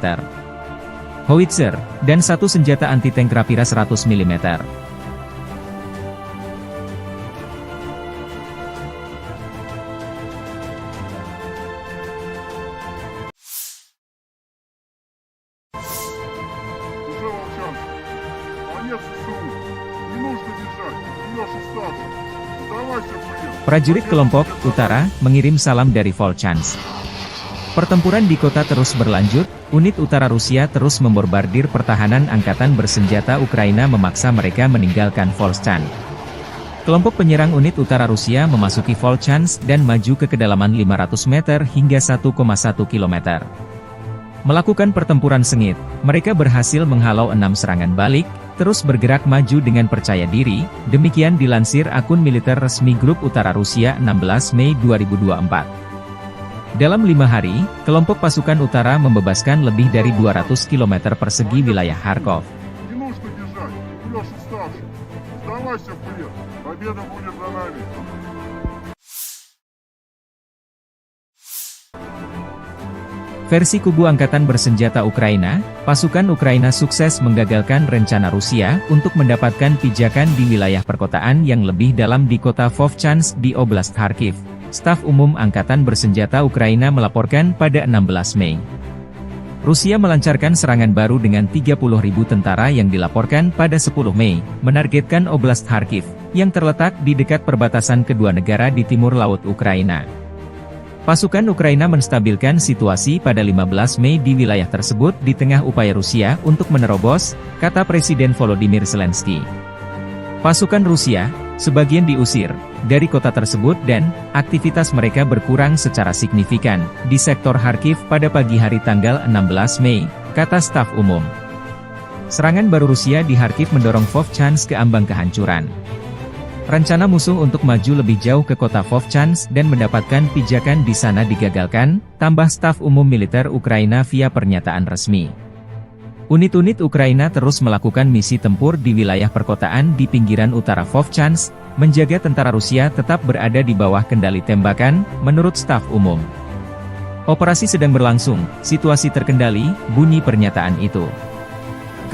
howitzer, dan 1 senjata anti-tank Rapira 100 mm. Уже Волчанск. Конец СУ. Не нужно бежать. Идешь и старше. Сдавайся, блин. Prajurit kelompok Utara mengirim salam dari Volchansk. Pertempuran di kota terus berlanjut, unit utara Rusia terus membombardir pertahanan Angkatan Bersenjata Ukraina memaksa mereka meninggalkan Volchansk. Kelompok penyerang unit utara Rusia memasuki Volchansk dan maju ke kedalaman 500 meter hingga 1,1 km. Melakukan pertempuran sengit, mereka berhasil menghalau 6 serangan balik, terus bergerak maju dengan percaya diri, demikian dilansir akun militer resmi Grup Utara Rusia 16 Mei 2024. Dalam 5 hari, kelompok pasukan utara membebaskan lebih dari 200 km persegi wilayah Kharkov. Не нужно бежать. Идешь и старше. Сдавайся, блин. Победа будет за нами. Versi kubu Angkatan Bersenjata Ukraina, pasukan Ukraina sukses menggagalkan rencana Rusia untuk mendapatkan pijakan di wilayah perkotaan yang lebih dalam di kota Vovchansk di Oblast Kharkiv. Staf Umum Angkatan Bersenjata Ukraina melaporkan pada 16 Mei. Rusia melancarkan serangan baru dengan 30.000 tentara yang dilaporkan pada 10 Mei, menargetkan Oblast Kharkiv, yang terletak di dekat perbatasan kedua negara di timur laut Ukraina. Pasukan Ukraina menstabilkan situasi pada 15 Mei di wilayah tersebut di tengah upaya Rusia untuk menerobos, kata Presiden Volodymyr Zelensky. Pasukan Rusia, sebagian diusir dari kota tersebut dan aktivitas mereka berkurang secara signifikan di sektor Kharkiv pada pagi hari tanggal 16 Mei, kata staf umum. Serangan baru Rusia di Kharkiv mendorong Vovchansk ke ambang kehancuran. Rencana musuh untuk maju lebih jauh ke kota Vovchansk dan mendapatkan pijakan di sana digagalkan, tambah staf umum militer Ukraina via pernyataan resmi. Unit-unit Ukraina terus melakukan misi tempur di wilayah perkotaan di pinggiran utara Vovchansk, menjaga tentara Rusia tetap berada di bawah kendali tembakan, menurut staf umum. Operasi sedang berlangsung, situasi terkendali, bunyi pernyataan itu.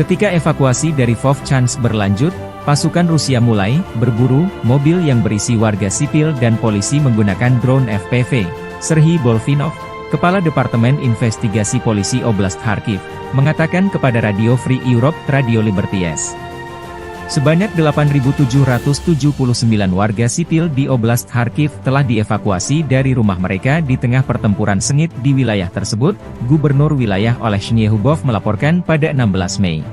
Ketika evakuasi dari Vovchansk berlanjut, pasukan Rusia mulai berburu mobil yang berisi warga sipil dan polisi menggunakan drone FPV. Serhiy Bolfinov, Kepala Departemen Investigasi Polisi Oblast Kharkiv, mengatakan kepada Radio Free Europe Radio Liberties. Sebanyak 8.779 warga sipil di Oblast Kharkiv telah dievakuasi dari rumah mereka di tengah pertempuran sengit di wilayah tersebut, Gubernur wilayah Olesny Hubov melaporkan pada 16 Mei.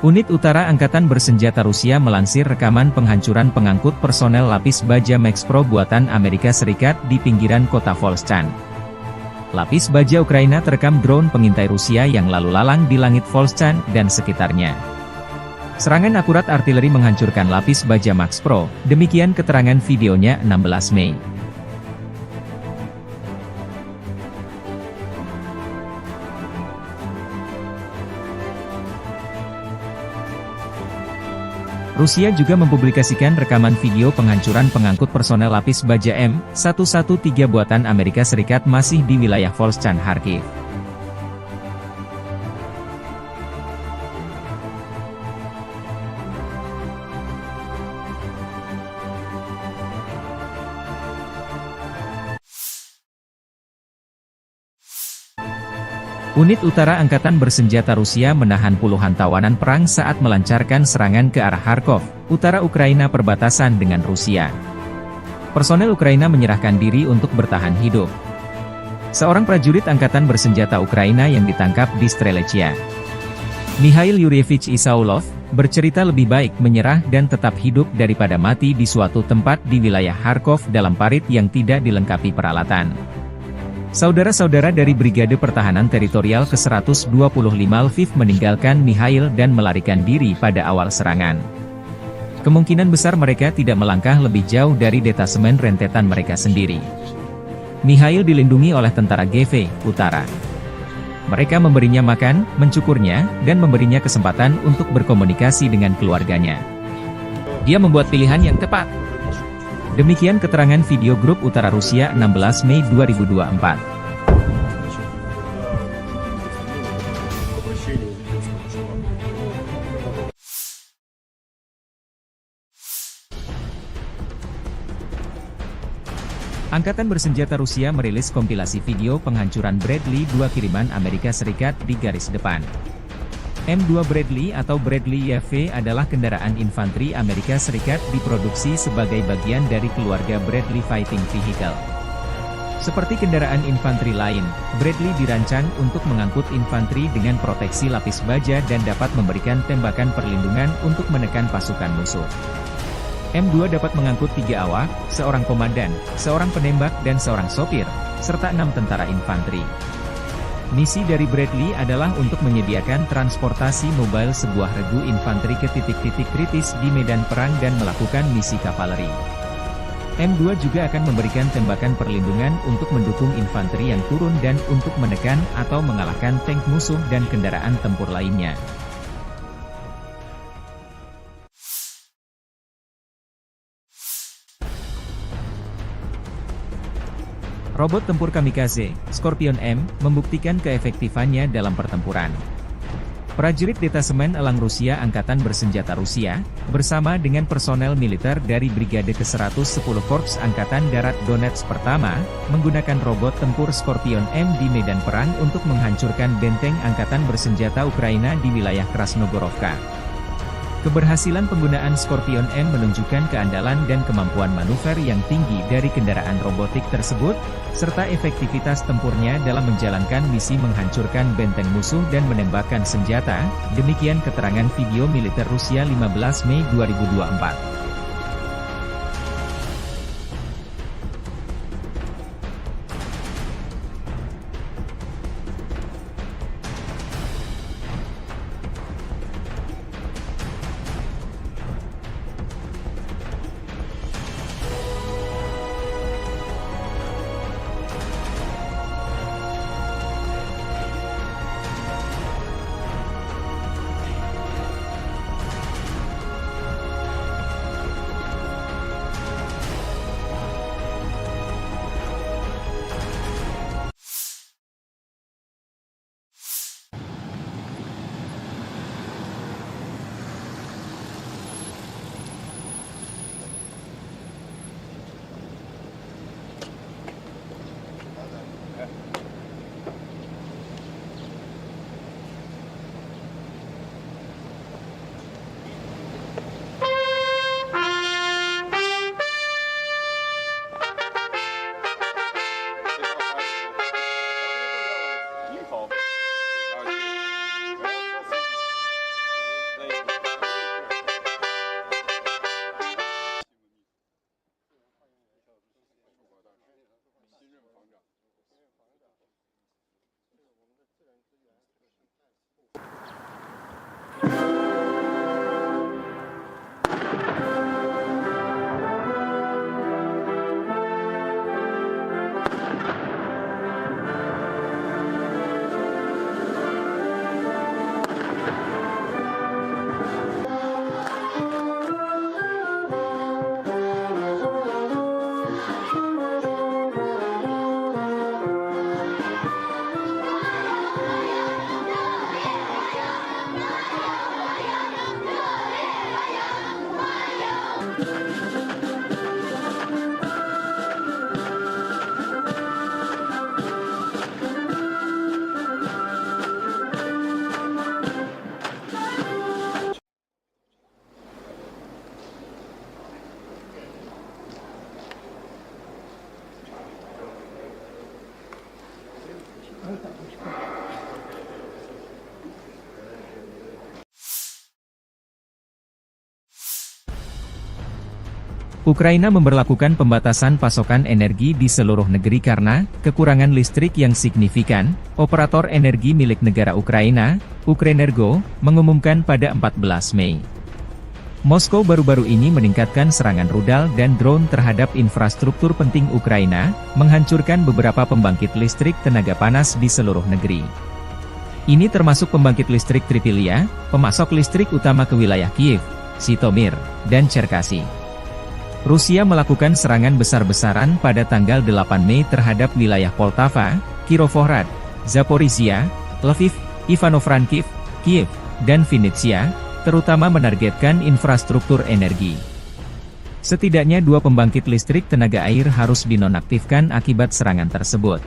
Unit Utara Angkatan Bersenjata Rusia melansir rekaman penghancuran pengangkut personel lapis baja Max Pro buatan Amerika Serikat di pinggiran kota Volchansk. Lapis baja Ukraina terekam drone pengintai Rusia yang lalu lalang di langit Volchansk dan sekitarnya. Serangan akurat artileri menghancurkan lapis baja Max Pro, demikian keterangan videonya 16 Mei. Rusia juga mempublikasikan rekaman video penghancuran pengangkut personel lapis baja M113 buatan Amerika Serikat masih di wilayah Volchansk Kharkiv. Unit utara Angkatan Bersenjata Rusia menahan puluhan tawanan perang saat melancarkan serangan ke arah Kharkov, utara Ukraina perbatasan dengan Rusia. Personel Ukraina menyerahkan diri untuk bertahan hidup. Seorang prajurit Angkatan Bersenjata Ukraina yang ditangkap di Strelechia, Mikhail Yuryevich Isaulov, bercerita lebih baik menyerah dan tetap hidup daripada mati di suatu tempat di wilayah Kharkov dalam parit yang tidak dilengkapi peralatan. Saudara-saudara dari Brigade Pertahanan Teritorial ke-125 Lviv meninggalkan Mikhail dan melarikan diri pada awal serangan. Kemungkinan besar mereka tidak melangkah lebih jauh dari detasemen rentetan mereka sendiri. Mikhail dilindungi oleh tentara GV Utara. Mereka memberinya makan, mencukurnya, dan memberinya kesempatan untuk berkomunikasi dengan keluarganya. Dia membuat pilihan yang tepat. Demikian keterangan video grup Utara Rusia 16 Mei 2024. Angkatan Bersenjata Rusia merilis kompilasi video penghancuran Bradley 2 kiriman Amerika Serikat di garis depan. M2 Bradley atau Bradley YV adalah kendaraan infanteri Amerika Serikat diproduksi sebagai bagian dari keluarga Bradley Fighting Vehicle. Seperti kendaraan infanteri lain, Bradley dirancang untuk mengangkut infanteri dengan proteksi lapis baja dan dapat memberikan tembakan perlindungan untuk menekan pasukan musuh. M2 dapat mengangkut 3 awak, seorang komandan, seorang penembak dan seorang sopir, serta 6 tentara infanteri. Misi dari Bradley adalah untuk menyediakan transportasi mobile sebuah regu infanteri ke titik-titik kritis di medan perang dan melakukan misi kavaleri. M2 juga akan memberikan tembakan perlindungan untuk mendukung infanteri yang turun dan untuk menekan atau mengalahkan tank musuh dan kendaraan tempur lainnya. Robot tempur kamikaze, Scorpion M, membuktikan keefektifannya dalam pertempuran. Prajurit Detasemen Elang Rusia Angkatan Bersenjata Rusia, bersama dengan personel militer dari Brigade ke-110 Korps Angkatan Darat Donetsk Pertama, menggunakan robot tempur Scorpion M di medan perang untuk menghancurkan benteng Angkatan Bersenjata Ukraina di wilayah Krasnogorovka. Keberhasilan penggunaan Scorpion M menunjukkan keandalan dan kemampuan manuver yang tinggi dari kendaraan robotik tersebut, serta efektivitas tempurnya dalam menjalankan misi menghancurkan benteng musuh dan menembakkan senjata, demikian keterangan video militer Rusia 15 Mei 2024. Ukraina memberlakukan pembatasan pasokan energi di seluruh negeri karena kekurangan listrik yang signifikan. Operator energi milik negara Ukraina, Ukrenergo, mengumumkan pada 14 Mei. Moskow baru-baru ini meningkatkan serangan rudal dan drone terhadap infrastruktur penting Ukraina, menghancurkan beberapa pembangkit listrik tenaga panas di seluruh negeri. Ini termasuk pembangkit listrik Tripilia, pemasok listrik utama ke wilayah Kiev, Zhytomyr, dan Cherkasy. Rusia melakukan serangan besar-besaran pada tanggal 8 Mei terhadap wilayah Poltava, Kirovohrad, Zaporizhia, Lviv, Ivano-Frankivsk, Kiev, dan Vinnytsia, terutama menargetkan infrastruktur energi. Setidaknya 2 pembangkit listrik tenaga air harus dinonaktifkan akibat serangan tersebut.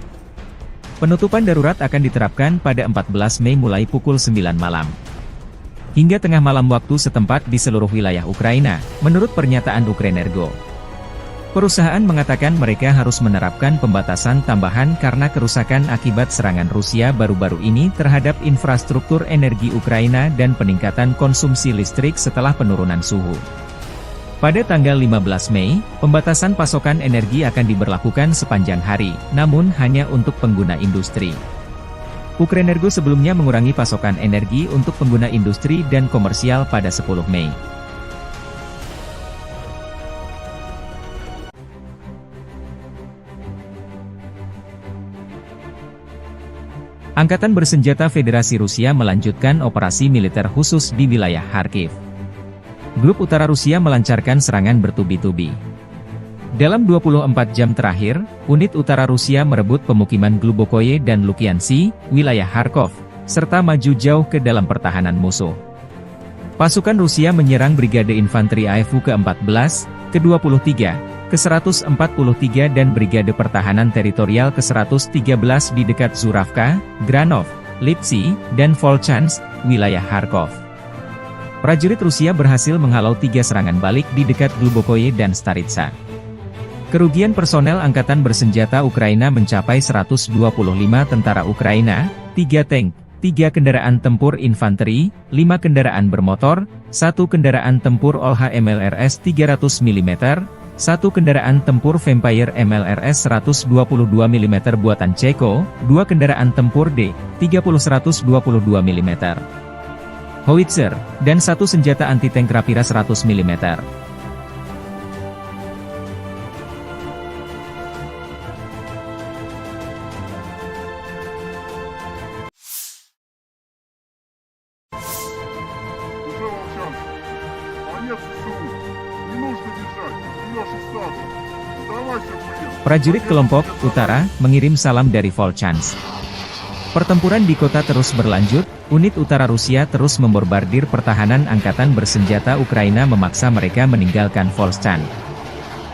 Penutupan darurat akan diterapkan pada 14 Mei mulai pukul 9 malam. Hingga tengah malam waktu setempat di seluruh wilayah Ukraina, menurut pernyataan Ukrenergo. Perusahaan mengatakan mereka harus menerapkan pembatasan tambahan karena kerusakan akibat serangan Rusia baru-baru ini terhadap infrastruktur energi Ukraina dan peningkatan konsumsi listrik setelah penurunan suhu. Pada tanggal 15 Mei, pembatasan pasokan energi akan diberlakukan sepanjang hari, namun hanya untuk pengguna industri. Ukrenergo sebelumnya mengurangi pasokan energi untuk pengguna industri dan komersial pada 10 Mei. Angkatan bersenjata Federasi Rusia melanjutkan operasi militer khusus di wilayah Kharkiv. Grup Utara Rusia melancarkan serangan bertubi-tubi. Dalam 24 jam terakhir, unit utara Rusia merebut pemukiman Glubokoye dan Lukiansi, wilayah Kharkov, serta maju jauh ke dalam pertahanan musuh. Pasukan Rusia menyerang Brigade Infanteri AFU ke-14, ke-23, ke-143 dan Brigade Pertahanan Teritorial ke-113 di dekat Zuravka, Granov, Lipsy, dan Volchansk, wilayah Kharkov. Prajurit Rusia berhasil menghalau 3 serangan balik di dekat Glubokoye dan Staritsa. Kerugian personel Angkatan Bersenjata Ukraina mencapai 125 tentara Ukraina, 3 tank, 3 kendaraan tempur infanteri, 5 kendaraan bermotor, 1 kendaraan tempur OLH MLRS 300 mm, 1 kendaraan tempur Vampire MLRS 122 mm buatan Ceko, 2 kendaraan tempur D-30 122 mm, howitzer, dan 1 senjata anti-tank Rapira 100 mm. Конец СУ. Не нужно бежать. Ты Леша старше. Сдавайся, блин. Prajurit kelompok Utara mengirim salam dari Volchansk. Pertempuran di kota terus berlanjut, unit utara Rusia terus membombardir pertahanan angkatan bersenjata Ukraina memaksa mereka meninggalkan Volchansk.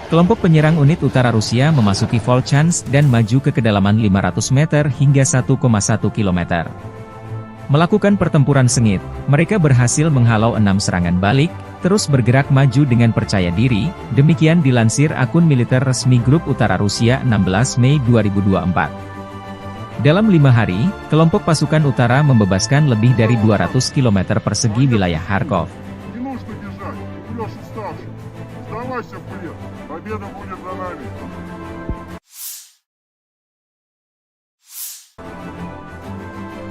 Kelompok penyerang unit utara Rusia memasuki Volchansk dan maju ke kedalaman 500 meter hingga 1,1 km. Melakukan pertempuran sengit, mereka berhasil menghalau 6 serangan balik, terus bergerak maju dengan percaya diri, demikian dilansir akun militer resmi Grup Utara Rusia 16 Mei 2024. Dalam 5 hari, kelompok pasukan utara membebaskan lebih dari 200 km persegi wilayah Kharkov. Не нужно бежать. Ты Леша старше. Сдавайся, блин. Победа будет за нами.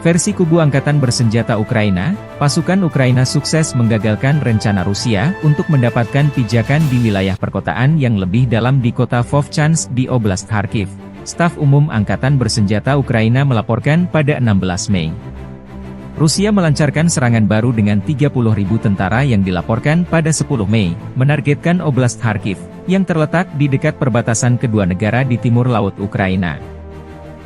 Versi kubu Angkatan Bersenjata Ukraina, pasukan Ukraina sukses menggagalkan rencana Rusia untuk mendapatkan pijakan di wilayah perkotaan yang lebih dalam di kota Vovchansk di Oblast Kharkiv. Staf Umum Angkatan Bersenjata Ukraina melaporkan pada 16 Mei. Rusia melancarkan serangan baru dengan 30.000 tentara yang dilaporkan pada 10 Mei, menargetkan Oblast Kharkiv, yang terletak di dekat perbatasan kedua negara di timur laut Ukraina.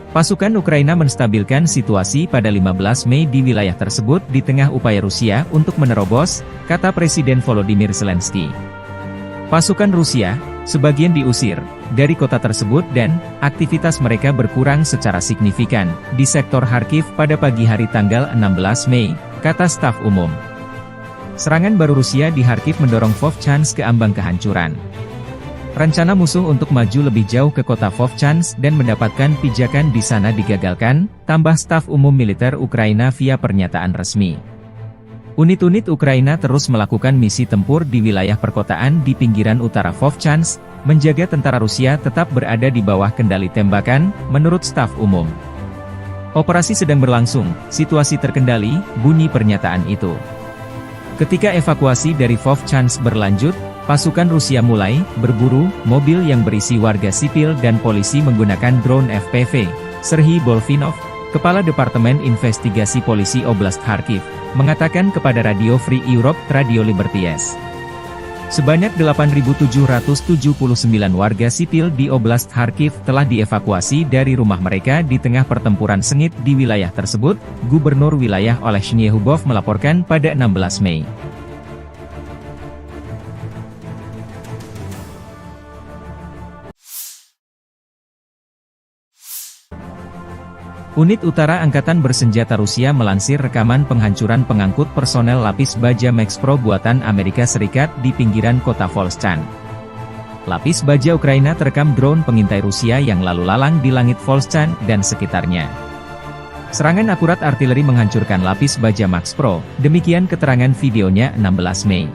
Pasukan Ukraina menstabilkan situasi pada 15 Mei di wilayah tersebut di tengah upaya Rusia untuk menerobos, kata Presiden Volodymyr Zelensky. Pasukan Rusia, sebagian diusir dari kota tersebut dan aktivitas mereka berkurang secara signifikan di sektor Kharkiv pada pagi hari tanggal 16 Mei, kata staf umum. Serangan baru Rusia di Kharkiv mendorong Vovchansk ke ambang kehancuran. Rencana musuh untuk maju lebih jauh ke kota Vovchansk dan mendapatkan pijakan di sana digagalkan, tambah staf umum militer Ukraina via pernyataan resmi. Unit-unit Ukraina terus melakukan misi tempur di wilayah perkotaan di pinggiran utara Vovchansk, menjaga tentara Rusia tetap berada di bawah kendali tembakan, menurut staf umum. Operasi sedang berlangsung, situasi terkendali, bunyi pernyataan itu. Ketika evakuasi dari Vovchansk berlanjut, pasukan Rusia mulai berburu mobil yang berisi warga sipil dan polisi menggunakan drone FPV. Serhiy Bolvinov, Kepala Departemen Investigasi Polisi Oblast Kharkiv, mengatakan kepada Radio Free Europe, Radio Liberties. Sebanyak 8.779 warga sipil di Oblast Kharkiv telah dievakuasi dari rumah mereka di tengah pertempuran sengit di wilayah tersebut, Gubernur wilayah Oleh Shnyehubov melaporkan pada 16 Mei. Unit Utara Angkatan Bersenjata Rusia melansir rekaman penghancuran pengangkut personel lapis baja Max Pro buatan Amerika Serikat di pinggiran kota Volchansk. Lapis baja Ukraina terekam drone pengintai Rusia yang lalu lalang di langit Volchansk dan sekitarnya. Serangan akurat artileri menghancurkan lapis baja Max Pro, demikian keterangan videonya 16 Mei.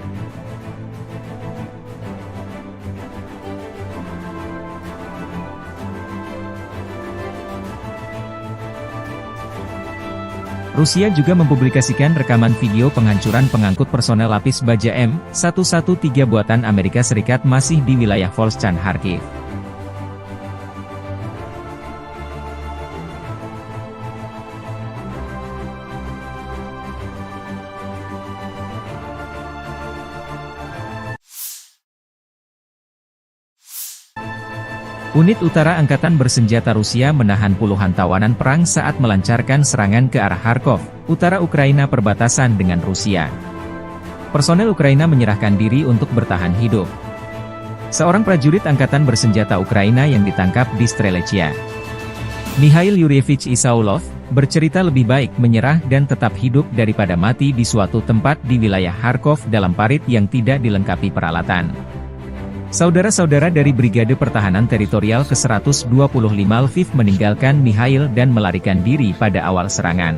Rusia juga mempublikasikan rekaman video penghancuran pengangkut personel lapis baja M113 buatan Amerika Serikat masih di wilayah Volchansk Kharkiv. Unit Utara Angkatan Bersenjata Rusia menahan puluhan tawanan perang saat melancarkan serangan ke arah Kharkov, utara Ukraina perbatasan dengan Rusia. Personel Ukraina menyerahkan diri untuk bertahan hidup. Seorang prajurit Angkatan Bersenjata Ukraina yang ditangkap di Strelechia, Mikhail Yuryevich Isaulov, bercerita lebih baik menyerah dan tetap hidup daripada mati di suatu tempat di wilayah Kharkov dalam parit yang tidak dilengkapi peralatan. Saudara-saudara dari Brigade Pertahanan Teritorial ke-125 Lviv meninggalkan Mikhail dan melarikan diri pada awal serangan.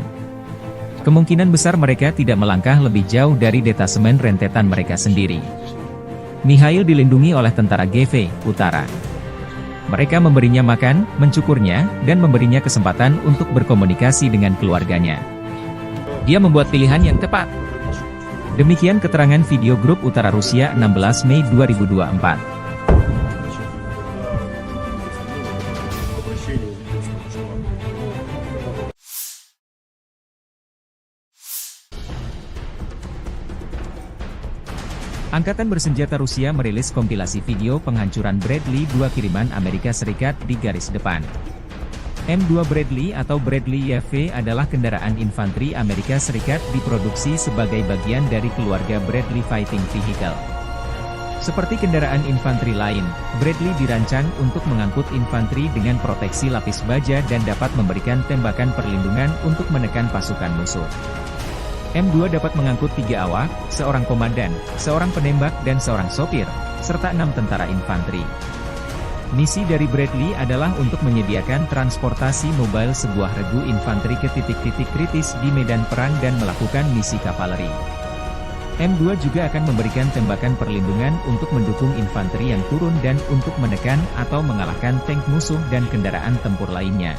Kemungkinan besar mereka tidak melangkah lebih jauh dari detasemen rentetan mereka sendiri. Mikhail dilindungi oleh tentara GV Utara. Mereka memberinya makan, mencukurnya, dan memberinya kesempatan untuk berkomunikasi dengan keluarganya. Dia membuat pilihan yang tepat. Demikian keterangan video grup Utara Rusia 16 Mei 2024. Angkatan Bersenjata Rusia merilis kompilasi video penghancuran Bradley 2 kiriman Amerika Serikat di garis depan. M2 Bradley atau Bradley YV adalah kendaraan infanteri Amerika Serikat diproduksi sebagai bagian dari keluarga Bradley Fighting Vehicle. Seperti kendaraan infanteri lain, Bradley dirancang untuk mengangkut infanteri dengan proteksi lapis baja dan dapat memberikan tembakan perlindungan untuk menekan pasukan musuh. M2 dapat mengangkut 3 awak, seorang komandan, seorang penembak dan seorang sopir, serta 6 tentara infanteri. Misi dari Bradley adalah untuk menyediakan transportasi mobile sebuah regu infanteri ke titik-titik kritis di medan perang dan melakukan misi kavaleri. M2 juga akan memberikan tembakan perlindungan untuk mendukung infanteri yang turun dan untuk menekan atau mengalahkan tank musuh dan kendaraan tempur lainnya.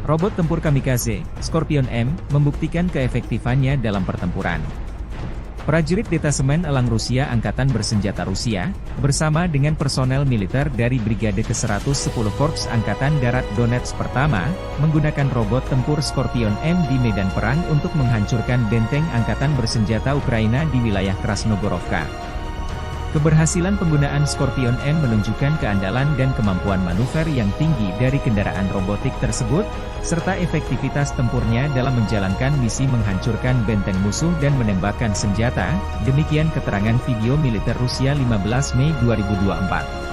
Robot tempur kamikaze, Scorpion M, membuktikan keefektifannya dalam pertempuran. Prajurit Detasemen Elang Rusia Angkatan Bersenjata Rusia, bersama dengan personel militer dari Brigade ke-110 Korps Angkatan Darat Donetsk Pertama, menggunakan robot tempur Scorpion M di medan perang untuk menghancurkan benteng Angkatan Bersenjata Ukraina di wilayah Krasnogorovka. Keberhasilan penggunaan Scorpion M menunjukkan keandalan dan kemampuan manuver yang tinggi dari kendaraan robotik tersebut, serta efektivitas tempurnya dalam menjalankan misi menghancurkan benteng musuh dan menembakkan senjata, demikian keterangan video militer Rusia 15 Mei 2024.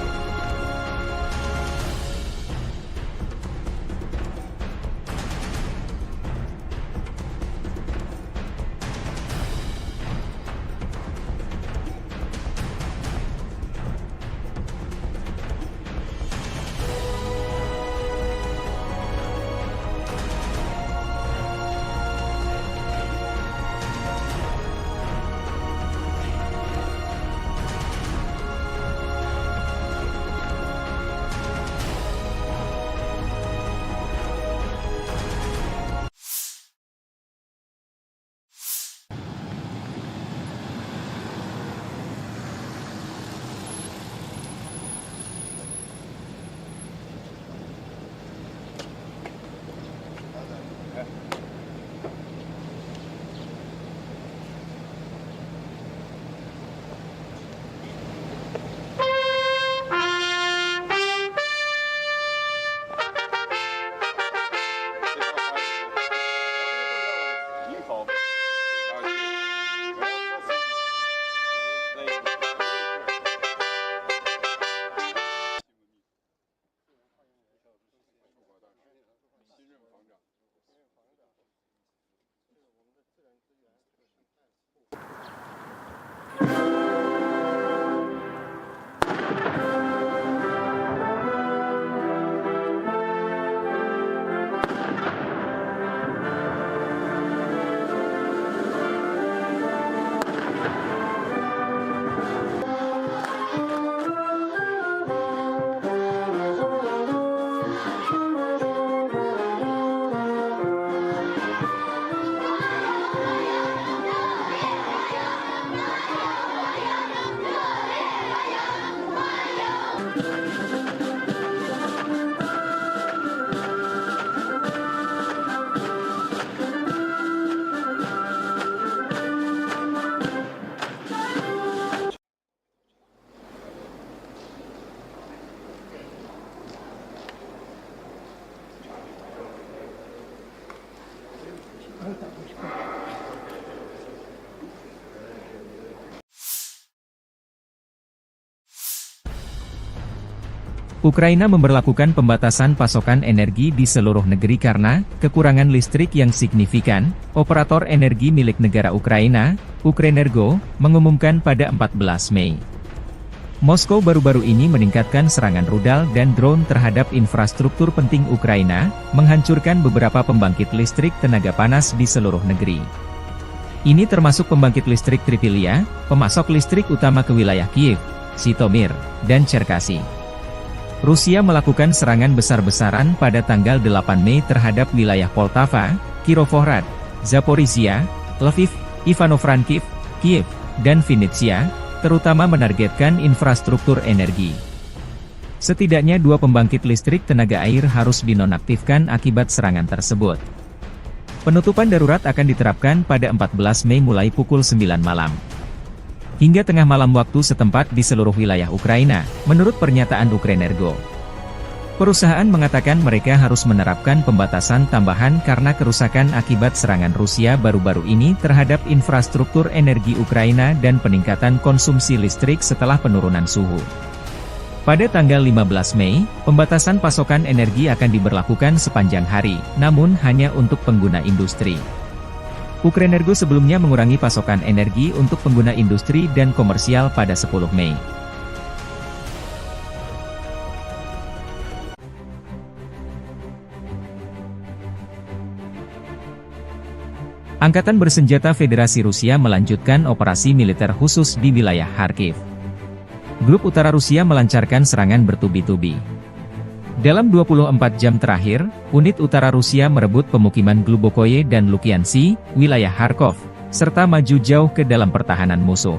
Ukraina memberlakukan pembatasan pasokan energi di seluruh negeri karena kekurangan listrik yang signifikan. Operator energi milik negara Ukraina, Ukrenergo, mengumumkan pada 14 Mei. Moskow baru-baru ini meningkatkan serangan rudal dan drone terhadap infrastruktur penting Ukraina, menghancurkan beberapa pembangkit listrik tenaga panas di seluruh negeri. Ini termasuk pembangkit listrik Tripilia, pemasok listrik utama ke wilayah Kiev, Zhytomyr, dan Cherkasy. Rusia melakukan serangan besar-besaran pada tanggal 8 Mei terhadap wilayah Poltava, Kirovohrad, Zaporizhia, Lviv, Ivano-Frankivsk, Kiev, dan Vinnytsia, terutama menargetkan infrastruktur energi. Setidaknya 2 pembangkit listrik tenaga air harus dinonaktifkan akibat serangan tersebut. Penutupan darurat akan diterapkan pada 14 Mei mulai pukul 9 malam. Hingga tengah malam waktu setempat di seluruh wilayah Ukraina, menurut pernyataan Ukrenergo. Perusahaan mengatakan mereka harus menerapkan pembatasan tambahan karena kerusakan akibat serangan Rusia baru-baru ini terhadap infrastruktur energi Ukraina dan peningkatan konsumsi listrik setelah penurunan suhu. Pada tanggal 15 Mei, pembatasan pasokan energi akan diberlakukan sepanjang hari, namun hanya untuk pengguna industri. Ukrenergo sebelumnya mengurangi pasokan energi untuk pengguna industri dan komersial pada 10 Mei. Angkatan bersenjata Federasi Rusia melanjutkan operasi militer khusus di wilayah Kharkiv. Grup Utara Rusia melancarkan serangan bertubi-tubi. Dalam 24 jam terakhir, unit utara Rusia merebut pemukiman Glubokoye dan Lukiansi, wilayah Kharkov, serta maju jauh ke dalam pertahanan musuh.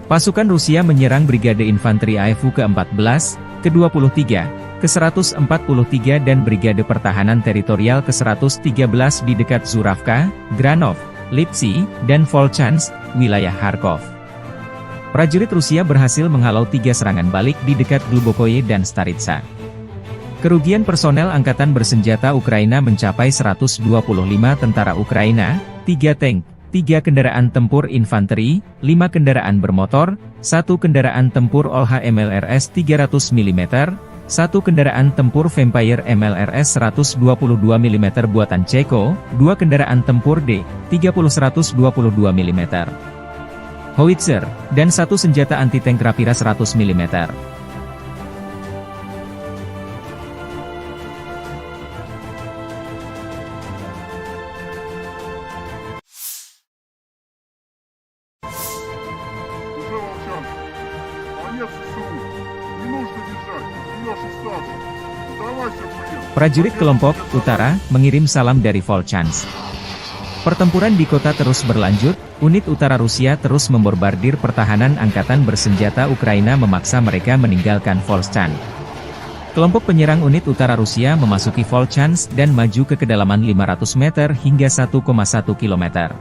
Pasukan Rusia menyerang Brigade Infanteri AFU ke-14, ke-23, ke-143 dan Brigade Pertahanan Teritorial ke-113 di dekat Zuravka, Granov, Lipsy, dan Volchansk, wilayah Kharkov. Prajurit Rusia berhasil menghalau 3 serangan balik di dekat Glubokoye dan Staritsa. Kerugian personel Angkatan Bersenjata Ukraina mencapai 125 tentara Ukraina, 3 tank, 3 kendaraan tempur infanteri, 5 kendaraan bermotor, 1 kendaraan tempur OLH MLRS 300 mm, 1 kendaraan tempur Vampire MLRS 122 mm buatan Ceko, 2 kendaraan tempur D-30 122 mm, howitzer, dan 1 senjata anti-tank Rapira 100 mm. Конец СУ. Не нужно бежать. Леша старший. Сдавайся, блин. Prajurit kelompok Utara mengirim salam dari Volchansk. Pertempuran di kota terus berlanjut, unit utara Rusia terus membombardir pertahanan angkatan bersenjata Ukraina memaksa mereka meninggalkan Volchansk. Kelompok penyerang unit utara Rusia memasuki Volchansk dan maju ke kedalaman 500 meter hingga 1,1 km.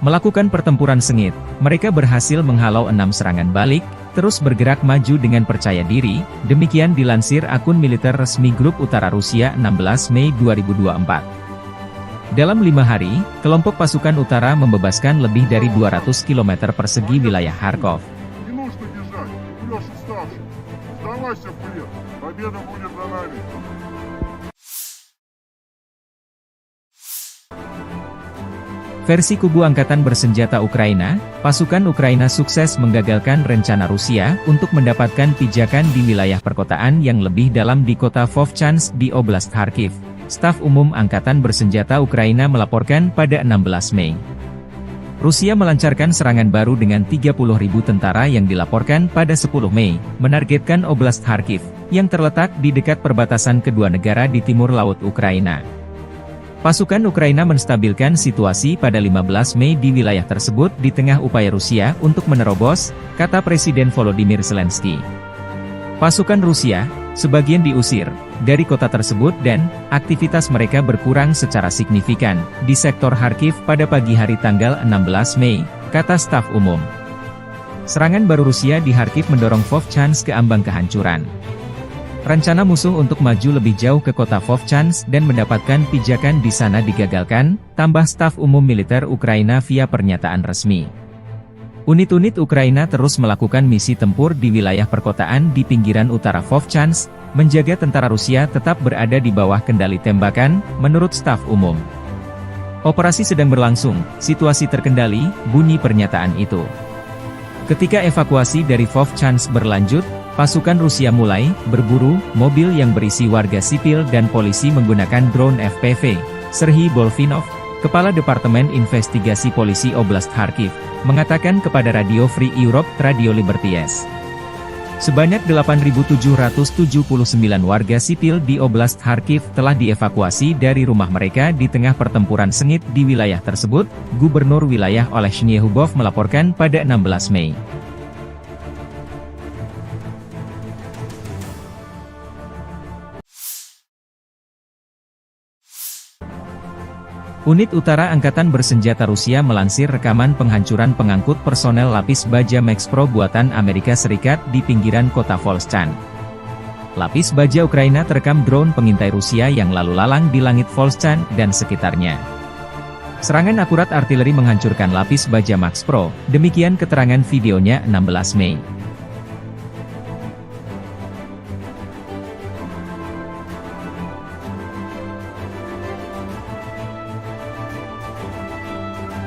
Melakukan pertempuran sengit, mereka berhasil menghalau 6 serangan balik, terus bergerak maju dengan percaya diri, demikian dilansir akun militer resmi Grup Utara Rusia 16 Mei 2024. Dalam 5 hari, kelompok pasukan utara membebaskan lebih dari 200 km persegi wilayah Kharkov. Не нужно бежать. Леша старший. Сдавайся, блин. Победа будет за нами. Versi kubu Angkatan Bersenjata Ukraina, pasukan Ukraina sukses menggagalkan rencana Rusia untuk mendapatkan pijakan di wilayah perkotaan yang lebih dalam di kota Vovchansk di Oblast Kharkiv. Staf Umum Angkatan Bersenjata Ukraina melaporkan pada 16 Mei. Rusia melancarkan serangan baru dengan 30.000 tentara yang dilaporkan pada 10 Mei, menargetkan Oblast Kharkiv, yang terletak di dekat perbatasan kedua negara di timur laut Ukraina. Pasukan Ukraina menstabilkan situasi pada 15 Mei di wilayah tersebut di tengah upaya Rusia untuk menerobos, kata Presiden Volodymyr Zelensky. Pasukan Rusia, sebagian diusir dari kota tersebut dan aktivitas mereka berkurang secara signifikan di sektor Kharkiv pada pagi hari tanggal 16 Mei, kata staf umum. Serangan baru Rusia di Kharkiv mendorong Vovchansk ke ambang kehancuran. Rencana musuh untuk maju lebih jauh ke kota Vovchansk dan mendapatkan pijakan di sana digagalkan, tambah staf umum militer Ukraina via pernyataan resmi. Unit-unit Ukraina terus melakukan misi tempur di wilayah perkotaan di pinggiran utara Vovchansk, menjaga tentara Rusia tetap berada di bawah kendali tembakan, menurut staf umum. Operasi sedang berlangsung, situasi terkendali, bunyi pernyataan itu. Ketika evakuasi dari Vovchansk berlanjut, pasukan Rusia mulai berburu mobil yang berisi warga sipil dan polisi menggunakan drone FPV. Serhiy Bolvinov, Kepala Departemen Investigasi Polisi Oblast Kharkiv, mengatakan kepada Radio Free Europe Radio Liberties. Sebanyak 8.779 warga sipil di Oblast Kharkiv telah dievakuasi dari rumah mereka di tengah pertempuran sengit di wilayah tersebut, Gubernur wilayah Olesny Hubov melaporkan pada 16 Mei. Unit Utara Angkatan Bersenjata Rusia melansir rekaman penghancuran pengangkut personel lapis baja Max Pro buatan Amerika Serikat di pinggiran kota Volchansk. Lapis baja Ukraina terekam drone pengintai Rusia yang lalu lalang di langit Volchansk dan sekitarnya. Serangan akurat artileri menghancurkan lapis baja Max Pro, demikian keterangan videonya 16 Mei.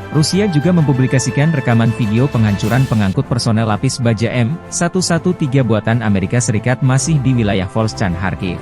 Rusia juga mempublikasikan rekaman video penghancuran pengangkut personel lapis baja M113 buatan Amerika Serikat masih di wilayah Volchansk Kharkiv.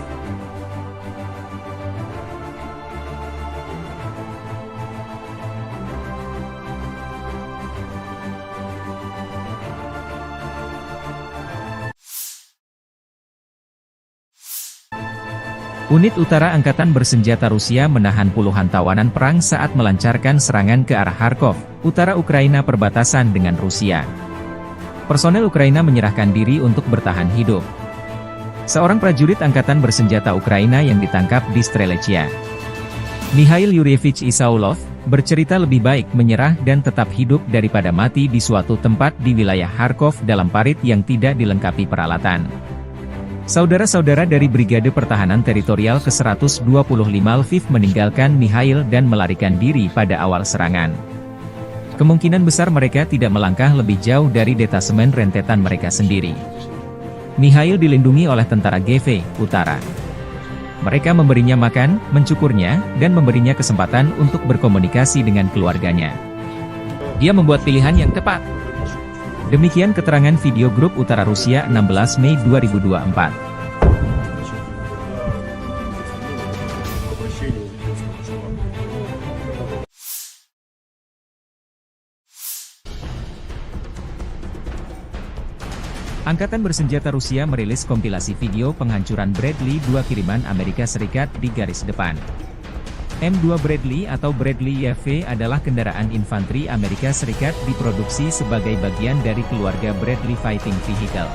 Unit Utara Angkatan Bersenjata Rusia menahan puluhan tawanan perang saat melancarkan serangan ke arah Kharkov, utara Ukraina perbatasan dengan Rusia. Personel Ukraina menyerahkan diri untuk bertahan hidup. Seorang prajurit Angkatan Bersenjata Ukraina yang ditangkap di Strelechia, Mikhail Yuryevich Isaulov, bercerita lebih baik menyerah dan tetap hidup daripada mati di suatu tempat di wilayah Kharkov dalam parit yang tidak dilengkapi peralatan. Saudara-saudara dari Brigade Pertahanan Teritorial ke-125 Lviv meninggalkan Mikhail dan melarikan diri pada awal serangan. Kemungkinan besar mereka tidak melangkah lebih jauh dari detasemen rentetan mereka sendiri. Mikhail dilindungi oleh tentara GV Utara. Mereka memberinya makan, mencukurnya, dan memberinya kesempatan untuk berkomunikasi dengan keluarganya. Dia membuat pilihan yang tepat. Demikian keterangan video grup Utara Rusia 16 Mei 2024. Angkatan Bersenjata Rusia merilis kompilasi video penghancuran Bradley 2 kiriman Amerika Serikat di garis depan. M2 Bradley atau Bradley YV adalah kendaraan infanteri Amerika Serikat diproduksi sebagai bagian dari keluarga Bradley Fighting Vehicle.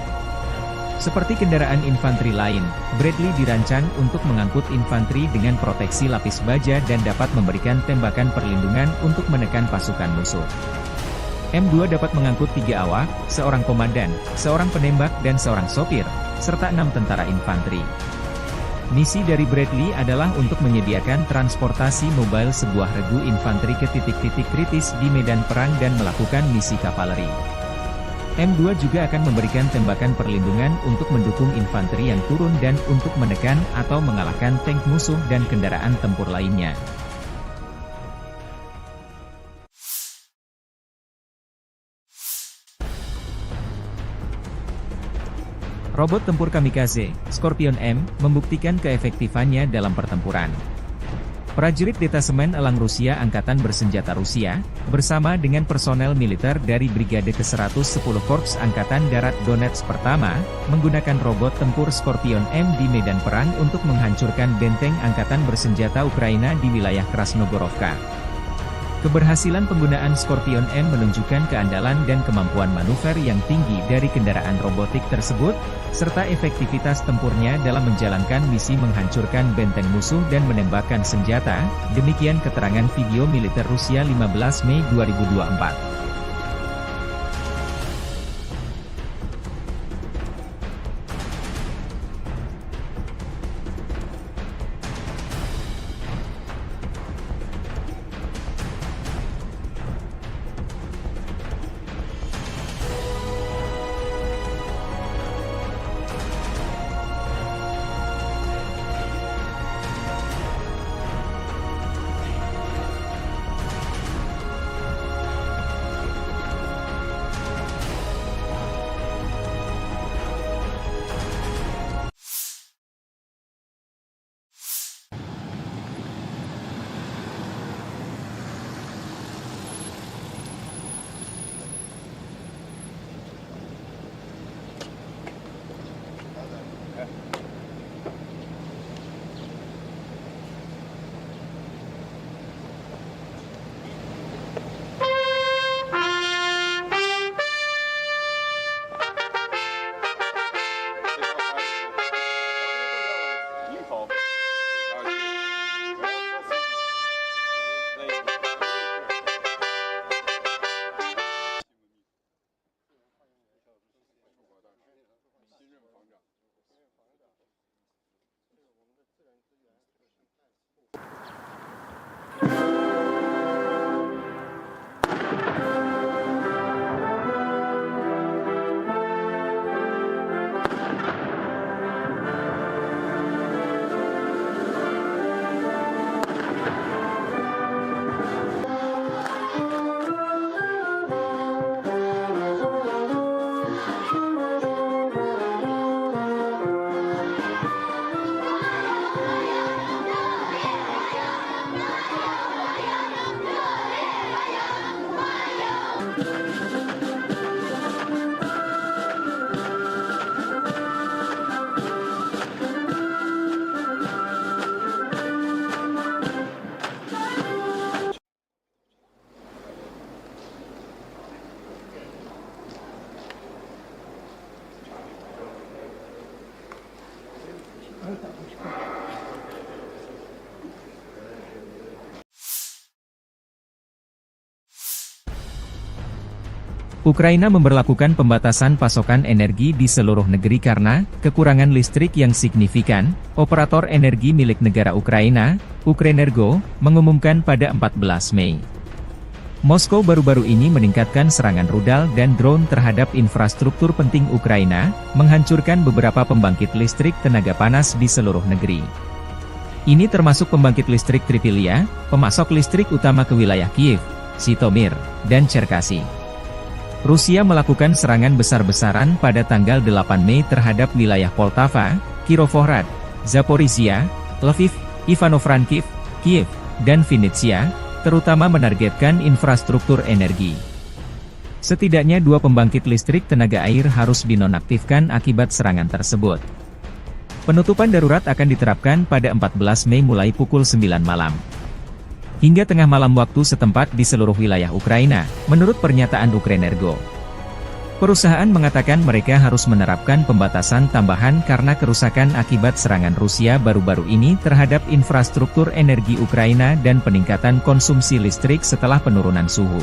Seperti kendaraan infanteri lain, Bradley dirancang untuk mengangkut infanteri dengan proteksi lapis baja dan dapat memberikan tembakan perlindungan untuk menekan pasukan musuh. M2 dapat mengangkut 3 awak, seorang komandan, seorang penembak dan seorang sopir, serta 6 tentara infanteri. Misi dari Bradley adalah untuk menyediakan transportasi mobile sebuah regu infanteri ke titik-titik kritis di medan perang dan melakukan misi kavaleri. M2 juga akan memberikan tembakan perlindungan untuk mendukung infanteri yang turun dan untuk menekan atau mengalahkan tank musuh dan kendaraan tempur lainnya. Robot tempur kamikaze, Scorpion M, membuktikan keefektifannya dalam pertempuran. Prajurit Detasemen Elang Rusia Angkatan Bersenjata Rusia, bersama dengan personel militer dari Brigade ke-110 Korps Angkatan Darat Donetsk Pertama, menggunakan robot tempur Scorpion M di medan perang untuk menghancurkan benteng Angkatan Bersenjata Ukraina di wilayah Krasnogorovka. Keberhasilan penggunaan Scorpion M menunjukkan keandalan dan kemampuan manuver yang tinggi dari kendaraan robotik tersebut, serta efektivitas tempurnya dalam menjalankan misi menghancurkan benteng musuh dan menembakkan senjata, demikian keterangan video militer Rusia 15 Mei 2024. Ukraina memberlakukan pembatasan pasokan energi di seluruh negeri karena kekurangan listrik yang signifikan. Operator energi milik negara Ukraina, Ukrenergo, mengumumkan pada 14 Mei. Moskow baru-baru ini meningkatkan serangan rudal dan drone terhadap infrastruktur penting Ukraina, menghancurkan beberapa pembangkit listrik tenaga panas di seluruh negeri. Ini termasuk pembangkit listrik Tripilia, pemasok listrik utama ke wilayah Kiev, Zhytomyr, dan Cherkasy. Rusia melakukan serangan besar-besaran pada tanggal 8 Mei terhadap wilayah Poltava, Kirovohrad, Zaporizhia, Lviv, Ivano-Frankivsk, Kiev, dan Vinnytsia, terutama menargetkan infrastruktur energi. Setidaknya 2 pembangkit listrik tenaga air harus dinonaktifkan akibat serangan tersebut. Penutupan darurat akan diterapkan pada 14 Mei mulai pukul 9 malam. Hingga tengah malam waktu setempat di seluruh wilayah Ukraina, menurut pernyataan Ukrenergo. Perusahaan mengatakan mereka harus menerapkan pembatasan tambahan karena kerusakan akibat serangan Rusia baru-baru ini terhadap infrastruktur energi Ukraina dan peningkatan konsumsi listrik setelah penurunan suhu.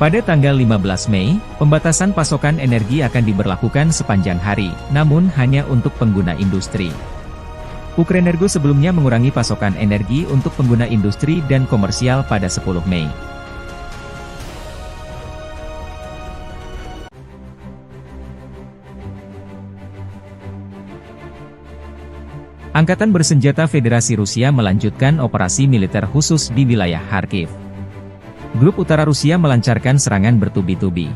Pada tanggal 15 Mei, pembatasan pasokan energi akan diberlakukan sepanjang hari, namun hanya untuk pengguna industri. Ukrenergo sebelumnya mengurangi pasokan energi untuk pengguna industri dan komersial pada 10 Mei. Angkatan Bersenjata Federasi Rusia melanjutkan operasi militer khusus di wilayah Kharkiv. Grup Utara Rusia melancarkan serangan bertubi-tubi.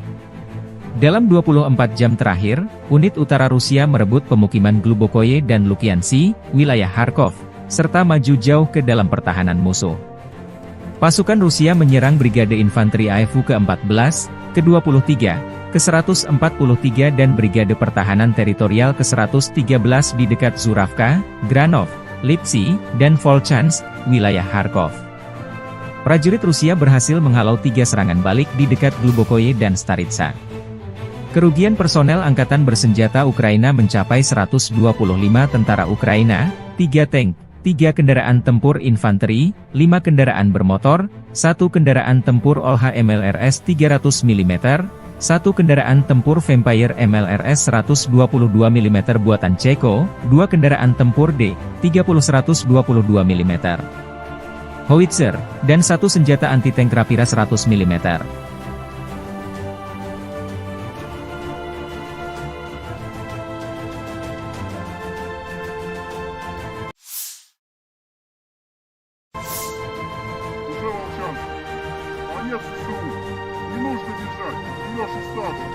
Dalam 24 jam terakhir, unit utara Rusia merebut pemukiman Glubokoye dan Lukiansi, wilayah Kharkov, serta maju jauh ke dalam pertahanan musuh. Pasukan Rusia menyerang Brigade Infanteri AFU ke-14, ke-23, ke-143 dan Brigade Pertahanan Teritorial ke-113 di dekat Zuravka, Granov, Lipsy, dan Volchansk, wilayah Kharkov. Prajurit Rusia berhasil menghalau 3 serangan balik di dekat Glubokoye dan Staritsa. Kerugian personel Angkatan Bersenjata Ukraina mencapai 125 tentara Ukraina, 3 tank, 3 kendaraan tempur infanteri, 5 kendaraan bermotor, 1 kendaraan tempur Olha MLRS 300 mm, 1 kendaraan tempur Vampire MLRS 122 mm buatan Ceko, 2 kendaraan tempur D-30 122 mm, howitzer, dan 1 senjata anti-tank Rapira 100 mm. Конец СУ. Не нужно бежать. Идешь и старше.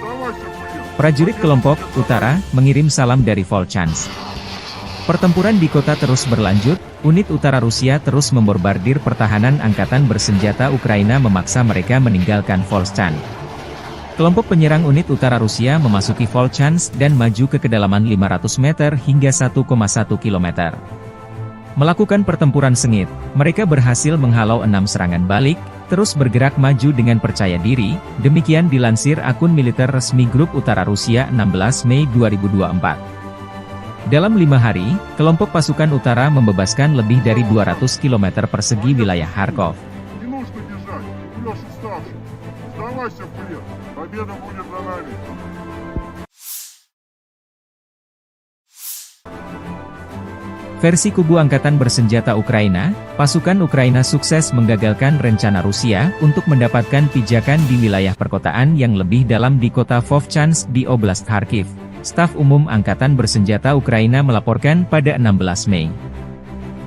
Сдавайся в плен. Prajurit kelompok Utara mengirim salam dari Volchansk. Pertempuran di kota terus berlanjut, unit utara Rusia terus membombardir pertahanan Angkatan Bersenjata Ukraina memaksa mereka meninggalkan Volchansk. Kelompok penyerang unit utara Rusia memasuki Volchansk dan maju ke kedalaman 500 meter hingga 1,1 km. Melakukan pertempuran sengit, mereka berhasil menghalau 6 serangan balik, terus bergerak maju dengan percaya diri, demikian dilansir akun militer resmi Grup Utara Rusia 16 Mei 2024. Dalam 5 hari, kelompok pasukan utara membebaskan lebih dari 200 km persegi wilayah Kharkov. Не нужно бежать. Идешь и старше. Сдавайся в плен. Победа будет за нами. Versi kubu Angkatan Bersenjata Ukraina, pasukan Ukraina sukses menggagalkan rencana Rusia untuk mendapatkan pijakan di wilayah perkotaan yang lebih dalam di kota Vovchansk di Oblast Kharkiv. Staf Umum Angkatan Bersenjata Ukraina melaporkan pada 16 Mei.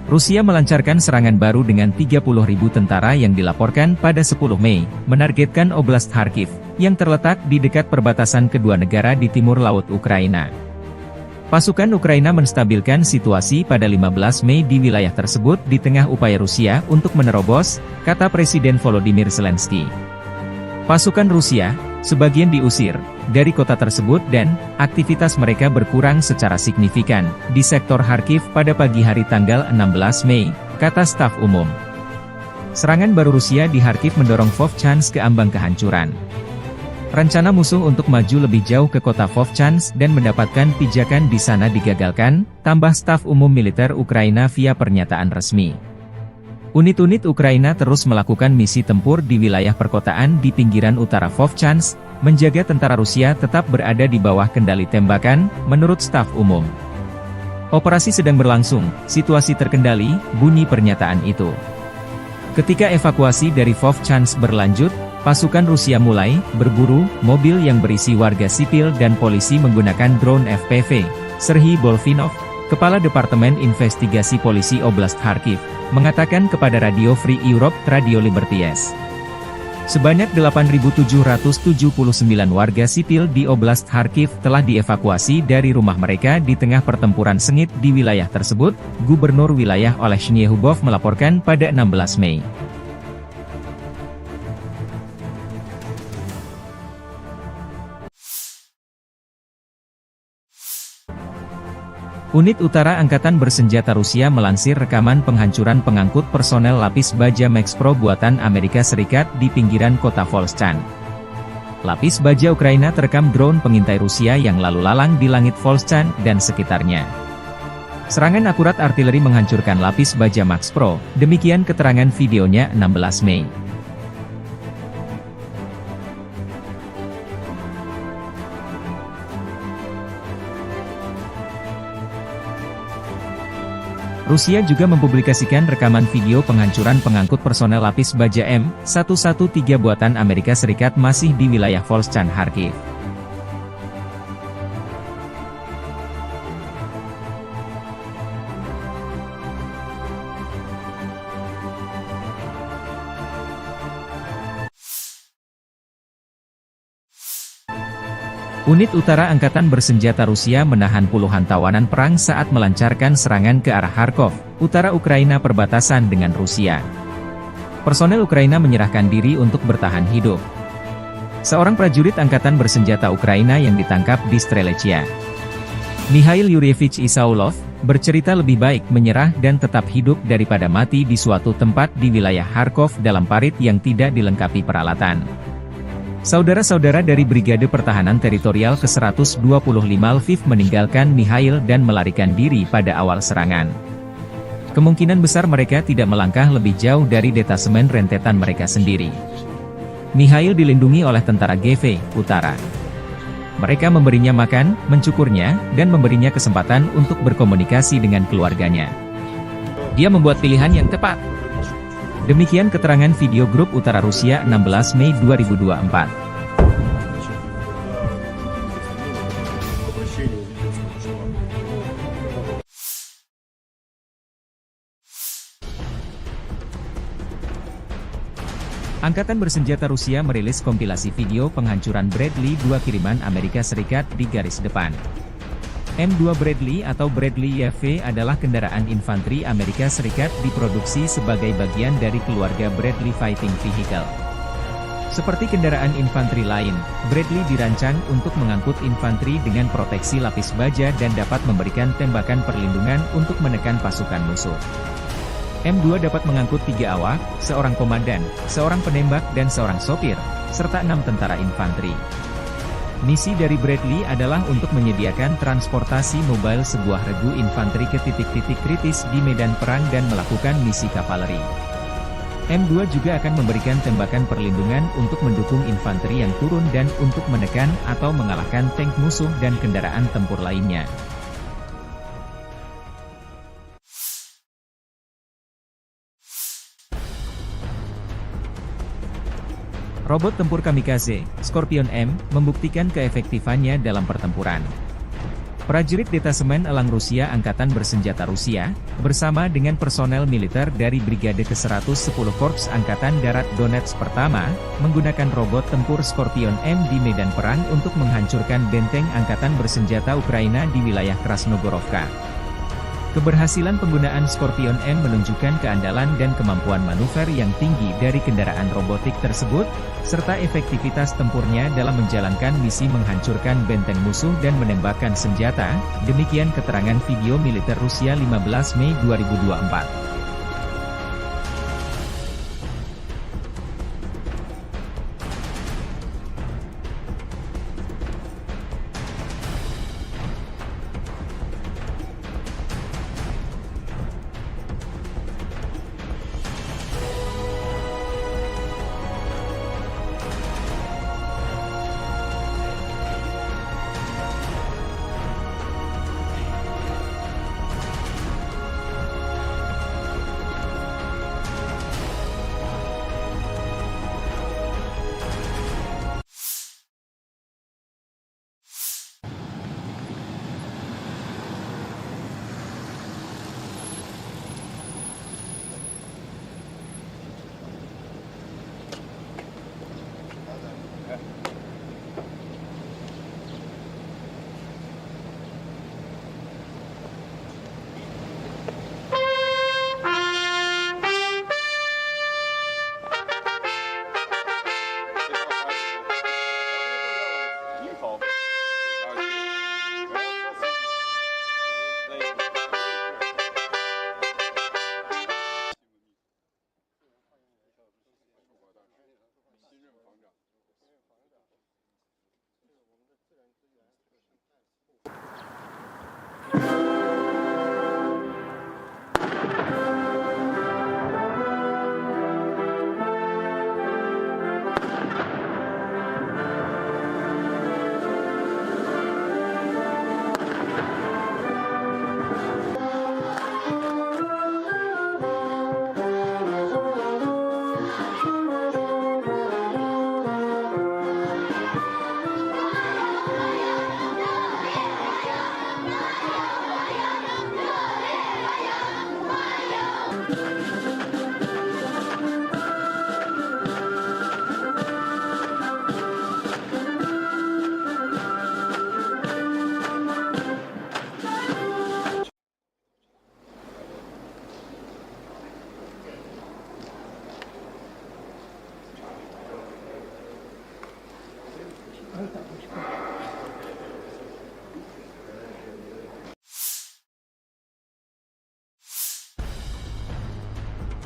Rusia melancarkan serangan baru dengan 30.000 tentara yang dilaporkan pada 10 Mei, menargetkan Oblast Kharkiv, yang terletak di dekat perbatasan kedua negara di timur laut Ukraina. Pasukan Ukraina menstabilkan situasi pada 15 Mei di wilayah tersebut di tengah upaya Rusia untuk menerobos, kata Presiden Volodymyr Zelensky. Pasukan Rusia, sebagian diusir dari kota tersebut dan aktivitas mereka berkurang secara signifikan di sektor Kharkiv pada pagi hari tanggal 16 Mei, kata staf umum. Serangan baru Rusia di Kharkiv mendorong Vovchansk ke ambang kehancuran. Rencana musuh untuk maju lebih jauh ke kota Vovchansk dan mendapatkan pijakan di sana digagalkan, tambah staf umum militer Ukraina via pernyataan resmi. Unit-unit Ukraina terus melakukan misi tempur di wilayah perkotaan di pinggiran utara Vovchansk, menjaga tentara Rusia tetap berada di bawah kendali tembakan, menurut staf umum. Operasi sedang berlangsung, situasi terkendali, bunyi pernyataan itu. Ketika evakuasi dari Vovchansk berlanjut, pasukan Rusia mulai berburu mobil yang berisi warga sipil dan polisi menggunakan drone FPV. Serhiy Bolfinov, Kepala Departemen Investigasi Polisi Oblast Kharkiv, mengatakan kepada Radio Free Europe Radio Liberties. Sebanyak 8.779 warga sipil di Oblast Kharkiv telah dievakuasi dari rumah mereka di tengah pertempuran sengit di wilayah tersebut, Gubernur wilayah Oleh Shnyehubov melaporkan pada 16 Mei. Unit Utara Angkatan Bersenjata Rusia melansir rekaman penghancuran pengangkut personel lapis baja Max Pro buatan Amerika Serikat di pinggiran kota Volchansk. Lapis baja Ukraina terekam drone pengintai Rusia yang lalu lalang di langit Volchansk dan sekitarnya. Serangan akurat artileri menghancurkan lapis baja Max Pro, demikian keterangan videonya 16 Mei. Rusia juga mempublikasikan rekaman video penghancuran pengangkut personel lapis baja M113 buatan Amerika Serikat masih di wilayah Volchansk Kharkiv. Unit Utara Angkatan Bersenjata Rusia menahan puluhan tawanan perang saat melancarkan serangan ke arah Kharkov, utara Ukraina perbatasan dengan Rusia. Personel Ukraina menyerahkan diri untuk bertahan hidup. Seorang prajurit Angkatan Bersenjata Ukraina yang ditangkap di Strelechia, Mikhail Yurievich Isaulov, bercerita lebih baik menyerah dan tetap hidup daripada mati di suatu tempat di wilayah Kharkov dalam parit yang tidak dilengkapi peralatan. Saudara-saudara dari Brigade Pertahanan Teritorial ke-125 Lviv meninggalkan Mikhail dan melarikan diri pada awal serangan. Kemungkinan besar mereka tidak melangkah lebih jauh dari detasemen rentetan mereka sendiri. Mikhail dilindungi oleh tentara GV Utara. Mereka memberinya makan, mencukurnya, dan memberinya kesempatan untuk berkomunikasi dengan keluarganya. Dia membuat pilihan yang tepat. Demikian keterangan video grup Utara Rusia 16 Mei 2024. Angkatan Bersenjata Rusia merilis kompilasi video penghancuran Bradley 2 kiriman Amerika Serikat di garis depan. M2 Bradley atau Bradley YV adalah kendaraan infanteri Amerika Serikat diproduksi sebagai bagian dari keluarga Bradley Fighting Vehicle. Seperti kendaraan infanteri lain, Bradley dirancang untuk mengangkut infanteri dengan proteksi lapis baja dan dapat memberikan tembakan perlindungan untuk menekan pasukan musuh. M2 dapat mengangkut 3 awak, seorang komandan, seorang penembak dan seorang sopir, serta 6 tentara infanteri. Misi dari Bradley adalah untuk menyediakan transportasi mobile sebuah regu infanteri ke titik-titik kritis di medan perang dan melakukan misi kavaleri. M2 juga akan memberikan tembakan perlindungan untuk mendukung infanteri yang turun dan untuk menekan atau mengalahkan tank musuh dan kendaraan tempur lainnya. Robot tempur kamikaze, Scorpion M, membuktikan keefektifannya dalam pertempuran. Prajurit Detasemen Elang Rusia Angkatan Bersenjata Rusia, bersama dengan personel militer dari Brigade ke-110 Korps Angkatan Darat Donetsk Pertama, menggunakan robot tempur Scorpion M di medan perang untuk menghancurkan benteng Angkatan Bersenjata Ukraina di wilayah Krasnogorovka. Keberhasilan penggunaan Scorpion M menunjukkan keandalan dan kemampuan manuver yang tinggi dari kendaraan robotik tersebut, serta efektivitas tempurnya dalam menjalankan misi menghancurkan benteng musuh dan menembakkan senjata, demikian keterangan video militer Rusia 15 Mei 2024.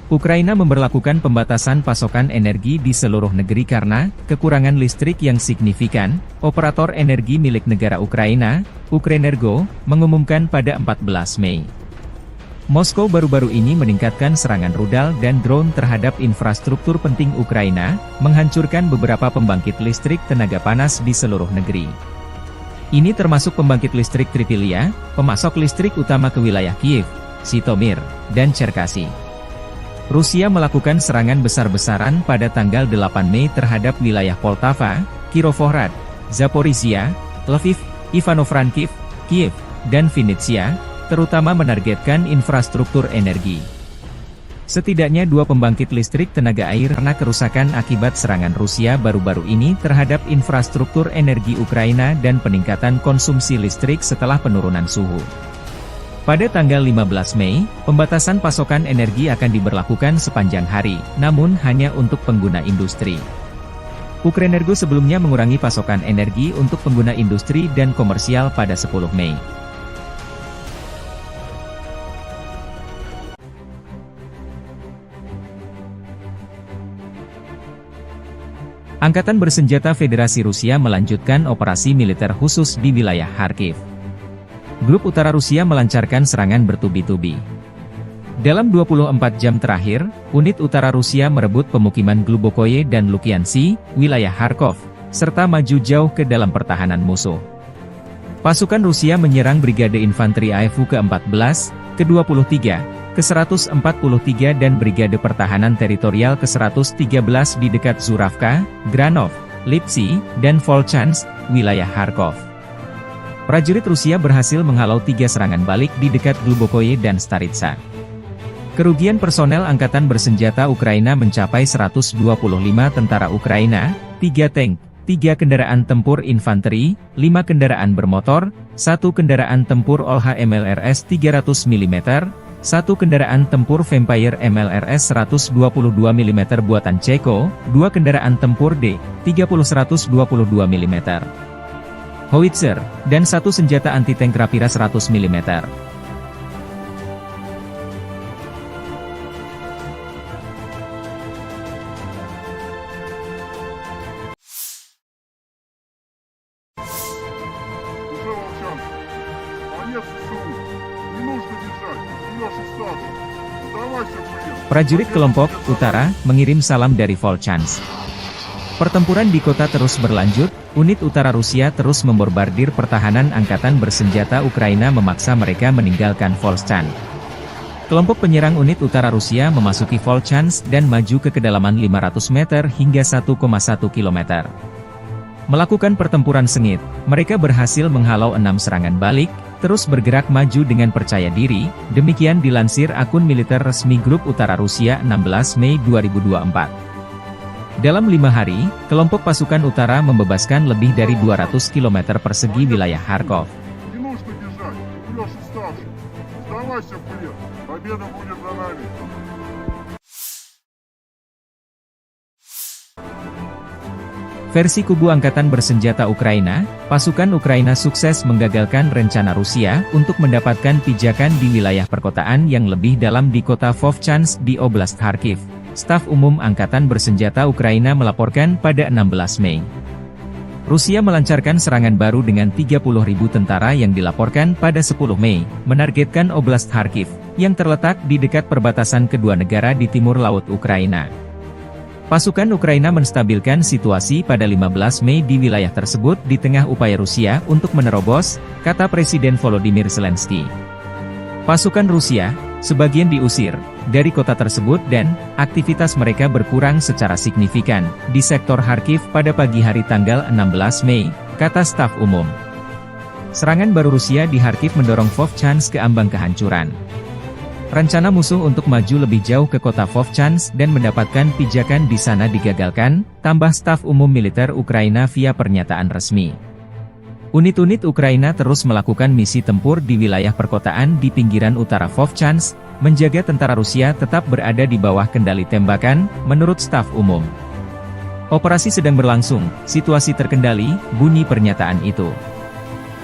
Ukraina memberlakukan pembatasan pasokan energi di seluruh negeri karena kekurangan listrik yang signifikan. Operator energi milik negara Ukraina, Ukrenergo, mengumumkan pada 14 Mei. Moskow baru-baru ini meningkatkan serangan rudal dan drone terhadap infrastruktur penting Ukraina, menghancurkan beberapa pembangkit listrik tenaga panas di seluruh negeri. Ini termasuk pembangkit listrik Tripilia, pemasok listrik utama ke wilayah Kiev, Zhytomyr, dan Cherkasy. Rusia melakukan serangan besar-besaran pada tanggal 8 Mei terhadap wilayah Poltava, Kirovohrad, Zaporizhia, Lviv, Ivano-Frankivsk, Kiev, dan Vinnytsia, terutama menargetkan infrastruktur energi. Setidaknya 2 pembangkit listrik tenaga air karena kerusakan akibat serangan Rusia baru-baru ini terhadap infrastruktur energi Ukraina dan peningkatan konsumsi listrik setelah penurunan suhu. Pada tanggal 15 Mei, pembatasan pasokan energi akan diberlakukan sepanjang hari, namun hanya untuk pengguna industri. Ukrenergo sebelumnya mengurangi pasokan energi untuk pengguna industri dan komersial pada 10 Mei. Angkatan Bersenjata Federasi Rusia melanjutkan operasi militer khusus di wilayah Kharkiv. Grup Utara Rusia melancarkan serangan bertubi-tubi. Dalam 24 jam terakhir, unit Utara Rusia merebut pemukiman Glubokoye dan Lukiansi, wilayah Kharkov, serta maju jauh ke dalam pertahanan musuh. Pasukan Rusia menyerang Brigade Infanteri AFU ke-14, ke-23, ke-143 dan Brigade Pertahanan Teritorial ke-113 di dekat Zuravka, Granov, Lipsy, dan Volchansk, wilayah Kharkov. Prajurit Rusia berhasil menghalau 3 serangan balik di dekat Glubokoye dan Staritsa. Kerugian personel Angkatan Bersenjata Ukraina mencapai 125 tentara Ukraina, 3 tank, 3 kendaraan tempur infanteri, 5 kendaraan bermotor, 1 kendaraan tempur Olha MLRS 300 mm, 1 kendaraan tempur Vampire MLRS 122 mm buatan Ceko, 2 kendaraan tempur D-30 122 mm. Howitzer, dan 1 senjata anti-tank Rapira 100 mm. Уже Волчанск. Конец ССУ. Не нужно бежать. Идешь и стажу. Сдавайся, блин. Prajurit kelompok Utara mengirim salam dari Volchansk. Pertempuran di kota terus berlanjut, unit Utara Rusia terus membombardir pertahanan Angkatan Bersenjata Ukraina memaksa mereka meninggalkan Volchansk. Kelompok penyerang unit Utara Rusia memasuki Volchansk dan maju ke kedalaman 500 meter hingga 1,1 km. Melakukan pertempuran sengit, mereka berhasil menghalau 6 serangan balik, terus bergerak maju dengan percaya diri, demikian dilansir akun militer resmi Grup Utara Rusia 16 Mei 2024. Dalam 5 hari, kelompok pasukan utara membebaskan lebih dari 200 km persegi wilayah Kharkov. Не нужно бежать. Идешь и стажу. Сдавайся, блин. Победа будет за нами. Versi kubu Angkatan Bersenjata Ukraina, pasukan Ukraina sukses menggagalkan rencana Rusia untuk mendapatkan pijakan di wilayah perkotaan yang lebih dalam di kota Vovchansk di Oblast Kharkiv. Staf Umum Angkatan Bersenjata Ukraina melaporkan pada 16 Mei. Rusia melancarkan serangan baru dengan 30.000 tentara yang dilaporkan pada 10 Mei, menargetkan Oblast Kharkiv, yang terletak di dekat perbatasan kedua negara di timur laut Ukraina. Pasukan Ukraina menstabilkan situasi pada 15 Mei di wilayah tersebut di tengah upaya Rusia untuk menerobos, kata Presiden Volodymyr Zelensky. Pasukan Rusia, sebagian diusir dari kota tersebut dan aktivitas mereka berkurang secara signifikan di sektor Kharkiv pada pagi hari tanggal 16 Mei, kata staf umum. Serangan baru Rusia di Kharkiv mendorong Vovchansk ke ambang kehancuran. Rencana musuh untuk maju lebih jauh ke kota Vovchansk dan mendapatkan pijakan di sana digagalkan, tambah staf umum militer Ukraina via pernyataan resmi. Unit-unit Ukraina terus melakukan misi tempur di wilayah perkotaan di pinggiran utara Vovchansk, menjaga tentara Rusia tetap berada di bawah kendali tembakan, menurut staf umum. Operasi sedang berlangsung, situasi terkendali, bunyi pernyataan itu.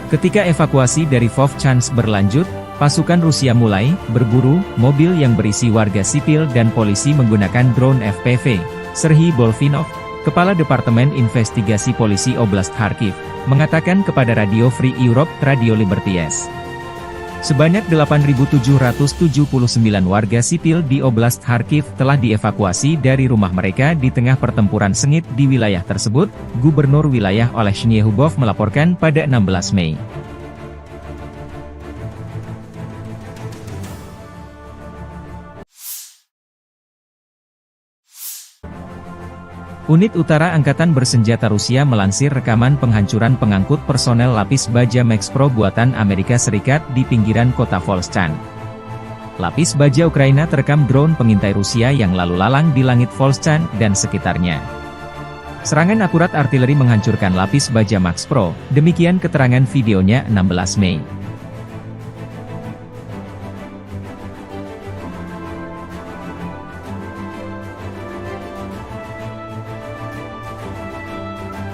Ketika evakuasi dari Vovchansk berlanjut, pasukan Rusia mulai berburu mobil yang berisi warga sipil dan polisi menggunakan drone FPV. Serhiy Bolvinov, Kepala Departemen Investigasi Polisi Oblast Kharkiv, mengatakan kepada Radio Free Europe, Radio Liberties. Sebanyak 8.779 warga sipil di Oblast Kharkiv telah dievakuasi dari rumah mereka di tengah pertempuran sengit di wilayah tersebut, Gubernur wilayah Oleh Shnyehubov melaporkan pada 16 Mei. Unit Utara Angkatan Bersenjata Rusia melansir rekaman penghancuran pengangkut personel lapis baja Max Pro buatan Amerika Serikat di pinggiran kota Volchansk. Lapis baja Ukraina terekam drone pengintai Rusia yang lalu lalang di langit Volchansk dan sekitarnya. Serangan akurat artileri menghancurkan lapis baja Max Pro, demikian keterangan videonya 16 Mei.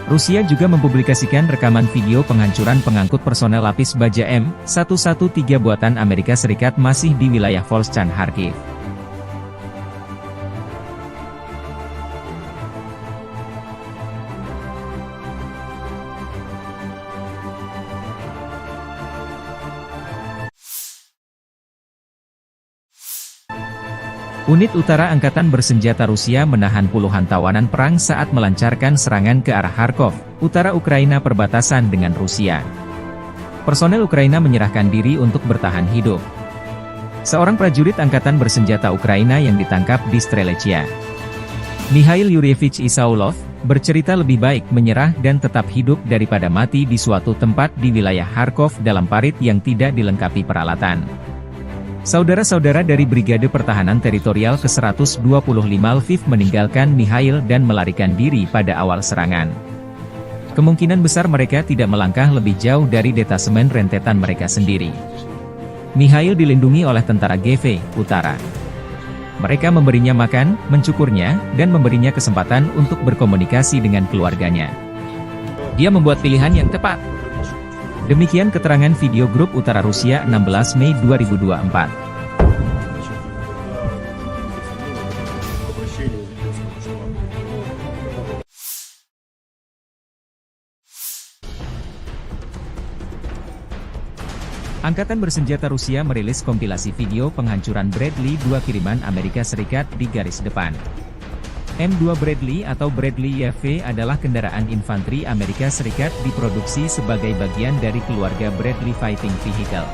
Rusia juga mempublikasikan rekaman video penghancuran pengangkut personel lapis baja M113 buatan Amerika Serikat masih di wilayah Volchansk Kharkiv. Unit Utara Angkatan Bersenjata Rusia menahan puluhan tawanan perang saat melancarkan serangan ke arah Kharkov, utara Ukraina perbatasan dengan Rusia. Personel Ukraina menyerahkan diri untuk bertahan hidup. Seorang prajurit Angkatan Bersenjata Ukraina yang ditangkap di Strelechia, Mikhail Yuryevich Isaulov, bercerita lebih baik menyerah dan tetap hidup daripada mati di suatu tempat di wilayah Kharkov dalam parit yang tidak dilengkapi peralatan. Saudara-saudara dari Brigade Pertahanan Teritorial ke-125 Lviv meninggalkan Mikhail dan melarikan diri pada awal serangan. Kemungkinan besar mereka tidak melangkah lebih jauh dari detasemen rentetan mereka sendiri. Mikhail dilindungi oleh tentara GV Utara. Mereka memberinya makan, mencukurnya, dan memberinya kesempatan untuk berkomunikasi dengan keluarganya. Dia membuat pilihan yang tepat. Demikian keterangan video grup Utara Rusia 16 Mei 2024. Angkatan Bersenjata Rusia merilis kompilasi video penghancuran Bradley 2 kiriman Amerika Serikat di garis depan. M2 Bradley atau Bradley YV adalah kendaraan infanteri Amerika Serikat diproduksi sebagai bagian dari keluarga Bradley Fighting Vehicle.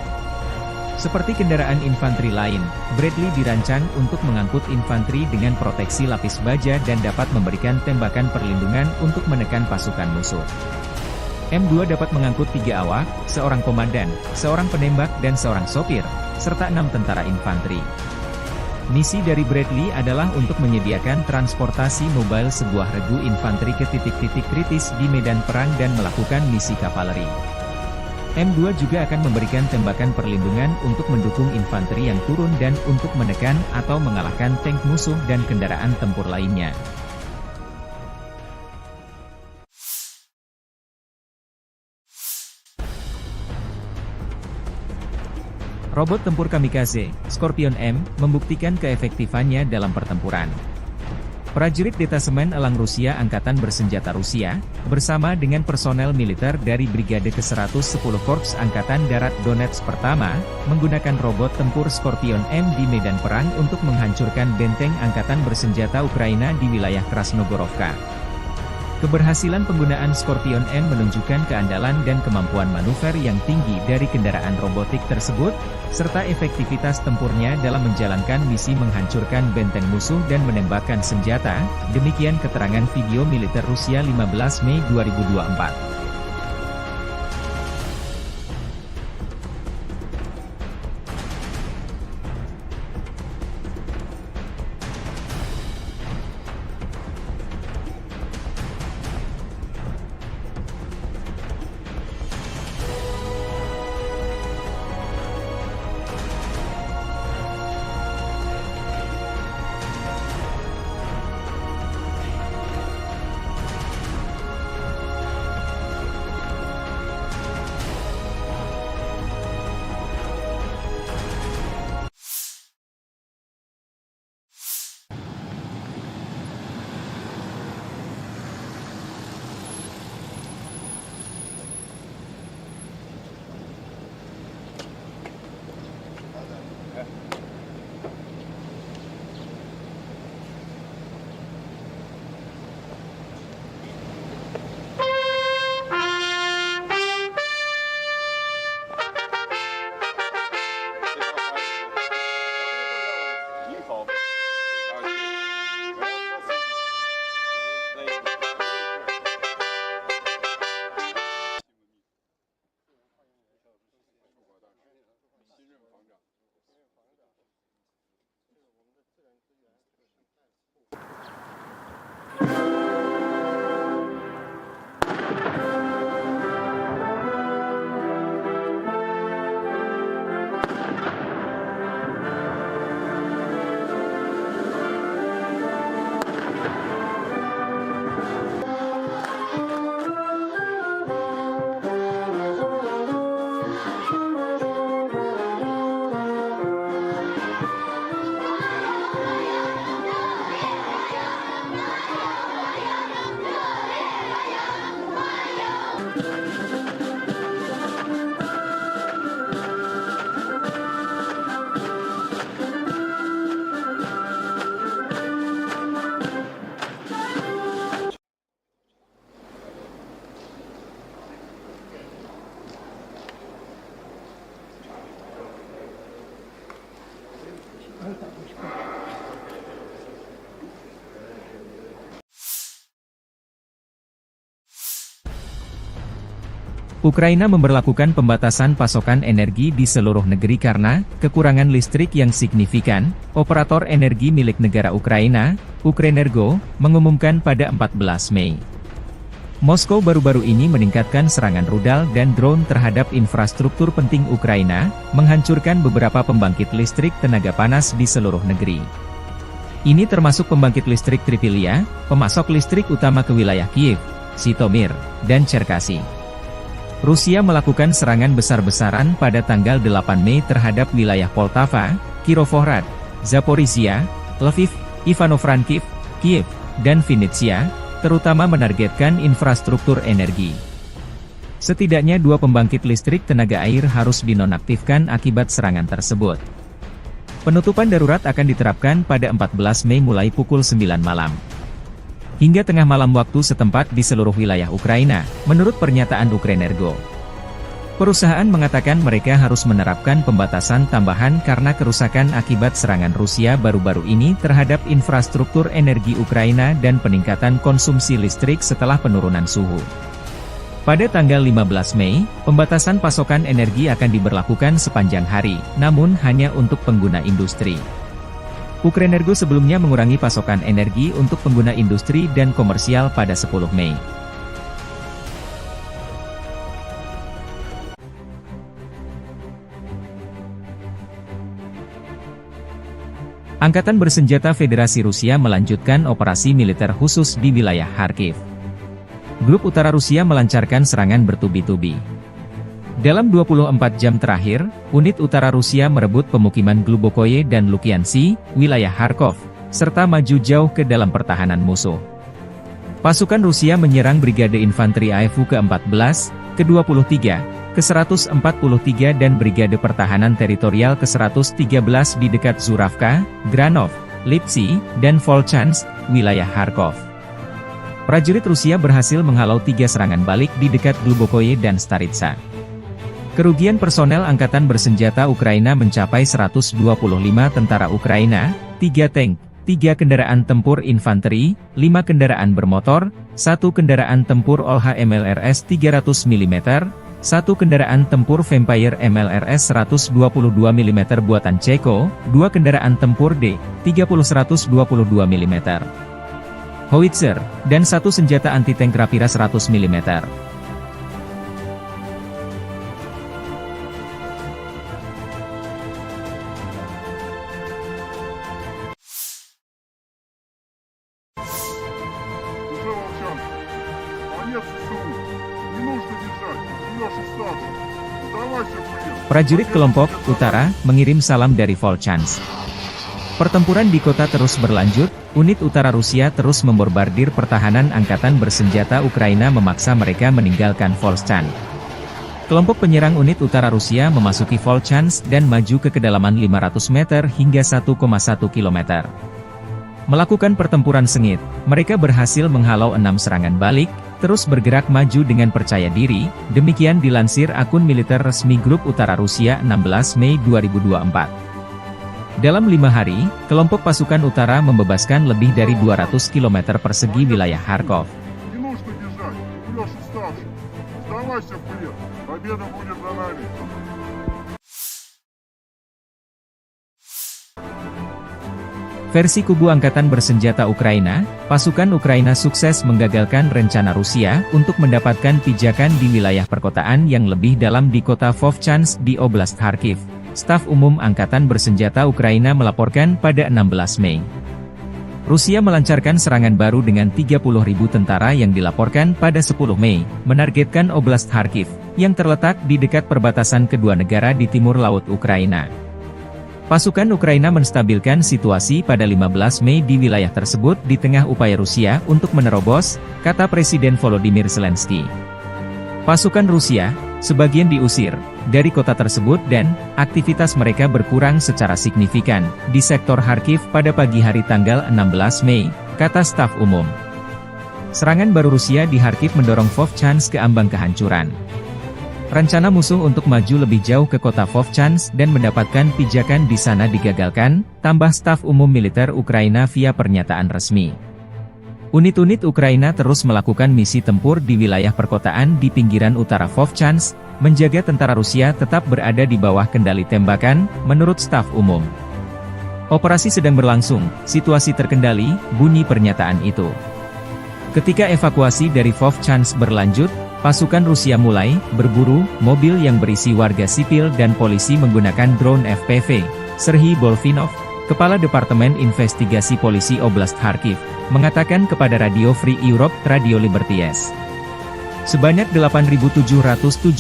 Seperti kendaraan infanteri lain, Bradley dirancang untuk mengangkut infanteri dengan proteksi lapis baja dan dapat memberikan tembakan perlindungan untuk menekan pasukan musuh. M2 dapat mengangkut 3 awak, seorang komandan, seorang penembak dan seorang sopir, serta 6 tentara infanteri. Misi dari Bradley adalah untuk menyediakan transportasi mobile sebuah regu infanteri ke titik-titik kritis di medan perang dan melakukan misi kavaleri. M2 juga akan memberikan tembakan perlindungan untuk mendukung infanteri yang turun dan untuk menekan atau mengalahkan tank musuh dan kendaraan tempur lainnya. Robot tempur kamikaze, Scorpion M, membuktikan keefektifannya dalam pertempuran. Prajurit Detasemen Elang Rusia Angkatan Bersenjata Rusia, bersama dengan personel militer dari Brigade ke-110 Korps Angkatan Darat Donetsk Pertama, menggunakan robot tempur Scorpion M di medan perang untuk menghancurkan benteng Angkatan Bersenjata Ukraina di wilayah Krasnogorovka. Keberhasilan penggunaan Scorpion M menunjukkan keandalan dan kemampuan manuver yang tinggi dari kendaraan robotik tersebut, serta efektivitas tempurnya dalam menjalankan misi menghancurkan benteng musuh dan menembakkan senjata, demikian keterangan video militer Rusia 15 Mei 2024. Ukraina memberlakukan pembatasan pasokan energi di seluruh negeri karena kekurangan listrik yang signifikan. Operator energi milik negara Ukraina, Ukrenergo, mengumumkan pada 14 Mei. Moskow baru-baru ini meningkatkan serangan rudal dan drone terhadap infrastruktur penting Ukraina, menghancurkan beberapa pembangkit listrik tenaga panas di seluruh negeri. Ini termasuk pembangkit listrik Tripilia, pemasok listrik utama ke wilayah Kiev, Zhytomyr, dan Cherkasy. Rusia melakukan serangan besar-besaran pada tanggal 8 Mei terhadap wilayah Poltava, Kirovohrad, Zaporizhia, Lviv, Ivano-Frankivsk, Kiev, dan Vinnytsia, terutama menargetkan infrastruktur energi. Setidaknya 2 pembangkit listrik tenaga air harus dinonaktifkan akibat serangan tersebut. Penutupan darurat akan diterapkan pada 14 Mei mulai pukul 9 malam. Hingga tengah malam waktu setempat di seluruh wilayah Ukraina, menurut pernyataan Ukrenergo. Perusahaan mengatakan mereka harus menerapkan pembatasan tambahan karena kerusakan akibat serangan Rusia baru-baru ini terhadap infrastruktur energi Ukraina dan peningkatan konsumsi listrik setelah penurunan suhu. Pada tanggal 15 Mei, pembatasan pasokan energi akan diberlakukan sepanjang hari, namun hanya untuk pengguna industri. Ukrenergo sebelumnya mengurangi pasokan energi untuk pengguna industri dan komersial pada 10 Mei. Angkatan bersenjata Federasi Rusia melanjutkan operasi militer khusus di wilayah Kharkiv. Grup Utara Rusia melancarkan serangan bertubi-tubi. Dalam 24 jam terakhir, unit utara Rusia merebut pemukiman Glubokoye dan Lukiansi, wilayah Kharkov, serta maju jauh ke dalam pertahanan musuh. Pasukan Rusia menyerang Brigade Infanteri AFU ke-14, ke-23, ke-143 dan Brigade Pertahanan Teritorial ke-113 di dekat Zuravka, Granov, Lipsy, dan Volchansk, wilayah Kharkov. Prajurit Rusia berhasil menghalau 3 serangan balik di dekat Glubokoye dan Staritsa. Kerugian personel Angkatan Bersenjata Ukraina mencapai 125 tentara Ukraina, 3 tank, 3 kendaraan tempur infanteri, 5 kendaraan bermotor, 1 kendaraan tempur OLH MLRS 300 mm, 1 kendaraan tempur Vampire MLRS 122 mm buatan Ceko, 2 kendaraan tempur D-30 122 mm, howitzer, dan 1 senjata anti-tank Rapira 100 mm. Prajurit kelompok Utara mengirim salam dari Volchansk. Pertempuran di kota terus berlanjut, unit utara Rusia terus membombardir pertahanan Angkatan Bersenjata Ukraina memaksa mereka meninggalkan Volchansk. Kelompok penyerang unit utara Rusia memasuki Volchansk dan maju ke kedalaman 500 meter hingga 1,1 km. Melakukan pertempuran sengit, mereka berhasil menghalau 6 serangan balik, terus bergerak maju dengan percaya diri, demikian dilansir akun militer resmi Grup Utara Rusia 16 Mei 2024. Dalam 5 hari, kelompok pasukan utara membebaskan lebih dari 200 km persegi wilayah Kharkov. Versi kubu Angkatan Bersenjata Ukraina, pasukan Ukraina sukses menggagalkan rencana Rusia untuk mendapatkan pijakan di wilayah perkotaan yang lebih dalam di kota Vovchansk di Oblast Kharkiv. Staf Umum Angkatan Bersenjata Ukraina melaporkan pada 16 Mei. Rusia melancarkan serangan baru dengan 30.000 tentara yang dilaporkan pada 10 Mei, menargetkan Oblast Kharkiv, yang terletak di dekat perbatasan kedua negara di timur laut Ukraina. Pasukan Ukraina menstabilkan situasi pada 15 Mei di wilayah tersebut di tengah upaya Rusia untuk menerobos, kata Presiden Volodymyr Zelensky. Pasukan Rusia, sebagian diusir dari kota tersebut dan aktivitas mereka berkurang secara signifikan di sektor Kharkiv pada pagi hari tanggal 16 Mei, kata staf umum. Serangan baru Rusia di Kharkiv mendorong Vovchansk ke ambang kehancuran. Rencana musuh untuk maju lebih jauh ke kota Vovchansk dan mendapatkan pijakan di sana digagalkan, tambah staf umum militer Ukraina via pernyataan resmi. Unit-unit Ukraina terus melakukan misi tempur di wilayah perkotaan di pinggiran utara Vovchansk, menjaga tentara Rusia tetap berada di bawah kendali tembakan, menurut staf umum. Operasi sedang berlangsung, situasi terkendali, bunyi pernyataan itu. Ketika evakuasi dari Vovchansk berlanjut, pasukan Rusia mulai berburu mobil yang berisi warga sipil dan polisi menggunakan drone FPV. Serhiy Bolfinov, Kepala Departemen Investigasi Polisi Oblast Kharkiv, mengatakan kepada Radio Free Europe, Radio Liberties. Sebanyak 8.779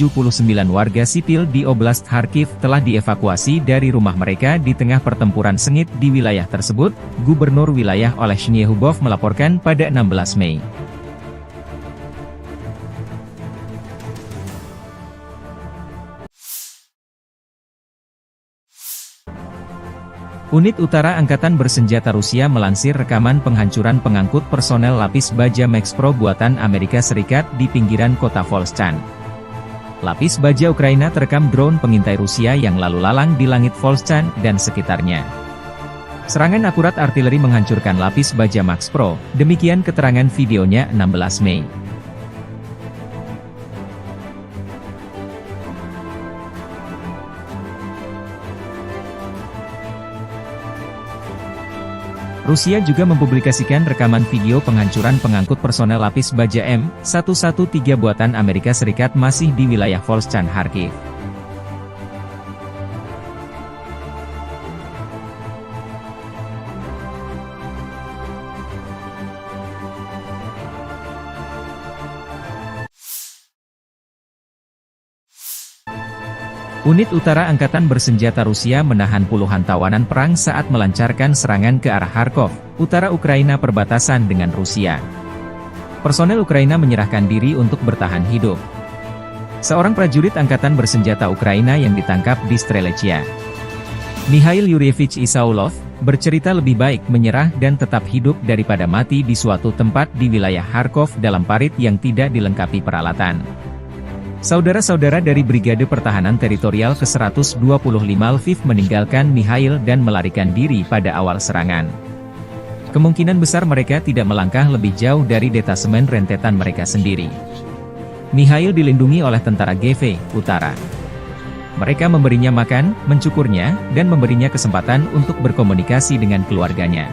warga sipil di Oblast Kharkiv telah dievakuasi dari rumah mereka di tengah pertempuran sengit di wilayah tersebut, Gubernur wilayah Olesny Hubov melaporkan pada 16 Mei. Unit Utara Angkatan Bersenjata Rusia melansir rekaman penghancuran pengangkut personel lapis baja Max Pro buatan Amerika Serikat di pinggiran kota Volchansk. Lapis baja Ukraina terekam drone pengintai Rusia yang lalu lalang di langit Volchansk dan sekitarnya. Serangan akurat artileri menghancurkan lapis baja Max Pro, demikian keterangan videonya 16 Mei. Rusia juga mempublikasikan rekaman video penghancuran pengangkut personel lapis baja M113 buatan Amerika Serikat masih di wilayah Volchansk Kharkiv. Unit Utara Angkatan Bersenjata Rusia menahan puluhan tawanan perang saat melancarkan serangan ke arah Kharkov, utara Ukraina perbatasan dengan Rusia. Personel Ukraina menyerahkan diri untuk bertahan hidup. Seorang prajurit Angkatan Bersenjata Ukraina yang ditangkap di Strelechia, Mikhail Yuryevich Isaulov, bercerita lebih baik menyerah dan tetap hidup daripada mati di suatu tempat di wilayah Kharkov dalam parit yang tidak dilengkapi peralatan. Saudara-saudara dari Brigade Pertahanan Teritorial ke-125 Lviv meninggalkan Mikhail dan melarikan diri pada awal serangan. Kemungkinan besar mereka tidak melangkah lebih jauh dari detasemen rentetan mereka sendiri. Mikhail dilindungi oleh tentara GV Utara. Mereka memberinya makan, mencukurnya, dan memberinya kesempatan untuk berkomunikasi dengan keluarganya.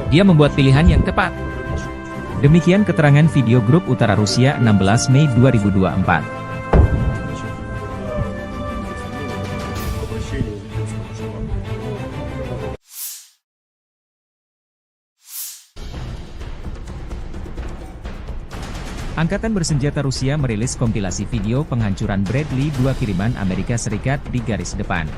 Dia membuat pilihan yang tepat. Demikian keterangan video grup Utara Rusia 16 Mei 2024. Angkatan Bersenjata Rusia merilis kompilasi video penghancuran Bradley 2 kiriman Amerika Serikat di garis depan.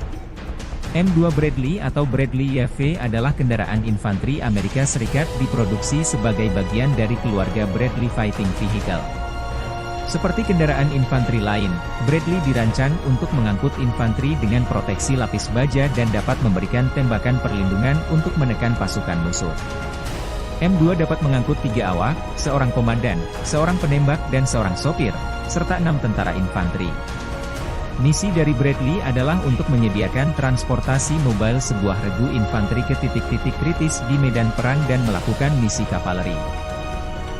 M2 Bradley atau Bradley YV adalah kendaraan infanteri Amerika Serikat diproduksi sebagai bagian dari keluarga Bradley Fighting Vehicle. Seperti kendaraan infanteri lain, Bradley dirancang untuk mengangkut infanteri dengan proteksi lapis baja dan dapat memberikan tembakan perlindungan untuk menekan pasukan musuh. M2 dapat mengangkut 3 awak, seorang komandan, seorang penembak dan seorang sopir, serta 6 tentara infanteri. Misi dari Bradley adalah untuk menyediakan transportasi mobile sebuah regu infanteri ke titik-titik kritis di medan perang dan melakukan misi kavaleri.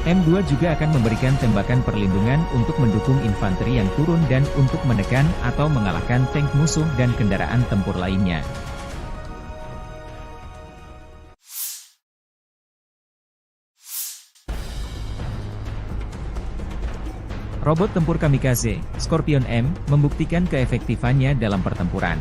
M2 juga akan memberikan tembakan perlindungan untuk mendukung infanteri yang turun dan untuk menekan atau mengalahkan tank musuh dan kendaraan tempur lainnya. Robot tempur kamikaze, Scorpion M, membuktikan keefektifannya dalam pertempuran.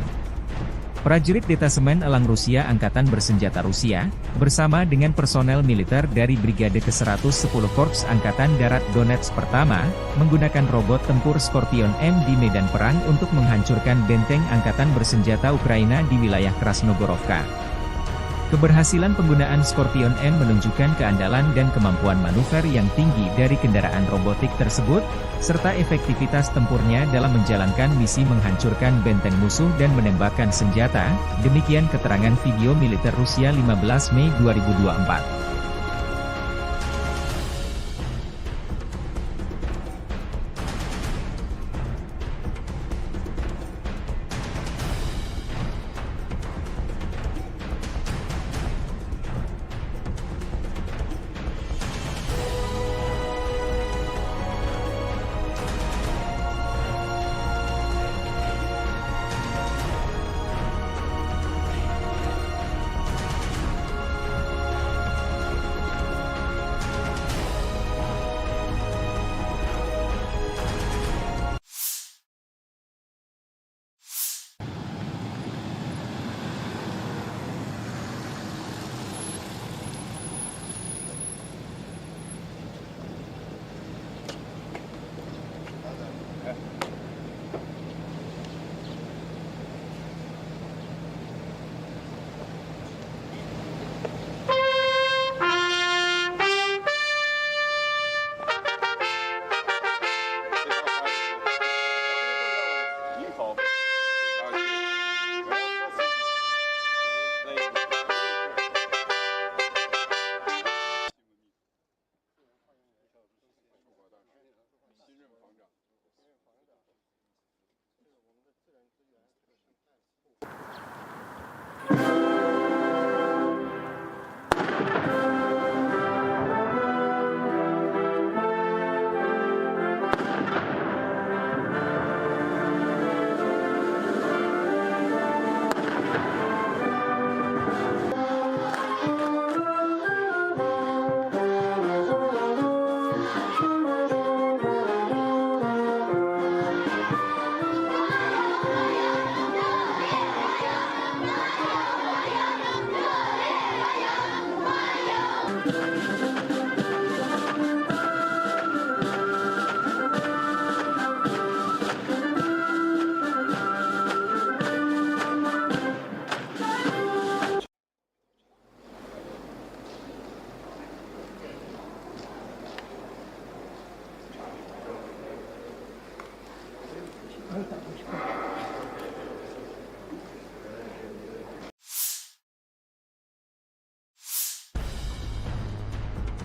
Prajurit Detasemen Elang Rusia Angkatan Bersenjata Rusia, bersama dengan personel militer dari Brigade ke-110 Korps Angkatan Darat Donetsk Pertama, menggunakan robot tempur Scorpion M di medan perang untuk menghancurkan benteng Angkatan Bersenjata Ukraina di wilayah Krasnogorovka. Keberhasilan penggunaan Scorpion M menunjukkan keandalan dan kemampuan manuver yang tinggi dari kendaraan robotik tersebut, serta efektivitas tempurnya dalam menjalankan misi menghancurkan benteng musuh dan menembakkan senjata, demikian keterangan video militer Rusia 15 Mei 2024.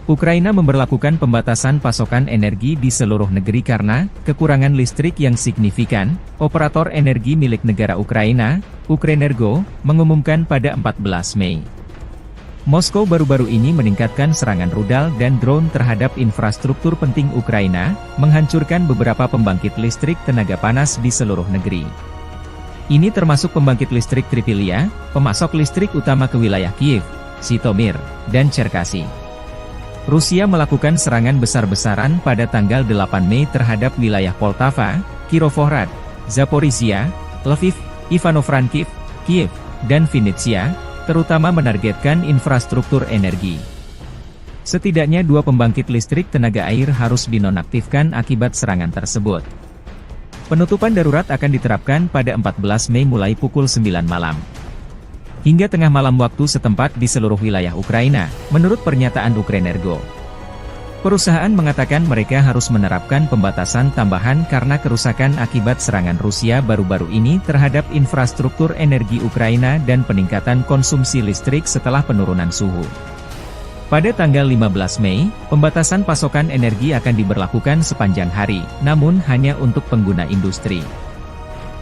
Ukraina memberlakukan pembatasan pasokan energi di seluruh negeri karena kekurangan listrik yang signifikan. Operator energi milik negara Ukraina, Ukrenergo, mengumumkan pada 14 Mei. Moskow baru-baru ini meningkatkan serangan rudal dan drone terhadap infrastruktur penting Ukraina, menghancurkan beberapa pembangkit listrik tenaga panas di seluruh negeri. Ini termasuk pembangkit listrik Tripilia, pemasok listrik utama ke wilayah Kiev, Zhytomyr, dan Cherkasy. Rusia melakukan serangan besar-besaran pada tanggal 8 Mei terhadap wilayah Poltava, Kirovohrad, Zaporizhia, Lviv, Ivano-Frankivsk, Kiev, dan Vinnytsia, terutama menargetkan infrastruktur energi. Setidaknya 2 pembangkit listrik tenaga air harus dinonaktifkan akibat serangan tersebut. Penutupan darurat akan diterapkan pada 14 Mei mulai pukul 9 malam. Hingga tengah malam waktu setempat di seluruh wilayah Ukraina, menurut pernyataan Ukrenergo. Perusahaan mengatakan mereka harus menerapkan pembatasan tambahan karena kerusakan akibat serangan Rusia baru-baru ini terhadap infrastruktur energi Ukraina dan peningkatan konsumsi listrik setelah penurunan suhu. Pada tanggal 15 Mei, pembatasan pasokan energi akan diberlakukan sepanjang hari, namun hanya untuk pengguna industri.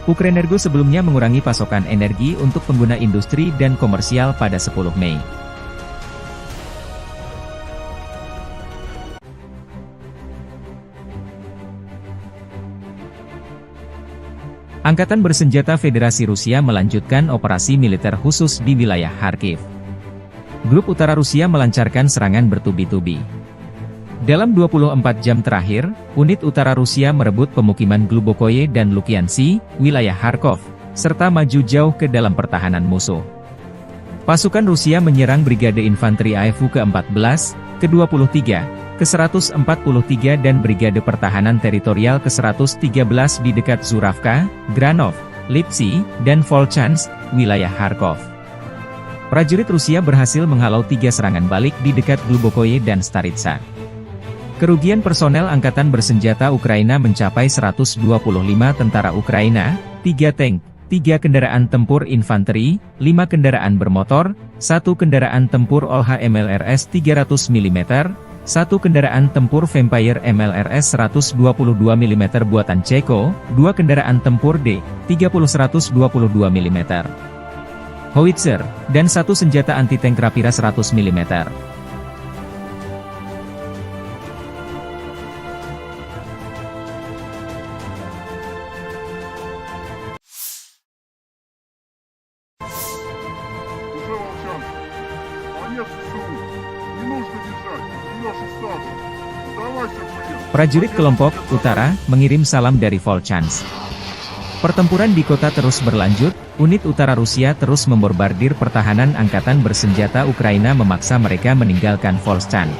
Ukrenergo sebelumnya mengurangi pasokan energi untuk pengguna industri dan komersial pada 10 Mei. Angkatan bersenjata Federasi Rusia melanjutkan operasi militer khusus di wilayah Kharkiv. Grup Utara Rusia melancarkan serangan bertubi-tubi. Dalam 24 jam terakhir, unit utara Rusia merebut pemukiman Glubokoye dan Lukiansi, wilayah Kharkov, serta maju jauh ke dalam pertahanan musuh. Pasukan Rusia menyerang Brigade Infanteri AFU ke-14, ke-23, ke-143 dan Brigade Pertahanan Teritorial ke-113 di dekat Zuravka, Granov, Lipsy, dan Volchansk, wilayah Kharkov. Prajurit Rusia berhasil menghalau 3 serangan balik di dekat Glubokoye dan Staritsa. Kerugian personel Angkatan Bersenjata Ukraina mencapai 125 tentara Ukraina, 3 tank, 3 kendaraan tempur infanteri, 5 kendaraan bermotor, 1 kendaraan tempur OLH MLRS 300 mm, 1 kendaraan tempur Vampire MLRS 122 mm buatan Ceko, 2 kendaraan tempur D-30 122 mm, howitzer, dan 1 senjata anti-tank Rapira 100 mm. Prajurit kelompok Utara mengirim salam dari Volchansk. Pertempuran di kota terus berlanjut, unit utara Rusia terus membombardir pertahanan Angkatan Bersenjata Ukraina memaksa mereka meninggalkan Volchansk.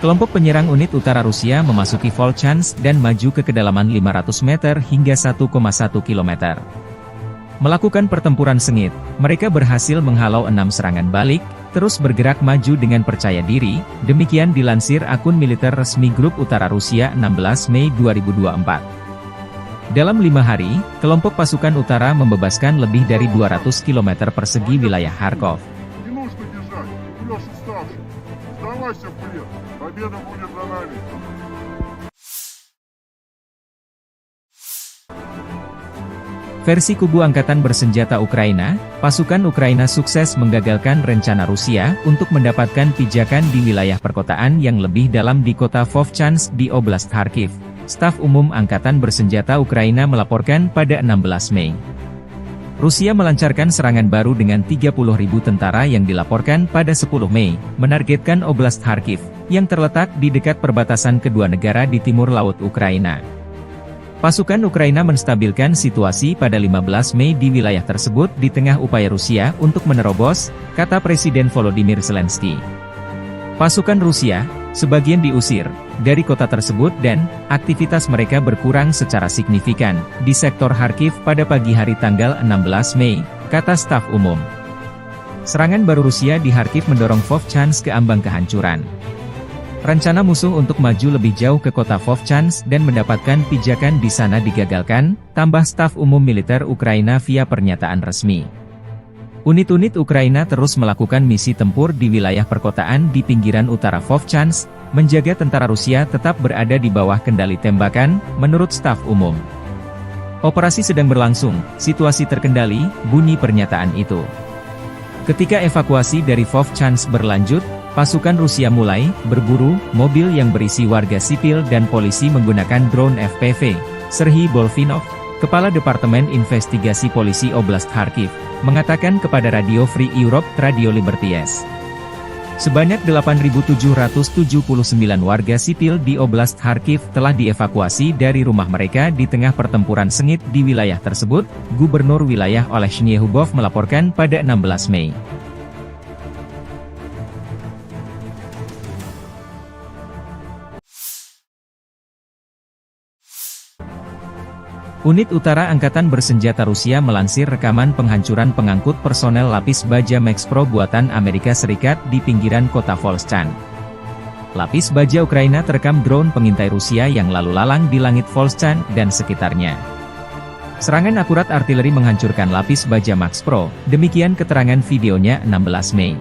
Kelompok penyerang unit utara Rusia memasuki Volchansk dan maju ke kedalaman 500 meter hingga 1,1 km. Melakukan pertempuran sengit, mereka berhasil menghalau 6 serangan balik, terus bergerak maju dengan percaya diri, demikian dilansir akun militer resmi Grup Utara Rusia 16 Mei 2024. Dalam 5 hari, kelompok pasukan utara membebaskan lebih dari 200 km persegi wilayah Kharkov. Versi kubu Angkatan Bersenjata Ukraina, pasukan Ukraina sukses menggagalkan rencana Rusia untuk mendapatkan pijakan di wilayah perkotaan yang lebih dalam di kota Vovchansk di Oblast Kharkiv. Staf Umum Angkatan Bersenjata Ukraina melaporkan pada 16 Mei. Rusia melancarkan serangan baru dengan 30.000 tentara yang dilaporkan pada 10 Mei, menargetkan Oblast Kharkiv, yang terletak di dekat perbatasan kedua negara di timur laut Ukraina. Pasukan Ukraina menstabilkan situasi pada 15 Mei di wilayah tersebut di tengah upaya Rusia untuk menerobos, kata Presiden Volodymyr Zelensky. Pasukan Rusia, sebagian diusir dari kota tersebut dan aktivitas mereka berkurang secara signifikan di sektor Kharkiv pada pagi hari tanggal 16 Mei, kata staf umum. Serangan baru Rusia di Kharkiv mendorong Vovchansk ke ambang kehancuran. Rencana musuh untuk maju lebih jauh ke kota Vovchansk dan mendapatkan pijakan di sana digagalkan, tambah staf umum militer Ukraina via pernyataan resmi. Unit-unit Ukraina terus melakukan misi tempur di wilayah perkotaan di pinggiran utara Vovchansk, menjaga tentara Rusia tetap berada di bawah kendali tembakan, menurut staf umum. Operasi sedang berlangsung, situasi terkendali, bunyi pernyataan itu. Ketika evakuasi dari Vovchansk berlanjut, pasukan Rusia mulai berburu mobil yang berisi warga sipil dan polisi menggunakan drone FPV. Serhiy Bolvinov, Kepala Departemen Investigasi Polisi Oblast Kharkiv, mengatakan kepada Radio Free Europe Radio Liberties. Sebanyak 8.779 warga sipil di Oblast Kharkiv telah dievakuasi dari rumah mereka di tengah pertempuran sengit di wilayah tersebut, Gubernur wilayah Oleh Shnyehubov melaporkan pada 16 Mei. Unit Utara Angkatan Bersenjata Rusia melansir rekaman penghancuran pengangkut personel lapis baja Max Pro buatan Amerika Serikat di pinggiran kota Volchansk. Lapis baja Ukraina terekam drone pengintai Rusia yang lalu lalang di langit Volchansk dan sekitarnya. Serangan akurat artileri menghancurkan lapis baja Max Pro, demikian keterangan videonya 16 Mei.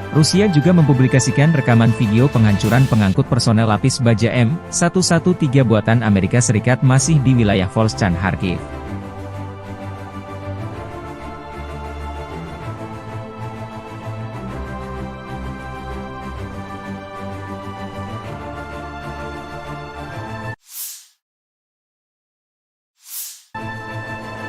Rusia juga mempublikasikan rekaman video penghancuran pengangkut personel lapis baja M113 buatan Amerika Serikat masih di wilayah Volchansk Kharkiv.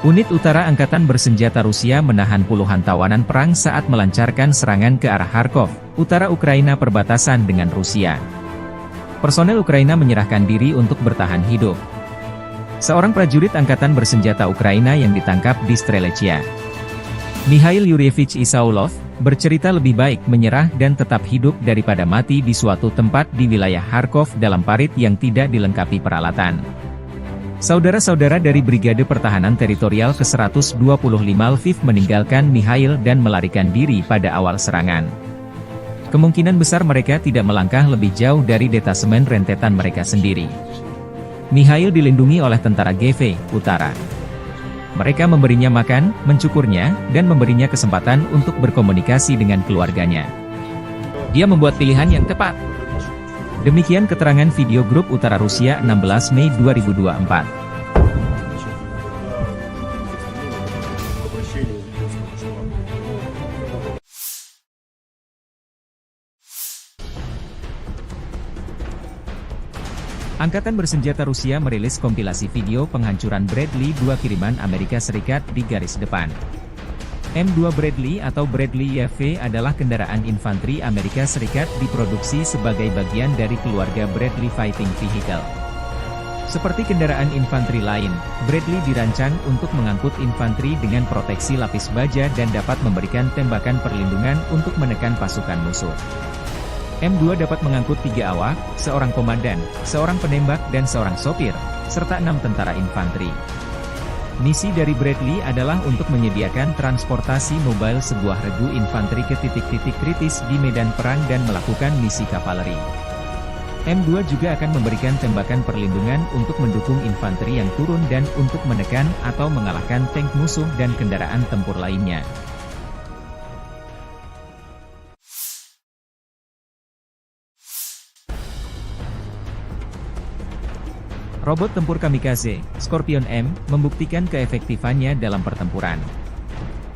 Unit Utara Angkatan Bersenjata Rusia menahan puluhan tawanan perang saat melancarkan serangan ke arah Kharkov, utara Ukraina perbatasan dengan Rusia. Personel Ukraina menyerahkan diri untuk bertahan hidup. Seorang prajurit Angkatan Bersenjata Ukraina yang ditangkap di Strelechia, Mikhail Yuryevich Isaulov, bercerita lebih baik menyerah dan tetap hidup daripada mati di suatu tempat di wilayah Kharkov dalam parit yang tidak dilengkapi peralatan. Saudara-saudara dari Brigade Pertahanan Teritorial ke-125 Lviv meninggalkan Mikhail dan melarikan diri pada awal serangan. Kemungkinan besar mereka tidak melangkah lebih jauh dari detasemen rentetan mereka sendiri. Mikhail dilindungi oleh tentara GV Utara. Mereka memberinya makan, mencukurnya, dan memberinya kesempatan untuk berkomunikasi dengan keluarganya. Dia membuat pilihan yang tepat. Demikian keterangan video grup Utara Rusia 16 Mei 2024. Angkatan Bersenjata Rusia merilis kompilasi video penghancuran Bradley 2 kiriman Amerika Serikat di garis depan. M2 Bradley atau Bradley YV adalah kendaraan infanteri Amerika Serikat diproduksi sebagai bagian dari keluarga Bradley Fighting Vehicle. Seperti kendaraan infanteri lain, Bradley dirancang untuk mengangkut infanteri dengan proteksi lapis baja dan dapat memberikan tembakan perlindungan untuk menekan pasukan musuh. M2 dapat mengangkut 3 awak, seorang komandan, seorang penembak dan seorang sopir, serta 6 tentara infanteri. Misi dari Bradley adalah untuk menyediakan transportasi mobile sebuah regu infanteri ke titik-titik kritis di medan perang dan melakukan misi kavaleri. M2 juga akan memberikan tembakan perlindungan untuk mendukung infanteri yang turun dan untuk menekan atau mengalahkan tank musuh dan kendaraan tempur lainnya. Robot tempur kamikaze, Scorpion M, membuktikan keefektifannya dalam pertempuran.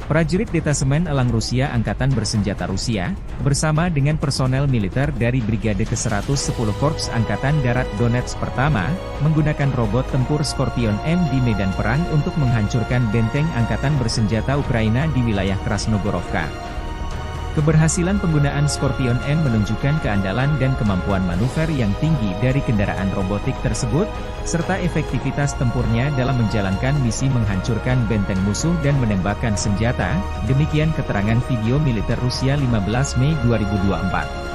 Prajurit Detasemen Elang Rusia Angkatan Bersenjata Rusia, bersama dengan personel militer dari Brigade ke-110 Korps Angkatan Darat Donetsk Pertama, menggunakan robot tempur Scorpion M di medan perang untuk menghancurkan benteng Angkatan Bersenjata Ukraina di wilayah Krasnogorovka. Keberhasilan penggunaan Scorpion M menunjukkan keandalan dan kemampuan manuver yang tinggi dari kendaraan robotik tersebut, serta efektivitas tempurnya dalam menjalankan misi menghancurkan benteng musuh dan menembakkan senjata, demikian keterangan video militer Rusia 15 Mei 2024.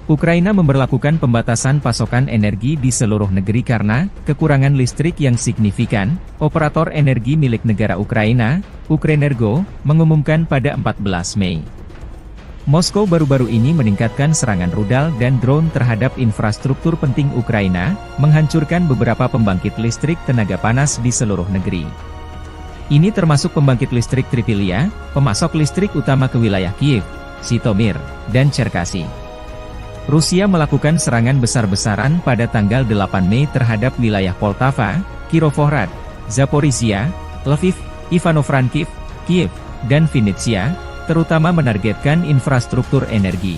Ukraina memberlakukan pembatasan pasokan energi di seluruh negeri karena kekurangan listrik yang signifikan. Operator energi milik negara Ukraina, Ukrenergo, mengumumkan pada 14 Mei. Moskow baru-baru ini meningkatkan serangan rudal dan drone terhadap infrastruktur penting Ukraina, menghancurkan beberapa pembangkit listrik tenaga panas di seluruh negeri. Ini termasuk pembangkit listrik Tripilia, pemasok listrik utama ke wilayah Kiev, Zhytomyr, dan Cherkasy. Rusia melakukan serangan besar-besaran pada tanggal 8 Mei terhadap wilayah Poltava, Kirovohrad, Zaporizhia, Lviv, Ivano-Frankivsk, Kiev, dan Vinnytsia, terutama menargetkan infrastruktur energi.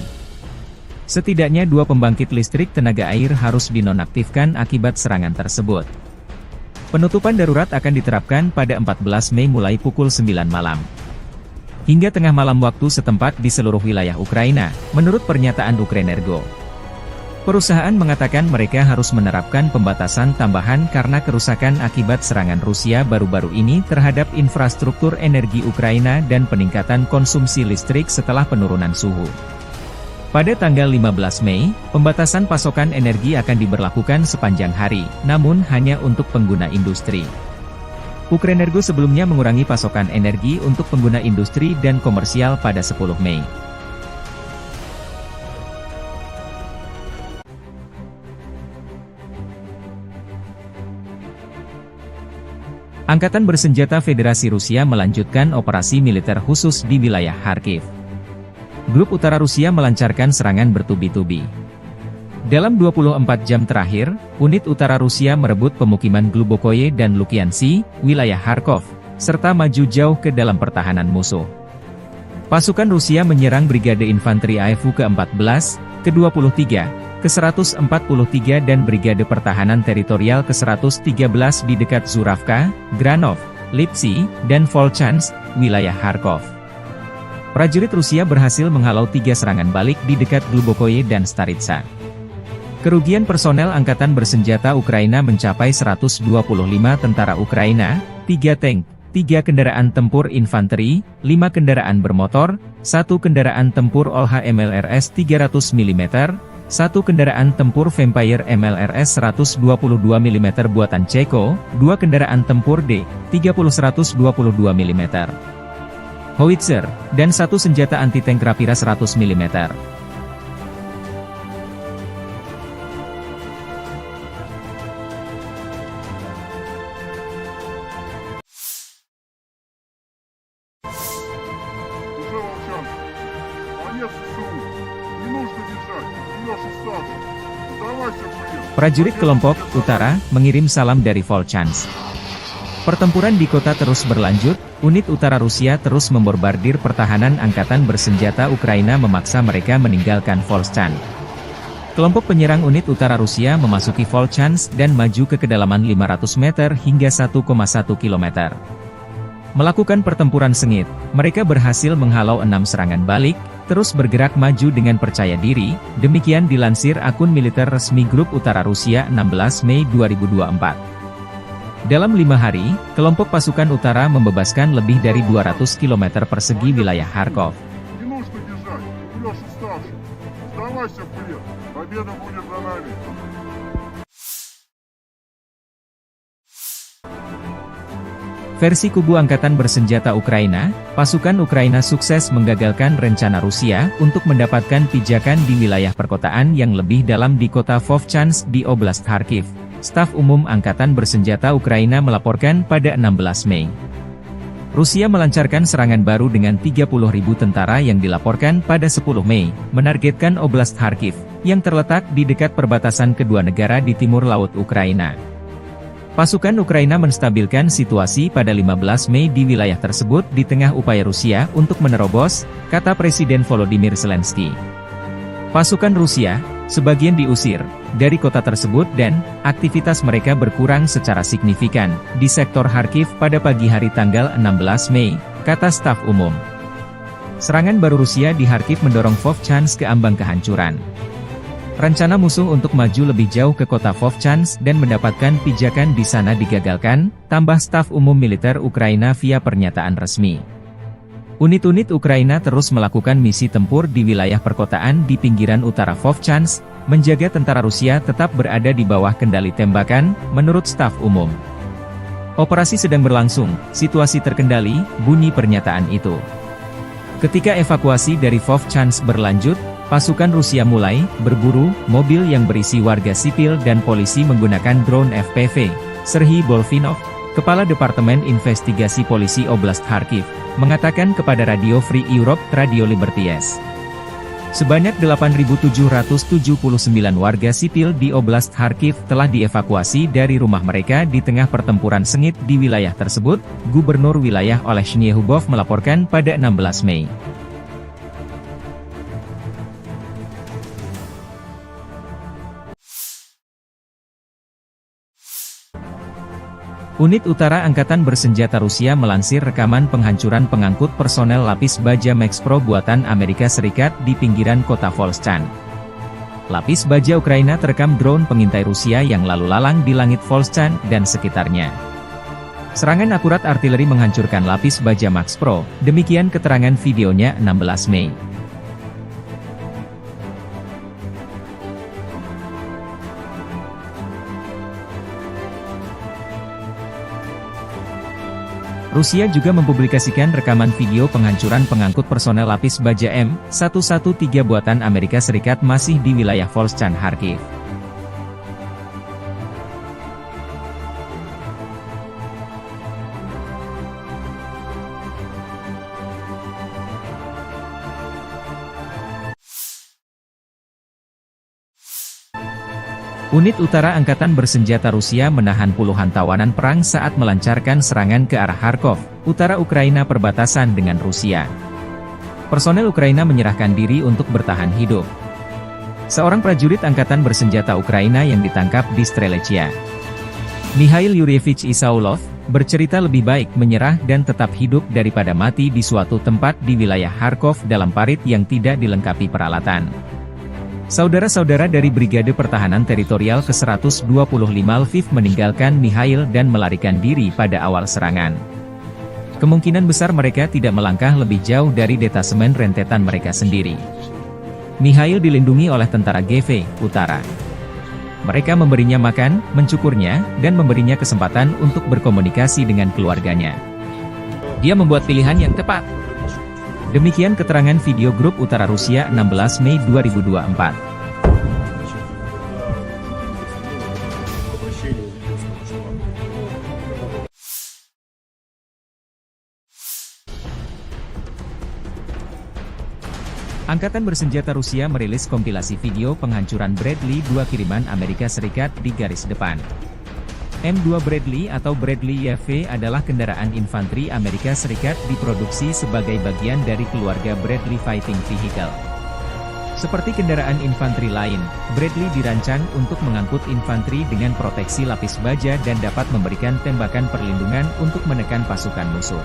Setidaknya 2 pembangkit listrik tenaga air harus dinonaktifkan akibat serangan tersebut. Penutupan darurat akan diterapkan pada 14 Mei mulai pukul 9 malam. Hingga tengah malam waktu setempat di seluruh wilayah Ukraina, menurut pernyataan Ukrenergo. Perusahaan mengatakan mereka harus menerapkan pembatasan tambahan karena kerusakan akibat serangan Rusia baru-baru ini terhadap infrastruktur energi Ukraina dan peningkatan konsumsi listrik setelah penurunan suhu. Pada tanggal 15 Mei, pembatasan pasokan energi akan diberlakukan sepanjang hari, namun hanya untuk pengguna industri. Ukrenergo sebelumnya mengurangi pasokan energi untuk pengguna industri dan komersial pada 10 Mei. Angkatan Bersenjata Federasi Rusia melanjutkan operasi militer khusus di wilayah Kharkiv. Grup Utara Rusia melancarkan serangan bertubi-tubi. Dalam 24 jam terakhir, unit utara Rusia merebut pemukiman Glubokoye dan Lukiansi, wilayah Kharkov, serta maju jauh ke dalam pertahanan musuh. Pasukan Rusia menyerang Brigade Infanteri AFU ke-14, ke-23, ke-143 dan Brigade Pertahanan Teritorial ke-113 di dekat Zuravka, Granov, Lipsy, dan Volchansk, wilayah Kharkov. Prajurit Rusia berhasil menghalau 3 serangan balik di dekat Glubokoye dan Staritsa. Kerugian personel Angkatan Bersenjata Ukraina mencapai 125 tentara Ukraina, 3 tank, 3 kendaraan tempur infanteri, 5 kendaraan bermotor, 1 kendaraan tempur OLH MLRS 300 mm, 1 kendaraan tempur Vampire MLRS 122 mm buatan Ceko, 2 kendaraan tempur D-30 122 mm, howitzer, dan 1 senjata anti-tank Rapira 100 mm. Конец СУ. Не нужно бежать. Ты наша станция. Сдавайся, блин. Prajurit kelompok Utara mengirim salam dari Volchansk. Pertempuran di kota terus berlanjut, unit utara Rusia terus membombardir pertahanan Angkatan Bersenjata Ukraina memaksa mereka meninggalkan Volchansk. Kelompok penyerang unit utara Rusia memasuki Volchansk dan maju ke kedalaman 500 meter hingga 1,1 km. Melakukan pertempuran sengit, mereka berhasil menghalau 6 serangan balik, terus bergerak maju dengan percaya diri, demikian dilansir akun militer resmi Grup Utara Rusia 16 Mei 2024. Dalam 5 hari, kelompok pasukan utara membebaskan lebih dari 200 km persegi wilayah Kharkov. Не нужно бежать. Ты наша станция. Сдавайся, блин. Победа будет за нами. Versi kubu Angkatan Bersenjata Ukraina, pasukan Ukraina sukses menggagalkan rencana Rusia untuk mendapatkan pijakan di wilayah perkotaan yang lebih dalam di kota Vovchansk di Oblast Kharkiv. Staf Umum Angkatan Bersenjata Ukraina melaporkan pada 16 Mei. Rusia melancarkan serangan baru dengan 30.000 tentara yang dilaporkan pada 10 Mei, menargetkan Oblast Kharkiv, yang terletak di dekat perbatasan kedua negara di timur laut Ukraina. Pasukan Ukraina menstabilkan situasi pada 15 Mei di wilayah tersebut di tengah upaya Rusia untuk menerobos, kata Presiden Volodymyr Zelensky. Pasukan Rusia, sebagian diusir dari kota tersebut dan aktivitas mereka berkurang secara signifikan di sektor Kharkiv pada pagi hari tanggal 16 Mei, kata staf umum. Serangan baru Rusia di Kharkiv mendorong Vovchansk ke ambang kehancuran. Rencana musuh untuk maju lebih jauh ke kota Vovchansk dan mendapatkan pijakan di sana digagalkan, tambah staf umum militer Ukraina via pernyataan resmi. Unit-unit Ukraina terus melakukan misi tempur di wilayah perkotaan di pinggiran utara Vovchansk, menjaga tentara Rusia tetap berada di bawah kendali tembakan, menurut staf umum. Operasi sedang berlangsung, situasi terkendali, bunyi pernyataan itu. Ketika evakuasi dari Vovchansk berlanjut, pasukan Rusia mulai berburu mobil yang berisi warga sipil dan polisi menggunakan drone FPV. Serhiy Bolfinov, Kepala Departemen Investigasi Polisi Oblast Kharkiv, mengatakan kepada Radio Free Europe, Radio Liberties. Sebanyak 8.779 warga sipil di Oblast Kharkiv telah dievakuasi dari rumah mereka di tengah pertempuran sengit di wilayah tersebut, Gubernur wilayah Olesny Hubov melaporkan pada 16 Mei. Unit Utara Angkatan Bersenjata Rusia melansir rekaman penghancuran pengangkut personel lapis baja Max Pro buatan Amerika Serikat di pinggiran kota Volchansk. Lapis baja Ukraina terekam drone pengintai Rusia yang lalu lalang di langit Volchansk dan sekitarnya. Serangan akurat artileri menghancurkan lapis baja Max Pro, demikian keterangan videonya 16 Mei. Rusia juga mempublikasikan rekaman video penghancuran pengangkut personel lapis baja M113 buatan Amerika Serikat masih di wilayah Volchansk Kharkiv. Unit Utara Angkatan Bersenjata Rusia menahan puluhan tawanan perang saat melancarkan serangan ke arah Kharkov, utara Ukraina perbatasan dengan Rusia. Personel Ukraina menyerahkan diri untuk bertahan hidup. Seorang prajurit Angkatan Bersenjata Ukraina yang ditangkap di Strelechia, Mikhail Yurievich Isaulov, bercerita lebih baik menyerah dan tetap hidup daripada mati di suatu tempat di wilayah Kharkov dalam parit yang tidak dilengkapi peralatan. Saudara-saudara dari Brigade Pertahanan Teritorial ke-125 Lviv meninggalkan Mikhail dan melarikan diri pada awal serangan. Kemungkinan besar mereka tidak melangkah lebih jauh dari detasemen rentetan mereka sendiri. Mikhail dilindungi oleh tentara GV Utara. Mereka memberinya makan, mencukurnya, dan memberinya kesempatan untuk berkomunikasi dengan keluarganya. Dia membuat pilihan yang tepat. Demikian keterangan video grup Utara Rusia 16 Mei 2024. Angkatan Bersenjata Rusia merilis kompilasi video penghancuran Bradley 2 kiriman Amerika Serikat di garis depan. M2 Bradley atau Bradley YV adalah kendaraan infanteri Amerika Serikat diproduksi sebagai bagian dari keluarga Bradley Fighting Vehicle. Seperti kendaraan infanteri lain, Bradley dirancang untuk mengangkut infanteri dengan proteksi lapis baja dan dapat memberikan tembakan perlindungan untuk menekan pasukan musuh.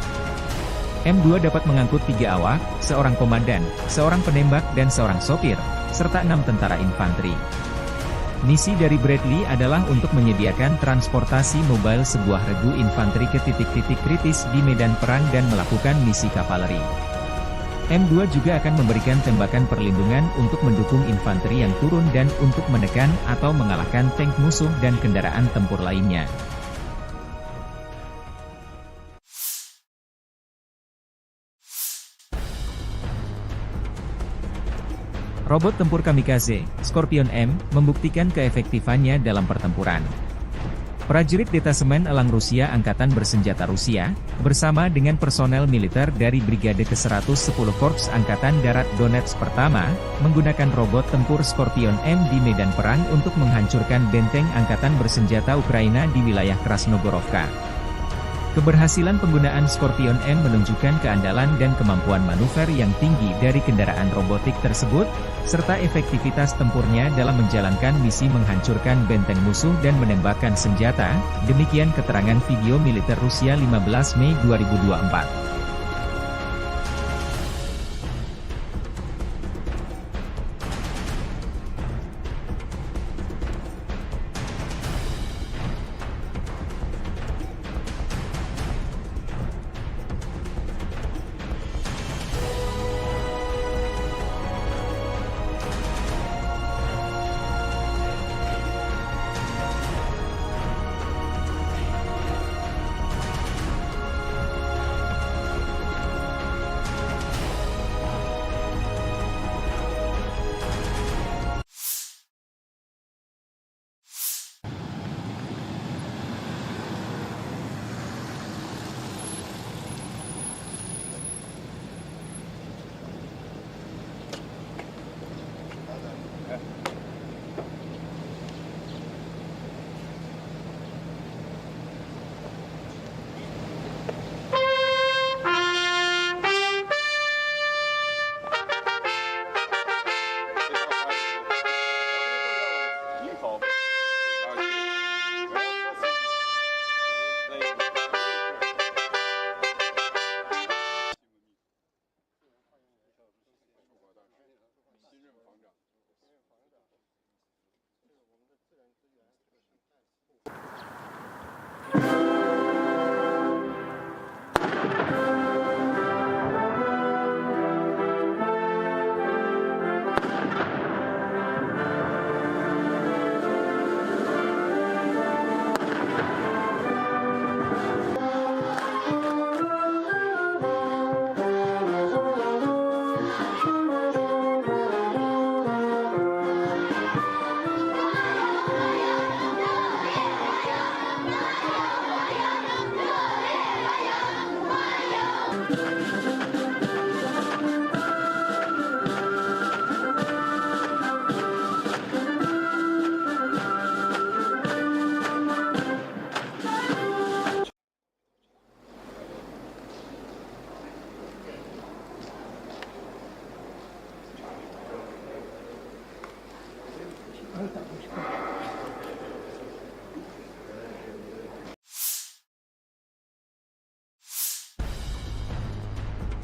M2 dapat mengangkut 3 awak, seorang komandan, seorang penembak dan seorang sopir, serta 6 tentara infanteri. Misi dari Bradley adalah untuk menyediakan transportasi mobile sebuah regu infanteri ke titik-titik kritis di medan perang dan melakukan misi kavaleri. M2 juga akan memberikan tembakan perlindungan untuk mendukung infanteri yang turun dan untuk menekan atau mengalahkan tank musuh dan kendaraan tempur lainnya. Robot tempur kamikaze, Scorpion M, membuktikan keefektifannya dalam pertempuran. Prajurit Detasemen Elang Rusia Angkatan Bersenjata Rusia, bersama dengan personel militer dari Brigade ke-110 Korps Angkatan Darat Donetsk Pertama, menggunakan robot tempur Scorpion M di medan perang untuk menghancurkan benteng Angkatan Bersenjata Ukraina di wilayah Krasnogorovka. Keberhasilan penggunaan Scorpion M menunjukkan keandalan dan kemampuan manuver yang tinggi dari kendaraan robotik tersebut, serta efektivitas tempurnya dalam menjalankan misi menghancurkan benteng musuh dan menembakkan senjata, demikian keterangan video militer Rusia 15 Mei 2024.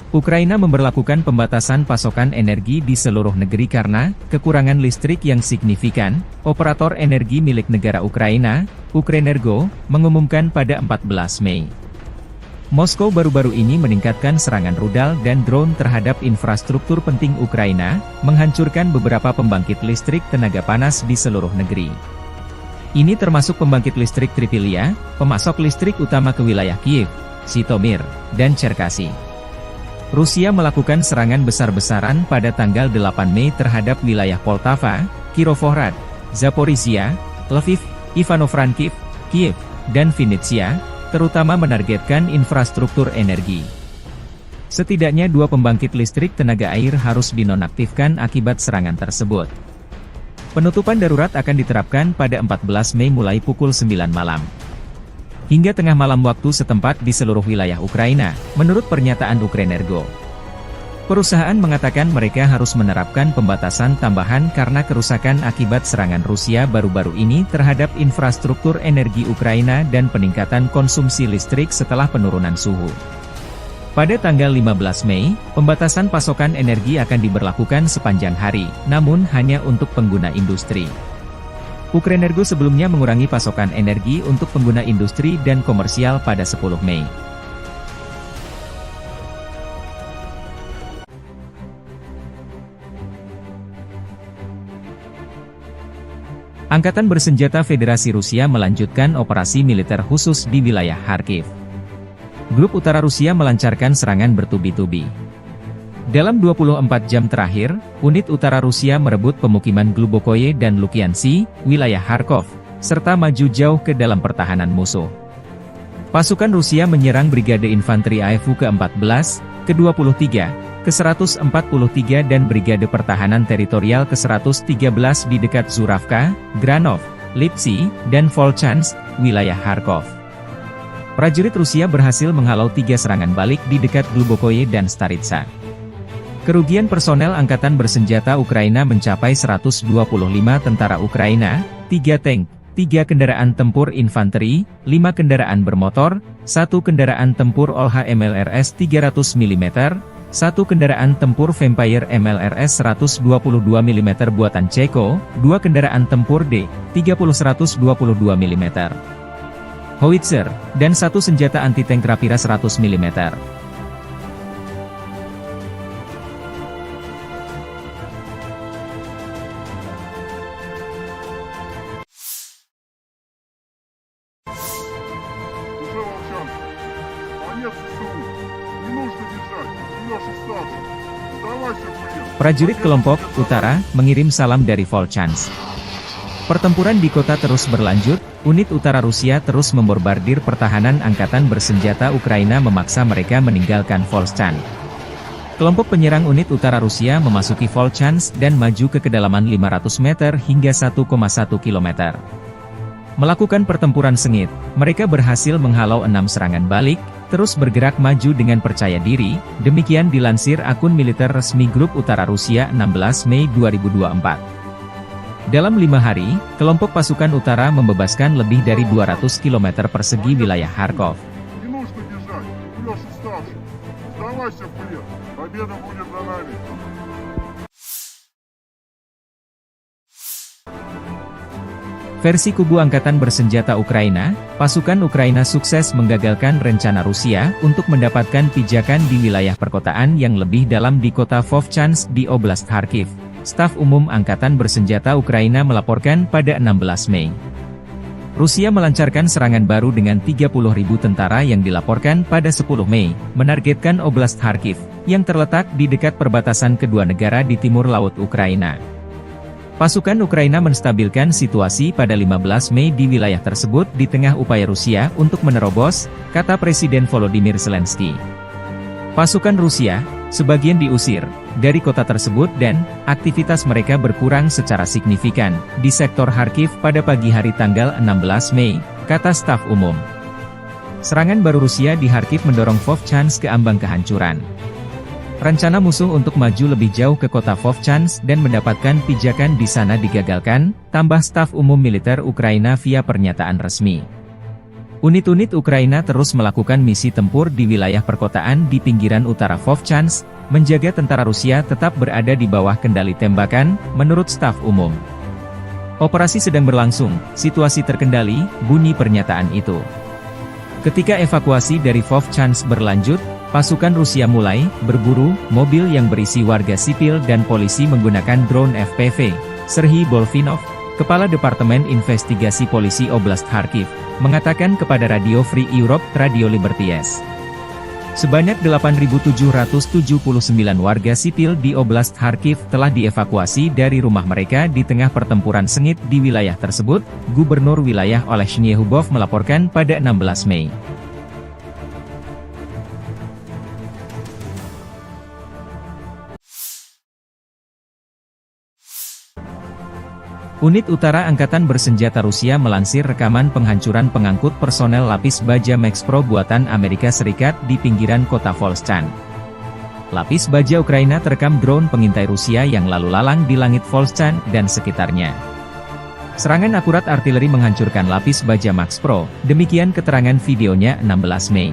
Ukraina memberlakukan pembatasan pasokan energi di seluruh negeri karena kekurangan listrik yang signifikan. Operator energi milik negara Ukraina, Ukrenergo, mengumumkan pada 14 Mei. Moskow baru-baru ini meningkatkan serangan rudal dan drone terhadap infrastruktur penting Ukraina, menghancurkan beberapa pembangkit listrik tenaga panas di seluruh negeri. Ini termasuk pembangkit listrik Tripilia, pemasok listrik utama ke wilayah Kiev, Zhytomyr, dan Cherkasy. Rusia melakukan serangan besar-besaran pada tanggal 8 Mei terhadap wilayah Poltava, Kirovohrad, Zaporizhia, Lviv, Ivano-Frankivsk, Kiev, dan Vinnytsia, terutama menargetkan infrastruktur energi. Setidaknya 2 pembangkit listrik tenaga air harus dinonaktifkan akibat serangan tersebut. Penutupan darurat akan diterapkan pada 14 Mei mulai pukul 9 malam. Hingga tengah malam waktu setempat di seluruh wilayah Ukraina, menurut pernyataan Ukrenergo. Perusahaan mengatakan mereka harus menerapkan pembatasan tambahan karena kerusakan akibat serangan Rusia baru-baru ini terhadap infrastruktur energi Ukraina dan peningkatan konsumsi listrik setelah penurunan suhu. Pada tanggal 15 Mei, pembatasan pasokan energi akan diberlakukan sepanjang hari, namun hanya untuk pengguna industri. Ukrenergo sebelumnya mengurangi pasokan energi untuk pengguna industri dan komersial pada 10 Mei. Angkatan Bersenjata Federasi Rusia melanjutkan operasi militer khusus di wilayah Kharkiv. Grup Utara Rusia melancarkan serangan bertubi-tubi. Dalam 24 jam terakhir, unit utara Rusia merebut pemukiman Glubokoye dan Lukiansi, wilayah Kharkov, serta maju jauh ke dalam pertahanan musuh. Pasukan Rusia menyerang Brigade Infanteri AFU ke-14, ke-23, ke-143 dan Brigade Pertahanan Teritorial ke-113 di dekat Zuravka, Granov, Lipsy, dan Volchansk, wilayah Kharkov. Prajurit Rusia berhasil menghalau 3 serangan balik di dekat Glubokoye dan Staritsa. Kerugian personel Angkatan Bersenjata Ukraina mencapai 125 tentara Ukraina, 3 tank, 3 kendaraan tempur infanteri, 5 kendaraan bermotor, 1 kendaraan tempur Olha MLRS 300 mm, 1 kendaraan tempur Vampire MLRS 122 mm buatan Ceko, 2 kendaraan tempur D-30 122 mm, howitzer, dan 1 senjata anti-tank Rapira 100 mm. Конец СУ. Не нужно бежать. Идешь остаться. Сдавайся в плен. Prajurit kelompok Utara mengirim salam dari Volchansk. Pertempuran di kota terus berlanjut, unit utara Rusia terus membombardir pertahanan Angkatan Bersenjata Ukraina memaksa mereka meninggalkan Volchansk. Kelompok penyerang unit utara Rusia memasuki Volchansk dan maju ke kedalaman 500 meter hingga 1,1 km. Melakukan pertempuran sengit, mereka berhasil menghalau 6 serangan balik, terus bergerak maju dengan percaya diri, demikian dilansir akun militer resmi Grup Utara Rusia 16 Mei 2024. Dalam 5 hari, kelompok pasukan utara membebaskan lebih dari 200 km persegi wilayah Kharkov. Не нужно бежать. Идешь уставший. Сдавайся в плен. Победа будет за нами. Versi kubu Angkatan Bersenjata Ukraina, pasukan Ukraina sukses menggagalkan rencana Rusia untuk mendapatkan pijakan di wilayah perkotaan yang lebih dalam di kota Vovchansk di Oblast Kharkiv. Staf Umum Angkatan Bersenjata Ukraina melaporkan pada 16 Mei. Rusia melancarkan serangan baru dengan 30.000 tentara yang dilaporkan pada 10 Mei, menargetkan Oblast Kharkiv, yang terletak di dekat perbatasan kedua negara di timur laut Ukraina. Pasukan Ukraina menstabilkan situasi pada 15 Mei di wilayah tersebut di tengah upaya Rusia untuk menerobos, kata Presiden Volodymyr Zelensky. Pasukan Rusia, sebagian diusir dari kota tersebut dan aktivitas mereka berkurang secara signifikan di sektor Kharkiv pada pagi hari tanggal 16 Mei, kata staf umum. Serangan baru Rusia di Kharkiv mendorong Vovchansk ke ambang kehancuran. Rencana musuh untuk maju lebih jauh ke kota Vovchansk dan mendapatkan pijakan di sana digagalkan, tambah staf umum militer Ukraina via pernyataan resmi. Unit-unit Ukraina terus melakukan misi tempur di wilayah perkotaan di pinggiran utara Vovchansk, menjaga tentara Rusia tetap berada di bawah kendali tembakan, menurut staf umum. Operasi sedang berlangsung, situasi terkendali, bunyi pernyataan itu. Ketika evakuasi dari Vovchansk berlanjut, pasukan Rusia mulai berburu mobil yang berisi warga sipil dan polisi menggunakan drone FPV. Serhiy Bolfinov, Kepala Departemen Investigasi Polisi Oblast Kharkiv, mengatakan kepada Radio Free Europe, Radio Liberties. Sebanyak 8.779 warga sipil di Oblast Kharkiv telah dievakuasi dari rumah mereka di tengah pertempuran sengit di wilayah tersebut, Gubernur wilayah Oleh Shnyehubov melaporkan pada 16 Mei. Unit Utara Angkatan Bersenjata Rusia melansir rekaman penghancuran pengangkut personel lapis baja Max Pro buatan Amerika Serikat di pinggiran kota Volchansk. Lapis baja Ukraina terekam drone pengintai Rusia yang lalu lalang di langit Volchansk dan sekitarnya. Serangan akurat artileri menghancurkan lapis baja Max Pro, demikian keterangan videonya 16 Mei.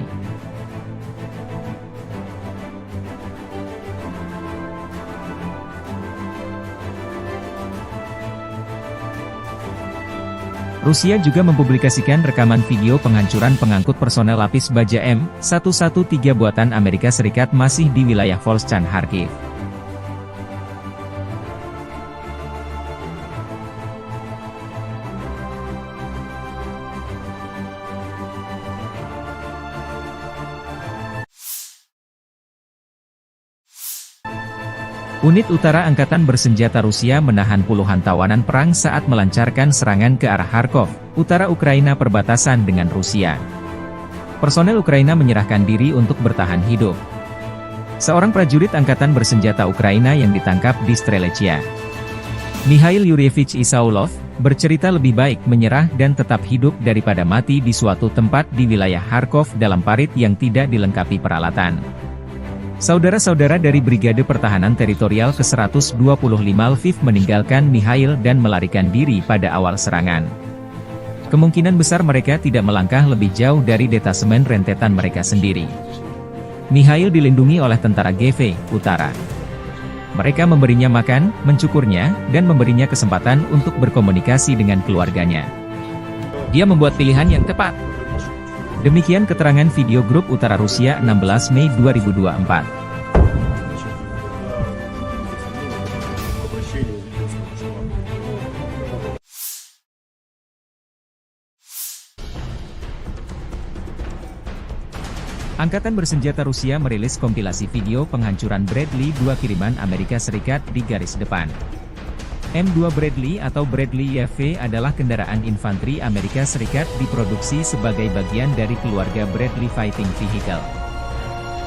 Rusia juga mempublikasikan rekaman video penghancuran pengangkut personel lapis baja M113 buatan Amerika Serikat masih di wilayah Volchansk Kharkiv. Unit Utara Angkatan Bersenjata Rusia menahan puluhan tawanan perang saat melancarkan serangan ke arah Kharkov, utara Ukraina perbatasan dengan Rusia. Personel Ukraina menyerahkan diri untuk bertahan hidup. Seorang prajurit Angkatan Bersenjata Ukraina yang ditangkap di Strelechia, Mikhail Yuryevich Isaulov, bercerita lebih baik menyerah dan tetap hidup daripada mati di suatu tempat di wilayah Kharkov dalam parit yang tidak dilengkapi peralatan. Saudara-saudara dari Brigade Pertahanan Teritorial ke-125 Lviv meninggalkan Mikhail dan melarikan diri pada awal serangan. Kemungkinan besar mereka tidak melangkah lebih jauh dari detasemen rentetan mereka sendiri. Mikhail dilindungi oleh tentara GV Utara. Mereka memberinya makan, mencukurnya, dan memberinya kesempatan untuk berkomunikasi dengan keluarganya. Dia membuat pilihan yang tepat. Demikian keterangan video grup Utara Rusia 16 Mei 2024. Angkatan Bersenjata Rusia merilis kompilasi video penghancuran Bradley 2 kiriman Amerika Serikat di garis depan. M2 Bradley atau Bradley YV adalah kendaraan infanteri Amerika Serikat diproduksi sebagai bagian dari keluarga Bradley Fighting Vehicle.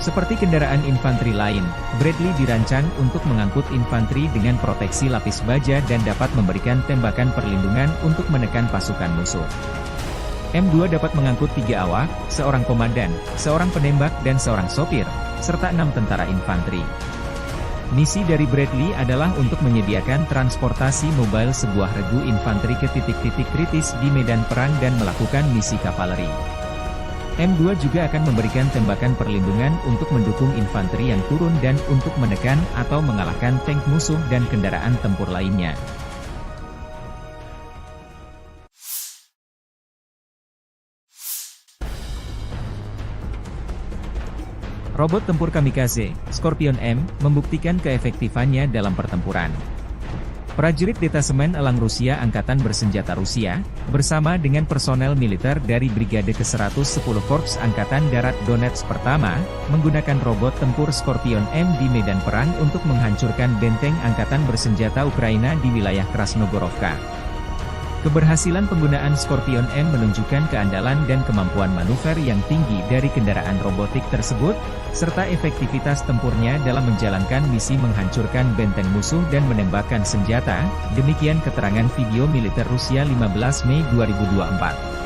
Seperti kendaraan infanteri lain, Bradley dirancang untuk mengangkut infanteri dengan proteksi lapis baja dan dapat memberikan tembakan perlindungan untuk menekan pasukan musuh. M2 dapat mengangkut 3 awak, seorang komandan, seorang penembak dan seorang sopir, serta 6 tentara infanteri. Misi dari Bradley adalah untuk menyediakan transportasi mobile sebuah regu infanteri ke titik-titik kritis di medan perang dan melakukan misi kavaleri. M2 juga akan memberikan tembakan perlindungan untuk mendukung infanteri yang turun dan untuk menekan atau mengalahkan tank musuh dan kendaraan tempur lainnya. Robot tempur kamikaze, Scorpion M, membuktikan keefektifannya dalam pertempuran. Prajurit Detasemen Elang Rusia Angkatan Bersenjata Rusia, bersama dengan personel militer dari Brigade ke-110 Korps Angkatan Darat Donetsk Pertama, menggunakan robot tempur Scorpion M di medan perang untuk menghancurkan benteng Angkatan Bersenjata Ukraina di wilayah Krasnogorovka. Keberhasilan penggunaan Scorpion M menunjukkan keandalan dan kemampuan manuver yang tinggi dari kendaraan robotik tersebut, serta efektivitas tempurnya dalam menjalankan misi menghancurkan benteng musuh dan menembakkan senjata, demikian keterangan video militer Rusia 15 Mei 2024.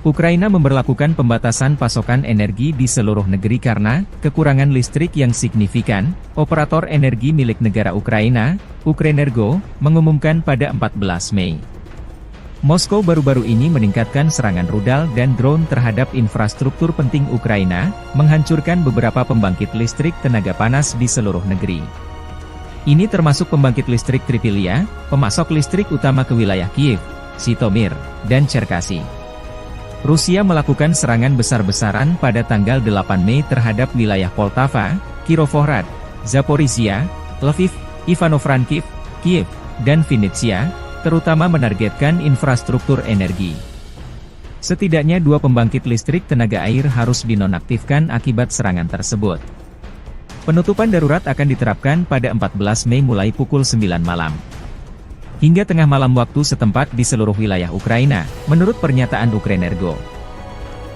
Ukraina memberlakukan pembatasan pasokan energi di seluruh negeri karena kekurangan listrik yang signifikan. Operator energi milik negara Ukraina, Ukrenergo, mengumumkan pada 14 Mei. Moskow baru-baru ini meningkatkan serangan rudal dan drone terhadap infrastruktur penting Ukraina, menghancurkan beberapa pembangkit listrik tenaga panas di seluruh negeri. Ini termasuk pembangkit listrik Tripilia, pemasok listrik utama ke wilayah Kiev, Zhytomyr, dan Cherkasy. Rusia melakukan serangan besar-besaran pada tanggal 8 Mei terhadap wilayah Poltava, Kirovohrad, Zaporizhia, Lviv, Ivano-Frankivsk, Kiev, dan Vinnytsia, terutama menargetkan infrastruktur energi. Setidaknya 2 pembangkit listrik tenaga air harus dinonaktifkan akibat serangan tersebut. Penutupan darurat akan diterapkan pada 14 Mei mulai pukul 9 malam. Hingga tengah malam waktu setempat di seluruh wilayah Ukraina, menurut pernyataan Ukrenergo.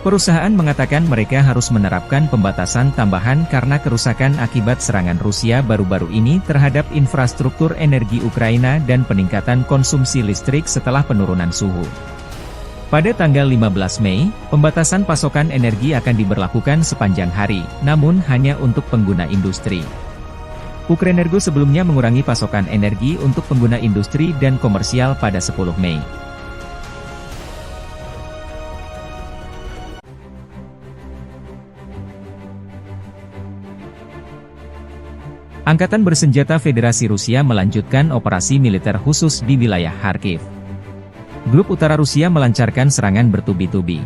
Perusahaan mengatakan mereka harus menerapkan pembatasan tambahan karena kerusakan akibat serangan Rusia baru-baru ini terhadap infrastruktur energi Ukraina dan peningkatan konsumsi listrik setelah penurunan suhu. Pada tanggal 15 Mei, pembatasan pasokan energi akan diberlakukan sepanjang hari, namun hanya untuk pengguna industri. Ukrenergo sebelumnya mengurangi pasokan energi untuk pengguna industri dan komersial pada 10 Mei. Angkatan Bersenjata Federasi Rusia melanjutkan operasi militer khusus di wilayah Kharkiv. Grup Utara Rusia melancarkan serangan bertubi-tubi.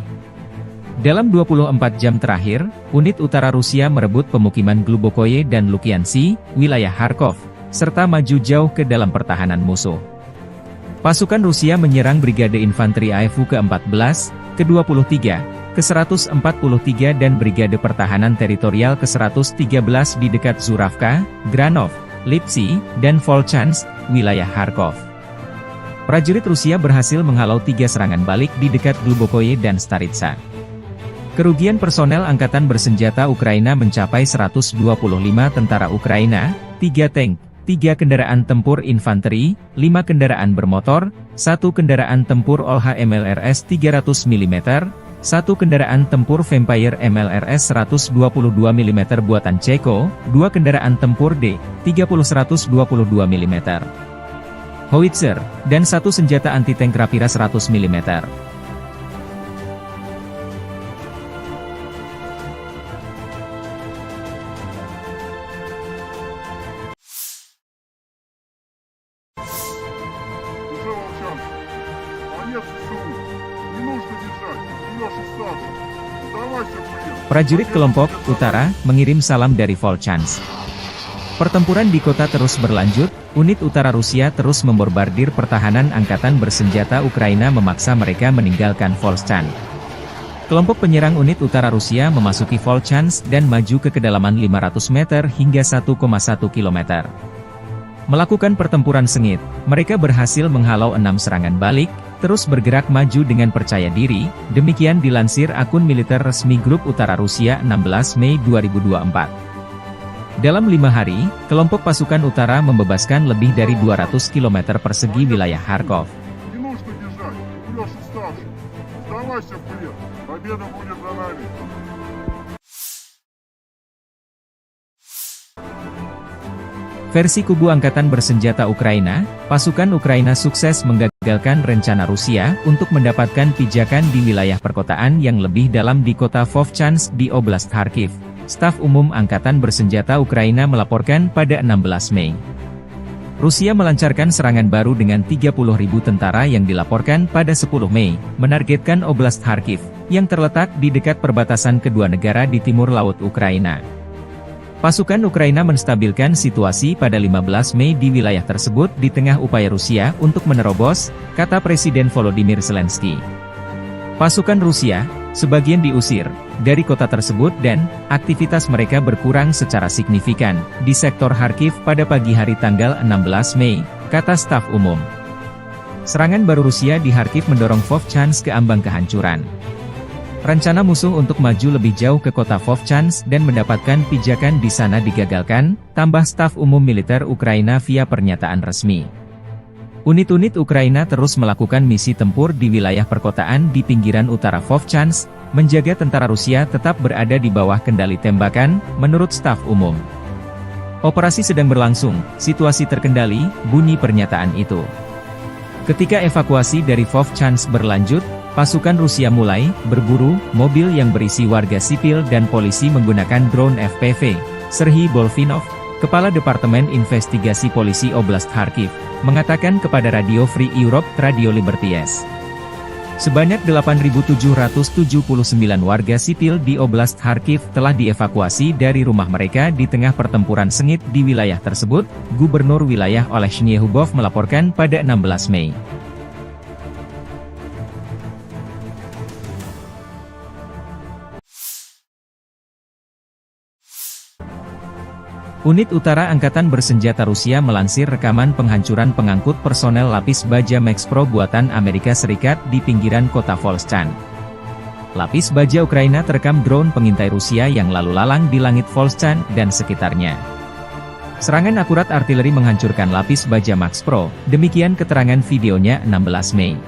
Dalam 24 jam terakhir, unit utara Rusia merebut pemukiman Glubokoye dan Lukiansi, wilayah Kharkov, serta maju jauh ke dalam pertahanan musuh. Pasukan Rusia menyerang Brigade Infanteri AFU ke-14, ke-23, ke-143 dan Brigade Pertahanan Teritorial ke-113 di dekat Zuravka, Granov, Lipsy, dan Volchansk, wilayah Kharkov. Prajurit Rusia berhasil menghalau 3 serangan balik di dekat Glubokoye dan Staritsa. Kerugian personel Angkatan Bersenjata Ukraina mencapai 125 tentara Ukraina, 3 tank, 3 kendaraan tempur infanteri, 5 kendaraan bermotor, 1 kendaraan tempur OLH MLRS 300 mm, 1 kendaraan tempur Vampire MLRS 122 mm buatan Ceko, 2 kendaraan tempur D-30 122 mm, howitzer, dan 1 senjata anti-tank Rapira 100 mm. Prajurit kelompok Utara mengirim salam dari Volchansk. Pertempuran di kota terus berlanjut, unit utara Rusia terus membombardir pertahanan Angkatan Bersenjata Ukraina memaksa mereka meninggalkan Volchansk. Kelompok penyerang unit utara Rusia memasuki Volchansk dan maju ke kedalaman 500 meter hingga 1,1 km. Melakukan pertempuran sengit, mereka berhasil menghalau 6 serangan balik, terus bergerak maju dengan percaya diri, demikian dilansir akun militer resmi Grup Utara Rusia 16 Mei 2024. Dalam 5 hari, kelompok pasukan utara membebaskan lebih dari 200 km persegi wilayah Kharkov. Versi kubu Angkatan Bersenjata Ukraina, pasukan Ukraina sukses menggagalkan rencana Rusia untuk mendapatkan pijakan di wilayah perkotaan yang lebih dalam di kota Vovchansk di Oblast Kharkiv. Staf Umum Angkatan Bersenjata Ukraina melaporkan pada 16 Mei. Rusia melancarkan serangan baru dengan 30.000 tentara yang dilaporkan pada 10 Mei, menargetkan Oblast Kharkiv, yang terletak di dekat perbatasan kedua negara di timur laut Ukraina. Pasukan Ukraina menstabilkan situasi pada 15 Mei di wilayah tersebut di tengah upaya Rusia untuk menerobos, kata Presiden Volodymyr Zelensky. Pasukan Rusia, sebagian diusir dari kota tersebut dan aktivitas mereka berkurang secara signifikan di sektor Kharkiv pada pagi hari tanggal 16 Mei, kata staf umum. Serangan baru Rusia di Kharkiv mendorong Vovchansk ke ambang kehancuran. Rencana musuh untuk maju lebih jauh ke kota Vovchansk dan mendapatkan pijakan di sana digagalkan, tambah staf umum militer Ukraina via pernyataan resmi. Unit-unit Ukraina terus melakukan misi tempur di wilayah perkotaan di pinggiran utara Vovchansk, menjaga tentara Rusia tetap berada di bawah kendali tembakan, menurut staf umum. Operasi sedang berlangsung, situasi terkendali, bunyi pernyataan itu. Ketika evakuasi dari Vovchansk berlanjut, pasukan Rusia mulai berburu mobil yang berisi warga sipil dan polisi menggunakan drone FPV. Serhiy Bolvinov, Kepala Departemen Investigasi Polisi Oblast Kharkiv, mengatakan kepada Radio Free Europe, Radio Liberties. Sebanyak 8.779 warga sipil di Oblast Kharkiv telah dievakuasi dari rumah mereka di tengah pertempuran sengit di wilayah tersebut, Gubernur wilayah Oleh Hubov melaporkan pada 16 Mei. Unit Utara Angkatan Bersenjata Rusia melansir rekaman penghancuran pengangkut personel lapis baja Max Pro buatan Amerika Serikat di pinggiran kota Volchansk. Lapis baja Ukraina terekam drone pengintai Rusia yang lalu lalang di langit Volchansk dan sekitarnya. Serangan akurat artileri menghancurkan lapis baja Max Pro, demikian keterangan videonya 16 Mei.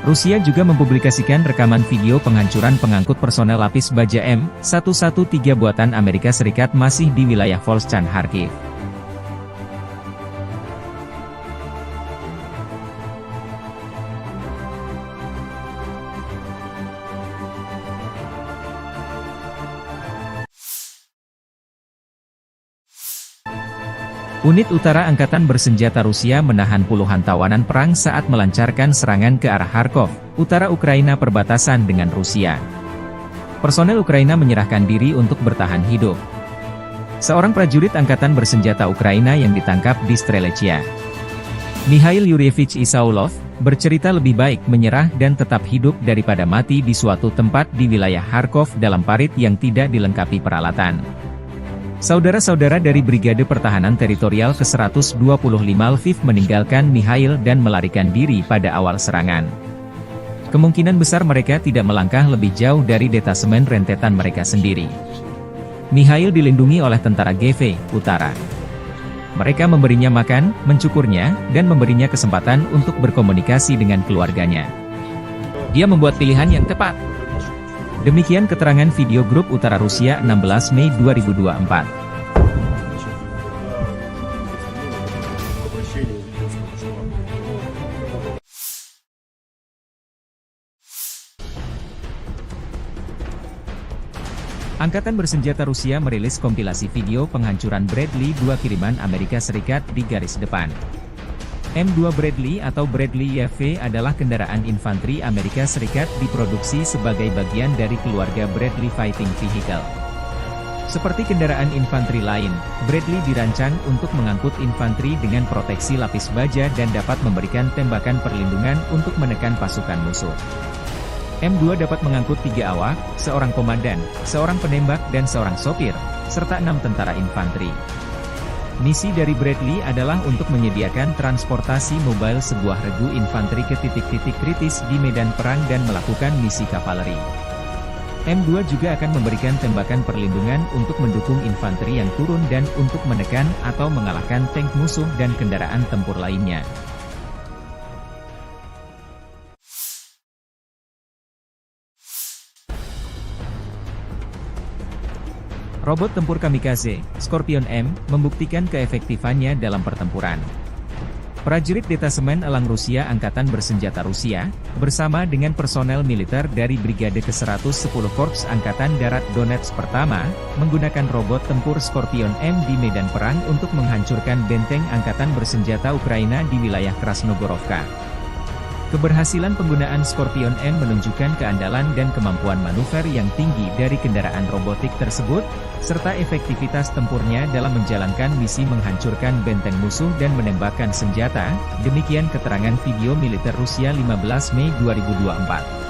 Rusia juga mempublikasikan rekaman video penghancuran pengangkut personel lapis baja M113 buatan Amerika Serikat masih di wilayah Volchansk Kharkiv. Unit Utara Angkatan Bersenjata Rusia menahan puluhan tawanan perang saat melancarkan serangan ke arah Kharkov, utara Ukraina perbatasan dengan Rusia. Personel Ukraina menyerahkan diri untuk bertahan hidup. Seorang prajurit Angkatan Bersenjata Ukraina yang ditangkap di Strelechia, Mikhail Yuryevich Isaulov, bercerita lebih baik menyerah dan tetap hidup daripada mati di suatu tempat di wilayah Kharkov dalam parit yang tidak dilengkapi peralatan. Saudara-saudara dari Brigade Pertahanan Teritorial ke-125 Lviv meninggalkan Mikhail dan melarikan diri pada awal serangan. Kemungkinan besar mereka tidak melangkah lebih jauh dari detasemen rentetan mereka sendiri. Mikhail dilindungi oleh tentara GV Utara. Mereka memberinya makan, mencukurnya, dan memberinya kesempatan untuk berkomunikasi dengan keluarganya. Dia membuat pilihan yang tepat. Demikian keterangan video grup Utara Rusia 16 Mei 2024. Angkatan Bersenjata Rusia merilis kompilasi video penghancuran Bradley 2 kiriman Amerika Serikat di garis depan. M2 Bradley atau Bradley YV adalah kendaraan infanteri Amerika Serikat diproduksi sebagai bagian dari keluarga Bradley Fighting Vehicle. Seperti kendaraan infanteri lain, Bradley dirancang untuk mengangkut infanteri dengan proteksi lapis baja dan dapat memberikan tembakan perlindungan untuk menekan pasukan musuh. M2 dapat mengangkut 3 awak, seorang komandan, seorang penembak dan seorang sopir, serta 6 tentara infanteri. Misi dari Bradley adalah untuk menyediakan transportasi mobile sebuah regu infanteri ke titik-titik kritis di medan perang dan melakukan misi kavaleri. M2 juga akan memberikan tembakan perlindungan untuk mendukung infanteri yang turun dan untuk menekan atau mengalahkan tank musuh dan kendaraan tempur lainnya. Robot tempur kamikaze, Scorpion M, membuktikan keefektifannya dalam pertempuran. Prajurit Detasemen Elang Rusia Angkatan Bersenjata Rusia, bersama dengan personel militer dari Brigade ke-110 Korps Angkatan Darat Donetsk Pertama, menggunakan robot tempur Scorpion M di medan perang untuk menghancurkan benteng Angkatan Bersenjata Ukraina di wilayah Krasnogorovka. Keberhasilan penggunaan Scorpion M menunjukkan keandalan dan kemampuan manuver yang tinggi dari kendaraan robotik tersebut, serta efektivitas tempurnya dalam menjalankan misi menghancurkan benteng musuh dan menembakkan senjata, demikian keterangan video militer Rusia 15 Mei 2024.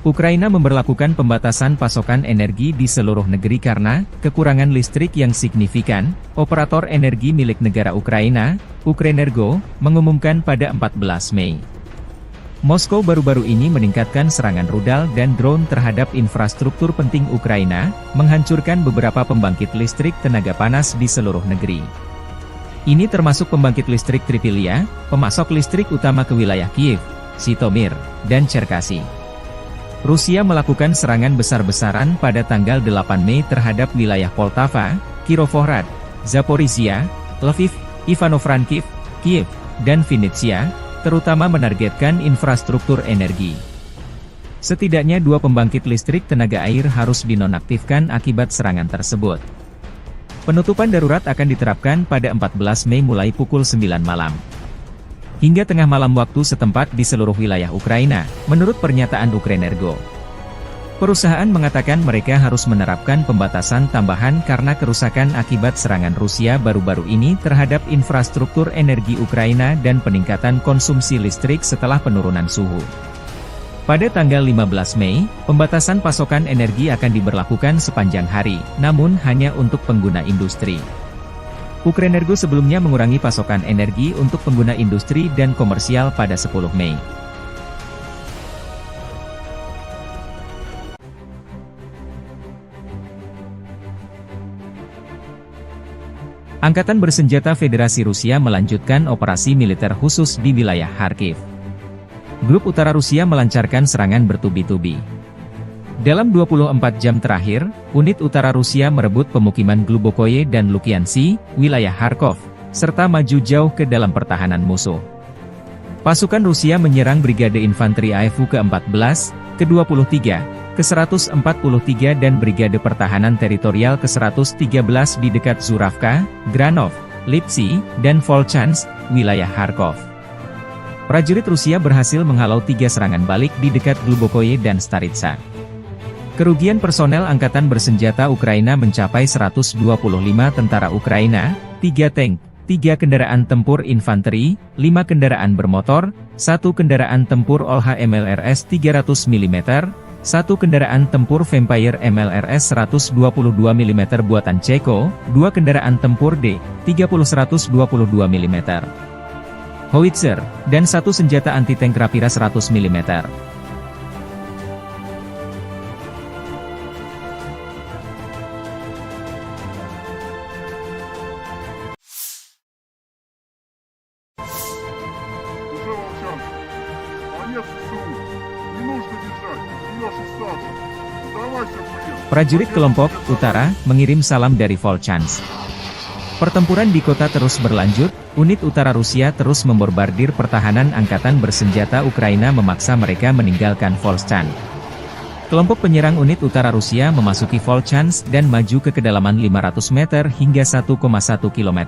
Ukraina memberlakukan pembatasan pasokan energi di seluruh negeri karena kekurangan listrik yang signifikan. Operator energi milik negara Ukraina, Ukrenergo, mengumumkan pada 14 Mei. Moskow baru-baru ini meningkatkan serangan rudal dan drone terhadap infrastruktur penting Ukraina, menghancurkan beberapa pembangkit listrik tenaga panas di seluruh negeri. Ini termasuk pembangkit listrik Tripilia, pemasok listrik utama ke wilayah Kiev, Zhytomyr, dan Cherkasy. Rusia melakukan serangan besar-besaran pada tanggal 8 Mei terhadap wilayah Poltava, Kirovohrad, Zaporizhia, Lviv, Ivano-Frankivsk, Kiev, dan Vinnytsia, terutama menargetkan infrastruktur energi. Setidaknya 2 pembangkit listrik tenaga air harus dinonaktifkan akibat serangan tersebut. Penutupan darurat akan diterapkan pada 14 Mei mulai pukul 9 malam. Hingga tengah malam waktu setempat di seluruh wilayah Ukraina, menurut pernyataan Ukrenergo. Perusahaan mengatakan mereka harus menerapkan pembatasan tambahan karena kerusakan akibat serangan Rusia baru-baru ini terhadap infrastruktur energi Ukraina dan peningkatan konsumsi listrik setelah penurunan suhu. Pada tanggal 15 Mei, pembatasan pasokan energi akan diberlakukan sepanjang hari, namun hanya untuk pengguna industri. Ukrenergo sebelumnya mengurangi pasokan energi untuk pengguna industri dan komersial pada 10 Mei. Angkatan Bersenjata Federasi Rusia melanjutkan operasi militer khusus di wilayah Kharkiv. Grup Utara Rusia melancarkan serangan bertubi-tubi. Dalam 24 jam terakhir, unit utara Rusia merebut pemukiman Glubokoye dan Lukiansi, wilayah Kharkov, serta maju jauh ke dalam pertahanan musuh. Pasukan Rusia menyerang Brigade Infanteri AFU ke-14, ke-23, ke-143 dan Brigade Pertahanan Teritorial ke-113 di dekat Zuravka, Granov, Lipsy, dan Volchansk, wilayah Kharkov. Prajurit Rusia berhasil menghalau 3 serangan balik di dekat Glubokoye dan Staritsa. Kerugian personel Angkatan Bersenjata Ukraina mencapai 125 tentara Ukraina, 3 tank, 3 kendaraan tempur infanteri, 5 kendaraan bermotor, 1 kendaraan tempur OLH MLRS 300 mm, 1 kendaraan tempur Vampire MLRS 122 mm buatan Ceko, 2 kendaraan tempur D-30 122 mm, howitzer, dan 1 senjata anti-tank Rapira 100 mm. Prajurit kelompok Utara mengirim salam dari Volchansk. Pertempuran di kota terus berlanjut, unit utara Rusia terus membombardir pertahanan Angkatan Bersenjata Ukraina memaksa mereka meninggalkan Volchansk. Kelompok penyerang unit utara Rusia memasuki Volchansk dan maju ke kedalaman 500 meter hingga 1,1 km.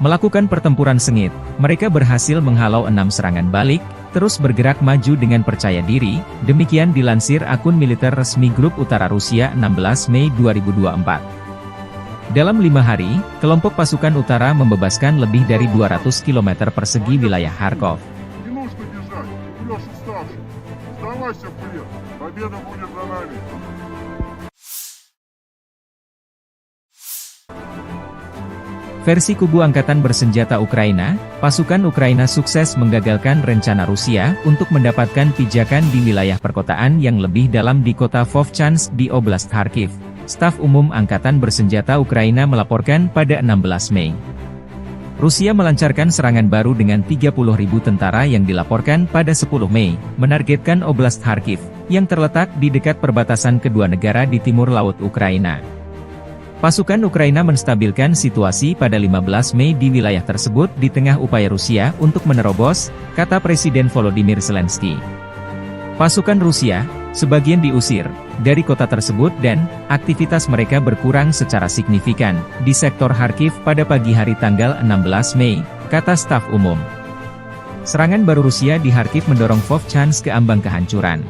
Melakukan pertempuran sengit, mereka berhasil menghalau 6 serangan balik, terus bergerak maju dengan percaya diri, demikian dilansir akun militer resmi Grup Utara Rusia 16 Mei 2024. Dalam 5 hari, kelompok pasukan utara membebaskan lebih dari 200 km persegi wilayah Kharkov. Versi kubu Angkatan Bersenjata Ukraina, pasukan Ukraina sukses menggagalkan rencana Rusia untuk mendapatkan pijakan di wilayah perkotaan yang lebih dalam di kota Vovchansk di Oblast Kharkiv. Staf Umum Angkatan Bersenjata Ukraina melaporkan pada 16 Mei. Rusia melancarkan serangan baru dengan 30.000 tentara yang dilaporkan pada 10 Mei, menargetkan Oblast Kharkiv, yang terletak di dekat perbatasan kedua negara di timur laut Ukraina. Pasukan Ukraina menstabilkan situasi pada 15 Mei di wilayah tersebut di tengah upaya Rusia untuk menerobos, kata Presiden Volodymyr Zelensky. Pasukan Rusia, sebagian diusir dari kota tersebut dan aktivitas mereka berkurang secara signifikan di sektor Kharkiv pada pagi hari tanggal 16 Mei, kata staf umum. Serangan baru Rusia di Kharkiv mendorong Vovchansk ke ambang kehancuran.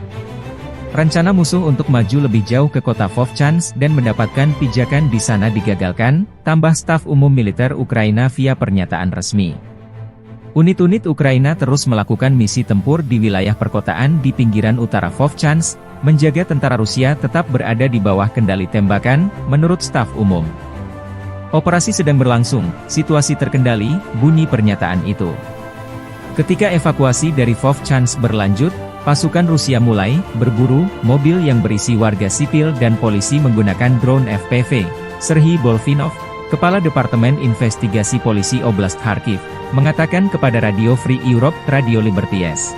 Rencana musuh untuk maju lebih jauh ke kota Vovchansk dan mendapatkan pijakan di sana digagalkan, tambah staf umum militer Ukraina via pernyataan resmi. Unit-unit Ukraina terus melakukan misi tempur di wilayah perkotaan di pinggiran utara Vovchansk, menjaga tentara Rusia tetap berada di bawah kendali tembakan, menurut staf umum. Operasi sedang berlangsung, situasi terkendali, bunyi pernyataan itu. Ketika evakuasi dari Vovchansk berlanjut, pasukan Rusia mulai berburu mobil yang berisi warga sipil dan polisi menggunakan drone FPV. Serhiy Bolvinov, Kepala Departemen Investigasi Polisi Oblast Kharkiv, mengatakan kepada Radio Free Europe, Radio Liberties.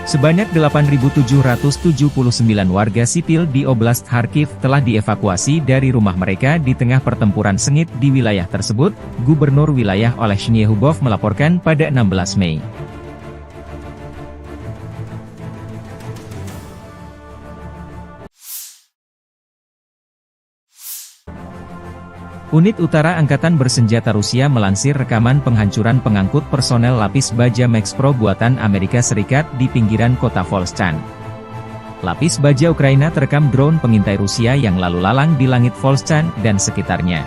Sebanyak 8.779 warga sipil di Oblast Kharkiv telah dievakuasi dari rumah mereka di tengah pertempuran sengit di wilayah tersebut, Gubernur wilayah Oleh Shnyehubov melaporkan pada 16 Mei. Unit Utara Angkatan Bersenjata Rusia melansir rekaman penghancuran pengangkut personel lapis baja Max Pro buatan Amerika Serikat di pinggiran kota Volchansk. Lapis baja Ukraina terekam drone pengintai Rusia yang lalu lalang di langit Volchansk dan sekitarnya.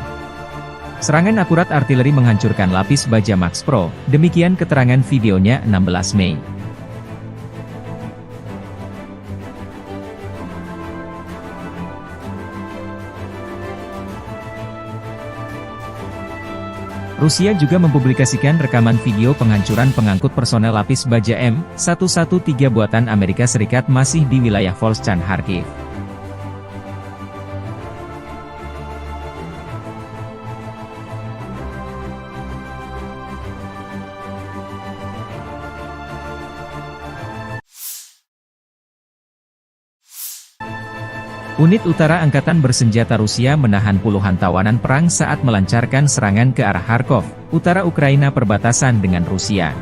Serangan akurat artileri menghancurkan lapis baja Max Pro, demikian keterangan videonya 16 Mei. Rusia juga mempublikasikan rekaman video penghancuran pengangkut personel lapis baja M113 buatan Amerika Serikat masih di wilayah Volchansk Kharkiv. Unit Utara Angkatan Bersenjata Rusia menahan puluhan tawanan perang saat melancarkan serangan ke arah Kharkov, utara Ukraina perbatasan dengan Rusia.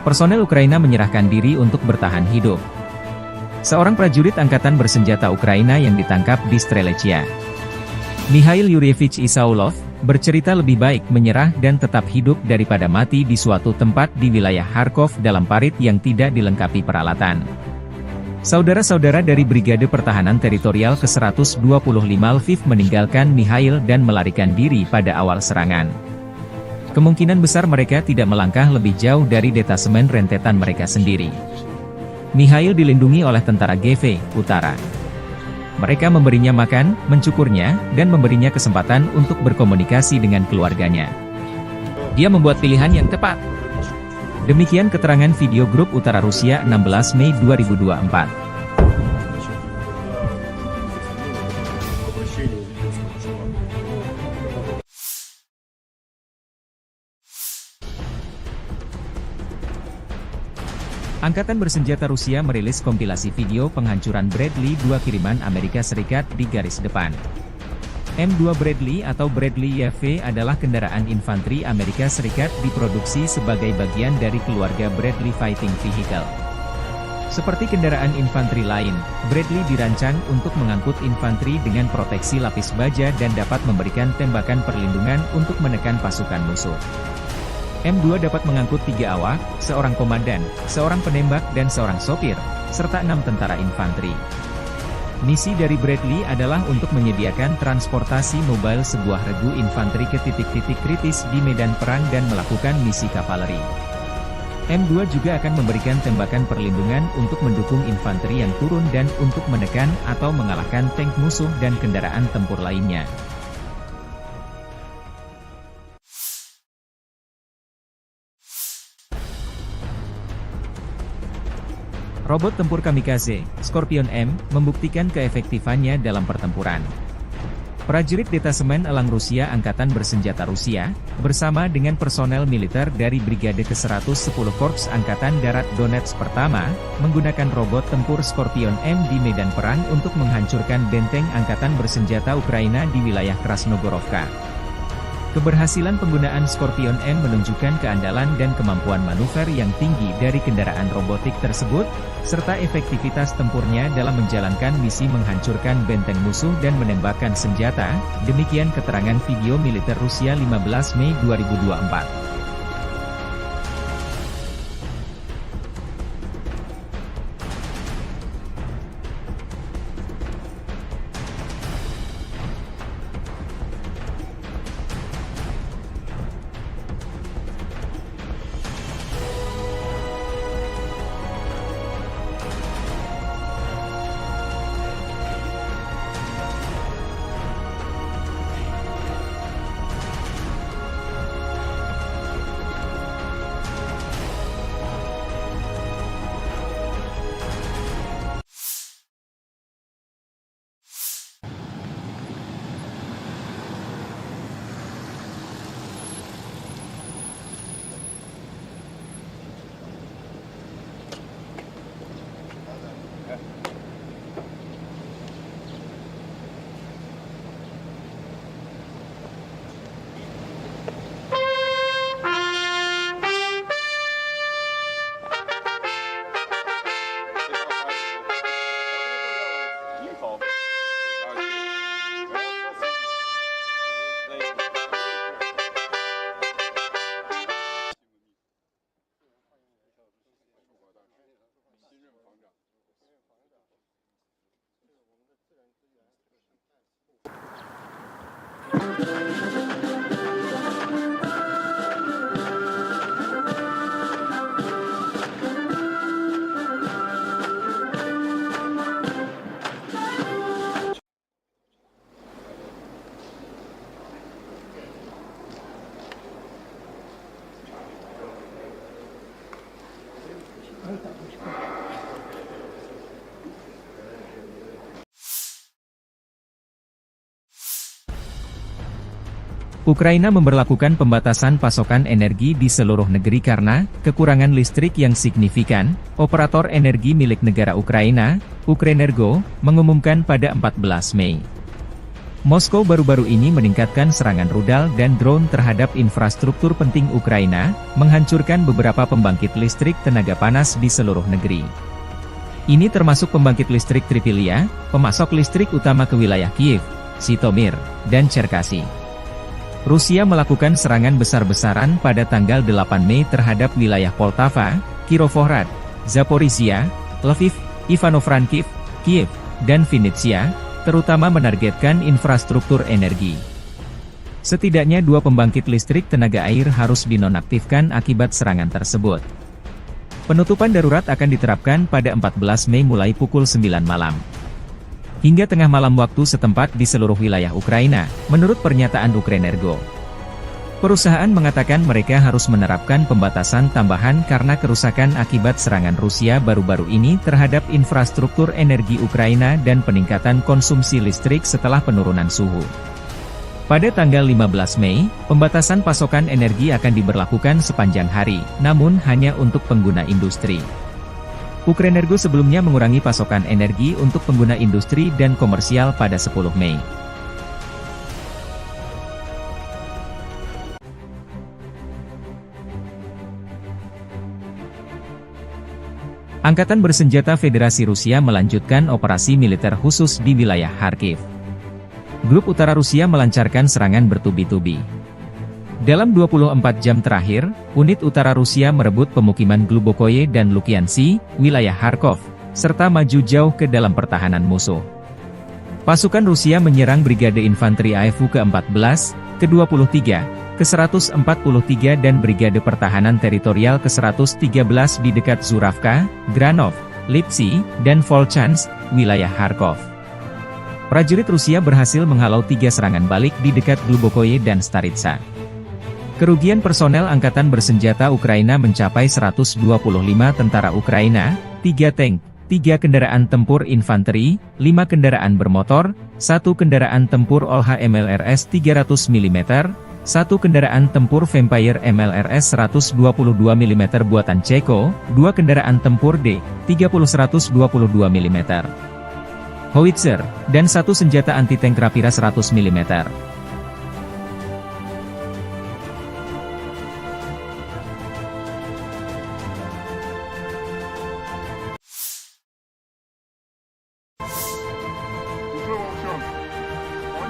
Personel Ukraina menyerahkan diri untuk bertahan hidup. Seorang prajurit Angkatan Bersenjata Ukraina yang ditangkap di Strelechia, Mikhail Yuryevich Isaulov, bercerita lebih baik menyerah dan tetap hidup daripada mati di suatu tempat di wilayah Kharkov dalam parit yang tidak dilengkapi peralatan. Saudara-saudara dari Brigade Pertahanan Teritorial ke-125 Lviv meninggalkan Mikhail dan melarikan diri pada awal serangan. Kemungkinan besar mereka tidak melangkah lebih jauh dari detasemen rentetan mereka sendiri. Mikhail dilindungi oleh tentara GV Utara. Mereka memberinya makan, mencukurnya, dan memberinya kesempatan untuk berkomunikasi dengan keluarganya. Dia membuat pilihan yang tepat. Demikian keterangan video grup Utara Rusia 16 Mei 2024. Angkatan Bersenjata Rusia merilis kompilasi video penghancuran Bradley 2 kiriman Amerika Serikat di garis depan. M2 Bradley atau Bradley YV adalah kendaraan infanteri Amerika Serikat diproduksi sebagai bagian dari keluarga Bradley Fighting Vehicle. Seperti kendaraan infanteri lain, Bradley dirancang untuk mengangkut infanteri dengan proteksi lapis baja dan dapat memberikan tembakan perlindungan untuk menekan pasukan musuh. M2 dapat mengangkut 3 awak, seorang komandan, seorang penembak dan seorang sopir, serta 6 tentara infanteri. Misi dari Bradley adalah untuk menyediakan transportasi mobile sebuah regu infanteri ke titik-titik kritis di medan perang dan melakukan misi kavaleri. M2 juga akan memberikan tembakan perlindungan untuk mendukung infanteri yang turun dan untuk menekan atau mengalahkan tank musuh dan kendaraan tempur lainnya. Robot tempur kamikaze, Scorpion M, membuktikan keefektifannya dalam pertempuran. Prajurit Detasemen Elang Rusia Angkatan Bersenjata Rusia, bersama dengan personel militer dari Brigade ke-110 Korps Angkatan Darat Donetsk Pertama, menggunakan robot tempur Scorpion M di medan perang untuk menghancurkan benteng Angkatan Bersenjata Ukraina di wilayah Krasnogorovka. Keberhasilan penggunaan Scorpion M menunjukkan keandalan dan kemampuan manuver yang tinggi dari kendaraan robotik tersebut, serta efektivitas tempurnya dalam menjalankan misi menghancurkan benteng musuh dan menembakkan senjata, demikian keterangan video militer Rusia 15 Mei 2024. Ukraina memberlakukan pembatasan pasokan energi di seluruh negeri karena kekurangan listrik yang signifikan. Operator energi milik negara Ukraina, Ukrenergo, mengumumkan pada 14 Mei. Moskow baru-baru ini meningkatkan serangan rudal dan drone terhadap infrastruktur penting Ukraina, menghancurkan beberapa pembangkit listrik tenaga panas di seluruh negeri. Ini termasuk pembangkit listrik Tripilia, pemasok listrik utama ke wilayah Kiev, Zhytomyr, dan Cherkasy. Rusia melakukan serangan besar-besaran pada tanggal 8 Mei terhadap wilayah Poltava, Kirovohrad, Zaporizhia, Lviv, Ivano-Frankivsk, Kiev, dan Vinnytsia, terutama menargetkan infrastruktur energi. Setidaknya 2 pembangkit listrik tenaga air harus dinonaktifkan akibat serangan tersebut. Penutupan darurat akan diterapkan pada 14 Mei mulai pukul 9 malam. Hingga tengah malam waktu setempat di seluruh wilayah Ukraina, menurut pernyataan Ukrenergo. Perusahaan mengatakan mereka harus menerapkan pembatasan tambahan karena kerusakan akibat serangan Rusia baru-baru ini terhadap infrastruktur energi Ukraina dan peningkatan konsumsi listrik setelah penurunan suhu. Pada tanggal 15 Mei, pembatasan pasokan energi akan diberlakukan sepanjang hari, namun hanya untuk pengguna industri. Ukrenergo sebelumnya mengurangi pasokan energi untuk pengguna industri dan komersial pada 10 Mei. Angkatan Bersenjata Federasi Rusia melanjutkan operasi militer khusus di wilayah Kharkiv. Grup Utara Rusia melancarkan serangan bertubi-tubi. Dalam 24 jam terakhir, unit utara Rusia merebut pemukiman Glubokoye dan Lukiansi, wilayah Kharkov, serta maju jauh ke dalam pertahanan musuh. Pasukan Rusia menyerang Brigade Infanteri AFU ke-14, ke-23, ke-143 dan Brigade Pertahanan Teritorial ke-113 di dekat Zuravka, Granov, Lipsy, dan Volchansk, wilayah Kharkov. Prajurit Rusia berhasil menghalau 3 serangan balik di dekat Glubokoye dan Staritsa. Kerugian personel Angkatan Bersenjata Ukraina mencapai 125 tentara Ukraina, 3 tank, 3 kendaraan tempur infanteri, 5 kendaraan bermotor, 1 kendaraan tempur OLH MLRS 300 mm, 1 kendaraan tempur Vampire MLRS 122 mm buatan Ceko, 2 kendaraan tempur D-30 122 mm, howitzer, dan 1 senjata anti-tank Rapira 100 mm.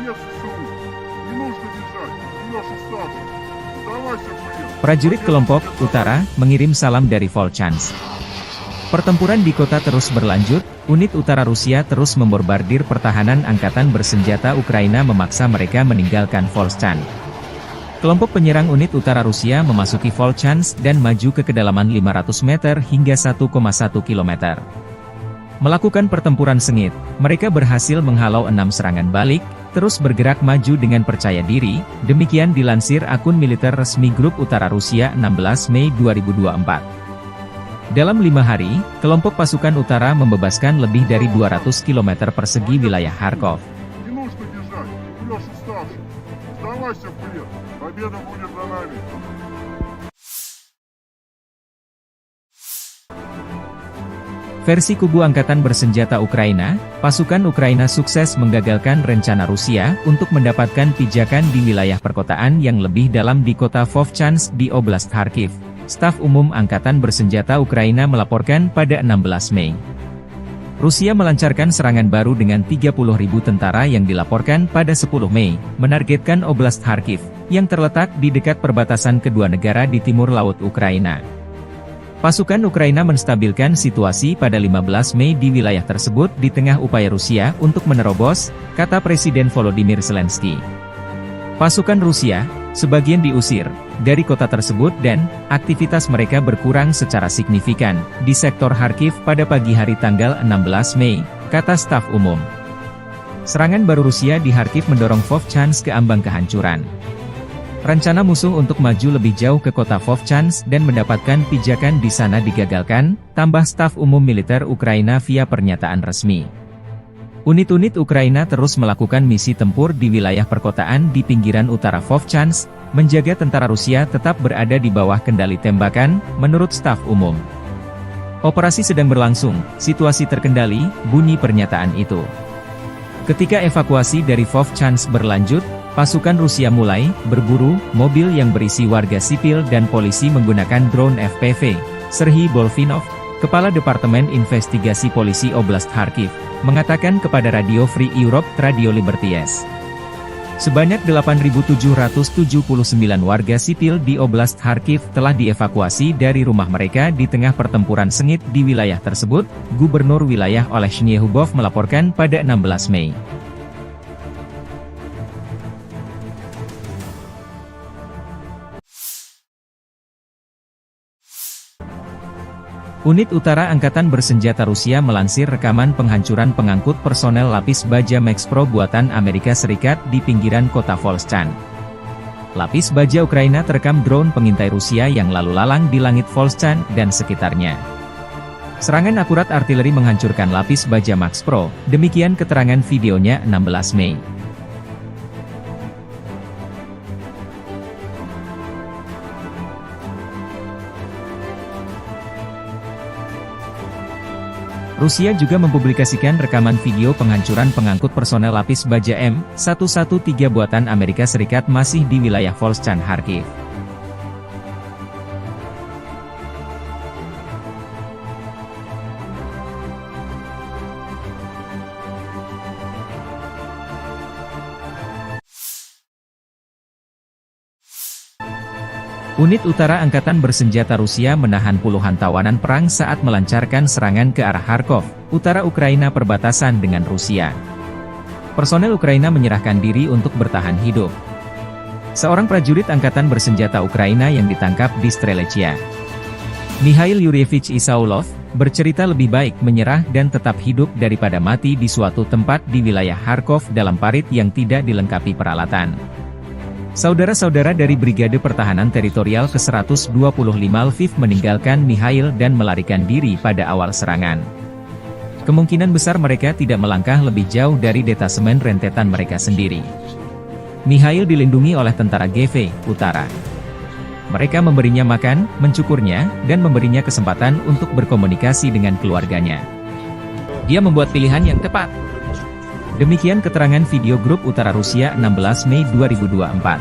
Конец СУ. Не нужно бежать. Леша старший. Сдавайся, блин. Prajurit kelompok Utara mengirim salam dari Volchansk. Pertempuran di kota terus berlanjut, unit utara Rusia terus membombardir pertahanan Angkatan Bersenjata Ukraina memaksa mereka meninggalkan Volchansk. Kelompok penyerang unit utara Rusia memasuki Volchansk dan maju ke kedalaman 500 meter hingga 1,1 km. Melakukan pertempuran sengit, mereka berhasil menghalau 6 serangan balik, terus bergerak maju dengan percaya diri, demikian dilansir akun militer resmi Grup Utara Rusia 16 Mei 2024. Dalam 5 hari, kelompok pasukan utara membebaskan lebih dari 200 km persegi wilayah Kharkov. Не нужно бежать. Леша старший. Сдавайся, блин. Победа будет за нами. Versi kubu Angkatan Bersenjata Ukraina, pasukan Ukraina sukses menggagalkan rencana Rusia untuk mendapatkan pijakan di wilayah perkotaan yang lebih dalam di kota Vovchansk di Oblast Kharkiv. Staf Umum Angkatan Bersenjata Ukraina melaporkan pada 16 Mei. Rusia melancarkan serangan baru dengan 30.000 tentara yang dilaporkan pada 10 Mei, menargetkan Oblast Kharkiv, yang terletak di dekat perbatasan kedua negara di timur laut Ukraina. Pasukan Ukraina menstabilkan situasi pada 15 Mei di wilayah tersebut di tengah upaya Rusia untuk menerobos, kata Presiden Volodymyr Zelensky. Pasukan Rusia, sebagian diusir dari kota tersebut dan aktivitas mereka berkurang secara signifikan di sektor Kharkiv pada pagi hari tanggal 16 Mei, kata staf umum. Serangan baru Rusia di Kharkiv mendorong Vovchansk ke ambang kehancuran. Rencana musuh untuk maju lebih jauh ke kota Vovchansk dan mendapatkan pijakan di sana digagalkan, tambah staf umum militer Ukraina via pernyataan resmi. Unit-unit Ukraina terus melakukan misi tempur di wilayah perkotaan di pinggiran utara Vovchansk, menjaga tentara Rusia tetap berada di bawah kendali tembakan, menurut staf umum. Operasi sedang berlangsung, situasi terkendali, bunyi pernyataan itu. Ketika evakuasi dari Vovchansk berlanjut, pasukan Rusia mulai berburu mobil yang berisi warga sipil dan polisi menggunakan drone FPV. Serhiy Bolvinov, Kepala Departemen Investigasi Polisi Oblast Kharkiv, mengatakan kepada Radio Free Europe Radio Liberties. Sebanyak 8.779 warga sipil di Oblast Kharkiv telah dievakuasi dari rumah mereka di tengah pertempuran sengit di wilayah tersebut, Gubernur wilayah Olesny Hubov melaporkan pada 16 Mei. Unit Utara Angkatan Bersenjata Rusia melansir rekaman penghancuran pengangkut personel lapis baja Max Pro buatan Amerika Serikat di pinggiran kota Volchansk. Lapis baja Ukraina terekam drone pengintai Rusia yang lalu lalang di langit Volchansk dan sekitarnya. Serangan akurat artileri menghancurkan lapis baja Max Pro, demikian keterangan videonya 16 Mei. Rusia juga mempublikasikan rekaman video penghancuran pengangkut personel lapis baja M113 buatan Amerika Serikat masih di wilayah Volchansk Kharkiv. Unit Utara Angkatan Bersenjata Rusia menahan puluhan tawanan perang saat melancarkan serangan ke arah Kharkov, utara Ukraina perbatasan dengan Rusia. Personel Ukraina menyerahkan diri untuk bertahan hidup. Seorang prajurit Angkatan Bersenjata Ukraina yang ditangkap di Strelechia, Mikhail Yuryevich Isaulov, bercerita lebih baik menyerah dan tetap hidup daripada mati di suatu tempat di wilayah Kharkov dalam parit yang tidak dilengkapi peralatan. Saudara-saudara dari Brigade Pertahanan Teritorial ke-125 Lviv meninggalkan Mikhail dan melarikan diri pada awal serangan. Kemungkinan besar mereka tidak melangkah lebih jauh dari detasemen rentetan mereka sendiri. Mikhail dilindungi oleh tentara GV Utara. Mereka memberinya makan, mencukurnya, dan memberinya kesempatan untuk berkomunikasi dengan keluarganya. Dia membuat pilihan yang tepat. Demikian keterangan video grup Utara Rusia 16 Mei 2024.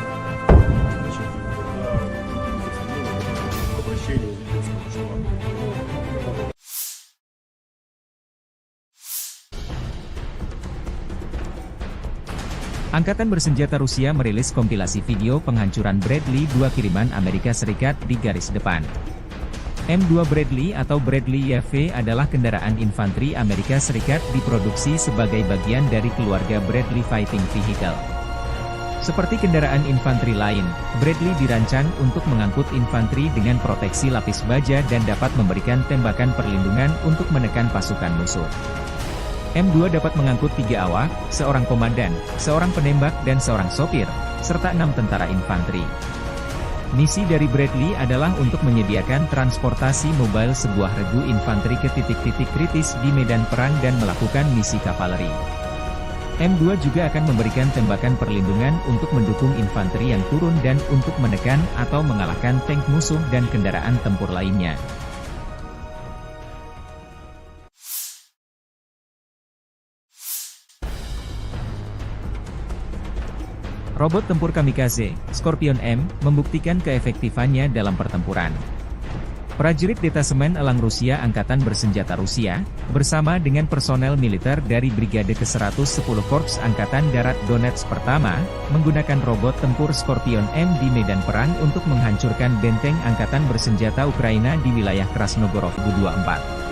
Angkatan Bersenjata Rusia merilis kompilasi video penghancuran Bradley 2 kiriman Amerika Serikat di garis depan. M2 Bradley atau Bradley YV adalah kendaraan infanteri Amerika Serikat diproduksi sebagai bagian dari keluarga Bradley Fighting Vehicle. Seperti kendaraan infanteri lain, Bradley dirancang untuk mengangkut infanteri dengan proteksi lapis baja dan dapat memberikan tembakan perlindungan untuk menekan pasukan musuh. M2 dapat mengangkut 3 awak, seorang komandan, seorang penembak dan seorang sopir, serta 6 tentara infanteri. Misi dari Bradley adalah untuk menyediakan transportasi mobile sebuah regu infanteri ke titik-titik kritis di medan perang dan melakukan misi kavaleri. M2 juga akan memberikan tembakan perlindungan untuk mendukung infanteri yang turun dan untuk menekan atau mengalahkan tank musuh dan kendaraan tempur lainnya. Robot tempur kamikaze, Scorpion M, membuktikan keefektifannya dalam pertempuran. Prajurit Detasemen Elang Rusia Angkatan Bersenjata Rusia, bersama dengan personel militer dari Brigade ke-110 Korps Angkatan Darat Donetsk Pertama, menggunakan robot tempur Scorpion M di medan perang untuk menghancurkan benteng Angkatan Bersenjata Ukraina di wilayah Krasnogorov U-24.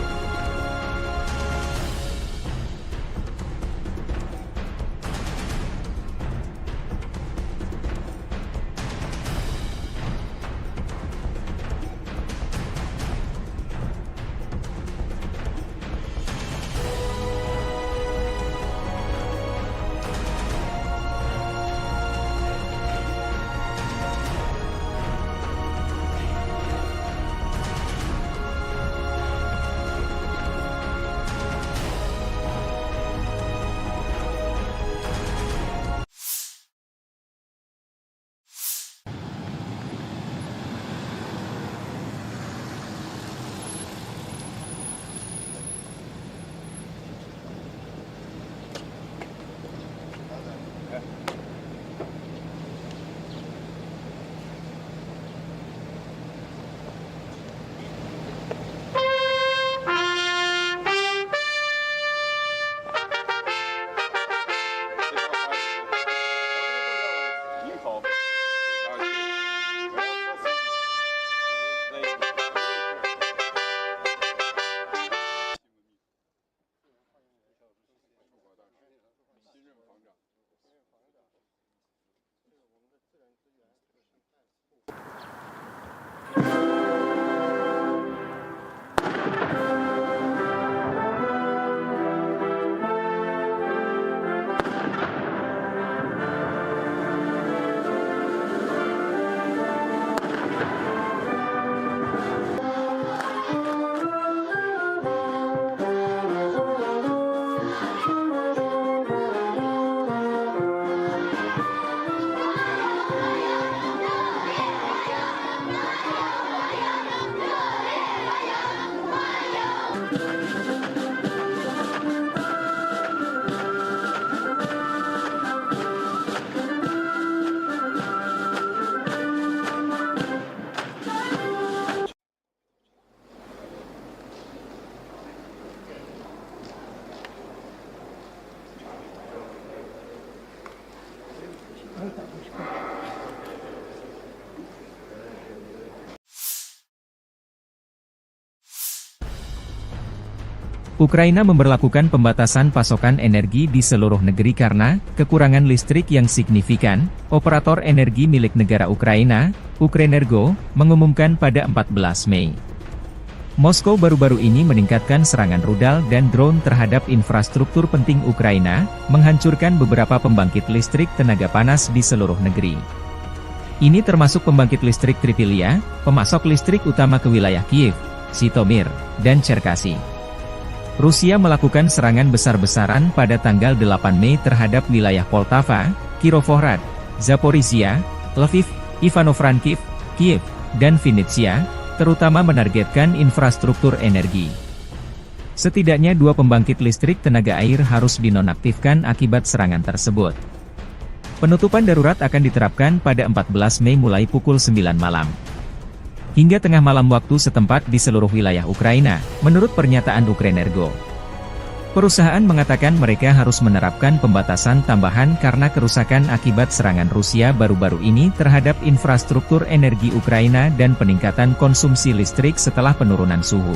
Ukraina memberlakukan pembatasan pasokan energi di seluruh negeri karena kekurangan listrik yang signifikan. Operator energi milik negara Ukraina, Ukrenergo, mengumumkan pada 14 Mei. Moskow baru-baru ini meningkatkan serangan rudal dan drone terhadap infrastruktur penting Ukraina, menghancurkan beberapa pembangkit listrik tenaga panas di seluruh negeri. Ini termasuk pembangkit listrik Tripilia, pemasok listrik utama ke wilayah Kiev, Zhytomyr, dan Cherkasy. Rusia melakukan serangan besar-besaran pada tanggal 8 Mei terhadap wilayah Poltava, Kirovohrad, Zaporizhia, Lviv, Ivano-Frankivsk, Kiev, dan Vinnytsia, terutama menargetkan infrastruktur energi. Setidaknya 2 pembangkit listrik tenaga air harus dinonaktifkan akibat serangan tersebut. Penutupan darurat akan diterapkan pada 14 Mei mulai pukul 9 malam. Hingga tengah malam waktu setempat di seluruh wilayah Ukraina, menurut pernyataan Ukrenergo. Perusahaan mengatakan mereka harus menerapkan pembatasan tambahan karena kerusakan akibat serangan Rusia baru-baru ini terhadap infrastruktur energi Ukraina dan peningkatan konsumsi listrik setelah penurunan suhu.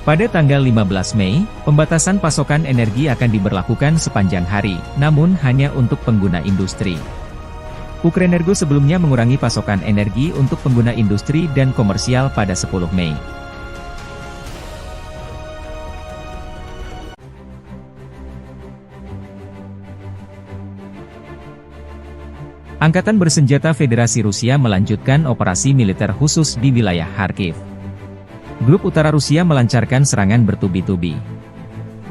Pada tanggal 15 Mei, pembatasan pasokan energi akan diberlakukan sepanjang hari, namun hanya untuk pengguna industri. Ukrenergo sebelumnya mengurangi pasokan energi untuk pengguna industri dan komersial pada 10 Mei. Angkatan Bersenjata Federasi Rusia melanjutkan operasi militer khusus di wilayah Kharkiv. Grup Utara Rusia melancarkan serangan bertubi-tubi.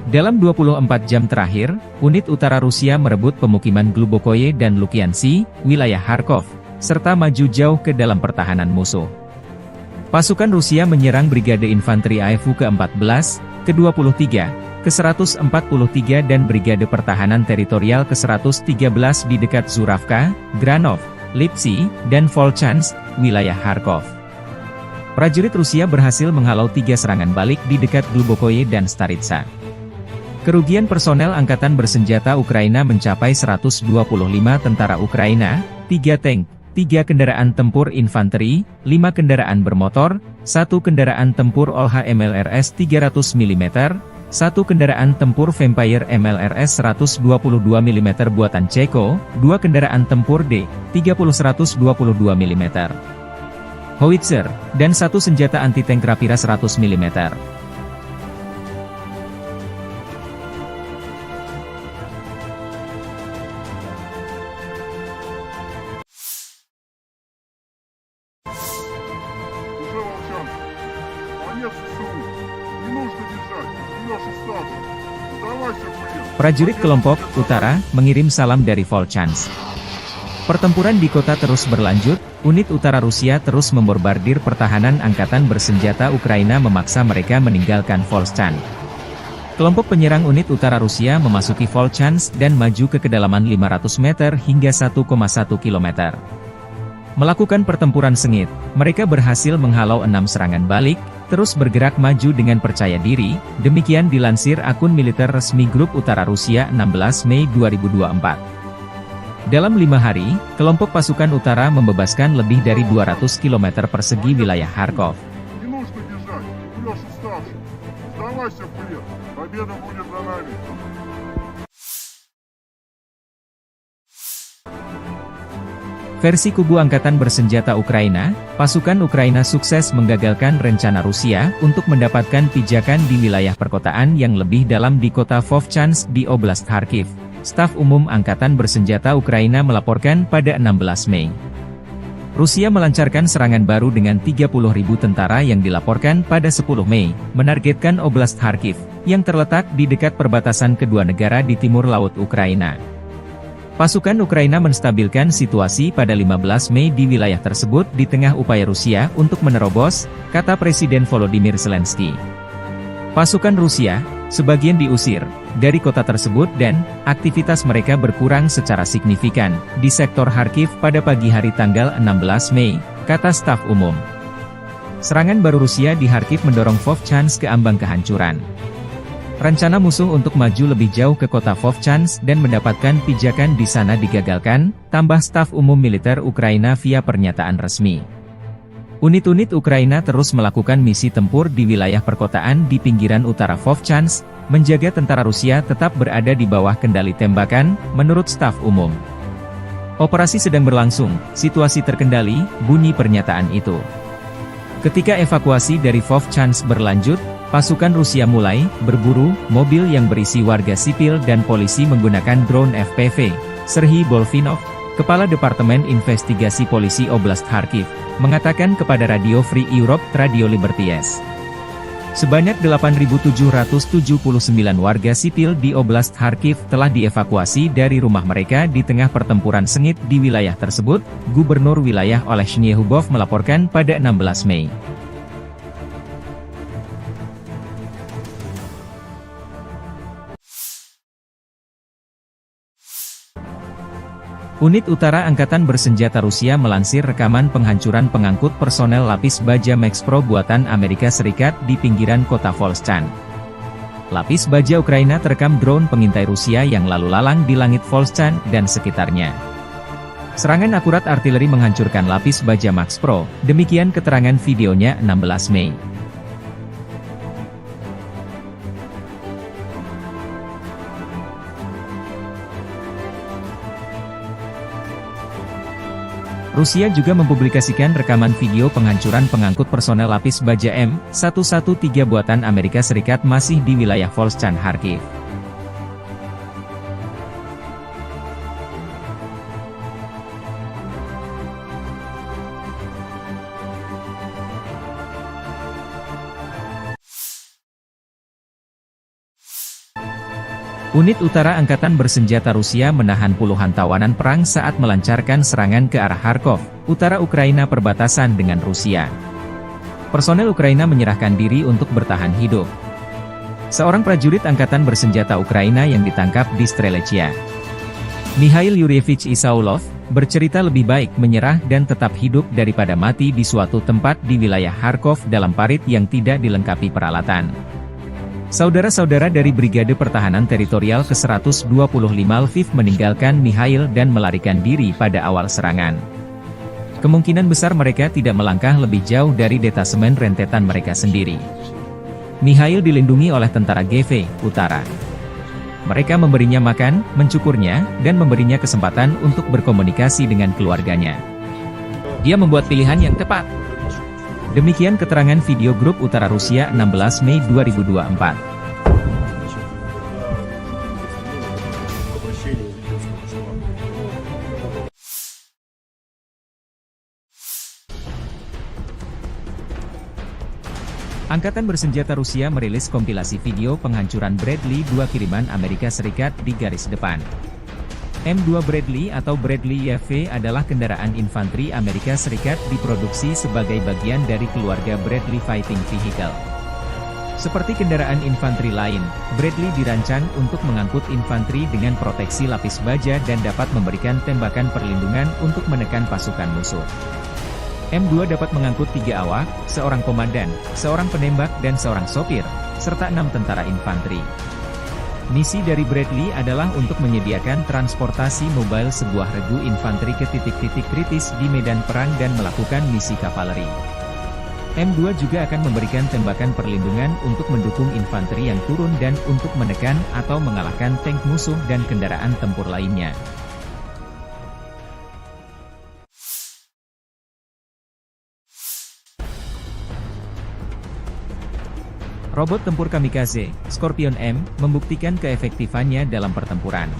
Dalam 24 jam terakhir, unit utara Rusia merebut pemukiman Glubokoye dan Lukiansi, wilayah Kharkov, serta maju jauh ke dalam pertahanan musuh. Pasukan Rusia menyerang Brigade Infanteri AFU ke-14, ke-23, ke-143 dan Brigade Pertahanan Teritorial ke-113 di dekat Zuravka, Granov, Lipsy, dan Volchansk, wilayah Kharkov. Prajurit Rusia berhasil menghalau 3 serangan balik di dekat Glubokoye dan Staritsa. Kerugian personel Angkatan Bersenjata Ukraina mencapai 125 tentara Ukraina, 3 tank, 3 kendaraan tempur infanteri, 5 kendaraan bermotor, 1 kendaraan tempur OLH MLRS 300 mm, 1 kendaraan tempur Vampire MLRS 122 mm buatan Ceko, 2 kendaraan tempur D-30 122 mm, howitzer, dan 1 senjata anti-tank Rapira 100 mm. Prajurit kelompok Utara mengirim salam dari Volchansk. Pertempuran di kota terus berlanjut, unit utara Rusia terus membombardir pertahanan Angkatan Bersenjata Ukraina memaksa mereka meninggalkan Volchansk. Kelompok penyerang unit utara Rusia memasuki Volchansk dan maju ke kedalaman 500 meter hingga 1,1 km. Melakukan pertempuran sengit, mereka berhasil menghalau 6 serangan balik, terus bergerak maju dengan percaya diri, demikian dilansir akun militer resmi Grup Utara Rusia 16 Mei 2024. Dalam 5 hari, kelompok pasukan utara membebaskan lebih dari 200 km persegi wilayah Kharkov. Versi kubu Angkatan Bersenjata Ukraina, pasukan Ukraina sukses menggagalkan rencana Rusia untuk mendapatkan pijakan di wilayah perkotaan yang lebih dalam di kota Vovchansk di Oblast Kharkiv. Staf Umum Angkatan Bersenjata Ukraina melaporkan pada 16 Mei. Rusia melancarkan serangan baru dengan 30.000 tentara yang dilaporkan pada 10 Mei, menargetkan Oblast Kharkiv, yang terletak di dekat perbatasan kedua negara di timur laut Ukraina. Pasukan Ukraina menstabilkan situasi pada 15 Mei di wilayah tersebut di tengah upaya Rusia untuk menerobos, kata Presiden Volodymyr Zelensky. Pasukan Rusia, sebagian diusir dari kota tersebut dan aktivitas mereka berkurang secara signifikan di sektor Kharkiv pada pagi hari tanggal 16 Mei, kata staf umum. Serangan baru Rusia di Kharkiv mendorong Vovchansk ke ambang kehancuran. Rencana musuh untuk maju lebih jauh ke kota Vovchansk dan mendapatkan pijakan di sana digagalkan, tambah staf umum militer Ukraina via pernyataan resmi. Unit-unit Ukraina terus melakukan misi tempur di wilayah perkotaan di pinggiran utara Vovchansk, menjaga tentara Rusia tetap berada di bawah kendali tembakan, menurut staf umum. Operasi sedang berlangsung, situasi terkendali, bunyi pernyataan itu. Ketika evakuasi dari Vovchansk berlanjut, pasukan Rusia mulai berburu mobil yang berisi warga sipil dan polisi menggunakan drone FPV. Serhiy Bolfinov, Kepala Departemen Investigasi Polisi Oblast Kharkiv, mengatakan kepada Radio Free Europe Radio Liberties. Sebanyak 8.779 warga sipil di Oblast Kharkiv telah dievakuasi dari rumah mereka di tengah pertempuran sengit di wilayah tersebut, Gubernur wilayah Olesny Hubov melaporkan pada 16 Mei. Unit Utara Angkatan Bersenjata Rusia melansir rekaman penghancuran pengangkut personel lapis baja Max Pro buatan Amerika Serikat di pinggiran kota Volchansk. Lapis baja Ukraina terekam drone pengintai Rusia yang lalu lalang di langit Volchansk dan sekitarnya. Serangan akurat artileri menghancurkan lapis baja Max Pro, demikian keterangan videonya 16 Mei. Rusia juga mempublikasikan rekaman video penghancuran pengangkut personel lapis baja M113 buatan Amerika Serikat masih di wilayah Volchansk Kharkiv. Unit Utara Angkatan Bersenjata Rusia menahan puluhan tawanan perang saat melancarkan serangan ke arah Kharkov, utara Ukraina perbatasan dengan Rusia. Personel Ukraina menyerahkan diri untuk bertahan hidup. Seorang prajurit Angkatan Bersenjata Ukraina yang ditangkap di Strelechia, Mikhail Yuryevich Isaulov, bercerita lebih baik menyerah dan tetap hidup daripada mati di suatu tempat di wilayah Kharkov dalam parit yang tidak dilengkapi peralatan. Saudara-saudara dari Brigade Pertahanan Teritorial ke-125 Lviv meninggalkan Mikhail dan melarikan diri pada awal serangan. Kemungkinan besar mereka tidak melangkah lebih jauh dari detasemen rentetan mereka sendiri. Mikhail dilindungi oleh tentara GV Utara. Mereka memberinya makan, mencukurnya, dan memberinya kesempatan untuk berkomunikasi dengan keluarganya. Dia membuat pilihan yang tepat. Demikian keterangan video grup Utara Rusia 16 Mei 2024. Angkatan Bersenjata Rusia merilis kompilasi video penghancuran Bradley 2 kiriman Amerika Serikat di garis depan. M2 Bradley atau Bradley YV adalah kendaraan infanteri Amerika Serikat diproduksi sebagai bagian dari keluarga Bradley Fighting Vehicle. Seperti kendaraan infanteri lain, Bradley dirancang untuk mengangkut infanteri dengan proteksi lapis baja dan dapat memberikan tembakan perlindungan untuk menekan pasukan musuh. M2 dapat mengangkut 3 awak, seorang komandan, seorang penembak dan seorang sopir, serta 6 tentara infanteri. Misi dari Bradley adalah untuk menyediakan transportasi mobile sebuah regu infanteri ke titik-titik kritis di medan perang dan melakukan misi kavaleri. M2 juga akan memberikan tembakan perlindungan untuk mendukung infanteri yang turun dan untuk menekan atau mengalahkan tank musuh dan kendaraan tempur lainnya. Robot tempur kamikaze, Scorpion M, membuktikan keefektifannya dalam pertempuran.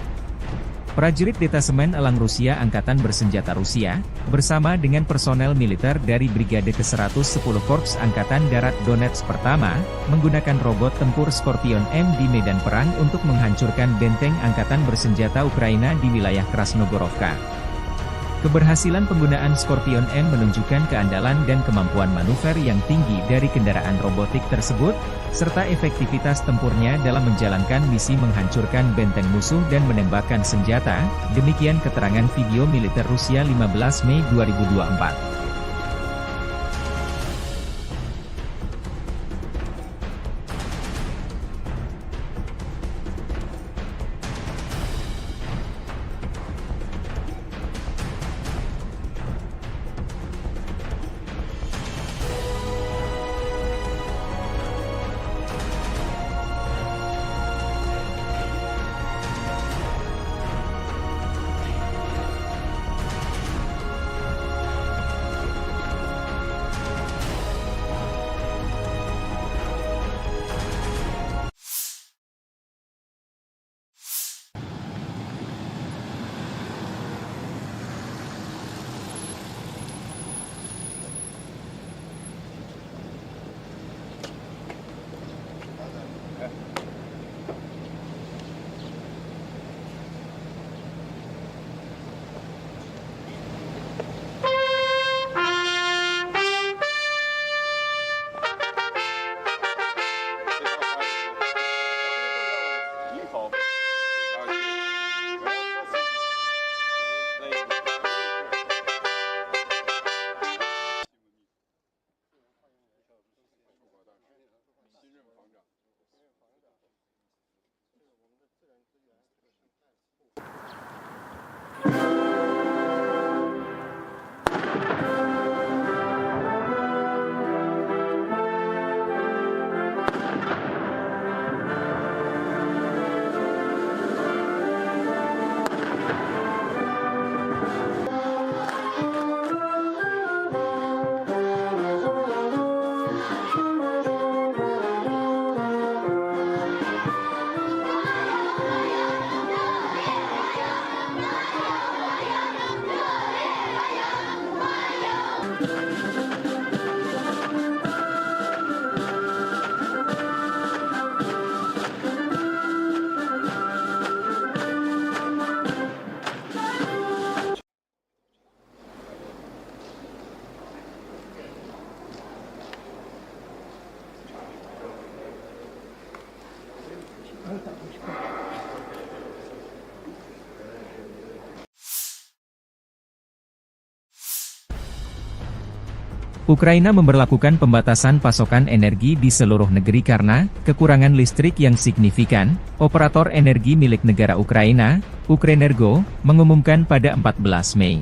Prajurit Detasemen Elang Rusia Angkatan Bersenjata Rusia, bersama dengan personel militer dari Brigade ke-110 Korps Angkatan Darat Donetsk Pertama, menggunakan robot tempur Scorpion M di medan perang untuk menghancurkan benteng Angkatan Bersenjata Ukraina di wilayah Krasnogorovka. Keberhasilan penggunaan Scorpion M menunjukkan keandalan dan kemampuan manuver yang tinggi dari kendaraan robotik tersebut, serta efektivitas tempurnya dalam menjalankan misi menghancurkan benteng musuh dan menembakkan senjata, demikian keterangan video militer Rusia 15 Mei 2024. Ukraina memberlakukan pembatasan pasokan energi di seluruh negeri karena kekurangan listrik yang signifikan. Operator energi milik negara Ukraina, Ukrenergo, mengumumkan pada 14 Mei.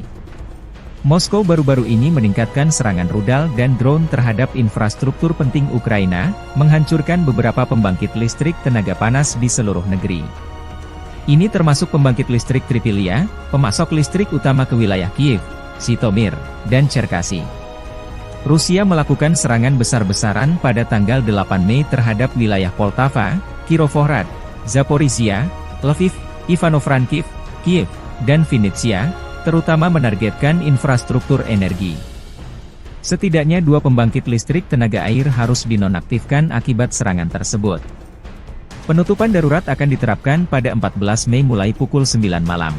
Moskow baru-baru ini meningkatkan serangan rudal dan drone terhadap infrastruktur penting Ukraina, menghancurkan beberapa pembangkit listrik tenaga panas di seluruh negeri. Ini termasuk pembangkit listrik Tripilia, pemasok listrik utama ke wilayah Kiev, Zhytomyr, dan Cherkasy. Rusia melakukan serangan besar-besaran pada tanggal 8 Mei terhadap wilayah Poltava, Kirovohrad, Zaporizhia, Lviv, Ivano-Frankivsk, Kiev, dan Vinnytsia, terutama menargetkan infrastruktur energi. Setidaknya 2 pembangkit listrik tenaga air harus dinonaktifkan akibat serangan tersebut. Penutupan darurat akan diterapkan pada 14 Mei mulai pukul 9 malam.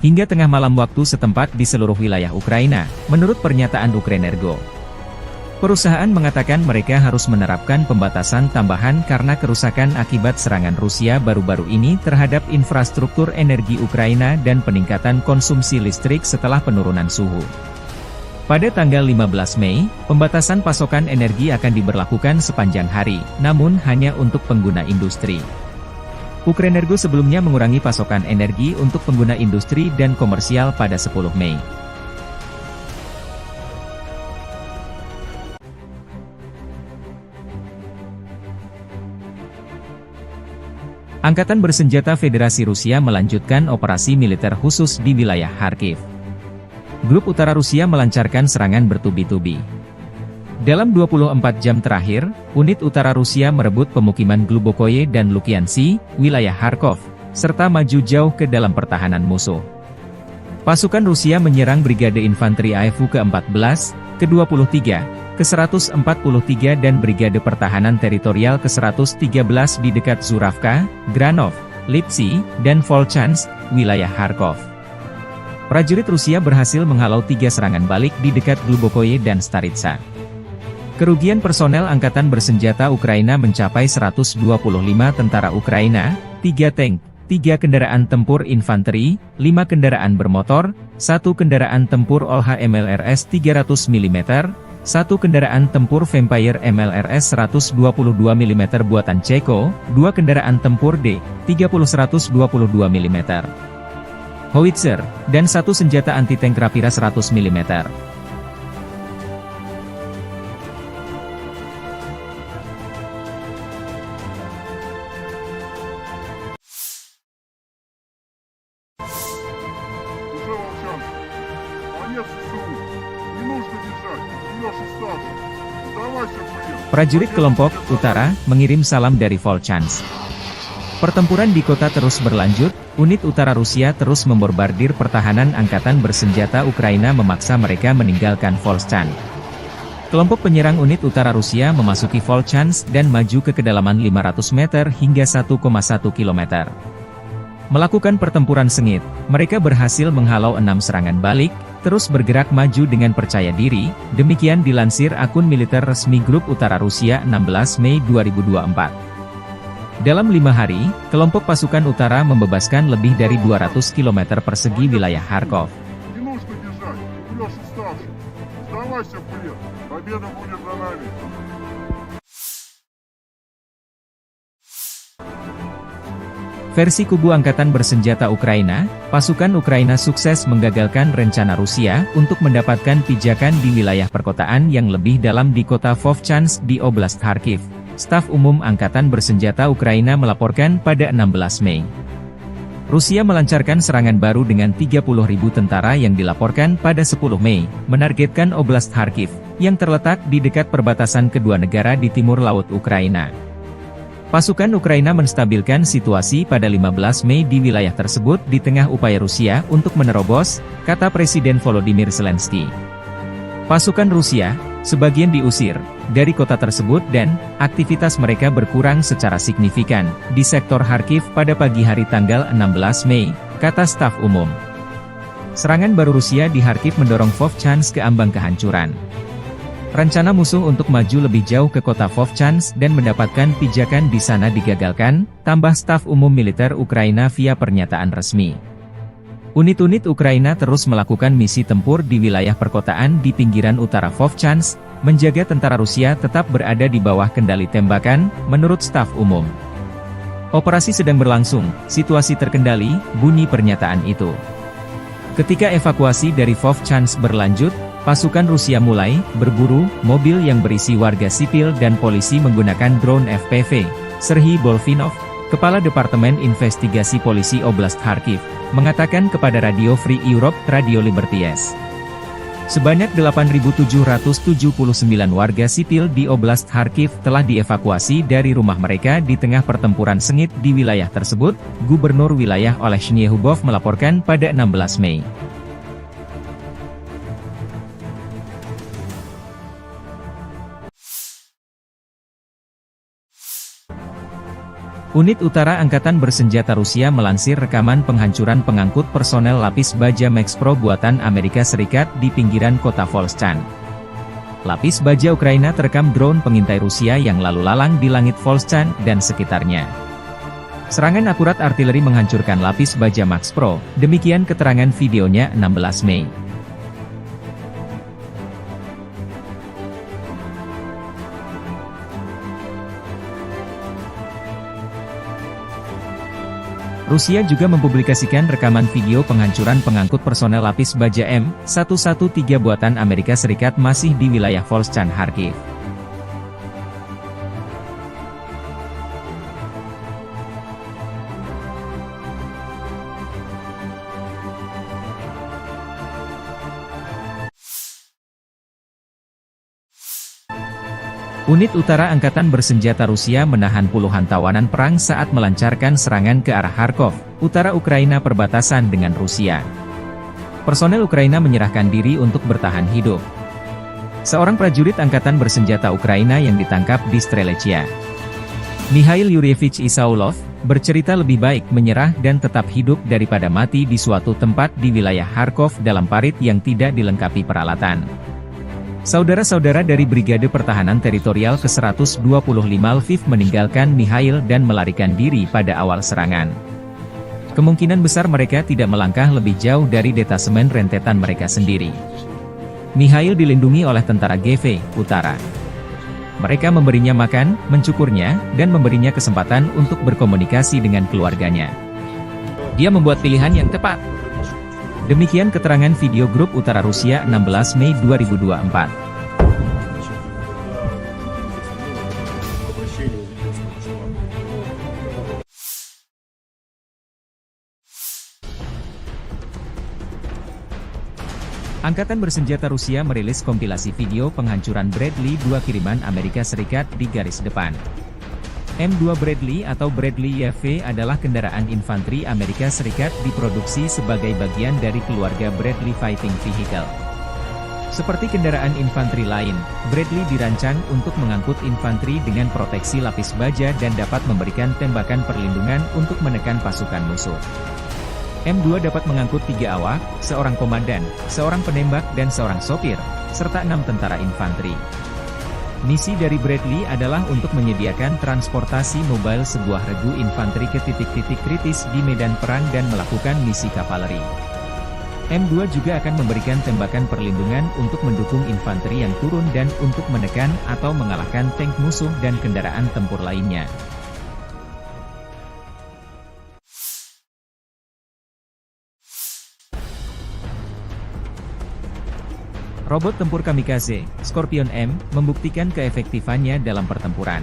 Hingga tengah malam waktu setempat di seluruh wilayah Ukraina, menurut pernyataan Ukrenergo. Perusahaan mengatakan mereka harus menerapkan pembatasan tambahan karena kerusakan akibat serangan Rusia baru-baru ini terhadap infrastruktur energi Ukraina dan peningkatan konsumsi listrik setelah penurunan suhu. Pada tanggal 15 Mei, pembatasan pasokan energi akan diberlakukan sepanjang hari, namun hanya untuk pengguna industri. Ukrenergo sebelumnya mengurangi pasokan energi untuk pengguna industri dan komersial pada 10 Mei. Angkatan Bersenjata Federasi Rusia melanjutkan operasi militer khusus di wilayah Kharkiv. Grup Utara Rusia melancarkan serangan bertubi-tubi. Dalam 24 jam terakhir, unit utara Rusia merebut pemukiman Glubokoye dan Lukiansi, wilayah Kharkov, serta maju jauh ke dalam pertahanan musuh. Pasukan Rusia menyerang Brigade Infanteri AFU ke-14, ke-23, ke-143 dan Brigade Pertahanan Teritorial ke-113 di dekat Zuravka, Granov, Lipsy, dan Volchansk, wilayah Kharkov. Prajurit Rusia berhasil menghalau 3 serangan balik di dekat Glubokoye dan Staritsa. Kerugian personel Angkatan Bersenjata Ukraina mencapai 125 tentara Ukraina, 3 tank, 3 kendaraan tempur infanteri, 5 kendaraan bermotor, 1 kendaraan tempur OLH MLRS 300 mm, 1 kendaraan tempur Vampire MLRS 122 mm buatan Ceko, 2 kendaraan tempur D-30 122 mm. Howitzer, dan 1 senjata anti-tank Rapira 100 mm. Конец СУ. Не нужно бежать. Леша старший. Сдавайся, блин. Prajurit kelompok Utara mengirim salam dari Volchansk. Pertempuran di kota terus berlanjut, unit utara Rusia terus membombardir pertahanan Angkatan Bersenjata Ukraina memaksa mereka meninggalkan Volchansk. Kelompok penyerang unit utara Rusia memasuki Volchansk dan maju ke kedalaman 500 meter hingga 1,1 km. Melakukan pertempuran sengit, mereka berhasil menghalau 6 serangan balik, terus bergerak maju dengan percaya diri, demikian dilansir akun militer resmi Grup Utara Rusia 16 Mei 2024. Dalam 5 hari, kelompok pasukan utara membebaskan lebih dari 200 km persegi wilayah Kharkov. Не нужно бежать. Леша старший. Сдавайся, блин. Победа будет за нами. Versi kubu Angkatan Bersenjata Ukraina, pasukan Ukraina sukses menggagalkan rencana Rusia untuk mendapatkan pijakan di wilayah perkotaan yang lebih dalam di kota Vovchansk di Oblast Kharkiv. Staf Umum Angkatan Bersenjata Ukraina melaporkan pada 16 Mei. Rusia melancarkan serangan baru dengan 30.000 tentara yang dilaporkan pada 10 Mei, menargetkan Oblast Kharkiv, yang terletak di dekat perbatasan kedua negara di timur laut Ukraina. Pasukan Ukraina menstabilkan situasi pada 15 Mei di wilayah tersebut di tengah upaya Rusia untuk menerobos, kata Presiden Volodymyr Zelensky. Pasukan Rusia, sebagian diusir dari kota tersebut dan aktivitas mereka berkurang secara signifikan di sektor Kharkiv pada pagi hari tanggal 16 Mei, kata staf umum. Serangan baru Rusia di Kharkiv mendorong Vovchansk ke ambang kehancuran. Rencana musuh untuk maju lebih jauh ke kota Vovchansk dan mendapatkan pijakan di sana digagalkan, tambah staf umum militer Ukraina via pernyataan resmi. Unit-unit Ukraina terus melakukan misi tempur di wilayah perkotaan di pinggiran utara Vovchansk, menjaga tentara Rusia tetap berada di bawah kendali tembakan, menurut staf umum. Operasi sedang berlangsung, situasi terkendali, bunyi pernyataan itu. Ketika evakuasi dari Vovchansk berlanjut, pasukan Rusia mulai berburu mobil yang berisi warga sipil dan polisi menggunakan drone FPV. Serhiy Bolfinov, Kepala Departemen Investigasi Polisi Oblast Kharkiv, mengatakan kepada Radio Free Europe, Radio Liberties. Sebanyak 8.779 warga sipil di Oblast Kharkiv telah dievakuasi dari rumah mereka di tengah pertempuran sengit di wilayah tersebut, Gubernur wilayah Olesny Hubov melaporkan pada 16 Mei. Unit Utara Angkatan Bersenjata Rusia melansir rekaman penghancuran pengangkut personel lapis baja Max Pro buatan Amerika Serikat di pinggiran kota Volchansk. Lapis baja Ukraina terekam drone pengintai Rusia yang lalu lalang di langit Volchansk dan sekitarnya. Serangan akurat artileri menghancurkan lapis baja Max Pro, demikian keterangan videonya 16 Mei. Rusia juga mempublikasikan rekaman video penghancuran pengangkut personel lapis baja M113 buatan Amerika Serikat masih di wilayah Volchansk Kharkiv. Unit Utara Angkatan Bersenjata Rusia menahan puluhan tawanan perang saat melancarkan serangan ke arah Kharkov, utara Ukraina perbatasan dengan Rusia. Personel Ukraina menyerahkan diri untuk bertahan hidup. Seorang prajurit Angkatan Bersenjata Ukraina yang ditangkap di Strelechia, Mikhail Yuryevich Isaulov, bercerita lebih baik menyerah dan tetap hidup daripada mati di suatu tempat di wilayah Kharkov dalam parit yang tidak dilengkapi peralatan. Saudara-saudara dari Brigade Pertahanan Teritorial ke-125 Lviv meninggalkan Mikhail dan melarikan diri pada awal serangan. Kemungkinan besar mereka tidak melangkah lebih jauh dari detasemen rentetan mereka sendiri. Mikhail dilindungi oleh tentara GV Utara. Mereka memberinya makan, mencukurnya, dan memberinya kesempatan untuk berkomunikasi dengan keluarganya. Dia membuat pilihan yang tepat. Demikian keterangan video grup Utara Rusia 16 Mei 2024. Angkatan Bersenjata Rusia merilis kompilasi video penghancuran Bradley 2 kiriman Amerika Serikat di garis depan. M2 Bradley atau Bradley YV adalah kendaraan infanteri Amerika Serikat diproduksi sebagai bagian dari keluarga Bradley Fighting Vehicle. Seperti kendaraan infanteri lain, Bradley dirancang untuk mengangkut infanteri dengan proteksi lapis baja dan dapat memberikan tembakan perlindungan untuk menekan pasukan musuh. M2 dapat mengangkut 3 awak, seorang komandan, seorang penembak dan seorang sopir, serta 6 tentara infanteri. Misi dari Bradley adalah untuk menyediakan transportasi mobile sebuah regu infanteri ke titik-titik kritis di medan perang dan melakukan misi kavaleri. M2 juga akan memberikan tembakan perlindungan untuk mendukung infanteri yang turun dan untuk menekan atau mengalahkan tank musuh dan kendaraan tempur lainnya. Robot tempur kamikaze, Scorpion M, membuktikan keefektifannya dalam pertempuran.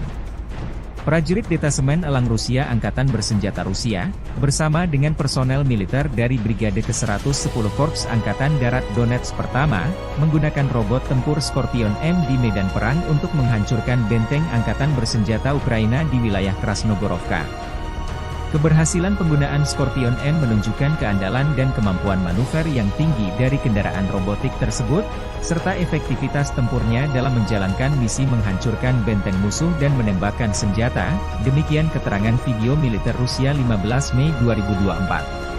Prajurit Detasemen Elang Rusia Angkatan Bersenjata Rusia, bersama dengan personel militer dari Brigade ke-110 Korps Angkatan Darat Donetsk Pertama, menggunakan robot tempur Scorpion M di medan perang untuk menghancurkan benteng Angkatan Bersenjata Ukraina di wilayah Krasnogorovka. Keberhasilan penggunaan Scorpion M menunjukkan keandalan dan kemampuan manuver yang tinggi dari kendaraan robotik tersebut, serta efektivitas tempurnya dalam menjalankan misi menghancurkan benteng musuh dan menembakkan senjata, demikian keterangan video militer Rusia 15 Mei 2024.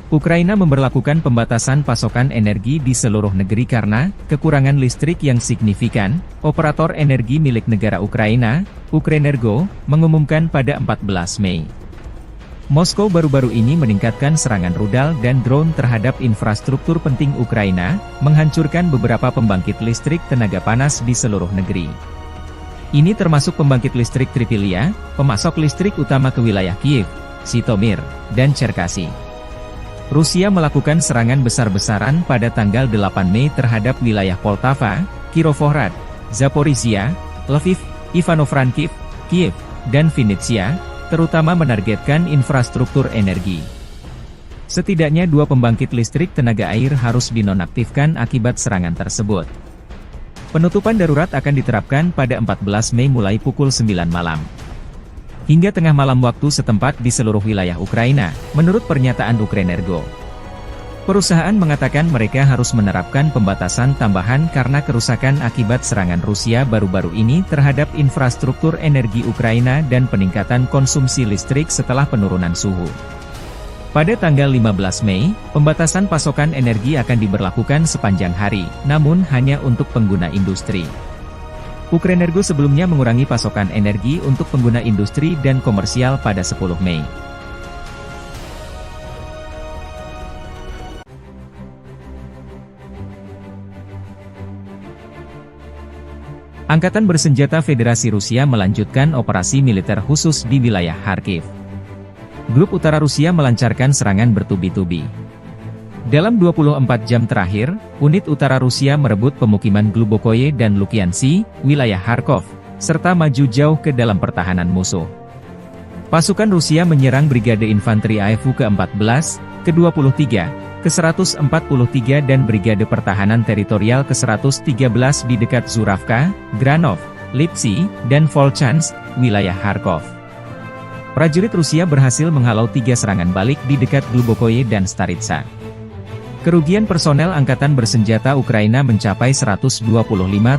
Ukraina memberlakukan pembatasan pasokan energi di seluruh negeri karena kekurangan listrik yang signifikan. Operator energi milik negara Ukraina, Ukrenergo, mengumumkan pada 14 Mei. Moskow baru-baru ini meningkatkan serangan rudal dan drone terhadap infrastruktur penting Ukraina, menghancurkan beberapa pembangkit listrik tenaga panas di seluruh negeri. Ini termasuk pembangkit listrik Tripilia, pemasok listrik utama ke wilayah Kiev, Zhytomyr, dan Cherkasy. Rusia melakukan serangan besar-besaran pada tanggal 8 Mei terhadap wilayah Poltava, Kirovohrad, Zaporizhia, Lviv, Ivano-Frankivsk, Kiev, dan Vinnytsia, terutama menargetkan infrastruktur energi. Setidaknya 2 pembangkit listrik tenaga air harus dinonaktifkan akibat serangan tersebut. Penutupan darurat akan diterapkan pada 14 Mei mulai pukul 9 malam. Hingga tengah malam waktu setempat di seluruh wilayah Ukraina, menurut pernyataan Ukrenergo. Perusahaan mengatakan mereka harus menerapkan pembatasan tambahan karena kerusakan akibat serangan Rusia baru-baru ini terhadap infrastruktur energi Ukraina dan peningkatan konsumsi listrik setelah penurunan suhu. Pada tanggal 15 Mei, pembatasan pasokan energi akan diberlakukan sepanjang hari, namun hanya untuk pengguna industri. Ukrenergo sebelumnya mengurangi pasokan energi untuk pengguna industri dan komersial pada 10 Mei. Angkatan Bersenjata Federasi Rusia melanjutkan operasi militer khusus di wilayah Kharkiv. Grup Utara Rusia melancarkan serangan bertubi-tubi. Dalam 24 jam terakhir, unit utara Rusia merebut pemukiman Glubokoye dan Lukiansi, wilayah Kharkov, serta maju jauh ke dalam pertahanan musuh. Pasukan Rusia menyerang Brigade Infanteri AFU ke-14, ke-23, ke-143 dan Brigade Pertahanan Teritorial ke-113 di dekat Zuravka, Granov, Lipsy, dan Volchansk, wilayah Kharkov. Prajurit Rusia berhasil menghalau 3 serangan balik di dekat Glubokoye dan Staritsa. Kerugian personel Angkatan Bersenjata Ukraina mencapai 125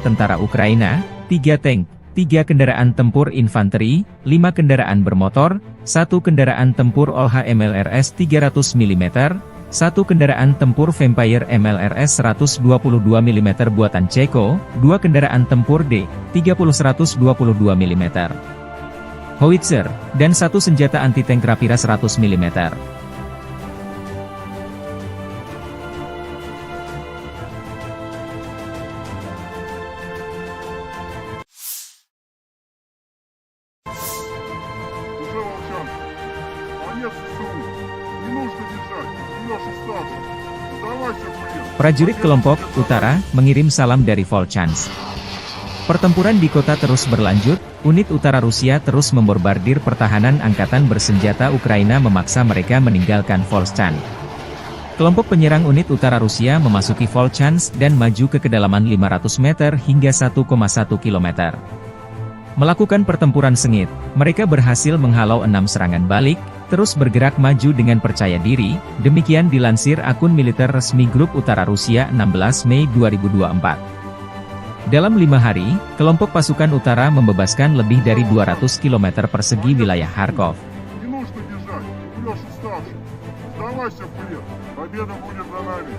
tentara Ukraina, 3 tank, 3 kendaraan tempur infanteri, 5 kendaraan bermotor, 1 kendaraan tempur OLH MLRS 300 mm, 1 kendaraan tempur Vampire MLRS 122 mm buatan Ceko, 2 kendaraan tempur D-30 122 mm, howitzer, dan 1 senjata anti-tank Rapira 100 mm. Конец СУ. Не нужно бежать. Идешь остаться. Сдавайся в плен. Prajurit kelompok Utara mengirim salam dari Volchansk. Pertempuran di kota terus berlanjut, unit utara Rusia terus membombardir pertahanan Angkatan Bersenjata Ukraina memaksa mereka meninggalkan Volchansk. Kelompok penyerang unit utara Rusia memasuki Volchansk dan maju ke kedalaman 500 meter hingga 1,1 km. Melakukan pertempuran sengit, mereka berhasil menghalau 6 serangan balik, terus bergerak maju dengan percaya diri, demikian dilansir akun militer resmi Grup Utara Rusia 16 Mei 2024. Dalam 5 hari, kelompok pasukan utara membebaskan lebih dari 200 km persegi wilayah Kharkov. Не нужно бежать. Идешь уставший. Сдавайся в плен. Победа будет за нами.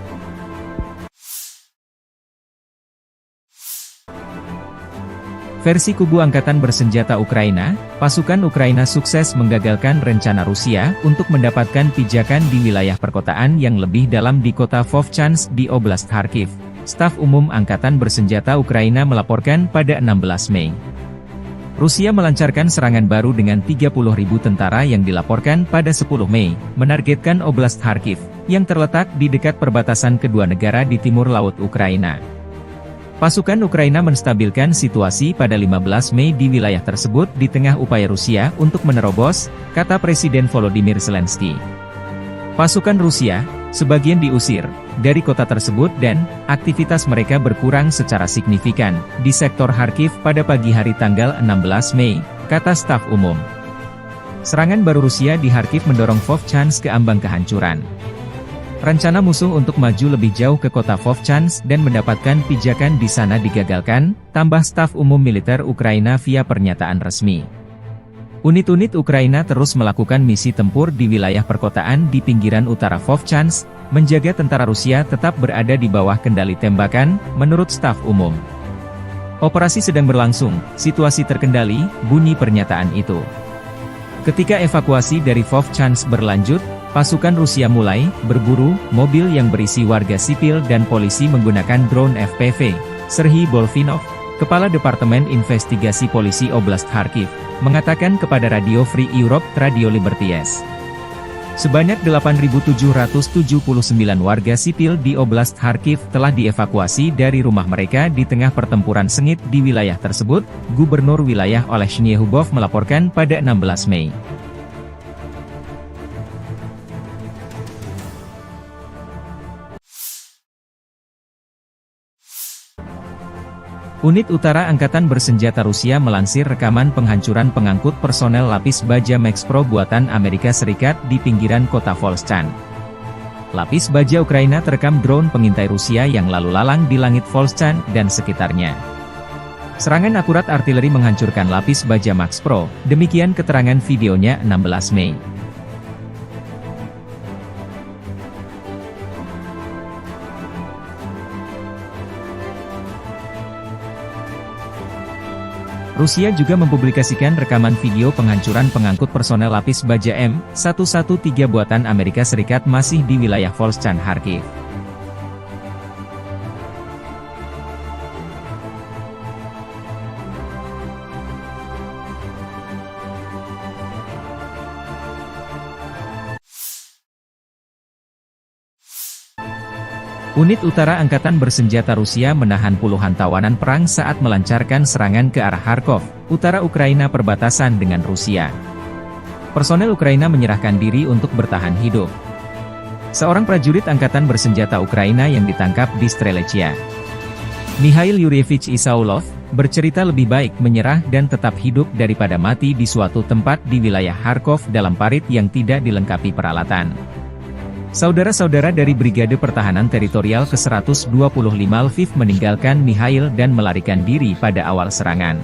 Versi kubu Angkatan Bersenjata Ukraina, pasukan Ukraina sukses menggagalkan rencana Rusia untuk mendapatkan pijakan di wilayah perkotaan yang lebih dalam di kota Vovchansk di Oblast Kharkiv. Staf Umum Angkatan Bersenjata Ukraina melaporkan pada 16 Mei. Rusia melancarkan serangan baru dengan 30.000 tentara yang dilaporkan pada 10 Mei, menargetkan Oblast Kharkiv, yang terletak di dekat perbatasan kedua negara di timur laut Ukraina. Pasukan Ukraina menstabilkan situasi pada 15 Mei di wilayah tersebut di tengah upaya Rusia untuk menerobos, kata Presiden Volodymyr Zelensky. Pasukan Rusia, sebagian diusir dari kota tersebut dan aktivitas mereka berkurang secara signifikan di sektor Kharkiv pada pagi hari tanggal 16 Mei, kata staf umum. Serangan baru Rusia di Kharkiv mendorong Vovchansk ke ambang kehancuran. Rencana musuh untuk maju lebih jauh ke kota Vovchansk dan mendapatkan pijakan di sana digagalkan, tambah staf umum militer Ukraina via pernyataan resmi. Unit-unit Ukraina terus melakukan misi tempur di wilayah perkotaan di pinggiran utara Vovchansk, menjaga tentara Rusia tetap berada di bawah kendali tembakan, menurut staf umum. Operasi sedang berlangsung, situasi terkendali, bunyi pernyataan itu. Ketika evakuasi dari Vovchansk berlanjut, pasukan Rusia mulai berburu mobil yang berisi warga sipil dan polisi menggunakan drone FPV. Serhiy Bolfinov, Kepala Departemen Investigasi Polisi Oblast Kharkiv, mengatakan kepada Radio Free Europe Radio Liberties. Sebanyak 8.779 warga sipil di Oblast Kharkiv telah dievakuasi dari rumah mereka di tengah pertempuran sengit di wilayah tersebut, Gubernur wilayah Oleh Shnyehubov melaporkan pada 16 Mei. Unit Utara Angkatan Bersenjata Rusia melansir rekaman penghancuran pengangkut personel lapis baja Max Pro buatan Amerika Serikat di pinggiran kota Volchansk. Lapis baja Ukraina terekam drone pengintai Rusia yang lalu lalang di langit Volchansk dan sekitarnya. Serangan akurat artileri menghancurkan lapis baja Max Pro, demikian keterangan videonya 16 Mei. Rusia juga mempublikasikan rekaman video penghancuran pengangkut personel lapis baja M113 buatan Amerika Serikat masih di wilayah Volchansk Kharkiv. Unit Utara Angkatan Bersenjata Rusia menahan puluhan tawanan perang saat melancarkan serangan ke arah Kharkov, utara Ukraina perbatasan dengan Rusia. Personel Ukraina menyerahkan diri untuk bertahan hidup. Seorang prajurit Angkatan Bersenjata Ukraina yang ditangkap di Strelechia, Mikhail Yuryevich Isaulov, bercerita lebih baik menyerah dan tetap hidup daripada mati di suatu tempat di wilayah Kharkov dalam parit yang tidak dilengkapi peralatan. Saudara-saudara dari Brigade Pertahanan Teritorial ke-125 Lviv meninggalkan Mikhail dan melarikan diri pada awal serangan.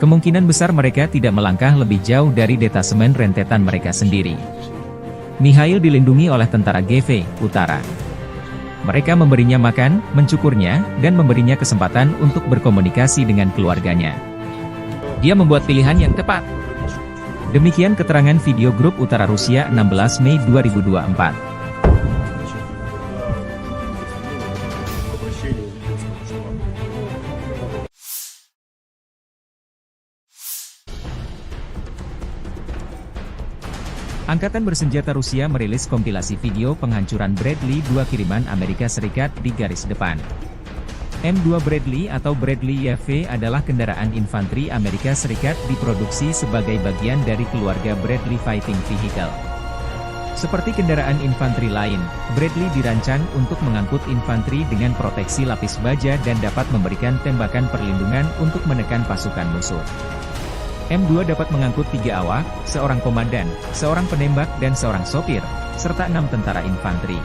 Kemungkinan besar mereka tidak melangkah lebih jauh dari detasemen rentetan mereka sendiri. Mikhail dilindungi oleh tentara GV Utara. Mereka memberinya makan, mencukurnya, dan memberinya kesempatan untuk berkomunikasi dengan keluarganya. Dia membuat pilihan yang tepat. Demikian keterangan video grup Utara Rusia 16 Mei 2024. Angkatan Bersenjata Rusia merilis kompilasi video penghancuran Bradley 2 kiriman Amerika Serikat di garis depan. M2 Bradley atau Bradley YV adalah kendaraan infanteri Amerika Serikat diproduksi sebagai bagian dari keluarga Bradley Fighting Vehicle. Seperti kendaraan infanteri lain, Bradley dirancang untuk mengangkut infanteri dengan proteksi lapis baja dan dapat memberikan tembakan perlindungan untuk menekan pasukan musuh. M2 dapat mengangkut 3 awak, seorang komandan, seorang penembak dan seorang sopir, serta 6 tentara infanteri.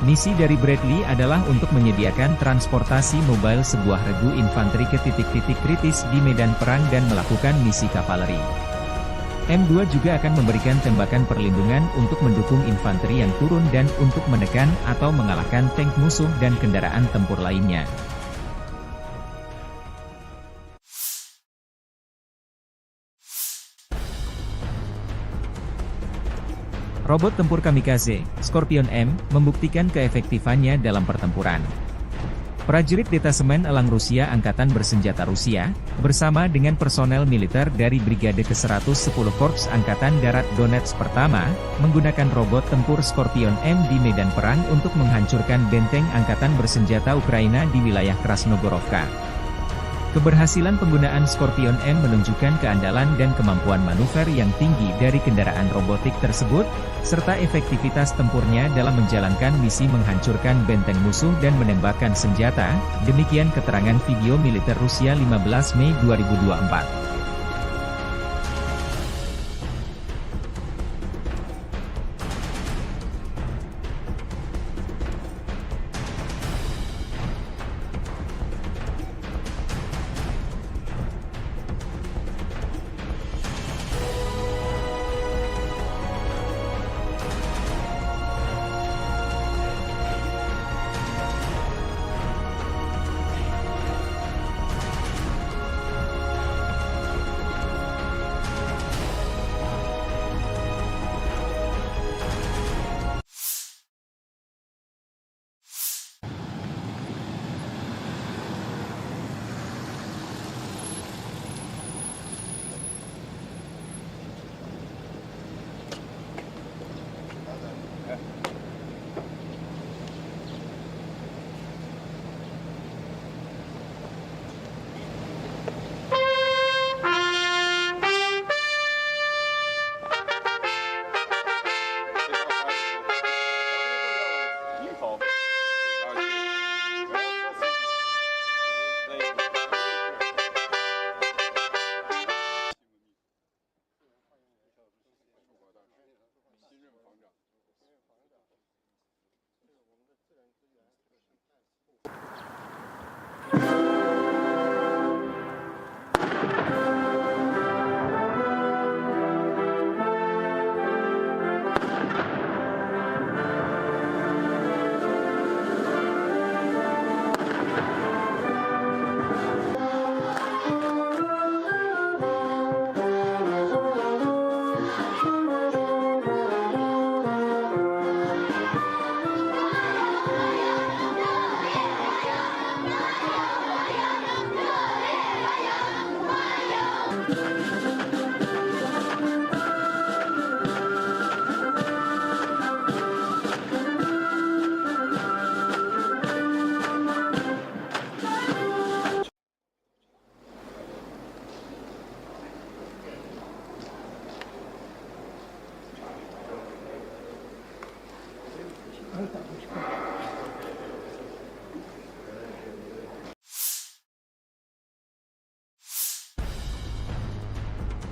Misi dari Bradley adalah untuk menyediakan transportasi mobile sebuah regu infanteri ke titik-titik kritis di medan perang dan melakukan misi kavaleri. M2 juga akan memberikan tembakan perlindungan untuk mendukung infanteri yang turun dan untuk menekan atau mengalahkan tank musuh dan kendaraan tempur lainnya. Robot tempur kamikaze, Scorpion M, membuktikan keefektifannya dalam pertempuran. Prajurit Detasemen Elang Rusia Angkatan Bersenjata Rusia, bersama dengan personel militer dari Brigade ke-110 Korps Angkatan Darat Donetsk Pertama, menggunakan robot tempur Scorpion M di medan perang untuk menghancurkan benteng Angkatan Bersenjata Ukraina di wilayah Krasnogorovka. Keberhasilan penggunaan Scorpion M menunjukkan keandalan dan kemampuan manuver yang tinggi dari kendaraan robotik tersebut, serta efektivitas tempurnya dalam menjalankan misi menghancurkan benteng musuh dan menembakkan senjata, demikian keterangan video militer Rusia 15 Mei 2024.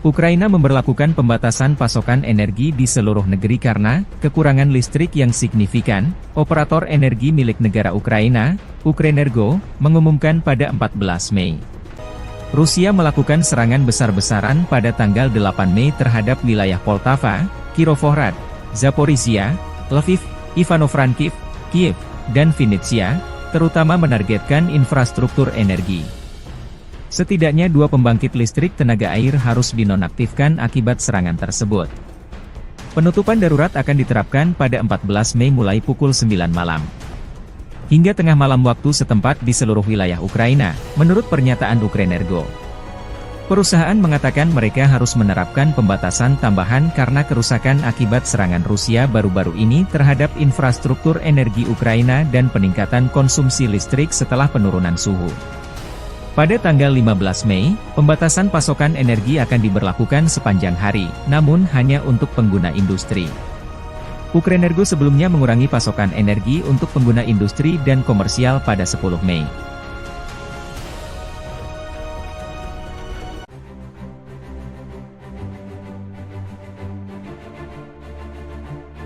Ukraina memberlakukan pembatasan pasokan energi di seluruh negeri karena kekurangan listrik yang signifikan. Operator energi milik negara Ukraina, Ukrenergo, mengumumkan pada 14 Mei. Rusia melakukan serangan besar-besaran pada tanggal 8 Mei terhadap wilayah Poltava, Kirovohrad, Zaporizhia, Lviv, Ivano-Frankivsk, Kiev, dan Vinnytsia, terutama menargetkan infrastruktur energi. Setidaknya 2 pembangkit listrik tenaga air harus dinonaktifkan akibat serangan tersebut. Penutupan darurat akan diterapkan pada 14 Mei mulai pukul 9 malam. Hingga tengah malam waktu setempat di seluruh wilayah Ukraina, menurut pernyataan Ukrenergo. Perusahaan mengatakan mereka harus menerapkan pembatasan tambahan karena kerusakan akibat serangan Rusia baru-baru ini terhadap infrastruktur energi Ukraina dan peningkatan konsumsi listrik setelah penurunan suhu. Pada tanggal 15 Mei, pembatasan pasokan energi akan diberlakukan sepanjang hari, namun hanya untuk pengguna industri. Ukrenergo sebelumnya mengurangi pasokan energi untuk pengguna industri dan komersial pada 10 Mei.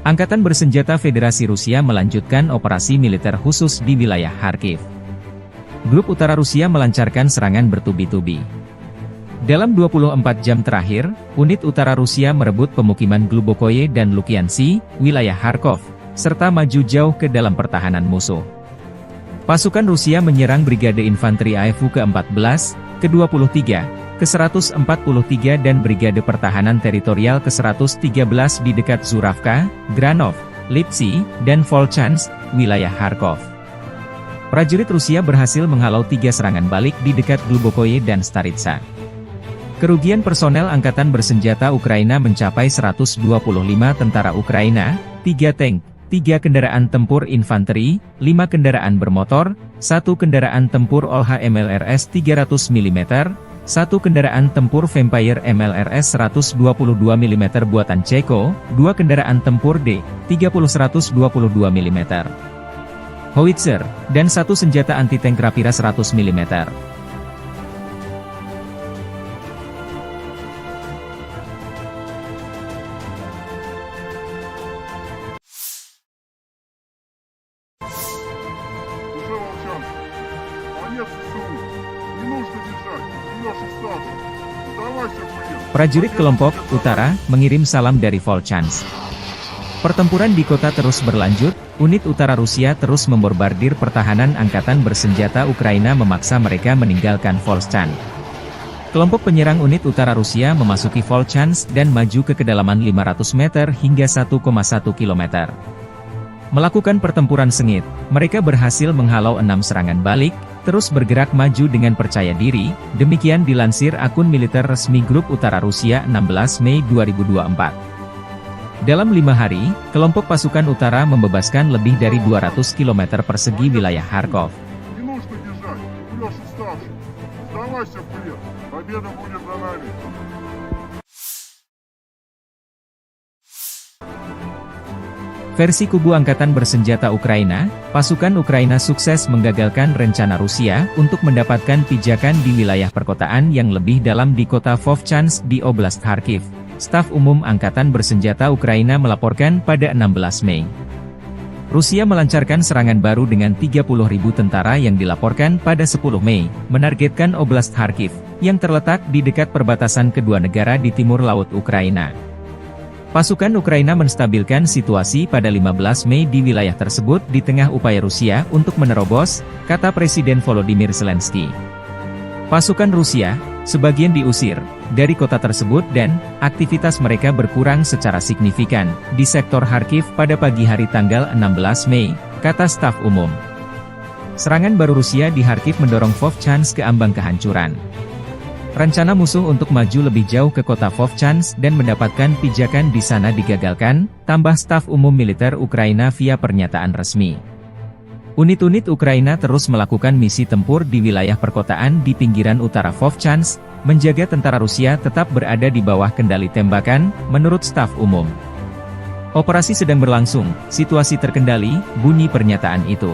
Angkatan Bersenjata Federasi Rusia melanjutkan operasi militer khusus di wilayah Kharkiv. Grup Utara Rusia melancarkan serangan bertubi-tubi. Dalam 24 jam terakhir, unit utara Rusia merebut pemukiman Glubokoye dan Lukiansi, wilayah Kharkov, serta maju jauh ke dalam pertahanan musuh. Pasukan Rusia menyerang Brigade Infanteri AFU ke-14, ke-23, ke-143 dan Brigade Pertahanan Teritorial ke-113 di dekat Zuravka, Granov, Lipsy, dan Volchansk, wilayah Kharkov. Prajurit Rusia berhasil menghalau 3 serangan balik di dekat Glubokoye dan Staritsa. Kerugian personel Angkatan Bersenjata Ukraina mencapai 125 tentara Ukraina, 3 tank, 3 kendaraan tempur infanteri, 5 kendaraan bermotor, 1 kendaraan tempur OLH MLRS 300 mm, 1 kendaraan tempur Vampire MLRS 122 mm buatan Ceko, 2 kendaraan tempur D-30 122 mm. Howitzer, dan 1 senjata anti-tank Rapira 100 mm. Уже Волчанск. Конец СУ. Не нужно бежать. Идешь остаться. Сдавайся, блин. Prajurit kelompok Utara mengirim salam dari Volchansk. Pertempuran di kota terus berlanjut, unit utara Rusia terus membombardir pertahanan Angkatan Bersenjata Ukraina memaksa mereka meninggalkan Volchansk. Kelompok penyerang unit utara Rusia memasuki Volchansk dan maju ke kedalaman 500 meter hingga 1,1 km. Melakukan pertempuran sengit, mereka berhasil menghalau 6 serangan balik, terus bergerak maju dengan percaya diri, demikian dilansir akun militer resmi Grup Utara Rusia 16 Mei 2024. Dalam 5 hari, kelompok pasukan utara membebaskan lebih dari 200 km persegi wilayah Kharkov. Не нужно бежать. Идешь уставший. Сдавайся, блин. Победа будет за нами. Versi kubu Angkatan Bersenjata Ukraina, pasukan Ukraina sukses menggagalkan rencana Rusia untuk mendapatkan pijakan di wilayah perkotaan yang lebih dalam di kota Vovchansk di Oblast Kharkiv. Staf Umum Angkatan Bersenjata Ukraina melaporkan pada 16 Mei. Rusia melancarkan serangan baru dengan 30.000 tentara yang dilaporkan pada 10 Mei, menargetkan Oblast Kharkiv, yang terletak di dekat perbatasan kedua negara di timur laut Ukraina. Pasukan Ukraina menstabilkan situasi pada 15 Mei di wilayah tersebut di tengah upaya Rusia untuk menerobos, kata Presiden Volodymyr Zelensky. Pasukan Rusia, sebagian diusir dari kota tersebut dan aktivitas mereka berkurang secara signifikan di sektor Kharkiv pada pagi hari tanggal 16 Mei, kata staf umum. Serangan baru Rusia di Kharkiv mendorong Vovchansk ke ambang kehancuran. Rencana musuh untuk maju lebih jauh ke kota Vovchansk dan mendapatkan pijakan di sana digagalkan, tambah staf umum militer Ukraina via pernyataan resmi. Unit-unit Ukraina terus melakukan misi tempur di wilayah perkotaan di pinggiran utara Vovchansk, menjaga tentara Rusia tetap berada di bawah kendali tembakan, menurut staf umum. Operasi sedang berlangsung, situasi terkendali, bunyi pernyataan itu.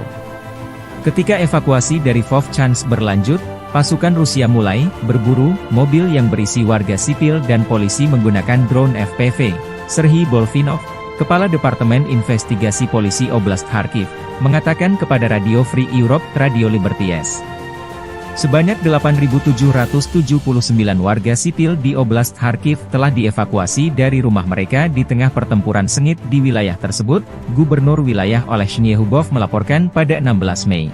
Ketika evakuasi dari Vovchansk berlanjut, Pasukan Rusia mulai berburu mobil yang berisi warga sipil dan polisi menggunakan drone FPV. Serhiy Bolfinov, Kepala Departemen Investigasi Polisi Oblast Kharkiv, mengatakan kepada Radio Free Europe, Radio Liberties. Sebanyak 8.779 warga sipil di Oblast Kharkiv telah dievakuasi dari rumah mereka di tengah pertempuran sengit di wilayah tersebut, Gubernur wilayah Olesny Hubov melaporkan pada 16 Mei.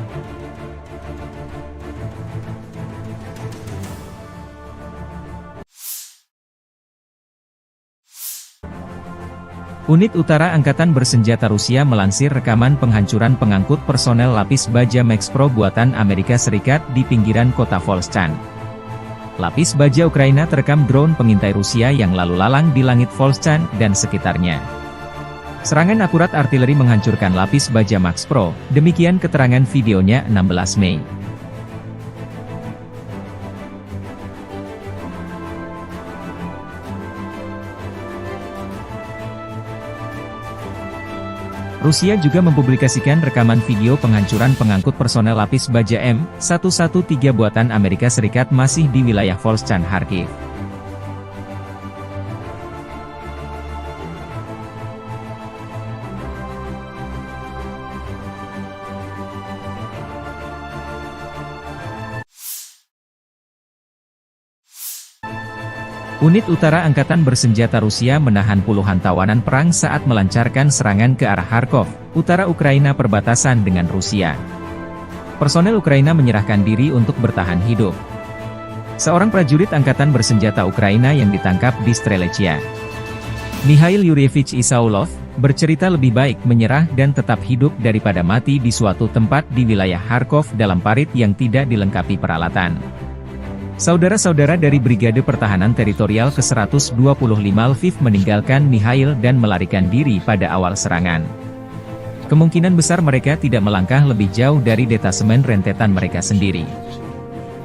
Unit Utara Angkatan Bersenjata Rusia melansir rekaman penghancuran pengangkut personel lapis baja Max Pro buatan Amerika Serikat di pinggiran kota Volchan. Lapis baja Ukraina terekam drone pengintai Rusia yang lalu lalang di langit Volchan dan sekitarnya. Serangan akurat artileri menghancurkan lapis baja Max Pro, demikian keterangan videonya 16 Mei. Rusia juga mempublikasikan rekaman video penghancuran pengangkut personel lapis baja M113 buatan Amerika Serikat masih di wilayah Volchan, Kharkiv. Unit Utara Angkatan Bersenjata Rusia menahan puluhan tawanan perang saat melancarkan serangan ke arah Kharkov, utara Ukraina perbatasan dengan Rusia. Personel Ukraina menyerahkan diri untuk bertahan hidup. Seorang prajurit Angkatan Bersenjata Ukraina yang ditangkap di Strelechia, Mikhail Yuryevich Isaulov, bercerita lebih baik menyerah dan tetap hidup daripada mati di suatu tempat di wilayah Kharkov dalam parit yang tidak dilengkapi peralatan. Saudara-saudara dari Brigade Pertahanan Teritorial ke-125 Lviv meninggalkan Mikhail dan melarikan diri pada awal serangan. Kemungkinan besar mereka tidak melangkah lebih jauh dari detasemen rentetan mereka sendiri.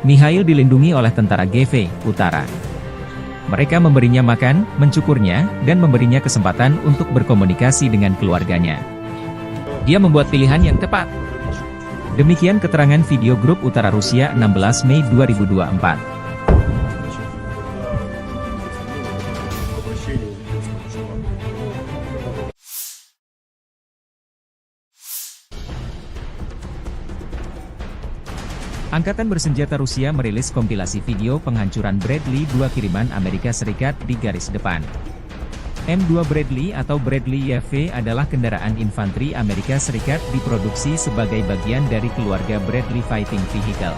Mikhail dilindungi oleh tentara GV Utara. Mereka memberinya makan, mencukurnya, dan memberinya kesempatan untuk berkomunikasi dengan keluarganya. Dia membuat pilihan yang tepat. Demikian keterangan video grup Utara Rusia 16 Mei 2024. Angkatan Bersenjata Rusia merilis kompilasi video penghancuran Bradley 2 kiriman Amerika Serikat di garis depan. M2 Bradley atau Bradley YV adalah kendaraan infanteri Amerika Serikat diproduksi sebagai bagian dari keluarga Bradley Fighting Vehicle.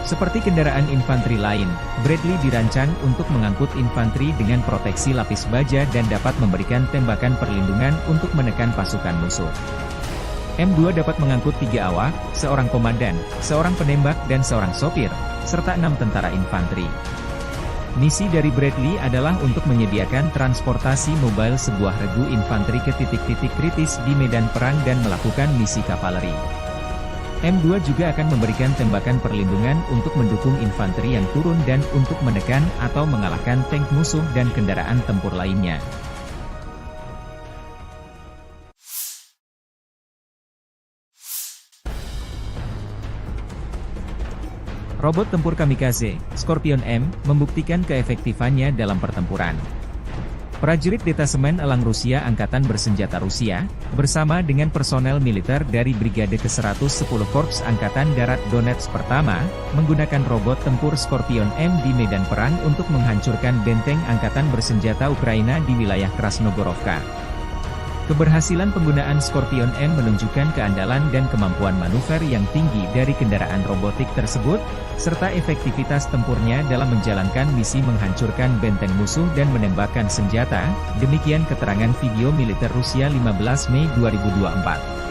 Seperti kendaraan infanteri lain, Bradley dirancang untuk mengangkut infanteri dengan proteksi lapis baja dan dapat memberikan tembakan perlindungan untuk menekan pasukan musuh. M2 dapat mengangkut 3 awak, seorang komandan, seorang penembak dan seorang sopir, serta 6 tentara infanteri. Misi dari Bradley adalah untuk menyediakan transportasi mobile sebuah regu infanteri ke titik-titik kritis di medan perang dan melakukan misi kavaleri. M2 juga akan memberikan tembakan perlindungan untuk mendukung infanteri yang turun dan untuk menekan atau mengalahkan tank musuh dan kendaraan tempur lainnya. Robot tempur kamikaze, Scorpion M, membuktikan keefektifannya dalam pertempuran. Prajurit Detasemen Elang Rusia Angkatan Bersenjata Rusia, bersama dengan personel militer dari Brigade ke-110 Korps Angkatan Darat Donetsk Pertama, menggunakan robot tempur Scorpion M di medan perang untuk menghancurkan benteng Angkatan Bersenjata Ukraina di wilayah Krasnogorovka. Keberhasilan penggunaan Scorpion M menunjukkan keandalan dan kemampuan manuver yang tinggi dari kendaraan robotik tersebut, serta efektivitas tempurnya dalam menjalankan misi menghancurkan benteng musuh dan menembakkan senjata, demikian keterangan video militer Rusia 15 Mei 2024.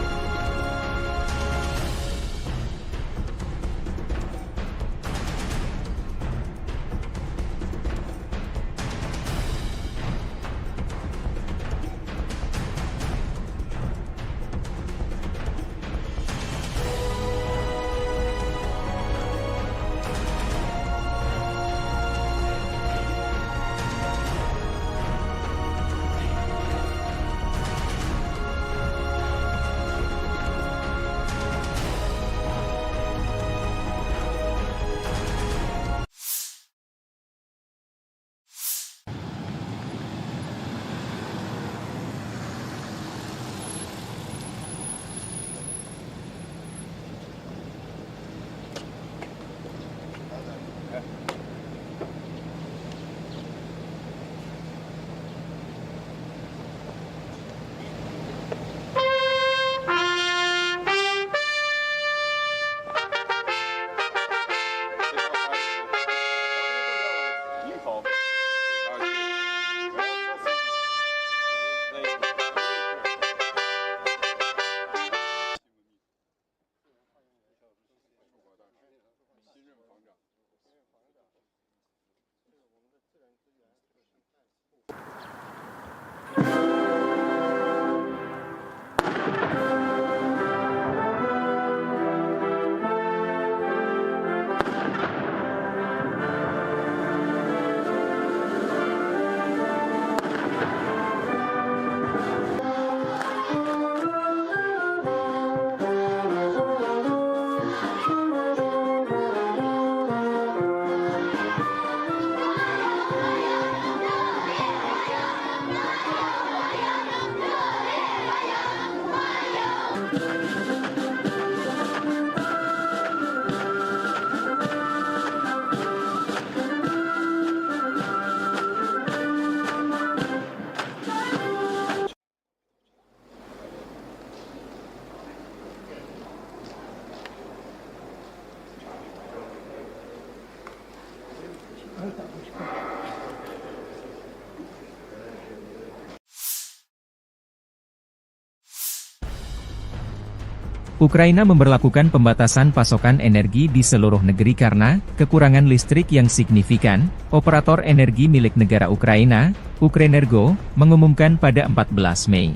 Ukraina memberlakukan pembatasan pasokan energi di seluruh negeri karena kekurangan listrik yang signifikan. Operator energi milik negara Ukraina, Ukrenergo, mengumumkan pada 14 Mei.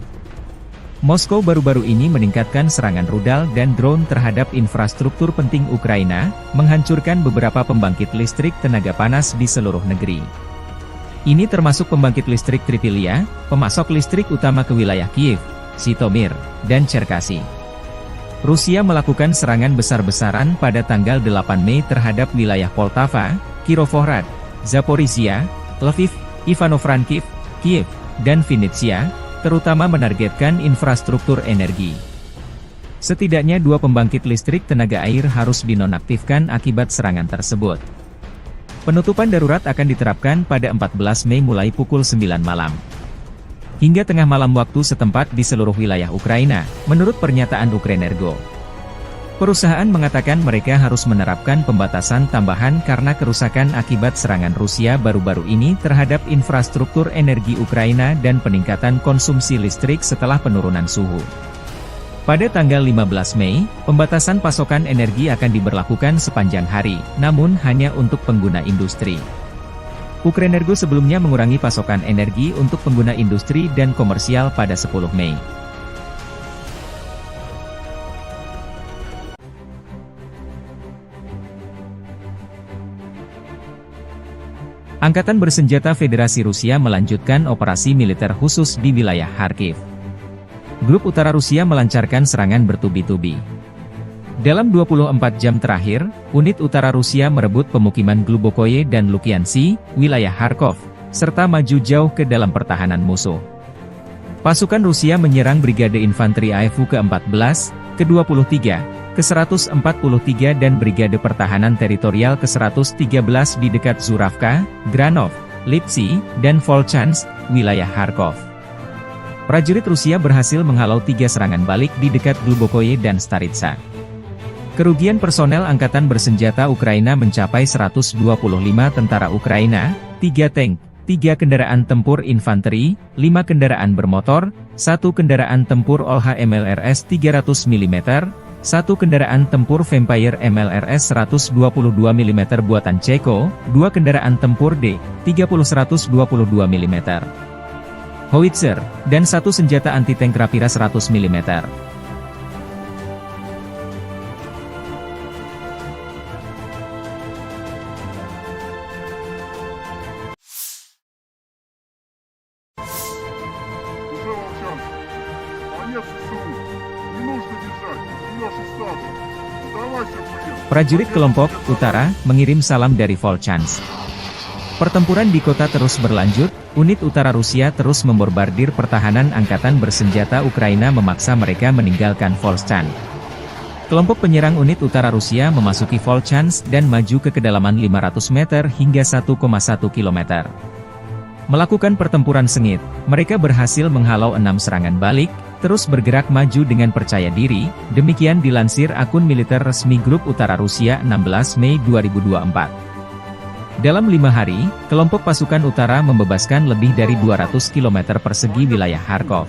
Moskow baru-baru ini meningkatkan serangan rudal dan drone terhadap infrastruktur penting Ukraina, menghancurkan beberapa pembangkit listrik tenaga panas di seluruh negeri. Ini termasuk pembangkit listrik Tripilia, pemasok listrik utama ke wilayah Kiev, Zhytomyr, dan Cherkasy. Rusia melakukan serangan besar-besaran pada tanggal 8 Mei terhadap wilayah Poltava, Kirovohrad, Zaporizhia, Lviv, Ivano-Frankivsk, Kiev, dan Vinnytsia, terutama menargetkan infrastruktur energi. Setidaknya 2 pembangkit listrik tenaga air harus dinonaktifkan akibat serangan tersebut. Penutupan darurat akan diterapkan pada 14 Mei mulai pukul 9 malam. Hingga tengah malam waktu setempat di seluruh wilayah Ukraina, menurut pernyataan Ukrenergo. Perusahaan mengatakan mereka harus menerapkan pembatasan tambahan karena kerusakan akibat serangan Rusia baru-baru ini terhadap infrastruktur energi Ukraina dan peningkatan konsumsi listrik setelah penurunan suhu. Pada tanggal 15 Mei, pembatasan pasokan energi akan diberlakukan sepanjang hari, namun hanya untuk pengguna industri. Ukrenergo sebelumnya mengurangi pasokan energi untuk pengguna industri dan komersial pada 10 Mei. Angkatan Bersenjata Federasi Rusia melanjutkan operasi militer khusus di wilayah Kharkiv. Grup Utara Rusia melancarkan serangan bertubi-tubi. Dalam 24 jam terakhir, unit utara Rusia merebut pemukiman Glubokoye dan Lukiansi, wilayah Kharkov, serta maju jauh ke dalam pertahanan musuh. Pasukan Rusia menyerang Brigade Infanteri AFU ke-14, ke-23, ke-143 dan Brigade Pertahanan Teritorial ke-113 di dekat Zuravka, Granov, Lipsy, dan Volchansk, wilayah Kharkov. Prajurit Rusia berhasil menghalau 3 serangan balik di dekat Glubokoye dan Staritsa. Kerugian personel Angkatan Bersenjata Ukraina mencapai 125 tentara Ukraina, 3 tank, 3 kendaraan tempur infanteri, 5 kendaraan bermotor, 1 kendaraan tempur OLH MLRS 300 mm, 1 kendaraan tempur Vampire MLRS 122 mm buatan Ceko, 2 kendaraan tempur D-30 122 mm, howitzer, dan 1 senjata anti-tank Rapira 100 mm. Prajurit kelompok Utara mengirim salam dari Volchansk. Pertempuran di kota terus berlanjut, unit utara Rusia terus membombardir pertahanan Angkatan Bersenjata Ukraina memaksa mereka meninggalkan Volchansk. Kelompok penyerang unit utara Rusia memasuki Volchansk dan maju ke kedalaman 500 meter hingga 1,1 km. Melakukan pertempuran sengit, mereka berhasil menghalau 6 serangan balik, terus bergerak maju dengan percaya diri, demikian dilansir akun militer resmi Grup Utara Rusia 16 Mei 2024. Dalam 5 hari, kelompok pasukan utara membebaskan lebih dari 200 km persegi wilayah Kharkov.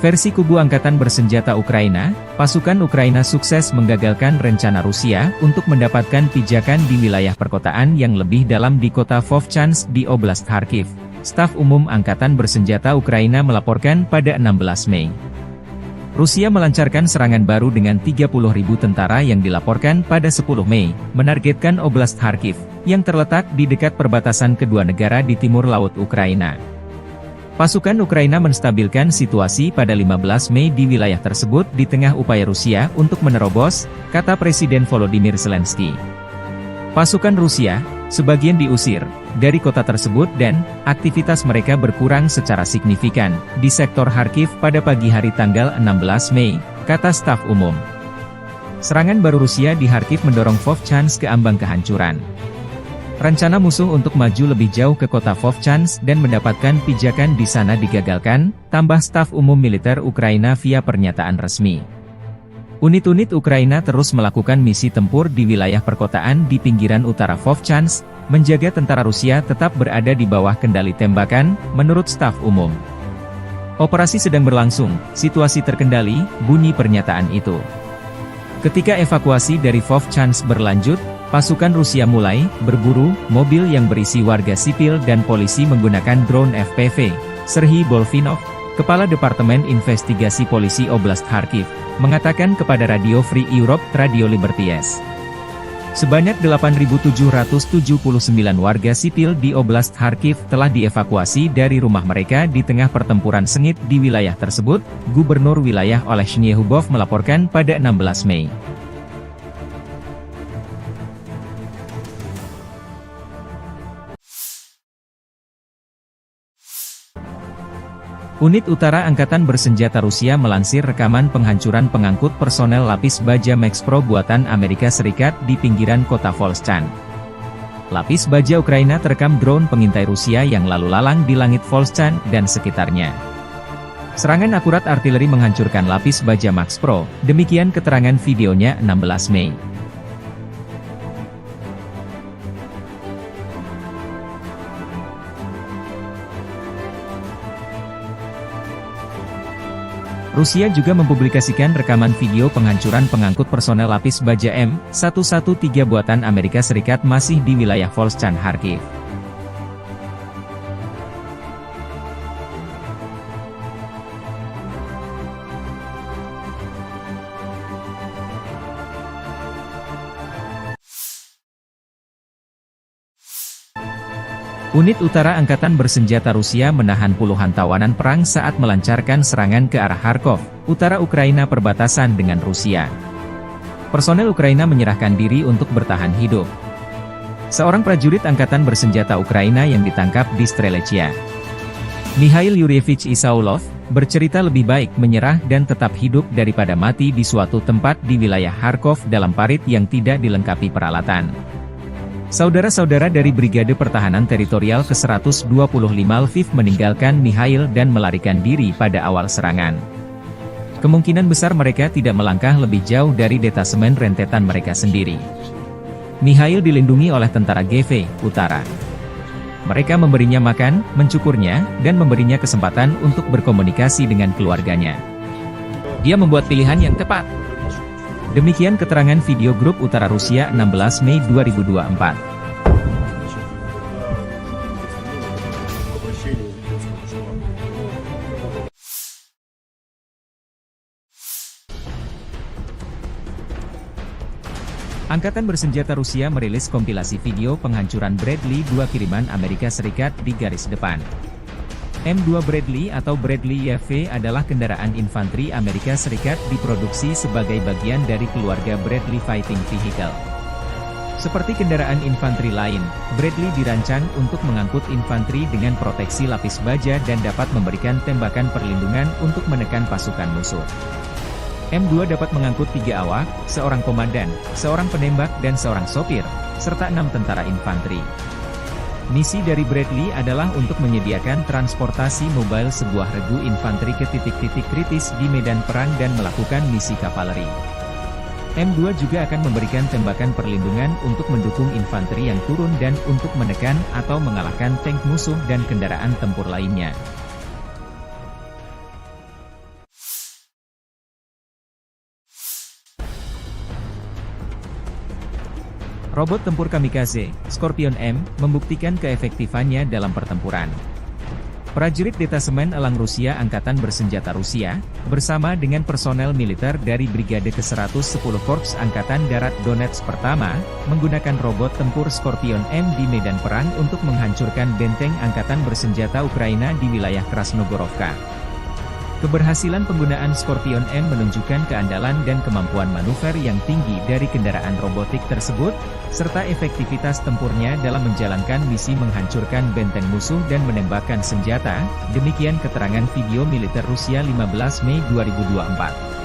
Versi kubu Angkatan Bersenjata Ukraina, pasukan Ukraina sukses menggagalkan rencana Rusia untuk mendapatkan pijakan di wilayah perkotaan yang lebih dalam di kota Vovchansk di Oblast Kharkiv. Staf Umum Angkatan Bersenjata Ukraina melaporkan pada 16 Mei. Rusia melancarkan serangan baru dengan 30.000 tentara yang dilaporkan pada 10 Mei, menargetkan Oblast Kharkiv, yang terletak di dekat perbatasan kedua negara di timur laut Ukraina. Pasukan Ukraina menstabilkan situasi pada 15 Mei di wilayah tersebut di tengah upaya Rusia untuk menerobos, kata Presiden Volodymyr Zelensky. Pasukan Rusia, sebagian diusir dari kota tersebut dan aktivitas mereka berkurang secara signifikan di sektor Kharkiv pada pagi hari tanggal 16 Mei, kata staf umum. Serangan baru Rusia di Kharkiv mendorong Vovchansk ke ambang kehancuran. Rencana musuh untuk maju lebih jauh ke kota Vovchansk dan mendapatkan pijakan di sana digagalkan, tambah staf umum militer Ukraina via pernyataan resmi. Unit-unit Ukraina terus melakukan misi tempur di wilayah perkotaan di pinggiran utara Vovchansk, menjaga tentara Rusia tetap berada di bawah kendali tembakan, menurut staf umum. Operasi sedang berlangsung, situasi terkendali, bunyi pernyataan itu. Ketika evakuasi dari Vovchansk berlanjut, pasukan Rusia mulai berburu mobil yang berisi warga sipil dan polisi menggunakan drone FPV. Serhiy Bolvinov, Kepala Departemen Investigasi Polisi Oblast Kharkiv, mengatakan kepada Radio Free Europe Radio Liberties. Sebanyak 8.779 warga sipil di Oblast Kharkiv telah dievakuasi dari rumah mereka di tengah pertempuran sengit di wilayah tersebut, Gubernur wilayah Oleh Shnyehubov melaporkan pada 16 Mei. Unit Utara Angkatan Bersenjata Rusia melansir rekaman penghancuran pengangkut personel lapis baja Max Pro buatan Amerika Serikat di pinggiran kota Volchansk. Lapis baja Ukraina terekam drone pengintai Rusia yang lalu lalang di langit Volchansk dan sekitarnya. Serangan akurat artileri menghancurkan lapis baja Max Pro, demikian keterangan videonya 16 Mei. Rusia juga mempublikasikan rekaman video penghancuran pengangkut personel lapis baja M113 buatan Amerika Serikat masih di wilayah Volchansk Kharkiv. Unit Utara Angkatan Bersenjata Rusia menahan puluhan tawanan perang saat melancarkan serangan ke arah Kharkov, utara Ukraina perbatasan dengan Rusia. Personel Ukraina menyerahkan diri untuk bertahan hidup. Seorang prajurit Angkatan Bersenjata Ukraina yang ditangkap di Strelechia, Mikhail Yuryevich Isaulov, bercerita lebih baik menyerah dan tetap hidup daripada mati di suatu tempat di wilayah Kharkov dalam parit yang tidak dilengkapi peralatan. Saudara-saudara dari Brigade Pertahanan Teritorial ke-125 Lviv meninggalkan Mikhail dan melarikan diri pada awal serangan. Kemungkinan besar mereka tidak melangkah lebih jauh dari detasemen rentetan mereka sendiri. Mikhail dilindungi oleh tentara GV Utara. Mereka memberinya makan, mencukurnya, dan memberinya kesempatan untuk berkomunikasi dengan keluarganya. Dia membuat pilihan yang tepat. Demikian keterangan video grup Utara Rusia 16 Mei 2024. Angkatan Bersenjata Rusia merilis kompilasi video penghancuran Bradley 2 kiriman Amerika Serikat di garis depan. M2 Bradley atau Bradley YV adalah kendaraan infanteri Amerika Serikat diproduksi sebagai bagian dari keluarga Bradley Fighting Vehicle. Seperti kendaraan infanteri lain, Bradley dirancang untuk mengangkut infanteri dengan proteksi lapis baja dan dapat memberikan tembakan perlindungan untuk menekan pasukan musuh. M2 dapat mengangkut 3 awak, seorang komandan, seorang penembak dan seorang sopir, serta 6 tentara infanteri. Misi dari Bradley adalah untuk menyediakan transportasi mobile sebuah regu infanteri ke titik-titik kritis di medan perang dan melakukan misi kavaleri. M2 juga akan memberikan tembakan perlindungan untuk mendukung infanteri yang turun dan untuk menekan atau mengalahkan tank musuh dan kendaraan tempur lainnya. Robot tempur kamikaze, Scorpion M, membuktikan keefektifannya dalam pertempuran. Prajurit Detasemen Elang Rusia Angkatan Bersenjata Rusia, bersama dengan personel militer dari Brigade ke-110 Korps Angkatan Darat Donetsk Pertama, menggunakan robot tempur Scorpion M di medan perang untuk menghancurkan benteng Angkatan Bersenjata Ukraina di wilayah Krasnogorovka. Keberhasilan penggunaan Scorpion M menunjukkan keandalan dan kemampuan manuver yang tinggi dari kendaraan robotik tersebut, serta efektivitas tempurnya dalam menjalankan misi menghancurkan benteng musuh dan menembakkan senjata, demikian keterangan video militer Rusia 15 Mei 2024.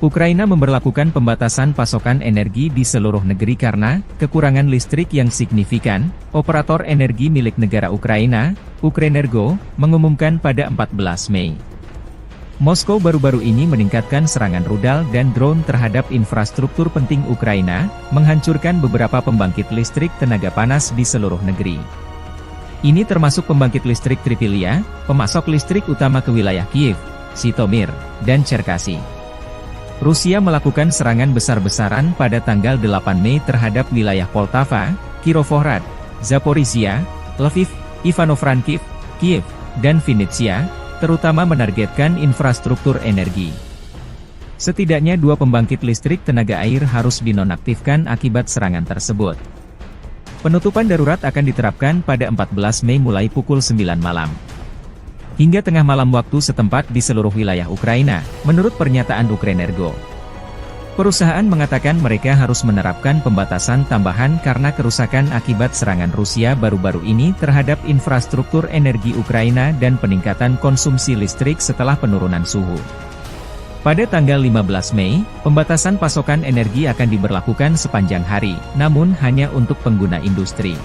Ukraina memberlakukan pembatasan pasokan energi di seluruh negeri karena kekurangan listrik yang signifikan. Operator energi milik negara Ukraina, Ukrenergo, mengumumkan pada 14 Mei. Moskow baru-baru ini meningkatkan serangan rudal dan drone terhadap infrastruktur penting Ukraina, menghancurkan beberapa pembangkit listrik tenaga panas di seluruh negeri. Ini termasuk pembangkit listrik Tripilia, pemasok listrik utama ke wilayah Kiev, Zhytomyr, dan Cherkasy. Rusia melakukan serangan besar-besaran pada tanggal 8 Mei terhadap wilayah Poltava, Kirovohrad, Zaporizhia, Lviv, Ivano-Frankivsk, Kiev, dan Vinnytsia, terutama menargetkan infrastruktur energi. Setidaknya 2 pembangkit listrik tenaga air harus dinonaktifkan akibat serangan tersebut. Penutupan darurat akan diterapkan pada 14 Mei mulai pukul 9 malam. Hingga tengah malam waktu setempat di seluruh wilayah Ukraina, menurut pernyataan Ukrenergo. Perusahaan mengatakan mereka harus menerapkan pembatasan tambahan karena kerusakan akibat serangan Rusia baru-baru ini terhadap infrastruktur energi Ukraina dan peningkatan konsumsi listrik setelah penurunan suhu. Pada tanggal 15 Mei, pembatasan pasokan energi akan diberlakukan sepanjang hari, namun hanya untuk pengguna industri.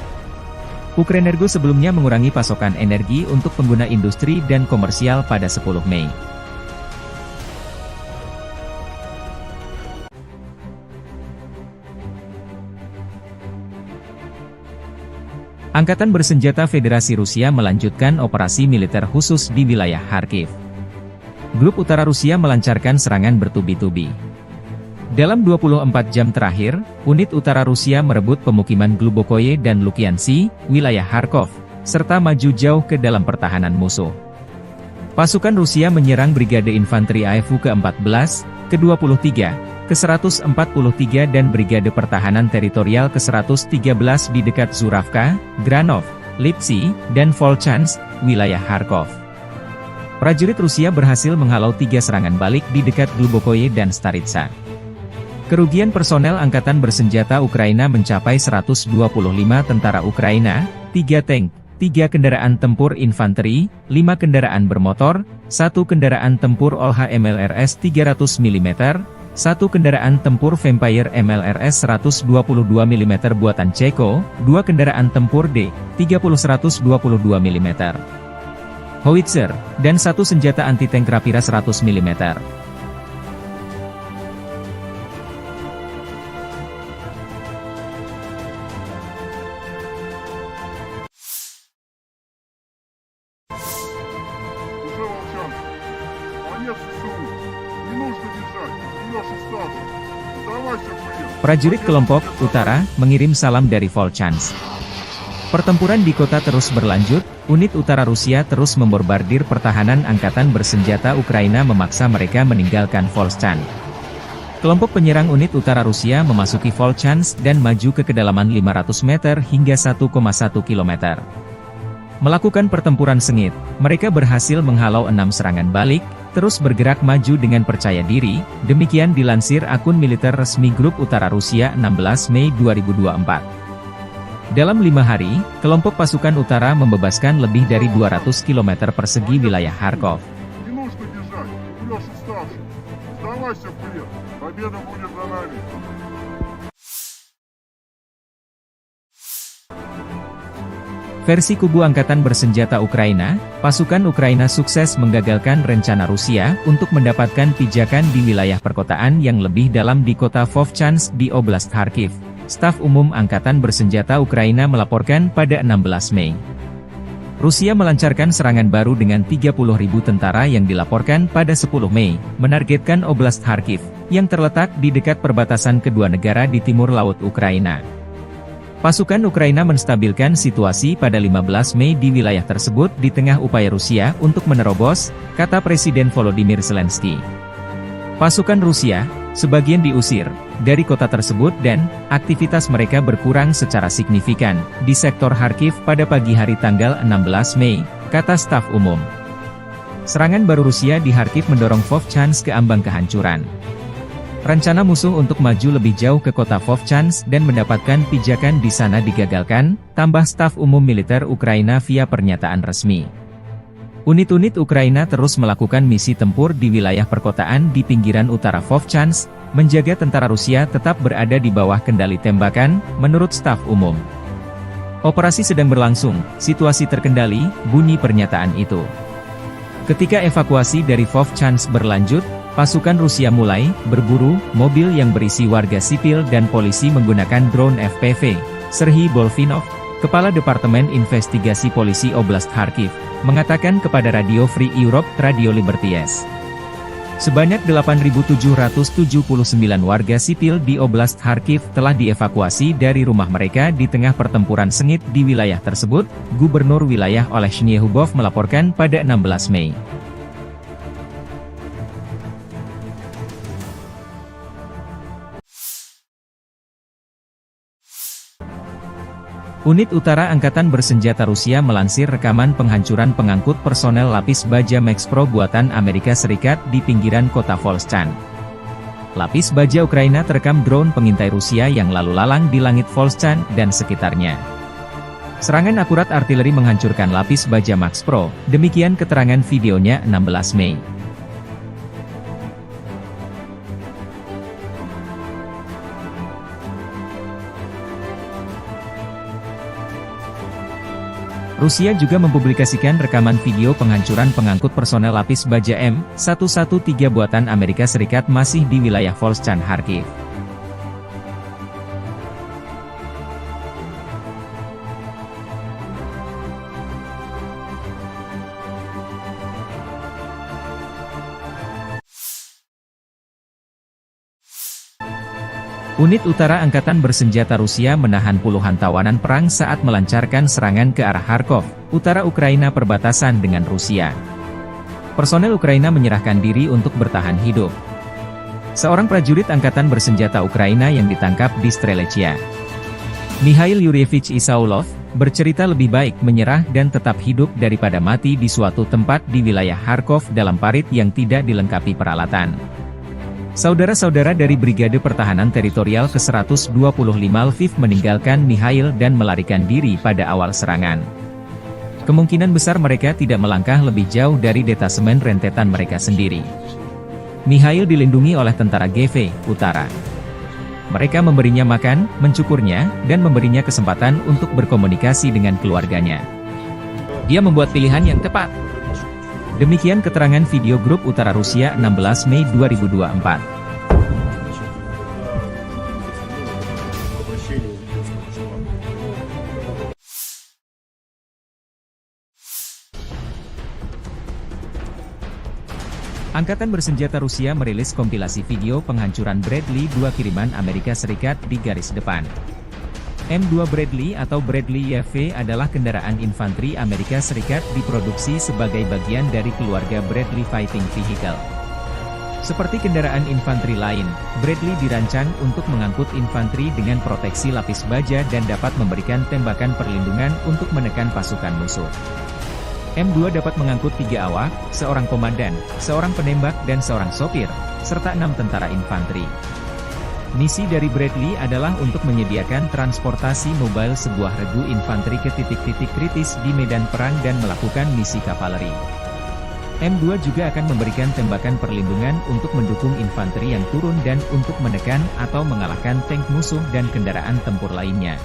Ukrenergo sebelumnya mengurangi pasokan energi untuk pengguna industri dan komersial pada 10 Mei. Angkatan Bersenjata Federasi Rusia melanjutkan operasi militer khusus di wilayah Kharkiv. Grup Utara Rusia melancarkan serangan bertubi-tubi. Dalam 24 jam terakhir, unit utara Rusia merebut pemukiman Glubokoye dan Lukiansi, wilayah Kharkov, serta maju jauh ke dalam pertahanan musuh. Pasukan Rusia menyerang Brigade Infanteri AFU ke-14, ke-23, ke-143 dan Brigade Pertahanan Teritorial ke-113 di dekat Zuravka, Granov, Lipsy, dan Volchansk, wilayah Kharkov. Prajurit Rusia berhasil menghalau 3 serangan balik di dekat Glubokoye dan Staritsa. Kerugian personel Angkatan Bersenjata Ukraina mencapai 125 tentara Ukraina, 3 tank, 3 kendaraan tempur infanteri, 5 kendaraan bermotor, 1 kendaraan tempur OLH MLRS 300 mm, 1 kendaraan tempur Vampire MLRS 122 mm buatan Ceko, 2 kendaraan tempur D-30 122 mm, howitzer, dan 1 senjata anti-tank Rapira 100 mm. Prajurit kelompok Utara mengirim salam dari Volchansk. Pertempuran di kota terus berlanjut, unit utara Rusia terus membombardir pertahanan Angkatan Bersenjata Ukraina memaksa mereka meninggalkan Volchansk. Kelompok penyerang unit utara Rusia memasuki Volchansk dan maju ke kedalaman 500 meter hingga 1,1 km. Melakukan pertempuran sengit, mereka berhasil menghalau 6 serangan balik, terus bergerak maju dengan percaya diri, demikian dilansir akun militer resmi Grup Utara Rusia 16 Mei 2024. Dalam 5 hari, kelompok pasukan utara membebaskan lebih dari 200 km persegi wilayah Kharkov. Versi kubu Angkatan Bersenjata Ukraina, pasukan Ukraina sukses menggagalkan rencana Rusia untuk mendapatkan pijakan di wilayah perkotaan yang lebih dalam di kota Vovchansk di Oblast Kharkiv. Staf Umum Angkatan Bersenjata Ukraina melaporkan pada 16 Mei. Rusia melancarkan serangan baru dengan 30.000 tentara yang dilaporkan pada 10 Mei, menargetkan Oblast Kharkiv, yang terletak di dekat perbatasan kedua negara di timur laut Ukraina. Pasukan Ukraina menstabilkan situasi pada 15 Mei di wilayah tersebut di tengah upaya Rusia untuk menerobos, kata Presiden Volodymyr Zelensky. Pasukan Rusia, sebagian diusir dari kota tersebut dan aktivitas mereka berkurang secara signifikan di sektor Kharkiv pada pagi hari tanggal 16 Mei, kata staf umum. Serangan baru Rusia di Kharkiv mendorong Vovchansk ke ambang kehancuran. Rencana musuh untuk maju lebih jauh ke kota Vovchansk dan mendapatkan pijakan di sana digagalkan, tambah staf umum militer Ukraina via pernyataan resmi. Unit-unit Ukraina terus melakukan misi tempur di wilayah perkotaan di pinggiran utara Vovchansk, menjaga tentara Rusia tetap berada di bawah kendali tembakan, menurut staf umum. Operasi sedang berlangsung, situasi terkendali, bunyi pernyataan itu. Ketika evakuasi dari Vovchansk berlanjut, pasukan Rusia mulai berburu mobil yang berisi warga sipil dan polisi menggunakan drone FPV. Serhiy Bolfinov, Kepala Departemen Investigasi Polisi Oblast Kharkiv, mengatakan kepada Radio Free Europe, Radio Liberties. Sebanyak 8.779 warga sipil di Oblast Kharkiv telah dievakuasi dari rumah mereka di tengah pertempuran sengit di wilayah tersebut, Gubernur wilayah Olesny Hubov melaporkan pada 16 Mei. Unit Utara Angkatan Bersenjata Rusia melansir rekaman penghancuran pengangkut personel lapis baja Max Pro buatan Amerika Serikat di pinggiran kota Volchansk. Lapis baja Ukraina terekam drone pengintai Rusia yang lalu lalang di langit Volchansk dan sekitarnya. Serangan akurat artileri menghancurkan lapis baja Max Pro, demikian keterangan videonya 16 Mei. Rusia juga mempublikasikan rekaman video penghancuran pengangkut personel lapis baja M113 buatan Amerika Serikat masih di wilayah Volchansk Kharkiv. Unit Utara Angkatan Bersenjata Rusia menahan puluhan tawanan perang saat melancarkan serangan ke arah Kharkov, utara Ukraina perbatasan dengan Rusia. Personel Ukraina menyerahkan diri untuk bertahan hidup. Seorang prajurit Angkatan Bersenjata Ukraina yang ditangkap di Strelechia, Mikhail Yuryevich Isaulov, bercerita lebih baik menyerah dan tetap hidup daripada mati di suatu tempat di wilayah Kharkov dalam parit yang tidak dilengkapi peralatan. Saudara-saudara dari Brigade Pertahanan Teritorial ke-125 Lviv meninggalkan Mikhail dan melarikan diri pada awal serangan. Kemungkinan besar mereka tidak melangkah lebih jauh dari detasemen rentetan mereka sendiri. Mikhail dilindungi oleh tentara GV Utara. Mereka memberinya makan, mencukurnya, dan memberinya kesempatan untuk berkomunikasi dengan keluarganya. Dia membuat pilihan yang tepat. Demikian keterangan video grup Utara Rusia 16 Mei 2024. Angkatan Bersenjata Rusia merilis kompilasi video penghancuran Bradley 2 kiriman Amerika Serikat di garis depan. M2 Bradley atau Bradley YV adalah kendaraan infanteri Amerika Serikat diproduksi sebagai bagian dari keluarga Bradley Fighting Vehicle. Seperti kendaraan infanteri lain, Bradley dirancang untuk mengangkut infanteri dengan proteksi lapis baja dan dapat memberikan tembakan perlindungan untuk menekan pasukan musuh. M2 dapat mengangkut 3 awak, seorang komandan, seorang penembak dan seorang sopir, serta 6 tentara infanteri. Misi dari Bradley adalah untuk menyediakan transportasi mobile sebuah regu infanteri ke titik-titik kritis di medan perang dan melakukan misi kavaleri. M2 juga akan memberikan tembakan perlindungan untuk mendukung infanteri yang turun dan untuk menekan atau mengalahkan tank musuh dan kendaraan tempur lainnya.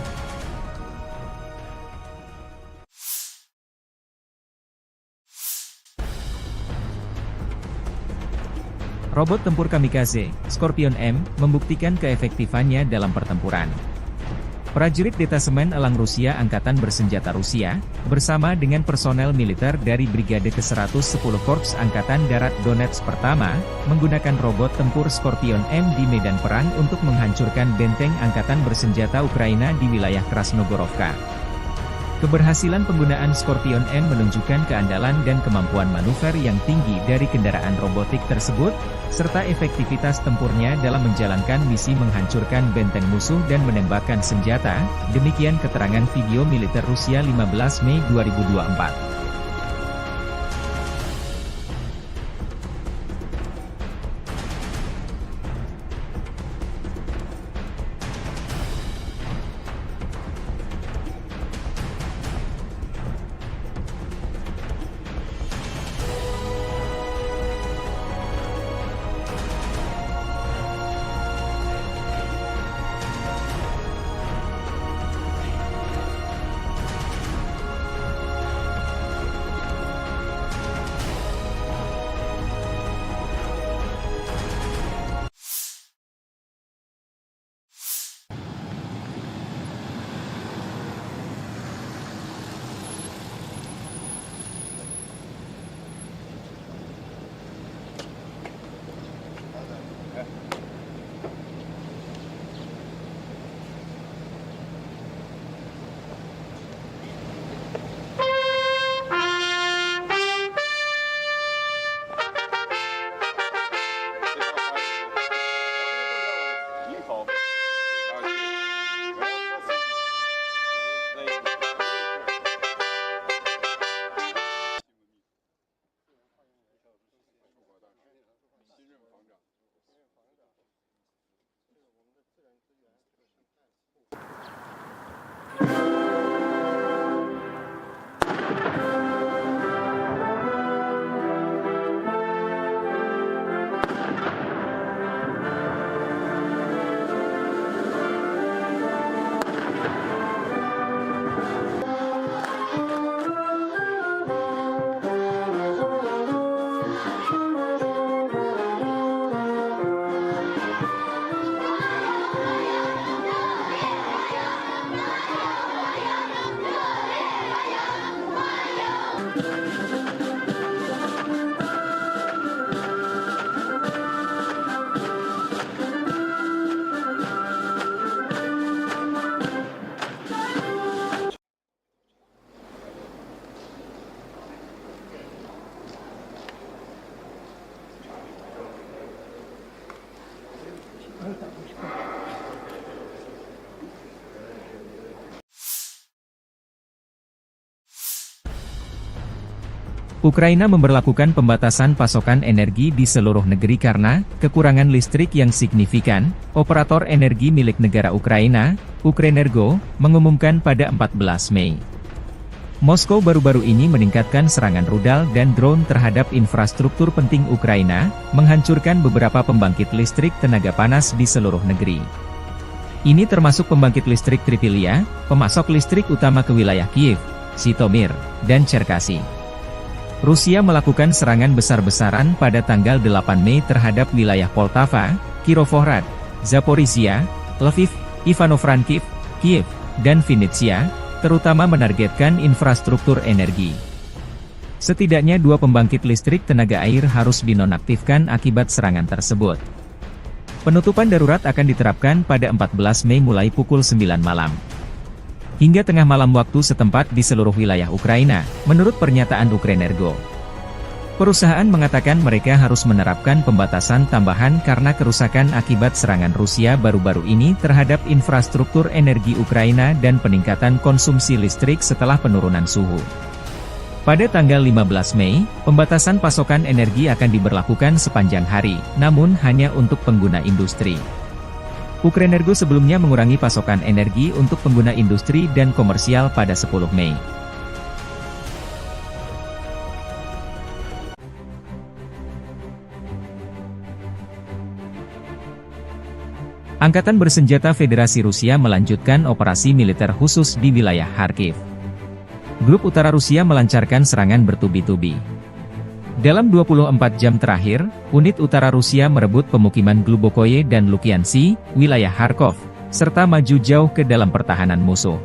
Robot tempur kamikaze, Scorpion M, membuktikan keefektifannya dalam pertempuran. Prajurit Detasemen Elang Rusia Angkatan Bersenjata Rusia, bersama dengan personel militer dari Brigade ke-110 Korps Angkatan Darat Donetsk Pertama, menggunakan robot tempur Scorpion M di medan perang untuk menghancurkan benteng Angkatan Bersenjata Ukraina di wilayah Krasnogorovka. Keberhasilan penggunaan Scorpion M menunjukkan keandalan dan kemampuan manuver yang tinggi dari kendaraan robotik tersebut, serta efektivitas tempurnya dalam menjalankan misi menghancurkan benteng musuh dan menembakkan senjata, demikian keterangan video militer Rusia 15 Mei 2024. Ukraina memberlakukan pembatasan pasokan energi di seluruh negeri karena kekurangan listrik yang signifikan. Operator energi milik negara Ukraina, Ukrenergo, mengumumkan pada 14 Mei. Moskow baru-baru ini meningkatkan serangan rudal dan drone terhadap infrastruktur penting Ukraina, menghancurkan beberapa pembangkit listrik tenaga panas di seluruh negeri. Ini termasuk pembangkit listrik Tripilia, pemasok listrik utama ke wilayah Kiev, Zhytomyr, dan Cherkasy. Rusia melakukan serangan besar-besaran pada tanggal 8 Mei terhadap wilayah Poltava, Kirovohrad, Zaporizhia, Lviv, Ivano-Frankivsk, Kiev, dan Vinnytsia, terutama menargetkan infrastruktur energi. Setidaknya 2 pembangkit listrik tenaga air harus dinonaktifkan akibat serangan tersebut. Penutupan darurat akan diterapkan pada 14 Mei mulai pukul 9 malam. Hingga tengah malam waktu setempat di seluruh wilayah Ukraina, menurut pernyataan Ukrenergo. Perusahaan mengatakan mereka harus menerapkan pembatasan tambahan karena kerusakan akibat serangan Rusia baru-baru ini terhadap infrastruktur energi Ukraina dan peningkatan konsumsi listrik setelah penurunan suhu. Pada tanggal 15 Mei, pembatasan pasokan energi akan diberlakukan sepanjang hari, namun hanya untuk pengguna industri. Ukrenergo sebelumnya mengurangi pasokan energi untuk pengguna industri dan komersial pada 10 Mei. Angkatan bersenjata Federasi Rusia melanjutkan operasi militer khusus di wilayah Kharkiv. Grup Utara Rusia melancarkan serangan bertubi-tubi. Dalam 24 jam terakhir, unit utara Rusia merebut pemukiman Glubokoye dan Lukiansi, wilayah Kharkov, serta maju jauh ke dalam pertahanan musuh.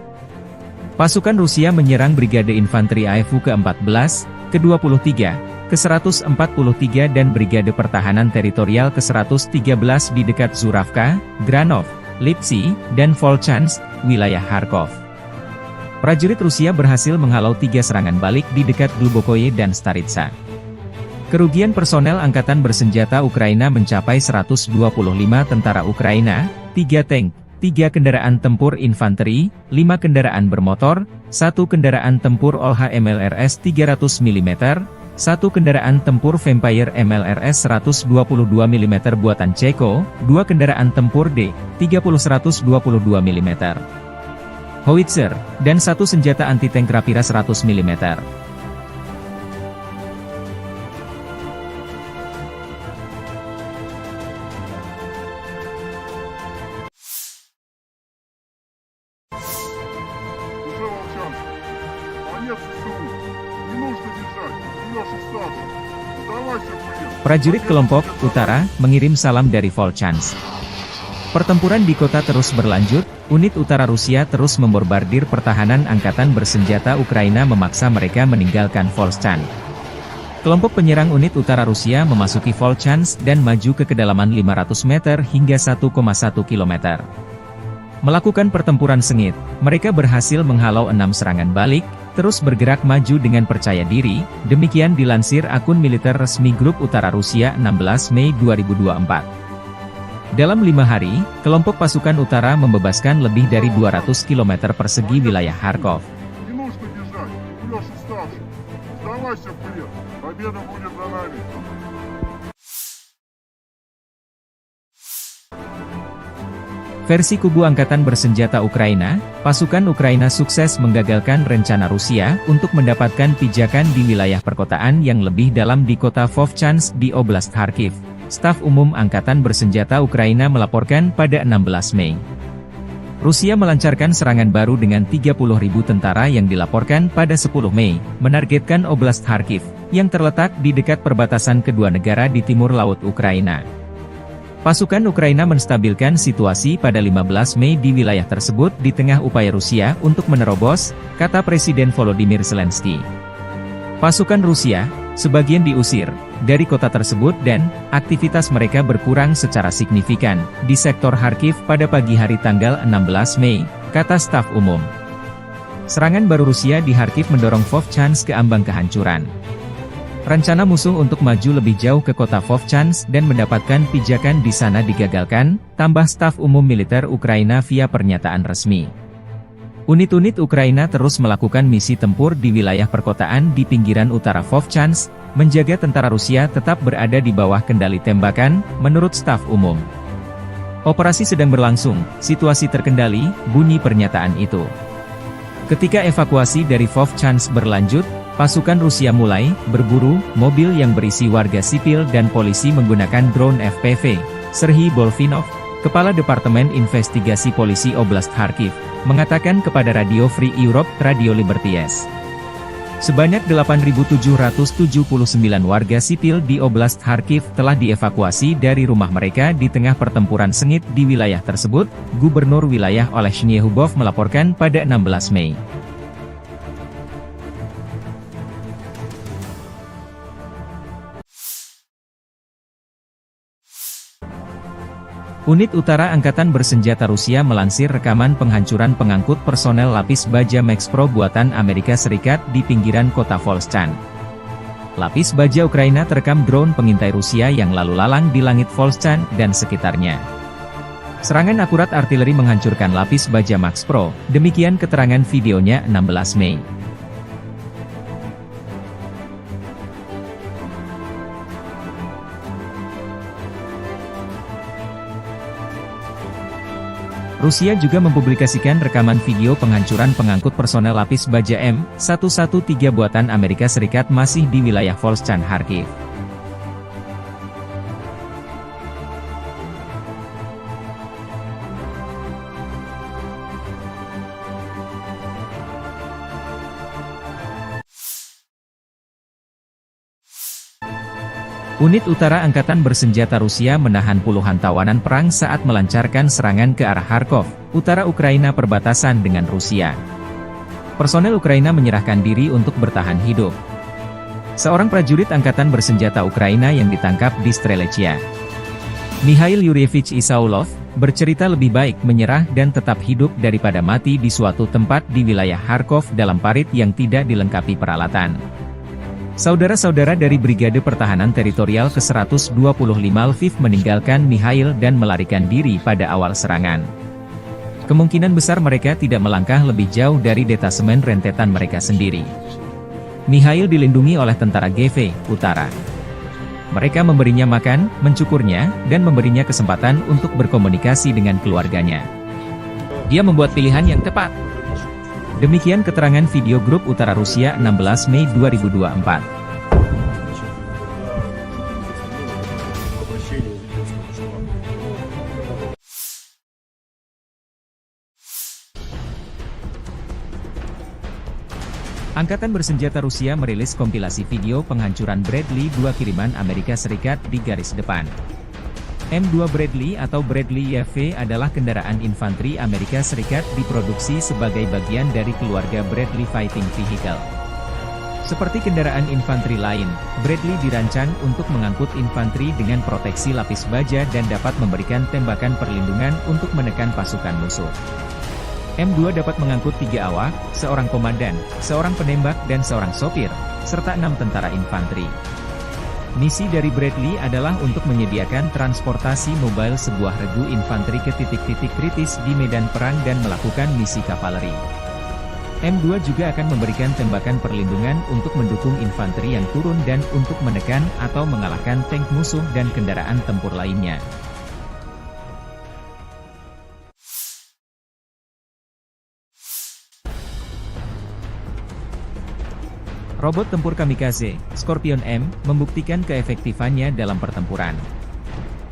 Pasukan Rusia menyerang Brigade Infanteri AFU ke-14, ke-23, ke-143 dan Brigade Pertahanan Teritorial ke-113 di dekat Zuravka, Granov, Lipsy, dan Volchansk, wilayah Kharkov. Prajurit Rusia berhasil menghalau 3 serangan balik di dekat Glubokoye dan Staritsa. Kerugian personel Angkatan Bersenjata Ukraina mencapai 125 tentara Ukraina, 3 tank, 3 kendaraan tempur infanteri, 5 kendaraan bermotor, 1 kendaraan tempur OLH MLRS 300 mm, 1 kendaraan tempur Vampire MLRS 122 mm buatan Ceko, 2 kendaraan tempur D-30 122 mm, howitzer, dan 1 senjata anti-tank Rapira 100 mm. Prajurit kelompok Utara mengirim salam dari Volchansk. Pertempuran di kota terus berlanjut, unit utara Rusia terus membombardir pertahanan Angkatan Bersenjata Ukraina memaksa mereka meninggalkan Volchansk. Kelompok penyerang unit utara Rusia memasuki Volchansk dan maju ke kedalaman 500 meter hingga 1,1 km. Melakukan pertempuran sengit, mereka berhasil menghalau 6 serangan balik, terus bergerak maju dengan percaya diri, demikian dilansir akun militer resmi Grup Utara Rusia 16 Mei 2024. Dalam 5 hari, kelompok pasukan utara membebaskan lebih dari 200 km persegi wilayah Kharkov. Versi kubu Angkatan Bersenjata Ukraina, pasukan Ukraina sukses menggagalkan rencana Rusia untuk mendapatkan pijakan di wilayah perkotaan yang lebih dalam di kota Vovchansk di Oblast Kharkiv. Staf Umum Angkatan Bersenjata Ukraina melaporkan pada 16 Mei. Rusia melancarkan serangan baru dengan 30.000 tentara yang dilaporkan pada 10 Mei, menargetkan Oblast Kharkiv, yang terletak di dekat perbatasan kedua negara di timur laut Ukraina. Pasukan Ukraina menstabilkan situasi pada 15 Mei di wilayah tersebut di tengah upaya Rusia untuk menerobos, kata Presiden Volodymyr Zelensky. Pasukan Rusia, sebagian diusir dari kota tersebut dan aktivitas mereka berkurang secara signifikan di sektor Kharkiv pada pagi hari tanggal 16 Mei, kata staf umum. Serangan baru Rusia di Kharkiv mendorong Vovchansk ke ambang kehancuran. Rencana musuh untuk maju lebih jauh ke kota Vovchansk dan mendapatkan pijakan di sana digagalkan, tambah staf umum militer Ukraina via pernyataan resmi. Unit-unit Ukraina terus melakukan misi tempur di wilayah perkotaan di pinggiran utara Vovchansk, menjaga tentara Rusia tetap berada di bawah kendali tembakan, menurut staf umum. Operasi sedang berlangsung, situasi terkendali, bunyi pernyataan itu. Ketika evakuasi dari Vovchansk berlanjut, pasukan Rusia mulai berburu mobil yang berisi warga sipil dan polisi menggunakan drone FPV. Serhiy Bolvinov, Kepala Departemen Investigasi Polisi Oblast Kharkiv, mengatakan kepada Radio Free Europe, Radio Liberties. Sebanyak 8.779 warga sipil di Oblast Kharkiv telah dievakuasi dari rumah mereka di tengah pertempuran sengit di wilayah tersebut, Gubernur wilayah Oleh Shnyehubov melaporkan pada 16 Mei. Unit Utara Angkatan Bersenjata Rusia melansir rekaman penghancuran pengangkut personel lapis baja Max Pro buatan Amerika Serikat di pinggiran kota Volchansk. Lapis baja Ukraina terekam drone pengintai Rusia yang lalu lalang di langit Volchansk dan sekitarnya. Serangan akurat artileri menghancurkan lapis baja Max Pro, demikian keterangan videonya 16 Mei. Rusia juga mempublikasikan rekaman video penghancuran pengangkut personel lapis baja M113 buatan Amerika Serikat masih di wilayah Volchansk Kharkiv. Unit Utara Angkatan Bersenjata Rusia menahan puluhan tawanan perang saat melancarkan serangan ke arah Kharkov, utara Ukraina perbatasan dengan Rusia. Personel Ukraina menyerahkan diri untuk bertahan hidup. Seorang prajurit Angkatan Bersenjata Ukraina yang ditangkap di Strelechia, Mikhail Yuryevich Isaulov, bercerita lebih baik menyerah dan tetap hidup daripada mati di suatu tempat di wilayah Kharkov dalam parit yang tidak dilengkapi peralatan. Saudara-saudara dari Brigade Pertahanan Teritorial ke-125 Lviv meninggalkan Mikhail dan melarikan diri pada awal serangan. Kemungkinan besar mereka tidak melangkah lebih jauh dari detasemen rentetan mereka sendiri. Mikhail dilindungi oleh tentara GV Utara. Mereka memberinya makan, mencukurnya, dan memberinya kesempatan untuk berkomunikasi dengan keluarganya. Dia membuat pilihan yang tepat. Demikian keterangan video grup Utara Rusia 16 Mei 2024. Angkatan Bersenjata Rusia merilis kompilasi video penghancuran Bradley 2 kiriman Amerika Serikat di garis depan. M2 Bradley atau Bradley YV adalah kendaraan infanteri Amerika Serikat diproduksi sebagai bagian dari keluarga Bradley Fighting Vehicle. Seperti kendaraan infanteri lain, Bradley dirancang untuk mengangkut infanteri dengan proteksi lapis baja dan dapat memberikan tembakan perlindungan untuk menekan pasukan musuh. M2 dapat mengangkut 3 awak, seorang komandan, seorang penembak dan seorang sopir, serta 6 tentara infanteri. Misi dari Bradley adalah untuk menyediakan transportasi mobile sebuah regu infanteri ke titik-titik kritis di medan perang dan melakukan misi kavaleri. M2 juga akan memberikan tembakan perlindungan untuk mendukung infanteri yang turun dan untuk menekan atau mengalahkan tank musuh dan kendaraan tempur lainnya. Robot tempur kamikaze, Scorpion M, membuktikan keefektifannya dalam pertempuran.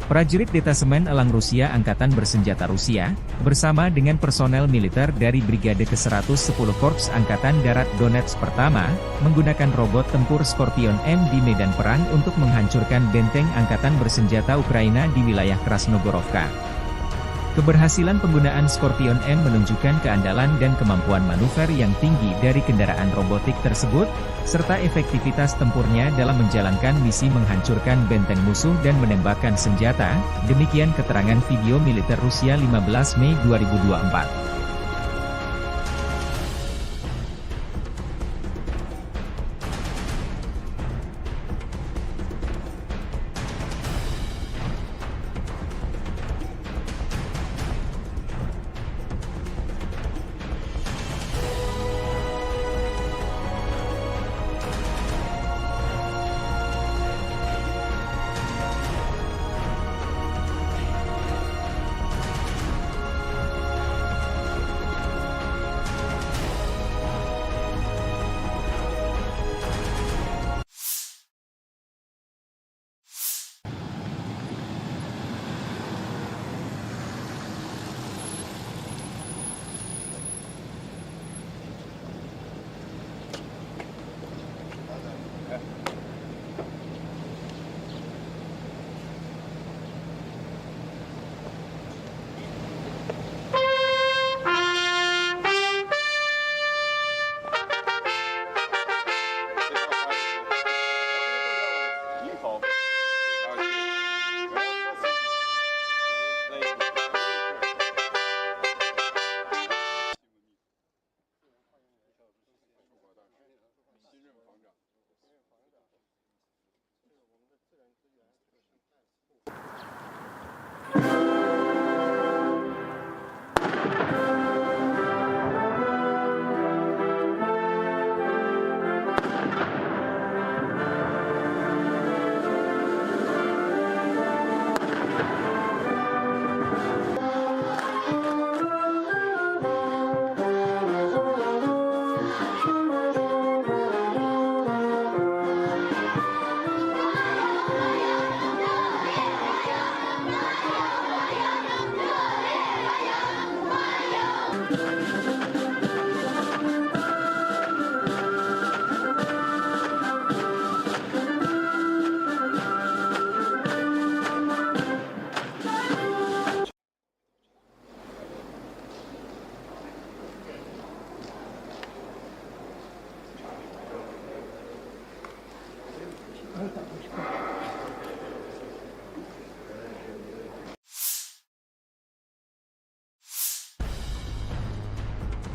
Prajurit Detasemen Elang Rusia Angkatan Bersenjata Rusia, bersama dengan personel militer dari Brigade ke-110 Korps Angkatan Darat Donetsk Pertama, menggunakan robot tempur Scorpion M di medan perang untuk menghancurkan benteng Angkatan Bersenjata Ukraina di wilayah Krasnogorovka. Keberhasilan penggunaan Scorpion M menunjukkan keandalan dan kemampuan manuver yang tinggi dari kendaraan robotik tersebut, serta efektivitas tempurnya dalam menjalankan misi menghancurkan benteng musuh dan menembakkan senjata, demikian keterangan video militer Rusia 15 Mei 2024.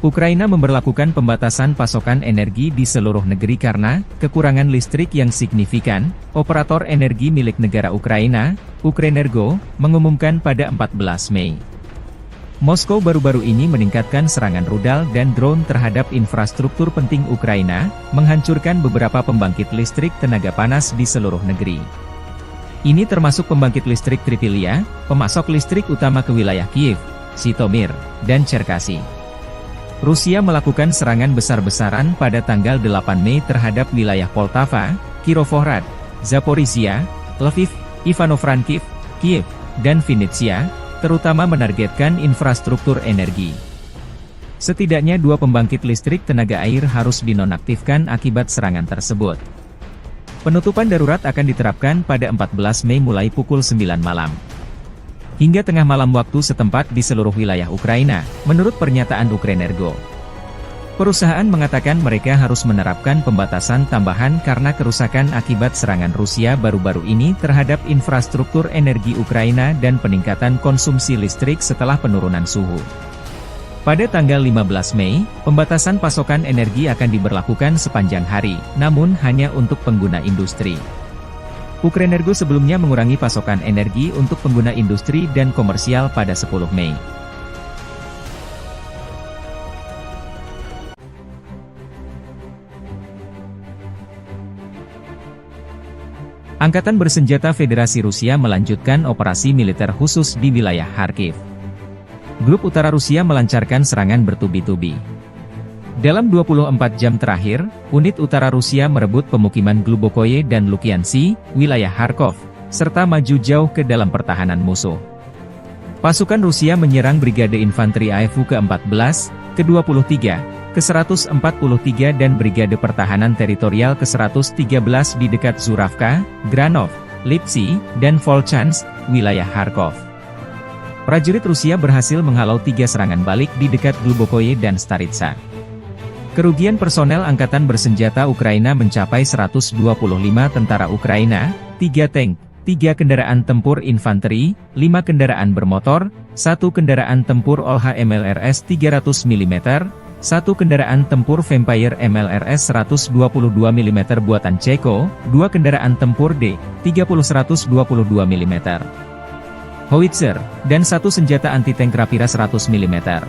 Ukraina memberlakukan pembatasan pasokan energi di seluruh negeri karena kekurangan listrik yang signifikan. Operator energi milik negara Ukraina, Ukrenergo, mengumumkan pada 14 Mei. Moskow baru-baru ini meningkatkan serangan rudal dan drone terhadap infrastruktur penting Ukraina, menghancurkan beberapa pembangkit listrik tenaga panas di seluruh negeri. Ini termasuk pembangkit listrik Tripilia, pemasok listrik utama ke wilayah Kiev, Zhytomyr, dan Cherkasy. Rusia melakukan serangan besar-besaran pada tanggal 8 Mei terhadap wilayah Poltava, Kirovohrad, Zaporizhia, Lviv, Ivano-Frankivsk, Kiev, dan Vinnytsia, terutama menargetkan infrastruktur energi. Setidaknya 2 pembangkit listrik tenaga air harus dinonaktifkan akibat serangan tersebut. Penutupan darurat akan diterapkan pada 14 Mei mulai pukul 9 malam. Hingga tengah malam waktu setempat di seluruh wilayah Ukraina, menurut pernyataan Ukrenergo. Perusahaan mengatakan mereka harus menerapkan pembatasan tambahan karena kerusakan akibat serangan Rusia baru-baru ini terhadap infrastruktur energi Ukraina dan peningkatan konsumsi listrik setelah penurunan suhu. Pada tanggal 15 Mei, pembatasan pasokan energi akan diberlakukan sepanjang hari, namun hanya untuk pengguna industri. Ukrenergo sebelumnya mengurangi pasokan energi untuk pengguna industri dan komersial pada 10 Mei. Angkatan bersenjata Federasi Rusia melanjutkan operasi militer khusus di wilayah Kharkiv. Grup Utara Rusia melancarkan serangan bertubi-tubi. Dalam 24 jam terakhir, unit utara Rusia merebut pemukiman Glubokoye dan Lukiansi, wilayah Kharkov, serta maju jauh ke dalam pertahanan musuh. Pasukan Rusia menyerang Brigade Infanteri AFU ke-14, ke-23, ke-143 dan Brigade Pertahanan Teritorial ke-113 di dekat Zuravka, Granov, Lipsy, dan Volchansk, wilayah Kharkov. Prajurit Rusia berhasil menghalau 3 serangan balik di dekat Glubokoye dan Staritsa. Kerugian personel Angkatan Bersenjata Ukraina mencapai 125 tentara Ukraina, 3 tank, 3 kendaraan tempur infanteri, 5 kendaraan bermotor, 1 kendaraan tempur OLH MLRS 300 mm, 1 kendaraan tempur Vampire MLRS 122 mm buatan Ceko, 2 kendaraan tempur D-30 122 mm, howitzer, dan 1 senjata anti-tank Rapira 100 mm.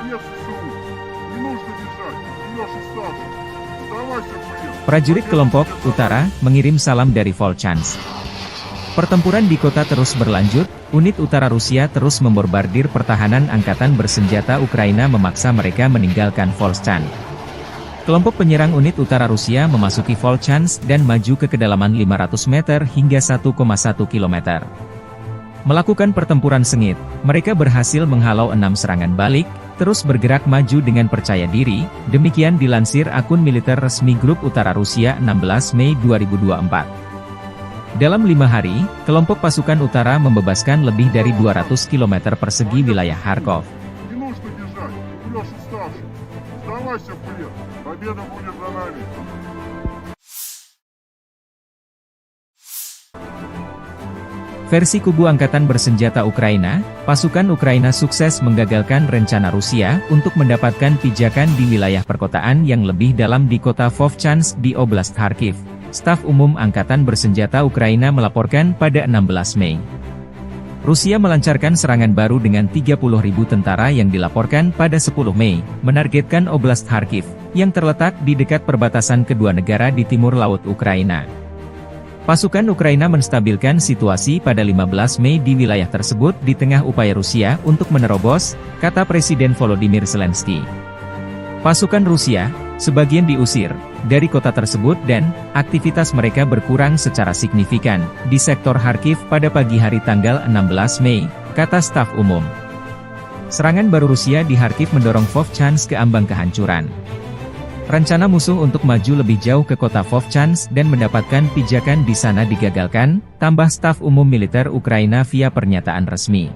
Конец СУ. Не нужно бежать. Идешь и старше. Сдавайся, блин. Prajurit kelompok Utara mengirim salam dari Volchansk. Pertempuran di kota terus berlanjut, unit utara Rusia terus membombardir pertahanan angkatan bersenjata Ukraina memaksa mereka meninggalkan Volchansk. Kelompok penyerang unit utara Rusia memasuki Volchansk dan maju ke kedalaman 500 meter hingga 1,1 km. Melakukan pertempuran sengit, mereka berhasil menghalau 6 serangan balik, terus bergerak maju dengan percaya diri, demikian dilansir akun militer resmi Grup Utara Rusia 16 Mei 2024. Dalam 5 hari, kelompok pasukan utara membebaskan lebih dari 200 km persegi wilayah Kharkov. Не нужно бежать. Идешь и старше. Сдавайся, блин. Победа будет за нами. Versi kubu Angkatan Bersenjata Ukraina, pasukan Ukraina sukses menggagalkan rencana Rusia untuk mendapatkan pijakan di wilayah perkotaan yang lebih dalam di kota Vovchansk di Oblast Kharkiv. Staf Umum Angkatan Bersenjata Ukraina melaporkan pada 16 Mei. Rusia melancarkan serangan baru dengan 30.000 tentara yang dilaporkan pada 10 Mei, menargetkan Oblast Kharkiv, yang terletak di dekat perbatasan kedua negara di timur laut Ukraina. Pasukan Ukraina menstabilkan situasi pada 15 Mei di wilayah tersebut di tengah upaya Rusia untuk menerobos, kata Presiden Volodymyr Zelensky. Pasukan Rusia, sebagian diusir dari kota tersebut dan aktivitas mereka berkurang secara signifikan di sektor Kharkiv pada pagi hari tanggal 16 Mei, kata staf umum. Serangan baru Rusia di Kharkiv mendorong Vovchansk ke ambang kehancuran. Rencana musuh untuk maju lebih jauh ke kota Vovchansk dan mendapatkan pijakan di sana digagalkan, tambah staf umum militer Ukraina via pernyataan resmi.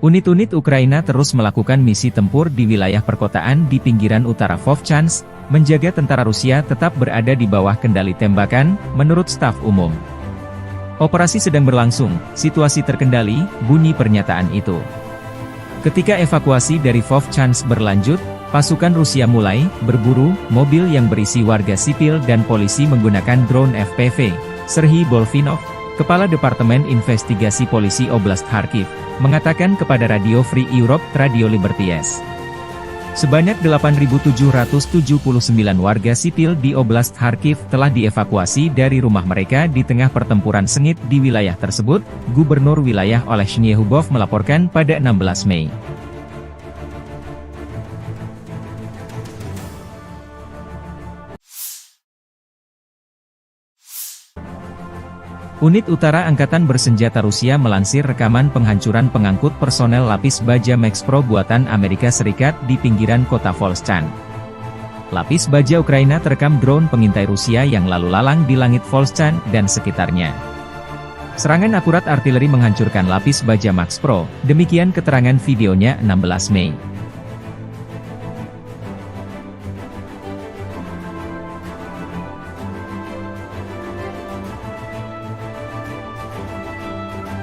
Unit-unit Ukraina terus melakukan misi tempur di wilayah perkotaan di pinggiran utara Vovchansk, menjaga tentara Rusia tetap berada di bawah kendali tembakan, menurut staf umum. Operasi sedang berlangsung, situasi terkendali, bunyi pernyataan itu. Ketika evakuasi dari Vovchansk berlanjut, pasukan Rusia mulai berburu mobil yang berisi warga sipil dan polisi menggunakan drone FPV. Serhiy Bolvinov, Kepala Departemen Investigasi Polisi Oblast Kharkiv, mengatakan kepada Radio Free Europe Radio Liberties. Sebanyak 8.779 warga sipil di Oblast Kharkiv telah dievakuasi dari rumah mereka di tengah pertempuran sengit di wilayah tersebut, Gubernur wilayah Oleh Shnyehubov melaporkan pada 16 Mei. Unit Utara Angkatan Bersenjata Rusia melansir rekaman penghancuran pengangkut personel lapis baja Max Pro buatan Amerika Serikat di pinggiran kota Volchansk. Lapis baja Ukraina terekam drone pengintai Rusia yang lalu lalang di langit Volchansk dan sekitarnya. Serangan akurat artileri menghancurkan lapis baja Max Pro, demikian keterangan videonya 16 Mei.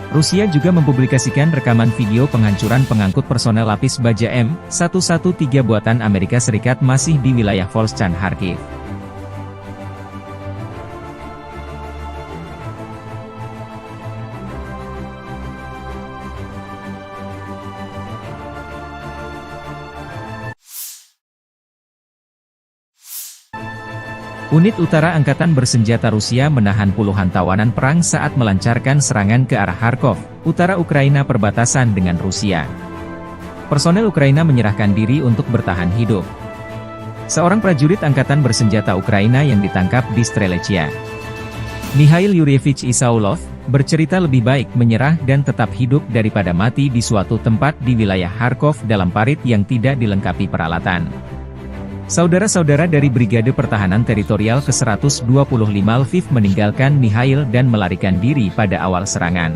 Rusia juga mempublikasikan rekaman video penghancuran pengangkut personel lapis baja M113 buatan Amerika Serikat masih di wilayah Volchansk Kharkiv. Unit Utara Angkatan Bersenjata Rusia menahan puluhan tawanan perang saat melancarkan serangan ke arah Kharkov, utara Ukraina perbatasan dengan Rusia. Personel Ukraina menyerahkan diri untuk bertahan hidup. Seorang prajurit Angkatan Bersenjata Ukraina yang ditangkap di Strelechia, Mikhail Yuryevich Isaulov, bercerita lebih baik menyerah dan tetap hidup daripada mati di suatu tempat di wilayah Kharkov dalam parit yang tidak dilengkapi peralatan. Saudara-saudara dari Brigade Pertahanan Teritorial ke-125 Lviv meninggalkan Mikhail dan melarikan diri pada awal serangan.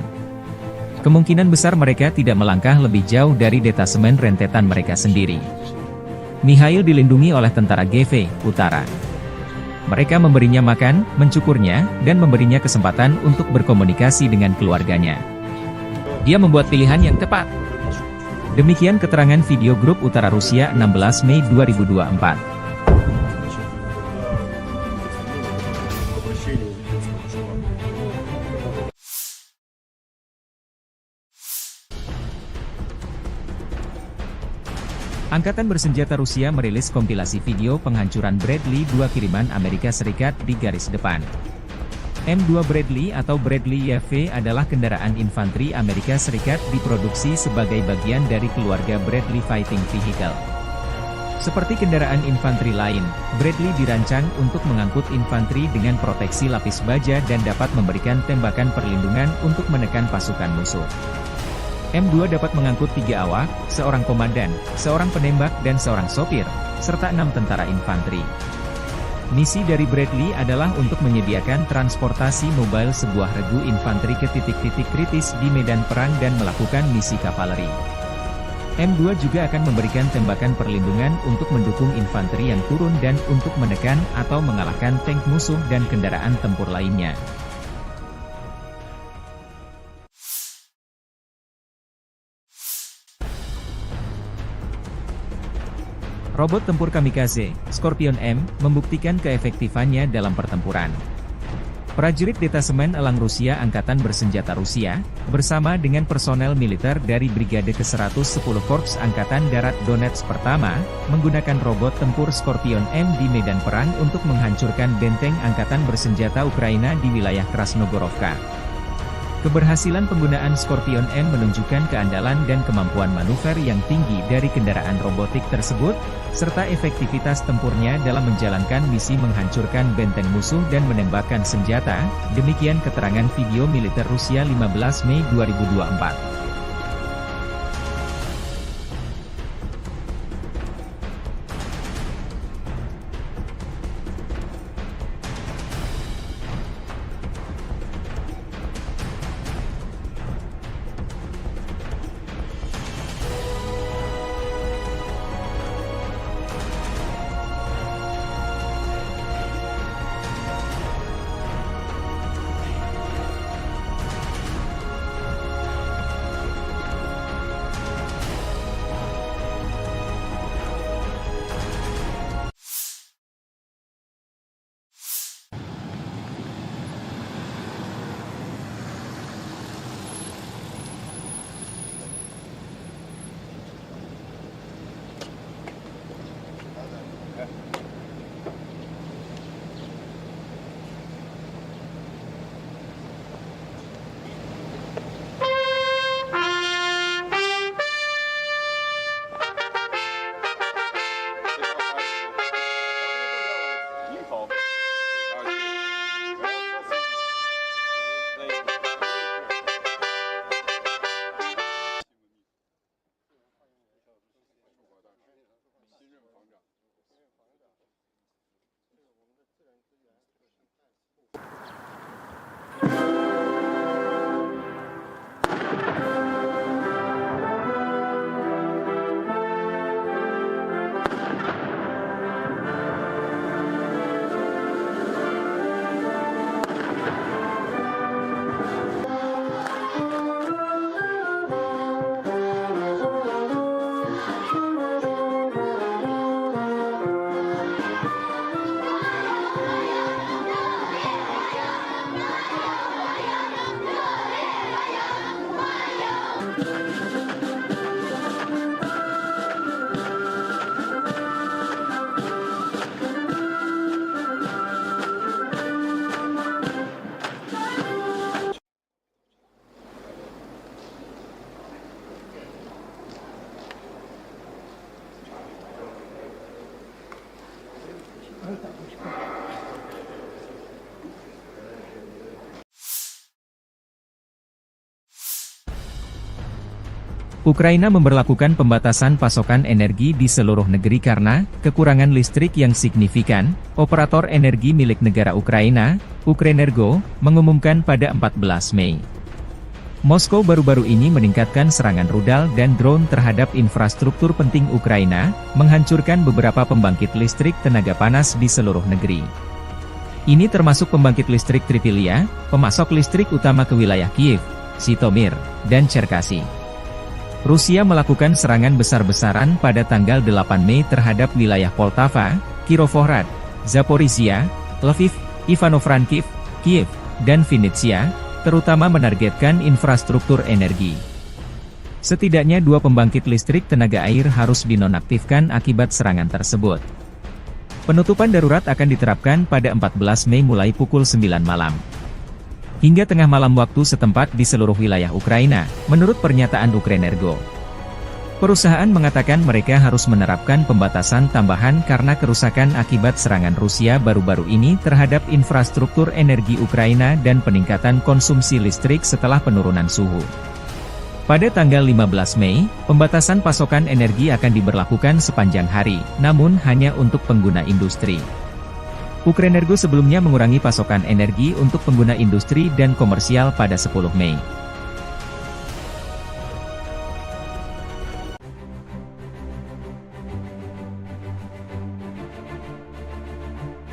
Kemungkinan besar mereka tidak melangkah lebih jauh dari detasemen rentetan mereka sendiri. Mikhail dilindungi oleh tentara GV Utara. Mereka memberinya makan, mencukurnya, dan memberinya kesempatan untuk berkomunikasi dengan keluarganya. Dia membuat pilihan yang tepat. Demikian keterangan video grup Utara Rusia 16 Mei 2024. Angkatan Bersenjata Rusia merilis kompilasi video penghancuran Bradley 2 kiriman Amerika Serikat di garis depan. M2 Bradley atau Bradley YV adalah kendaraan infanteri Amerika Serikat diproduksi sebagai bagian dari keluarga Bradley Fighting Vehicle. Seperti kendaraan infanteri lain, Bradley dirancang untuk mengangkut infanteri dengan proteksi lapis baja dan dapat memberikan tembakan perlindungan untuk menekan pasukan musuh. M2 dapat mengangkut 3 awak, seorang komandan, seorang penembak dan seorang sopir, serta 6 tentara infanteri. Misi dari Bradley adalah untuk menyediakan transportasi mobile sebuah regu infanteri ke titik-titik kritis di medan perang dan melakukan misi kavaleri. M2 juga akan memberikan tembakan perlindungan untuk mendukung infanteri yang turun dan untuk menekan atau mengalahkan tank musuh dan kendaraan tempur lainnya. Robot tempur kamikaze, Scorpion M, membuktikan keefektifannya dalam pertempuran. Prajurit Detasemen Elang Rusia Angkatan Bersenjata Rusia, bersama dengan personel militer dari Brigade ke-110 Korps Angkatan Darat Donetsk Pertama, menggunakan robot tempur Scorpion M di medan perang untuk menghancurkan benteng Angkatan Bersenjata Ukraina di wilayah Krasnogorovka. Keberhasilan penggunaan Scorpion M menunjukkan keandalan dan kemampuan manuver yang tinggi dari kendaraan robotik tersebut, serta efektivitas tempurnya dalam menjalankan misi menghancurkan benteng musuh dan menembakkan senjata, demikian keterangan video militer Rusia 15 Mei 2024. Ukraina memberlakukan pembatasan pasokan energi di seluruh negeri karena kekurangan listrik yang signifikan. Operator energi milik negara Ukraina, Ukrenergo, mengumumkan pada 14 Mei. Moskow baru-baru ini meningkatkan serangan rudal dan drone terhadap infrastruktur penting Ukraina, menghancurkan beberapa pembangkit listrik tenaga panas di seluruh negeri. Ini termasuk pembangkit listrik Tripilia, pemasok listrik utama ke wilayah Kiev, Zhytomyr, dan Cherkasy. Rusia melakukan serangan besar-besaran pada tanggal 8 Mei terhadap wilayah Poltava, Kirovohrad, Zaporizhia, Lviv, Ivano-Frankivsk, Kiev, dan Vinnytsia, terutama menargetkan infrastruktur energi. Setidaknya 2 pembangkit listrik tenaga air harus dinonaktifkan akibat serangan tersebut. Penutupan darurat akan diterapkan pada 14 Mei mulai pukul 9 malam. Hingga tengah malam waktu setempat di seluruh wilayah Ukraina, menurut pernyataan Ukrenergo. Perusahaan mengatakan mereka harus menerapkan pembatasan tambahan karena kerusakan akibat serangan Rusia baru-baru ini terhadap infrastruktur energi Ukraina dan peningkatan konsumsi listrik setelah penurunan suhu. Pada tanggal 15 Mei, pembatasan pasokan energi akan diberlakukan sepanjang hari, namun hanya untuk pengguna industri. Ukrenergo sebelumnya mengurangi pasokan energi untuk pengguna industri dan komersial pada 10 Mei.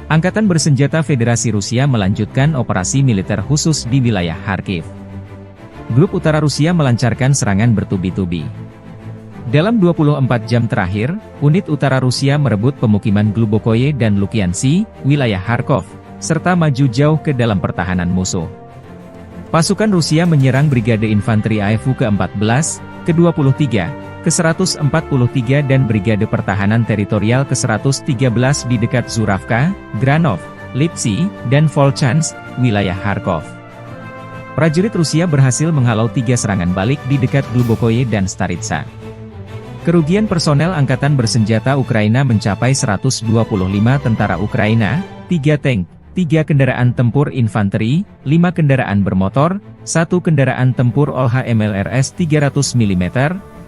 Angkatan Bersenjata Federasi Rusia melanjutkan operasi militer khusus di wilayah Kharkiv. Grup Utara Rusia melancarkan serangan bertubi-tubi. Dalam 24 jam terakhir, unit utara Rusia merebut pemukiman Glubokoye dan Lukiansi, wilayah Kharkov, serta maju jauh ke dalam pertahanan musuh. Pasukan Rusia menyerang Brigade Infanteri AFU ke-14, ke-23, ke-143 dan Brigade Pertahanan Teritorial ke-113 di dekat Zuravka, Granov, Lipsy, dan Volchansk, wilayah Kharkov. Prajurit Rusia berhasil menghalau 3 serangan balik di dekat Glubokoye dan Staritsa. Kerugian personel Angkatan Bersenjata Ukraina mencapai 125 tentara Ukraina, 3 tank, 3 kendaraan tempur infanteri, 5 kendaraan bermotor, 1 kendaraan tempur OLH MLRS 300 mm,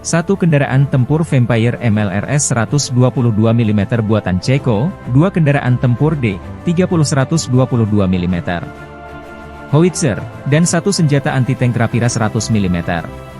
1 kendaraan tempur Vampire MLRS 122 mm buatan Ceko, 2 kendaraan tempur D-30 122 mm, howitzer, dan 1 senjata anti-tank Rapira 100 mm.